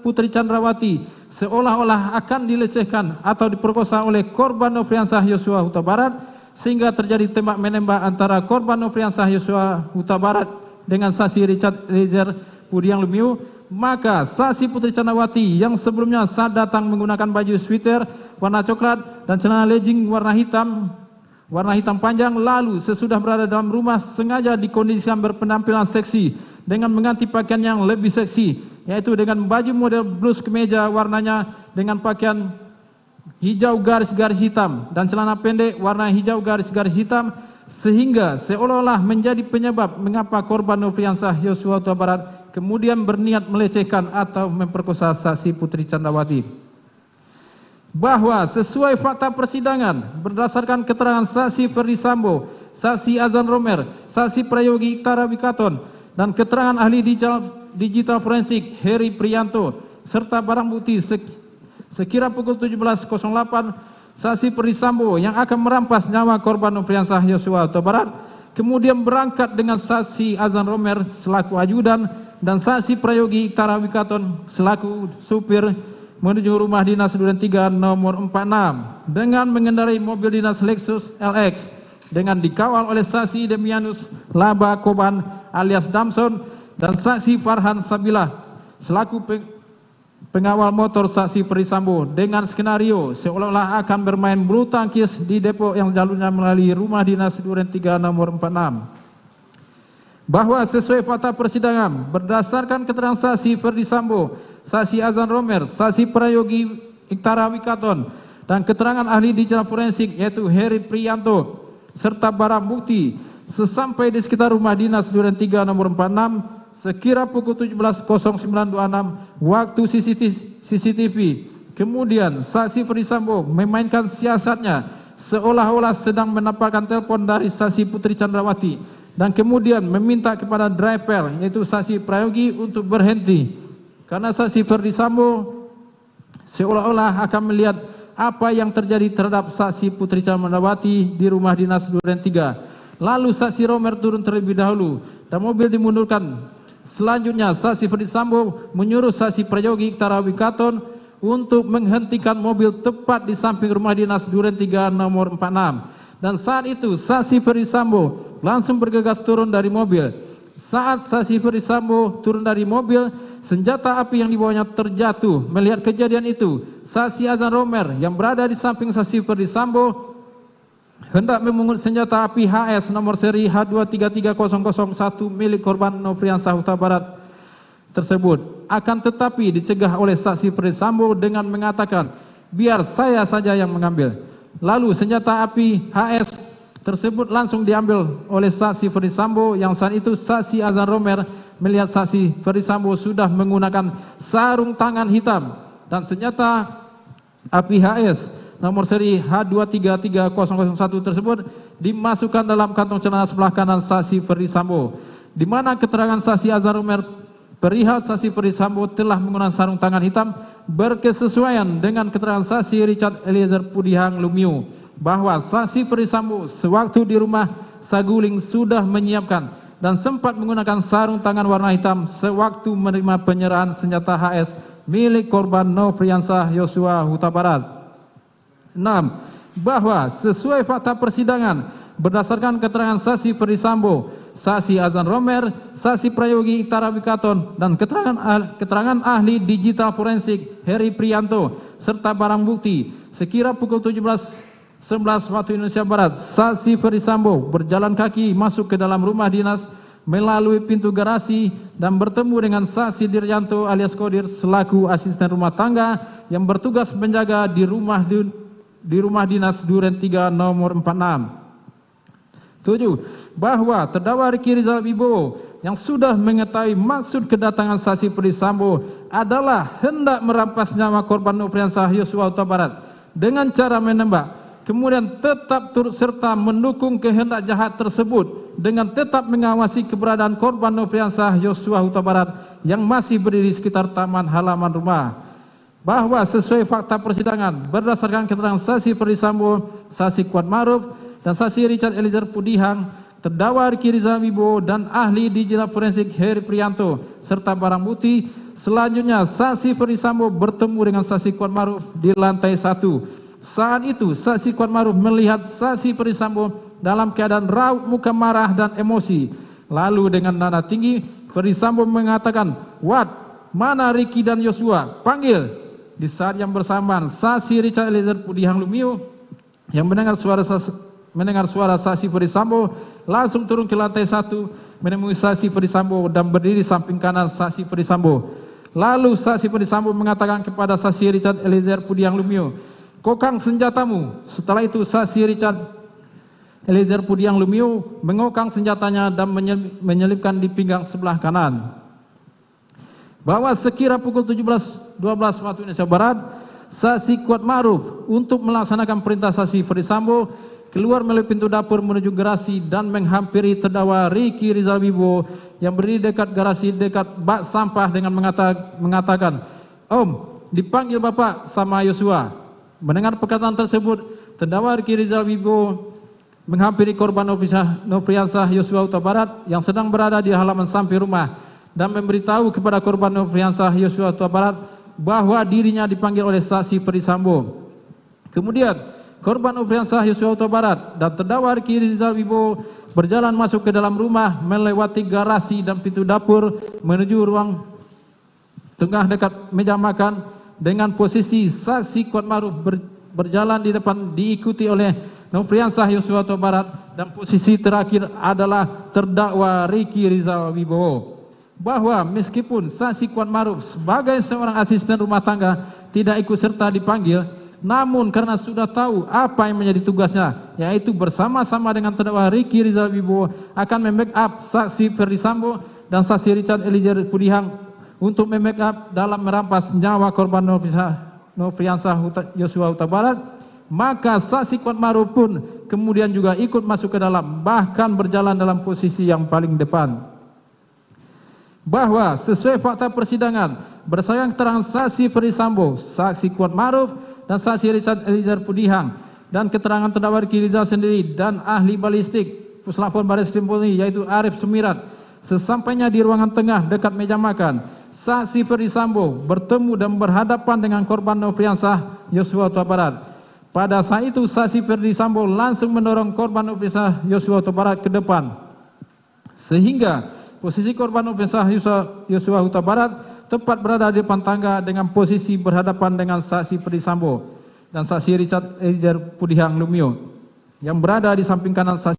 Putri Chandrawati seolah-olah akan dilecehkan atau diperkosa oleh korban Nofriansah Yosua Huta Barat sehingga terjadi tembak menembak antara korban Nofriansah Yosua Huta Barat dengan saksi Richard Eliezer Pudiang Lumiu, maka saksi Putri Chandrawati yang sebelumnya saat datang menggunakan baju sweater warna coklat dan celana legging warna hitam panjang, lalu sesudah berada dalam rumah sengaja dikondisikan berpenampilan seksi dengan mengganti pakaian yang lebih seksi, yaitu dengan baju model blus kemeja warnanya dengan pakaian hijau garis-garis hitam dan celana pendek warna hijau garis-garis hitam, sehingga seolah-olah menjadi penyebab mengapa korban Nofriansah Yosua Huta Barat kemudian berniat melecehkan atau memperkosa saksi Putri Chandrawati. Bahwa sesuai fakta persidangan berdasarkan keterangan saksi Ferdi Sambo, saksi Azan Romer, saksi Prayogi Iktara Wikaton, dan keterangan ahli digital forensik Heri Prianto serta barang bukti sekira pukul 17.08 saksi Ferdi Sambo yang akan merampas nyawa korban Nofriansah Yosua Huta Barat kemudian berangkat dengan saksi Azan Romer selaku ajudan dan saksi Prayogi Iktara Wikaton selaku supir menuju rumah dinas Duren 3 nomor 46 dengan mengendarai mobil dinas Lexus LX dengan dikawal oleh saksi Demianus Laba Koban alias Damson dan saksi Farhan Sabilah selaku pengawal motor saksi Ferdi Sambo dengan skenario seolah-olah akan bermain bulu tangkis di depo yang jalurnya melalui rumah dinas Duren 3 nomor 46. Bahwa sesuai fakta persidangan berdasarkan keterangan saksi Ferdi Sambo, saksi Azan Romer, saksi Prayogi Iktara Wikaton dan keterangan ahli digital forensik yaitu Heri Prianto serta barang bukti sesampai di sekitar rumah dinas Duren 3 nomor 46 sekira pukul 17.0926 waktu CCTV. Kemudian saksi Ferdi Sambo memainkan siasatnya seolah-olah sedang mendapatkan telepon dari saksi Putri Chandrawati dan kemudian meminta kepada driver yaitu saksi Prayogi untuk berhenti karena saksi Ferdi Sambo seolah-olah akan melihat apa yang terjadi terhadap saksi Putri Chandrawati di rumah dinas Duren 3. Lalu saksi Romer turun terlebih dahulu dan mobil dimundurkan. Selanjutnya saksi Ferdi Sambo menyuruh saksi Prayogi Iktara Wikaton untuk menghentikan mobil tepat di samping rumah dinas Duren 3 nomor 46. Dan saat itu saksi Ferdi Sambo langsung bergegas turun dari mobil. Saat saksi Ferdi Sambo turun dari mobil, senjata api yang dibawanya terjatuh. Melihat kejadian itu, saksi Azan Romer yang berada di samping saksi Ferdi Sambo hendak memungut senjata api HS nomor seri H233001 milik korban Nofriansah Huta Barat tersebut. Akan tetapi dicegah oleh saksi Ferdi Sambo dengan mengatakan, biar saya saja yang mengambil. Lalu senjata api HS tersebut langsung diambil oleh saksi Ferdi Sambo yang saat itu saksi Azan Romer melihat saksi Ferdi Sambo sudah menggunakan sarung tangan hitam dan senjata api HS nomor seri H233001 tersebut dimasukkan dalam kantong celana sebelah kanan saksi Ferdi Sambo, di mana keterangan saksi Azan Romer perihal saksi Ferdi Sambo telah menggunakan sarung tangan hitam berkesesuaian dengan keterangan saksi Richard Eliezer Pudiang Lumiu bahwa saksi Ferdi Sambo sewaktu di rumah Saguling sudah menyiapkan dan sempat menggunakan sarung tangan warna hitam sewaktu menerima penyerahan senjata HS milik korban Nofriansah Yosua Huta Barat. 6. Bahwa sesuai fakta persidangan berdasarkan keterangan saksi Ferdi Sambo, saksi Azan Romer, saksi Prayogi Iktara Wikaton dan keterangan ahli digital forensik Heri Prianto serta barang bukti sekira pukul 17.11 waktu Indonesia Barat, saksi Ferdi Sambo berjalan kaki masuk ke dalam rumah dinas melalui pintu garasi dan bertemu dengan saksi Diryanto alias Kodir selaku asisten rumah tangga yang bertugas menjaga di rumah dinas Duren 3 nomor 46. 7. Bahwa terdakwa Ricky Rizal Wibowo yang sudah mengetahui maksud kedatangan saksi Ferdi Sambo adalah hendak merampas nyawa korban Nofriansah Yosua Huta Barat dengan cara menembak, kemudian tetap turut serta mendukung kehendak jahat tersebut dengan tetap mengawasi keberadaan korban Nofriansah Yosua Huta Barat yang masih berdiri di sekitar taman halaman rumah. Bahwa sesuai fakta persidangan berdasarkan keterangan saksi Ferdi Sambo, saksi Kuat Maruf dan saksi Richard Eliezer Pudiang terdakwa Riki Rizal Wibowo dan ahli digital forensik Heri Prianto serta barang bukti. Selanjutnya saksi Ferdisambo bertemu dengan saksi Kuatmaruf di lantai 1. Saat itu saksi Kuatmaruf melihat saksi Ferdisambo dalam keadaan raut muka marah dan emosi. Lalu dengan nada tinggi Ferdisambo mengatakan, "Wat, mana Riki dan Yosua? Panggil." Di saat yang bersamaan saksi Richard Eliezer Pudihang Lumiu yang mendengar suara saksi Ferdisambo langsung turun ke lantai 1 menemui saksi Ferdisambo dan berdiri samping kanan saksi Ferdisambo. Lalu saksi Ferdisambo mengatakan kepada saksi Richard Eliezer Pudihang Lumiu, "Kokang senjatamu." Setelah itu saksi Richard Eliezer Pudihang Lumiu mengokang senjatanya dan menyelipkan di pinggang sebelah kanan. Bahwa sekira pukul 17.12 waktu Indonesia Barat, saksi Kuatmaruf untuk melaksanakan perintah saksi Ferdisambo keluar melalui pintu dapur menuju garasi dan menghampiri terdakwa Riki Rizal Wibowo yang berdiri dekat garasi dekat bak sampah dengan mengatakan, "Om, dipanggil Bapak sama Yosua." Mendengar perkataan tersebut, terdakwa Riki Rizal Wibowo menghampiri korban Nofriansah Yosua Huta Barat yang sedang berada di halaman samping rumah dan memberitahu kepada korban Nofriansah Yosua Huta Barat bahwa dirinya dipanggil oleh saksi Ferdisambo. Kemudian korban Nofriansah Yosua Huta Barat dan terdakwa Riki Rizal Wibowo berjalan masuk ke dalam rumah melewati garasi dan pintu dapur menuju ruang tengah dekat meja makan dengan posisi saksi Kuatmaruf berjalan di depan diikuti oleh Nofriansah Yosua Huta Barat dan posisi terakhir adalah terdakwa Riki Rizal Wibowo. Bahwa meskipun saksi Kuatmaruf sebagai seorang asisten rumah tangga tidak ikut serta dipanggil, namun karena sudah tahu apa yang menjadi tugasnya, yaitu bersama-sama dengan terdakwa Riki Rizal Wibowo akan membackup saksi Ferdisambo dan saksi Richard Eliezer Pudihang untuk membackup dalam merampas nyawa korban Nofriansah Yosua Huta Barat, maka saksi Kuatmaruf pun kemudian juga ikut masuk ke dalam, bahkan berjalan dalam posisi yang paling depan. Bahwa sesuai fakta persidangan berdasarkan keterangan saksi Ferdisambo, saksi Kuatmaruf dan saksi Richard Eliezer Pudihang dan keterangan terdakwa Riki Rizal sendiri dan ahli balistik Puslapor Baris Krim Polri yaitu Arif Sumirat, sesampainya di ruangan tengah dekat meja makan, saksi Ferdisambo bertemu dan berhadapan dengan korban Nofriansah Yosua Huta Barat. Pada saat itu saksi Ferdisambo langsung mendorong korban Nofriansah Yosua Huta Barat ke depan, sehingga posisi korban Nofriansah Yosua Huta Barat tepat berada di depan tangga dengan posisi berhadapan dengan saksi Ferdisambo dan saksi Richard Eliezer Pudihang Lumiu yang berada di samping kanan saksi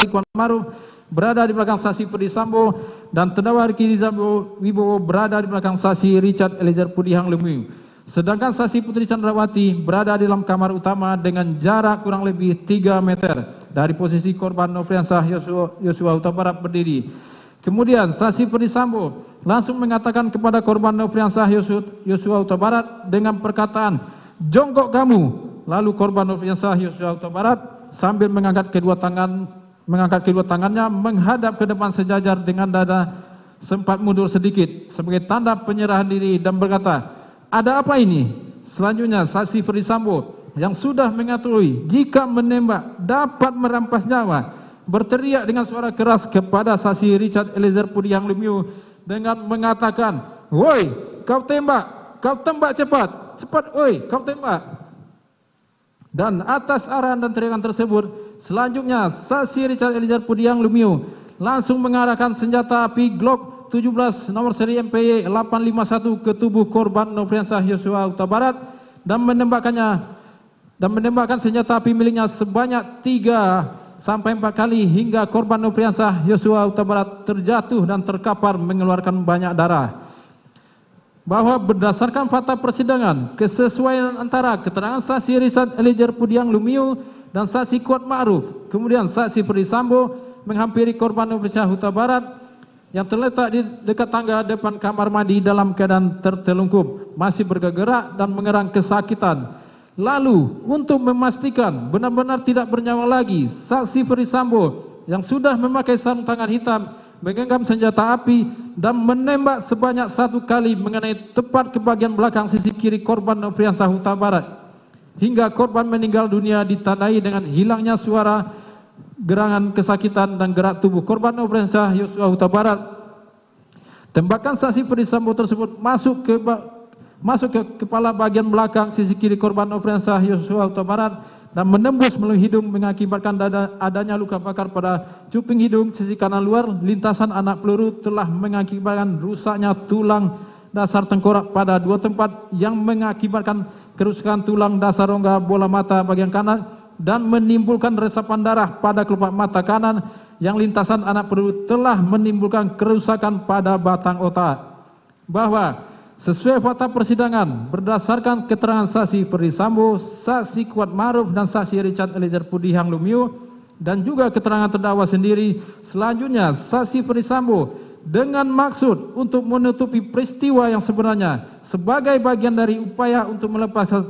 Kuatmaruf berada di belakang saksi Ferdisambo dan terdakwa Riki Rizal Wibowo berada di belakang saksi Richard Eliezer Pudihang Lumiu. Sedangkan saksi Putri Chandrawati berada di dalam kamar utama dengan jarak kurang lebih 3 meter dari posisi korban Nofriansah Yosua Huta Barat berdiri. Kemudian saksi Ferdisambo langsung mengatakan kepada korban Nofriansah Yosua Huta Barat dengan perkataan, "Jongkok kamu." Lalu korban Nofriansah Yosua Huta Barat sambil mengangkat kedua tangannya menghadap ke depan sejajar dengan dada sempat mundur sedikit sebagai tanda penyerahan diri dan berkata, "Ada apa ini?" Selanjutnya saksi Ferdisambo yang sudah mengetahui jika menembak dapat merampas nyawa berteriak dengan suara keras kepada saksi Richard Eliezer Pudihang Lumiu dengan mengatakan, "Woi, kau tembak cepat, woi, kau tembak." Dan atas arahan dan teriakan tersebut, selanjutnya saksi Richard Eliezer Pudihang Lumiu langsung mengarahkan senjata api Glock 17 nomor seri MPY 851 ke tubuh korban Nofriansah Yosua Huta Barat dan menembakkan senjata api miliknya sebanyak 3-4 kali hingga korban Nofriansah Yosua Huta Barat terjatuh dan terkapar mengeluarkan banyak darah. Bahwa berdasarkan fakta persidangan, kesesuaian antara keterangan saksi Richard Eliezer Pudihang Lumiu dan saksi Kuatmaruf, kemudian saksi Ferdisambo menghampiri korban Nofriansah Huta Barat yang terletak di dekat tangga depan kamar mandi dalam keadaan tertelungkup, masih bergerak dan mengerang kesakitan. Lalu untuk memastikan benar-benar tidak bernyawa lagi, saksi Ferdisambo yang sudah memakai sarung tangan hitam menggenggam senjata api dan menembak sebanyak 1 kali mengenai tepat ke bagian belakang sisi kiri korban Nofriansah Huta Barat hingga korban meninggal dunia ditandai dengan hilangnya suara gerangan kesakitan dan gerak tubuh korban Nofriansah Yosua Huta Barat. Tembakan saksi Ferdisambo tersebut masuk ke kepala bagian belakang sisi kiri korban Nofriansah Yosua Huta Barat dan menembus melalui hidung mengakibatkan adanya luka bakar pada cuping hidung sisi kanan luar. Lintasan anak peluru telah mengakibatkan rusaknya tulang dasar tengkorak pada 2 tempat yang mengakibatkan kerusakan tulang dasar rongga bola mata bagian kanan dan menimbulkan resapan darah pada kelopak mata kanan yang lintasan anak peluru telah menimbulkan kerusakan pada batang otak. Bahwa sesuai fakta persidangan berdasarkan keterangan saksi Ferdisambo, saksi Kuat Maruf dan saksi Richard Eliezer Pudihang Lumiu dan juga keterangan terdakwa sendiri, selanjutnya saksi Ferdisambo dengan maksud untuk menutupi peristiwa yang sebenarnya sebagai bagian dari upaya untuk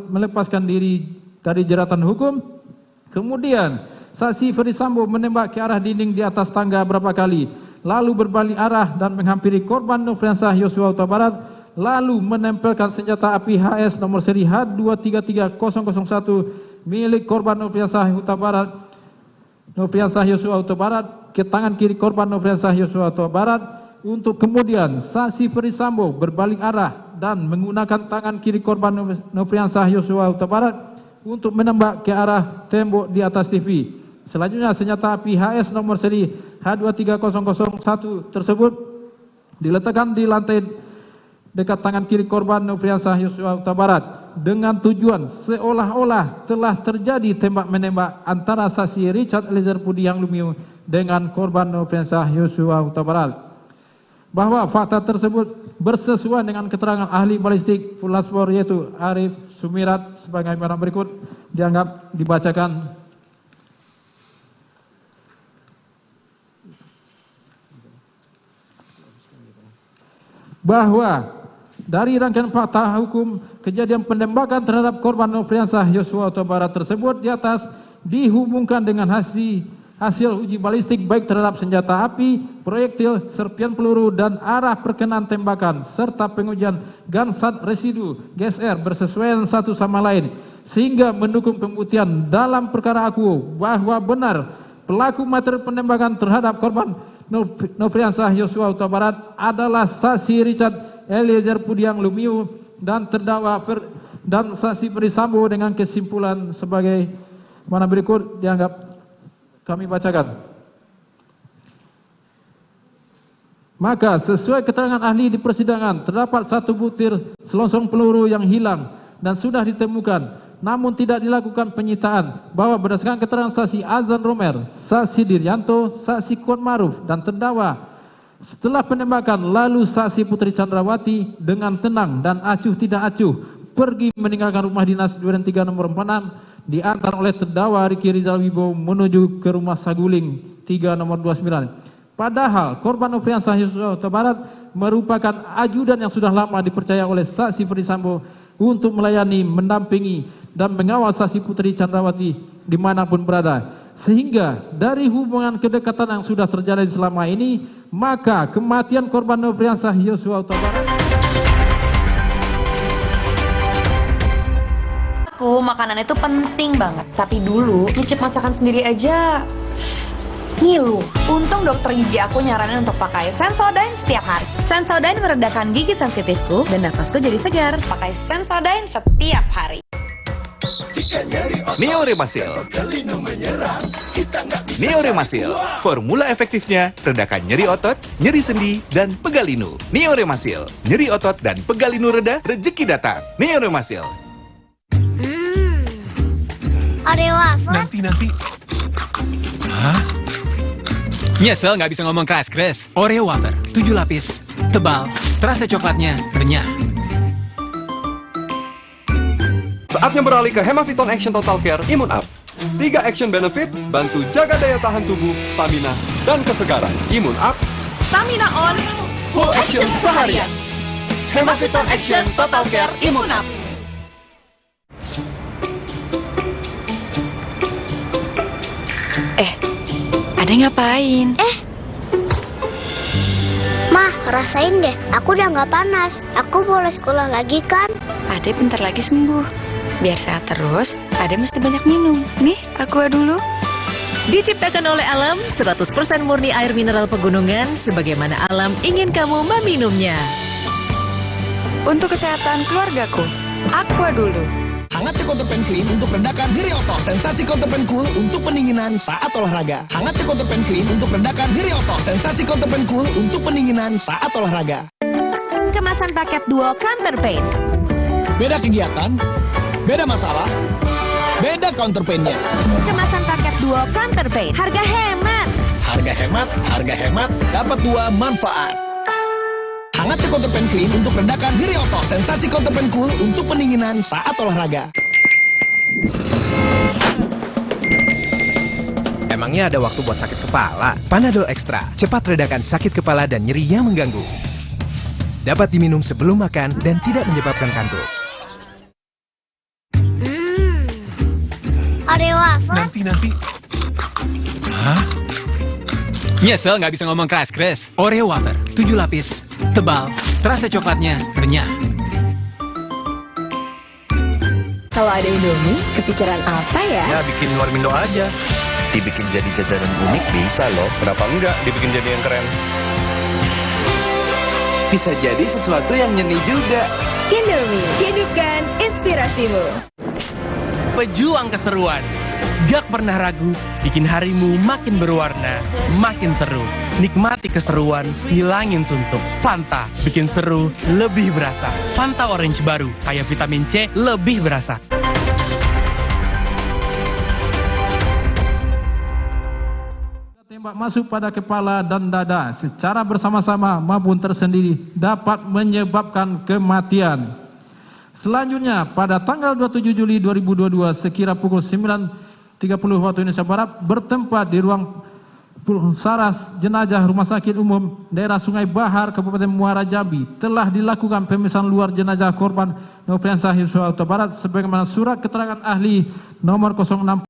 melepaskan diri dari jeratan hukum. Kemudian saksi Ferdisambo menembak ke arah dinding di atas tangga berapa kali, lalu berbalik arah dan menghampiri korban Nofriansah Yosua Huta Barat, lalu menempelkan senjata api HS nomor seri H233001 milik korban Nofriansah Yosua Huta Barat ke tangan kiri korban Nofriansah Yosua Huta Barat, untuk kemudian saksi Ferdisambo berbalik arah dan menggunakan tangan kiri korban Nofriansah Yosua Huta Barat untuk menembak ke arah tembok di atas TV. Selanjutnya senjata api HS nomor seri H230001 tersebut diletakkan di lantai dekat tangan kiri korban Nofriansah Yosua Huta Barat dengan tujuan seolah-olah telah terjadi tembak-menembak antara saksi Richard Eliezer Pudihang Lumiu dengan korban Nofriansah Yosua Huta Barat. Bahwa fakta tersebut bersesuaian dengan keterangan ahli balistik Pulaspor yaitu Arif Sumirat sebagaimana berikut, dianggap dibacakan. Bahwa dari rangkaian fakta hukum kejadian penembakan terhadap korban Nofriansah Yosua Huta Barat tersebut di atas dihubungkan dengan hasil uji balistik baik terhadap senjata api, proyektil, serpian peluru dan arah perkenaan tembakan serta pengujian gansat residu GSR bersesuaian satu sama lain sehingga mendukung pembuktian dalam perkara aku bahwa benar pelaku materi penembakan terhadap korban Nofriansah Yosua Huta Barat adalah saksi Richard Eliezer Pudihang Lumiu dan terdakwa dan saksi Ferdisambo dengan kesimpulan sebagai mana berikut dianggap kami bacakan. Maka sesuai keterangan ahli di persidangan terdapat satu butir selongsong peluru yang hilang dan sudah ditemukan namun tidak dilakukan penyitaan, bahwa berdasarkan keterangan saksi Azan Romer, saksi Diryanto, saksi Kuat Maruf dan terdakwa setelah penembakan lalu saksi Putri Chandrawati dengan tenang dan acuh tidak acuh pergi meninggalkan rumah dinas Duren 3 nomor 46 diantar oleh terdakwa Riki Rizal Wibowo menuju ke rumah Saguling 3 nomor 29. Padahal korban Nofriansah Yosua Huta Barat merupakan ajudan yang sudah lama dipercaya oleh saksi Ferdisambo untuk melayani, mendampingi dan mengawal saksi Putri Chandrawati dimanapun berada. Sehingga dari hubungan kedekatan yang sudah terjalin selama ini, maka kematian korban Nofriansah Yosua Huta Barat. Makanan itu penting banget, tapi dulu nyicip masakan sendiri aja ngilu. Untung dokter gigi aku nyaranin untuk pakai Sensodyne setiap hari. Sensodyne meredakan gigi sensitifku dan nafasku jadi segar. Pakai Sensodyne setiap hari. Neoremasil. Neoremasil, formula efektifnya redakan nyeri otot, nyeri sendi, dan pegal linu. Neoremasil, nyeri otot dan pegal linu reda, rezeki datang. Neoremasil. Oreo wafer? Nanti. Hah? Nyesel nggak bisa ngomong keras-keras. Oreo wafer, 7 lapis, tebal, terasa coklatnya renyah. Saatnya beralih ke Hemaviton Action Total Care Immune Up. 3 action benefit, bantu jaga daya tahan tubuh, stamina, dan kesegaran. Immune Up, Stamina on, full action seharian. Hemaviton Action Total Care Immune Up. Ade ngapain? Mah, rasain deh. Aku udah nggak panas. Aku boleh sekolah lagi kan? Ade bentar lagi sembuh. Biar sehat terus, Ade mesti banyak minum. Nih, aqua dulu. Diciptakan oleh alam, 100% murni air mineral pegunungan, sebagaimana alam ingin kamu meminumnya. Untuk kesehatan keluargaku, Aqua dulu. Hangatnya Counterpane Clean untuk redakan nyeri otot. Sensasi Counterpane Cool untuk pendinginan saat olahraga. Hangatnya Counterpane Clean untuk redakan nyeri otot. Sensasi Counterpane Cool untuk pendinginan saat olahraga. Kemasan paket duo Counterpane. Beda kegiatan, beda masalah, beda Counterpane-nya. Kemasan paket duo Counterpane. Harga hemat. Harga hemat, dapat dua manfaat. Hangatnya Counterpane Clean untuk redakan nyeri otot. Sensasi Counterpane Cool untuk pendinginan saat olahraga. Emangnya ada waktu buat sakit kepala? Panadol Extra, cepat redakan sakit kepala dan nyeri yang mengganggu. Dapat diminum sebelum makan dan tidak menyebabkan kantuk. Oreo wafer? Nanti. Hah? Nyesel nggak bisa ngomong keras. Oreo wafer, 7 lapis, tebal, terasa coklatnya renyah. Kalau ada Indomie, kepikiran apa ya? Ya bikin Warmindo aja. Dibikin jadi jajanan unik bisa loh. Kenapa enggak dibikin jadi yang keren? Bisa jadi sesuatu yang nyeni juga. Indomie, hidupkan inspirasimu. Pejuang keseruan. Gak pernah ragu, bikin harimu makin berwarna, makin seru. Nikmati keseruan, hilangin suntuk. Fanta, bikin seru lebih berasa. Fanta Orange baru, kayak vitamin C lebih berasa. Tembak masuk pada kepala dan dada secara bersama-sama maupun tersendiri dapat menyebabkan kematian. Selanjutnya, pada tanggal 27 Juli 2022 sekira pukul 9.30 waktu Indonesia Barat bertempat di ruang Pulsaras Jenazah Rumah Sakit Umum Daerah Sungai Bahar, Kabupaten Muara Jambi telah dilakukan pemeriksaan luar jenazah korban Nofriansah Yosua Huta Barat sebagaimana surat keterangan ahli nomor 060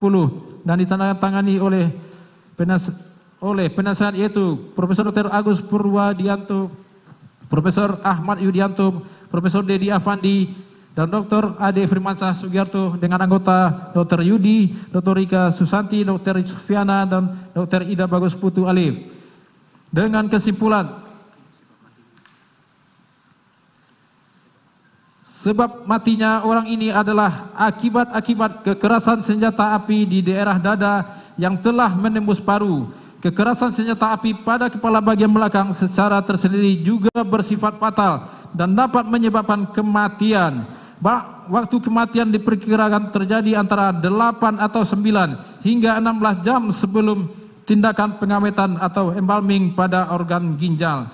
dan ditandatangani oleh penasihat yaitu Profesor Dr. Agus Purwadianto, Profesor Ahmad Yudianto, Profesor Dedi Afandi, dan Dr. Ade Firmansyah Sugiarto dengan anggota Dr. Yudi, Dr. Rika Susanti, Dr. Sufiana, dan Dr. Ida Bagus Putu Alif. Dengan kesimpulan, sebab matinya orang ini adalah akibat kekerasan senjata api di daerah dada yang telah menembus paru. Kekerasan senjata api pada kepala bagian belakang secara tersendiri juga bersifat fatal dan dapat menyebabkan kematian. Waktu kematian diperkirakan terjadi antara 8 atau 9 hingga 16 jam sebelum tindakan pengawetan atau embalming pada organ ginjal.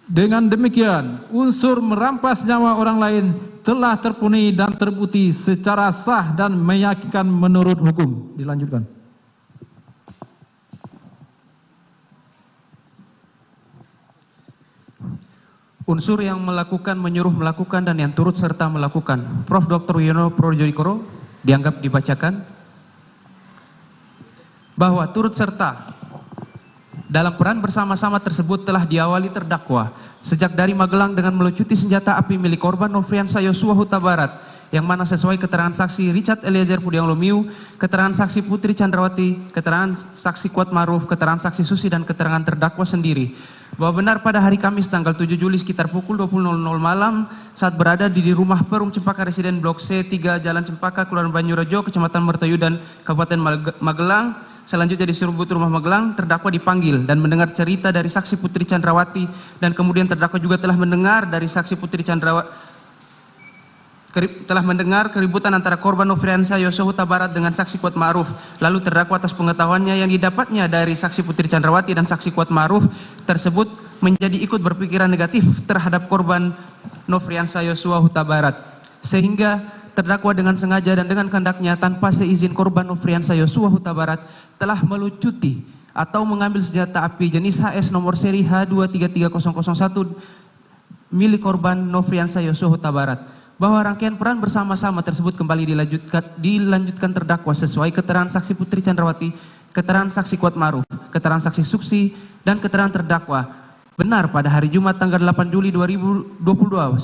Dengan demikian, unsur merampas nyawa orang lain telah terpenuhi dan terbukti secara sah dan meyakinkan menurut hukum. Dilanjutkan. Unsur yang melakukan, menyuruh melakukan, dan yang turut serta melakukan. Prof. Dr. Wiono Projodikoro dianggap dibacakan bahwa turut serta dalam peran bersama-sama tersebut telah diawali terdakwa sejak dari Magelang dengan melucuti senjata api milik korban Nofriansah Yosua Huta Barat yang mana sesuai keterangan saksi Richard Eliezer Pudiang Lumiu, keterangan saksi Putri Chandrawati, keterangan saksi Kuat Maruf, keterangan saksi Susi, dan keterangan terdakwa sendiri bahwa benar pada hari Kamis tanggal 7 Juli sekitar pukul 20.00 malam saat berada di rumah Perum Cempaka Residen Blok C 3 Jalan Cempaka, Kelurahan Banyurejo, Kecamatan Mertoyudan, Kabupaten Magelang, selanjutnya di Surabut Rumah Magelang, terdakwa dipanggil dan mendengar cerita dari saksi Putri Chandrawati, dan kemudian terdakwa juga telah mendengar dari saksi Putri Chandrawati keributan antara korban Nofriansah Yosua Huta Barat dengan saksi Kuat Ma'ruf. Lalu terdakwa atas pengetahuannya yang didapatnya dari saksi Putri Chandrawati dan saksi Kuat Ma'ruf tersebut menjadi ikut berpikiran negatif terhadap korban Nofriansah Yosua Huta Barat, sehingga terdakwa dengan sengaja dan dengan kehendaknya tanpa seizin korban Nofriansah Yosua Huta Barat telah melucuti atau mengambil senjata api jenis HS nomor seri H233001 milik korban Nofriansah Yosua Huta Barat. Bahwa rangkaian peran bersama-sama tersebut kembali dilanjutkan terdakwa sesuai keterangan saksi Putri Chandrawati, keterangan saksi Kuat Ma'ruf, keterangan saksi Suksi, dan keterangan terdakwa. Benar pada hari Jumat tanggal 8 Juli 2022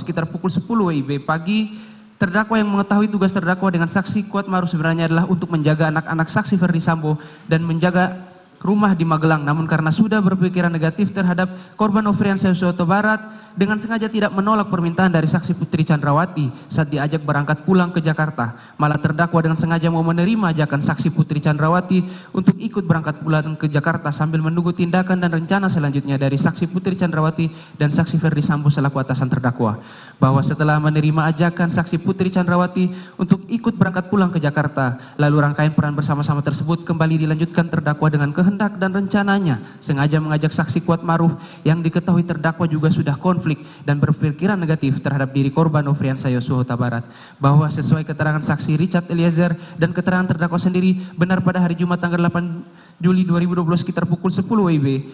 sekitar pukul 10 WIB pagi Terdakwa yang mengetahui tugas terdakwa dengan saksi Kuat Maruf sebenarnya adalah untuk menjaga anak-anak saksi Ferdi Sambo dan menjaga rumah di Magelang, namun karena sudah berpikiran negatif terhadap korban Nofriansah Yosua Huta Barat, dengan sengaja tidak menolak permintaan dari saksi Putri Chandrawati saat diajak berangkat pulang ke Jakarta. Malah terdakwa dengan sengaja mau menerima ajakan saksi Putri Chandrawati untuk ikut berangkat pulang ke Jakarta sambil menunggu tindakan dan rencana selanjutnya dari saksi Putri Chandrawati dan saksi Ferdi Sambo selaku atasan terdakwa. Bahwa setelah menerima ajakan saksi Putri Chandrawati untuk ikut berangkat pulang ke Jakarta, lalu rangkaian peran bersama-sama tersebut kembali dilanjutkan terdakwa dengan kehendak dan rencananya sengaja mengajak saksi Kuat Maruf yang diketahui terdakwa juga sudah konflik dan berpikiran negatif terhadap diri korban Nofriansah Yosua Huta Barat. Bahwa sesuai keterangan saksi Richard Eliezer dan keterangan terdakwa sendiri, benar pada hari Jumat tanggal 8 Juli 2020 sekitar pukul 10 WIB,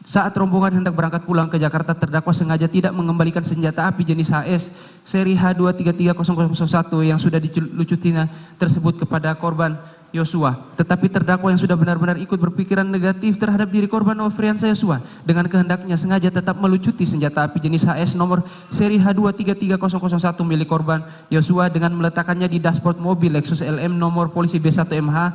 saat rombongan hendak berangkat pulang ke Jakarta, terdakwa sengaja tidak mengembalikan senjata api jenis HS seri H2330001 yang sudah dilucutinya tersebut kepada korban Yosua. Tetapi terdakwa yang sudah benar-benar ikut berpikiran negatif terhadap diri korban Nofriansah Yosua dengan kehendaknya sengaja tetap melucuti senjata api jenis HS nomor seri H2330001 milik korban Yosua dengan meletakkannya di dashboard mobil Lexus LM nomor polisi B1MAH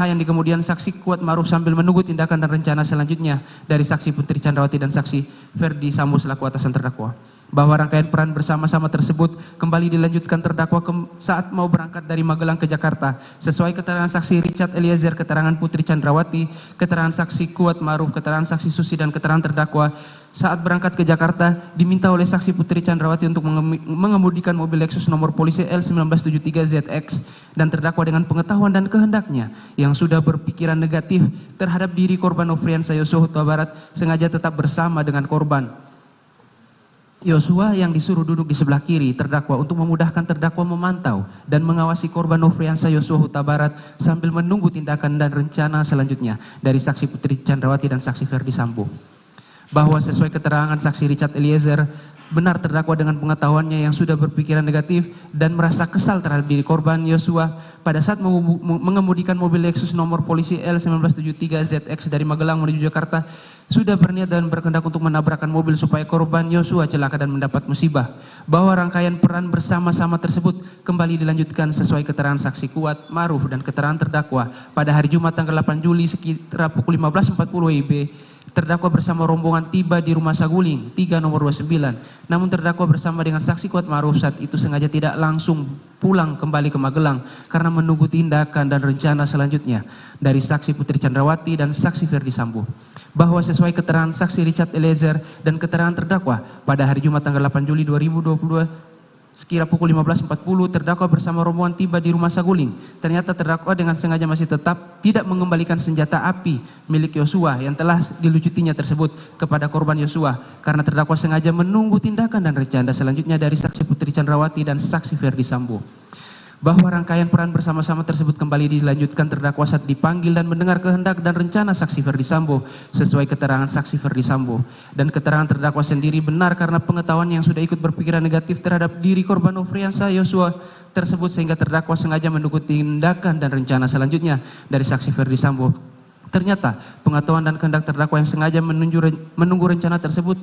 yang kemudian saksi Kuat Maruf sambil menunggu tindakan dan rencana selanjutnya dari saksi Putri Chandrawati dan saksi Ferdi Sambo selaku atasan terdakwa. Bahwa rangkaian peran bersama-sama tersebut kembali dilanjutkan terdakwa saat mau berangkat dari Magelang ke Jakarta. Sesuai keterangan saksi Richard Eliezer, keterangan Putri Chandrawati, keterangan saksi Kuat Maruf, keterangan saksi Susi dan keterangan terdakwa, saat berangkat ke Jakarta diminta oleh saksi Putri Chandrawati untuk mengemudikan mobil Lexus nomor polisi L1973ZX dan terdakwa dengan pengetahuan dan kehendaknya yang sudah berpikiran negatif terhadap diri korban Nofriansah Yosua Huta Barat sengaja tetap bersama dengan korban Yosua yang disuruh duduk di sebelah kiri terdakwa untuk memudahkan terdakwa memantau dan mengawasi korban Nofriansah Yosua Huta Barat sambil menunggu tindakan dan rencana selanjutnya dari saksi Putri Chandrawati dan saksi Ferdi Sambo. Bahwa sesuai keterangan saksi Richard Eliezer, benar terdakwa dengan pengetahuannya yang sudah berpikiran negatif dan merasa kesal terhadap diri korban Yosua pada saat mengemudikan mobil Lexus nomor polisi L1973ZX dari Magelang menuju Jakarta, sudah berniat dan berkehendak untuk menabrakkan mobil supaya korban Yosua celaka dan mendapat musibah. Bahwa rangkaian peran bersama-sama tersebut kembali dilanjutkan sesuai keterangan saksi Kuat Maruf dan keterangan terdakwa pada hari Jumat tanggal 8 Juli sekitar pukul 15.40 WIB. Terdakwa bersama rombongan tiba di rumah Saguling 3 nomor 29. Namun terdakwa bersama dengan saksi Kuat Maruf saat itu sengaja tidak langsung pulang kembali ke Magelang karena menunggu tindakan dan rencana selanjutnya dari saksi Putri Chandrawati dan saksi Ferdi Sambo. Bahwa sesuai keterangan saksi Richard Eliezer dan keterangan terdakwa pada hari Jumat tanggal 8 Juli 2022 sekira pukul 15.40 terdakwa bersama rombongan tiba di rumah Saguling. Ternyata terdakwa dengan sengaja masih tetap tidak mengembalikan senjata api milik Yosua yang telah dilucutinya tersebut kepada korban Yosua karena terdakwa sengaja menunggu tindakan dan rencana selanjutnya dari saksi Putri Chandrawati dan saksi Ferdi Sambo. Bahwa rangkaian peran bersama-sama tersebut kembali dilanjutkan terdakwa saat dipanggil dan mendengar kehendak dan rencana saksi Ferdi Sambo sesuai keterangan saksi Ferdi Sambo. Dan keterangan terdakwa sendiri benar karena pengetahuan yang sudah ikut berpikiran negatif terhadap diri korban Nofriansah Yosua tersebut sehingga terdakwa sengaja menunggu tindakan dan rencana selanjutnya dari saksi Ferdi Sambo. Ternyata pengetahuan dan kehendak terdakwa yang sengaja menunggu rencana tersebut,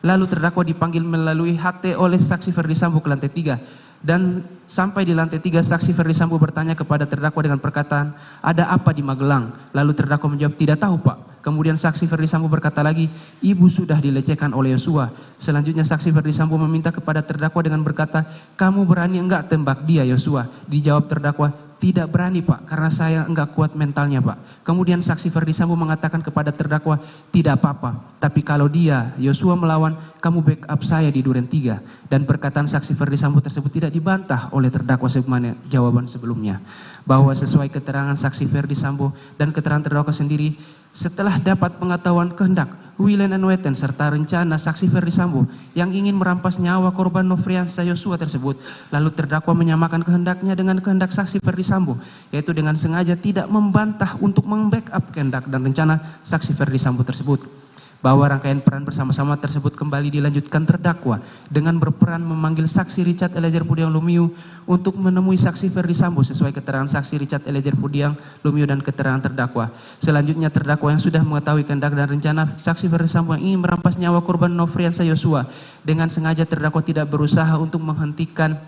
lalu terdakwa dipanggil melalui HT oleh saksi Ferdi Sambo ke lantai 3. Dan sampai di lantai 3 saksi Ferdi Sambo bertanya kepada terdakwa dengan perkataan, "Ada apa di Magelang?" Lalu terdakwa menjawab, "Tidak tahu, Pak." Kemudian saksi Ferdi Sambo berkata lagi, "Ibu sudah dilecehkan oleh Yosua." Selanjutnya saksi Ferdi Sambo meminta kepada terdakwa dengan berkata, "Kamu berani enggak tembak dia, Yosua?" Dijawab terdakwa, "Tidak berani, Pak, karena saya enggak kuat mentalnya, Pak." Kemudian saksi Ferdi Sambo mengatakan kepada terdakwa, "Tidak apa-apa, tapi kalau dia, Yosua melawan, kamu backup saya di Duren 3. Dan perkataan saksi Ferdi Sambo tersebut tidak dibantah oleh terdakwa sebagaimana jawaban sebelumnya. Bahwa sesuai keterangan saksi Ferdi Sambo dan keterangan terdakwa sendiri, setelah dapat pengetahuan kehendak, wilen and weten serta rencana saksi Ferdi Sambo yang ingin merampas nyawa korban Nofriansah Yosua tersebut, lalu terdakwa menyamakan kehendaknya dengan kehendak saksi Ferdi Sambo, yaitu dengan sengaja tidak membantah untuk membackup kehendak dan rencana saksi Ferdi Sambo tersebut. Bahwa rangkaian peran bersama-sama tersebut kembali dilanjutkan terdakwa dengan berperan memanggil saksi Richard Eliezer Pudiang Lumiu untuk menemui saksi Ferdi Sambo sesuai keterangan saksi Richard Eliezer Pudiang Lumiu dan keterangan terdakwa. Selanjutnya terdakwa yang sudah mengetahui kehendak dan rencana saksi Ferdi Sambo yang ingin merampas nyawa korban Nofriansah Yosua dengan sengaja terdakwa tidak berusaha untuk menghentikan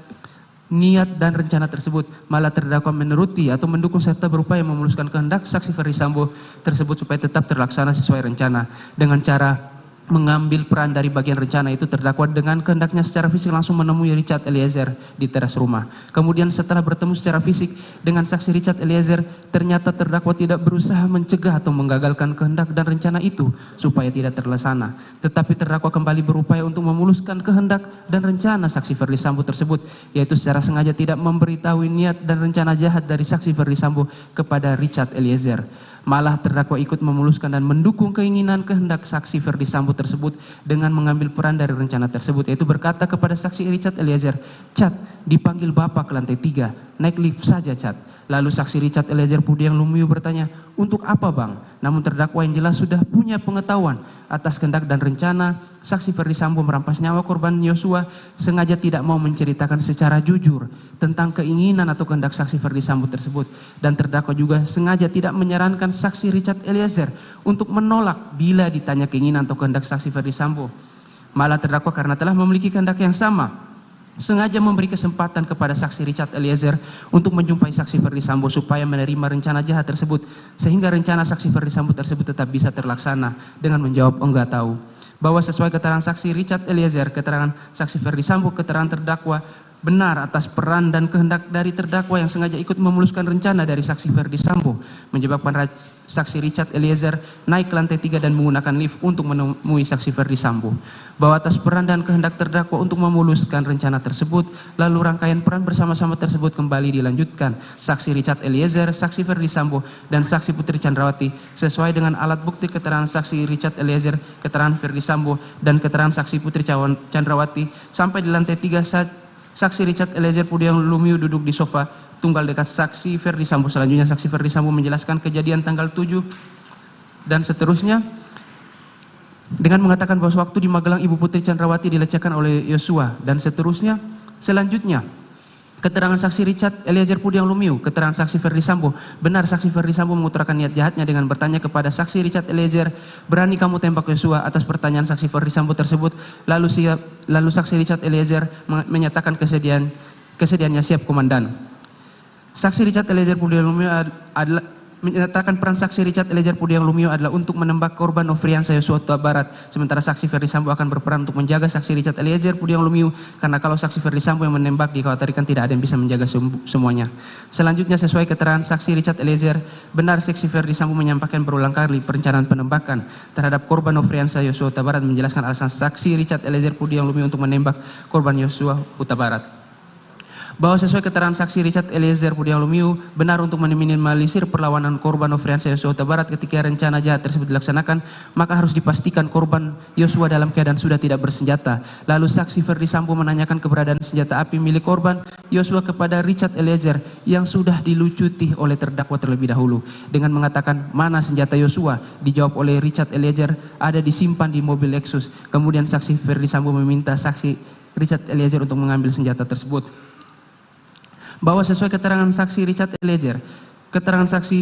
niat dan rencana tersebut, malah terdakwa menuruti atau mendukung serta berupaya memuluskan kehendak saksi Ferdi Sambo tersebut supaya tetap terlaksana sesuai rencana dengan cara mengambil peran dari bagian rencana itu. Terdakwa dengan kehendaknya secara fisik langsung menemui Richard Eliezer di teras rumah. Kemudian setelah bertemu secara fisik dengan saksi Richard Eliezer, ternyata terdakwa tidak berusaha mencegah atau menggagalkan kehendak dan rencana itu supaya tidak terlaksana. Tetapi terdakwa kembali berupaya untuk memuluskan kehendak dan rencana saksi Ferdi Sambo tersebut, yaitu secara sengaja tidak memberitahui niat dan rencana jahat dari saksi Ferdi Sambo kepada Richard Eliezer. Malah terdakwa ikut memuluskan dan mendukung keinginan kehendak saksi Ferdi Sambo tersebut dengan mengambil peran dari rencana tersebut, yaitu berkata kepada saksi Richard Eliezer, "Cat, dipanggil Bapak ke lantai 3, naik lift saja Cat." Lalu saksi Richard Eliezer Pudiang Lumiu bertanya, "Untuk apa Bang?" Namun terdakwa yang jelas sudah punya pengetahuan atas kehendak dan rencana saksi Ferdi Sambo merampas nyawa korban Yosua, sengaja tidak mau menceritakan secara jujur tentang keinginan atau kehendak saksi Ferdi Sambo tersebut. Dan terdakwa juga sengaja tidak menyarankan saksi Richard Eliezer untuk menolak bila ditanya keinginan atau kehendak saksi Ferdi Sambo. Malah terdakwa karena telah memiliki kehendak yang sama, sengaja memberi kesempatan kepada saksi Richard Eliezer untuk menjumpai saksi Ferdi Sambo supaya menerima rencana jahat tersebut, sehingga rencana saksi Ferdi Sambo tersebut tetap bisa terlaksana dengan menjawab enggak tahu. Bahwa sesuai keterangan saksi Richard Eliezer, keterangan saksi Ferdi Sambo, keterangan terdakwa benar atas peran dan kehendak dari terdakwa yang sengaja ikut memuluskan rencana dari saksi Ferdi Sambo, menyebabkan saksi Richard Eliezer naik ke lantai 3 dan menggunakan lift untuk menemui saksi Ferdi Sambo. Bahwa atas peran dan kehendak terdakwa untuk memuluskan rencana tersebut, lalu rangkaian peran bersama-sama tersebut kembali dilanjutkan saksi Richard Eliezer, saksi Ferdi Sambo, dan saksi Putri Chandrawati sesuai dengan alat bukti keterangan saksi Richard Eliezer, keterangan Ferdi Sambo, dan keterangan saksi Putri Chandrawati sampai di lantai 3 saat saksi Richard Eliezer Pudiang Lumiu duduk di sofa tunggal dekat saksi Ferdi Sambo. Selanjutnya saksi Ferdi Sambo menjelaskan kejadian tanggal 7 dan seterusnya dengan mengatakan bahwa waktu di Magelang Ibu Putri Chandrawati dilecehkan oleh Yosua dan seterusnya. Selanjutnya keterangan saksi Richard Eliezer Pudiang Lumiu, keterangan saksi Ferdi Sambo, benar saksi Ferdi Sambo mengutarakan niat jahatnya dengan bertanya kepada saksi Richard Eliezer, "Berani kamu tembak Yosua?" Atas pertanyaan saksi Ferdi Sambo tersebut, lalu saksi Richard Eliezer menyatakan kesediaannya siap komandan. Saksi Richard Eliezer Pudiang Lumiu menyatakan peran saksi Richard Eliezer Pudiang Lumiu adalah untuk menembak korban Nofriansah Yosua Huta Barat, sementara saksi Ferdi Sambo akan berperan untuk menjaga saksi Richard Eliezer Pudiang Lumiu, karena kalau saksi Ferdi Sambo yang menembak dikhawatirkan tidak ada yang bisa menjaga semuanya. Selanjutnya sesuai keterangan saksi Richard Eliezer, benar saksi Ferdi Sambo menyampaikan berulang kali perencanaan penembakan terhadap korban Nofriansah Yosua Huta Barat, menjelaskan alasan saksi Richard Eliezer Pudiang Lumiu untuk menembak korban Yosua Huta Barat. Bahwa sesuai keterangan saksi Richard Eliezer Pudiang Lumiu, benar untuk meminimalisir perlawanan korban Nofriansah Yosua Huta Barat ketika rencana jahat tersebut dilaksanakan, maka harus dipastikan korban Yosua dalam keadaan sudah tidak bersenjata. Lalu saksi Ferdi Sambo menanyakan keberadaan senjata api milik korban Yosua kepada Richard Eliezer yang sudah dilucuti oleh terdakwa terlebih dahulu dengan mengatakan, "Mana senjata Yosua?" Dijawab oleh Richard Eliezer, "Ada disimpan di mobil Lexus." Kemudian saksi Ferdi Sambo meminta saksi Richard Eliezer untuk mengambil senjata tersebut. Bahwa sesuai keterangan saksi Richard Eliezer, keterangan saksi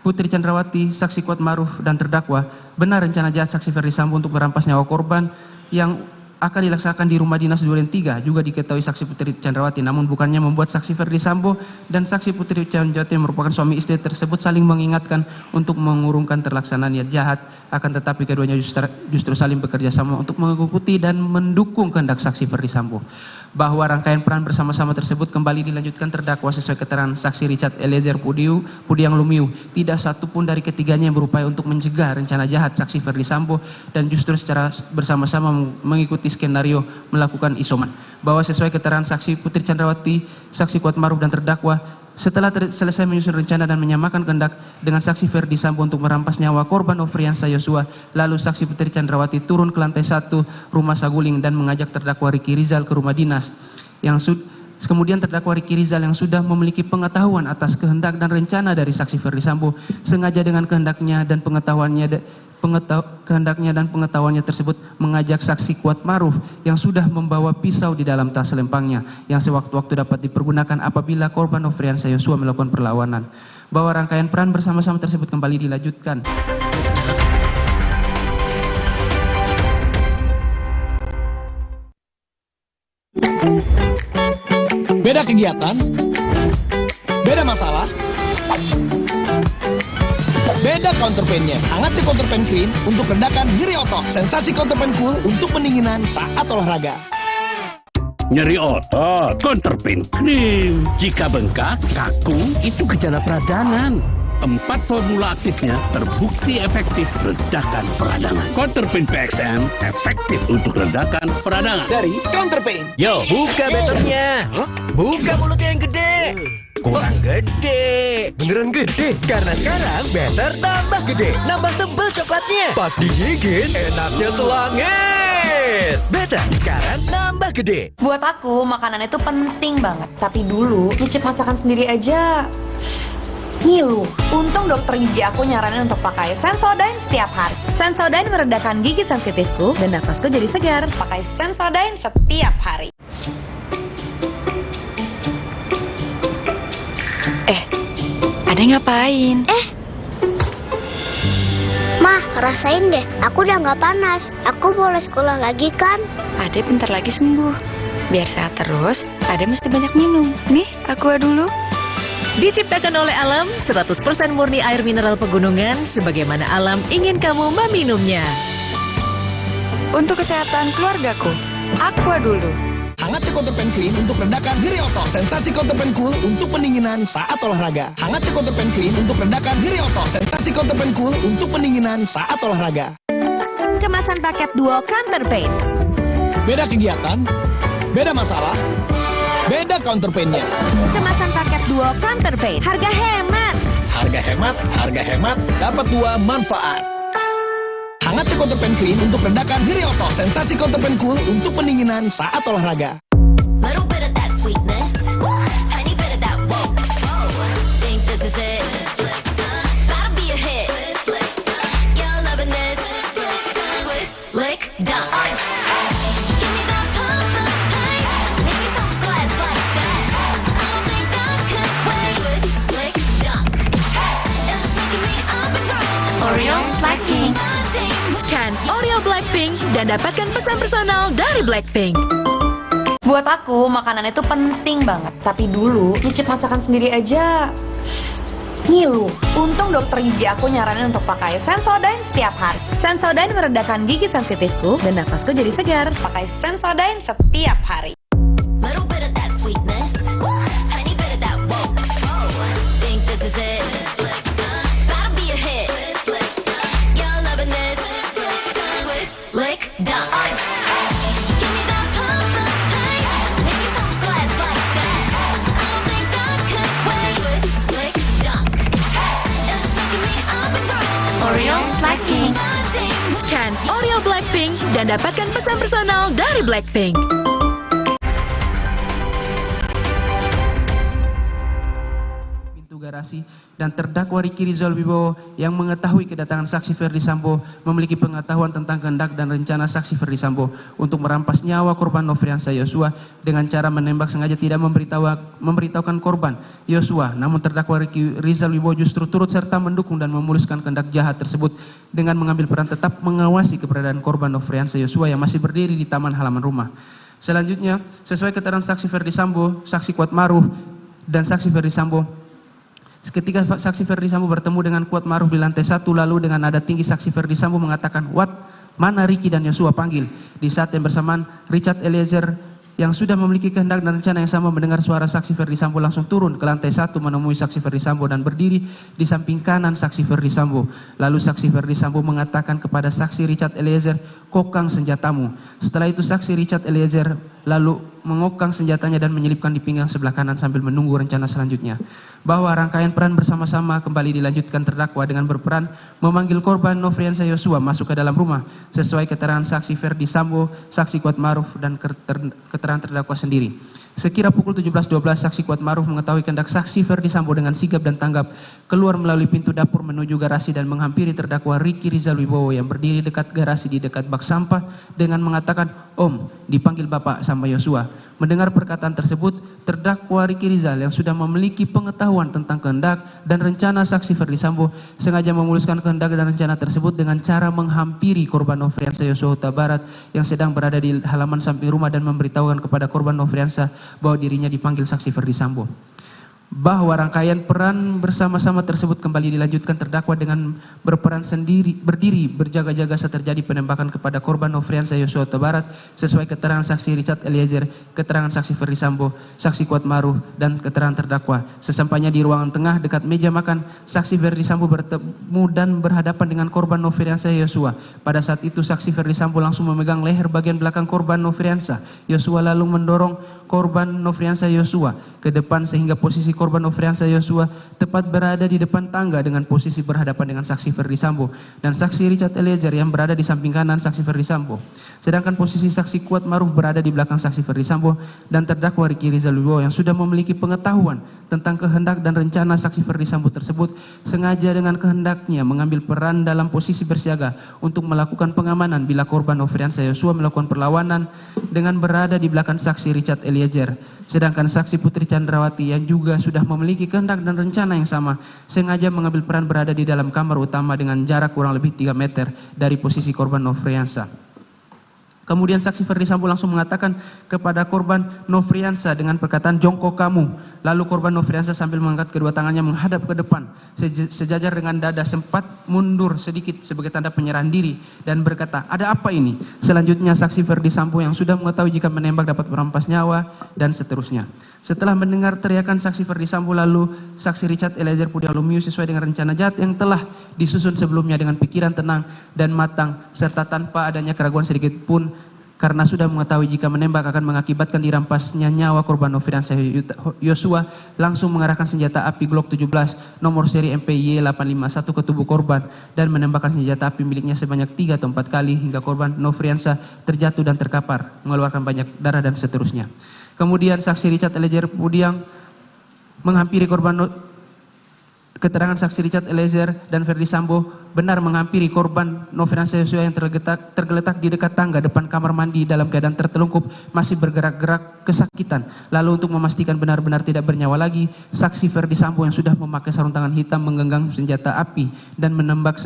Putri Chandrawati, saksi Kuat Maruf, dan terdakwa, benar rencana jahat saksi Ferdi Sambo untuk merampas nyawa korban yang akan dilaksanakan di rumah dinas Duren 3 juga diketahui saksi Putri Chandrawati, namun bukannya membuat saksi Ferdi Sambo dan saksi Putri Chandrawati yang merupakan suami istri tersebut saling mengingatkan untuk mengurungkan terlaksanaan niat jahat, akan tetapi keduanya justru saling bekerja sama untuk mengikuti dan mendukung kehendak saksi Ferdi Sambo. Bahwa rangkaian peran bersama-sama tersebut kembali dilanjutkan terdakwa sesuai keterangan saksi Richard Eliezer Pudiang Lumiu, tidak satupun dari ketiganya yang berupaya untuk mencegah rencana jahat saksi Ferdi Sambo dan justru secara bersama-sama mengikuti skenario melakukan isoman. Bahwa sesuai keterangan saksi Putri Chandrawati, saksi Kuat Maruf, dan terdakwa, setelah selesai menyusun rencana dan menyamakan kehendak dengan saksi Ferdi Sambo untuk merampas nyawa korban Nofriansah Yosua, lalu saksi Putri Chandrawati turun ke lantai 1 rumah Saguling dan mengajak terdakwa Ricky Rizal ke rumah dinas. Kemudian terdakwa Ricky Rizal yang sudah memiliki pengetahuan atas kehendak dan rencana dari saksi Ferdi Sambo, sengaja dengan kehendaknya dan pengetahuannya tersebut mengajak saksi Kuat Maruf yang sudah membawa pisau di dalam tas lempangnya yang sewaktu-waktu dapat dipergunakan apabila korban Nofriansah Yosua melakukan perlawanan. Bahwa rangkaian peran bersama-sama tersebut kembali dilanjutkan. Beda kegiatan, beda masalah, beda counterpainnya. Hangati counterpain clean untuk redakan nyeri otot. Sensasi counterpain cool untuk pendinginan saat olahraga. Nyeri otot, counterpain clean. Jika bengkak, kaku, itu gejala peradangan. 4 formula aktifnya terbukti efektif redakan peradangan. Counterpain PXM efektif untuk redakan peradangan. Dari Counterpain. Yo, buka beternya. Buka mulutnya yang gede. Kurang gede. Beneran gede. Karena sekarang better tambah gede. Nambah tebel coklatnya. Pas digigit, enaknya selangit. Better sekarang nambah gede. Buat aku, makanan itu penting banget. Tapi dulu, nyicip masakan sendiri aja ngilu. Untung dokter gigi aku nyaranin untuk pakai Sensodyne setiap hari. Sensodyne meredakan gigi sensitifku dan nafasku jadi segar. Pakai Sensodyne setiap hari. Ade ngapain? Mah, rasain deh. Aku udah nggak panas. Aku boleh sekolah lagi kan? Ade bentar lagi sembuh. Biar sehat terus, Ade mesti banyak minum. Nih, aqua dulu. Diciptakan oleh alam, 100% murni air mineral pegunungan, sebagaimana alam ingin kamu meminumnya. Untuk kesehatan keluargaku, aqua dulu. Hangati counterpain clean untuk redakan nyeri otot. Sensasi counterpain cool untuk pendinginan saat olahraga. Hangati counterpain clean untuk redakan nyeri otot. Sensasi counterpain cool untuk pendinginan saat olahraga. Kemasan paket duo Counterpain. Beda kegiatan, beda masalah, beda counterpainnya. Kemasan paket duo Counterpain. Harga hemat. Harga hemat, dapat 2 manfaat. Hangati counterpain clean untuk redakan nyeri otot. Sensasi counterpain cool untuk pendinginan saat olahraga. Little bit of that sweetness, tiny bit of that whoa. Think this is it? That'll be a hit. You're loving this. Lick, done. Give me that pump up tight. Make me so glad like that. I don't think I could wait. Lick, done. It's making me up and grow. Oreo Blackpink. Scan Oreo Blackpink dan dapatkan pesan personal dari Blackpink. Buat aku, makanan itu penting banget. Tapi dulu, nyicip masakan sendiri aja ngilu. Untung dokter gigi aku nyaranin untuk pakai Sensodyne setiap hari. Sensodyne meredakan gigi sensitifku dan nafasku jadi segar. Pakai Sensodyne setiap hari. Little bit of that sweetness, tiny bit of that whoa. Think this is it? That'll be a hit. You're loving this. Lick, done. Give me that pump up tight. Make me so glad like that. I don't think I could wait. Lick, done. It's making me up and grow. Oreo Blackpink. Scan Oreo Blackpink dan dapatkan pesan personal dari Blackpink. Garasi dan terdakwa Ricky Rizal Wibowo yang mengetahui kedatangan saksi Ferdi Sambo memiliki pengetahuan tentang kehendak dan rencana saksi Ferdi Sambo untuk merampas nyawa korban Nofriansah Yosua dengan cara menembak sengaja tidak memberitahukan korban Yosua. Namun terdakwa Ricky Rizal Wibowo justru turut serta mendukung dan memuluskan kehendak jahat tersebut dengan mengambil peran tetap mengawasi keberadaan korban Nofriansah Yosua yang masih berdiri di taman halaman rumah. Selanjutnya, sesuai keterangan saksi Ferdi Sambo, saksi Kuat Maruf dan saksi Ferdi Sambo, ketika saksi Ferdi Sambo bertemu dengan Kuat Maruf di lantai 1, lalu dengan nada tinggi saksi Ferdi Sambo mengatakan, "Wat, mana Ricky dan Yosua, panggil." Di saat yang bersamaan, Richard Eliezer yang sudah memiliki kehendak dan rencana yang sama mendengar suara saksi Ferdi Sambo langsung turun ke lantai 1 menemui saksi Ferdi Sambo dan berdiri di samping kanan saksi Ferdi Sambo. Lalu saksi Ferdi Sambo mengatakan kepada saksi Richard Eliezer, "Kokang senjatamu." Setelah itu saksi Richard Eliezer lalu mengokang senjatanya dan menyelipkan di pinggang sebelah kanan sambil menunggu rencana selanjutnya. Bahwa rangkaian peran bersama-sama kembali dilanjutkan terdakwa dengan berperan memanggil korban Nofriansah Yosua masuk ke dalam rumah sesuai keterangan saksi Ferdi Sambo, saksi Kuat Maruf dan keterangan terdakwa sendiri. Sekira pukul 17.12 saksi Kuat Maruf mengetahui kehendak saksi Ferdi Sambo dengan sigap dan tanggap keluar melalui pintu dapur menuju garasi dan menghampiri terdakwa Ricky Rizal Wibowo yang berdiri dekat garasi di dekat bak sampah dengan mengatakan, "Om, dipanggil Bapak sama Yosua." Mendengar perkataan tersebut, terdakwa Ricky Rizal yang sudah memiliki pengetahuan tentang kehendak dan rencana saksi Ferdi Sambo sengaja memuluskan kehendak dan rencana tersebut dengan cara menghampiri korban Nofriansah Yosua Huta Barat yang sedang berada di halaman samping rumah dan memberitahukan kepada korban Nofriansah bahwa dirinya dipanggil saksi Ferdi Sambo. Bahwa rangkaian peran bersama-sama tersebut kembali dilanjutkan terdakwa dengan berperan sendiri berdiri berjaga-jaga saat terjadi penembakan kepada korban Nofriansah Yosua Huta Barat sesuai keterangan saksi Richard Eliezer, keterangan saksi Ferdi Sambo, saksi Kuat Maruf dan keterangan terdakwa. Sesampainya di ruangan tengah dekat meja makan, saksi Ferdi Sambo bertemu dan berhadapan dengan korban Nofriansah Yosua. Pada saat itu saksi Ferdi Sambo langsung memegang leher bagian belakang korban Nofriansah Yosua lalu mendorong korban Nofriansah Yosua ke depan sehingga posisi korban Nofriansah Yosua tepat berada di depan tangga dengan posisi berhadapan dengan saksi Ferdi Sambo dan saksi Richard Eliezer yang berada di samping kanan saksi Ferdi Sambo. Sedangkan posisi saksi Kuat Maruf berada di belakang saksi Ferdi Sambo dan terdakwa Ricky Rizal Wibowo yang sudah memiliki pengetahuan tentang kehendak dan rencana saksi Ferdi Sambo tersebut sengaja dengan kehendaknya mengambil peran dalam posisi bersiaga untuk melakukan pengamanan bila korban Nofriansah Yosua melakukan perlawanan dengan berada di belakang saksi Richard Eliezer. Sedangkan saksi Putri Chandrawati yang juga sudah memiliki kehendak dan rencana yang sama sengaja mengambil peran berada di dalam kamar utama dengan jarak kurang lebih 3 meter dari posisi korban Nofriansah. Kemudian saksi Ferdi Sambo langsung mengatakan kepada korban Nofriansah dengan perkataan, "Jongkok kamu." Lalu korban Nofriansah sambil mengangkat kedua tangannya menghadap ke depan sejajar dengan dada sempat mundur sedikit sebagai tanda penyerahan diri dan berkata, "Ada apa ini?" Selanjutnya saksi Ferdi Sambo yang sudah mengetahui jika menembak dapat merampas nyawa dan seterusnya. Setelah mendengar teriakan saksi Ferdi Sambo lalu saksi Richard Eliezer Pudiang Lumiu sesuai dengan rencana jahat yang telah disusun sebelumnya dengan pikiran tenang dan matang serta tanpa adanya keraguan sedikit pun karena sudah mengetahui jika menembak akan mengakibatkan dirampasnya nyawa korban Nofriansah Yosua langsung mengarahkan senjata api Glock 17 nomor seri MPY 851 ke tubuh korban dan menembakkan senjata api miliknya sebanyak 3 atau 4 kali hingga korban Nofriansah terjatuh dan terkapar mengeluarkan banyak darah dan seterusnya. Kemudian saksi Richard Eliezer Pudiang menghampiri korban keterangan saksi Richard Eliezer dan Ferdi Sambo benar menghampiri korban Nofriansah Yosua yang tergeletak di dekat tangga depan kamar mandi dalam keadaan tertelungkup masih bergerak-gerak kesakitan. Lalu untuk memastikan benar-benar tidak bernyawa lagi, saksi Ferdi Sambo yang sudah memakai sarung tangan hitam menggenggam senjata api dan menembak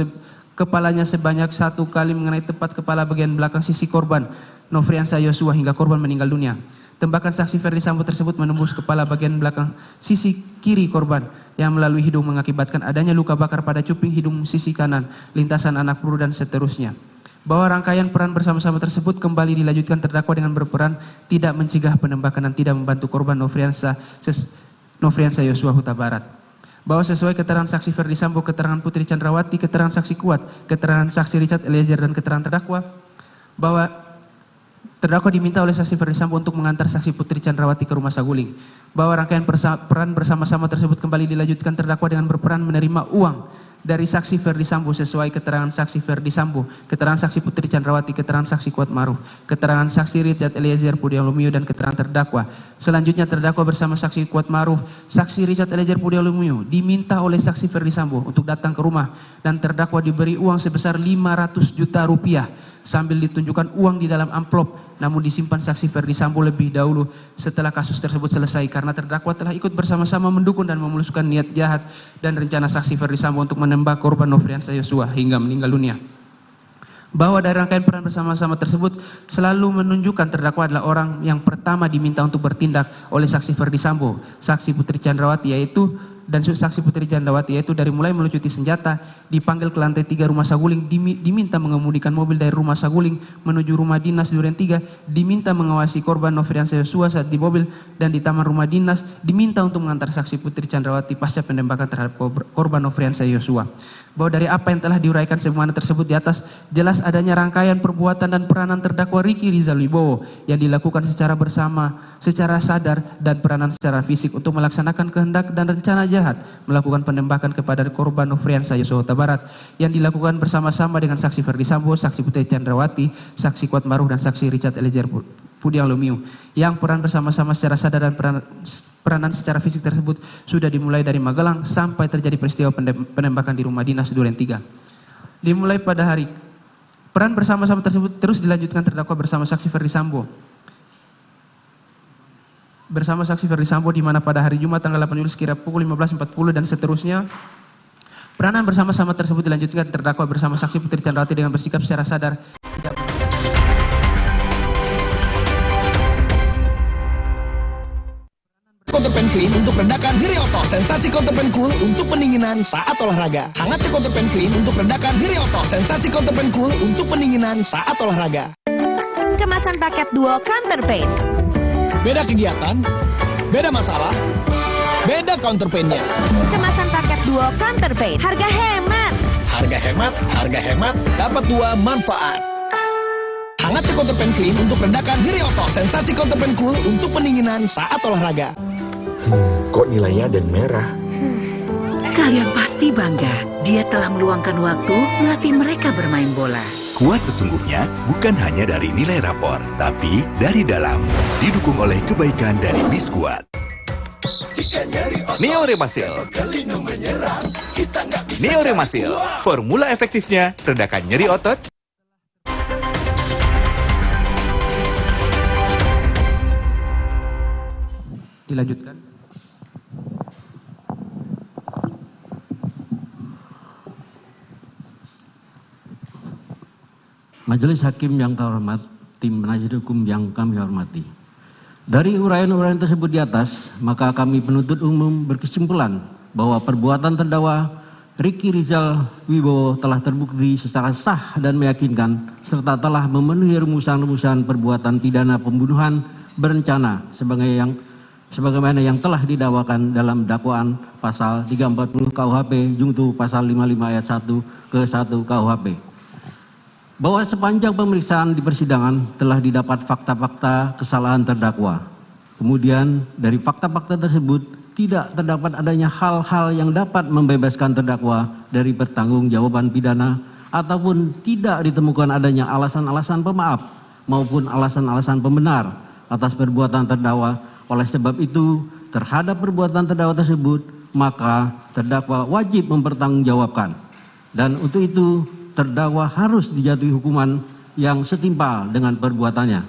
kepalanya sebanyak 1 kali mengenai tepat kepala bagian belakang sisi korban Nofriansah Yosua hingga korban meninggal dunia. Tembakan saksi Ferdi Sambo tersebut menembus kepala bagian belakang sisi kiri korban yang melalui hidung mengakibatkan adanya luka bakar pada cuping hidung sisi kanan, lintasan anak peluru dan seterusnya. Bahwa rangkaian peran bersama-sama tersebut kembali dilanjutkan terdakwa dengan berperan tidak mencegah penembakan dan tidak membantu korban Nofriansah Yosua Huta Barat. Bahwa sesuai keterangan saksi Ferdi Sambo, keterangan Putri Chandrawati, keterangan saksi Kuat, keterangan saksi Richard Eliezer dan keterangan terdakwa, bahwa terdakwa diminta oleh saksi Ferdi Sambo untuk mengantar saksi Putri Chandrawati ke rumah saguling. Bahwa rangkaian peran bersama-sama tersebut kembali dilanjutkan terdakwa dengan berperan menerima uang dari saksi Ferdi Sambo sesuai keterangan saksi Ferdi Sambo, keterangan saksi Putri Chandrawati, keterangan saksi Kuat Maruf, keterangan saksi Richard Eliezer Pudiang Lumiu dan keterangan terdakwa. Selanjutnya terdakwa bersama saksi Kuat Maruf, saksi Richard Eliezer Pudiang Lumiu diminta oleh saksi Ferdi Sambo untuk datang ke rumah dan terdakwa diberi uang sebesar 500 juta rupiah sambil ditunjukkan uang di dalam amplop namun disimpan saksi Ferdi Sambo lebih dahulu setelah kasus tersebut selesai karena terdakwa telah ikut bersama-sama mendukung dan memuluskan niat jahat dan rencana saksi Ferdi Sambo untuk menembak korban Nofriansah Yosua hingga meninggal dunia. Bahwa dari rangkaian peran bersama-sama tersebut selalu menunjukkan terdakwa adalah orang yang pertama diminta untuk bertindak oleh saksi Ferdi Sambo, saksi Putri Chandrawati saksi Putri Chandrawati yaitu dari mulai melucuti senjata, dipanggil ke lantai 3 rumah saguling, diminta mengemudikan mobil dari rumah saguling menuju rumah dinas Duren 3, diminta mengawasi korban Nofriansah Yosua saat di mobil dan di taman rumah dinas, diminta untuk mengantar saksi Putri Chandrawati pasca penembakan terhadap korban Nofriansah Yosua. Bahwa dari apa yang telah diuraikan sebagaimana tersebut di atas, jelas adanya rangkaian perbuatan dan peranan terdakwa Ricky Rizal Wibowo yang dilakukan secara bersama, secara sadar dan peranan secara fisik untuk melaksanakan kehendak dan rencana jahat melakukan penembakan kepada korban Nofriansah Yosua Huta Barat yang dilakukan bersama-sama dengan saksi Ferdi Sambo, saksi Putri Chandrawati, saksi Kuat Maruf dan saksi Richard Eliezer Pudiang Lumiu yang peran bersama-sama secara sadar dan peranan secara fisik tersebut sudah dimulai dari Magelang sampai terjadi peristiwa penembakan di rumah dinas Duren 3. Dimulai pada hari peran bersama-sama tersebut terus dilanjutkan terdakwa bersama saksi Ferdi Sambo. Bersama saksi Ferdi Sambo di mana pada hari Jumat tanggal 8 Juli sekira pukul 15.40 dan seterusnya. Peranan bersama-sama tersebut dilanjutkan terdakwa bersama saksi Putri Candrawati dengan bersikap secara sadar tidak Counterpan Clean untuk redakan nyeri otot. Sensasi Counterpan Cool untuk pendinginan saat olahraga. Hangatnya Counterpan Clean untuk redakan nyeri otot. Sensasi Counterpan Cool untuk pendinginan saat olahraga. Kemasan paket duo Counterpan. Beda kegiatan, beda masalah, beda counterpainnya. Kemasan paket duo Counterpan. Harga hemat. Harga hemat, harga hemat, dapat dua manfaat. Hangatnya Counterpan Clean untuk redakan nyeri otot. Sensasi Counterpan Cool untuk pendinginan saat olahraga. Kok nilainya ada yang merah? Kalian pasti bangga. Dia telah meluangkan waktu melatih mereka bermain bola. Kuat sesungguhnya bukan hanya dari nilai rapor, tapi dari dalam. Didukung oleh kebaikan dari Biskuat. Neo Remasil. Neo Remasil, formula efektifnya redakan nyeri otot. dilanjutkan. Majelis Hakim yang terhormat, tim penasihat hukum yang kami hormati. Dari uraian-uraian tersebut di atas, maka kami penuntut umum berkesimpulan bahwa perbuatan terdakwa Ricky Rizal Wibowo telah terbukti secara sah dan meyakinkan serta telah memenuhi rumusan-rumusan perbuatan pidana pembunuhan berencana sebagaimana yang telah didakwakan dalam dakwaan pasal 340 KUHP junto pasal 55 ayat 1 ke 1 KUHP. Bahwa sepanjang pemeriksaan di persidangan telah didapat fakta-fakta kesalahan terdakwa. Kemudian dari fakta-fakta tersebut tidak terdapat adanya hal-hal yang dapat membebaskan terdakwa dari pertanggungjawaban pidana ataupun tidak ditemukan adanya alasan-alasan pemaaf maupun alasan-alasan pembenar atas perbuatan terdakwa. Oleh sebab itu, terhadap perbuatan terdakwa tersebut, maka terdakwa wajib mempertanggungjawabkan. Dan untuk itu, terdakwa harus dijatuhi hukuman yang setimpal dengan perbuatannya.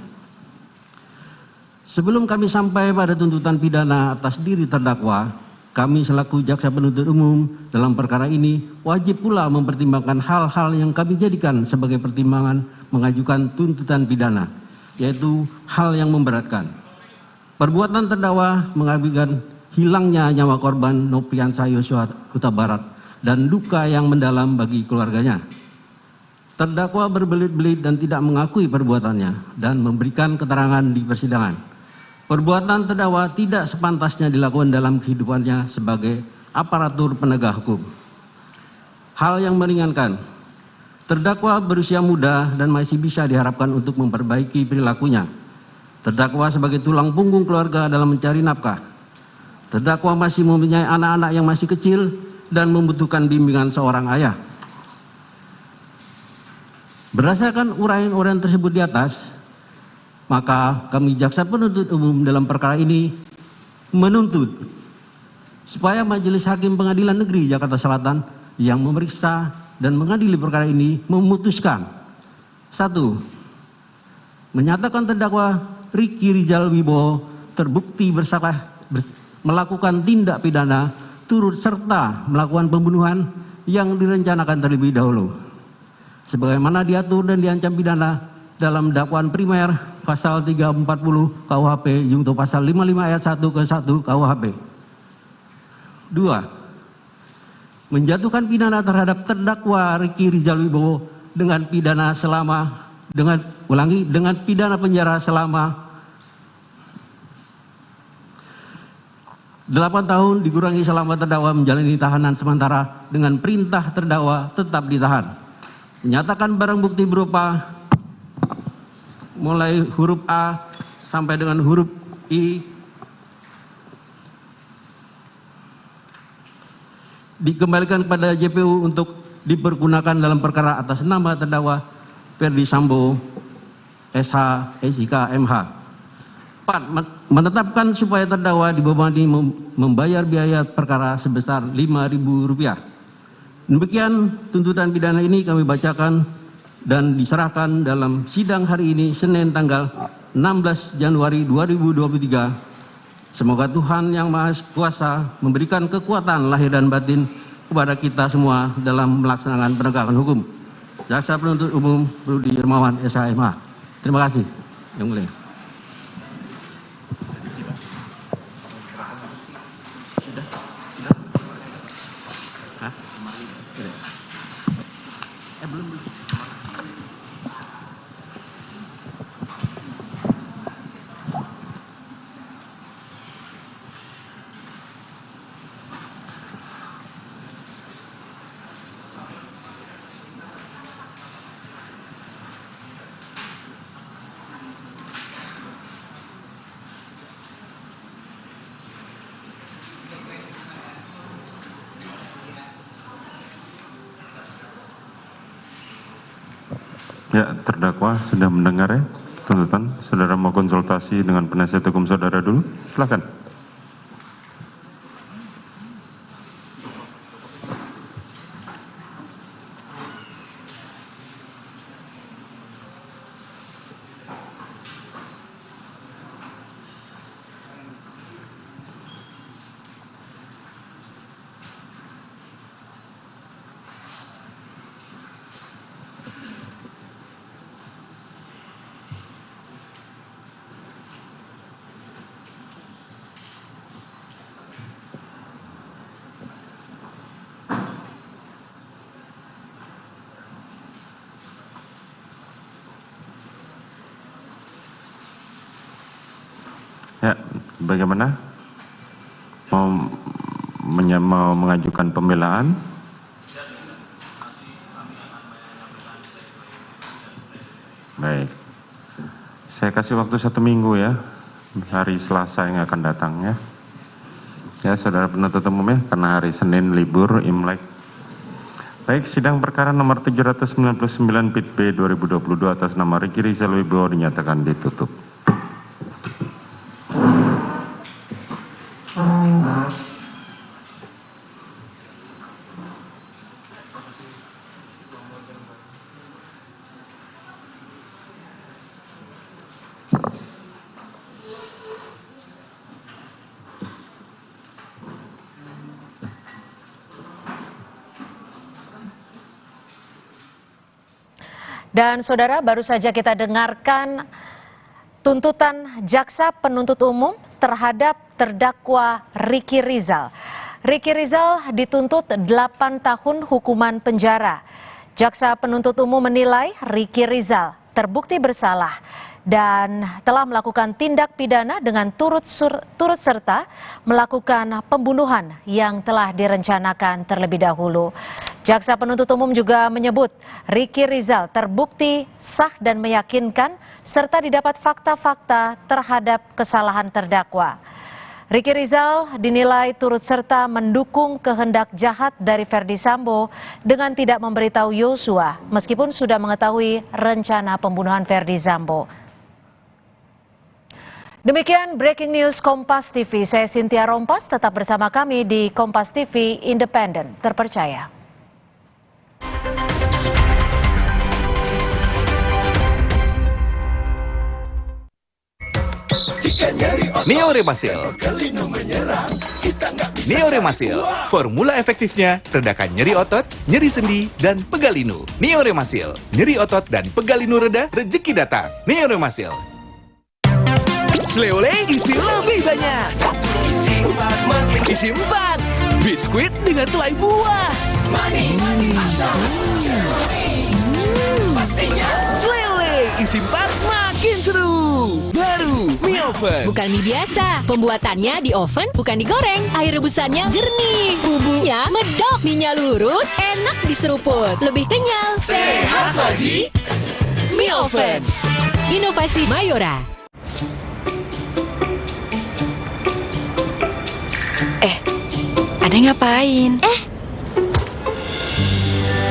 Sebelum kami sampai pada tuntutan pidana atas diri terdakwa, kami selaku jaksa penuntut umum dalam perkara ini wajib pula mempertimbangkan hal-hal yang kami jadikan sebagai pertimbangan mengajukan tuntutan pidana, yaitu hal yang memberatkan. Perbuatan terdakwa mengakibatkan hilangnya nyawa korban Nopriansah Yosua Huta Barat dan duka yang mendalam bagi keluarganya. Terdakwa berbelit-belit dan tidak mengakui perbuatannya dan memberikan keterangan di persidangan. Perbuatan terdakwa tidak sepantasnya dilakukan dalam kehidupannya sebagai aparatur penegak hukum. Hal yang meringankan, terdakwa berusia muda dan masih bisa diharapkan untuk memperbaiki perilakunya. Terdakwa sebagai tulang punggung keluarga dalam mencari nafkah. Terdakwa masih mempunyai anak-anak yang masih kecil dan membutuhkan bimbingan seorang ayah. Berdasarkan uraian-uraian tersebut di atas, maka kami jaksa penuntut umum dalam perkara ini menuntut supaya Majelis Hakim Pengadilan Negeri Jakarta Selatan yang memeriksa dan mengadili perkara ini memutuskan: 1. Menyatakan terdakwa Ricky Rizal Wibowo terbukti bersalah melakukan tindak pidana turut serta melakukan pembunuhan yang direncanakan terlebih dahulu, sebagaimana diatur dan diancam pidana dalam dakwaan primer pasal 340 KUHP junto pasal 55 ayat 1 ke 1 KUHP. 2. Menjatuhkan pidana terhadap terdakwa Ricky Rizal Wibowo dengan pidana pidana penjara selama 8 tahun dikurangi selama terdakwa menjalani tahanan sementara dengan perintah terdakwa tetap ditahan. Menyatakan barang bukti berupa mulai huruf A sampai dengan huruf I dikembalikan kepada JPU untuk dipergunakan dalam perkara atas nama terdakwa Ferdi Sambo SH SIK MH 4. Menetapkan supaya terdakwa dibebani membayar biaya perkara sebesar Rp5.000. Demikian tuntutan pidana ini kami bacakan dan diserahkan dalam sidang hari ini, Senin tanggal 16 Januari 2023. Semoga Tuhan Yang Maha Kuasa memberikan kekuatan lahir dan batin kepada kita semua dalam melaksanakan penegakan hukum. Jaksa Penuntut Umum Rudi Hermawan, SHMH. Terima kasih, Yang Mulia. Ya, terdakwa sudah mendengar ya tuntutan. Saudara mau konsultasi dengan penasihat hukum saudara dulu? Silakan. Ya, bagaimana? Mau mengajukan pembelaan? Baik. Saya kasih waktu 1 minggu ya, hari Selasa yang akan datang ya. Ya, saudara penuntut umum ya, karena hari Senin libur Imlek. Baik, sidang perkara nomor 799 PIT B 2022 atas nama Ricky Rizal Wibowo dinyatakan ditutup. Dan saudara, baru saja kita dengarkan tuntutan Jaksa Penuntut Umum terhadap terdakwa Ricky Rizal. Ricky Rizal dituntut 8 tahun hukuman penjara. Jaksa Penuntut Umum menilai Ricky Rizal terbukti bersalah dan telah melakukan tindak pidana dengan turut serta melakukan pembunuhan yang telah direncanakan terlebih dahulu. Jaksa Penuntut Umum juga menyebut Ricky Rizal terbukti sah dan meyakinkan serta didapat fakta-fakta terhadap kesalahan terdakwa. Ricky Rizal dinilai turut serta mendukung kehendak jahat dari Verdi Sambo dengan tidak memberitahu Yosua meskipun sudah mengetahui rencana pembunuhan Verdi Sambo. Demikian breaking news Kompas TV. Saya Cynthia Rompas, tetap bersama kami di Kompas TV Independen, terpercaya. Neoremasil. Neoremasil, formula efektifnya redakan nyeri otot, nyeri sendi, dan pegal linu. Neoremasil, nyeri otot dan pegal linu reda, rezeki datang. Neoremasil. Sleo Oleh isi lebih banyak. Isi 4. Biskuit dengan selai buah. Sleo Oleh isi 4 makin seru. Baru mie oven. Bukan mie biasa, pembuatannya di oven bukan digoreng. Air rebusannya jernih, bumbunya medok, mie-nya lurus, enak diseruput, lebih kenyal. Sehat lagi. Mie oven. Inovasi Mayora. Ade ngapain?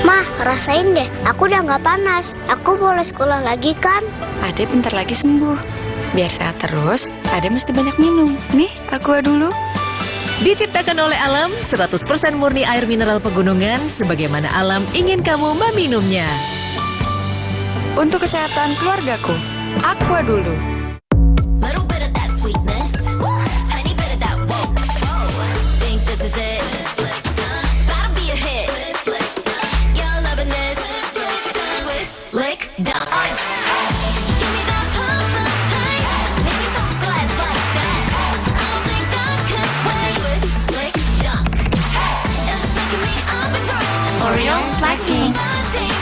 Mah, rasain deh. Aku udah nggak panas. Aku boleh sekolah lagi kan? Ade bentar lagi sembuh. Biar sehat terus, Ade mesti banyak minum. Nih, aqua dulu. Diciptakan oleh alam, 100% murni air mineral pegunungan, sebagaimana alam ingin kamu meminumnya. Untuk kesehatan keluargaku, aqua dulu. Little bit of that sweetness, tiny bit of that whoa, whoa. Think this is it? Gotta be a hit. You're loving this. Lick done. Give me that perfect taste. Make me so glad like that. I don't think I could wait. Lick done. It's making me up and go. Oreo Blackpink.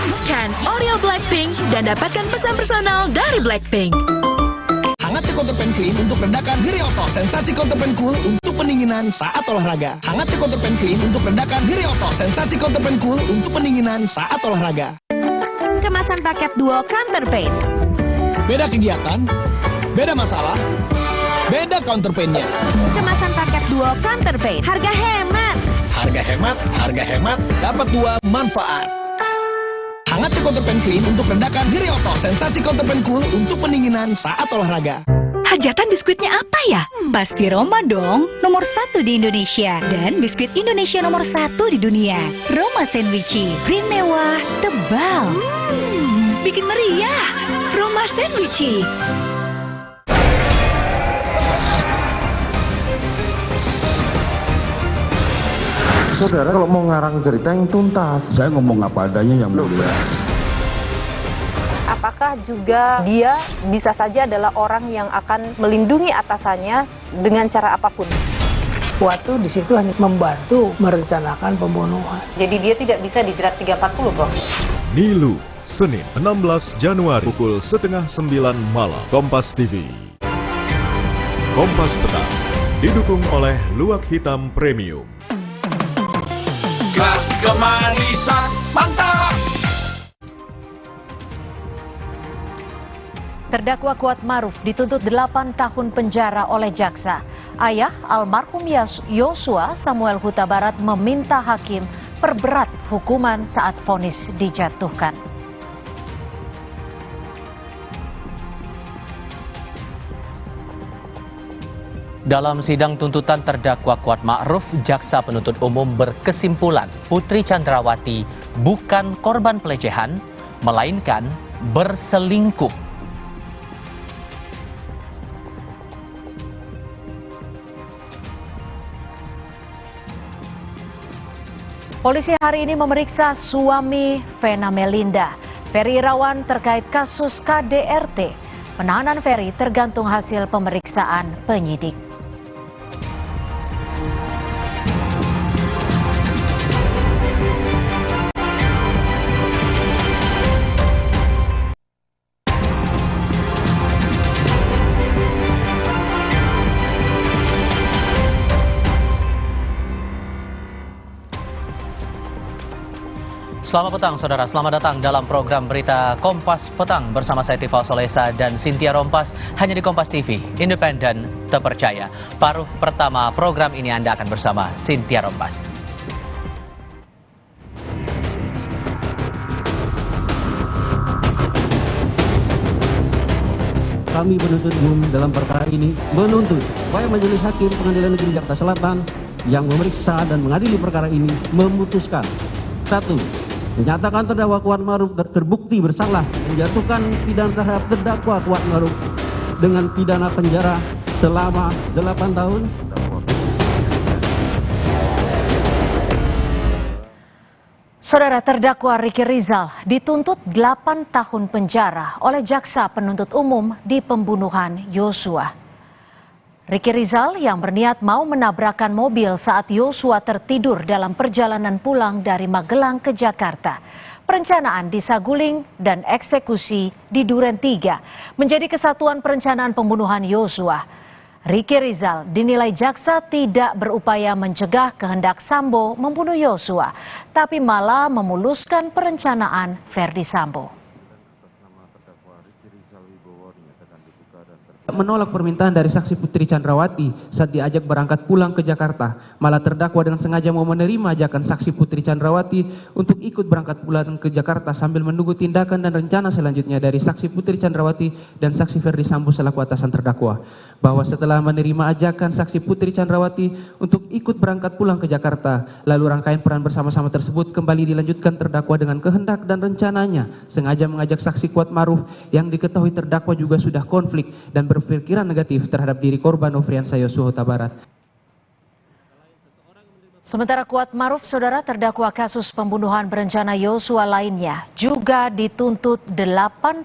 Scan Oreo Blackpink dan dapatkan pesan personal dari Blackpink. Hangatnya Counterpan Clean untuk redakan nyeri otot. Sensasi Counterpan Cool untuk pendinginan saat olahraga. Hangatnya Counterpan Clean untuk redakan nyeri otot. Sensasi Counterpan Cool untuk pendinginan saat olahraga. Kemasan paket duo Counterpain. Beda kegiatan, beda masalah, beda counterpain-nya. Kemasan paket duo Counterpain. Harga hemat. Harga hemat, dapat dua manfaat. Hangatnya Counterpan Clean untuk redakan nyeri otot. Sensasi Counterpan Cool untuk pendinginan saat olahraga. Hajatan biskuitnya apa ya? Pasti Roma dong, nomor 1 di Indonesia. Dan biskuit Indonesia nomor 1 di dunia. Roma Sandwichi, cream mewah, tebal. Bikin meriah. Roma Sandwichi. Saudara kalau mau ngarang cerita yang tuntas. Saya ngomong apa adanya yang mulia. Apakah juga dia bisa saja adalah orang yang akan melindungi atasannya dengan cara apapun? Waktu di situ hanya membantu merencanakan pembunuhan. Jadi dia tidak bisa dijerat 340, Bro. Nilu, Senin 16 Januari pukul 8:30 malam. Kompas TV. Kompas Petang didukung oleh Luwak Hitam Premium. Kemanisan mantap. Terdakwa Kuat Maruf dituntut 8 tahun penjara oleh jaksa. Ayah almarhum Yosua Samuel Huta Barat meminta hakim perberat hukuman saat vonis dijatuhkan. Dalam sidang tuntutan terdakwa Kuat Ma'ruf, jaksa penuntut umum berkesimpulan Putri Chandrawati bukan korban pelecehan, melainkan berselingkuh. Polisi hari ini memeriksa suami Vena Melinda, Ferry Irawan, terkait kasus KDRT. Penahanan Ferry tergantung hasil pemeriksaan penyidik. Selamat petang saudara, selamat datang dalam program berita Kompas Petang bersama saya Tifal Solesa dan Cynthia Rompas, hanya di Kompas TV, independen, terpercaya. Paruh pertama program ini Anda akan bersama Cynthia Rompas. Kami penuntut umum dalam perkara ini menuntut supaya Majelis Hakim Pengadilan Negeri Jakarta Selatan yang memeriksa dan mengadili perkara ini memutuskan: 1. Menyatakan terdakwa Kuat Ma'ruf terbukti bersalah, menjatuhkan pidana terhadap terdakwa Kuat Ma'ruf dengan pidana penjara selama 8 tahun. Saudara, terdakwa Ricky Rizal dituntut 8 tahun penjara oleh jaksa penuntut umum di pembunuhan Yosua. Ricky Rizal yang berniat mau menabrakkan mobil saat Yosua tertidur dalam perjalanan pulang dari Magelang ke Jakarta. Perencanaan di Saguling dan eksekusi di Duren 3 menjadi kesatuan perencanaan pembunuhan Yosua. Ricky Rizal dinilai jaksa tidak berupaya mencegah kehendak Sambo membunuh Yosua, tapi malah memuluskan perencanaan Verdi Sambo. menolak permintaan dari saksi Putri Chandrawati saat diajak berangkat pulang ke Jakarta. Malah terdakwa dengan sengaja mau menerima ajakan saksi Putri Chandrawati untuk ikut berangkat pulang ke Jakarta sambil menunggu tindakan dan rencana selanjutnya dari saksi Putri Chandrawati dan saksi Ferdi Sambo selaku atasan terdakwa. Bahwa setelah menerima ajakan saksi Putri Chandrawati untuk ikut berangkat pulang ke Jakarta, lalu rangkaian peran bersama-sama tersebut kembali dilanjutkan terdakwa dengan kehendak dan rencananya sengaja mengajak saksi Kuatmaruf yang diketahui terdakwa juga sudah konflik dan berpikiran negatif terhadap diri korban Nofriansah Yosua Huta Barat. Sementara Kuatmaruf, saudara terdakwa kasus pembunuhan berencana Yosua lainnya, juga dituntut 8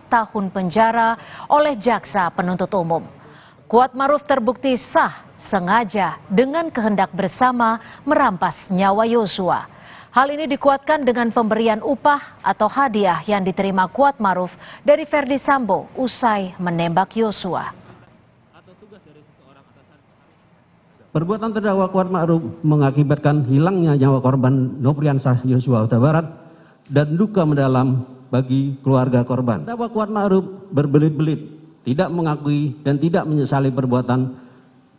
tahun penjara oleh jaksa penuntut umum. Kuatmaruf terbukti sah sengaja dengan kehendak bersama merampas nyawa Yosua. Hal ini dikuatkan dengan pemberian upah atau hadiah yang diterima Kuatmaruf dari Ferdi Sambo usai menembak Yosua. Perbuatan terdakwa Kuatmaruf mengakibatkan hilangnya nyawa korban Nofriansah Yosua Huta Barat dan duka mendalam bagi keluarga korban. Terdakwa Kuatmaruf berbelit-belit, tidak mengakui dan tidak menyesali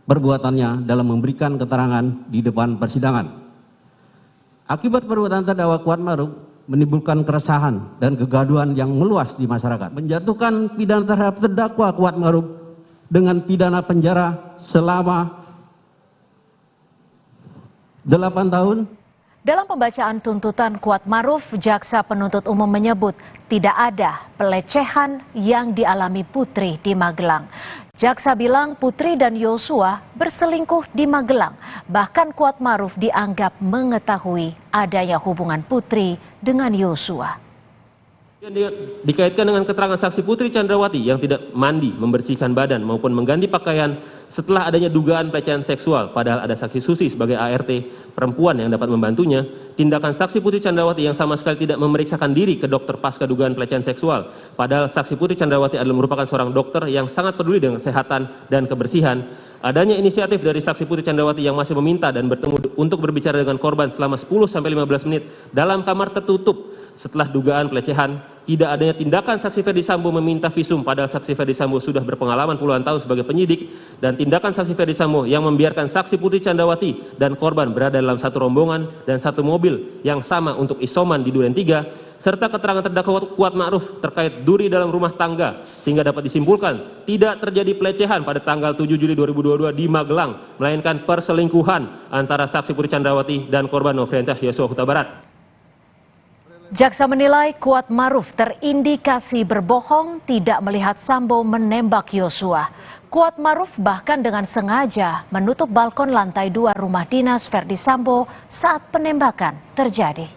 perbuatannya dalam memberikan keterangan di depan persidangan. Akibat perbuatan terdakwa Kuatmaruf menimbulkan keresahan dan kegaduhan yang meluas di masyarakat. Menjatuhkan pidana terhadap terdakwa Kuatmaruf dengan pidana penjara selama 8 tahun. Dalam pembacaan tuntutan Kuatmaruf, jaksa penuntut umum menyebut tidak ada pelecehan yang dialami Putri di Magelang. Jaksa bilang Putri dan Yosua berselingkuh di Magelang. Bahkan Kuatmaruf dianggap mengetahui adanya hubungan Putri dengan Yosua. Dikaitkan dengan keterangan saksi Putri Chandrawati yang tidak mandi, membersihkan badan maupun mengganti pakaian setelah adanya dugaan pelecehan seksual, padahal ada saksi Susi sebagai ART perempuan yang dapat membantunya. Tindakan saksi Putri Chandrawati yang sama sekali tidak memeriksakan diri ke dokter pasca dugaan pelecehan seksual, padahal saksi Putri Chandrawati adalah merupakan seorang dokter yang sangat peduli dengan kesehatan dan kebersihan. Adanya inisiatif dari saksi Putri Chandrawati yang masih meminta dan bertemu untuk berbicara dengan korban selama 10-15 menit dalam kamar tertutup setelah dugaan pelecehan. Tidak adanya tindakan saksi Ferdi Sambo meminta visum, padahal saksi Ferdi Sambo sudah berpengalaman puluhan tahun sebagai penyidik, dan tindakan saksi Ferdi Sambo yang membiarkan saksi Putri Chandrawati dan korban berada dalam satu rombongan dan satu mobil yang sama untuk isoman di Duren 3, serta keterangan terdakwa Kuatmaruf terkait duri dalam rumah tangga, sehingga dapat disimpulkan tidak terjadi pelecehan pada tanggal 7 Juli 2022 di Magelang, melainkan perselingkuhan antara saksi Putri Chandrawati dan korban Nofriansah Yosua Huta Barat. Jaksa menilai Kuatmaruf terindikasi berbohong, tidak melihat Sambo menembak Yosua. Kuatmaruf bahkan dengan sengaja menutup balkon lantai 2 rumah dinas Ferdi Sambo saat penembakan terjadi.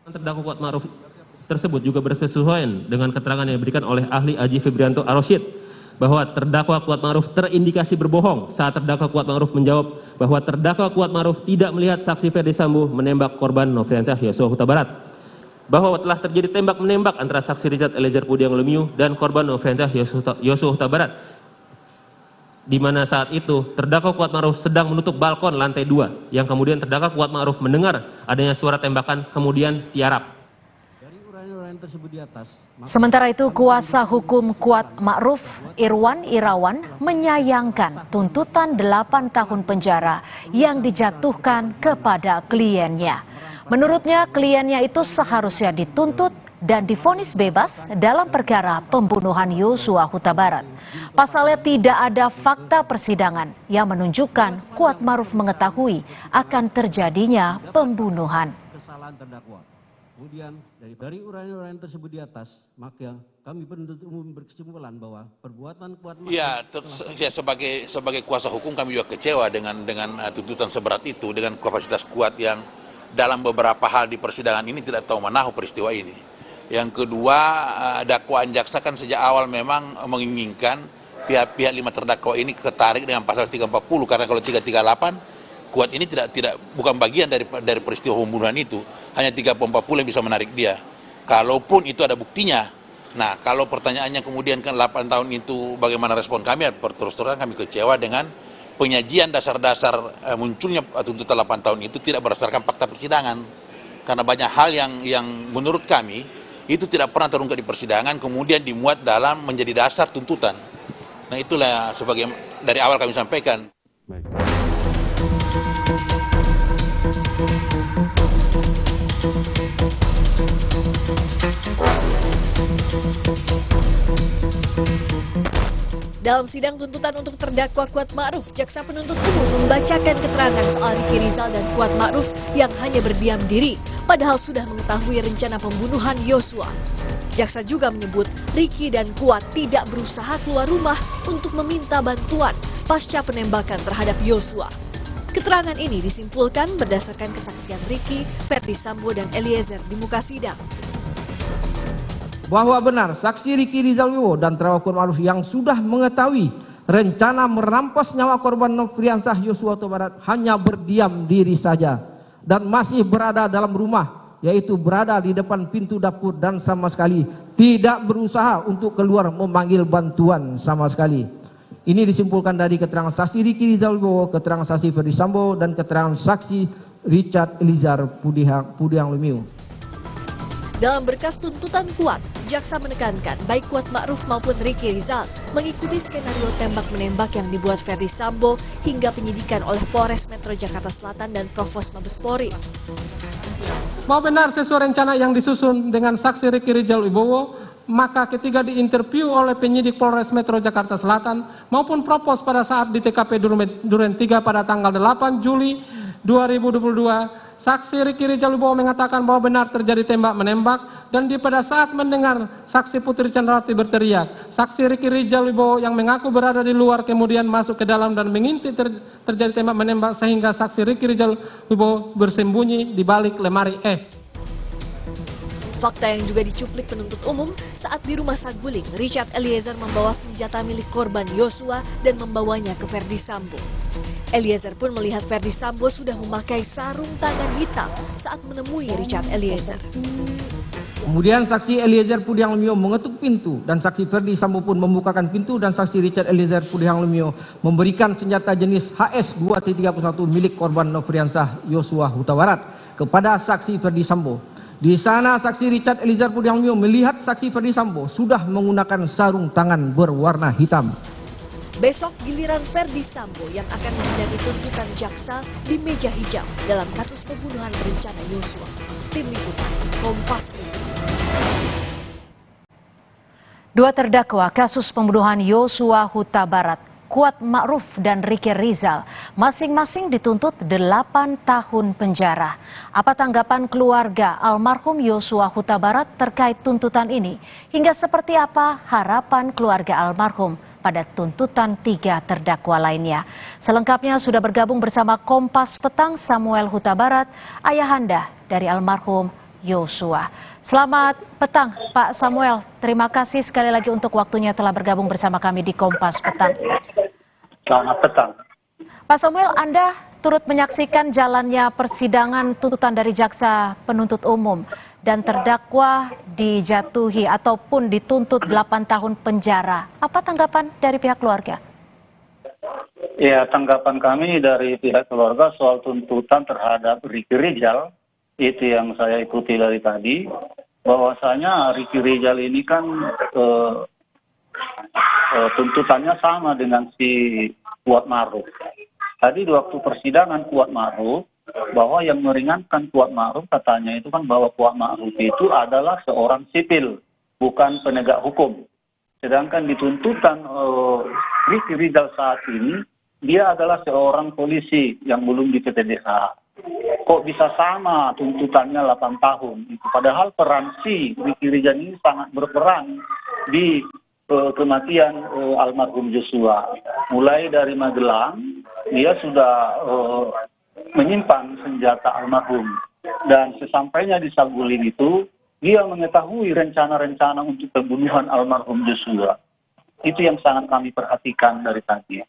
Terdakwa Kuatmaruf tersebut juga berkesesuaian dengan keterangan yang diberikan oleh ahli Aji Febrianto Arosyid bahwa terdakwa Kuatmaruf terindikasi berbohong saat terdakwa Kuatmaruf menjawab bahwa terdakwa Kuatmaruf tidak melihat saksi Ferdi Sambo menembak korban Nofriansah Yosua Huta Barat, bahwa telah terjadi tembak-menembak antara saksi Richard Eliezer Pudiang Lumiu dan korban Nofriansah Yosua Huta Barat, di mana saat itu terdakwa Kuatmaruf sedang menutup balkon lantai 2, yang kemudian terdakwa Kuatmaruf mendengar adanya suara tembakan kemudian tiarap. Sementara itu, kuasa hukum Kuatmaruf, Irwan Irawan, menyayangkan tuntutan 8 tahun penjara yang dijatuhkan kepada kliennya. Menurutnya, kliennya itu seharusnya dituntut dan divonis bebas dalam perkara pembunuhan Yosua Huta Barat. Pasalnya tidak ada fakta persidangan yang menunjukkan Kuatmaruf mengetahui akan terjadinya pembunuhan. Kesalahan terdakwa. Kemudian dari uraian-uraian tersebut di atas, maka kami penuntut umum berkesimpulan bahwa perbuatan Kuatmaruf. Ya, sebagai kuasa hukum kami juga kecewa dengan tuntutan seberat itu, dengan kapasitas Kuat yang dalam beberapa hal di persidangan ini tidak tahu menahu peristiwa ini. Yang kedua, dakwaan jaksa kan sejak awal memang menginginkan pihak-pihak 5 terdakwa ini ketarik dengan pasal 340, karena kalau 338 Kuat ini bukan bagian dari peristiwa pembunuhan itu, hanya 340 yang bisa menarik dia. Kalaupun itu ada buktinya. Nah, kalau pertanyaannya kemudian kan 8 tahun itu bagaimana respon kami? Terus terang kami kecewa dengan penyajian dasar-dasar munculnya tuntutan 8 tahun itu tidak berdasarkan fakta persidangan. Karena banyak hal yang menurut kami itu tidak pernah terungkap di persidangan, kemudian dimuat dalam menjadi dasar tuntutan. Nah itulah sebagai dari awal kami sampaikan. Dalam sidang tuntutan untuk terdakwa Kuat Ma'ruf, jaksa penuntut umum membacakan keterangan soal Ricky Rizal dan Kuat Ma'ruf yang hanya berdiam diri, padahal sudah mengetahui rencana pembunuhan Yosua. Jaksa juga menyebut Ricky dan Kuat tidak berusaha keluar rumah untuk meminta bantuan pasca penembakan terhadap Yosua. Keterangan ini disimpulkan berdasarkan kesaksian Ricky, Ferdi Sambo, dan Eliezer di muka sidang. Bahwa benar saksi Ricky Rizal Wibowo dan terdakwa Kuat Ma'ruf yang sudah mengetahui rencana merampas nyawa korban Nofriansah Yosua Huta Barat hanya berdiam diri saja dan masih berada dalam rumah, yaitu berada di depan pintu dapur dan sama sekali tidak berusaha untuk keluar memanggil bantuan sama sekali. Ini disimpulkan dari keterangan saksi Ricky Rizal Wibowo, keterangan saksi Ferdi Sambo, dan keterangan saksi Richard Eliezer Pudiang Lumiu. Dalam berkas tuntutan Kuat, jaksa menekankan baik Kuat Ma'ruf maupun Ricky Rizal mengikuti skenario tembak-menembak yang dibuat Ferdi Sambo hingga penyidikan oleh Polres Metro Jakarta Selatan dan Provos Mabes Polri. Bahwa benar sesuai rencana yang disusun dengan saksi Ricky Rizal Wibowo, maka ketika diinterview oleh penyidik Polres Metro Jakarta Selatan maupun Provos pada saat di TKP Duren 3 pada tanggal 8 Juli 2022, saksi Ricky Rizal Wibowo mengatakan bahwa benar terjadi tembak-menembak, dan pada saat mendengar saksi Putri Chandrawati berteriak, saksi Ricky Rizal Wibowo yang mengaku berada di luar kemudian masuk ke dalam dan mengintip terjadi tembak-menembak sehingga saksi Ricky Rizal Wibowo bersembunyi di balik lemari es. Fakta yang juga dicuplik penuntut umum saat di rumah Saguling, Richard Eliezer membawa senjata milik korban Yosua dan membawanya ke Ferdi Sambo. Eliezer pun melihat Ferdi Sambo sudah memakai sarung tangan hitam saat menemui Richard Eliezer. Kemudian saksi Eliezer Pudiang Lumiu mengetuk pintu dan saksi Ferdi Sambo pun membukakan pintu dan saksi Richard Eliezer Pudiang Lumiu memberikan senjata jenis HS 2T31 milik korban Nofriansah Yosua Huta Barat kepada saksi Ferdi Sambo. Di sana saksi Richard Eliezer Pudiang Lumiu melihat saksi Ferdi Sambo sudah menggunakan sarung tangan berwarna hitam. Besok giliran Ferdi Sambo yang akan menghadapi tuntutan jaksa di meja hijau dalam kasus pembunuhan berencana Yosua. Tim Liputan, Kompas TV. Dua terdakwa kasus pembunuhan Yosua Huta Barat, Kuat Ma'ruf dan Ricky Rizal, masing-masing dituntut 8 tahun penjara. Apa tanggapan keluarga almarhum Yosua Huta Barat terkait tuntutan ini? Hingga seperti apa harapan keluarga almarhum pada tuntutan 3 terdakwa lainnya? Selengkapnya sudah bergabung bersama Kompas Petang Samuel Huta Barat, ayahanda dari almarhum Yosua. Selamat petang Pak Samuel, terima kasih sekali lagi untuk waktunya telah bergabung bersama kami di Kompas Petang. Selamat petang. Pak Samuel, Anda turut menyaksikan jalannya persidangan tuntutan dari jaksa penuntut umum dan terdakwa dijatuhi ataupun dituntut 8 tahun penjara. Apa tanggapan dari pihak keluarga? Ya, tanggapan kami dari pihak keluarga soal tuntutan terhadap Ricky Rizal, itu yang saya ikuti dari tadi, bahwasanya Ricky Rizal ini kan tuntutannya sama dengan si Kuat Ma'ruf. Tadi di waktu persidangan Kuat Ma'ruf, bahwa yang meringankan Kuat Ma'ruf katanya itu kan bahwa Kuat Ma'ruf itu adalah seorang sipil, bukan penegak hukum. Sedangkan di tuntutan Ricky Rizal saat ini, dia adalah seorang polisi yang belum di PTDH. Kok bisa sama tuntutannya 8 tahun? Padahal peran si Ricky Rizal ini sangat berperan di kematian almarhum Yosua. Mulai dari Magelang, dia sudah menyimpan senjata almarhum. Dan sesampainya di Saguling itu, dia mengetahui rencana-rencana untuk pembunuhan almarhum Yosua. Itu yang sangat kami perhatikan dari tadi.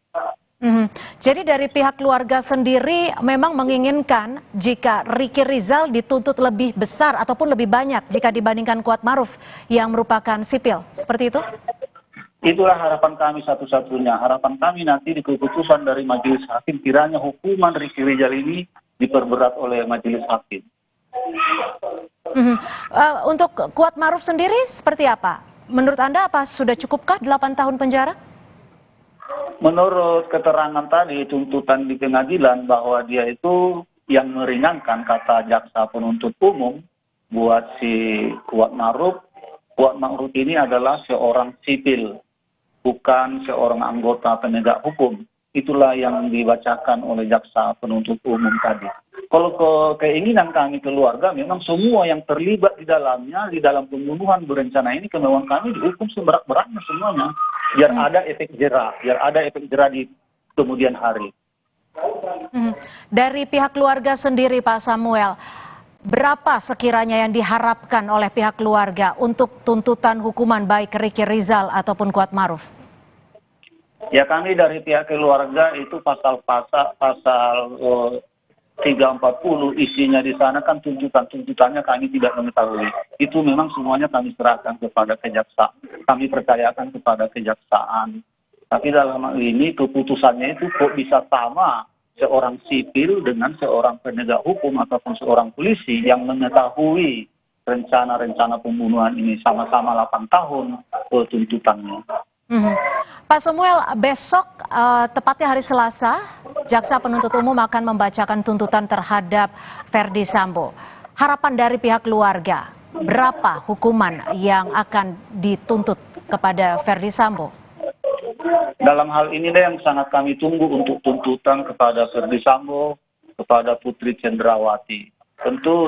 Jadi dari pihak keluarga sendiri memang menginginkan jika Ricky Rizal dituntut lebih besar ataupun lebih banyak jika dibandingkan Kuat Ma'ruf yang merupakan sipil, seperti itu? Itulah harapan kami satu-satunya. Harapan kami nanti di keputusan dari majelis hakim kiranya hukuman Ricky Rizal ini diperberat oleh majelis hakim. Untuk Kuat Ma'ruf sendiri seperti apa? Menurut Anda apa sudah cukupkah 8 tahun penjara? Menurut keterangan tadi, tuntutan di pengadilan bahwa dia itu yang meringankan, kata jaksa penuntut umum, buat si Kuat Ma'ruf. Kuat Ma'ruf ini adalah seorang sipil, bukan seorang anggota penegak hukum. Itulah yang dibacakan oleh jaksa penuntut umum tadi. Kalau keinginan kami keluarga, memang semua yang terlibat di dalamnya, di dalam pembunuhan berencana ini, kemauan kami dihukum seberat-beratnya semuanya. Biar ada efek jera, di kemudian hari. Dari pihak keluarga sendiri, Pak Samuel, berapa sekiranya yang diharapkan oleh pihak keluarga untuk tuntutan hukuman baik Ricky Rizal ataupun Kuat Ma'ruf? Ya, kami dari pihak keluarga itu pasal 340 isinya di sana kan tuntutannya kami tidak mengetahui. Itu memang semuanya kami serahkan kepada kejaksaan. Kami percayakan kepada kejaksaan. Tapi dalam hal ini keputusannya itu kok bisa sama seorang sipil dengan seorang penegak hukum ataupun seorang polisi yang mengetahui rencana-rencana pembunuhan ini sama-sama 8 tahun tuntutannya. Pak Samuel, besok tepatnya hari Selasa, jaksa penuntut umum akan membacakan tuntutan terhadap Verdi Sambo. Harapan dari pihak keluarga, berapa hukuman yang akan dituntut kepada Verdi Sambo? Dalam hal ini yang sangat kami tunggu untuk tuntutan kepada Verdi Sambo, kepada Putri Cendrawati. Tentu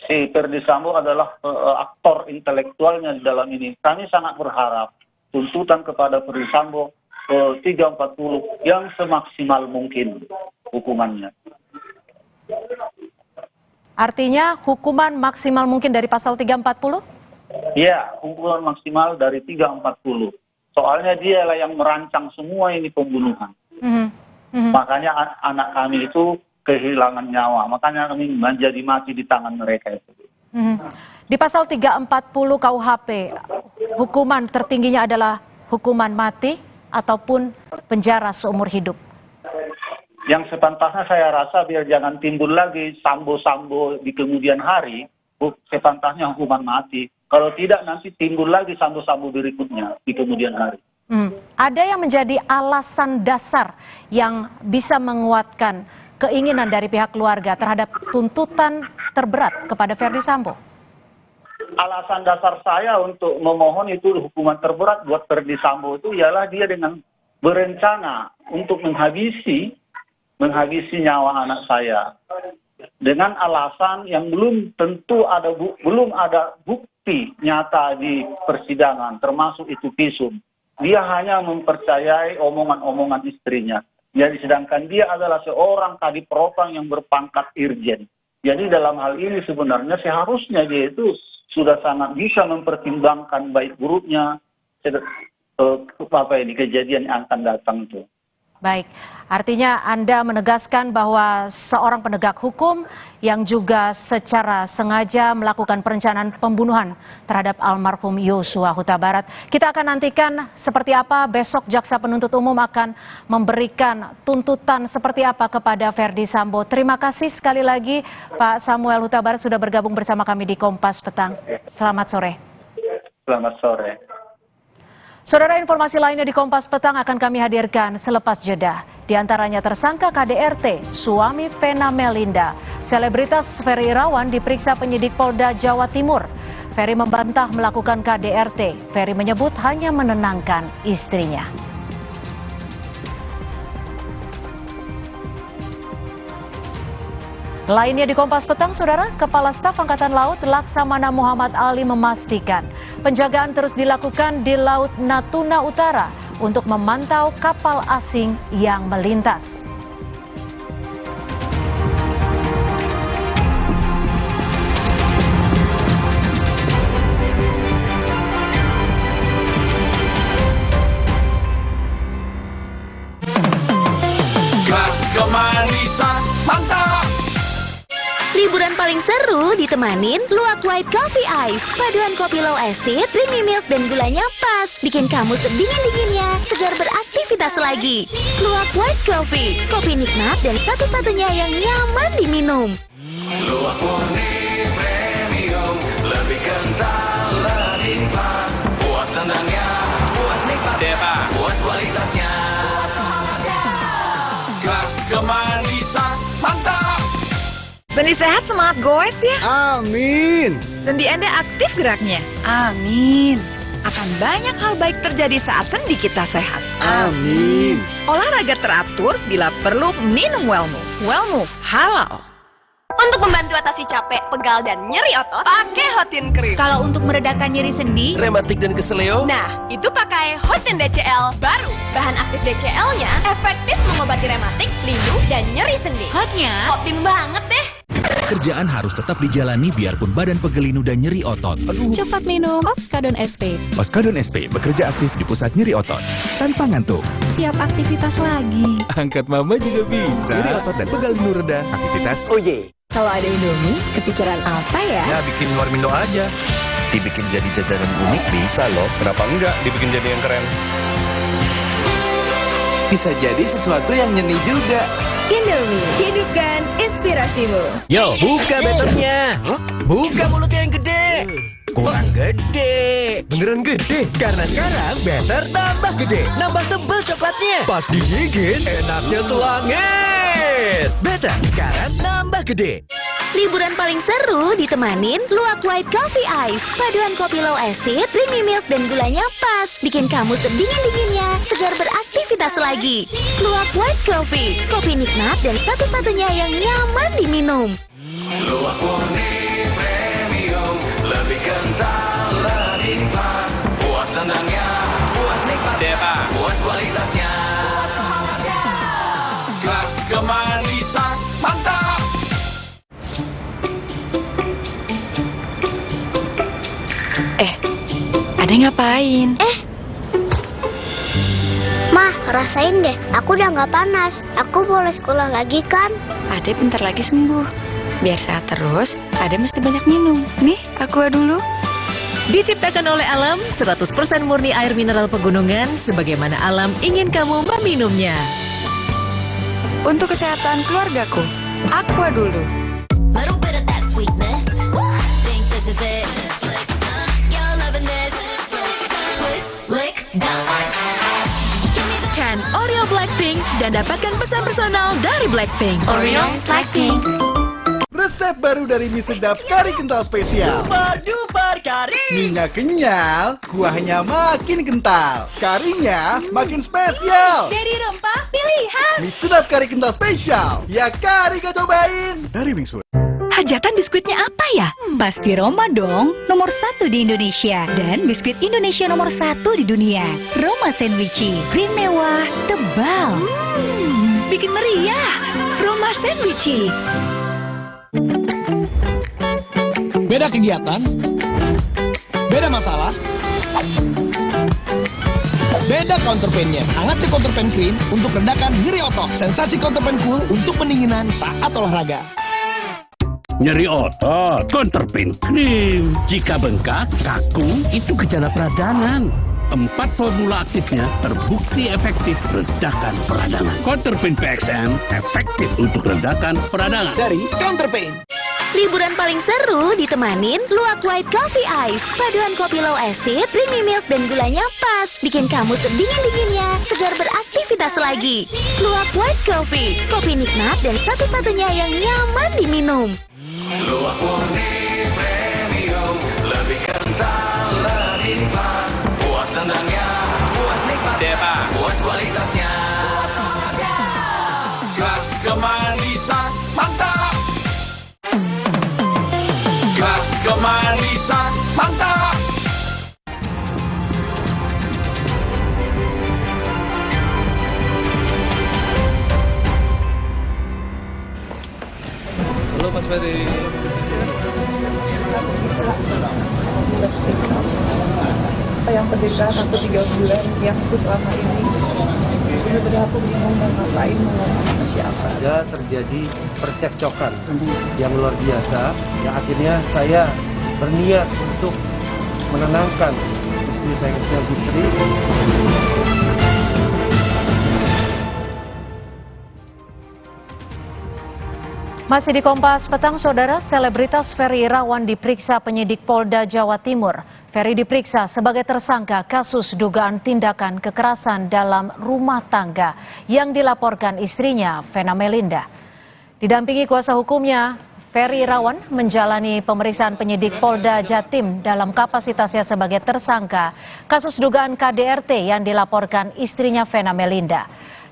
si Verdi Sambo adalah aktor intelektualnya di dalam ini. Kami sangat berharap tuntutan kepada Verdi Sambo 340 yang semaksimal mungkin hukumannya. Artinya hukuman maksimal mungkin dari pasal 340? Iya, hukuman maksimal dari 340. Soalnya dialah yang merancang semua ini pembunuhan. Makanya anak kami itu kehilangan nyawa. Makanya kami menjadi mati di tangan mereka itu. Di pasal 340 KUHP, hukuman tertingginya adalah hukuman mati ataupun penjara seumur hidup. Yang sepantasnya saya rasa biar jangan timbul lagi sambo-sambo di kemudian hari, sepantasnya hukuman mati. Kalau tidak nanti timbul lagi sambo-sambo berikutnya di kemudian hari. Ada yang menjadi alasan dasar yang bisa menguatkan keinginan dari pihak keluarga terhadap tuntutan terberat kepada Verdi Sambo? Alasan dasar saya untuk memohon itu hukuman terberat buat Verdi Sambo itu ialah dia dengan berencana untuk menghabisi nyawa anak saya dengan alasan yang belum tentu belum ada bukti nyata di persidangan, termasuk itu visum. Dia hanya mempercayai omongan-omongan istrinya. Jadi sedangkan dia adalah seorang kadip propam yang berpangkat irjen. Jadi dalam hal ini sebenarnya seharusnya dia itu sudah sangat bisa mempertimbangkan baik buruknya kejadian yang akan datang itu. Baik, artinya Anda menegaskan bahwa seorang penegak hukum yang juga secara sengaja melakukan perencanaan pembunuhan terhadap almarhum Yosua Huta Barat. Kita akan nantikan seperti apa besok jaksa penuntut umum akan memberikan tuntutan seperti apa kepada Verdi Sambo. Terima kasih sekali lagi Pak Samuel Huta Barat sudah bergabung bersama kami di Kompas Petang. Selamat sore. Selamat sore. Saudara, informasi lainnya di Kompas Petang akan kami hadirkan selepas jeda. Di antaranya tersangka KDRT, suami Vena Melinda. Selebritas Ferry Irawan diperiksa penyidik Polda Jawa Timur. Ferry membantah melakukan KDRT. Ferry menyebut hanya menenangkan istrinya. Lainnya di Kompas Petang, Saudara, Kepala Staf Angkatan Laut Laksamana Muhammad Ali memastikan penjagaan terus dilakukan di Laut Natuna Utara untuk memantau kapal asing yang melintas. Kemanisan mantap! Liburan paling seru ditemanin Luwak White Coffee Ice. Paduan kopi low acid, creamy milk, dan gulanya pas. Bikin kamu sedingin-dinginnya, segar beraktivitas lagi. Luwak White Coffee, kopi nikmat dan satu-satunya yang nyaman diminum. Luwak murni premium, lebih kental, lebih nikmat. Puas tendangnya, puas nikmatnya, puas kualitasnya. Kemanisan mantap. Sendi sehat, semangat goes ya. Amin. Sendi Anda aktif geraknya. Amin. Akan banyak hal baik terjadi saat sendi kita sehat. Amin. Olahraga teratur, bila perlu minum Wellmove. Wellmove halal. Untuk membantu atasi capek, pegal, dan nyeri otot, pakai Hotin Cream. Kalau untuk meredakan nyeri sendi, rematik dan keseleo, Nah, itu pakai Hotin DCL baru. Bahan aktif DCL-nya efektif mengobati rematik, linu, dan nyeri sendi. hotnya Hotin banget deh. Kerjaan harus tetap dijalani biarpun badan pegel, linu dan nyeri otot. cepat minum Oskadon SP. Oskadon SP bekerja aktif di pusat nyeri otot. Tanpa ngantuk. Siap aktivitas lagi. Angkat mama juga bisa. Nyeri otot dan pegal, linu reda. Aktivitas. Oh yeah. Kalau ada Indomie, kepikiran apa ya? Ya bikin warmindo aja. Dibikin jadi jajanan unik bisa loh. Kenapa enggak dibikin jadi yang keren? bisa jadi sesuatu yang nyeni juga. Indomie, hidupkan inspirasimu. Yo, buka betternya. Buka mulutnya yang gede. Kurang gede. Beneran gede? Karena sekarang better tambah gede. Nambah tebel coklatnya. Pas digigit, enaknya selangit. Better sekarang nambah gede. Liburan paling seru ditemanin Luwak White Coffee Ice. Paduan kopi low acid, creamy milk, dan gulanya pas. Bikin kamu sedingin-dinginnya, segar beraktivitas lagi. Luwak White Coffee, kopi nikmat dan satu-satunya yang nyaman diminum. Luwak murni premium, lebih kental, lebih nikmat. Puas tendangnya, puas nikmatnya, puas kualitasnya. Kemanisan mantap. Ade ngapain? Mah, rasain deh. Aku udah nggak panas. Aku boleh sekolah lagi kan? Ade bentar lagi sembuh. Biar sehat terus, Ade mesti banyak minum. Nih, Aqua dulu. Diciptakan oleh alam, 100% murni air mineral pegunungan, sebagaimana alam ingin kamu meminumnya. Untuk kesehatan keluargaku, Aqua dulu. Little bit of that sweetness. Think this is it. You're loving this. Lick down. Scan Oreo Blackpink dan dapatkan pesan personal dari Blackpink. Oreo Blackpink. Resep baru dari mie sedap kari kental spesial. Super kari. Mie-nya kenyal, kuahnya makin kental. Karinya makin spesial. Dari rempah pilihan. Mie sedap kari kental spesial. Ya kari kau cobain. Dari Wingfood. Hajatan biskuitnya apa ya? Pasti Roma dong, nomor 1 di Indonesia. Dan biskuit Indonesia nomor 1 di dunia. Roma Sandwichi, krim mewah, tebal. Bikin meriah. Roma Sandwichi. Beda kegiatan, beda masalah, beda counterpain-nya. Hangat di counterpain clean untuk redakan nyeri otot. Sensasi counterpain cool untuk pendinginan saat olahraga. Nyeri otot, counterpain cream. Jika bengkak, kaku, itu gejala peradangan. 4 formula aktifnya terbukti efektif redakan peradangan. Counterpain PXM efektif untuk redakan peradangan. Dari Counterpain. Liburan paling seru ditemanin Luwak White Coffee Ice. Paduan kopi low acid, creamy milk, dan gulanya pas. Bikin kamu sedingin-dinginnya, segar beraktivitas lagi. Luwak White Coffee, kopi nikmat dan satu-satunya yang nyaman diminum. Luwak murni premium, lebih kental, lebih nikmat. Puas tendangnya, puas nikmatnya, puas kualitasnya. Kemanisan mantap. Kemanisan mantap. Halo Mas Ferry. Bisa speak up. Apa yang penderitaan aku 3 bulan yang aku selama ini benar-benar aku bingung mau ngapain, mau ngomong sama siapa. Ada terjadi percekcokan yang luar biasa, yang akhirnya saya berniat untuk menenangkan istri saya kecil istri. Masih di Kompas Petang, Saudara, selebritas Ferry Irawan diperiksa penyidik Polda Jawa Timur. Ferry diperiksa sebagai tersangka kasus dugaan tindakan kekerasan dalam rumah tangga yang dilaporkan istrinya, Vena Melinda. Didampingi kuasa hukumnya, Ferry Irawan menjalani pemeriksaan penyidik Polda Jatim dalam kapasitasnya sebagai tersangka kasus dugaan KDRT yang dilaporkan istrinya, Vena Melinda.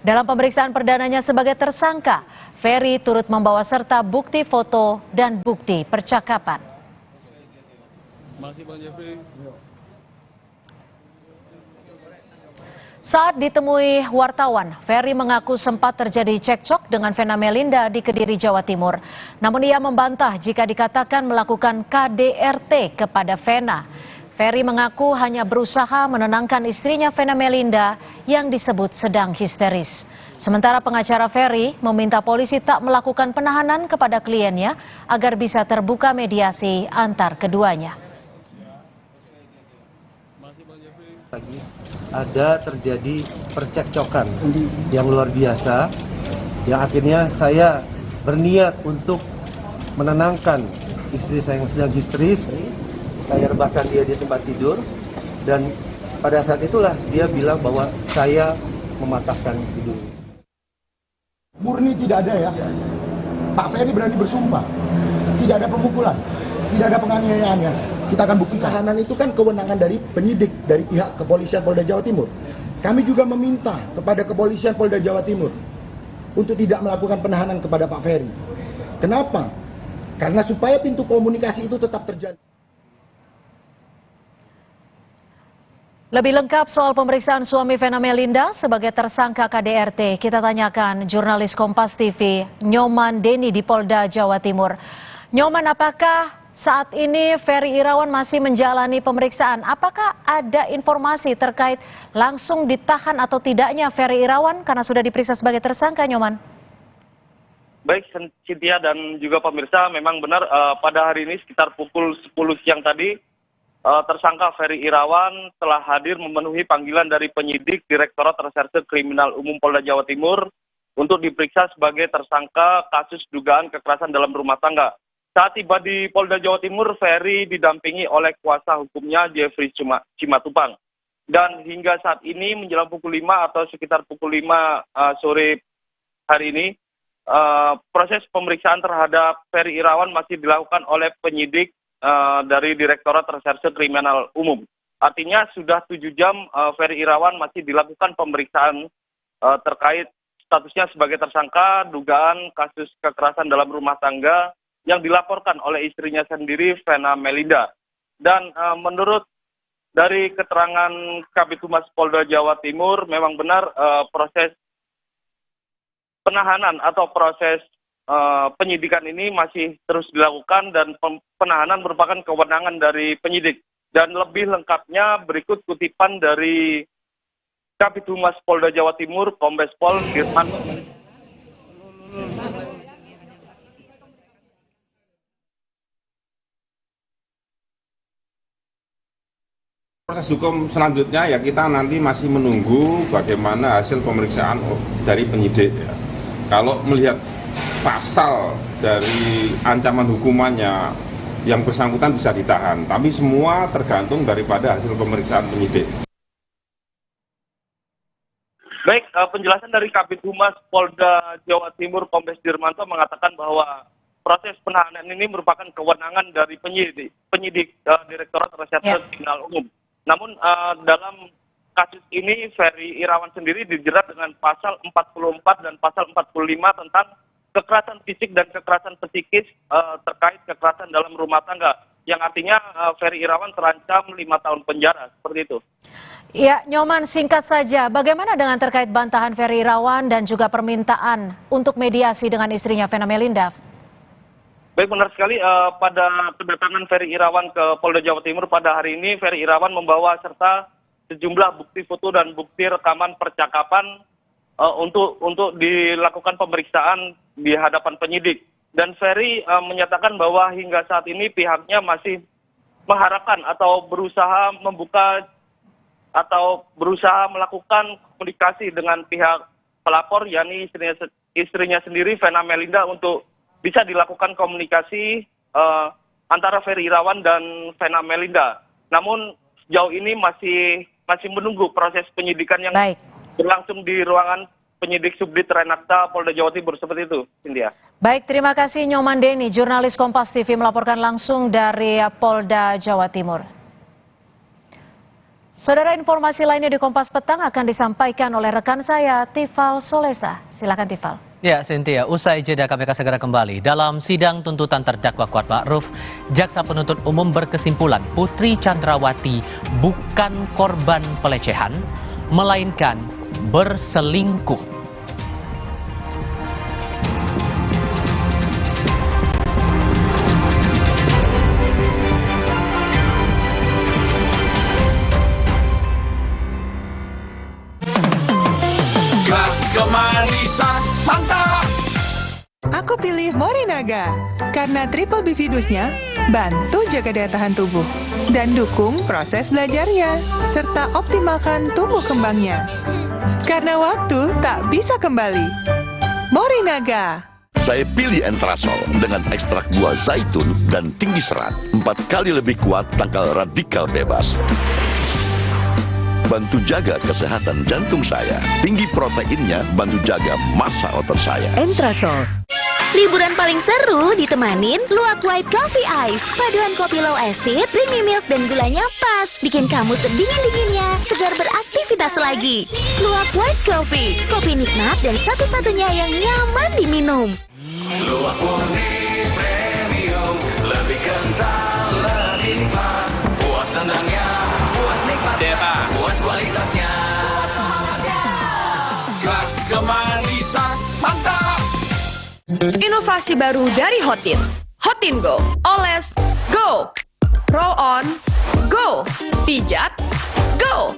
Dalam pemeriksaan perdananya sebagai tersangka, Ferry turut membawa serta bukti foto dan bukti percakapan. Saat ditemui wartawan, Ferry mengaku sempat terjadi cekcok dengan Vena Melinda di Kediri, Jawa Timur. Namun ia membantah jika dikatakan melakukan KDRT kepada Vena. Ferry mengaku hanya berusaha menenangkan istrinya, Vena Melinda, yang disebut sedang histeris. Sementara pengacara Ferry meminta polisi tak melakukan penahanan kepada kliennya agar bisa terbuka mediasi antar keduanya. Ada terjadi percekcokan yang luar biasa, yang akhirnya saya berniat untuk menenangkan istri saya yang sedang histeris. Saya rebahkan dia di tempat tidur, dan pada saat itulah dia bilang bahwa saya mematahkan hidungnya. Murni tidak ada ya. Pak Ferry berani bersumpah. Tidak ada pemukulan, tidak ada penganiayaan ya. Kita akan buktikan. Tahanan itu kan kewenangan dari penyidik, dari pihak kepolisian Polda Jawa Timur. Kami juga meminta kepada kepolisian Polda Jawa Timur untuk tidak melakukan penahanan kepada Pak Ferry. Kenapa? Karena supaya pintu komunikasi itu tetap terjadi. Lebih lengkap soal pemeriksaan suami Vena Melinda sebagai tersangka KDRT, kita tanyakan jurnalis Kompas TV Nyoman Deni di Polda Jawa Timur. Nyoman, apakah saat ini Ferry Irawan masih menjalani pemeriksaan? Apakah ada informasi terkait langsung ditahan atau tidaknya Ferry Irawan karena sudah diperiksa sebagai tersangka, Nyoman? Baik, Cynthia dan juga pemirsa, memang benar pada hari ini sekitar pukul 10 siang tadi, tersangka Ferry Irawan telah hadir memenuhi panggilan dari penyidik Direktorat Reserse Kriminal Umum Polda Jawa Timur untuk diperiksa sebagai tersangka kasus dugaan kekerasan dalam rumah tangga. Saat tiba di Polda Jawa Timur, Ferry didampingi oleh kuasa hukumnya Jeffrey Cimatupang. Dan hingga saat ini menjelang pukul 5 atau sekitar pukul 5 sore hari ini, proses pemeriksaan terhadap Ferry Irawan masih dilakukan oleh penyidik dari Direktorat Reserse Kriminal Umum. Artinya sudah 7 jam Ferry Irawan masih dilakukan pemeriksaan terkait statusnya sebagai tersangka dugaan kasus kekerasan dalam rumah tangga yang dilaporkan oleh istrinya sendiri, Vena Melinda. Dan menurut dari keterangan Kabid Humas Polda Jawa Timur, memang benar proses penahanan atau proses penyidikan ini masih terus dilakukan dan penahanan merupakan kewenangan dari penyidik. Dan lebih lengkapnya berikut kutipan dari Kabid Humas Polda Jawa Timur, Kombes Pol Dirman. Proses hukum selanjutnya ya kita nanti masih menunggu bagaimana hasil pemeriksaan dari penyidik. Ya. Kalau melihat pasal dari ancaman hukumannya yang bersangkutan bisa ditahan, tapi semua tergantung daripada hasil pemeriksaan penyidik. Baik, penjelasan dari Kabid Humas Polda Jawa Timur Kombes Dirmanto mengatakan bahwa proses penahanan ini merupakan kewenangan dari penyidik Direktorat Reserse Kriminal Umum. Namun dalam kasus ini Ferry Irawan sendiri dijerat dengan pasal 44 dan pasal 45 tentang kekerasan fisik dan kekerasan psikis terkait kekerasan dalam rumah tangga, yang artinya Ferry Irawan terancam 5 tahun penjara, seperti itu. Ya, Nyoman, singkat saja, bagaimana dengan terkait bantahan Ferry Irawan dan juga permintaan untuk mediasi dengan istrinya Vena Melinda? Baik, benar sekali. Pada kedatangan Ferry Irawan ke Polda Jawa Timur pada hari ini, Ferry Irawan membawa serta sejumlah bukti foto dan bukti rekaman percakapan untuk dilakukan pemeriksaan di hadapan penyidik. Dan Ferry menyatakan bahwa hingga saat ini pihaknya masih mengharapkan atau berusaha membuka atau berusaha melakukan komunikasi dengan pihak pelapor, yakni istrinya sendiri, Vena Melinda, untuk bisa dilakukan komunikasi antara Ferry Irawan dan Vena Melinda. Namun sejauh ini masih menunggu proses penyidikan yang berlangsung di ruangan penyidik Subdit Renakta Polda Jawa Timur, seperti itu, Cynthia. Baik, terima kasih Nyoman Deni, jurnalis Kompas TV melaporkan langsung dari Polda Jawa Timur. Saudara, informasi lainnya di Kompas Petang akan disampaikan oleh rekan saya, Tifal Solesa. Silakan Tifal. Ya, Cynthia, usai jeda kami akan segera kembali. Dalam sidang tuntutan terdakwa Kuat Ma'ruf, jaksa penuntut umum berkesimpulan Putri Chandrawati bukan korban pelecehan, melainkan berselingkuh. Kemanisan mantap. Aku pilih Morinaga karena Triple Bifidusnya bantu jaga daya tahan tubuh dan dukung proses belajarnya serta optimalkan tumbuh kembangnya. Karena waktu tak bisa kembali. Morinaga. Saya pilih Entrasol dengan ekstrak buah zaitun dan tinggi serat. 4 kali lebih kuat tangkal radikal bebas. Bantu jaga kesehatan jantung saya. Tinggi proteinnya bantu jaga massa otot saya. Entrasol. Liburan paling seru ditemanin Luwak White Coffee Ice. Paduan kopi low acid, creamy milk, dan gulanya pas. Bikin kamu sedingin-dinginnya, segar beraktivitas lagi. Luwak White Coffee. Kopi nikmat dan satu-satunya yang nyaman diminum. Luwak murni premium, lebih kental, lebih nikmat. Puas tendangnya, puas nikmatnya, puas kualitasnya. Kemanisan mantap. Inovasi baru dari Hotin. Hotin Go. Oles, go. Roll on, go. Pijat, go.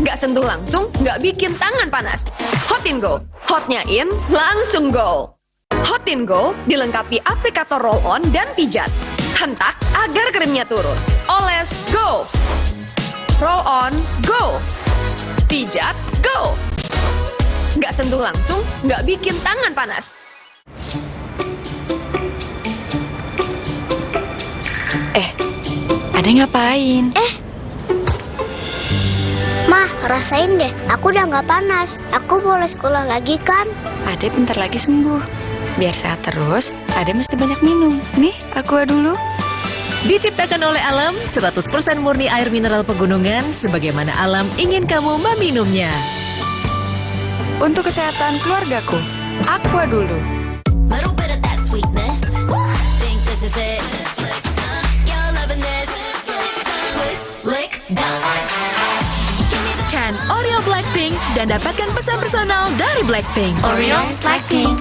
Nggak sentuh langsung, nggak bikin tangan panas. Hotin Go. Hotnya in, langsung go. Hotin Go dilengkapi aplikator roll on dan pijat. Hentak agar krimnya turun. Oles, go. Roll on, go. Pijat, go. Nggak sentuh langsung, nggak bikin tangan panas. Ada ngapain? Mah, rasain deh. Aku udah nggak panas. Aku boleh sekolah lagi kan? Ade bentar lagi sembuh. Biar sehat terus, Ade mesti banyak minum. Nih, Aqua dulu. Diciptakan oleh alam, 100% murni air mineral pegunungan, sebagaimana alam ingin kamu meminumnya. Untuk kesehatan keluargaku, Aqua dulu. Little bit of that sweetness. Think this is it. You're loving this. Twist, lick, done. Scan Oreo Blackpink dan dapatkan pesan personal dari Blackpink. Oreo Blackpink.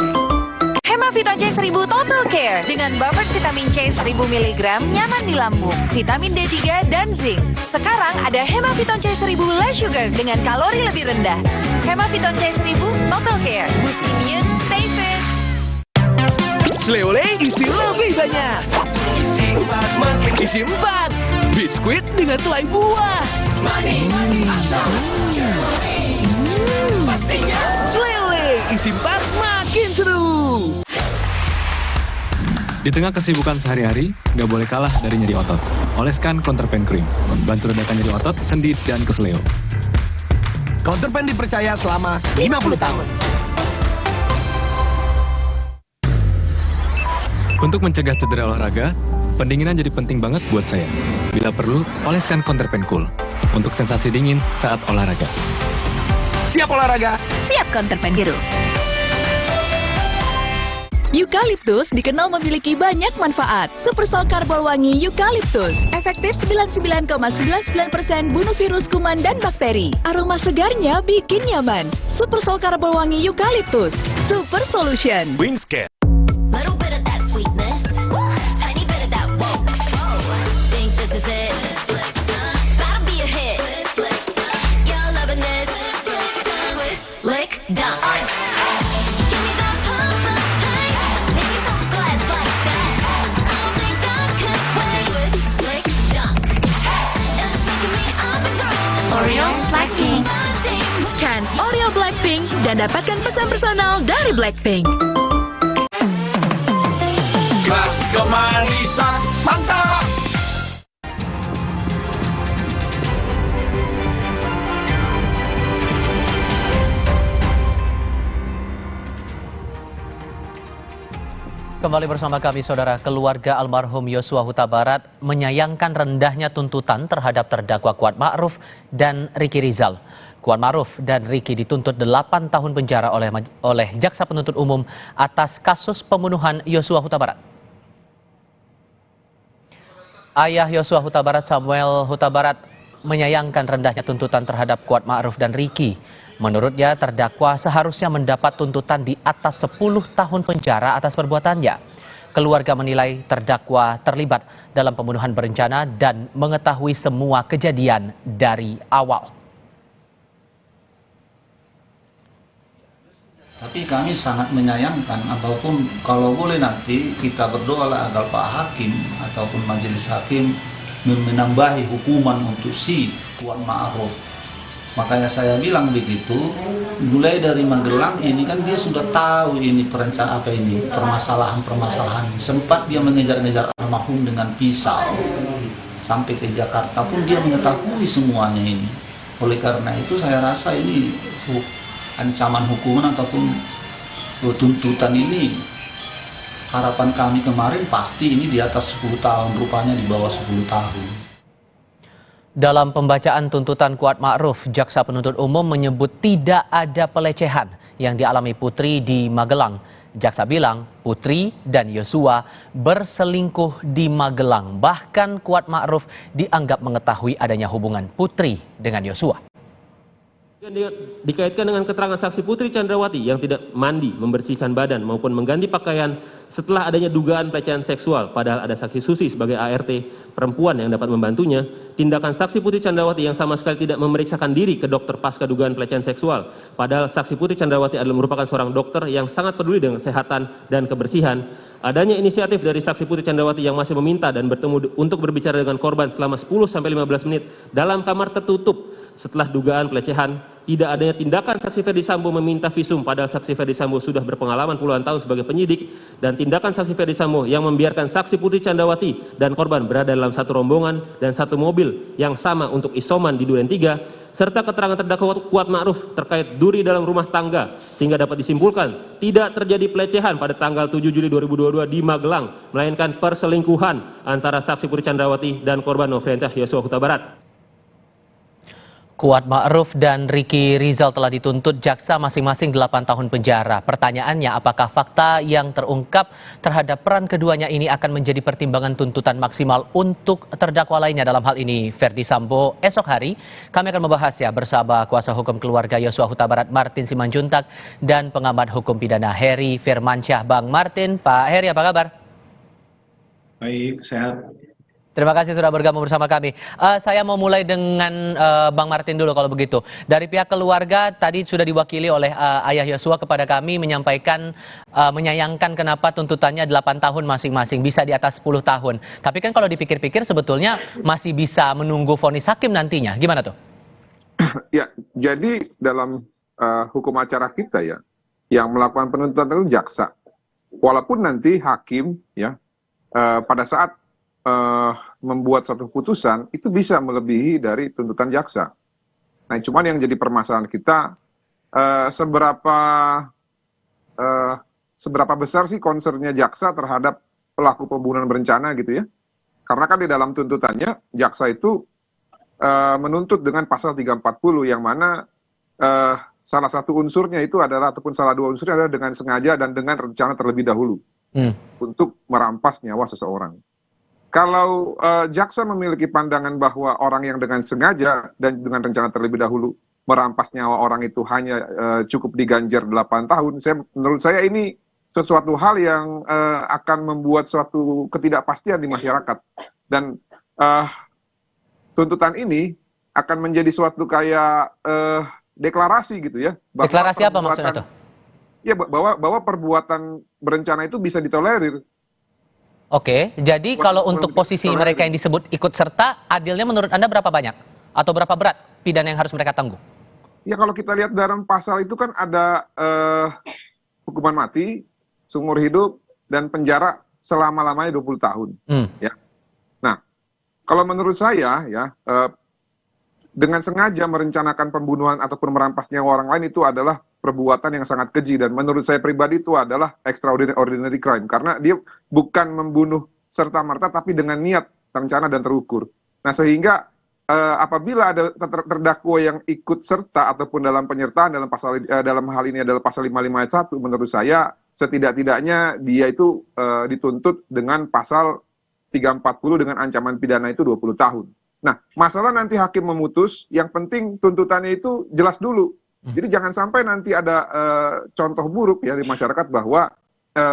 Hemaviton C1000 Total Care dengan buffer vitamin C 1000 mg nyaman di lambung, vitamin D3 dan zinc. Sekarang ada Hemaviton C1000 Less Sugar dengan kalori lebih rendah. Hemaviton C1000 Total Care, boost immune, stay fit. Sleole isi lebih banyak. Isi 4. Biskuit dengan selai buah. Sleole isi 4 makin seru. Di tengah kesibukan sehari-hari, nggak boleh kalah dari nyeri otot. Oleskan Counterpain Cream, bantu redakan nyeri otot, sendi, dan kesleo. Counterpain dipercaya selama 50 tahun. Untuk mencegah cedera olahraga, pendinginan jadi penting banget buat saya. Bila perlu, oleskan Counterpain Cool untuk sensasi dingin saat olahraga. Siap olahraga, siap Counterpain biru. Eukaliptus dikenal memiliki banyak manfaat. Supersol Karbol Wangi Eukaliptus. Efektif 99,99% bunuh virus, kuman, dan bakteri. Aroma segarnya bikin nyaman. Supersol Karbol Wangi Eukaliptus. Super Solution. Wingscan. Little bit of that sweetness. Tiny bit of that whoa. Think this is it. That'll be a hit. You're loving this. Twist, lick, done. Oreo Blackpink. Scan Oreo Blackpink dan dapatkan pesan personal dari Blackpink. Kembali bersama kami, saudara. Keluarga almarhum Yosua Huta Barat menyayangkan rendahnya tuntutan terhadap terdakwa Kuat Ma'ruf dan Ricky Rizal. Kuat Ma'ruf dan Ricky dituntut 8 tahun penjara oleh Jaksa Penuntut Umum atas kasus pembunuhan Yosua Huta Barat. Ayah Yosua Huta Barat, Samuel Huta Barat, menyayangkan rendahnya tuntutan terhadap Kuat Ma'ruf dan Ricky. Menurutnya, terdakwa seharusnya mendapat tuntutan di atas 10 tahun penjara atas perbuatannya. Keluarga menilai terdakwa terlibat dalam pembunuhan berencana dan mengetahui semua kejadian dari awal. Tapi kami sangat menyayangkan, ataupun kalau boleh nanti kita berdoalah agar Pak Hakim ataupun Majelis Hakim menambahi hukuman untuk si Kuat Ma'ruf. Makanya saya bilang begitu, mulai dari Magelang ini kan dia sudah tahu ini permasalahan-permasalahan. Sempat dia mengejar-ngejar almarhum dengan pisau sampai ke Jakarta pun dia mengetahui semuanya ini. Oleh karena itu saya rasa ini ancaman hukuman ataupun tuntutan ini, harapan kami kemarin pasti ini di atas 10 tahun, rupanya di bawah 10 tahun. Dalam pembacaan tuntutan Kuat Ma'ruf, Jaksa Penuntut Umum menyebut tidak ada pelecehan yang dialami Putri di Magelang. Jaksa bilang Putri dan Yosua berselingkuh di Magelang. Bahkan Kuat Ma'ruf dianggap mengetahui adanya hubungan Putri dengan Yosua. Dikaitkan dengan keterangan saksi Putri Chandrawati yang tidak mandi, membersihkan badan maupun mengganti pakaian setelah adanya dugaan pelecehan seksual, padahal ada saksi Susi sebagai ART perempuan yang dapat membantunya. Tindakan saksi Putri Chandrawati yang sama sekali tidak memeriksakan diri ke dokter pasca dugaan pelecehan seksual, padahal saksi Putri Chandrawati adalah merupakan seorang dokter yang sangat peduli dengan kesehatan dan kebersihan. Adanya inisiatif dari saksi Putri Chandrawati yang masih meminta dan bertemu untuk berbicara dengan korban selama 10-15 menit dalam kamar tertutup setelah dugaan pelecehan. Tidak adanya tindakan saksi Ferdi Sambo meminta visum, padahal saksi Ferdi Sambo sudah berpengalaman puluhan tahun sebagai penyidik, dan tindakan saksi Ferdi Sambo yang membiarkan saksi Putri Chandrawati dan korban berada dalam satu rombongan dan satu mobil yang sama untuk isoman di Duren 3, serta keterangan terdakwa Kuat Ma'ruf terkait duri dalam rumah tangga, sehingga dapat disimpulkan tidak terjadi pelecehan pada tanggal 7 Juli 2022 di Magelang, melainkan perselingkuhan antara saksi Putri Chandrawati dan korban Nofriansyah Yosua Huta Barat. Kuat Ma'ruf dan Ricky Rizal telah dituntut jaksa masing-masing 8 tahun penjara. Pertanyaannya, apakah fakta yang terungkap terhadap peran keduanya ini akan menjadi pertimbangan tuntutan maksimal untuk terdakwa lainnya, dalam hal ini Ferdi Sambo? Esok hari kami akan membahas bersama kuasa hukum keluarga Yosua Huta Barat Martin Simanjuntak dan pengamat hukum pidana Heri Firmansyah. Bang Martin, Pak Heri, apa kabar? Baik, sehat. Terima kasih sudah bergabung bersama kami. Saya mau mulai dengan Bang Martin dulu kalau begitu. Dari pihak keluarga tadi sudah diwakili oleh ayah Yosua kepada kami menyampaikan menyayangkan kenapa tuntutannya 8 tahun masing-masing, bisa di atas 10 tahun. Tapi kan kalau dipikir-pikir sebetulnya masih bisa menunggu vonis hakim nantinya. Gimana tuh? Ya, jadi dalam hukum acara kita yang melakukan penuntutan itu jaksa. Walaupun nanti hakim pada saat membuat suatu putusan itu bisa melebihi dari tuntutan jaksa. Nah, cuman yang jadi permasalahan kita seberapa besar sih concernnya jaksa terhadap pelaku pembunuhan berencana gitu ya? Karena kan di dalam tuntutannya jaksa itu menuntut dengan pasal 340 yang mana salah satu unsurnya itu adalah, ataupun salah dua unsurnya adalah dengan sengaja dan dengan rencana terlebih dahulu untuk merampas nyawa seseorang. Kalau jaksa memiliki pandangan bahwa orang yang dengan sengaja dan dengan rencana terlebih dahulu merampas nyawa orang itu hanya cukup diganjar 8 tahun, menurut saya ini sesuatu hal yang akan membuat suatu ketidakpastian di masyarakat. Dan tuntutan ini akan menjadi suatu kayak deklarasi gitu ya. Deklarasi apa maksudnya tuh? Ya, bahwa perbuatan berencana itu bisa ditolerir. Oke, jadi kalau untuk posisi mereka yang disebut ikut serta, adilnya menurut Anda berapa banyak? Atau berapa berat pidana yang harus mereka tanggung? Ya, kalau kita lihat dalam pasal itu kan ada hukuman mati, seumur hidup, dan penjara selama-lamanya 20 tahun. Ya. Nah, kalau menurut saya dengan sengaja merencanakan pembunuhan ataupun merampas nyawa orang lain itu adalah perbuatan yang sangat keji, dan menurut saya pribadi itu adalah extraordinary crime karena dia bukan membunuh serta-merta tapi dengan niat, rencana dan terukur. Nah, sehingga apabila ada terdakwa yang ikut serta ataupun dalam penyertaan dalam hal ini adalah pasal 55 ayat 1, menurut saya setidak-tidaknya dia itu dituntut dengan pasal 340 dengan ancaman pidana itu 20 tahun. Nah, masalah nanti hakim memutus, yang penting tuntutannya itu jelas dulu. Jadi jangan sampai nanti ada contoh buruk ya di masyarakat bahwa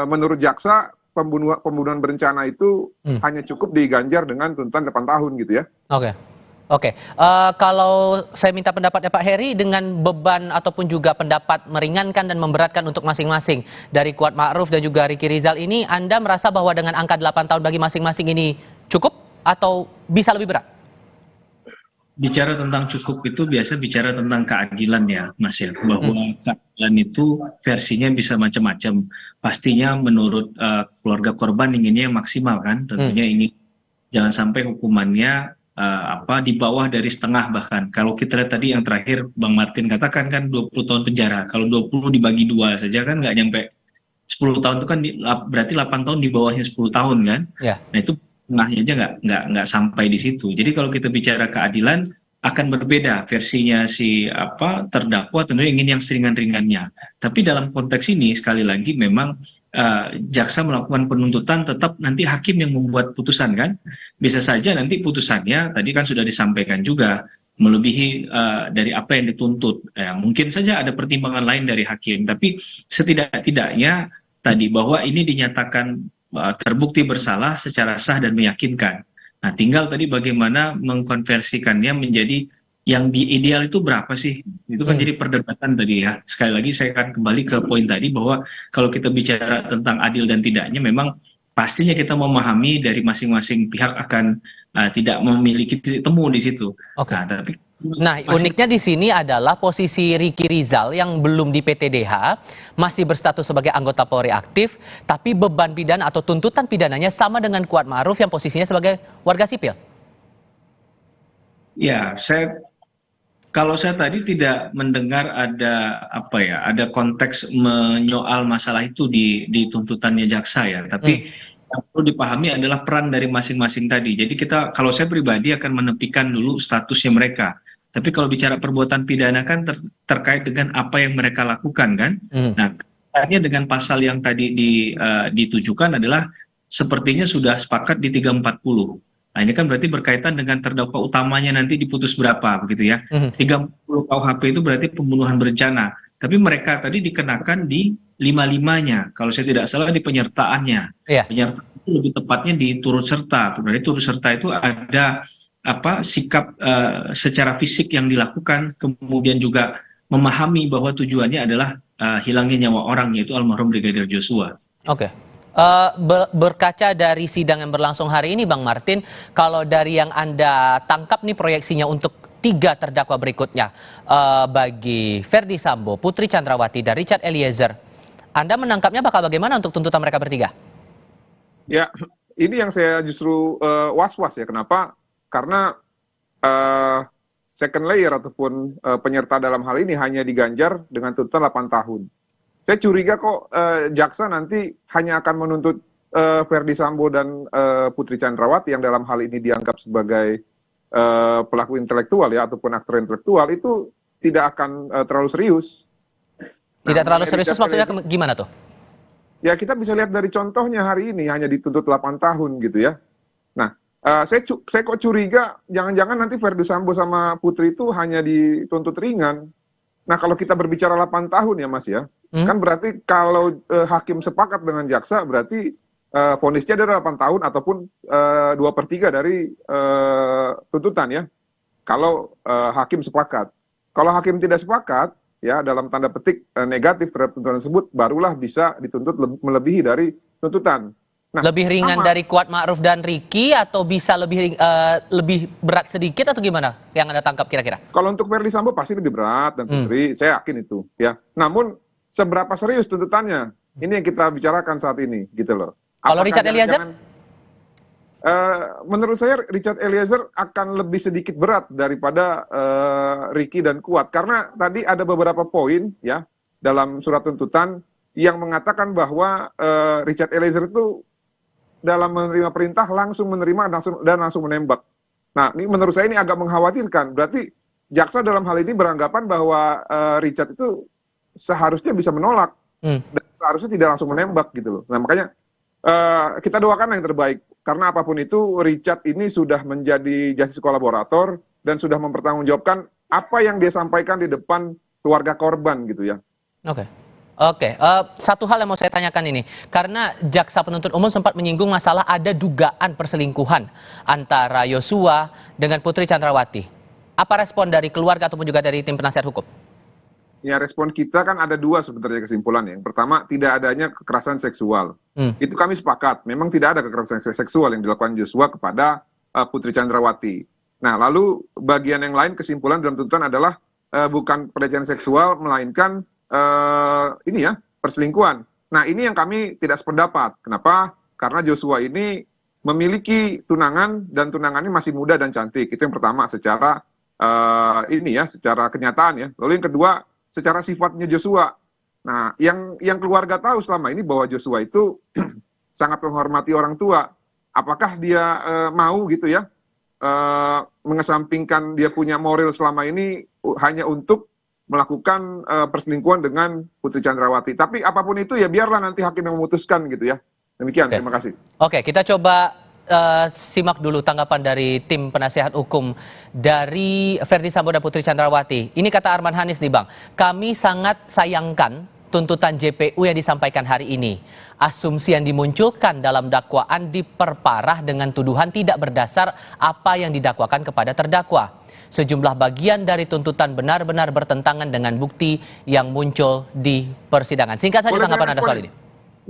menurut jaksa pembunuhan berencana itu hanya cukup diganjar dengan tuntutan 8 tahun gitu ya. Oke. Kalau saya minta pendapatnya Pak Heri, dengan beban ataupun juga pendapat meringankan dan memberatkan untuk masing-masing dari Kuat Ma'ruf dan juga Ricky Rizal ini, Anda merasa bahwa dengan angka 8 tahun bagi masing-masing ini cukup atau bisa lebih berat? Bicara tentang cukup itu biasa bicara tentang keadilan ya Mas ya, bahwa keadilan itu versinya bisa macam-macam. Pastinya menurut keluarga korban inginnya yang maksimal kan, tentunya ini jangan sampai hukumannya di bawah dari setengah bahkan. Kalau kita lihat tadi yang terakhir Bang Martin katakan kan 20 tahun penjara, kalau 20 dibagi 2 saja kan nggak nyampe 10 tahun, itu kan berarti 8 tahun di bawahnya 10 tahun kan. Nah itu tengahnya aja nggak sampai di situ. Jadi kalau kita bicara keadilan akan berbeda versinya si terdakwa, tentunya ingin yang seringan-ringannya. Tapi dalam konteks ini sekali lagi memang jaksa melakukan penuntutan, tetap nanti hakim yang membuat putusan kan. Bisa saja nanti putusannya tadi kan sudah disampaikan juga melebihi dari apa yang dituntut. Mungkin saja ada pertimbangan lain dari hakim, tapi setidak-tidaknya tadi bahwa ini dinyatakan terbukti bersalah secara sah dan meyakinkan. Nah, tinggal tadi bagaimana mengkonversikannya menjadi yang di ideal itu berapa sih? Itu kan jadi perdebatan tadi ya. Sekali lagi saya akan kembali ke poin tadi bahwa kalau kita bicara tentang adil dan tidaknya, memang pastinya kita memahami dari masing-masing pihak akan tidak memiliki titik temu di situ. Nah, uniknya di sini adalah posisi Ricky Rizal yang belum di PTDH, masih berstatus sebagai anggota Polri aktif, tapi beban pidana atau tuntutan pidananya sama dengan Kuat Ma'ruf yang posisinya sebagai warga sipil. Ya, kalau saya tadi tidak mendengar ada ada konteks menyoal masalah itu di tuntutannya jaksa ya, tapi yang perlu dipahami adalah peran dari masing-masing tadi. Jadi kalau saya pribadi akan menepikan dulu statusnya mereka. Tapi kalau bicara perbuatan pidana kan terkait dengan apa yang mereka lakukan kan. Nah, kaitannya dengan pasal yang tadi ditujukan adalah sepertinya sudah sepakat di 340. Nah, ini kan berarti berkaitan dengan terdakwa utamanya nanti diputus berapa begitu ya. 340 KUHP itu berarti pembunuhan berencana. Tapi mereka tadi dikenakan di 55-nya. Kalau saya tidak salah di penyertaannya. Penyertaan itu lebih tepatnya di turut serta. Berarti turut serta itu ada sikap secara fisik yang dilakukan, kemudian juga memahami bahwa tujuannya adalah hilangnya nyawa orang, yaitu almarhum Brigadir Joshua. Berkaca dari sidang yang berlangsung hari ini Bang Martin, kalau dari yang Anda tangkap nih proyeksinya untuk 3 terdakwa berikutnya, bagi Ferdi Sambo, Putri Chandrawati, dan Richard Eliezer, Anda menangkapnya bakal bagaimana untuk tuntutan mereka bertiga? Ya, ini yang saya justru was-was ya. Kenapa? Karena second layer ataupun penyerta dalam hal ini hanya diganjar dengan tuntutan 8 tahun. Saya curiga kok jaksa nanti hanya akan menuntut Ferdi Sambo dan Putri Chandrawati yang dalam hal ini dianggap sebagai pelaku intelektual ya, ataupun aktor intelektual, itu tidak akan terlalu serius. Tidak terlalu serius maksudnya gimana tuh? Ya kita bisa lihat dari contohnya hari ini hanya dituntut 8 tahun gitu ya. Nah, saya kok curiga jangan-jangan nanti Ferdi Sambo sama Putri itu hanya dituntut ringan. Nah, kalau kita berbicara 8 tahun ya Mas ya, kan berarti kalau hakim sepakat dengan jaksa berarti vonisnya adalah 8 tahun ataupun 2/3 dari tuntutan ya. Kalau hakim sepakat. Kalau hakim tidak sepakat ya, dalam tanda petik negatif terhadap tuntutan tersebut, barulah bisa dituntut melebihi dari tuntutan. Nah, lebih ringan dari Kuat Ma'ruf dan Ricky atau bisa lebih berat sedikit atau gimana yang Anda tangkap kira-kira? Kalau untuk Ferdi Sambo pasti lebih berat dan Putri, saya yakin itu ya. Namun seberapa serius tuntutannya? Ini yang kita bicarakan saat ini gitu loh. Kalau Richard Eliezer? Menurut saya Richard Eliezer akan lebih sedikit berat daripada Ricky dan Kuat, karena tadi ada beberapa poin ya dalam surat tuntutan yang mengatakan bahwa Richard Eliezer itu dalam menerima perintah langsung menerima dan langsung menembak. Nah, ini menurut saya ini agak mengkhawatirkan. Berarti jaksa dalam hal ini beranggapan bahwa Richard itu seharusnya bisa menolak dan seharusnya tidak langsung menembak gitu loh. Nah, makanya kita doakan yang terbaik. Karena apapun itu, Richard ini sudah menjadi justice kolaborator dan sudah mempertanggungjawabkan apa yang dia sampaikan di depan keluarga korban gitu ya. Oke, satu hal yang mau saya tanyakan ini, karena jaksa penuntut umum sempat menyinggung masalah ada dugaan perselingkuhan antara Yosua dengan Putri Chandrawati. Apa respon dari keluarga ataupun juga dari tim penasihat hukum? Ya, respon kita kan ada dua sebenarnya kesimpulannya. Yang pertama, tidak adanya kekerasan seksual. Itu kami sepakat. Memang tidak ada kekerasan seksual yang dilakukan Joshua kepada Putri Chandrawati. Nah, lalu bagian yang lain kesimpulan dalam tuntutan adalah bukan pelecehan seksual, melainkan perselingkuhan. Nah, ini yang kami tidak sependapat. Kenapa? Karena Joshua ini memiliki tunangan dan tunangannya masih muda dan cantik. Itu yang pertama secara secara kenyataan ya. Lalu yang kedua, secara sifatnya Joshua. Nah, yang keluarga tahu selama ini bahwa Joshua itu sangat menghormati orang tua. Apakah dia mau gitu ya mengesampingkan dia punya moral selama ini hanya untuk melakukan perselingkuhan dengan Putri Chandrawati. Tapi apapun itu ya biarlah nanti hakim yang memutuskan gitu ya. Demikian, terima kasih. Oke, kita coba simak dulu tanggapan dari tim penasihat hukum dari Verdi Sambo dan Putri Chandrawati. Ini kata Arman Hanis nih Bang, kami sangat sayangkan tuntutan JPU yang disampaikan hari ini. Asumsi yang dimunculkan dalam dakwaan diperparah dengan tuduhan tidak berdasar apa yang didakwakan kepada terdakwa. Sejumlah bagian dari tuntutan benar-benar bertentangan dengan bukti yang muncul di persidangan. Singkat saja tanggapan Anda soal ini.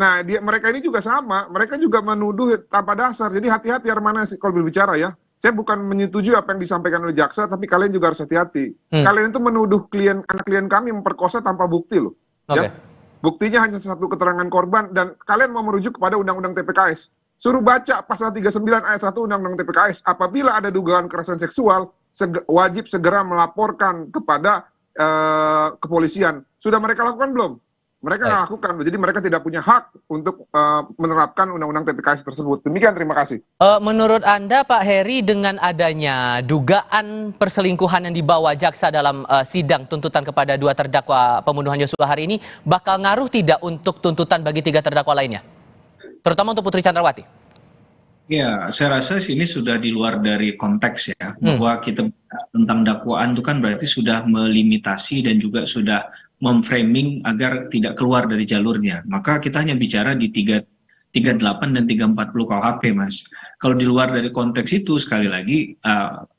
Nah, mereka ini juga sama, mereka juga menuduh tanpa dasar. Jadi hati-hati Armana kalau berbicara ya. Saya bukan menyetujui apa yang disampaikan oleh jaksa, tapi kalian juga harus hati-hati. Kalian itu menuduh anak klien kami memperkosa tanpa bukti loh. Ya. Buktinya hanya satu keterangan korban dan kalian mau merujuk kepada Undang-Undang TPKS. Suruh baca pasal 39 ayat 1 Undang-Undang TPKS. Apabila ada dugaan kekerasan seksual, wajib segera melaporkan kepada kepolisian. Sudah mereka lakukan belum? Mereka nggak lakukan, jadi mereka tidak punya hak untuk menerapkan Undang-Undang TPKS tersebut. Demikian, terima kasih. Menurut Anda, Pak Heri, dengan adanya dugaan perselingkuhan yang dibawa jaksa dalam sidang tuntutan kepada dua terdakwa pembunuhan Yosua hari ini, bakal ngaruh tidak untuk tuntutan bagi tiga terdakwa lainnya? Terutama untuk Putri Chandrawati? Ya, saya rasa ini sudah di luar dari konteks ya. Bahwa kita tentang dakwaan itu kan berarti sudah melimitasi dan juga sudah memframing agar tidak keluar dari jalurnya. Maka kita hanya bicara di 338 dan 340 KUHP, Mas. Kalau di luar dari konteks itu, sekali lagi,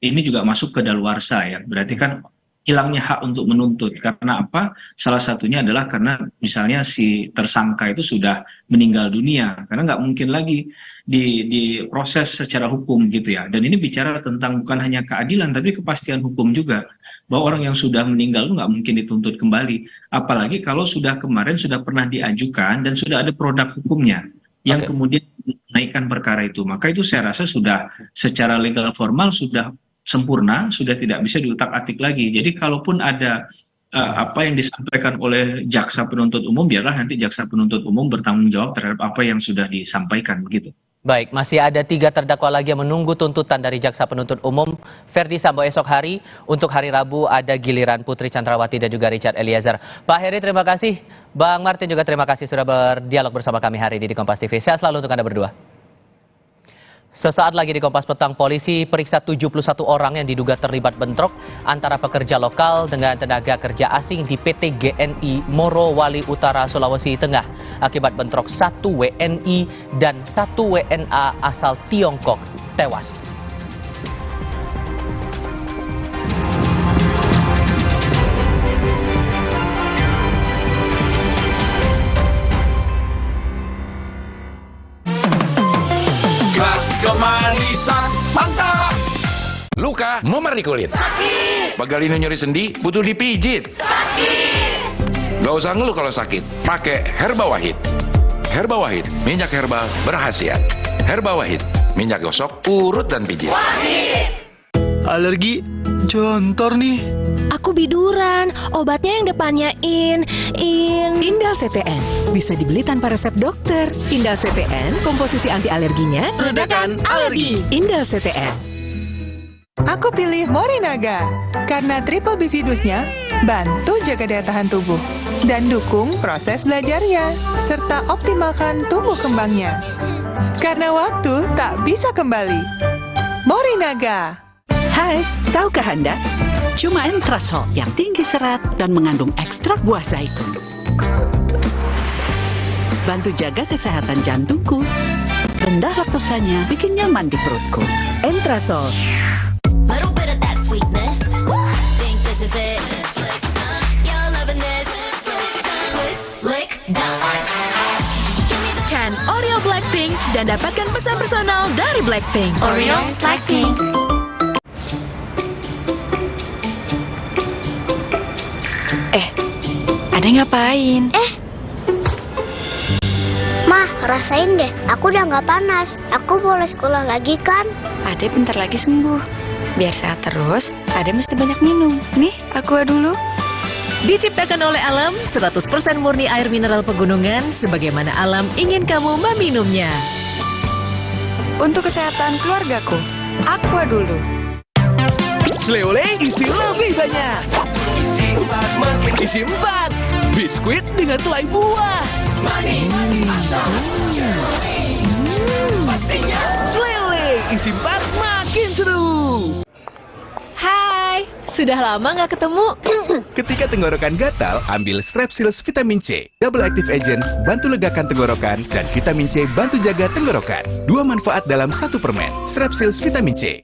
ini juga masuk ke daluarsa ya. Berarti kan hilangnya hak untuk menuntut. Karena apa? Salah satunya adalah karena misalnya si tersangka itu sudah meninggal dunia. Karena nggak mungkin lagi diproses secara hukum gitu ya. Dan ini bicara tentang bukan hanya keadilan, tapi kepastian hukum juga. Bahwa orang yang sudah meninggal itu nggak mungkin dituntut kembali. Apalagi kalau kemarin sudah pernah diajukan dan sudah ada produk hukumnya yang kemudian menaikkan perkara itu. Maka itu saya rasa sudah secara legal formal sudah sempurna, sudah tidak bisa diutak-atik lagi. Jadi kalaupun ada apa yang disampaikan oleh jaksa penuntut umum, biarlah nanti jaksa penuntut umum bertanggung jawab terhadap apa yang sudah disampaikan begitu. Baik, masih ada 3 terdakwa lagi yang menunggu tuntutan dari jaksa penuntut umum Verdi Sambo esok hari. Untuk hari Rabu ada giliran Putri Chandrawati dan juga Richard Eliezer. Pak Heri, terima kasih. Bang Martin juga terima kasih sudah berdialog bersama kami hari ini di Kompas TV. Sehat selalu untuk Anda berdua. Sesaat lagi di Kompas Petang, polisi periksa 71 orang yang diduga terlibat bentrok antara pekerja lokal dengan tenaga kerja asing di PT GNI Morowali Utara, Sulawesi Tengah. Akibat bentrok 1 WNI dan 1 WNA asal Tiongkok tewas. Kemanisan mantap. Luka, memar di kulit. Sakit. Pegalinu nyeri sendi, butuh dipijit. Sakit. Gak usah ngeluh kalau sakit, pakai Herba Wahid. Herba Wahid, minyak herbal berkhasiat. Herba Wahid, minyak gosok, urut dan pijit. Wahid. alergi jontor nih. Aku biduran, obatnya yang depannya Indal CTN. Bisa dibeli tanpa resep dokter. Indal CTN, komposisi anti alerginya Redakan alergi. Indal CTN. Aku pilih Morinaga karena triple bifidusnya bantu jaga daya tahan tubuh dan dukung proses belajarnya serta optimalkan tumbuh kembangnya. Karena waktu tak bisa kembali. Morinaga. Hai, tahukah Anda? Cuma Entrasol yang tinggi serat dan mengandung ekstrak buah zaitun. Bantu jaga kesehatan jantungku. Rendah laktosanya bikin nyaman di perutku. Entrasol. Little bit of that sweetness. Think this is it. You're loving this. Twist, lick, Scan Oreo Blackpink dan dapatkan pesan personal dari Blackpink. Oreo Blackpink. Ade ngapain? Mah, rasain deh. Aku udah nggak panas. Aku boleh sekolah lagi kan? Ade bentar lagi sembuh. Biar sehat terus, Ade mesti banyak minum. Nih, aqua dulu. Diciptakan oleh alam, 100% murni air mineral pegunungan, sebagaimana alam ingin kamu meminumnya. Untuk kesehatan keluargaku, aqua dulu. Sleole isi lebih banyak. Isi 4. Biskuit dengan selai buah. Sleole isi 4 makin seru. Hai, sudah lama nggak ketemu. Ketika tenggorokan gatal, ambil Strepsils Vitamin C. Double Active Agents bantu legakan tenggorokan dan Vitamin C bantu jaga tenggorokan. 2 manfaat dalam 1 permen. Strepsils Vitamin C.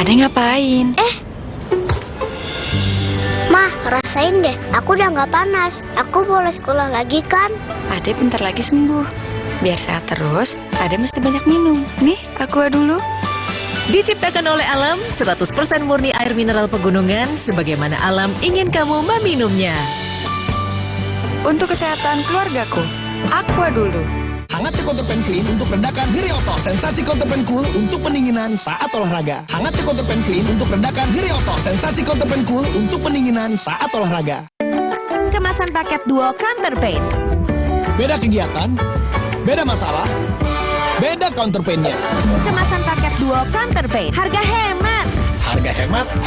Ade ngapain? Mah, rasain deh. Aku udah nggak panas. Aku boleh sekolah lagi kan? Ade bentar lagi sembuh. Biar sehat terus, Ade mesti banyak minum. Nih, aqua dulu. Diciptakan oleh alam, 100% murni air mineral pegunungan, sebagaimana alam ingin kamu meminumnya. Untuk kesehatan keluargaku, aqua dulu. Hangat Counterpan Clean untuk redakan nyeri otot. Sensasi Counterpan Cool untuk pendinginan saat olahraga. Hangat Counterpan Clean untuk redakan nyeri otot. Sensasi Counterpan Cool untuk pendinginan saat olahraga. Kemasan paket duo Counterpain. Beda kegiatan, beda masalah, beda counterpainnya. Kemasan paket duo Counterpain. Harga hemat.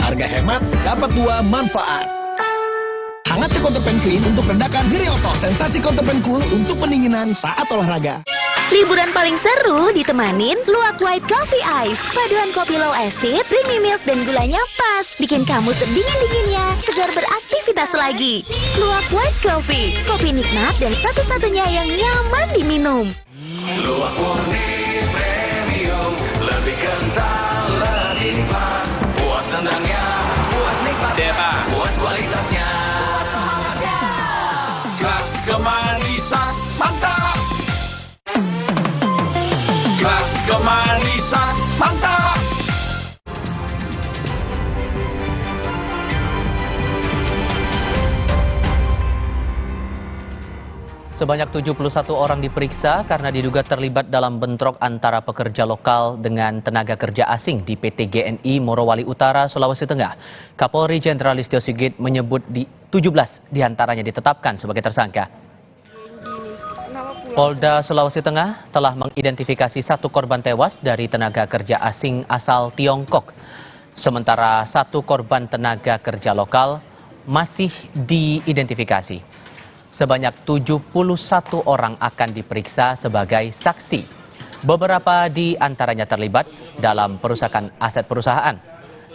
Harga hemat, dapat 2 manfaat. Hangat Counterpan Clean untuk redakan nyeri otot. Sensasi Counterpan Cool untuk pendinginan saat olahraga. Liburan paling seru ditemanin Luwak White Coffee Ice. Paduan kopi low acid, creamy milk, dan gulanya pas. Bikin kamu sedingin-dinginnya, segar beraktivitas lagi. Luwak White Coffee, kopi nikmat dan satu-satunya yang nyaman diminum. Luwak murni premium, lebih kental, lebih nikmat. Puas tendangnya, puas nikmatnya, puas kualitasnya. Kemanisan mantap. Kemanisan mantap. Sebanyak 71 orang diperiksa karena diduga terlibat dalam bentrok antara pekerja lokal dengan tenaga kerja asing di PT GNI Morowali Utara, Sulawesi Tengah. Kapolri Jenderal Listio Sigit menyebut 17 diantaranya ditetapkan sebagai tersangka. Polda Sulawesi Tengah telah mengidentifikasi 1 korban tewas dari tenaga kerja asing asal Tiongkok. Sementara 1 korban tenaga kerja lokal masih diidentifikasi. Sebanyak 71 orang akan diperiksa sebagai saksi. Beberapa di antaranya terlibat dalam perusakan aset perusahaan.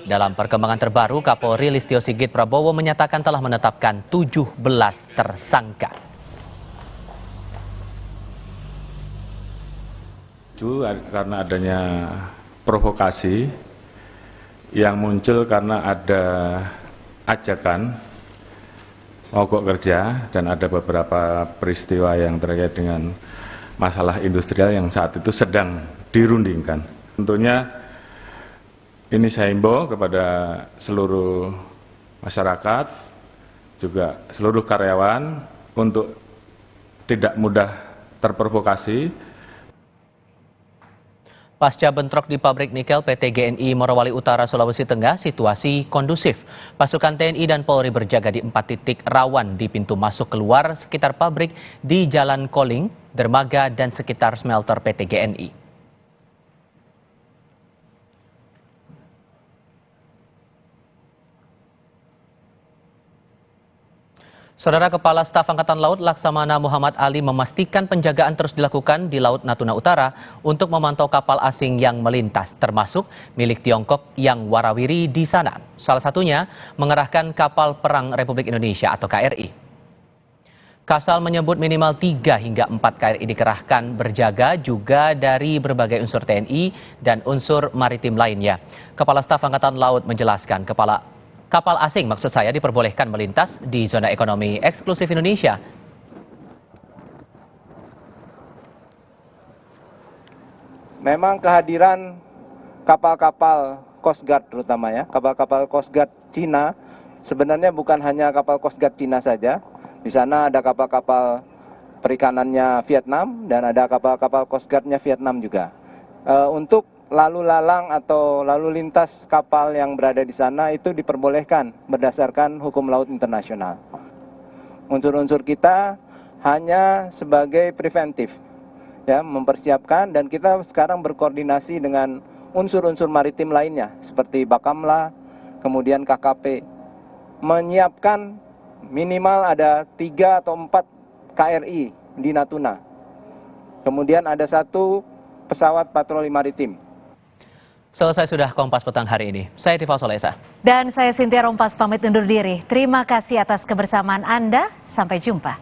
Dalam perkembangan terbaru, Kapolri Listio Sigit Prabowo menyatakan telah menetapkan 17 tersangka. Itu karena adanya provokasi yang muncul karena ada ajakan mogok kerja dan ada beberapa peristiwa yang terkait dengan masalah industrial yang saat itu sedang dirundingkan. Tentunya ini saya himbau kepada seluruh masyarakat, juga seluruh karyawan untuk tidak mudah terprovokasi Pasca bentrok di pabrik nikel PT GNI Morowali Utara, Sulawesi Tengah, situasi kondusif. Pasukan TNI dan Polri berjaga di 4 titik rawan di pintu masuk keluar sekitar pabrik di Jalan Koling, dermaga, dan sekitar smelter PT GNI. Saudara, Kepala Staf Angkatan Laut Laksamana Muhammad Ali memastikan penjagaan terus dilakukan di Laut Natuna Utara untuk memantau kapal asing yang melintas, termasuk milik Tiongkok yang warawiri di sana. Salah satunya mengerahkan kapal perang Republik Indonesia atau KRI. Kasal menyebut minimal 3 hingga 4 KRI dikerahkan berjaga juga dari berbagai unsur TNI dan unsur maritim lainnya. Kepala Staf Angkatan Laut menjelaskan kapal asing diperbolehkan melintas di zona ekonomi eksklusif Indonesia. Memang kehadiran kapal-kapal Coast Guard terutama ya, kapal-kapal Coast Guard Cina sebenarnya bukan hanya kapal Coast Guard Cina saja. Di sana ada kapal-kapal perikanannya Vietnam dan ada kapal-kapal Coast Guard-nya Vietnam juga. Untuk lalu lalang atau lalu lintas kapal yang berada di sana itu diperbolehkan berdasarkan hukum laut internasional. Unsur-unsur kita hanya sebagai preventif, ya, mempersiapkan, dan kita sekarang berkoordinasi dengan unsur-unsur maritim lainnya seperti Bakamla, kemudian KKP, menyiapkan minimal ada 3 atau 4 KRI di Natuna. Kemudian ada 1 pesawat patroli maritim. Selesai sudah Kompas Petang hari ini. Saya Tiva Solesa. Dan saya Cynthia Rompas pamit undur diri. Terima kasih atas kebersamaan Anda. Sampai jumpa.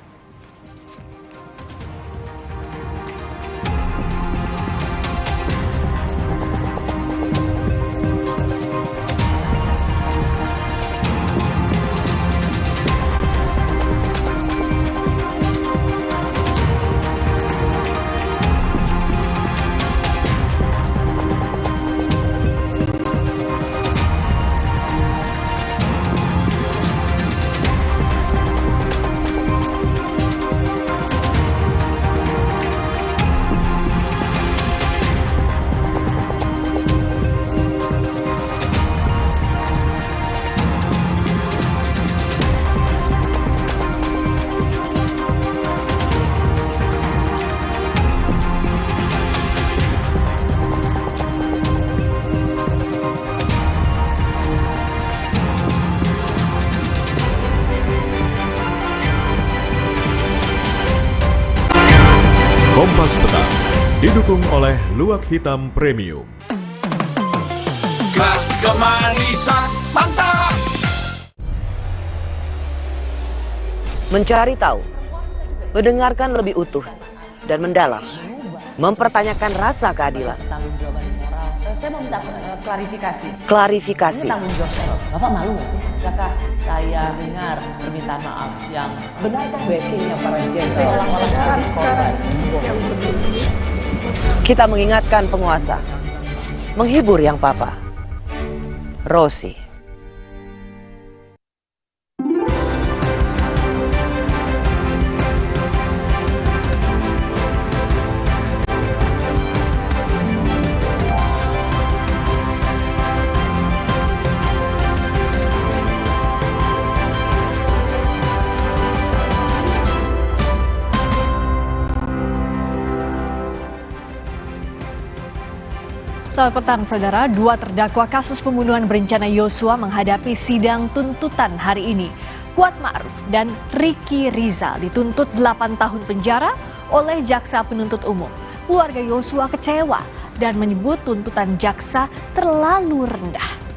Kompas Petang didukung oleh Luwak Hitam Premium. Kemanisan mantap. Mencari tahu, mendengarkan lebih utuh dan mendalam, mempertanyakan rasa keadilan. Saya mau minta klarifikasi. Klarifikasi. Ini tanggung jawab. Bapak malu nggak sih? Apakah saya dengar permintaan maaf yang benarkah backingnya para jenderal orang-orang jadi korban? Kita mengingatkan penguasa, menghibur yang papa. Rosi. Selamat petang, saudara. 2 terdakwa kasus pembunuhan berencana Yosua menghadapi sidang tuntutan hari ini. Kuat Ma'ruf dan Ricky Rizal dituntut 8 tahun penjara oleh jaksa penuntut umum. Keluarga Yosua kecewa dan menyebut tuntutan jaksa terlalu rendah.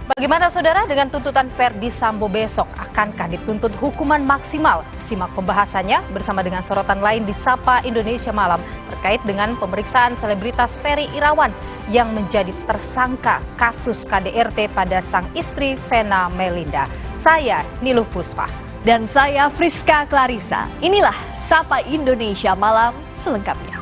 Bagaimana saudara dengan tuntutan Verdi Sambo besok? Akankah dituntut hukuman maksimal? Simak pembahasannya bersama dengan sorotan lain di Sapa Indonesia Malam terkait dengan pemeriksaan selebritas Ferry Irawan yang menjadi tersangka kasus KDRT pada sang istri Vena Melinda. Saya Niluh Puspa. Dan saya Friska Clarissa. Inilah Sapa Indonesia Malam selengkapnya.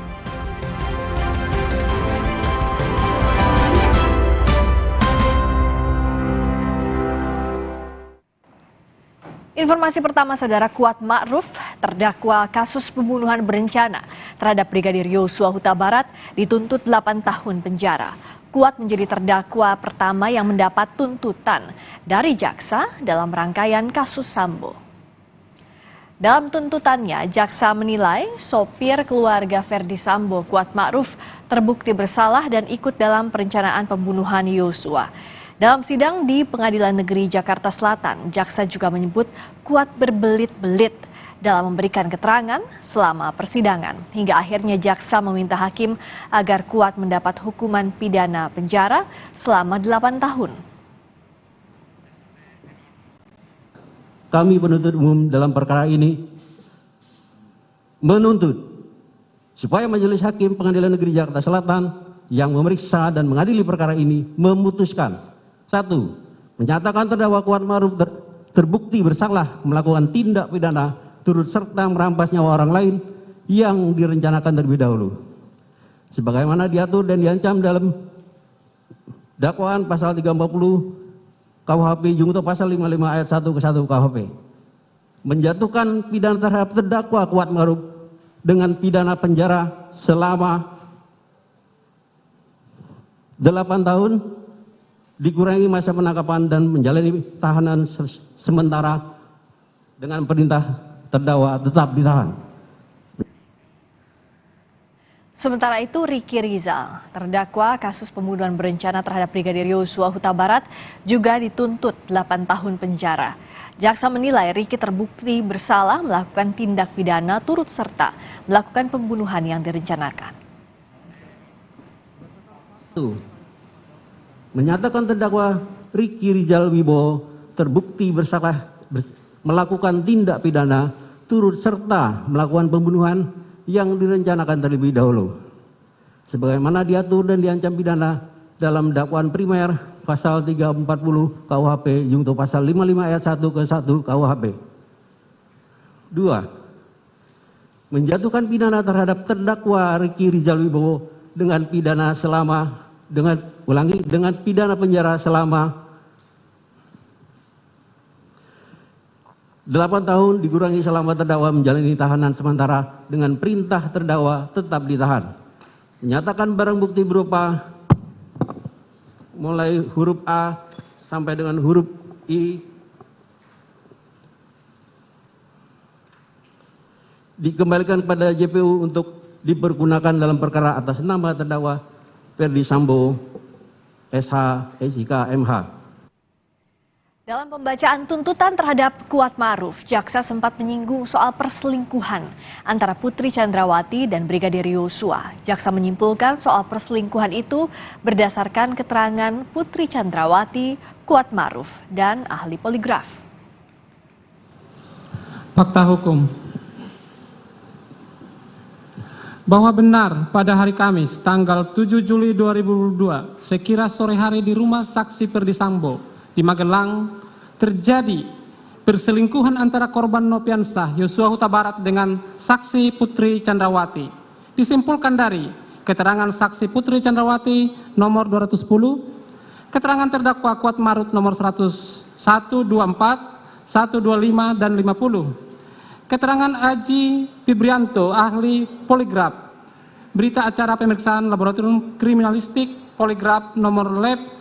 Informasi pertama, Saudara, Kuat Ma'ruf, terdakwa kasus pembunuhan berencana terhadap Brigadir Yosua Huta Barat, dituntut 8 tahun penjara. Kuat menjadi terdakwa pertama yang mendapat tuntutan dari jaksa dalam rangkaian kasus Sambo. Dalam tuntutannya, jaksa menilai sopir keluarga Ferdi Sambo, Kuat Ma'ruf, terbukti bersalah dan ikut dalam perencanaan pembunuhan Yosua. Dalam sidang di Pengadilan Negeri Jakarta Selatan, jaksa juga menyebut Kuat berbelit-belit dalam memberikan keterangan selama persidangan. Hingga akhirnya jaksa meminta hakim agar Kuat mendapat hukuman pidana penjara selama 8 tahun. Kami penuntut umum dalam perkara ini menuntut supaya Majelis Hakim Pengadilan Negeri Jakarta Selatan yang memeriksa dan mengadili perkara ini memutuskan: 1. Menyatakan terdakwa Kuat Ma'ruf terbukti bersalah melakukan tindak pidana turut serta merampas nyawa orang lain yang direncanakan terlebih dahulu, sebagaimana diatur dan diancam dalam dakwaan pasal 340 KUHP junto pasal 55 ayat 1 ke 1 KUHP. Menjatuhkan pidana terhadap terdakwa Kuat Ma'ruf dengan pidana penjara selama 8 tahun dikurangi masa penangkapan dan menjalani tahanan sementara dengan perintah terdakwa tetap ditahan. Sementara itu, Riki Rizal, terdakwa kasus pembunuhan berencana terhadap Brigadir Yosua Huta Barat, juga dituntut 8 tahun penjara. Jaksa menilai Riki terbukti bersalah melakukan tindak pidana turut serta melakukan pembunuhan yang direncanakan. Menyatakan terdakwa Riki Rizal Wibowo terbukti bersalah melakukan tindak pidana turut serta melakukan pembunuhan yang direncanakan terlebih dahulu, sebagaimana diatur dan diancam pidana dalam dakwaan primer pasal 340 KUHP junto pasal 55 ayat 1 ke 1 KUHP. 2. Menjatuhkan pidana terhadap terdakwa Riki Rizal Wibowo dengan pidana pidana penjara selama 8 tahun dikurangi selama terdakwa menjalani tahanan sementara dengan perintah terdakwa tetap ditahan. Menyatakan barang bukti berupa mulai huruf A sampai dengan huruf I dikembalikan pada JPU untuk dipergunakan dalam perkara atas nama terdakwa Ferdi Sambo SH SIK MH. Dalam pembacaan tuntutan terhadap Kuat Ma'ruf, jaksa sempat menyinggung soal perselingkuhan antara Putri Chandrawati dan Brigadir Yosua. Jaksa menyimpulkan soal perselingkuhan itu berdasarkan keterangan Putri Chandrawati, Kuat Ma'ruf, dan ahli poligraf. Fakta hukum bahwa benar pada hari Kamis tanggal 7 Juli 2022 sekira sore hari di rumah saksi Ferdi Sambo di Magelang terjadi perselingkuhan antara korban Nopiansah Yosua Huta Barat dengan saksi Putri Chandrawati. Disimpulkan dari keterangan saksi Putri Chandrawati nomor 210, keterangan terdakwa Kuat Ma'ruf nomor 124, 125 dan 50, keterangan Aji Fibrianto ahli poligraf, berita acara pemeriksaan laboratorium kriminalistik poligraf nomor lab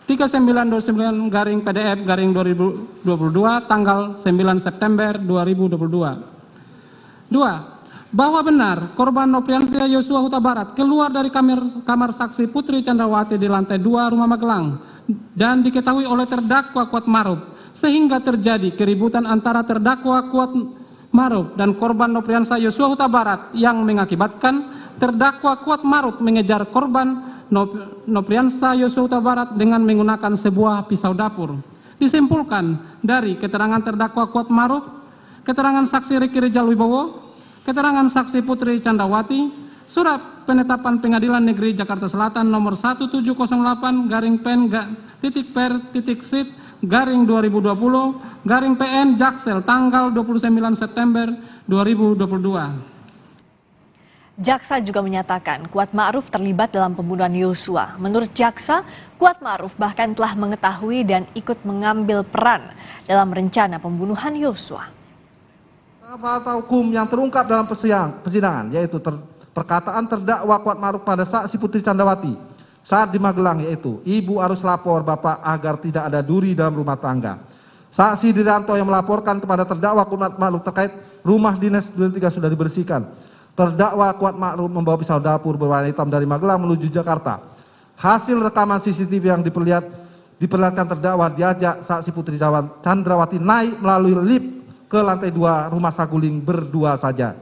3929-PDF-2022 tanggal 9 September 2022. 2. Bahwa benar korban Nopiansah Yosua Huta Barat keluar dari kamar saksi Putri Chandrawati di lantai 2 rumah Magelang dan diketahui oleh terdakwa Kuat Ma'ruf sehingga terjadi keributan antara terdakwa Kuat Ma'ruf dan korban Nopiansah Yosua Huta Barat yang mengakibatkan terdakwa Kuat Ma'ruf mengejar korban Nopiansah Yosua Huta Barat dengan menggunakan sebuah pisau dapur. Disimpulkan dari keterangan terdakwa Kuat Ma'ruf, keterangan saksi Riki Rizal Wibowo, keterangan saksi Putri Chandrawati, surat penetapan Pengadilan Negeri Jakarta Selatan nomor 1708-pen-sit-2020-PN Jaksel tanggal 29 September 2022. Jaksa juga menyatakan Kuat Ma'ruf terlibat dalam pembunuhan Yosua. Menurut jaksa, Kuat Ma'ruf bahkan telah mengetahui dan ikut mengambil peran dalam rencana pembunuhan Yosua. Fakta hukum yang terungkap dalam persidangan yaitu perkataan terdakwa Kuat Ma'ruf pada saksi Putri Candrawati saat di Magelang, yaitu ibu harus lapor bapak agar tidak ada duri dalam rumah tangga. Saksi Dirianto yang melaporkan kepada terdakwa Kuat Ma'ruf terkait rumah dinas Duren 3 sudah dibersihkan. Terdakwa Kuat Ma'ruf membawa pisau dapur berwarna hitam dari Magelang menuju Jakarta. Hasil rekaman CCTV yang diperlihatkan terdakwa diajak saksi Putri Candrawati naik melalui lift ke lantai 2 rumah Saguling berdua saja.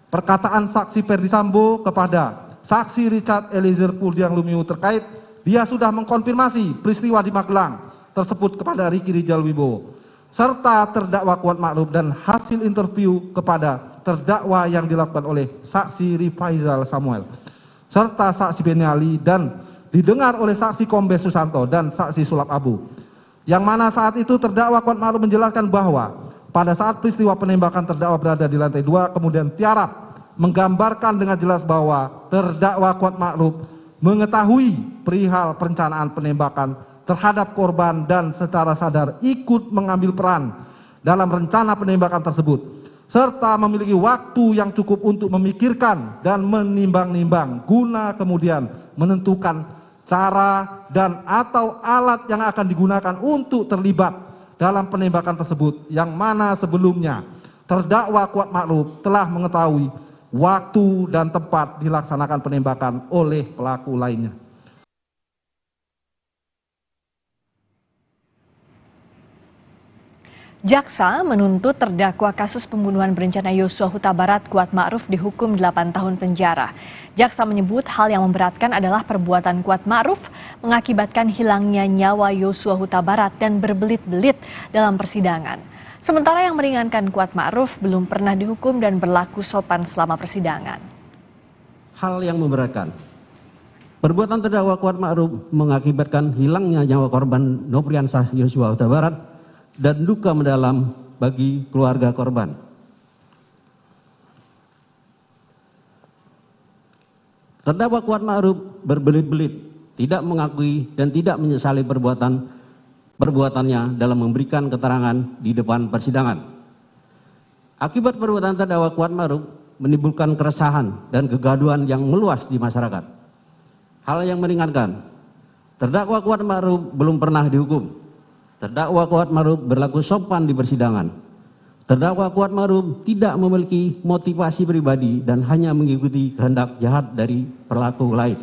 Perkataan saksi Ferdi Sambo kepada saksi Richard Eliezer Pudiang Lumiu terkait dia sudah mengkonfirmasi peristiwa di Magelang tersebut kepada Ricky Rijal Wibowo, serta terdakwa Kuat Ma'ruf dan hasil interview kepada terdakwa yang dilakukan oleh saksi Rifaizal Samuel, serta saksi Beni Ali dan didengar oleh saksi Kombes Susanto dan saksi Sulap Abu. Yang mana saat itu terdakwa Kuat Ma'ruf menjelaskan bahwa pada saat peristiwa penembakan terdakwa berada di lantai 2, kemudian tiarap menggambarkan dengan jelas bahwa terdakwa Kuat Ma'ruf mengetahui perihal perencanaan penembakan terhadap korban dan secara sadar ikut mengambil peran dalam rencana penembakan tersebut, serta memiliki waktu yang cukup untuk memikirkan dan menimbang-nimbang guna kemudian menentukan cara dan atau alat yang akan digunakan untuk terlibat dalam penembakan tersebut, yang mana sebelumnya terdakwa Kuat Ma'ruf telah mengetahui waktu dan tempat dilaksanakan penembakan oleh pelaku lainnya. Jaksa menuntut terdakwa kasus pembunuhan berencana Yosua Huta Barat Kuat Ma'ruf dihukum 8 tahun penjara. Jaksa menyebut hal yang memberatkan adalah perbuatan Kuat Ma'ruf mengakibatkan hilangnya nyawa Yosua Huta Barat dan berbelit-belit dalam persidangan. Sementara yang meringankan Kuat Ma'ruf belum pernah dihukum dan berlaku sopan selama persidangan. Hal yang memberatkan. Perbuatan terdakwa Kuat Ma'ruf mengakibatkan hilangnya nyawa korban Nopriansah Yosua Huta Barat dan duka mendalam bagi keluarga korban. Terdakwa Kuat Ma'ruf berbelit-belit, tidak mengakui dan tidak menyesali perbuatannya dalam memberikan keterangan di depan persidangan. Akibat perbuatan terdakwa Kuat Ma'ruf menimbulkan keresahan dan kegaduhan yang meluas di masyarakat. Hal yang meringankan, terdakwa Kuat Ma'ruf belum pernah dihukum. Terdakwa Kuat Ma'ruf berlaku sopan di persidangan. Terdakwa Kuat Ma'ruf tidak memiliki motivasi pribadi dan hanya mengikuti kehendak jahat dari pelaku lain.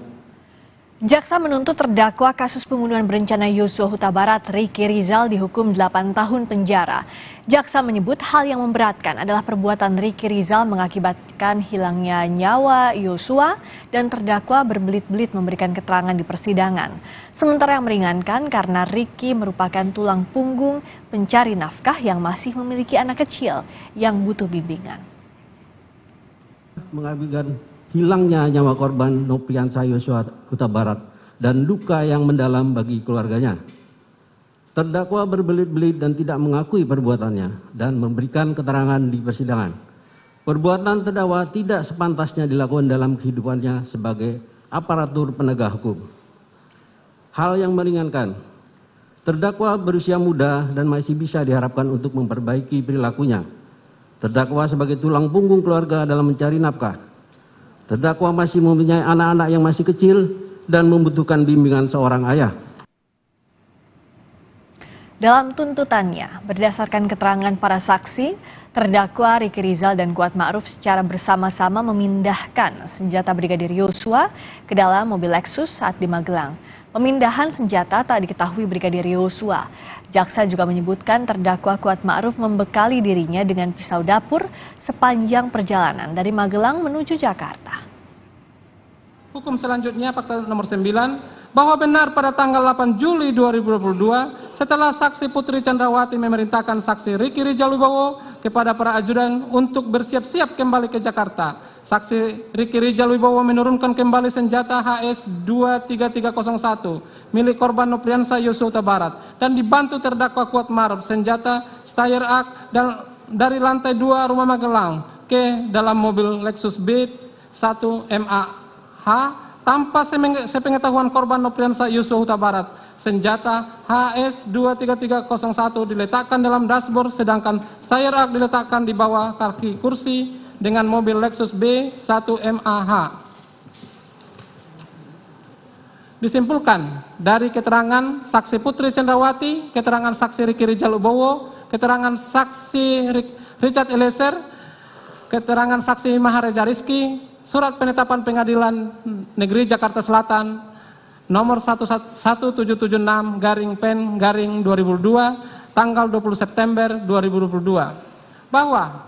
Jaksa menuntut terdakwa kasus pembunuhan berencana Yosua Huta Barat Ricky Rizal dihukum 8 tahun penjara. Jaksa menyebut hal yang memberatkan adalah perbuatan Ricky Rizal mengakibatkan hilangnya nyawa Yosua dan terdakwa berbelit-belit memberikan keterangan di persidangan. Sementara yang meringankan karena Ricky merupakan tulang punggung pencari nafkah yang masih memiliki anak kecil yang butuh bimbingan. Mengakibatkan hilangnya nyawa korban Nopriansah Yosua Huta Barat dan duka yang mendalam bagi keluarganya. Terdakwa berbelit-belit dan tidak mengakui perbuatannya dan memberikan keterangan di persidangan. Perbuatan terdakwa tidak sepantasnya dilakukan dalam kehidupannya sebagai aparatur penegak hukum. Hal yang meringankan, terdakwa berusia muda dan masih bisa diharapkan untuk memperbaiki perilakunya. Terdakwa sebagai tulang punggung keluarga dalam mencari nafkah. Terdakwa masih mempunyai anak-anak yang masih kecil dan membutuhkan bimbingan seorang ayah. Dalam tuntutannya, berdasarkan keterangan para saksi, terdakwa Ricky Rizal dan Kuat Ma'ruf secara bersama-sama memindahkan senjata Brigadir Yosua ke dalam mobil Lexus saat di Magelang. Pemindahan senjata tak diketahui Brigadir Yosua. Jaksa juga menyebutkan terdakwa Kuat Ma'ruf membekali dirinya dengan pisau dapur sepanjang perjalanan dari Magelang menuju Jakarta. Hukum selanjutnya fakta nomor 9, bahwa benar pada tanggal 8 Juli 2022 setelah saksi Putri Candrawati memerintahkan saksi Ricky Rijal Wibowo kepada para ajudan untuk bersiap-siap kembali ke Jakarta. Saksi Ricky Rijal Wibowo menurunkan kembali senjata HS 23301 milik korban Nopriansah Yosua Huta Barat dan dibantu terdakwa Kuat Ma'ruf senjata Steyr AK dan dari lantai 2 rumah Magelang ke dalam mobil Lexus Beat 1 MAH tanpa sepengetahuan korban Nopriansa Yosua Huta Barat. Senjata HS 23301 diletakkan dalam dashboard, sedangkan sire arc diletakkan di bawah kaki kursi dengan mobil Lexus B 1 MAH. Disimpulkan dari keterangan saksi Putri Chandrawati, keterangan saksi Riki Rijal Wibowo, keterangan saksi Richard Eliezer, keterangan saksi Mahareja Rizky, surat penetapan Pengadilan Negeri Jakarta Selatan nomor 11776/Pen/2002 tanggal 20 September 2022 bahwa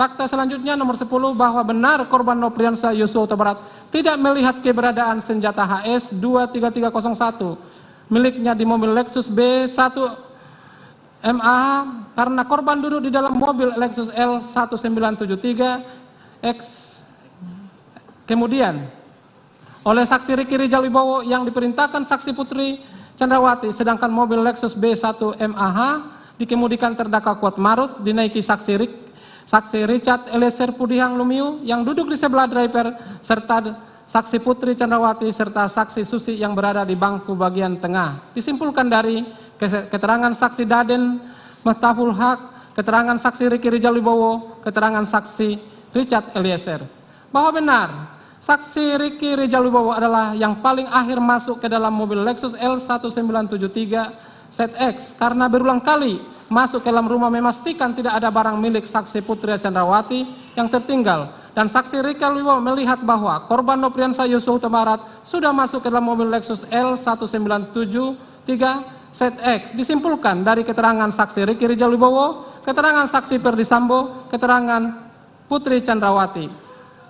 fakta selanjutnya nomor 10 bahwa benar korban Nopriansa Yosua Huta Barat tidak melihat keberadaan senjata HS 23301 miliknya di mobil Lexus B 1 MAH karena korban duduk di dalam mobil Lexus L1973X. Kemudian oleh saksi Riki Rijal Wibowo yang diperintahkan saksi Putri Chandrawati, sedangkan mobil Lexus B 1 MAH dikemudikan terdakwa Kuatmaruf dinaiki saksi Richard Eliezer Pudihang Lumiu yang duduk di sebelah driver, serta saksi Putri Chandrawati serta saksi Susi yang berada di bangku bagian tengah. Disimpulkan dari keterangan saksi Daden Miftahul Haq, keterangan saksi Riki Rijal Wibowo, keterangan saksi Richard Eliezer bahwa benar saksi Riki Rijal Wibowo adalah yang paling akhir masuk ke dalam mobil Lexus L1973 ZX karena berulang kali masuk ke dalam rumah memastikan tidak ada barang milik saksi Putri Chandrawati yang tertinggal, dan saksi Riki Wibowo melihat bahwa korban Nopriansa Yosua Huta Barat sudah masuk ke dalam mobil Lexus L1973 ZX. Disimpulkan dari keterangan saksi Riki Rijal Wibowo, keterangan saksi Ferdi Sambo, keterangan Putri Chandrawati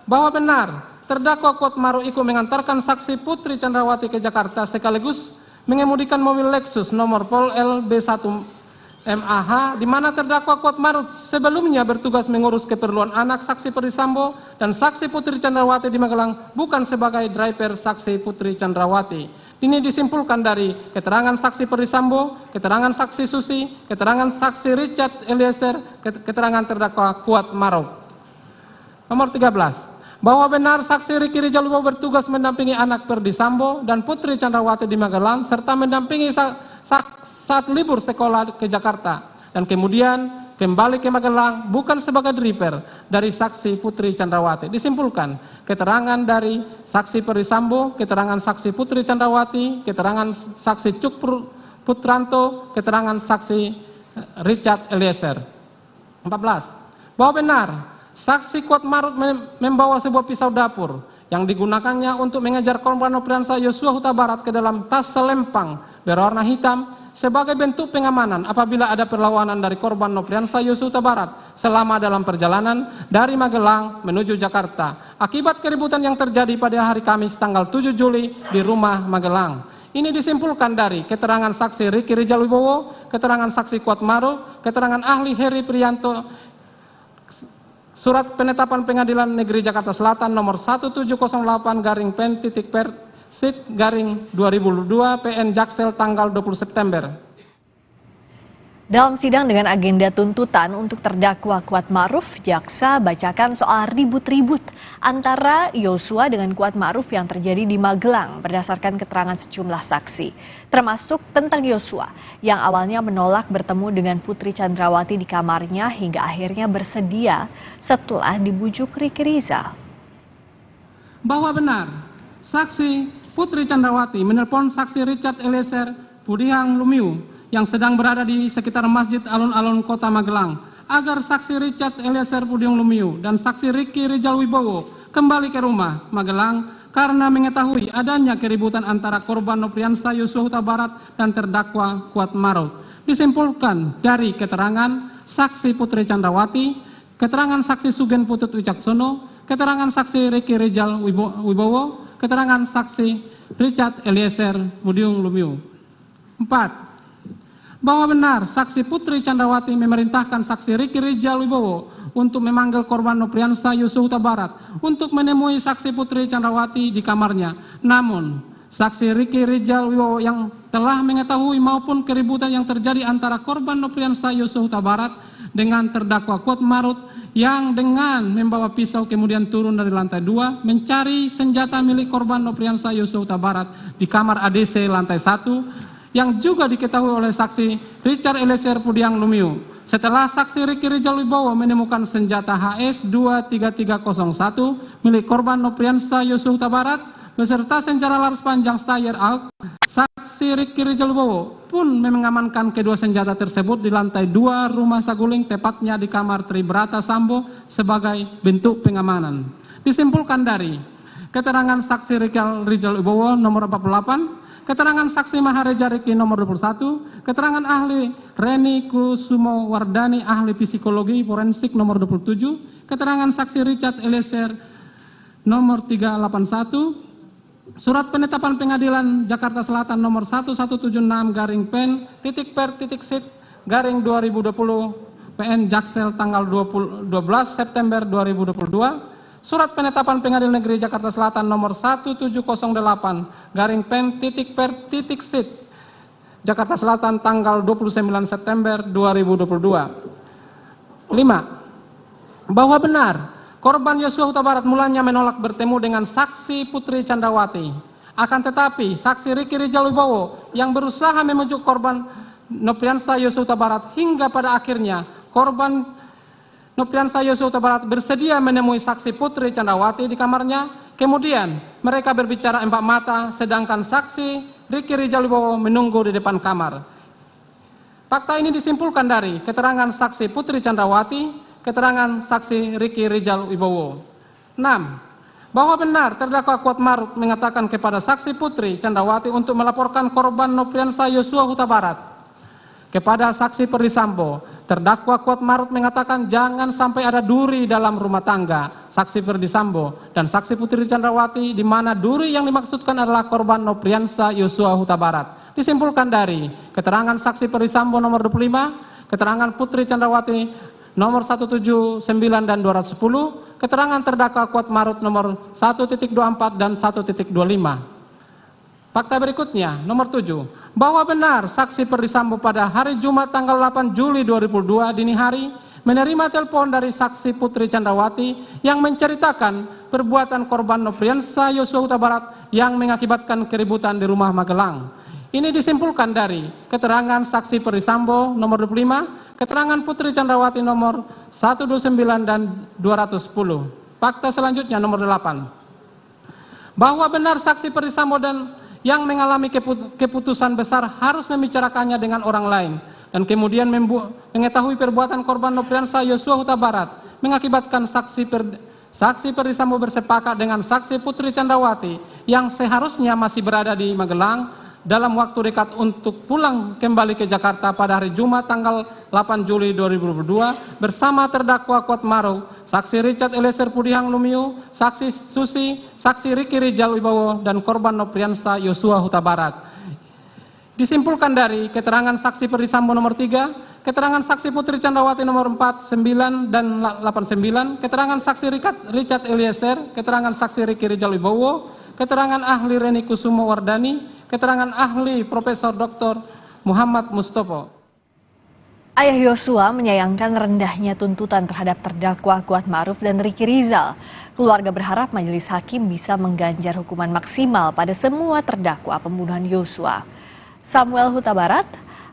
bahwa benar terdakwa Kuatmaruf ikut mengantarkan saksi Putri Chandrawati ke Jakarta sekaligus mengemudikan mobil Lexus nomor Pol LB1 MAH di mana terdakwa Kuatmaruf sebelumnya bertugas mengurus keperluan anak saksi Ferdi Sambo dan saksi Putri Chandrawati di Magelang, bukan sebagai driver saksi Putri Chandrawati. Ini disimpulkan dari keterangan saksi Ferdi Sambo, keterangan saksi Susi, keterangan saksi Richard Eliezer, keterangan terdakwa Kuatmaruf. Nomor 13. Bahwa benar saksi Riki Rijal Wibowo bertugas mendampingi anak Ferdi Sambo dan Putri Chandrawati di Magelang serta mendampingi saat libur sekolah ke Jakarta dan kemudian kembali ke Magelang bukan sebagai driver dari saksi Putri Chandrawati. Disimpulkan keterangan dari saksi Ferdi Sambo, keterangan saksi Putri Chandrawati, keterangan saksi Cuk Putranto, keterangan saksi Richard Eliezer. 14. Bahwa benar saksi Kuatmaruf membawa sebuah pisau dapur yang digunakannya untuk mengejar korban Nopriansa Yosua Huta Barat ke dalam tas selempang berwarna hitam sebagai bentuk pengamanan apabila ada perlawanan dari korban Nopriansa Yosua Huta Barat selama dalam perjalanan dari Magelang menuju Jakarta akibat keributan yang terjadi pada hari Kamis tanggal 7 Juli di rumah Magelang. Ini disimpulkan dari keterangan saksi Riki Rijal Wibowo, keterangan saksi Kuatmaruf, keterangan ahli Heri Prianto, surat penetapan Pengadilan Negeri Jakarta Selatan nomor 1708/Pen/Persit/2002 PN Jaksel tanggal 20 September. Dalam sidang dengan agenda tuntutan untuk terdakwa Kuatmaruf, jaksa bacakan soal ribut-ribut antara Yosua dengan Kuatmaruf yang terjadi di Magelang berdasarkan keterangan sejumlah saksi, termasuk tentang Yosua yang awalnya menolak bertemu dengan Putri Chandrawati di kamarnya hingga akhirnya bersedia setelah dibujuk Riki Rizal. Bahwa benar, saksi Putri Chandrawati menelpon saksi Richard Eliezer Pudihang Lumiu yang sedang berada di sekitar Masjid Alun-Alun Kota Magelang agar saksi Richard Eliezer Pudihang Lumiu dan saksi Riki Rijal Wibowo kembali ke rumah Magelang karena mengetahui adanya keributan antara korban Nopriansa Yosua Huta Barat dan terdakwa Kuatmaruf. Disimpulkan dari keterangan saksi Putri Chandrawati, keterangan saksi Sugen Putut Wicaksono, keterangan saksi Riki Rijal Wibowo, keterangan saksi Richard Eliezer Pudihang Lumiu. 4. Bahwa benar saksi Putri Chandrawati memerintahkan saksi Riki Rijal Wibowo untuk memanggil korban Nopriansa Yosua Huta Barat untuk menemui saksi Putri Chandrawati di kamarnya. Namun, saksi Riki Rijal Wibowo yang telah mengetahui maupun keributan yang terjadi antara korban Nopriansa Yosua Huta Barat dengan terdakwa Kuatmaruf yang dengan membawa pisau kemudian turun dari lantai 2 mencari senjata milik korban Nopriansa Yosua Huta Barat di kamar ADC lantai 1 yang juga diketahui oleh saksi Richard Eliezer Pudiang Lumiu. Setelah saksi Riki Rijal Wibowo menemukan senjata HS 23301 milik korban Nopriansa Yosua Huta Barat beserta senjata laras panjang Steyr AUK, saksi Riki Rijal Wibowo pun mengamankan kedua senjata tersebut di lantai 2 rumah saguling, tepatnya di kamar Tribrata Sambo sebagai bentuk pengamanan. Disimpulkan dari keterangan saksi Riki Rijal Wibowo nomor 48, keterangan saksi Mahareja Riki nomor 21, keterangan ahli Reni Kusumo Wardani ahli psikologi forensik nomor 27, keterangan saksi Richard Eliezer nomor 381, surat penetapan pengadilan Jakarta Selatan nomor 1176/pen/sit/2020 PN Jaksel tanggal 12 September 2022, surat penetapan pengadilan negeri Jakarta Selatan nomor 1708/pen/sit Jakarta Selatan tanggal 29 September 2022. 5. Bahwa benar korban Yosua Huta Barat mulanya menolak bertemu dengan saksi Putri Candrawati. Akan tetapi saksi Riki Rijal Wibowo yang berusaha membujuk korban Nopriansa Yosua Huta Barat hingga pada akhirnya korban Nopriansa Yosua Huta Barat bersedia menemui saksi Putri Candrawati di kamarnya. Kemudian mereka berbicara empat mata sedangkan saksi Riki Rijal Wibowo menunggu di depan kamar. Fakta ini disimpulkan dari keterangan saksi Putri Candrawati, keterangan saksi Riki Rijal Wibowo. 6. Bahwa benar terdakwa Kuatmaruf mengatakan kepada saksi Putri Candrawati untuk melaporkan korban Nopriansa Yosua Huta Barat. Kepada saksi Perdisambo, terdakwa Kuatmaruf mengatakan jangan sampai ada duri dalam rumah tangga saksi Perdisambo dan saksi Putri Candrawati, di mana duri yang dimaksudkan adalah korban Nopriansa Yosua Huta Barat. Disimpulkan dari keterangan saksi Perdisambo nomor 25, keterangan Putri Candrawati nomor 179 dan 210, keterangan terdakwa Kuatmaruf nomor 1.24 dan 1.25. Fakta berikutnya, nomor 7, bahwa benar saksi Perdisambo pada hari Jumat tanggal 8 Juli 2002 dini hari menerima telepon dari saksi Putri Candrawati yang menceritakan perbuatan korban Nopriansa Yosua Huta Barat yang mengakibatkan keributan di rumah Magelang. Ini disimpulkan dari keterangan saksi Perdisambo nomor 25, keterangan Putri Candrawati nomor 129 dan 210. Fakta selanjutnya nomor 8. Bahwa benar saksi Perdisambo dan yang mengalami keputusan besar harus membicarakannya dengan orang lain dan kemudian mengetahui perbuatan korban Nopriansa Yosua Huta Barat mengakibatkan saksi Perdisambo bersepakat dengan saksi Putri Candrawati yang seharusnya masih berada di Magelang dalam waktu dekat untuk pulang kembali ke Jakarta pada hari Jumat tanggal 8 Juli 2022 bersama terdakwa Kuatmaruf, saksi Richard Eliezer Pudiang Lumiu, saksi Susi, saksi Riki Rijal Wibowo dan korban Nopriansa Yosua Huta Barat. Disimpulkan dari keterangan saksi Perdisambo nomor 3, keterangan saksi Putri Candrawati nomor 4, 9 dan 89, keterangan saksi Richard Eliezer, keterangan saksi Riki Rijal Wibowo, keterangan ahli Reni Kusumo Wardani, keterangan ahli Profesor Dr. Muhammad Mustopo. Ayah Yosua menyayangkan rendahnya tuntutan terhadap terdakwa Kuatmaruf dan Riki Rizal. Keluarga berharap majelis hakim bisa mengganjar hukuman maksimal pada semua terdakwa pembunuhan Yosua. Samuel Huta Barat,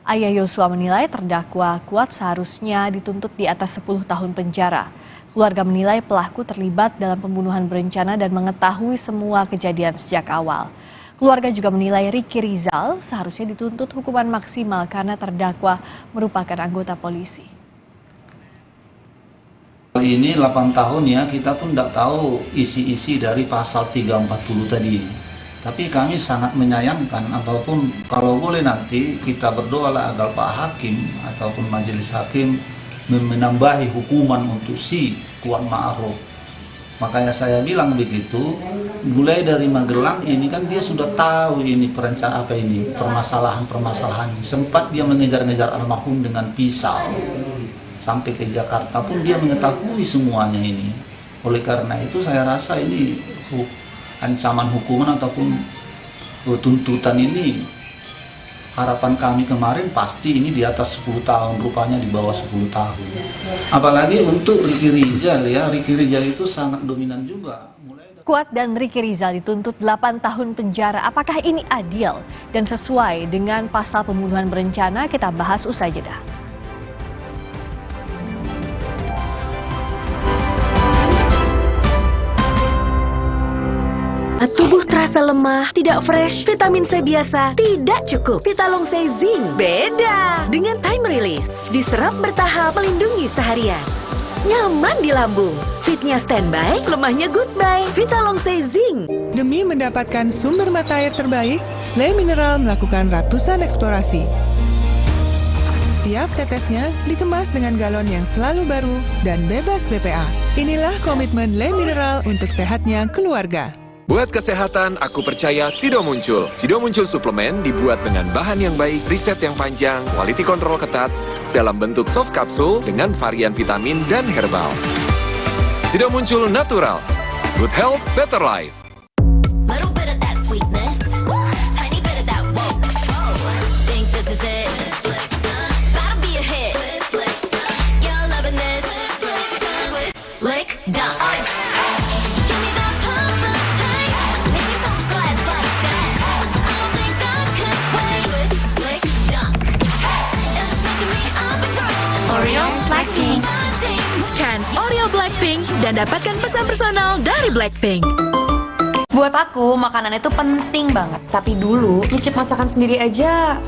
ayah Yosua menilai terdakwa Kuat seharusnya dituntut di atas 10 tahun penjara. Keluarga menilai pelaku terlibat dalam pembunuhan berencana dan mengetahui semua kejadian sejak awal. Keluarga juga menilai Riki Rizal seharusnya dituntut hukuman maksimal karena terdakwa merupakan anggota polisi. Ini 8 tahun ya, kita pun tidak tahu isi-isi dari pasal 340 tadi. Tapi kami sangat menyayangkan, ataupun kalau boleh nanti kita berdoalah agar Pak Hakim ataupun majelis hakim menambahi hukuman untuk si Kuatmaruf. Makanya saya bilang begitu, mulai dari Magelang ini kan dia sudah tahu ini perencanaan apa ini, permasalahan ini. Sempat dia mengejar-ngejar almarhum dengan pisau. Sampai ke Jakarta pun dia mengetahui semuanya ini. Oleh karena itu saya rasa ini ancaman hukuman ataupun tuntutan ini harapan kami kemarin pasti ini di atas 10 tahun, rupanya di bawah 10 tahun. Apalagi untuk Ricky Rizal ya, Ricky Rizal itu sangat dominan juga. Kuat dan Ricky Rizal dituntut 8 tahun penjara. Apakah ini adil dan sesuai dengan pasal pembunuhan berencana? Kita bahas usai jeda. Tubuh terasa lemah, tidak fresh, vitamin C biasa tidak cukup. Vitalong C Zinc beda dengan time release. Diserap bertahap melindungi seharian. Nyaman di lambung. Fitnya standby, lemahnya goodbye. Vitalong C Zinc. Demi mendapatkan sumber mata air terbaik, Le Mineral melakukan ratusan eksplorasi. Setiap tetesnya dikemas dengan galon yang selalu baru dan bebas BPA. Inilah komitmen Le Mineral untuk sehatnya keluarga. Buat kesehatan, aku percaya Sido Muncul. Sido Muncul suplemen dibuat dengan bahan yang baik, riset yang panjang, quality control ketat, dalam bentuk soft capsule dengan varian vitamin dan herbal. Sido Muncul natural. Good health, better life. Scan Oreo Blackpink dan dapatkan pesan personal dari Blackpink. Buat aku, makanan itu penting banget. Tapi dulu, nyicip masakan sendiri aja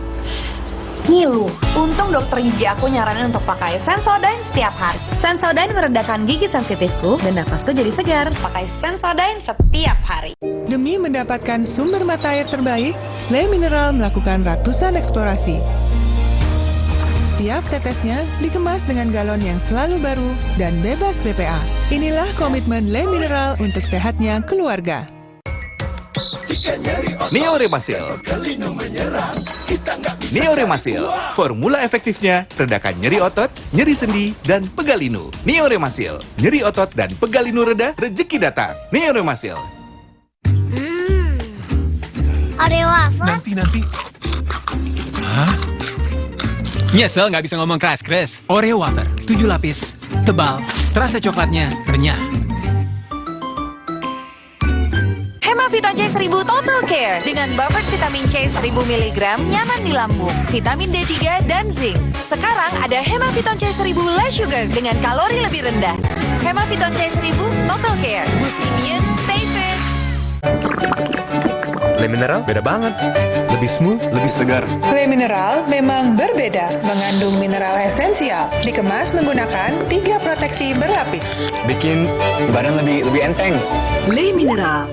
ngilu. Untung dokter gigi aku nyaranin untuk pakai Sensodyne setiap hari. Sensodyne meredakan gigi sensitifku dan napasku jadi segar. Pakai Sensodyne setiap hari. Demi mendapatkan sumber mata air terbaik, Le Mineral melakukan ratusan eksplorasi. Setiap tetesnya dikemas dengan galon yang selalu baru dan bebas BPA. Inilah komitmen Le Mineral untuk sehatnya keluarga. Neoremasil. Neoremasil, formula efektifnya redakan nyeri otot, nyeri sendi, dan pegalinu. Neoremasil, nyeri otot dan pegalinu reda, rezeki datang. Neoremasil. Oreo wafer? Nanti. Hah? Nyesel nggak bisa ngomong keras-keras. Oreo wafer, 7 lapis, tebal, terasa coklatnya renyah. Hemaviton C 1000 Total Care dengan buffer vitamin C 1000 mg nyaman di lambung, vitamin D3 dan zinc. Sekarang ada Hemaviton C 1000 less sugar dengan kalori lebih rendah. Hemaviton C 1000 Total Care, boost immune, stay fit. Le Mineral beda banget. Lebih smooth, lebih segar. Le Mineral memang berbeda, mengandung mineral esensial, dikemas menggunakan 3 proteksi berlapis. Bikin badan lebih enteng. Le Mineral.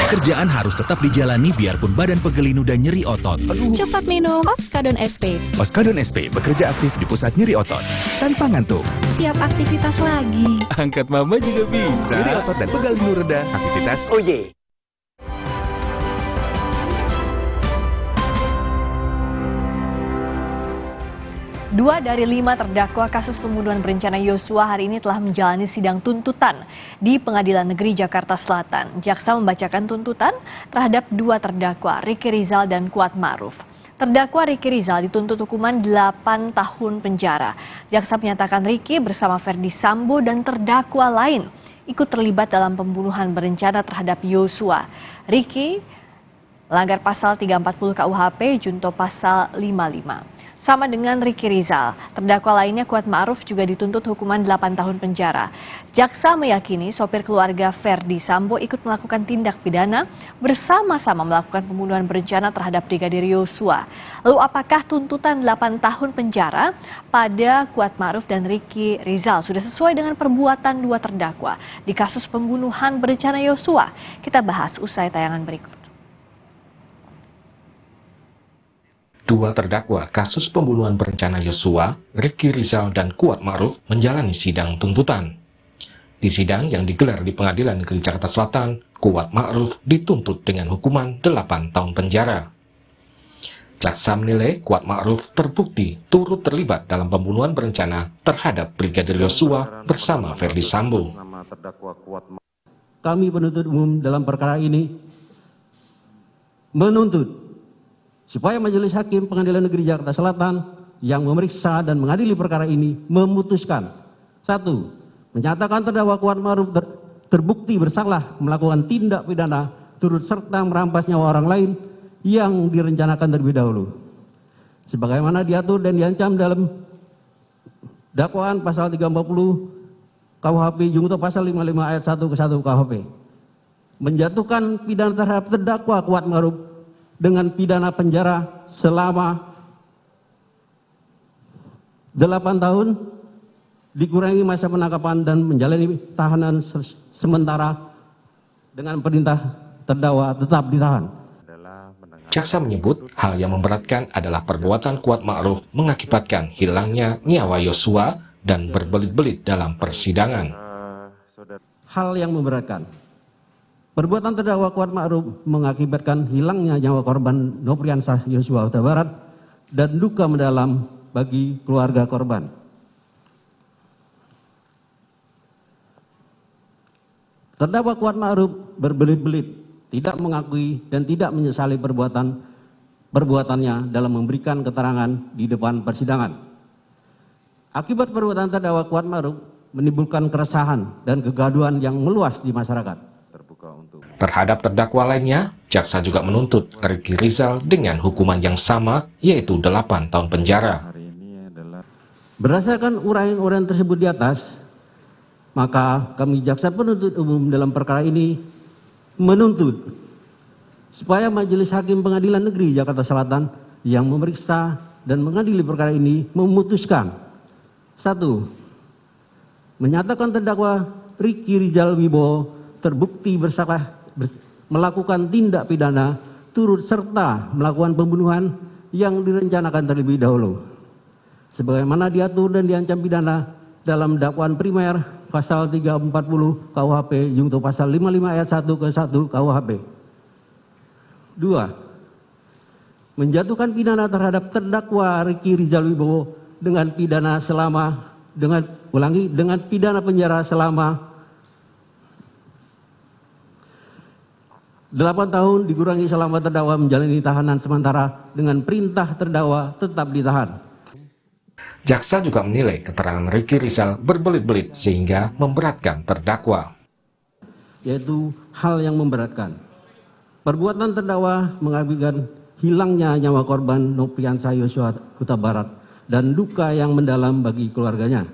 Kerjaan harus tetap dijalani biarpun badan pegelinu dan nyeri otot. Cepat minum Oskadon SP. Oskadon SP bekerja aktif di pusat nyeri otot. Tanpa ngantuk. Siap aktivitas lagi. Angkat mama juga bisa. Nyeri otot dan pegelinu reda, aktivitas. Oh yeah. Dua dari 5 terdakwa kasus pembunuhan berencana Yosua hari ini telah menjalani sidang tuntutan di Pengadilan Negeri Jakarta Selatan. Jaksa membacakan tuntutan terhadap 2 terdakwa, Ricky Rizal dan Kuat Ma'ruf. Terdakwa Ricky Rizal dituntut hukuman 8 tahun penjara. Jaksa menyatakan Ricky bersama Ferdi Sambo dan terdakwa lain ikut terlibat dalam pembunuhan berencana terhadap Yosua. Ricky melanggar pasal 340 KUHP junto pasal 55. Sama dengan Ricky Rizal, terdakwa lainnya Kuat Ma'ruf juga dituntut hukuman 8 tahun penjara. Jaksa meyakini sopir keluarga Ferdi Sambo ikut melakukan tindak pidana bersama-sama melakukan pembunuhan berencana terhadap Brigadir Yosua. Lalu apakah tuntutan 8 tahun penjara pada Kuat Ma'ruf dan Ricky Rizal sudah sesuai dengan perbuatan 2 terdakwa di kasus pembunuhan berencana Yosua? Kita bahas usai tayangan berikut. 2 terdakwa kasus pembunuhan berencana Yosua, Ricky Rizal dan Kuat Ma'ruf menjalani sidang tuntutan. Di sidang yang digelar di Pengadilan Negeri Jakarta Selatan, Kuat Ma'ruf dituntut dengan hukuman 8 tahun penjara. Jaksa menilai Kuat Ma'ruf terbukti turut terlibat dalam pembunuhan berencana terhadap Brigadir Yosua bersama Ferdi Sambo. Kami penuntut umum dalam perkara ini menuntut supaya Majelis Hakim Pengadilan Negeri Jakarta Selatan yang memeriksa dan mengadili perkara ini memutuskan: 1. Menyatakan terdakwa Kuat Ma'ruf terbukti bersalah melakukan tindak pidana turut serta merampas nyawa orang lain yang direncanakan terlebih dahulu, sebagaimana diatur dan diancam dalam dakwaan pasal 340 KUHP junto pasal 55 ayat 1 ke 1 KUHP. Menjatuhkan pidana terhadap terdakwa Kuat Ma'ruf dengan pidana penjara selama 8 tahun dikurangi masa penangkapan dan menjalani tahanan sementara dengan perintah terdakwa tetap ditahan. Jaksa menyebut hal yang memberatkan adalah perbuatan Kuat Ma'ruf mengakibatkan hilangnya nyawa Yosua dan berbelit-belit dalam persidangan. Hal yang memberatkan. Perbuatan terdakwa Kuat Ma'ruf mengakibatkan hilangnya nyawa korban Nopriansah Yosua Huta Barat dan duka mendalam bagi keluarga korban. Terdakwa Kuat Ma'ruf berbelit-belit tidak mengakui dan tidak menyesali perbuatannya dalam memberikan keterangan di depan persidangan. Akibat perbuatan terdakwa Kuat Ma'ruf menimbulkan keresahan dan kegaduhan yang meluas di masyarakat. Terhadap terdakwa lainnya, jaksa juga menuntut Ricky Rizal dengan hukuman yang sama, yaitu 8 tahun penjara. Berdasarkan uraian-uraian tersebut di atas, maka kami jaksa penuntut umum dalam perkara ini menuntut supaya Majelis Hakim Pengadilan Negeri Jakarta Selatan yang memeriksa dan mengadili perkara ini memutuskan: 1. Menyatakan terdakwa Ricky Rizal Wibowo terbukti bersalah melakukan tindak pidana turut serta melakukan pembunuhan yang direncanakan terlebih dahulu, sebagaimana diatur dan diancam pidana dalam dakwaan primer pasal 340 KUHP junto pasal 55 ayat 1 ke 1 KUHP. 2. Menjatuhkan pidana terhadap terdakwa Ricky Rizal Wibowo dengan pidana penjara selama 8 tahun dikurangi selama terdakwa menjalani tahanan sementara dengan perintah terdakwa tetap ditahan. Jaksa juga menilai keterangan Ricky Rizal berbelit-belit sehingga memberatkan terdakwa. Yaitu hal yang memberatkan. Perbuatan terdakwa mengakibatkan hilangnya nyawa korban Nopriansah Yosua Huta Barat dan duka yang mendalam bagi keluarganya.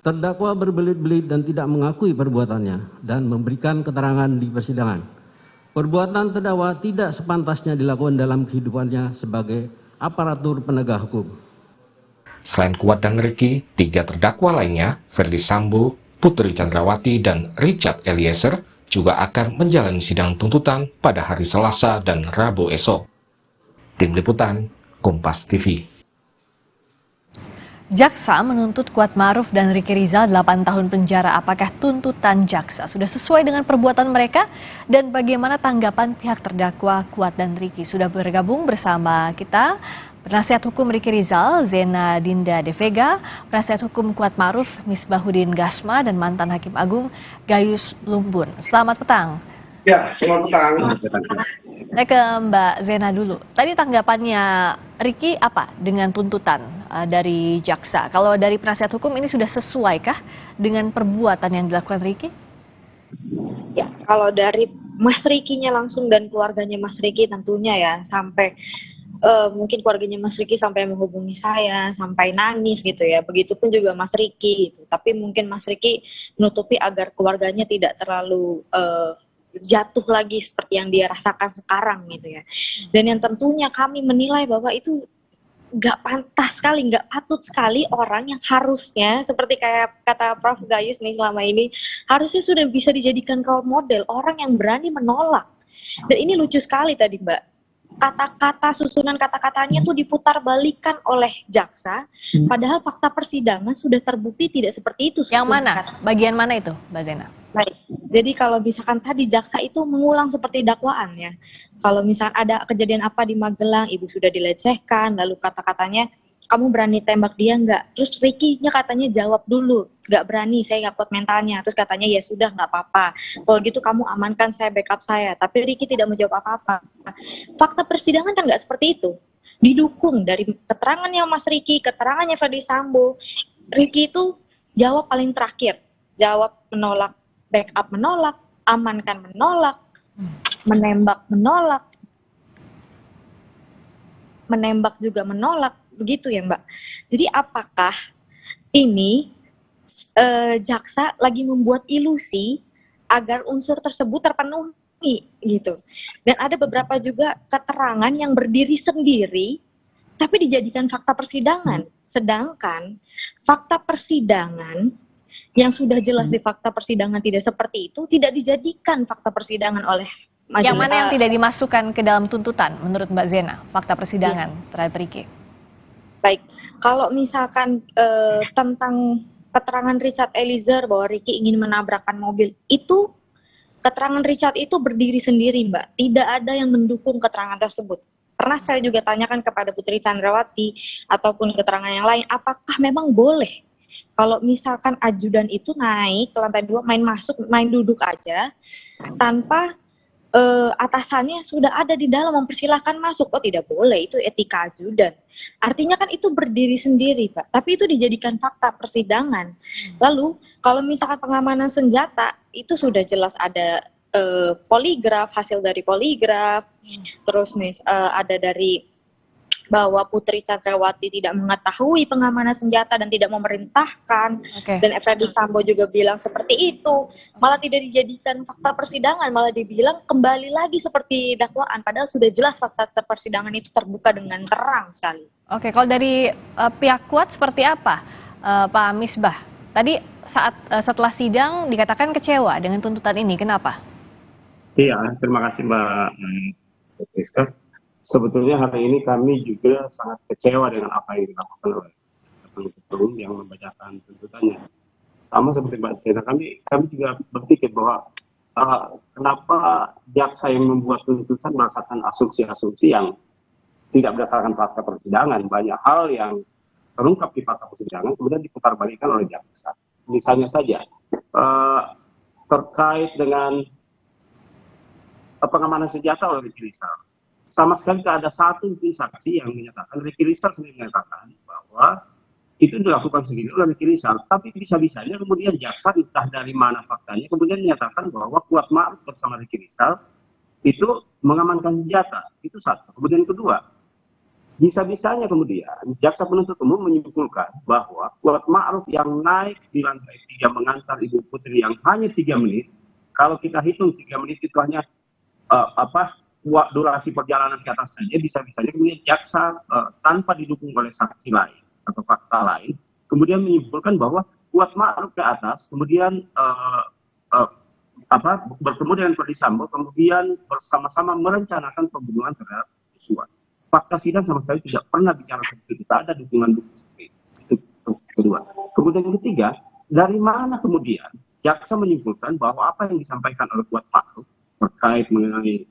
Terdakwa berbelit-belit dan tidak mengakui perbuatannya dan memberikan keterangan di persidangan. Perbuatan terdakwa tidak sepantasnya dilakukan dalam kehidupannya sebagai aparatur penegak hukum. Selain Kuat dan Ricky, 3 terdakwa lainnya, Ferdi Sambo, Putri Chandrawati, dan Richard Eliezer, juga akan menjalani sidang tuntutan pada hari Selasa dan Rabu esok. Tim Liputan, Kompas TV. Jaksa menuntut Kuat Ma'ruf dan Ricky Rizal 8 tahun penjara. Apakah tuntutan jaksa sudah sesuai dengan perbuatan mereka? Dan bagaimana tanggapan pihak terdakwa Kuat dan Ricky? Sudah bergabung bersama kita penasihat hukum Ricky Rizal, Zena Dinda De Vega, penasihat hukum Kuat Ma'ruf, Misbahuddin Gasma, dan mantan Hakim Agung Gayus Lumbun. Selamat petang. Ya, selamat petang. Saya ke Mbak Zena dulu. Tadi tanggapannya Ricky apa dengan tuntutan dari jaksa? Kalau dari penasihat hukum ini sudah sesuaikah dengan perbuatan yang dilakukan Ricky? Ya, kalau dari Mas Ricky-nya langsung dan keluarganya Mas Ricky tentunya ya sampai mungkin keluarganya Mas Ricky sampai menghubungi saya, sampai nangis gitu ya. Begitupun juga Mas Ricky gitu. Tapi mungkin Mas Ricky menutupi agar keluarganya tidak terlalu jatuh lagi seperti yang dia rasakan sekarang gitu ya. Dan yang tentunya kami menilai bahwa itu nggak pantas sekali, nggak patut sekali orang yang harusnya seperti kayak kata Prof. Gayus nih selama ini harusnya sudah bisa dijadikan role model, orang yang berani menolak. Dan ini lucu sekali tadi Mbak, kata-kata susunan kata-katanya tuh diputar balikan oleh jaksa, padahal fakta persidangan sudah terbukti tidak seperti itu. Yang mana? Bagian mana itu Mbak Zena? Baik, jadi kalau misalkan tadi jaksa itu mengulang seperti dakwaan ya. Kalau misalkan ada kejadian apa di Magelang, ibu sudah dilecehkan, lalu kata-katanya, kamu berani tembak dia nggak? Terus Ricky-nya katanya jawab dulu, nggak berani, saya nggak kuat mentalnya. Terus katanya ya sudah nggak apa-apa. Kalau gitu kamu amankan saya, backup saya. Tapi Ricky tidak menjawab apa-apa. Fakta persidangan kan nggak seperti itu. Didukung dari keterangannya Mas Riki, keterangannya Ferdi Sambo. Riki itu jawab paling terakhir, jawab menolak, backup menolak, amankan menolak, menembak menolak, menembak juga menolak, begitu ya Mbak. Jadi apakah ini jaksa lagi membuat ilusi agar unsur tersebut terpenuhi gitu. Dan ada beberapa juga keterangan yang berdiri sendiri tapi dijadikan fakta persidangan. Sedangkan fakta persidangan yang sudah jelas di fakta persidangan tidak seperti itu tidak dijadikan fakta persidangan oleh majelis. Yang mana yang tidak dimasukkan ke dalam tuntutan menurut Mbak Zena, fakta persidangan terhadap Riki? Baik, kalau misalkan tentang keterangan Richard Eliezer bahwa Riki ingin menabrakkan mobil, itu keterangan Richard itu berdiri sendiri Mbak, tidak ada yang mendukung keterangan tersebut. Pernah saya juga tanyakan kepada Putri Chandrawati ataupun keterangan yang lain, apakah memang boleh kalau misalkan ajudan itu naik ke lantai 2, main duduk aja tanpa atasannya sudah ada di dalam mempersilahkan masuk? Oh tidak boleh, itu etika ajudan. Artinya kan itu berdiri sendiri Pak, tapi itu dijadikan fakta persidangan. Lalu kalau misalkan pengamanan senjata, itu sudah jelas ada poligraf, hasil dari poligraf, terus ada dari bahwa Putri Chandrawati tidak mengetahui pengamanan senjata dan tidak memerintahkan, dan Ferdi Sambo juga bilang seperti itu, malah tidak dijadikan fakta persidangan, malah dibilang kembali lagi seperti dakwaan, padahal sudah jelas fakta persidangan itu terbuka dengan terang sekali. Oke, kalau dari pihak kuat seperti apa, Pak Misbah? Tadi setelah sidang dikatakan kecewa dengan tuntutan ini, kenapa? Iya, terima kasih Mbak Rizka. Sebetulnya hari ini kami juga sangat kecewa dengan apa yang dilakukan oleh penuntut umum yang membacakan tuntutannya. Sama seperti Mbak Zena, kami juga berpikir bahwa kenapa jaksa yang membuat tuntutan berdasarkan asumsi-asumsi yang tidak berdasarkan fakta persidangan. Banyak hal yang terungkap di fakta persidangan kemudian diputarbalikkan oleh jaksa. Misalnya saja terkait dengan pengamanan senjata oleh Riki Rizal. Sama sekali tidak ada satu saksi yang menyatakan, Riki Rizal sendiri menyatakan bahwa itu dilakukan sendiri oleh Riki Rizal. Tapi bisa-bisanya kemudian jaksa entah dari mana faktanya kemudian menyatakan bahwa Kuat Ma'ruf bersama Riki Rizal itu mengamankan senjata. Itu satu. Kemudian kedua, bisa-bisanya kemudian jaksa penuntut umum menyimpulkan bahwa Kuat Ma'ruf yang naik di lantai 3 mengantar Ibu Putri yang hanya 3 menit, kalau kita hitung 3 menit itu hanya durasi perjalanan ke atas saja, bisa-bisanya kemudian jaksa tanpa didukung oleh saksi lain atau fakta lain, kemudian menyimpulkan bahwa Kuat Ma'ruf ke atas, kemudian bertemu dengan Ferdi Sambo, kemudian bersama-sama merencanakan pembunuhan terhadap Joshua. Fakta sidang sama sekali tidak pernah bicara seperti itu, tidak ada dukungan bukti seperti itu. Itu kedua. Kemudian yang ketiga, dari mana kemudian jaksa menyimpulkan bahwa apa yang disampaikan oleh Kuat Ma'ruf terkait mengenai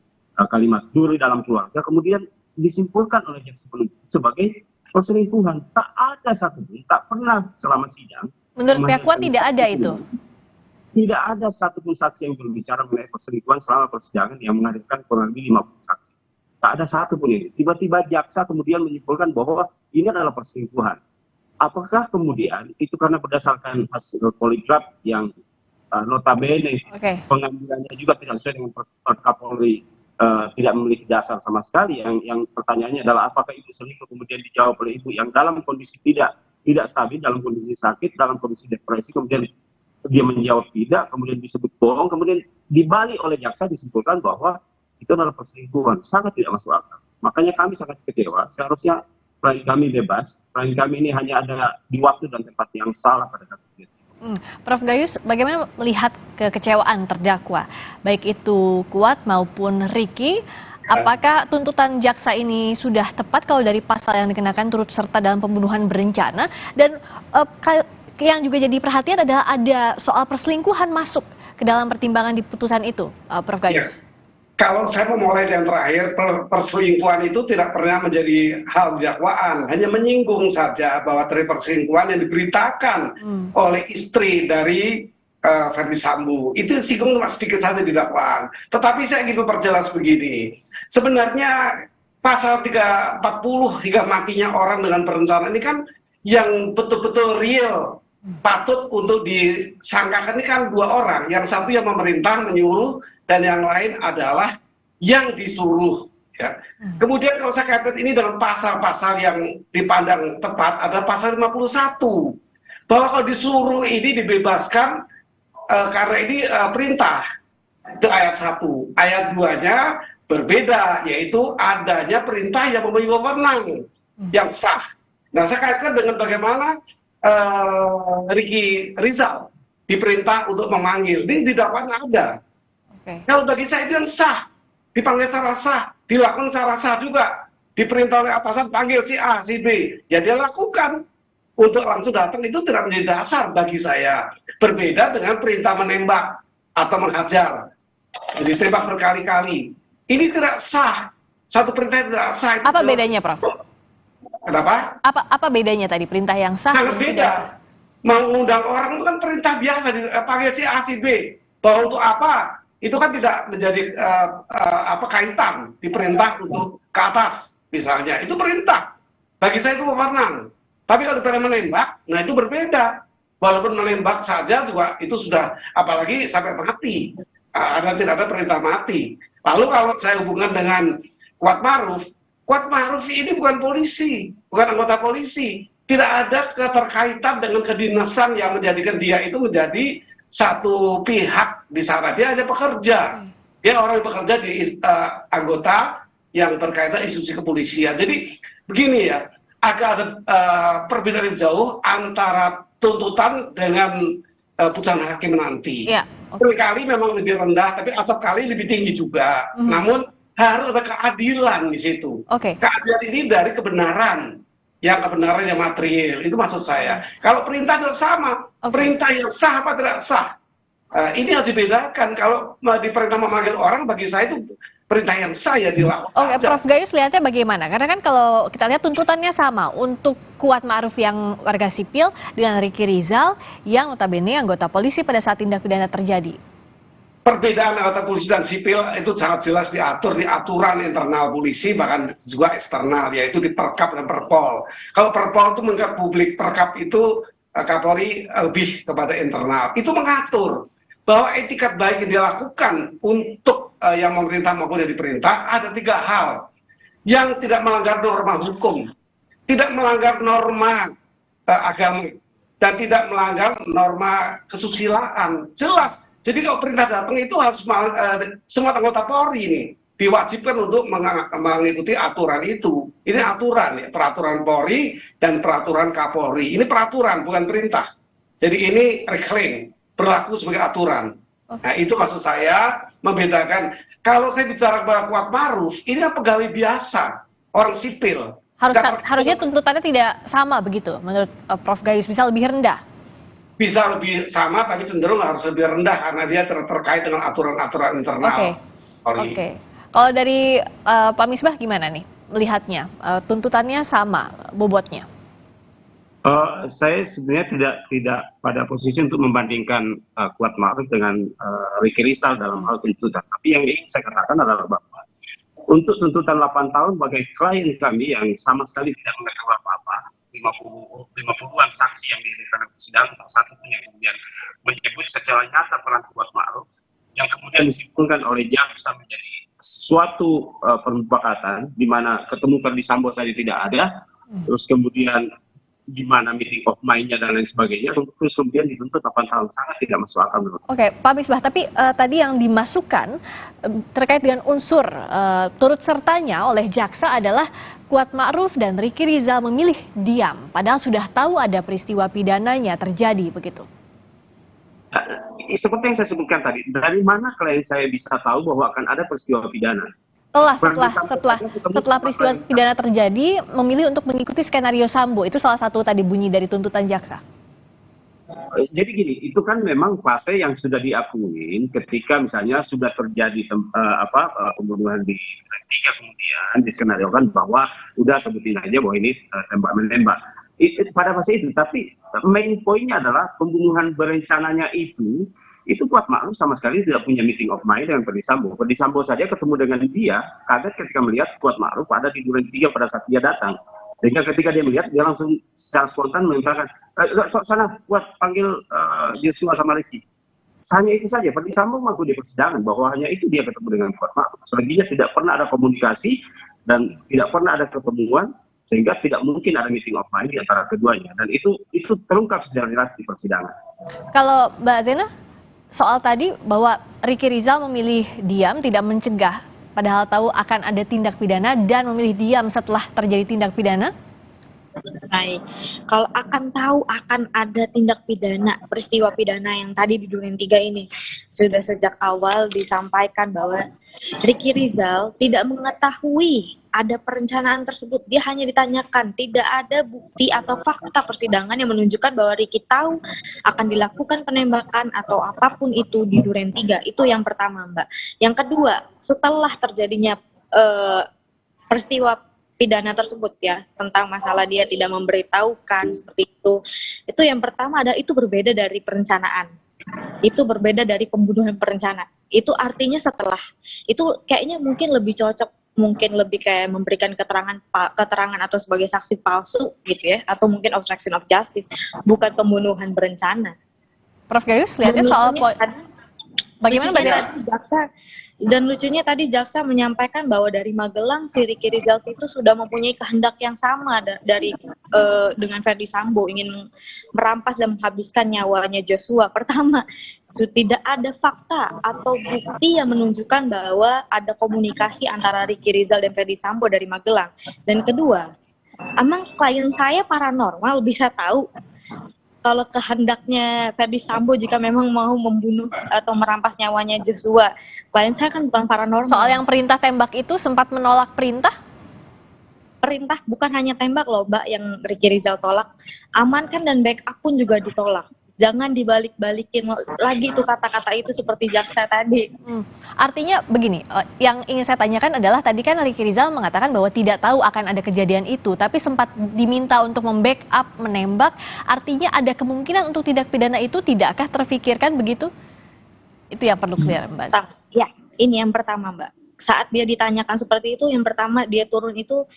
kalimat duri dalam keluarga kemudian disimpulkan oleh jaksa penuntut sebagai perselingkuhan. Tak ada satupun, tak pernah selama sidang. Menurut pihak kuat tidak ada itu? Tidak ada satupun saksi yang berbicara mengenai perselingkuhan selama persidangan yang menghadirkan kurang lebih 50 saksi. Tak ada satupun ini. Tiba-tiba jaksa kemudian menyimpulkan bahwa ini adalah perselingkuhan. Apakah kemudian itu karena berdasarkan hasil poligraf yang notabene pengambilannya juga tidak sesuai dengan Kapolri, tidak memiliki dasar sama sekali. Yang pertanyaannya adalah apakah ibu selingkuh, kemudian dijawab oleh ibu yang dalam kondisi tidak stabil, dalam kondisi sakit, dalam kondisi depresi, kemudian dia menjawab tidak, kemudian disebut bohong, kemudian dibalik oleh jaksa disimpulkan bahwa itu adalah perselingkuhan. Sangat tidak masuk akal. Makanya kami sangat kecewa. Seharusnya klien kami bebas, klien kami ini hanya ada di waktu dan tempat yang salah pada saat itu. Prof Gayus, bagaimana melihat kekecewaan terdakwa, baik itu Kuat maupun Riki? Apakah tuntutan jaksa ini sudah tepat kalau dari pasal yang dikenakan turut serta dalam pembunuhan berencana? Dan yang juga jadi perhatian adalah ada soal perselingkuhan masuk ke dalam pertimbangan di putusan itu, Prof Gayus. Kalau saya mau mulai yang terakhir, perselingkuhan itu tidak pernah menjadi hal dakwaan, hanya menyinggung saja bahwa dari perselingkuhan yang diberitakan oleh istri dari Ferdi Sambo. Itu singgung cuma sedikit saja di dakwaan. Tetapi saya ingin memperjelas begini. Sebenarnya pasal 340 hingga matinya orang dengan berencana ini kan yang betul-betul real, patut untuk disangkakan ini kan dua orang. Yang satu yang memerintah, menyuruh, dan yang lain adalah yang disuruh. Ya. Kemudian kalau saya kaitkan ini dalam pasal-pasal yang dipandang tepat, ada pasal 51. Bahwa kalau disuruh ini dibebaskan karena ini perintah. Itu ayat 1. Ayat 2-nya berbeda, yaitu adanya perintah yang mempunyai wewenang yang sah. Nah, saya kaitkan dengan bagaimana Ricky Rizal diperintah untuk memanggil. Ini di dakwaan ada. Kalau bagi saya itu yang sah, dipanggil secara sah, dilakukan secara sah juga. Diperintah oleh atasan panggil si A, si B, ya dia lakukan. Untuk langsung datang itu tidak menjadi dasar bagi saya. Berbeda dengan perintah menembak atau menghajar. Ditembak berkali-kali. Ini tidak sah. Satu perintah tidak sah. Apa bedanya, Prof? Kenapa? Apa bedanya tadi perintah yang sah dan tidak sah? Mengundang orang itu kan perintah biasa, dipanggil si A, si B. Bahwa untuk apa? Itu kan tidak menjadi kaitan. Diperintah untuk ke atas, misalnya. Itu perintah. Bagi saya itu wewenang. Tapi kalau dipilih menembak, nah itu berbeda. Walaupun menembak saja juga itu sudah, apalagi sampai mati. Tidak ada perintah mati. Lalu kalau saya hubungkan dengan Kuat Ma'ruf ini bukan polisi, bukan anggota polisi. Tidak ada keterkaitan dengan kedinasan yang menjadikan dia itu menjadi satu pihak di sana. Dia hanya pekerja. Dia orang yang bekerja di anggota yang berkaitan institusi kepolisian. Jadi begini ya, agak ada perbedaan yang jauh antara tuntutan dengan putusan hakim nanti. Ya, Kali memang lebih rendah, tapi acap kali lebih tinggi juga. Namun harus ada keadilan di situ. Keadilan ini dari kebenaran yang material. Itu maksud saya. Kalau perintah juga sama. Perintah yang sah apa tidak sah. Ini harus dibedakan. Kalau diperintah memanggil orang, bagi saya itu perintah yang sah ya dilakukan saja. Prof Gayus lihatnya bagaimana? Karena kan kalau kita lihat tuntutannya sama untuk Kuat Ma'ruf yang warga sipil dengan Ricky Rizal yang notabene anggota polisi pada saat tindak pidana terjadi. Perbedaan anggota polisi dan sipil itu sangat jelas diatur di aturan internal polisi, bahkan juga eksternal, yaitu di Perkap dan Perpol. Kalau Perpol itu mengikat publik, Perkap itu Kapolri lebih kepada internal. Itu mengatur bahwa etikat baik yang dilakukan untuk yang memerintah maupun yang diperintah ada 3 hal yang tidak melanggar norma hukum, tidak melanggar norma agama, dan tidak melanggar norma kesusilaan. Jelas. Jadi kalau perintah datang itu harus semua anggota Polri ini diwajibkan untuk mengikuti aturan itu. Ini aturan ya, peraturan Polri dan peraturan Kapolri. Ini peraturan bukan perintah. Jadi ini reclaim, berlaku sebagai aturan. Nah, itu maksud saya membedakan. Kalau saya bicara bahwa Kuat Ma'ruf, ini kan pegawai biasa, orang sipil. Harusnya tuntutannya tidak sama begitu, menurut Prof Gayus, bisa lebih rendah? Bisa lebih sama, tapi cenderung harus lebih rendah karena dia terkait dengan aturan-aturan internal. Oke. Kalau dari Pak Misbah gimana nih melihatnya? Tuntutannya sama bobotnya? Saya sebenarnya tidak pada posisi untuk membandingkan Kuat Ma'ruf dengan Ricky Rizal dalam hal tuntutan. Tapi yang ingin saya katakan adalah bahwa untuk tuntutan 8 tahun bagi klien kami yang sama sekali tidak mengaku apa-apa, 50-an saksi yang dihadirkan dalam sidang, satu pun yang kemudian menyebut secara nyata peran Kuat Ma'ruf, yang kemudian disimpulkan oleh jaksa menjadi suatu permufakatan di mana ketemu Ferdi Sambo saja tidak ada, terus kemudian di mana meeting of mind-nya dan lain sebagainya, terus kemudian dituntut 8 tahun, sangat tidak masuk akal menurut saya. Oke, Pak Misbah, tapi tadi yang dimasukkan terkait dengan unsur turut sertanya oleh jaksa adalah Kuat Ma'ruf dan Ricky Rizal memilih diam, padahal sudah tahu ada peristiwa pidananya terjadi, begitu? Seperti yang saya sebutkan tadi, dari mana klien saya bisa tahu bahwa akan ada peristiwa pidana? Setelah peristiwa pidana terjadi, memilih untuk mengikuti skenario Sambo. Itu salah satu tadi bunyi dari tuntutan jaksa. Jadi gini, itu kan memang fase yang sudah diakuin ketika misalnya sudah terjadi pembunuhan di 3, kemudian diskenariokan bahwa udah sebutin aja bahwa ini tembak-menembak. pada masa itu. Tapi main poinnya adalah pembunuhan berencananya itu Kuat Ma'ruf sama sekali tidak punya meeting of mind dengan Ferdy Sambo. Ferdy Sambo saja ketemu dengan dia kaget ketika melihat Kuat Ma'ruf ada di Duren 3 pada saat dia datang. Sehingga ketika dia melihat, dia langsung secara spontan mengatakan, sana Kuat panggil Joshua sama Ricky. Hanya itu saja. Ferdy Sambo mengaku di persidangan bahwa hanya itu dia ketemu dengan Kuat Ma'ruf. Selebihnya tidak pernah ada komunikasi dan tidak pernah ada ketemuan, sehingga tidak mungkin ada meeting of mind di antara keduanya. Dan itu terungkap secara jelas di persidangan. Kalau Mbak Zena, soal tadi bahwa Ricky Rizal memilih diam, tidak mencegah, padahal tahu akan ada tindak pidana dan memilih diam setelah terjadi tindak pidana? Baik, kalau akan tahu akan ada tindak pidana, peristiwa pidana yang tadi di Duren 3 ini sudah sejak awal disampaikan bahwa Ricky Rizal tidak mengetahui ada perencanaan tersebut. Dia hanya ditanyakan, tidak ada bukti atau fakta persidangan yang menunjukkan bahwa Ricky tahu akan dilakukan penembakan atau apapun itu di Duren 3. Itu yang pertama, Mbak. Yang kedua, setelah terjadinya peristiwa pidana tersebut ya, tentang masalah dia tidak memberitahukan seperti itu yang pertama ada, itu berbeda dari perencanaan, itu berbeda dari pembunuhan berencana. Itu artinya setelah itu kayaknya mungkin lebih cocok, mungkin lebih kayak memberikan keterangan atau sebagai saksi palsu gitu ya, atau mungkin obstruction of justice, bukan pembunuhan berencana. Prof Gayus, lihatnya soal bagaimana jaksa. Dan lucunya tadi jaksa menyampaikan bahwa dari Magelang si Ricky Rizal itu sudah mempunyai kehendak yang sama dengan Ferdy Sambo, ingin merampas dan menghabiskan nyawanya Joshua. Pertama, tidak ada fakta atau bukti yang menunjukkan bahwa ada komunikasi antara Ricky Rizal dan Ferdy Sambo dari Magelang. Dan kedua, emang klien saya paranormal bisa tahu kalau kehendaknya Ferdy Sambo jika memang mau membunuh atau merampas nyawanya Joshua. Klien saya kan bukan paranormal. Soal yang perintah tembak itu sempat menolak perintah? Perintah bukan hanya tembak loh, Mbak, yang Ricky Rizal tolak. Amankan dan backup pun juga ditolak. Jangan dibalik-balikin lagi tuh kata-kata itu seperti jaksa tadi. Artinya begini, yang ingin saya tanyakan adalah tadi kan Ricky Rizal mengatakan bahwa tidak tahu akan ada kejadian itu, tapi sempat diminta untuk membackup, menembak. Artinya ada kemungkinan untuk tindak pidana itu tidakkah terfikirkan begitu? Itu yang perlu clear, Mbak. Ya, ini yang pertama, Mbak. Saat dia ditanyakan seperti itu, yang pertama dia turun itu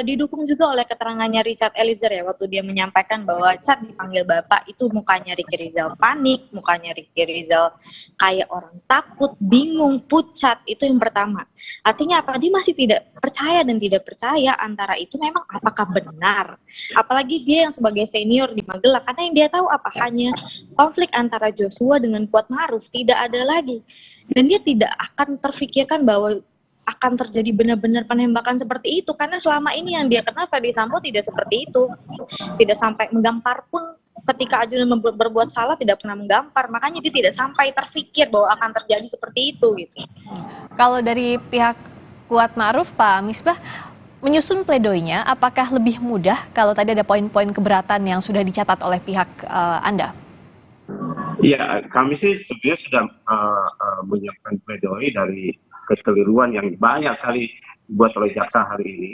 didukung juga oleh keterangannya Richard Eliezer ya, waktu dia menyampaikan bahwa Cat dipanggil Bapak, itu mukanya Ricky Rizal panik, mukanya Ricky Rizal kayak orang takut, bingung, pucat. Itu yang pertama. Artinya apa? Dia masih tidak percaya dan tidak percaya antara itu memang apakah benar. Apalagi dia yang sebagai senior di Magelang, karena yang dia tahu apa? Hanya konflik antara Joshua dengan Kuat Ma'ruf, tidak ada lagi. Dan dia tidak akan terfikirkan bahwa akan terjadi benar-benar penembakan seperti itu, karena selama ini yang dia kenal Ferdy Sambo tidak seperti itu, tidak sampai menggampar pun ketika ajudan berbuat salah tidak pernah menggampar, makanya dia tidak sampai terfikir bahwa akan terjadi seperti itu gitu. Kalau dari pihak Kuat Ma'ruf, Pak Misbah, menyusun pledoinya apakah lebih mudah kalau tadi ada poin-poin keberatan yang sudah dicatat oleh pihak Anda? Ya, kami sih sebenarnya sudah menyiapkan pledoi dari kekeliruan yang banyak sekali dibuat oleh jaksa hari ini,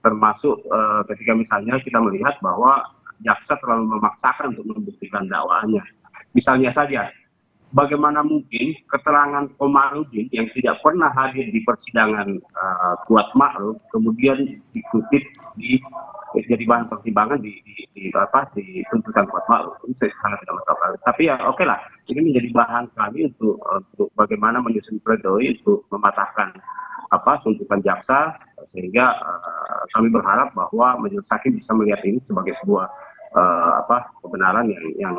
termasuk ketika misalnya kita melihat bahwa jaksa terlalu memaksakan untuk membuktikan dakwaannya. Misalnya saja, bagaimana mungkin keterangan Komarudin yang tidak pernah hadir di persidangan Kuat Ma'ruf kemudian dikutip jadi bahan pertimbangan di tuntutan Kuat Ma'ruf. Ini sangat tidak masalah. Tapi ya oke lah, ini menjadi bahan kami untuk bagaimana menyusun pledoi untuk mematahkan tuntutan jaksa, sehingga kami berharap bahwa majelis hakim bisa melihat ini sebagai sebuah kebenaran yang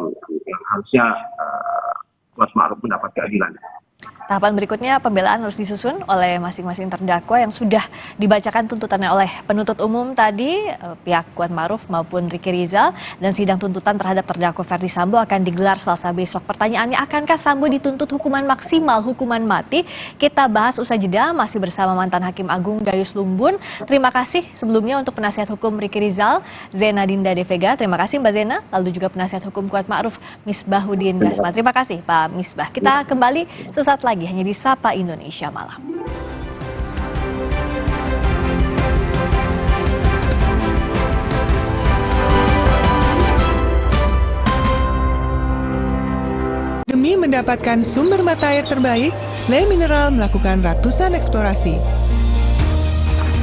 harusnya Kuat Ma'ruf mendapat keadilan. Tahapan berikutnya pembelaan harus disusun oleh masing-masing terdakwa yang sudah dibacakan tuntutannya oleh penuntut umum tadi, pihak Kuat Ma'ruf maupun Ricky Rizal, dan sidang tuntutan terhadap terdakwa Ferdy Sambo akan digelar Selasa besok. Pertanyaannya, akankah Sambo dituntut hukuman maksimal, hukuman mati? Kita bahas usai jeda, masih bersama mantan Hakim Agung Gayus Lumbun. Terima kasih sebelumnya untuk penasihat hukum Ricky Rizal, Zena Dinda De Vega. Terima kasih Mbak Zena. Lalu juga penasihat hukum Kuat Ma'ruf, Misbahuddin Basma. Terima kasih Pak Misbah. Kita kembali sesaat lagi hanya di Sapa Indonesia Malam. Demi mendapatkan sumber mata air terbaik, Le Mineral melakukan ratusan eksplorasi.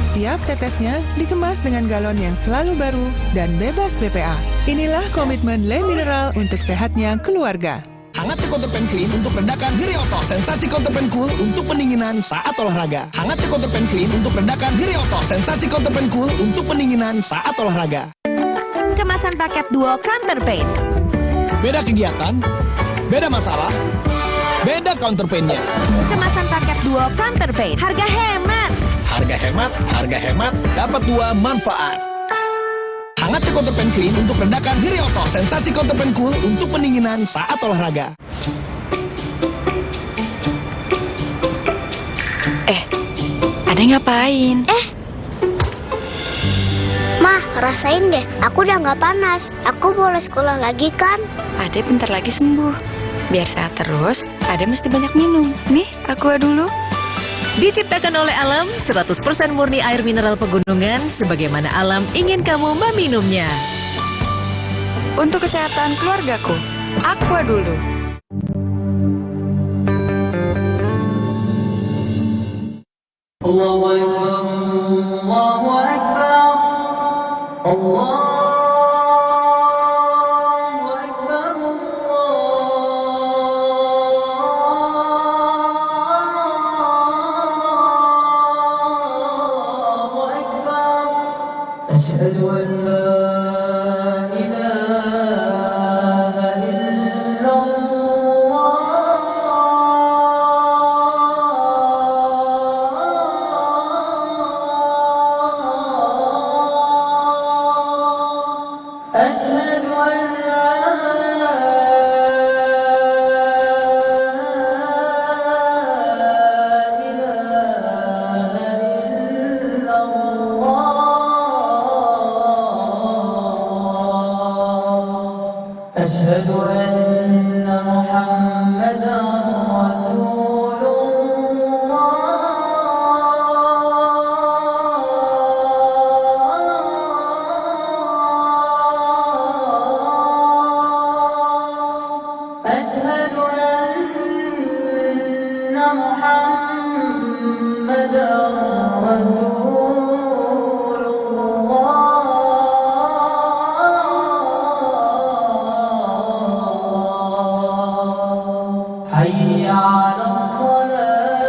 Setiap tetesnya dikemas dengan galon yang selalu baru dan bebas BPA. Inilah komitmen Le Mineral untuk sehatnya keluarga. Hangat Counterpan Clean untuk redakan nyeri otot. Sensasi Counterpan Cool untuk pendinginan saat olahraga. Hangat Counterpan Clean untuk redakan nyeri otot. Sensasi Counterpan Cool untuk pendinginan saat olahraga. Kemasan paket duo Counterpan. Beda kegiatan, beda masalah, beda counterpain-nya. Kemasan paket duo Counterpan. Harga hemat. Harga hemat, dapat 2 manfaat. Hangat Counterpan Clean untuk redakan nyeri otot. Sensasi Counterpan Cool untuk pendinginan saat olahraga. Ade ngapain? Mah, rasain deh. Aku udah nggak panas. Aku boleh sekolah lagi kan? Ade bentar lagi sembuh. Biar sehat terus, Ade mesti banyak minum. Nih, Aqua dulu. Diciptakan oleh alam, 100% murni air mineral pegunungan, sebagaimana alam ingin kamu meminumnya. Untuk kesehatan keluargaku, Aqua dulu. Allahu Akbar, Allahu Akbar, Allahu Akbar, Allahu Akbar. Asyhadu an la ilaha illallah. أشهد أن لا إله إلا الله أشهد أن محمدا رسول أشهد أن محمدا رسول الله حي على الصلاة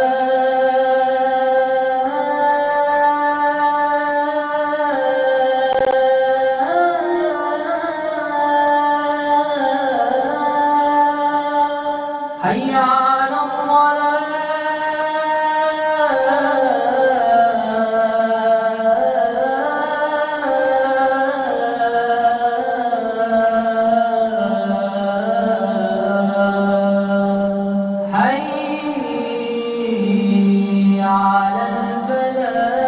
حي على الصلاة حي على الفلاح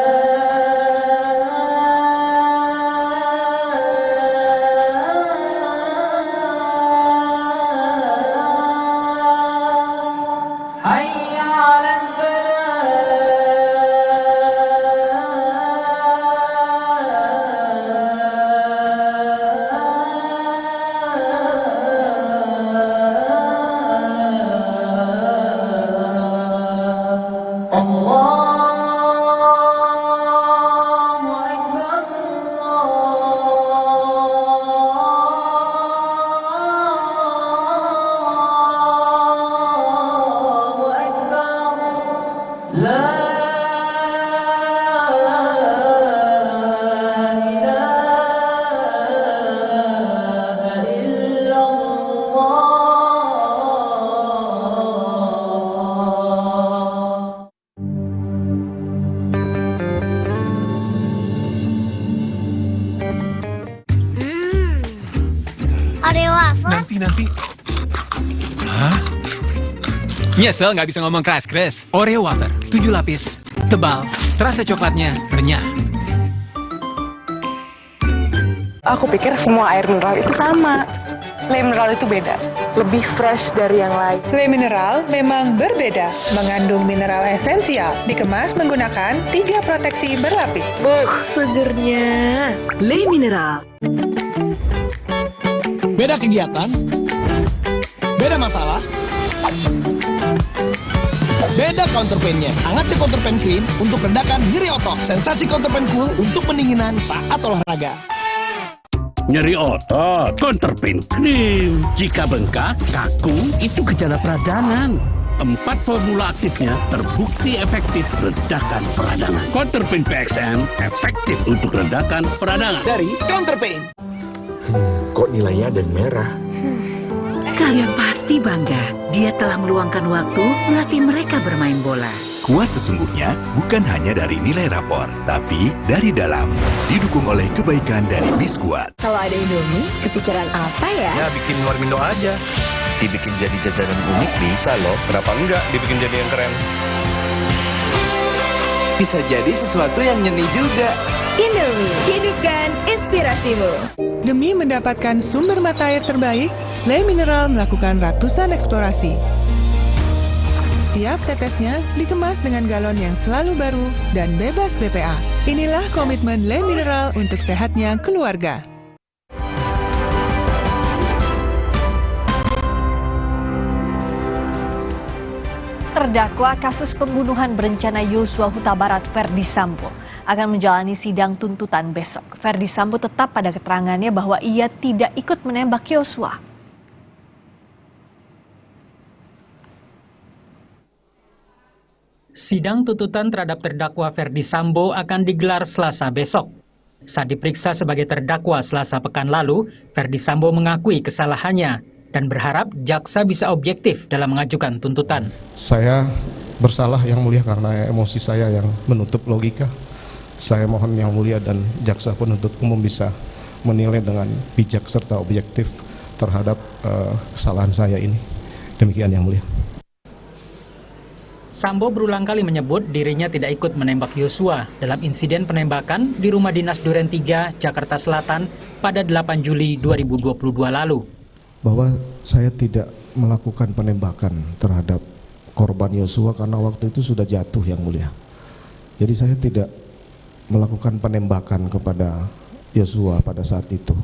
حي على الفلاح الله أكبر الله أكبر لا إله إلا الله Oreo wafer. Nanti. Hah? Nyesel nggak bisa ngomong keras-keras. Oreo wafer, 7 lapis, tebal, terasa coklatnya renyah. Aku pikir semua air mineral itu sama. Le Mineral itu beda, lebih fresh dari yang lain. Le Mineral memang berbeda, mengandung mineral esensial, dikemas menggunakan 3 proteksi berlapis. Segernya. Le Mineral. Beda kegiatan, beda masalah, Beda counterpain-nya. Hangat The Counterpain Cream untuk redakan nyeri otot. Sensasi counterpain cool untuk pendinginan saat olahraga. Nyeri otot, Counterpain Cream. Jika bengkak, kaku, itu gejala peradangan. 4 formula aktifnya terbukti efektif redakan peradangan. Counterpain PXM efektif untuk redakan peradangan. Dari Counterpain. Kok nilainya ada yang merah? Kalian pasti bangga. Dia telah meluangkan waktu melatih mereka bermain bola. Kuat sesungguhnya bukan hanya dari nilai rapor, tapi dari dalam. Didukung oleh kebaikan dari Biskuat. Kalau ada Indomie, kepikiran apa ya? Ya bikin warmindo aja. Dibikin jadi jajanan unik bisa loh. Kenapa enggak dibikin jadi yang keren? Bisa jadi sesuatu yang nyeni juga. Indomie, hidupkan inspirasimu. Demi mendapatkan sumber mata air terbaik, Le Mineral melakukan ratusan eksplorasi. Setiap tetesnya dikemas dengan galon yang selalu baru dan bebas BPA. Inilah komitmen Le Mineral untuk sehatnya keluarga. Terdakwa kasus pembunuhan berencana Yosua Huta Barat Ferdi Sambo akan menjalani sidang tuntutan besok. Ferdi Sambo tetap pada keterangannya bahwa ia tidak ikut menembak Yosua. Sidang tuntutan terhadap terdakwa Ferdi Sambo akan digelar Selasa besok. Saat diperiksa sebagai terdakwa Selasa pekan lalu, Ferdi Sambo mengakui kesalahannya dan berharap jaksa bisa objektif dalam mengajukan tuntutan. Saya bersalah yang mulia karena emosi saya yang menutup logika. Saya mohon yang mulia dan jaksa penuntut umum bisa menilai dengan bijak serta objektif terhadap kesalahan saya ini. Demikian yang mulia. Sambo berulang kali menyebut dirinya tidak ikut menembak Yosua dalam insiden penembakan di rumah dinas Duren 3, Jakarta Selatan pada 8 Juli 2022 lalu. Bahwa saya tidak melakukan penembakan terhadap korban Yosua karena waktu itu sudah jatuh yang mulia. Jadi saya tidak melakukan penembakan kepada Yosua pada saat itu.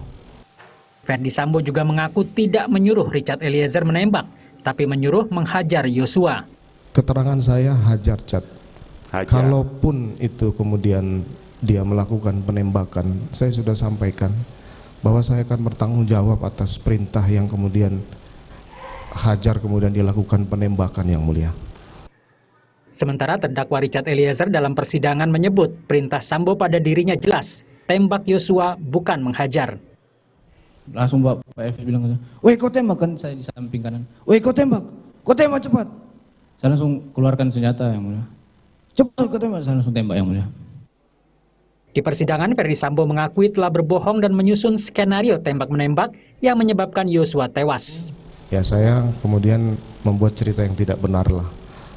Ferdi Sambo juga mengaku tidak menyuruh Richard Eliezer menembak, tapi menyuruh menghajar Yosua. Keterangan saya hajar, Cat. Kalaupun itu kemudian dia melakukan penembakan, saya sudah sampaikan bahwa saya akan bertanggung jawab atas perintah yang kemudian hajar kemudian dilakukan penembakan yang mulia. Sementara terdakwa Richard Eliezer dalam persidangan menyebut perintah Sambo pada dirinya jelas, tembak Yosua bukan menghajar. Langsung Pak F bilang, "Woi kau tembak," kan saya di samping kanan. "Woi kau tembak cepat." Saya langsung keluarkan senjata yang mulia. "Cepat kau tembak," saya langsung tembak yang mulia. Di persidangan, Ferdi Sambo mengakui telah berbohong dan menyusun skenario tembak-menembak yang menyebabkan Yosua tewas. Ya, saya kemudian membuat cerita yang tidak benar lah,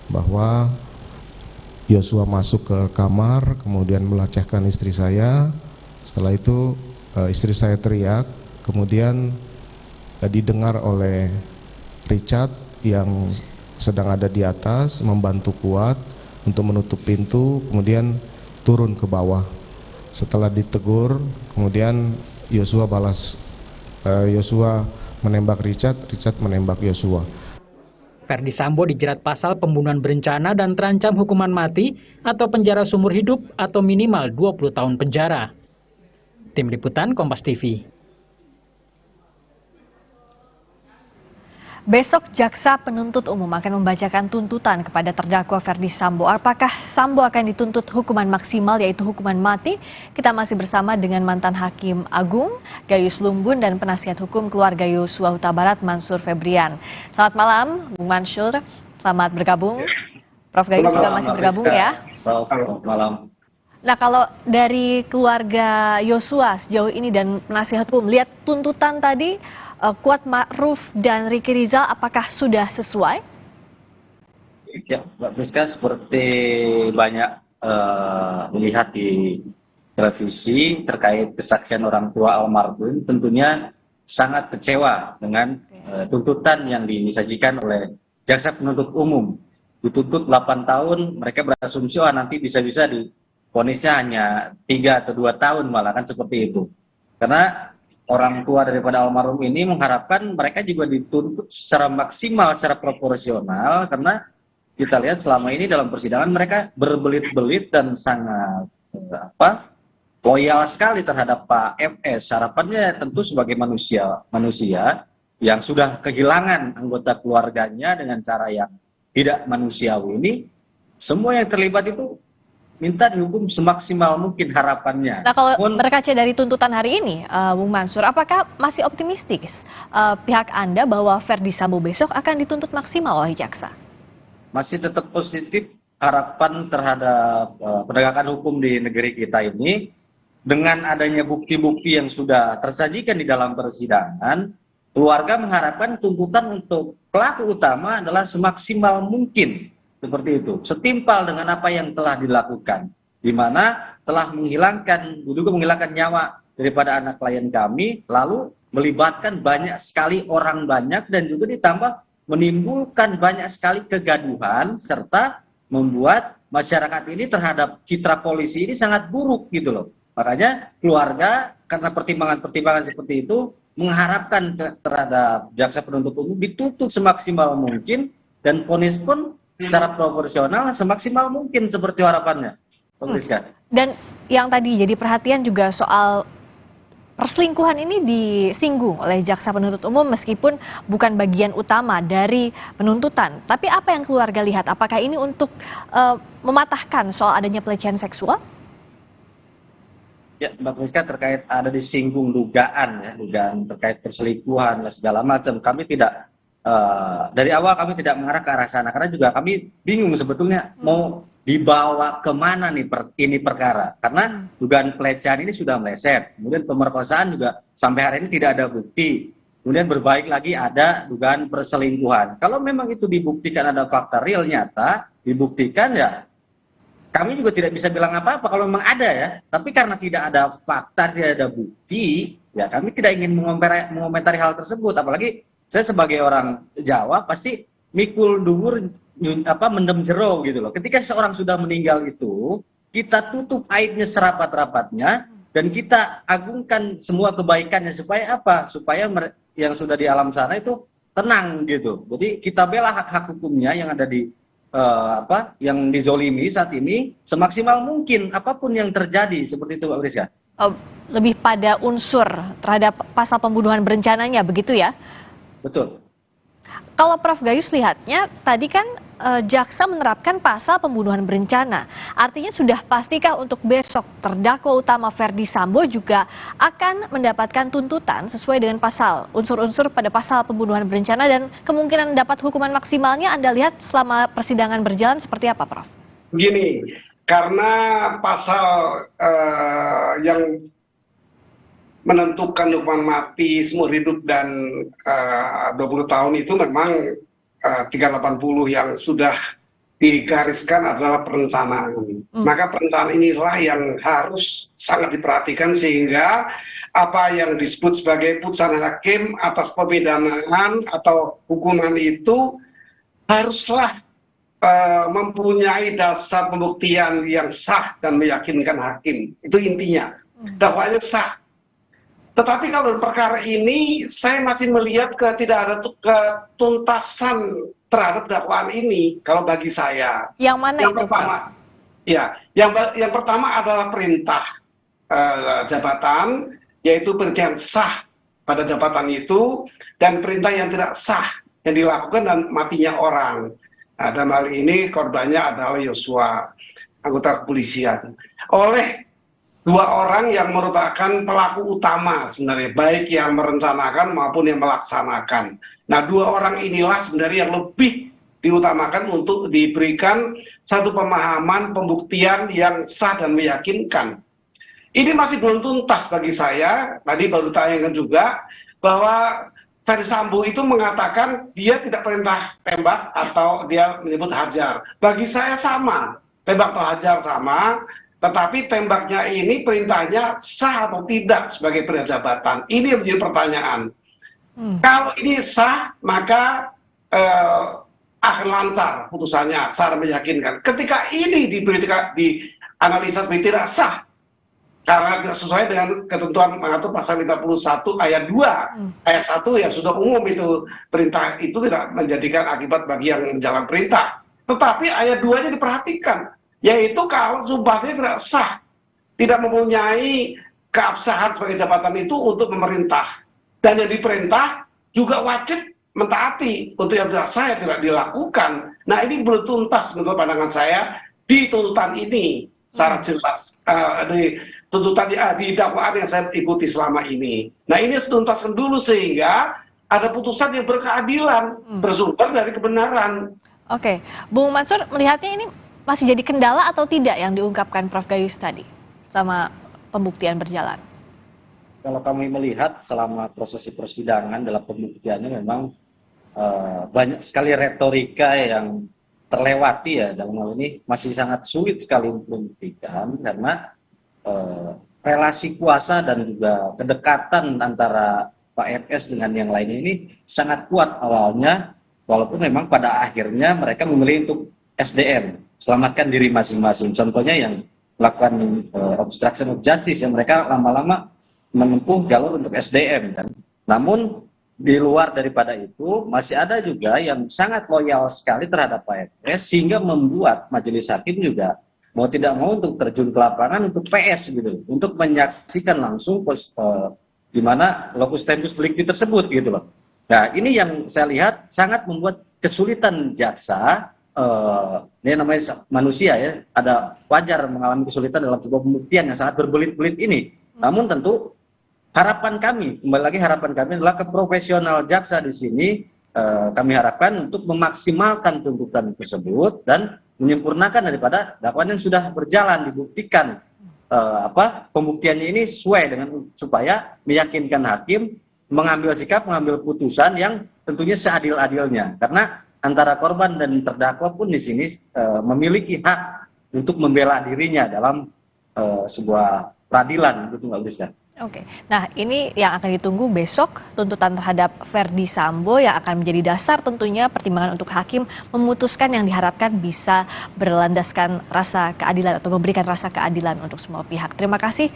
bahwa Yosua masuk ke kamar, kemudian melecehkan istri saya. Setelah itu istri saya teriak, kemudian didengar oleh Richard yang sedang ada di atas, membantu Kuat untuk menutup pintu, kemudian turun ke bawah. Setelah ditegur, kemudian Yosua menembak Richard menembak Yosua. Ferdi Sambo dijerat pasal pembunuhan berencana dan terancam hukuman mati atau penjara seumur hidup atau minimal 20 tahun penjara. Tim Liputan Kompas TV. Besok jaksa penuntut umum akan membacakan tuntutan kepada terdakwa Ferdi Sambo. Apakah Sambo akan dituntut hukuman maksimal yaitu hukuman mati? Kita masih bersama dengan mantan Hakim Agung, Gayus Lumbun, dan penasihat hukum keluarga Yosua Huta Barat, Mansur Febrian. Selamat malam, Bung Mansur. Selamat bergabung. Prof. Gayus juga masih bergabung ya. Selamat malam. Nah, kalau dari keluarga Yosua sejauh ini dan penasihat hukum, lihat tuntutan tadi, Kuat Ma'ruf dan Ricky Rizal, apakah sudah sesuai? Ya, Mbak Priska, seperti banyak melihat di televisi terkait kesaksian orang tua almarhum, tentunya sangat kecewa dengan tuntutan yang disajikan oleh jaksa penuntut umum. Dituntut 8 tahun, mereka berasumsi nanti bisa-bisa divonisnya hanya 3 atau 2 tahun, malah kan seperti itu. Karena orang tua daripada almarhum ini mengharapkan mereka juga dituntut secara maksimal, secara proporsional, karena kita lihat selama ini dalam persidangan mereka berbelit-belit dan sangat loyal sekali terhadap Pak FS. Harapannya tentu sebagai manusia yang sudah kehilangan anggota keluarganya dengan cara yang tidak manusiawi ini, semua yang terlibat itu minta dihukum semaksimal mungkin harapannya. Nah, kalau berkaca dari tuntutan hari ini, Bung Mansur, apakah masih optimistis pihak Anda bahwa Ferdi Sambo besok akan dituntut maksimal oleh jaksa? Masih tetap positif harapan terhadap penegakan hukum di negeri kita ini. Dengan adanya bukti-bukti yang sudah tersajikan di dalam persidangan, keluarga mengharapkan tuntutan untuk pelaku utama adalah semaksimal mungkin. Seperti itu, setimpal dengan apa yang telah dilakukan, di mana telah menghilangkan nyawa daripada anak klien kami, lalu melibatkan banyak sekali orang banyak dan juga ditambah menimbulkan banyak sekali kegaduhan serta membuat masyarakat ini terhadap citra polisi ini sangat buruk gitu loh. Makanya keluarga karena pertimbangan-pertimbangan seperti itu mengharapkan terhadap jaksa penuntut umum dituntut semaksimal mungkin dan vonis pun secara proporsional semaksimal mungkin seperti harapannya. Dan yang tadi jadi perhatian juga soal perselingkuhan ini disinggung oleh jaksa penuntut umum meskipun bukan bagian utama dari penuntutan. Tapi apa yang keluarga lihat? Apakah ini untuk mematahkan soal adanya pelecehan seksual? Ya, Mbak Priska, terkait ada disinggung dugaan terkait perselingkuhan dan segala macam. Kami tidak dari awal kami tidak mengarah ke arah sana karena juga kami bingung sebetulnya mau dibawa kemana nih ini perkara, karena dugaan pelecehan ini sudah meleset, kemudian pemerkosaan juga sampai hari ini tidak ada bukti, kemudian berbalik lagi ada dugaan perselingkuhan. Kalau memang itu dibuktikan ada fakta real nyata dibuktikan, ya kami juga tidak bisa bilang apa-apa kalau memang ada ya, tapi karena tidak ada fakta, tidak ada bukti, ya kami tidak ingin mengomentari hal tersebut. Apalagi saya sebagai orang Jawa pasti mikul dhuwur mendem jero gitu loh. Ketika seorang sudah meninggal itu, kita tutup aibnya serapat-rapatnya dan kita agungkan semua kebaikannya supaya apa? Supaya yang sudah di alam sana itu tenang gitu. Jadi kita bela hak-hak hukumnya yang ada di yang dizolimi saat ini semaksimal mungkin apapun yang terjadi, seperti itu Pak Priska. Lebih pada unsur terhadap pasal pembunuhan berencananya begitu ya? Betul. Kalau Prof Gayus lihatnya, tadi kan jaksa menerapkan pasal pembunuhan berencana. Artinya sudah pastikah untuk besok terdakwa utama Ferdi Sambo juga akan mendapatkan tuntutan sesuai dengan pasal, unsur-unsur pada pasal pembunuhan berencana, dan kemungkinan dapat hukuman maksimalnya Anda lihat selama persidangan berjalan seperti apa, Prof? Begini, karena pasal yang menentukan hukuman mati seumur hidup dan 20 tahun itu memang 380 yang sudah digariskan adalah perencanaan. Maka perencanaan inilah yang harus sangat diperhatikan sehingga apa yang disebut sebagai putusan hakim atas pemidanaan atau hukuman itu haruslah mempunyai dasar pembuktian yang sah dan meyakinkan hakim. Itu intinya. Dakwanya sah. Tetapi kalau perkara ini saya masih melihat tidak ada ketuntasan terhadap dakwaan ini kalau bagi saya. Yang mana yang itu? Pertama, ya, yang pertama adalah perintah jabatan, yaitu perintah yang sah pada jabatan itu dan perintah yang tidak sah yang dilakukan dan matinya orang. Nah, dalam hal ini korbannya adalah Yosua, anggota kepolisian. Oleh dua orang yang merupakan pelaku utama sebenarnya, baik yang merencanakan maupun yang melaksanakan. Nah, dua orang inilah sebenarnya yang lebih diutamakan untuk diberikan satu pemahaman pembuktian yang sah dan meyakinkan. Ini masih belum tuntas bagi saya. Tadi baru ditayangkan juga bahwa Ferdi Sambo itu mengatakan dia tidak perintah tembak atau dia menyebut hajar. Bagi saya sama, tembak atau hajar sama. Tetapi tembaknya ini perintahnya sah atau tidak sebagai perintah jabatan. Ini yang menjadi pertanyaan. Kalau ini sah, maka akan lancar putusannya, sah dan meyakinkan. Ketika ini dianalisa sebagai tidak sah, karena tidak sesuai dengan ketentuan mengatur pasal 51 ayat 2. Ayat 1 yang sudah umum itu, perintah itu tidak menjadikan akibat bagi yang menjalankan perintah. Tetapi ayat 2-nya diperhatikan, yaitu kalau sumpahnya tidak sah, tidak mempunyai keabsahan sebagai jabatan itu untuk memerintah. Dan yang diperintah juga wajib mentaati. Untuk yang tidak sah tidak dilakukan. Nah, ini belum tuntas menurut pandangan saya di tuntutan ini secara jelas. Di tuntutan di dakwaan yang saya ikuti selama ini. Nah, ini harus tuntaskan dulu sehingga ada putusan yang berkeadilan, bersumber dari kebenaran. Oke, Bung Mansur melihatnya ini masih jadi kendala atau tidak yang diungkapkan Prof. Gayus tadi sama pembuktian berjalan? Kalau kami melihat selama proses persidangan dalam pembuktiannya memang banyak sekali retorika yang terlewati ya, dalam hal ini masih sangat sulit sekali untuk membuktikan karena relasi kuasa dan juga kedekatan antara Pak FS dengan yang lain ini sangat kuat awalnya, walaupun memang pada akhirnya mereka memilih untuk SDM, selamatkan diri masing-masing. Contohnya yang melakukan obstruction of justice, yang mereka lama-lama menempuh jalur untuk SDM kan. Namun di luar daripada itu masih ada juga yang sangat loyal sekali terhadap Pak FS sehingga membuat majelis hakim juga mau tidak mau untuk terjun ke lapangan untuk PS gitu, untuk menyaksikan langsung di mana lokus tempus delicti tersebut gitu loh. Nah, ini yang saya lihat sangat membuat kesulitan jaksa. Ini namanya manusia ya, ada wajar mengalami kesulitan dalam sebuah pembuktian yang sangat berbelit-belit ini. Namun tentu harapan kami, kembali lagi harapan kami adalah keprofesional jaksa di sini. Kami harapkan untuk memaksimalkan tuntutan tersebut dan menyempurnakan daripada dakwaan yang sudah berjalan, dibuktikan pembuktiannya ini sesuai dengan supaya meyakinkan hakim mengambil sikap, mengambil putusan yang tentunya seadil-adilnya. Karena antara korban dan terdakwa pun di sini memiliki hak untuk membela dirinya dalam sebuah peradilan, gitu Mbak Briska. Oke, nah ini yang akan ditunggu besok, tuntutan terhadap Ferdi Sambo yang akan menjadi dasar tentunya pertimbangan untuk hakim memutuskan yang diharapkan bisa berlandaskan rasa keadilan atau memberikan rasa keadilan untuk semua pihak. Terima kasih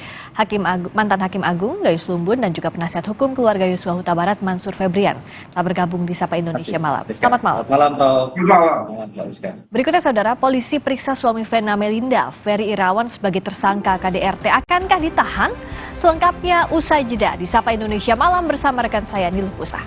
mantan Hakim Agung Gayus Lumbun dan juga penasihat hukum keluarga Yosua Huta Barat Mansur Febrian telah bergabung di Sapa Indonesia Malam. Selamat malam. Selamat malam. Berikutnya saudara, polisi periksa suami Vena Melinda, Ferry Irawan sebagai tersangka KDRT. Akankah ditahan? Selengkapnya usai jeda di Sapa Indonesia Malam bersama rekan saya Niluh Puspa.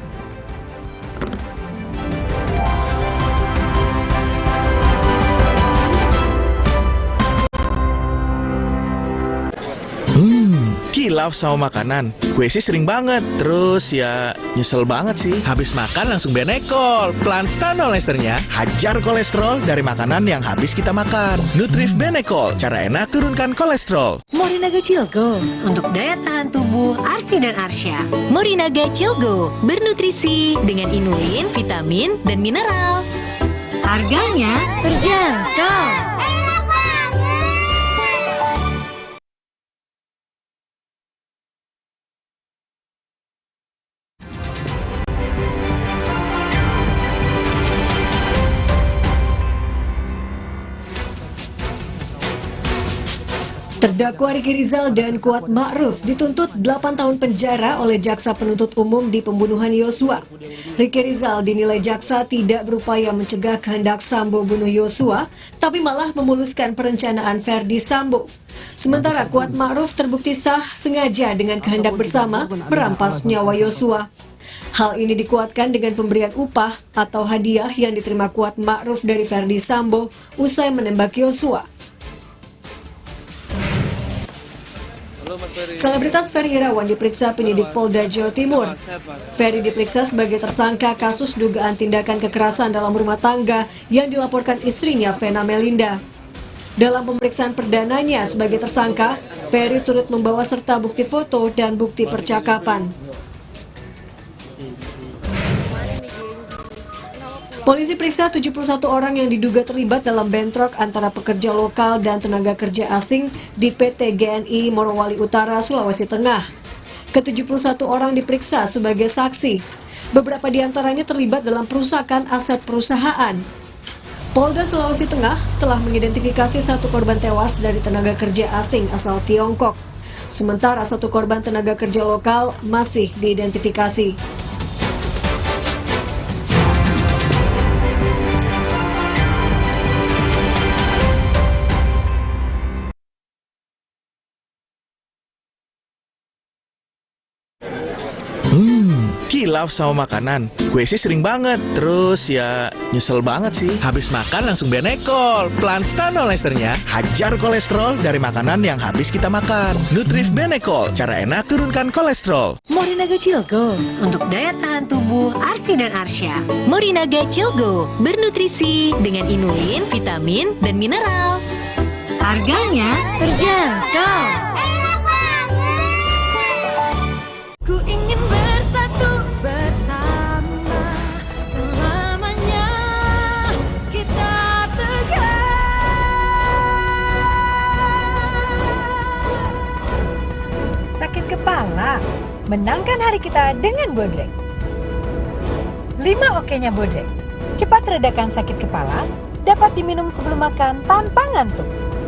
Kilaf sama makanan, gue sih sering banget. Terus ya nyesel banget sih, habis makan langsung Benekol. Plan Stanol Esternya hajar kolesterol dari makanan yang habis kita makan. Nutrif Benekol, cara enak turunkan kolesterol. Morinaga Cilgo, untuk daya tahan tubuh Arsi dan Arsya. Morinaga Cilgo, bernutrisi dengan inulin, vitamin, dan mineral. Harganya terjangkau. Terdakwa Riki Rizal dan Kuat Ma'ruf dituntut 8 tahun penjara oleh Jaksa Penuntut Umum di pembunuhan Yosua. Riki Rizal dinilai jaksa tidak berupaya mencegah kehendak Sambo bunuh Yosua, tapi malah memuluskan perencanaan Ferdi Sambo. Sementara Kuat Ma'ruf terbukti sah sengaja dengan kehendak bersama merampas nyawa Yosua. Hal ini dikuatkan dengan pemberian upah atau hadiah yang diterima Kuat Ma'ruf dari Ferdi Sambo usai menembak Yosua. Selebritas Ferry Irawan diperiksa penyidik Polda Jawa Timur. Ferry diperiksa sebagai tersangka kasus dugaan tindakan kekerasan dalam rumah tangga yang dilaporkan istrinya Vena Melinda. Dalam pemeriksaan perdananya sebagai tersangka, Ferry turut membawa serta bukti foto dan bukti percakapan. Polisi periksa 71 orang yang diduga terlibat dalam bentrok antara pekerja lokal dan tenaga kerja asing di PT GNI Morowali Utara, Sulawesi Tengah. Ke-71 orang diperiksa sebagai saksi. Beberapa di antaranya terlibat dalam perusakan aset perusahaan. Polda Sulawesi Tengah telah mengidentifikasi 1 korban tewas dari tenaga kerja asing asal Tiongkok. Sementara 1 korban tenaga kerja lokal masih diidentifikasi. hilaf sama makanan, gue sih sering banget. Terus ya nyesel banget sih. Habis makan langsung Benekol. Plan Stanol Esternya hajar kolesterol dari makanan yang habis kita makan. Nutrif Benekol, cara enak turunkan kolesterol. Morinaga Cilgo untuk daya tahan tubuh Arsi dan Arsya. Morinaga Cilgo bernutrisi dengan inulin, vitamin, dan mineral. Harganya terjangkau. Ku ingin bersatu bersama selamanya, kita tegar. Sakit kepala? Menangkan hari kita dengan Bodrek. 5 oke-nya Bodrek. Cepat redakan sakit kepala, dapat diminum sebelum makan tanpa ngantuk.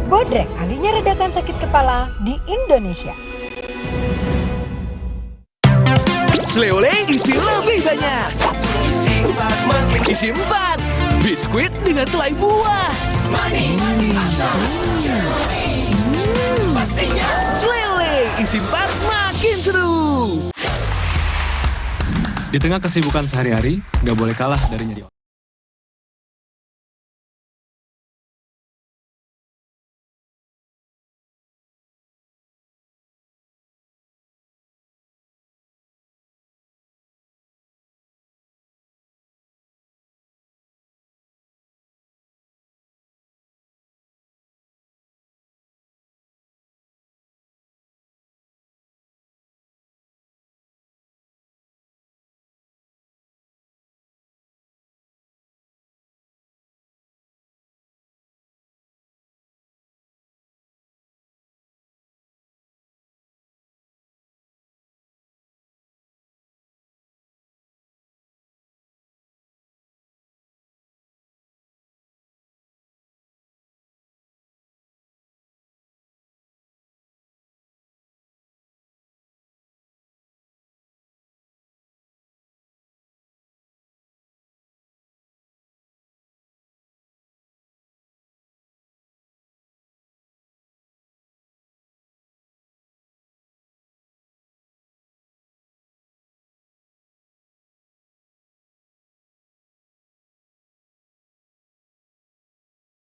Bodrek, ahlinya redakan sakit kepala di Indonesia. Sleole isi lebih banyak. Isi 4. Biskuit dengan selai buah. Sleole isi 4 makin seru. Di tengah kesibukan sehari-hari, nggak boleh kalah dari nyeri otot.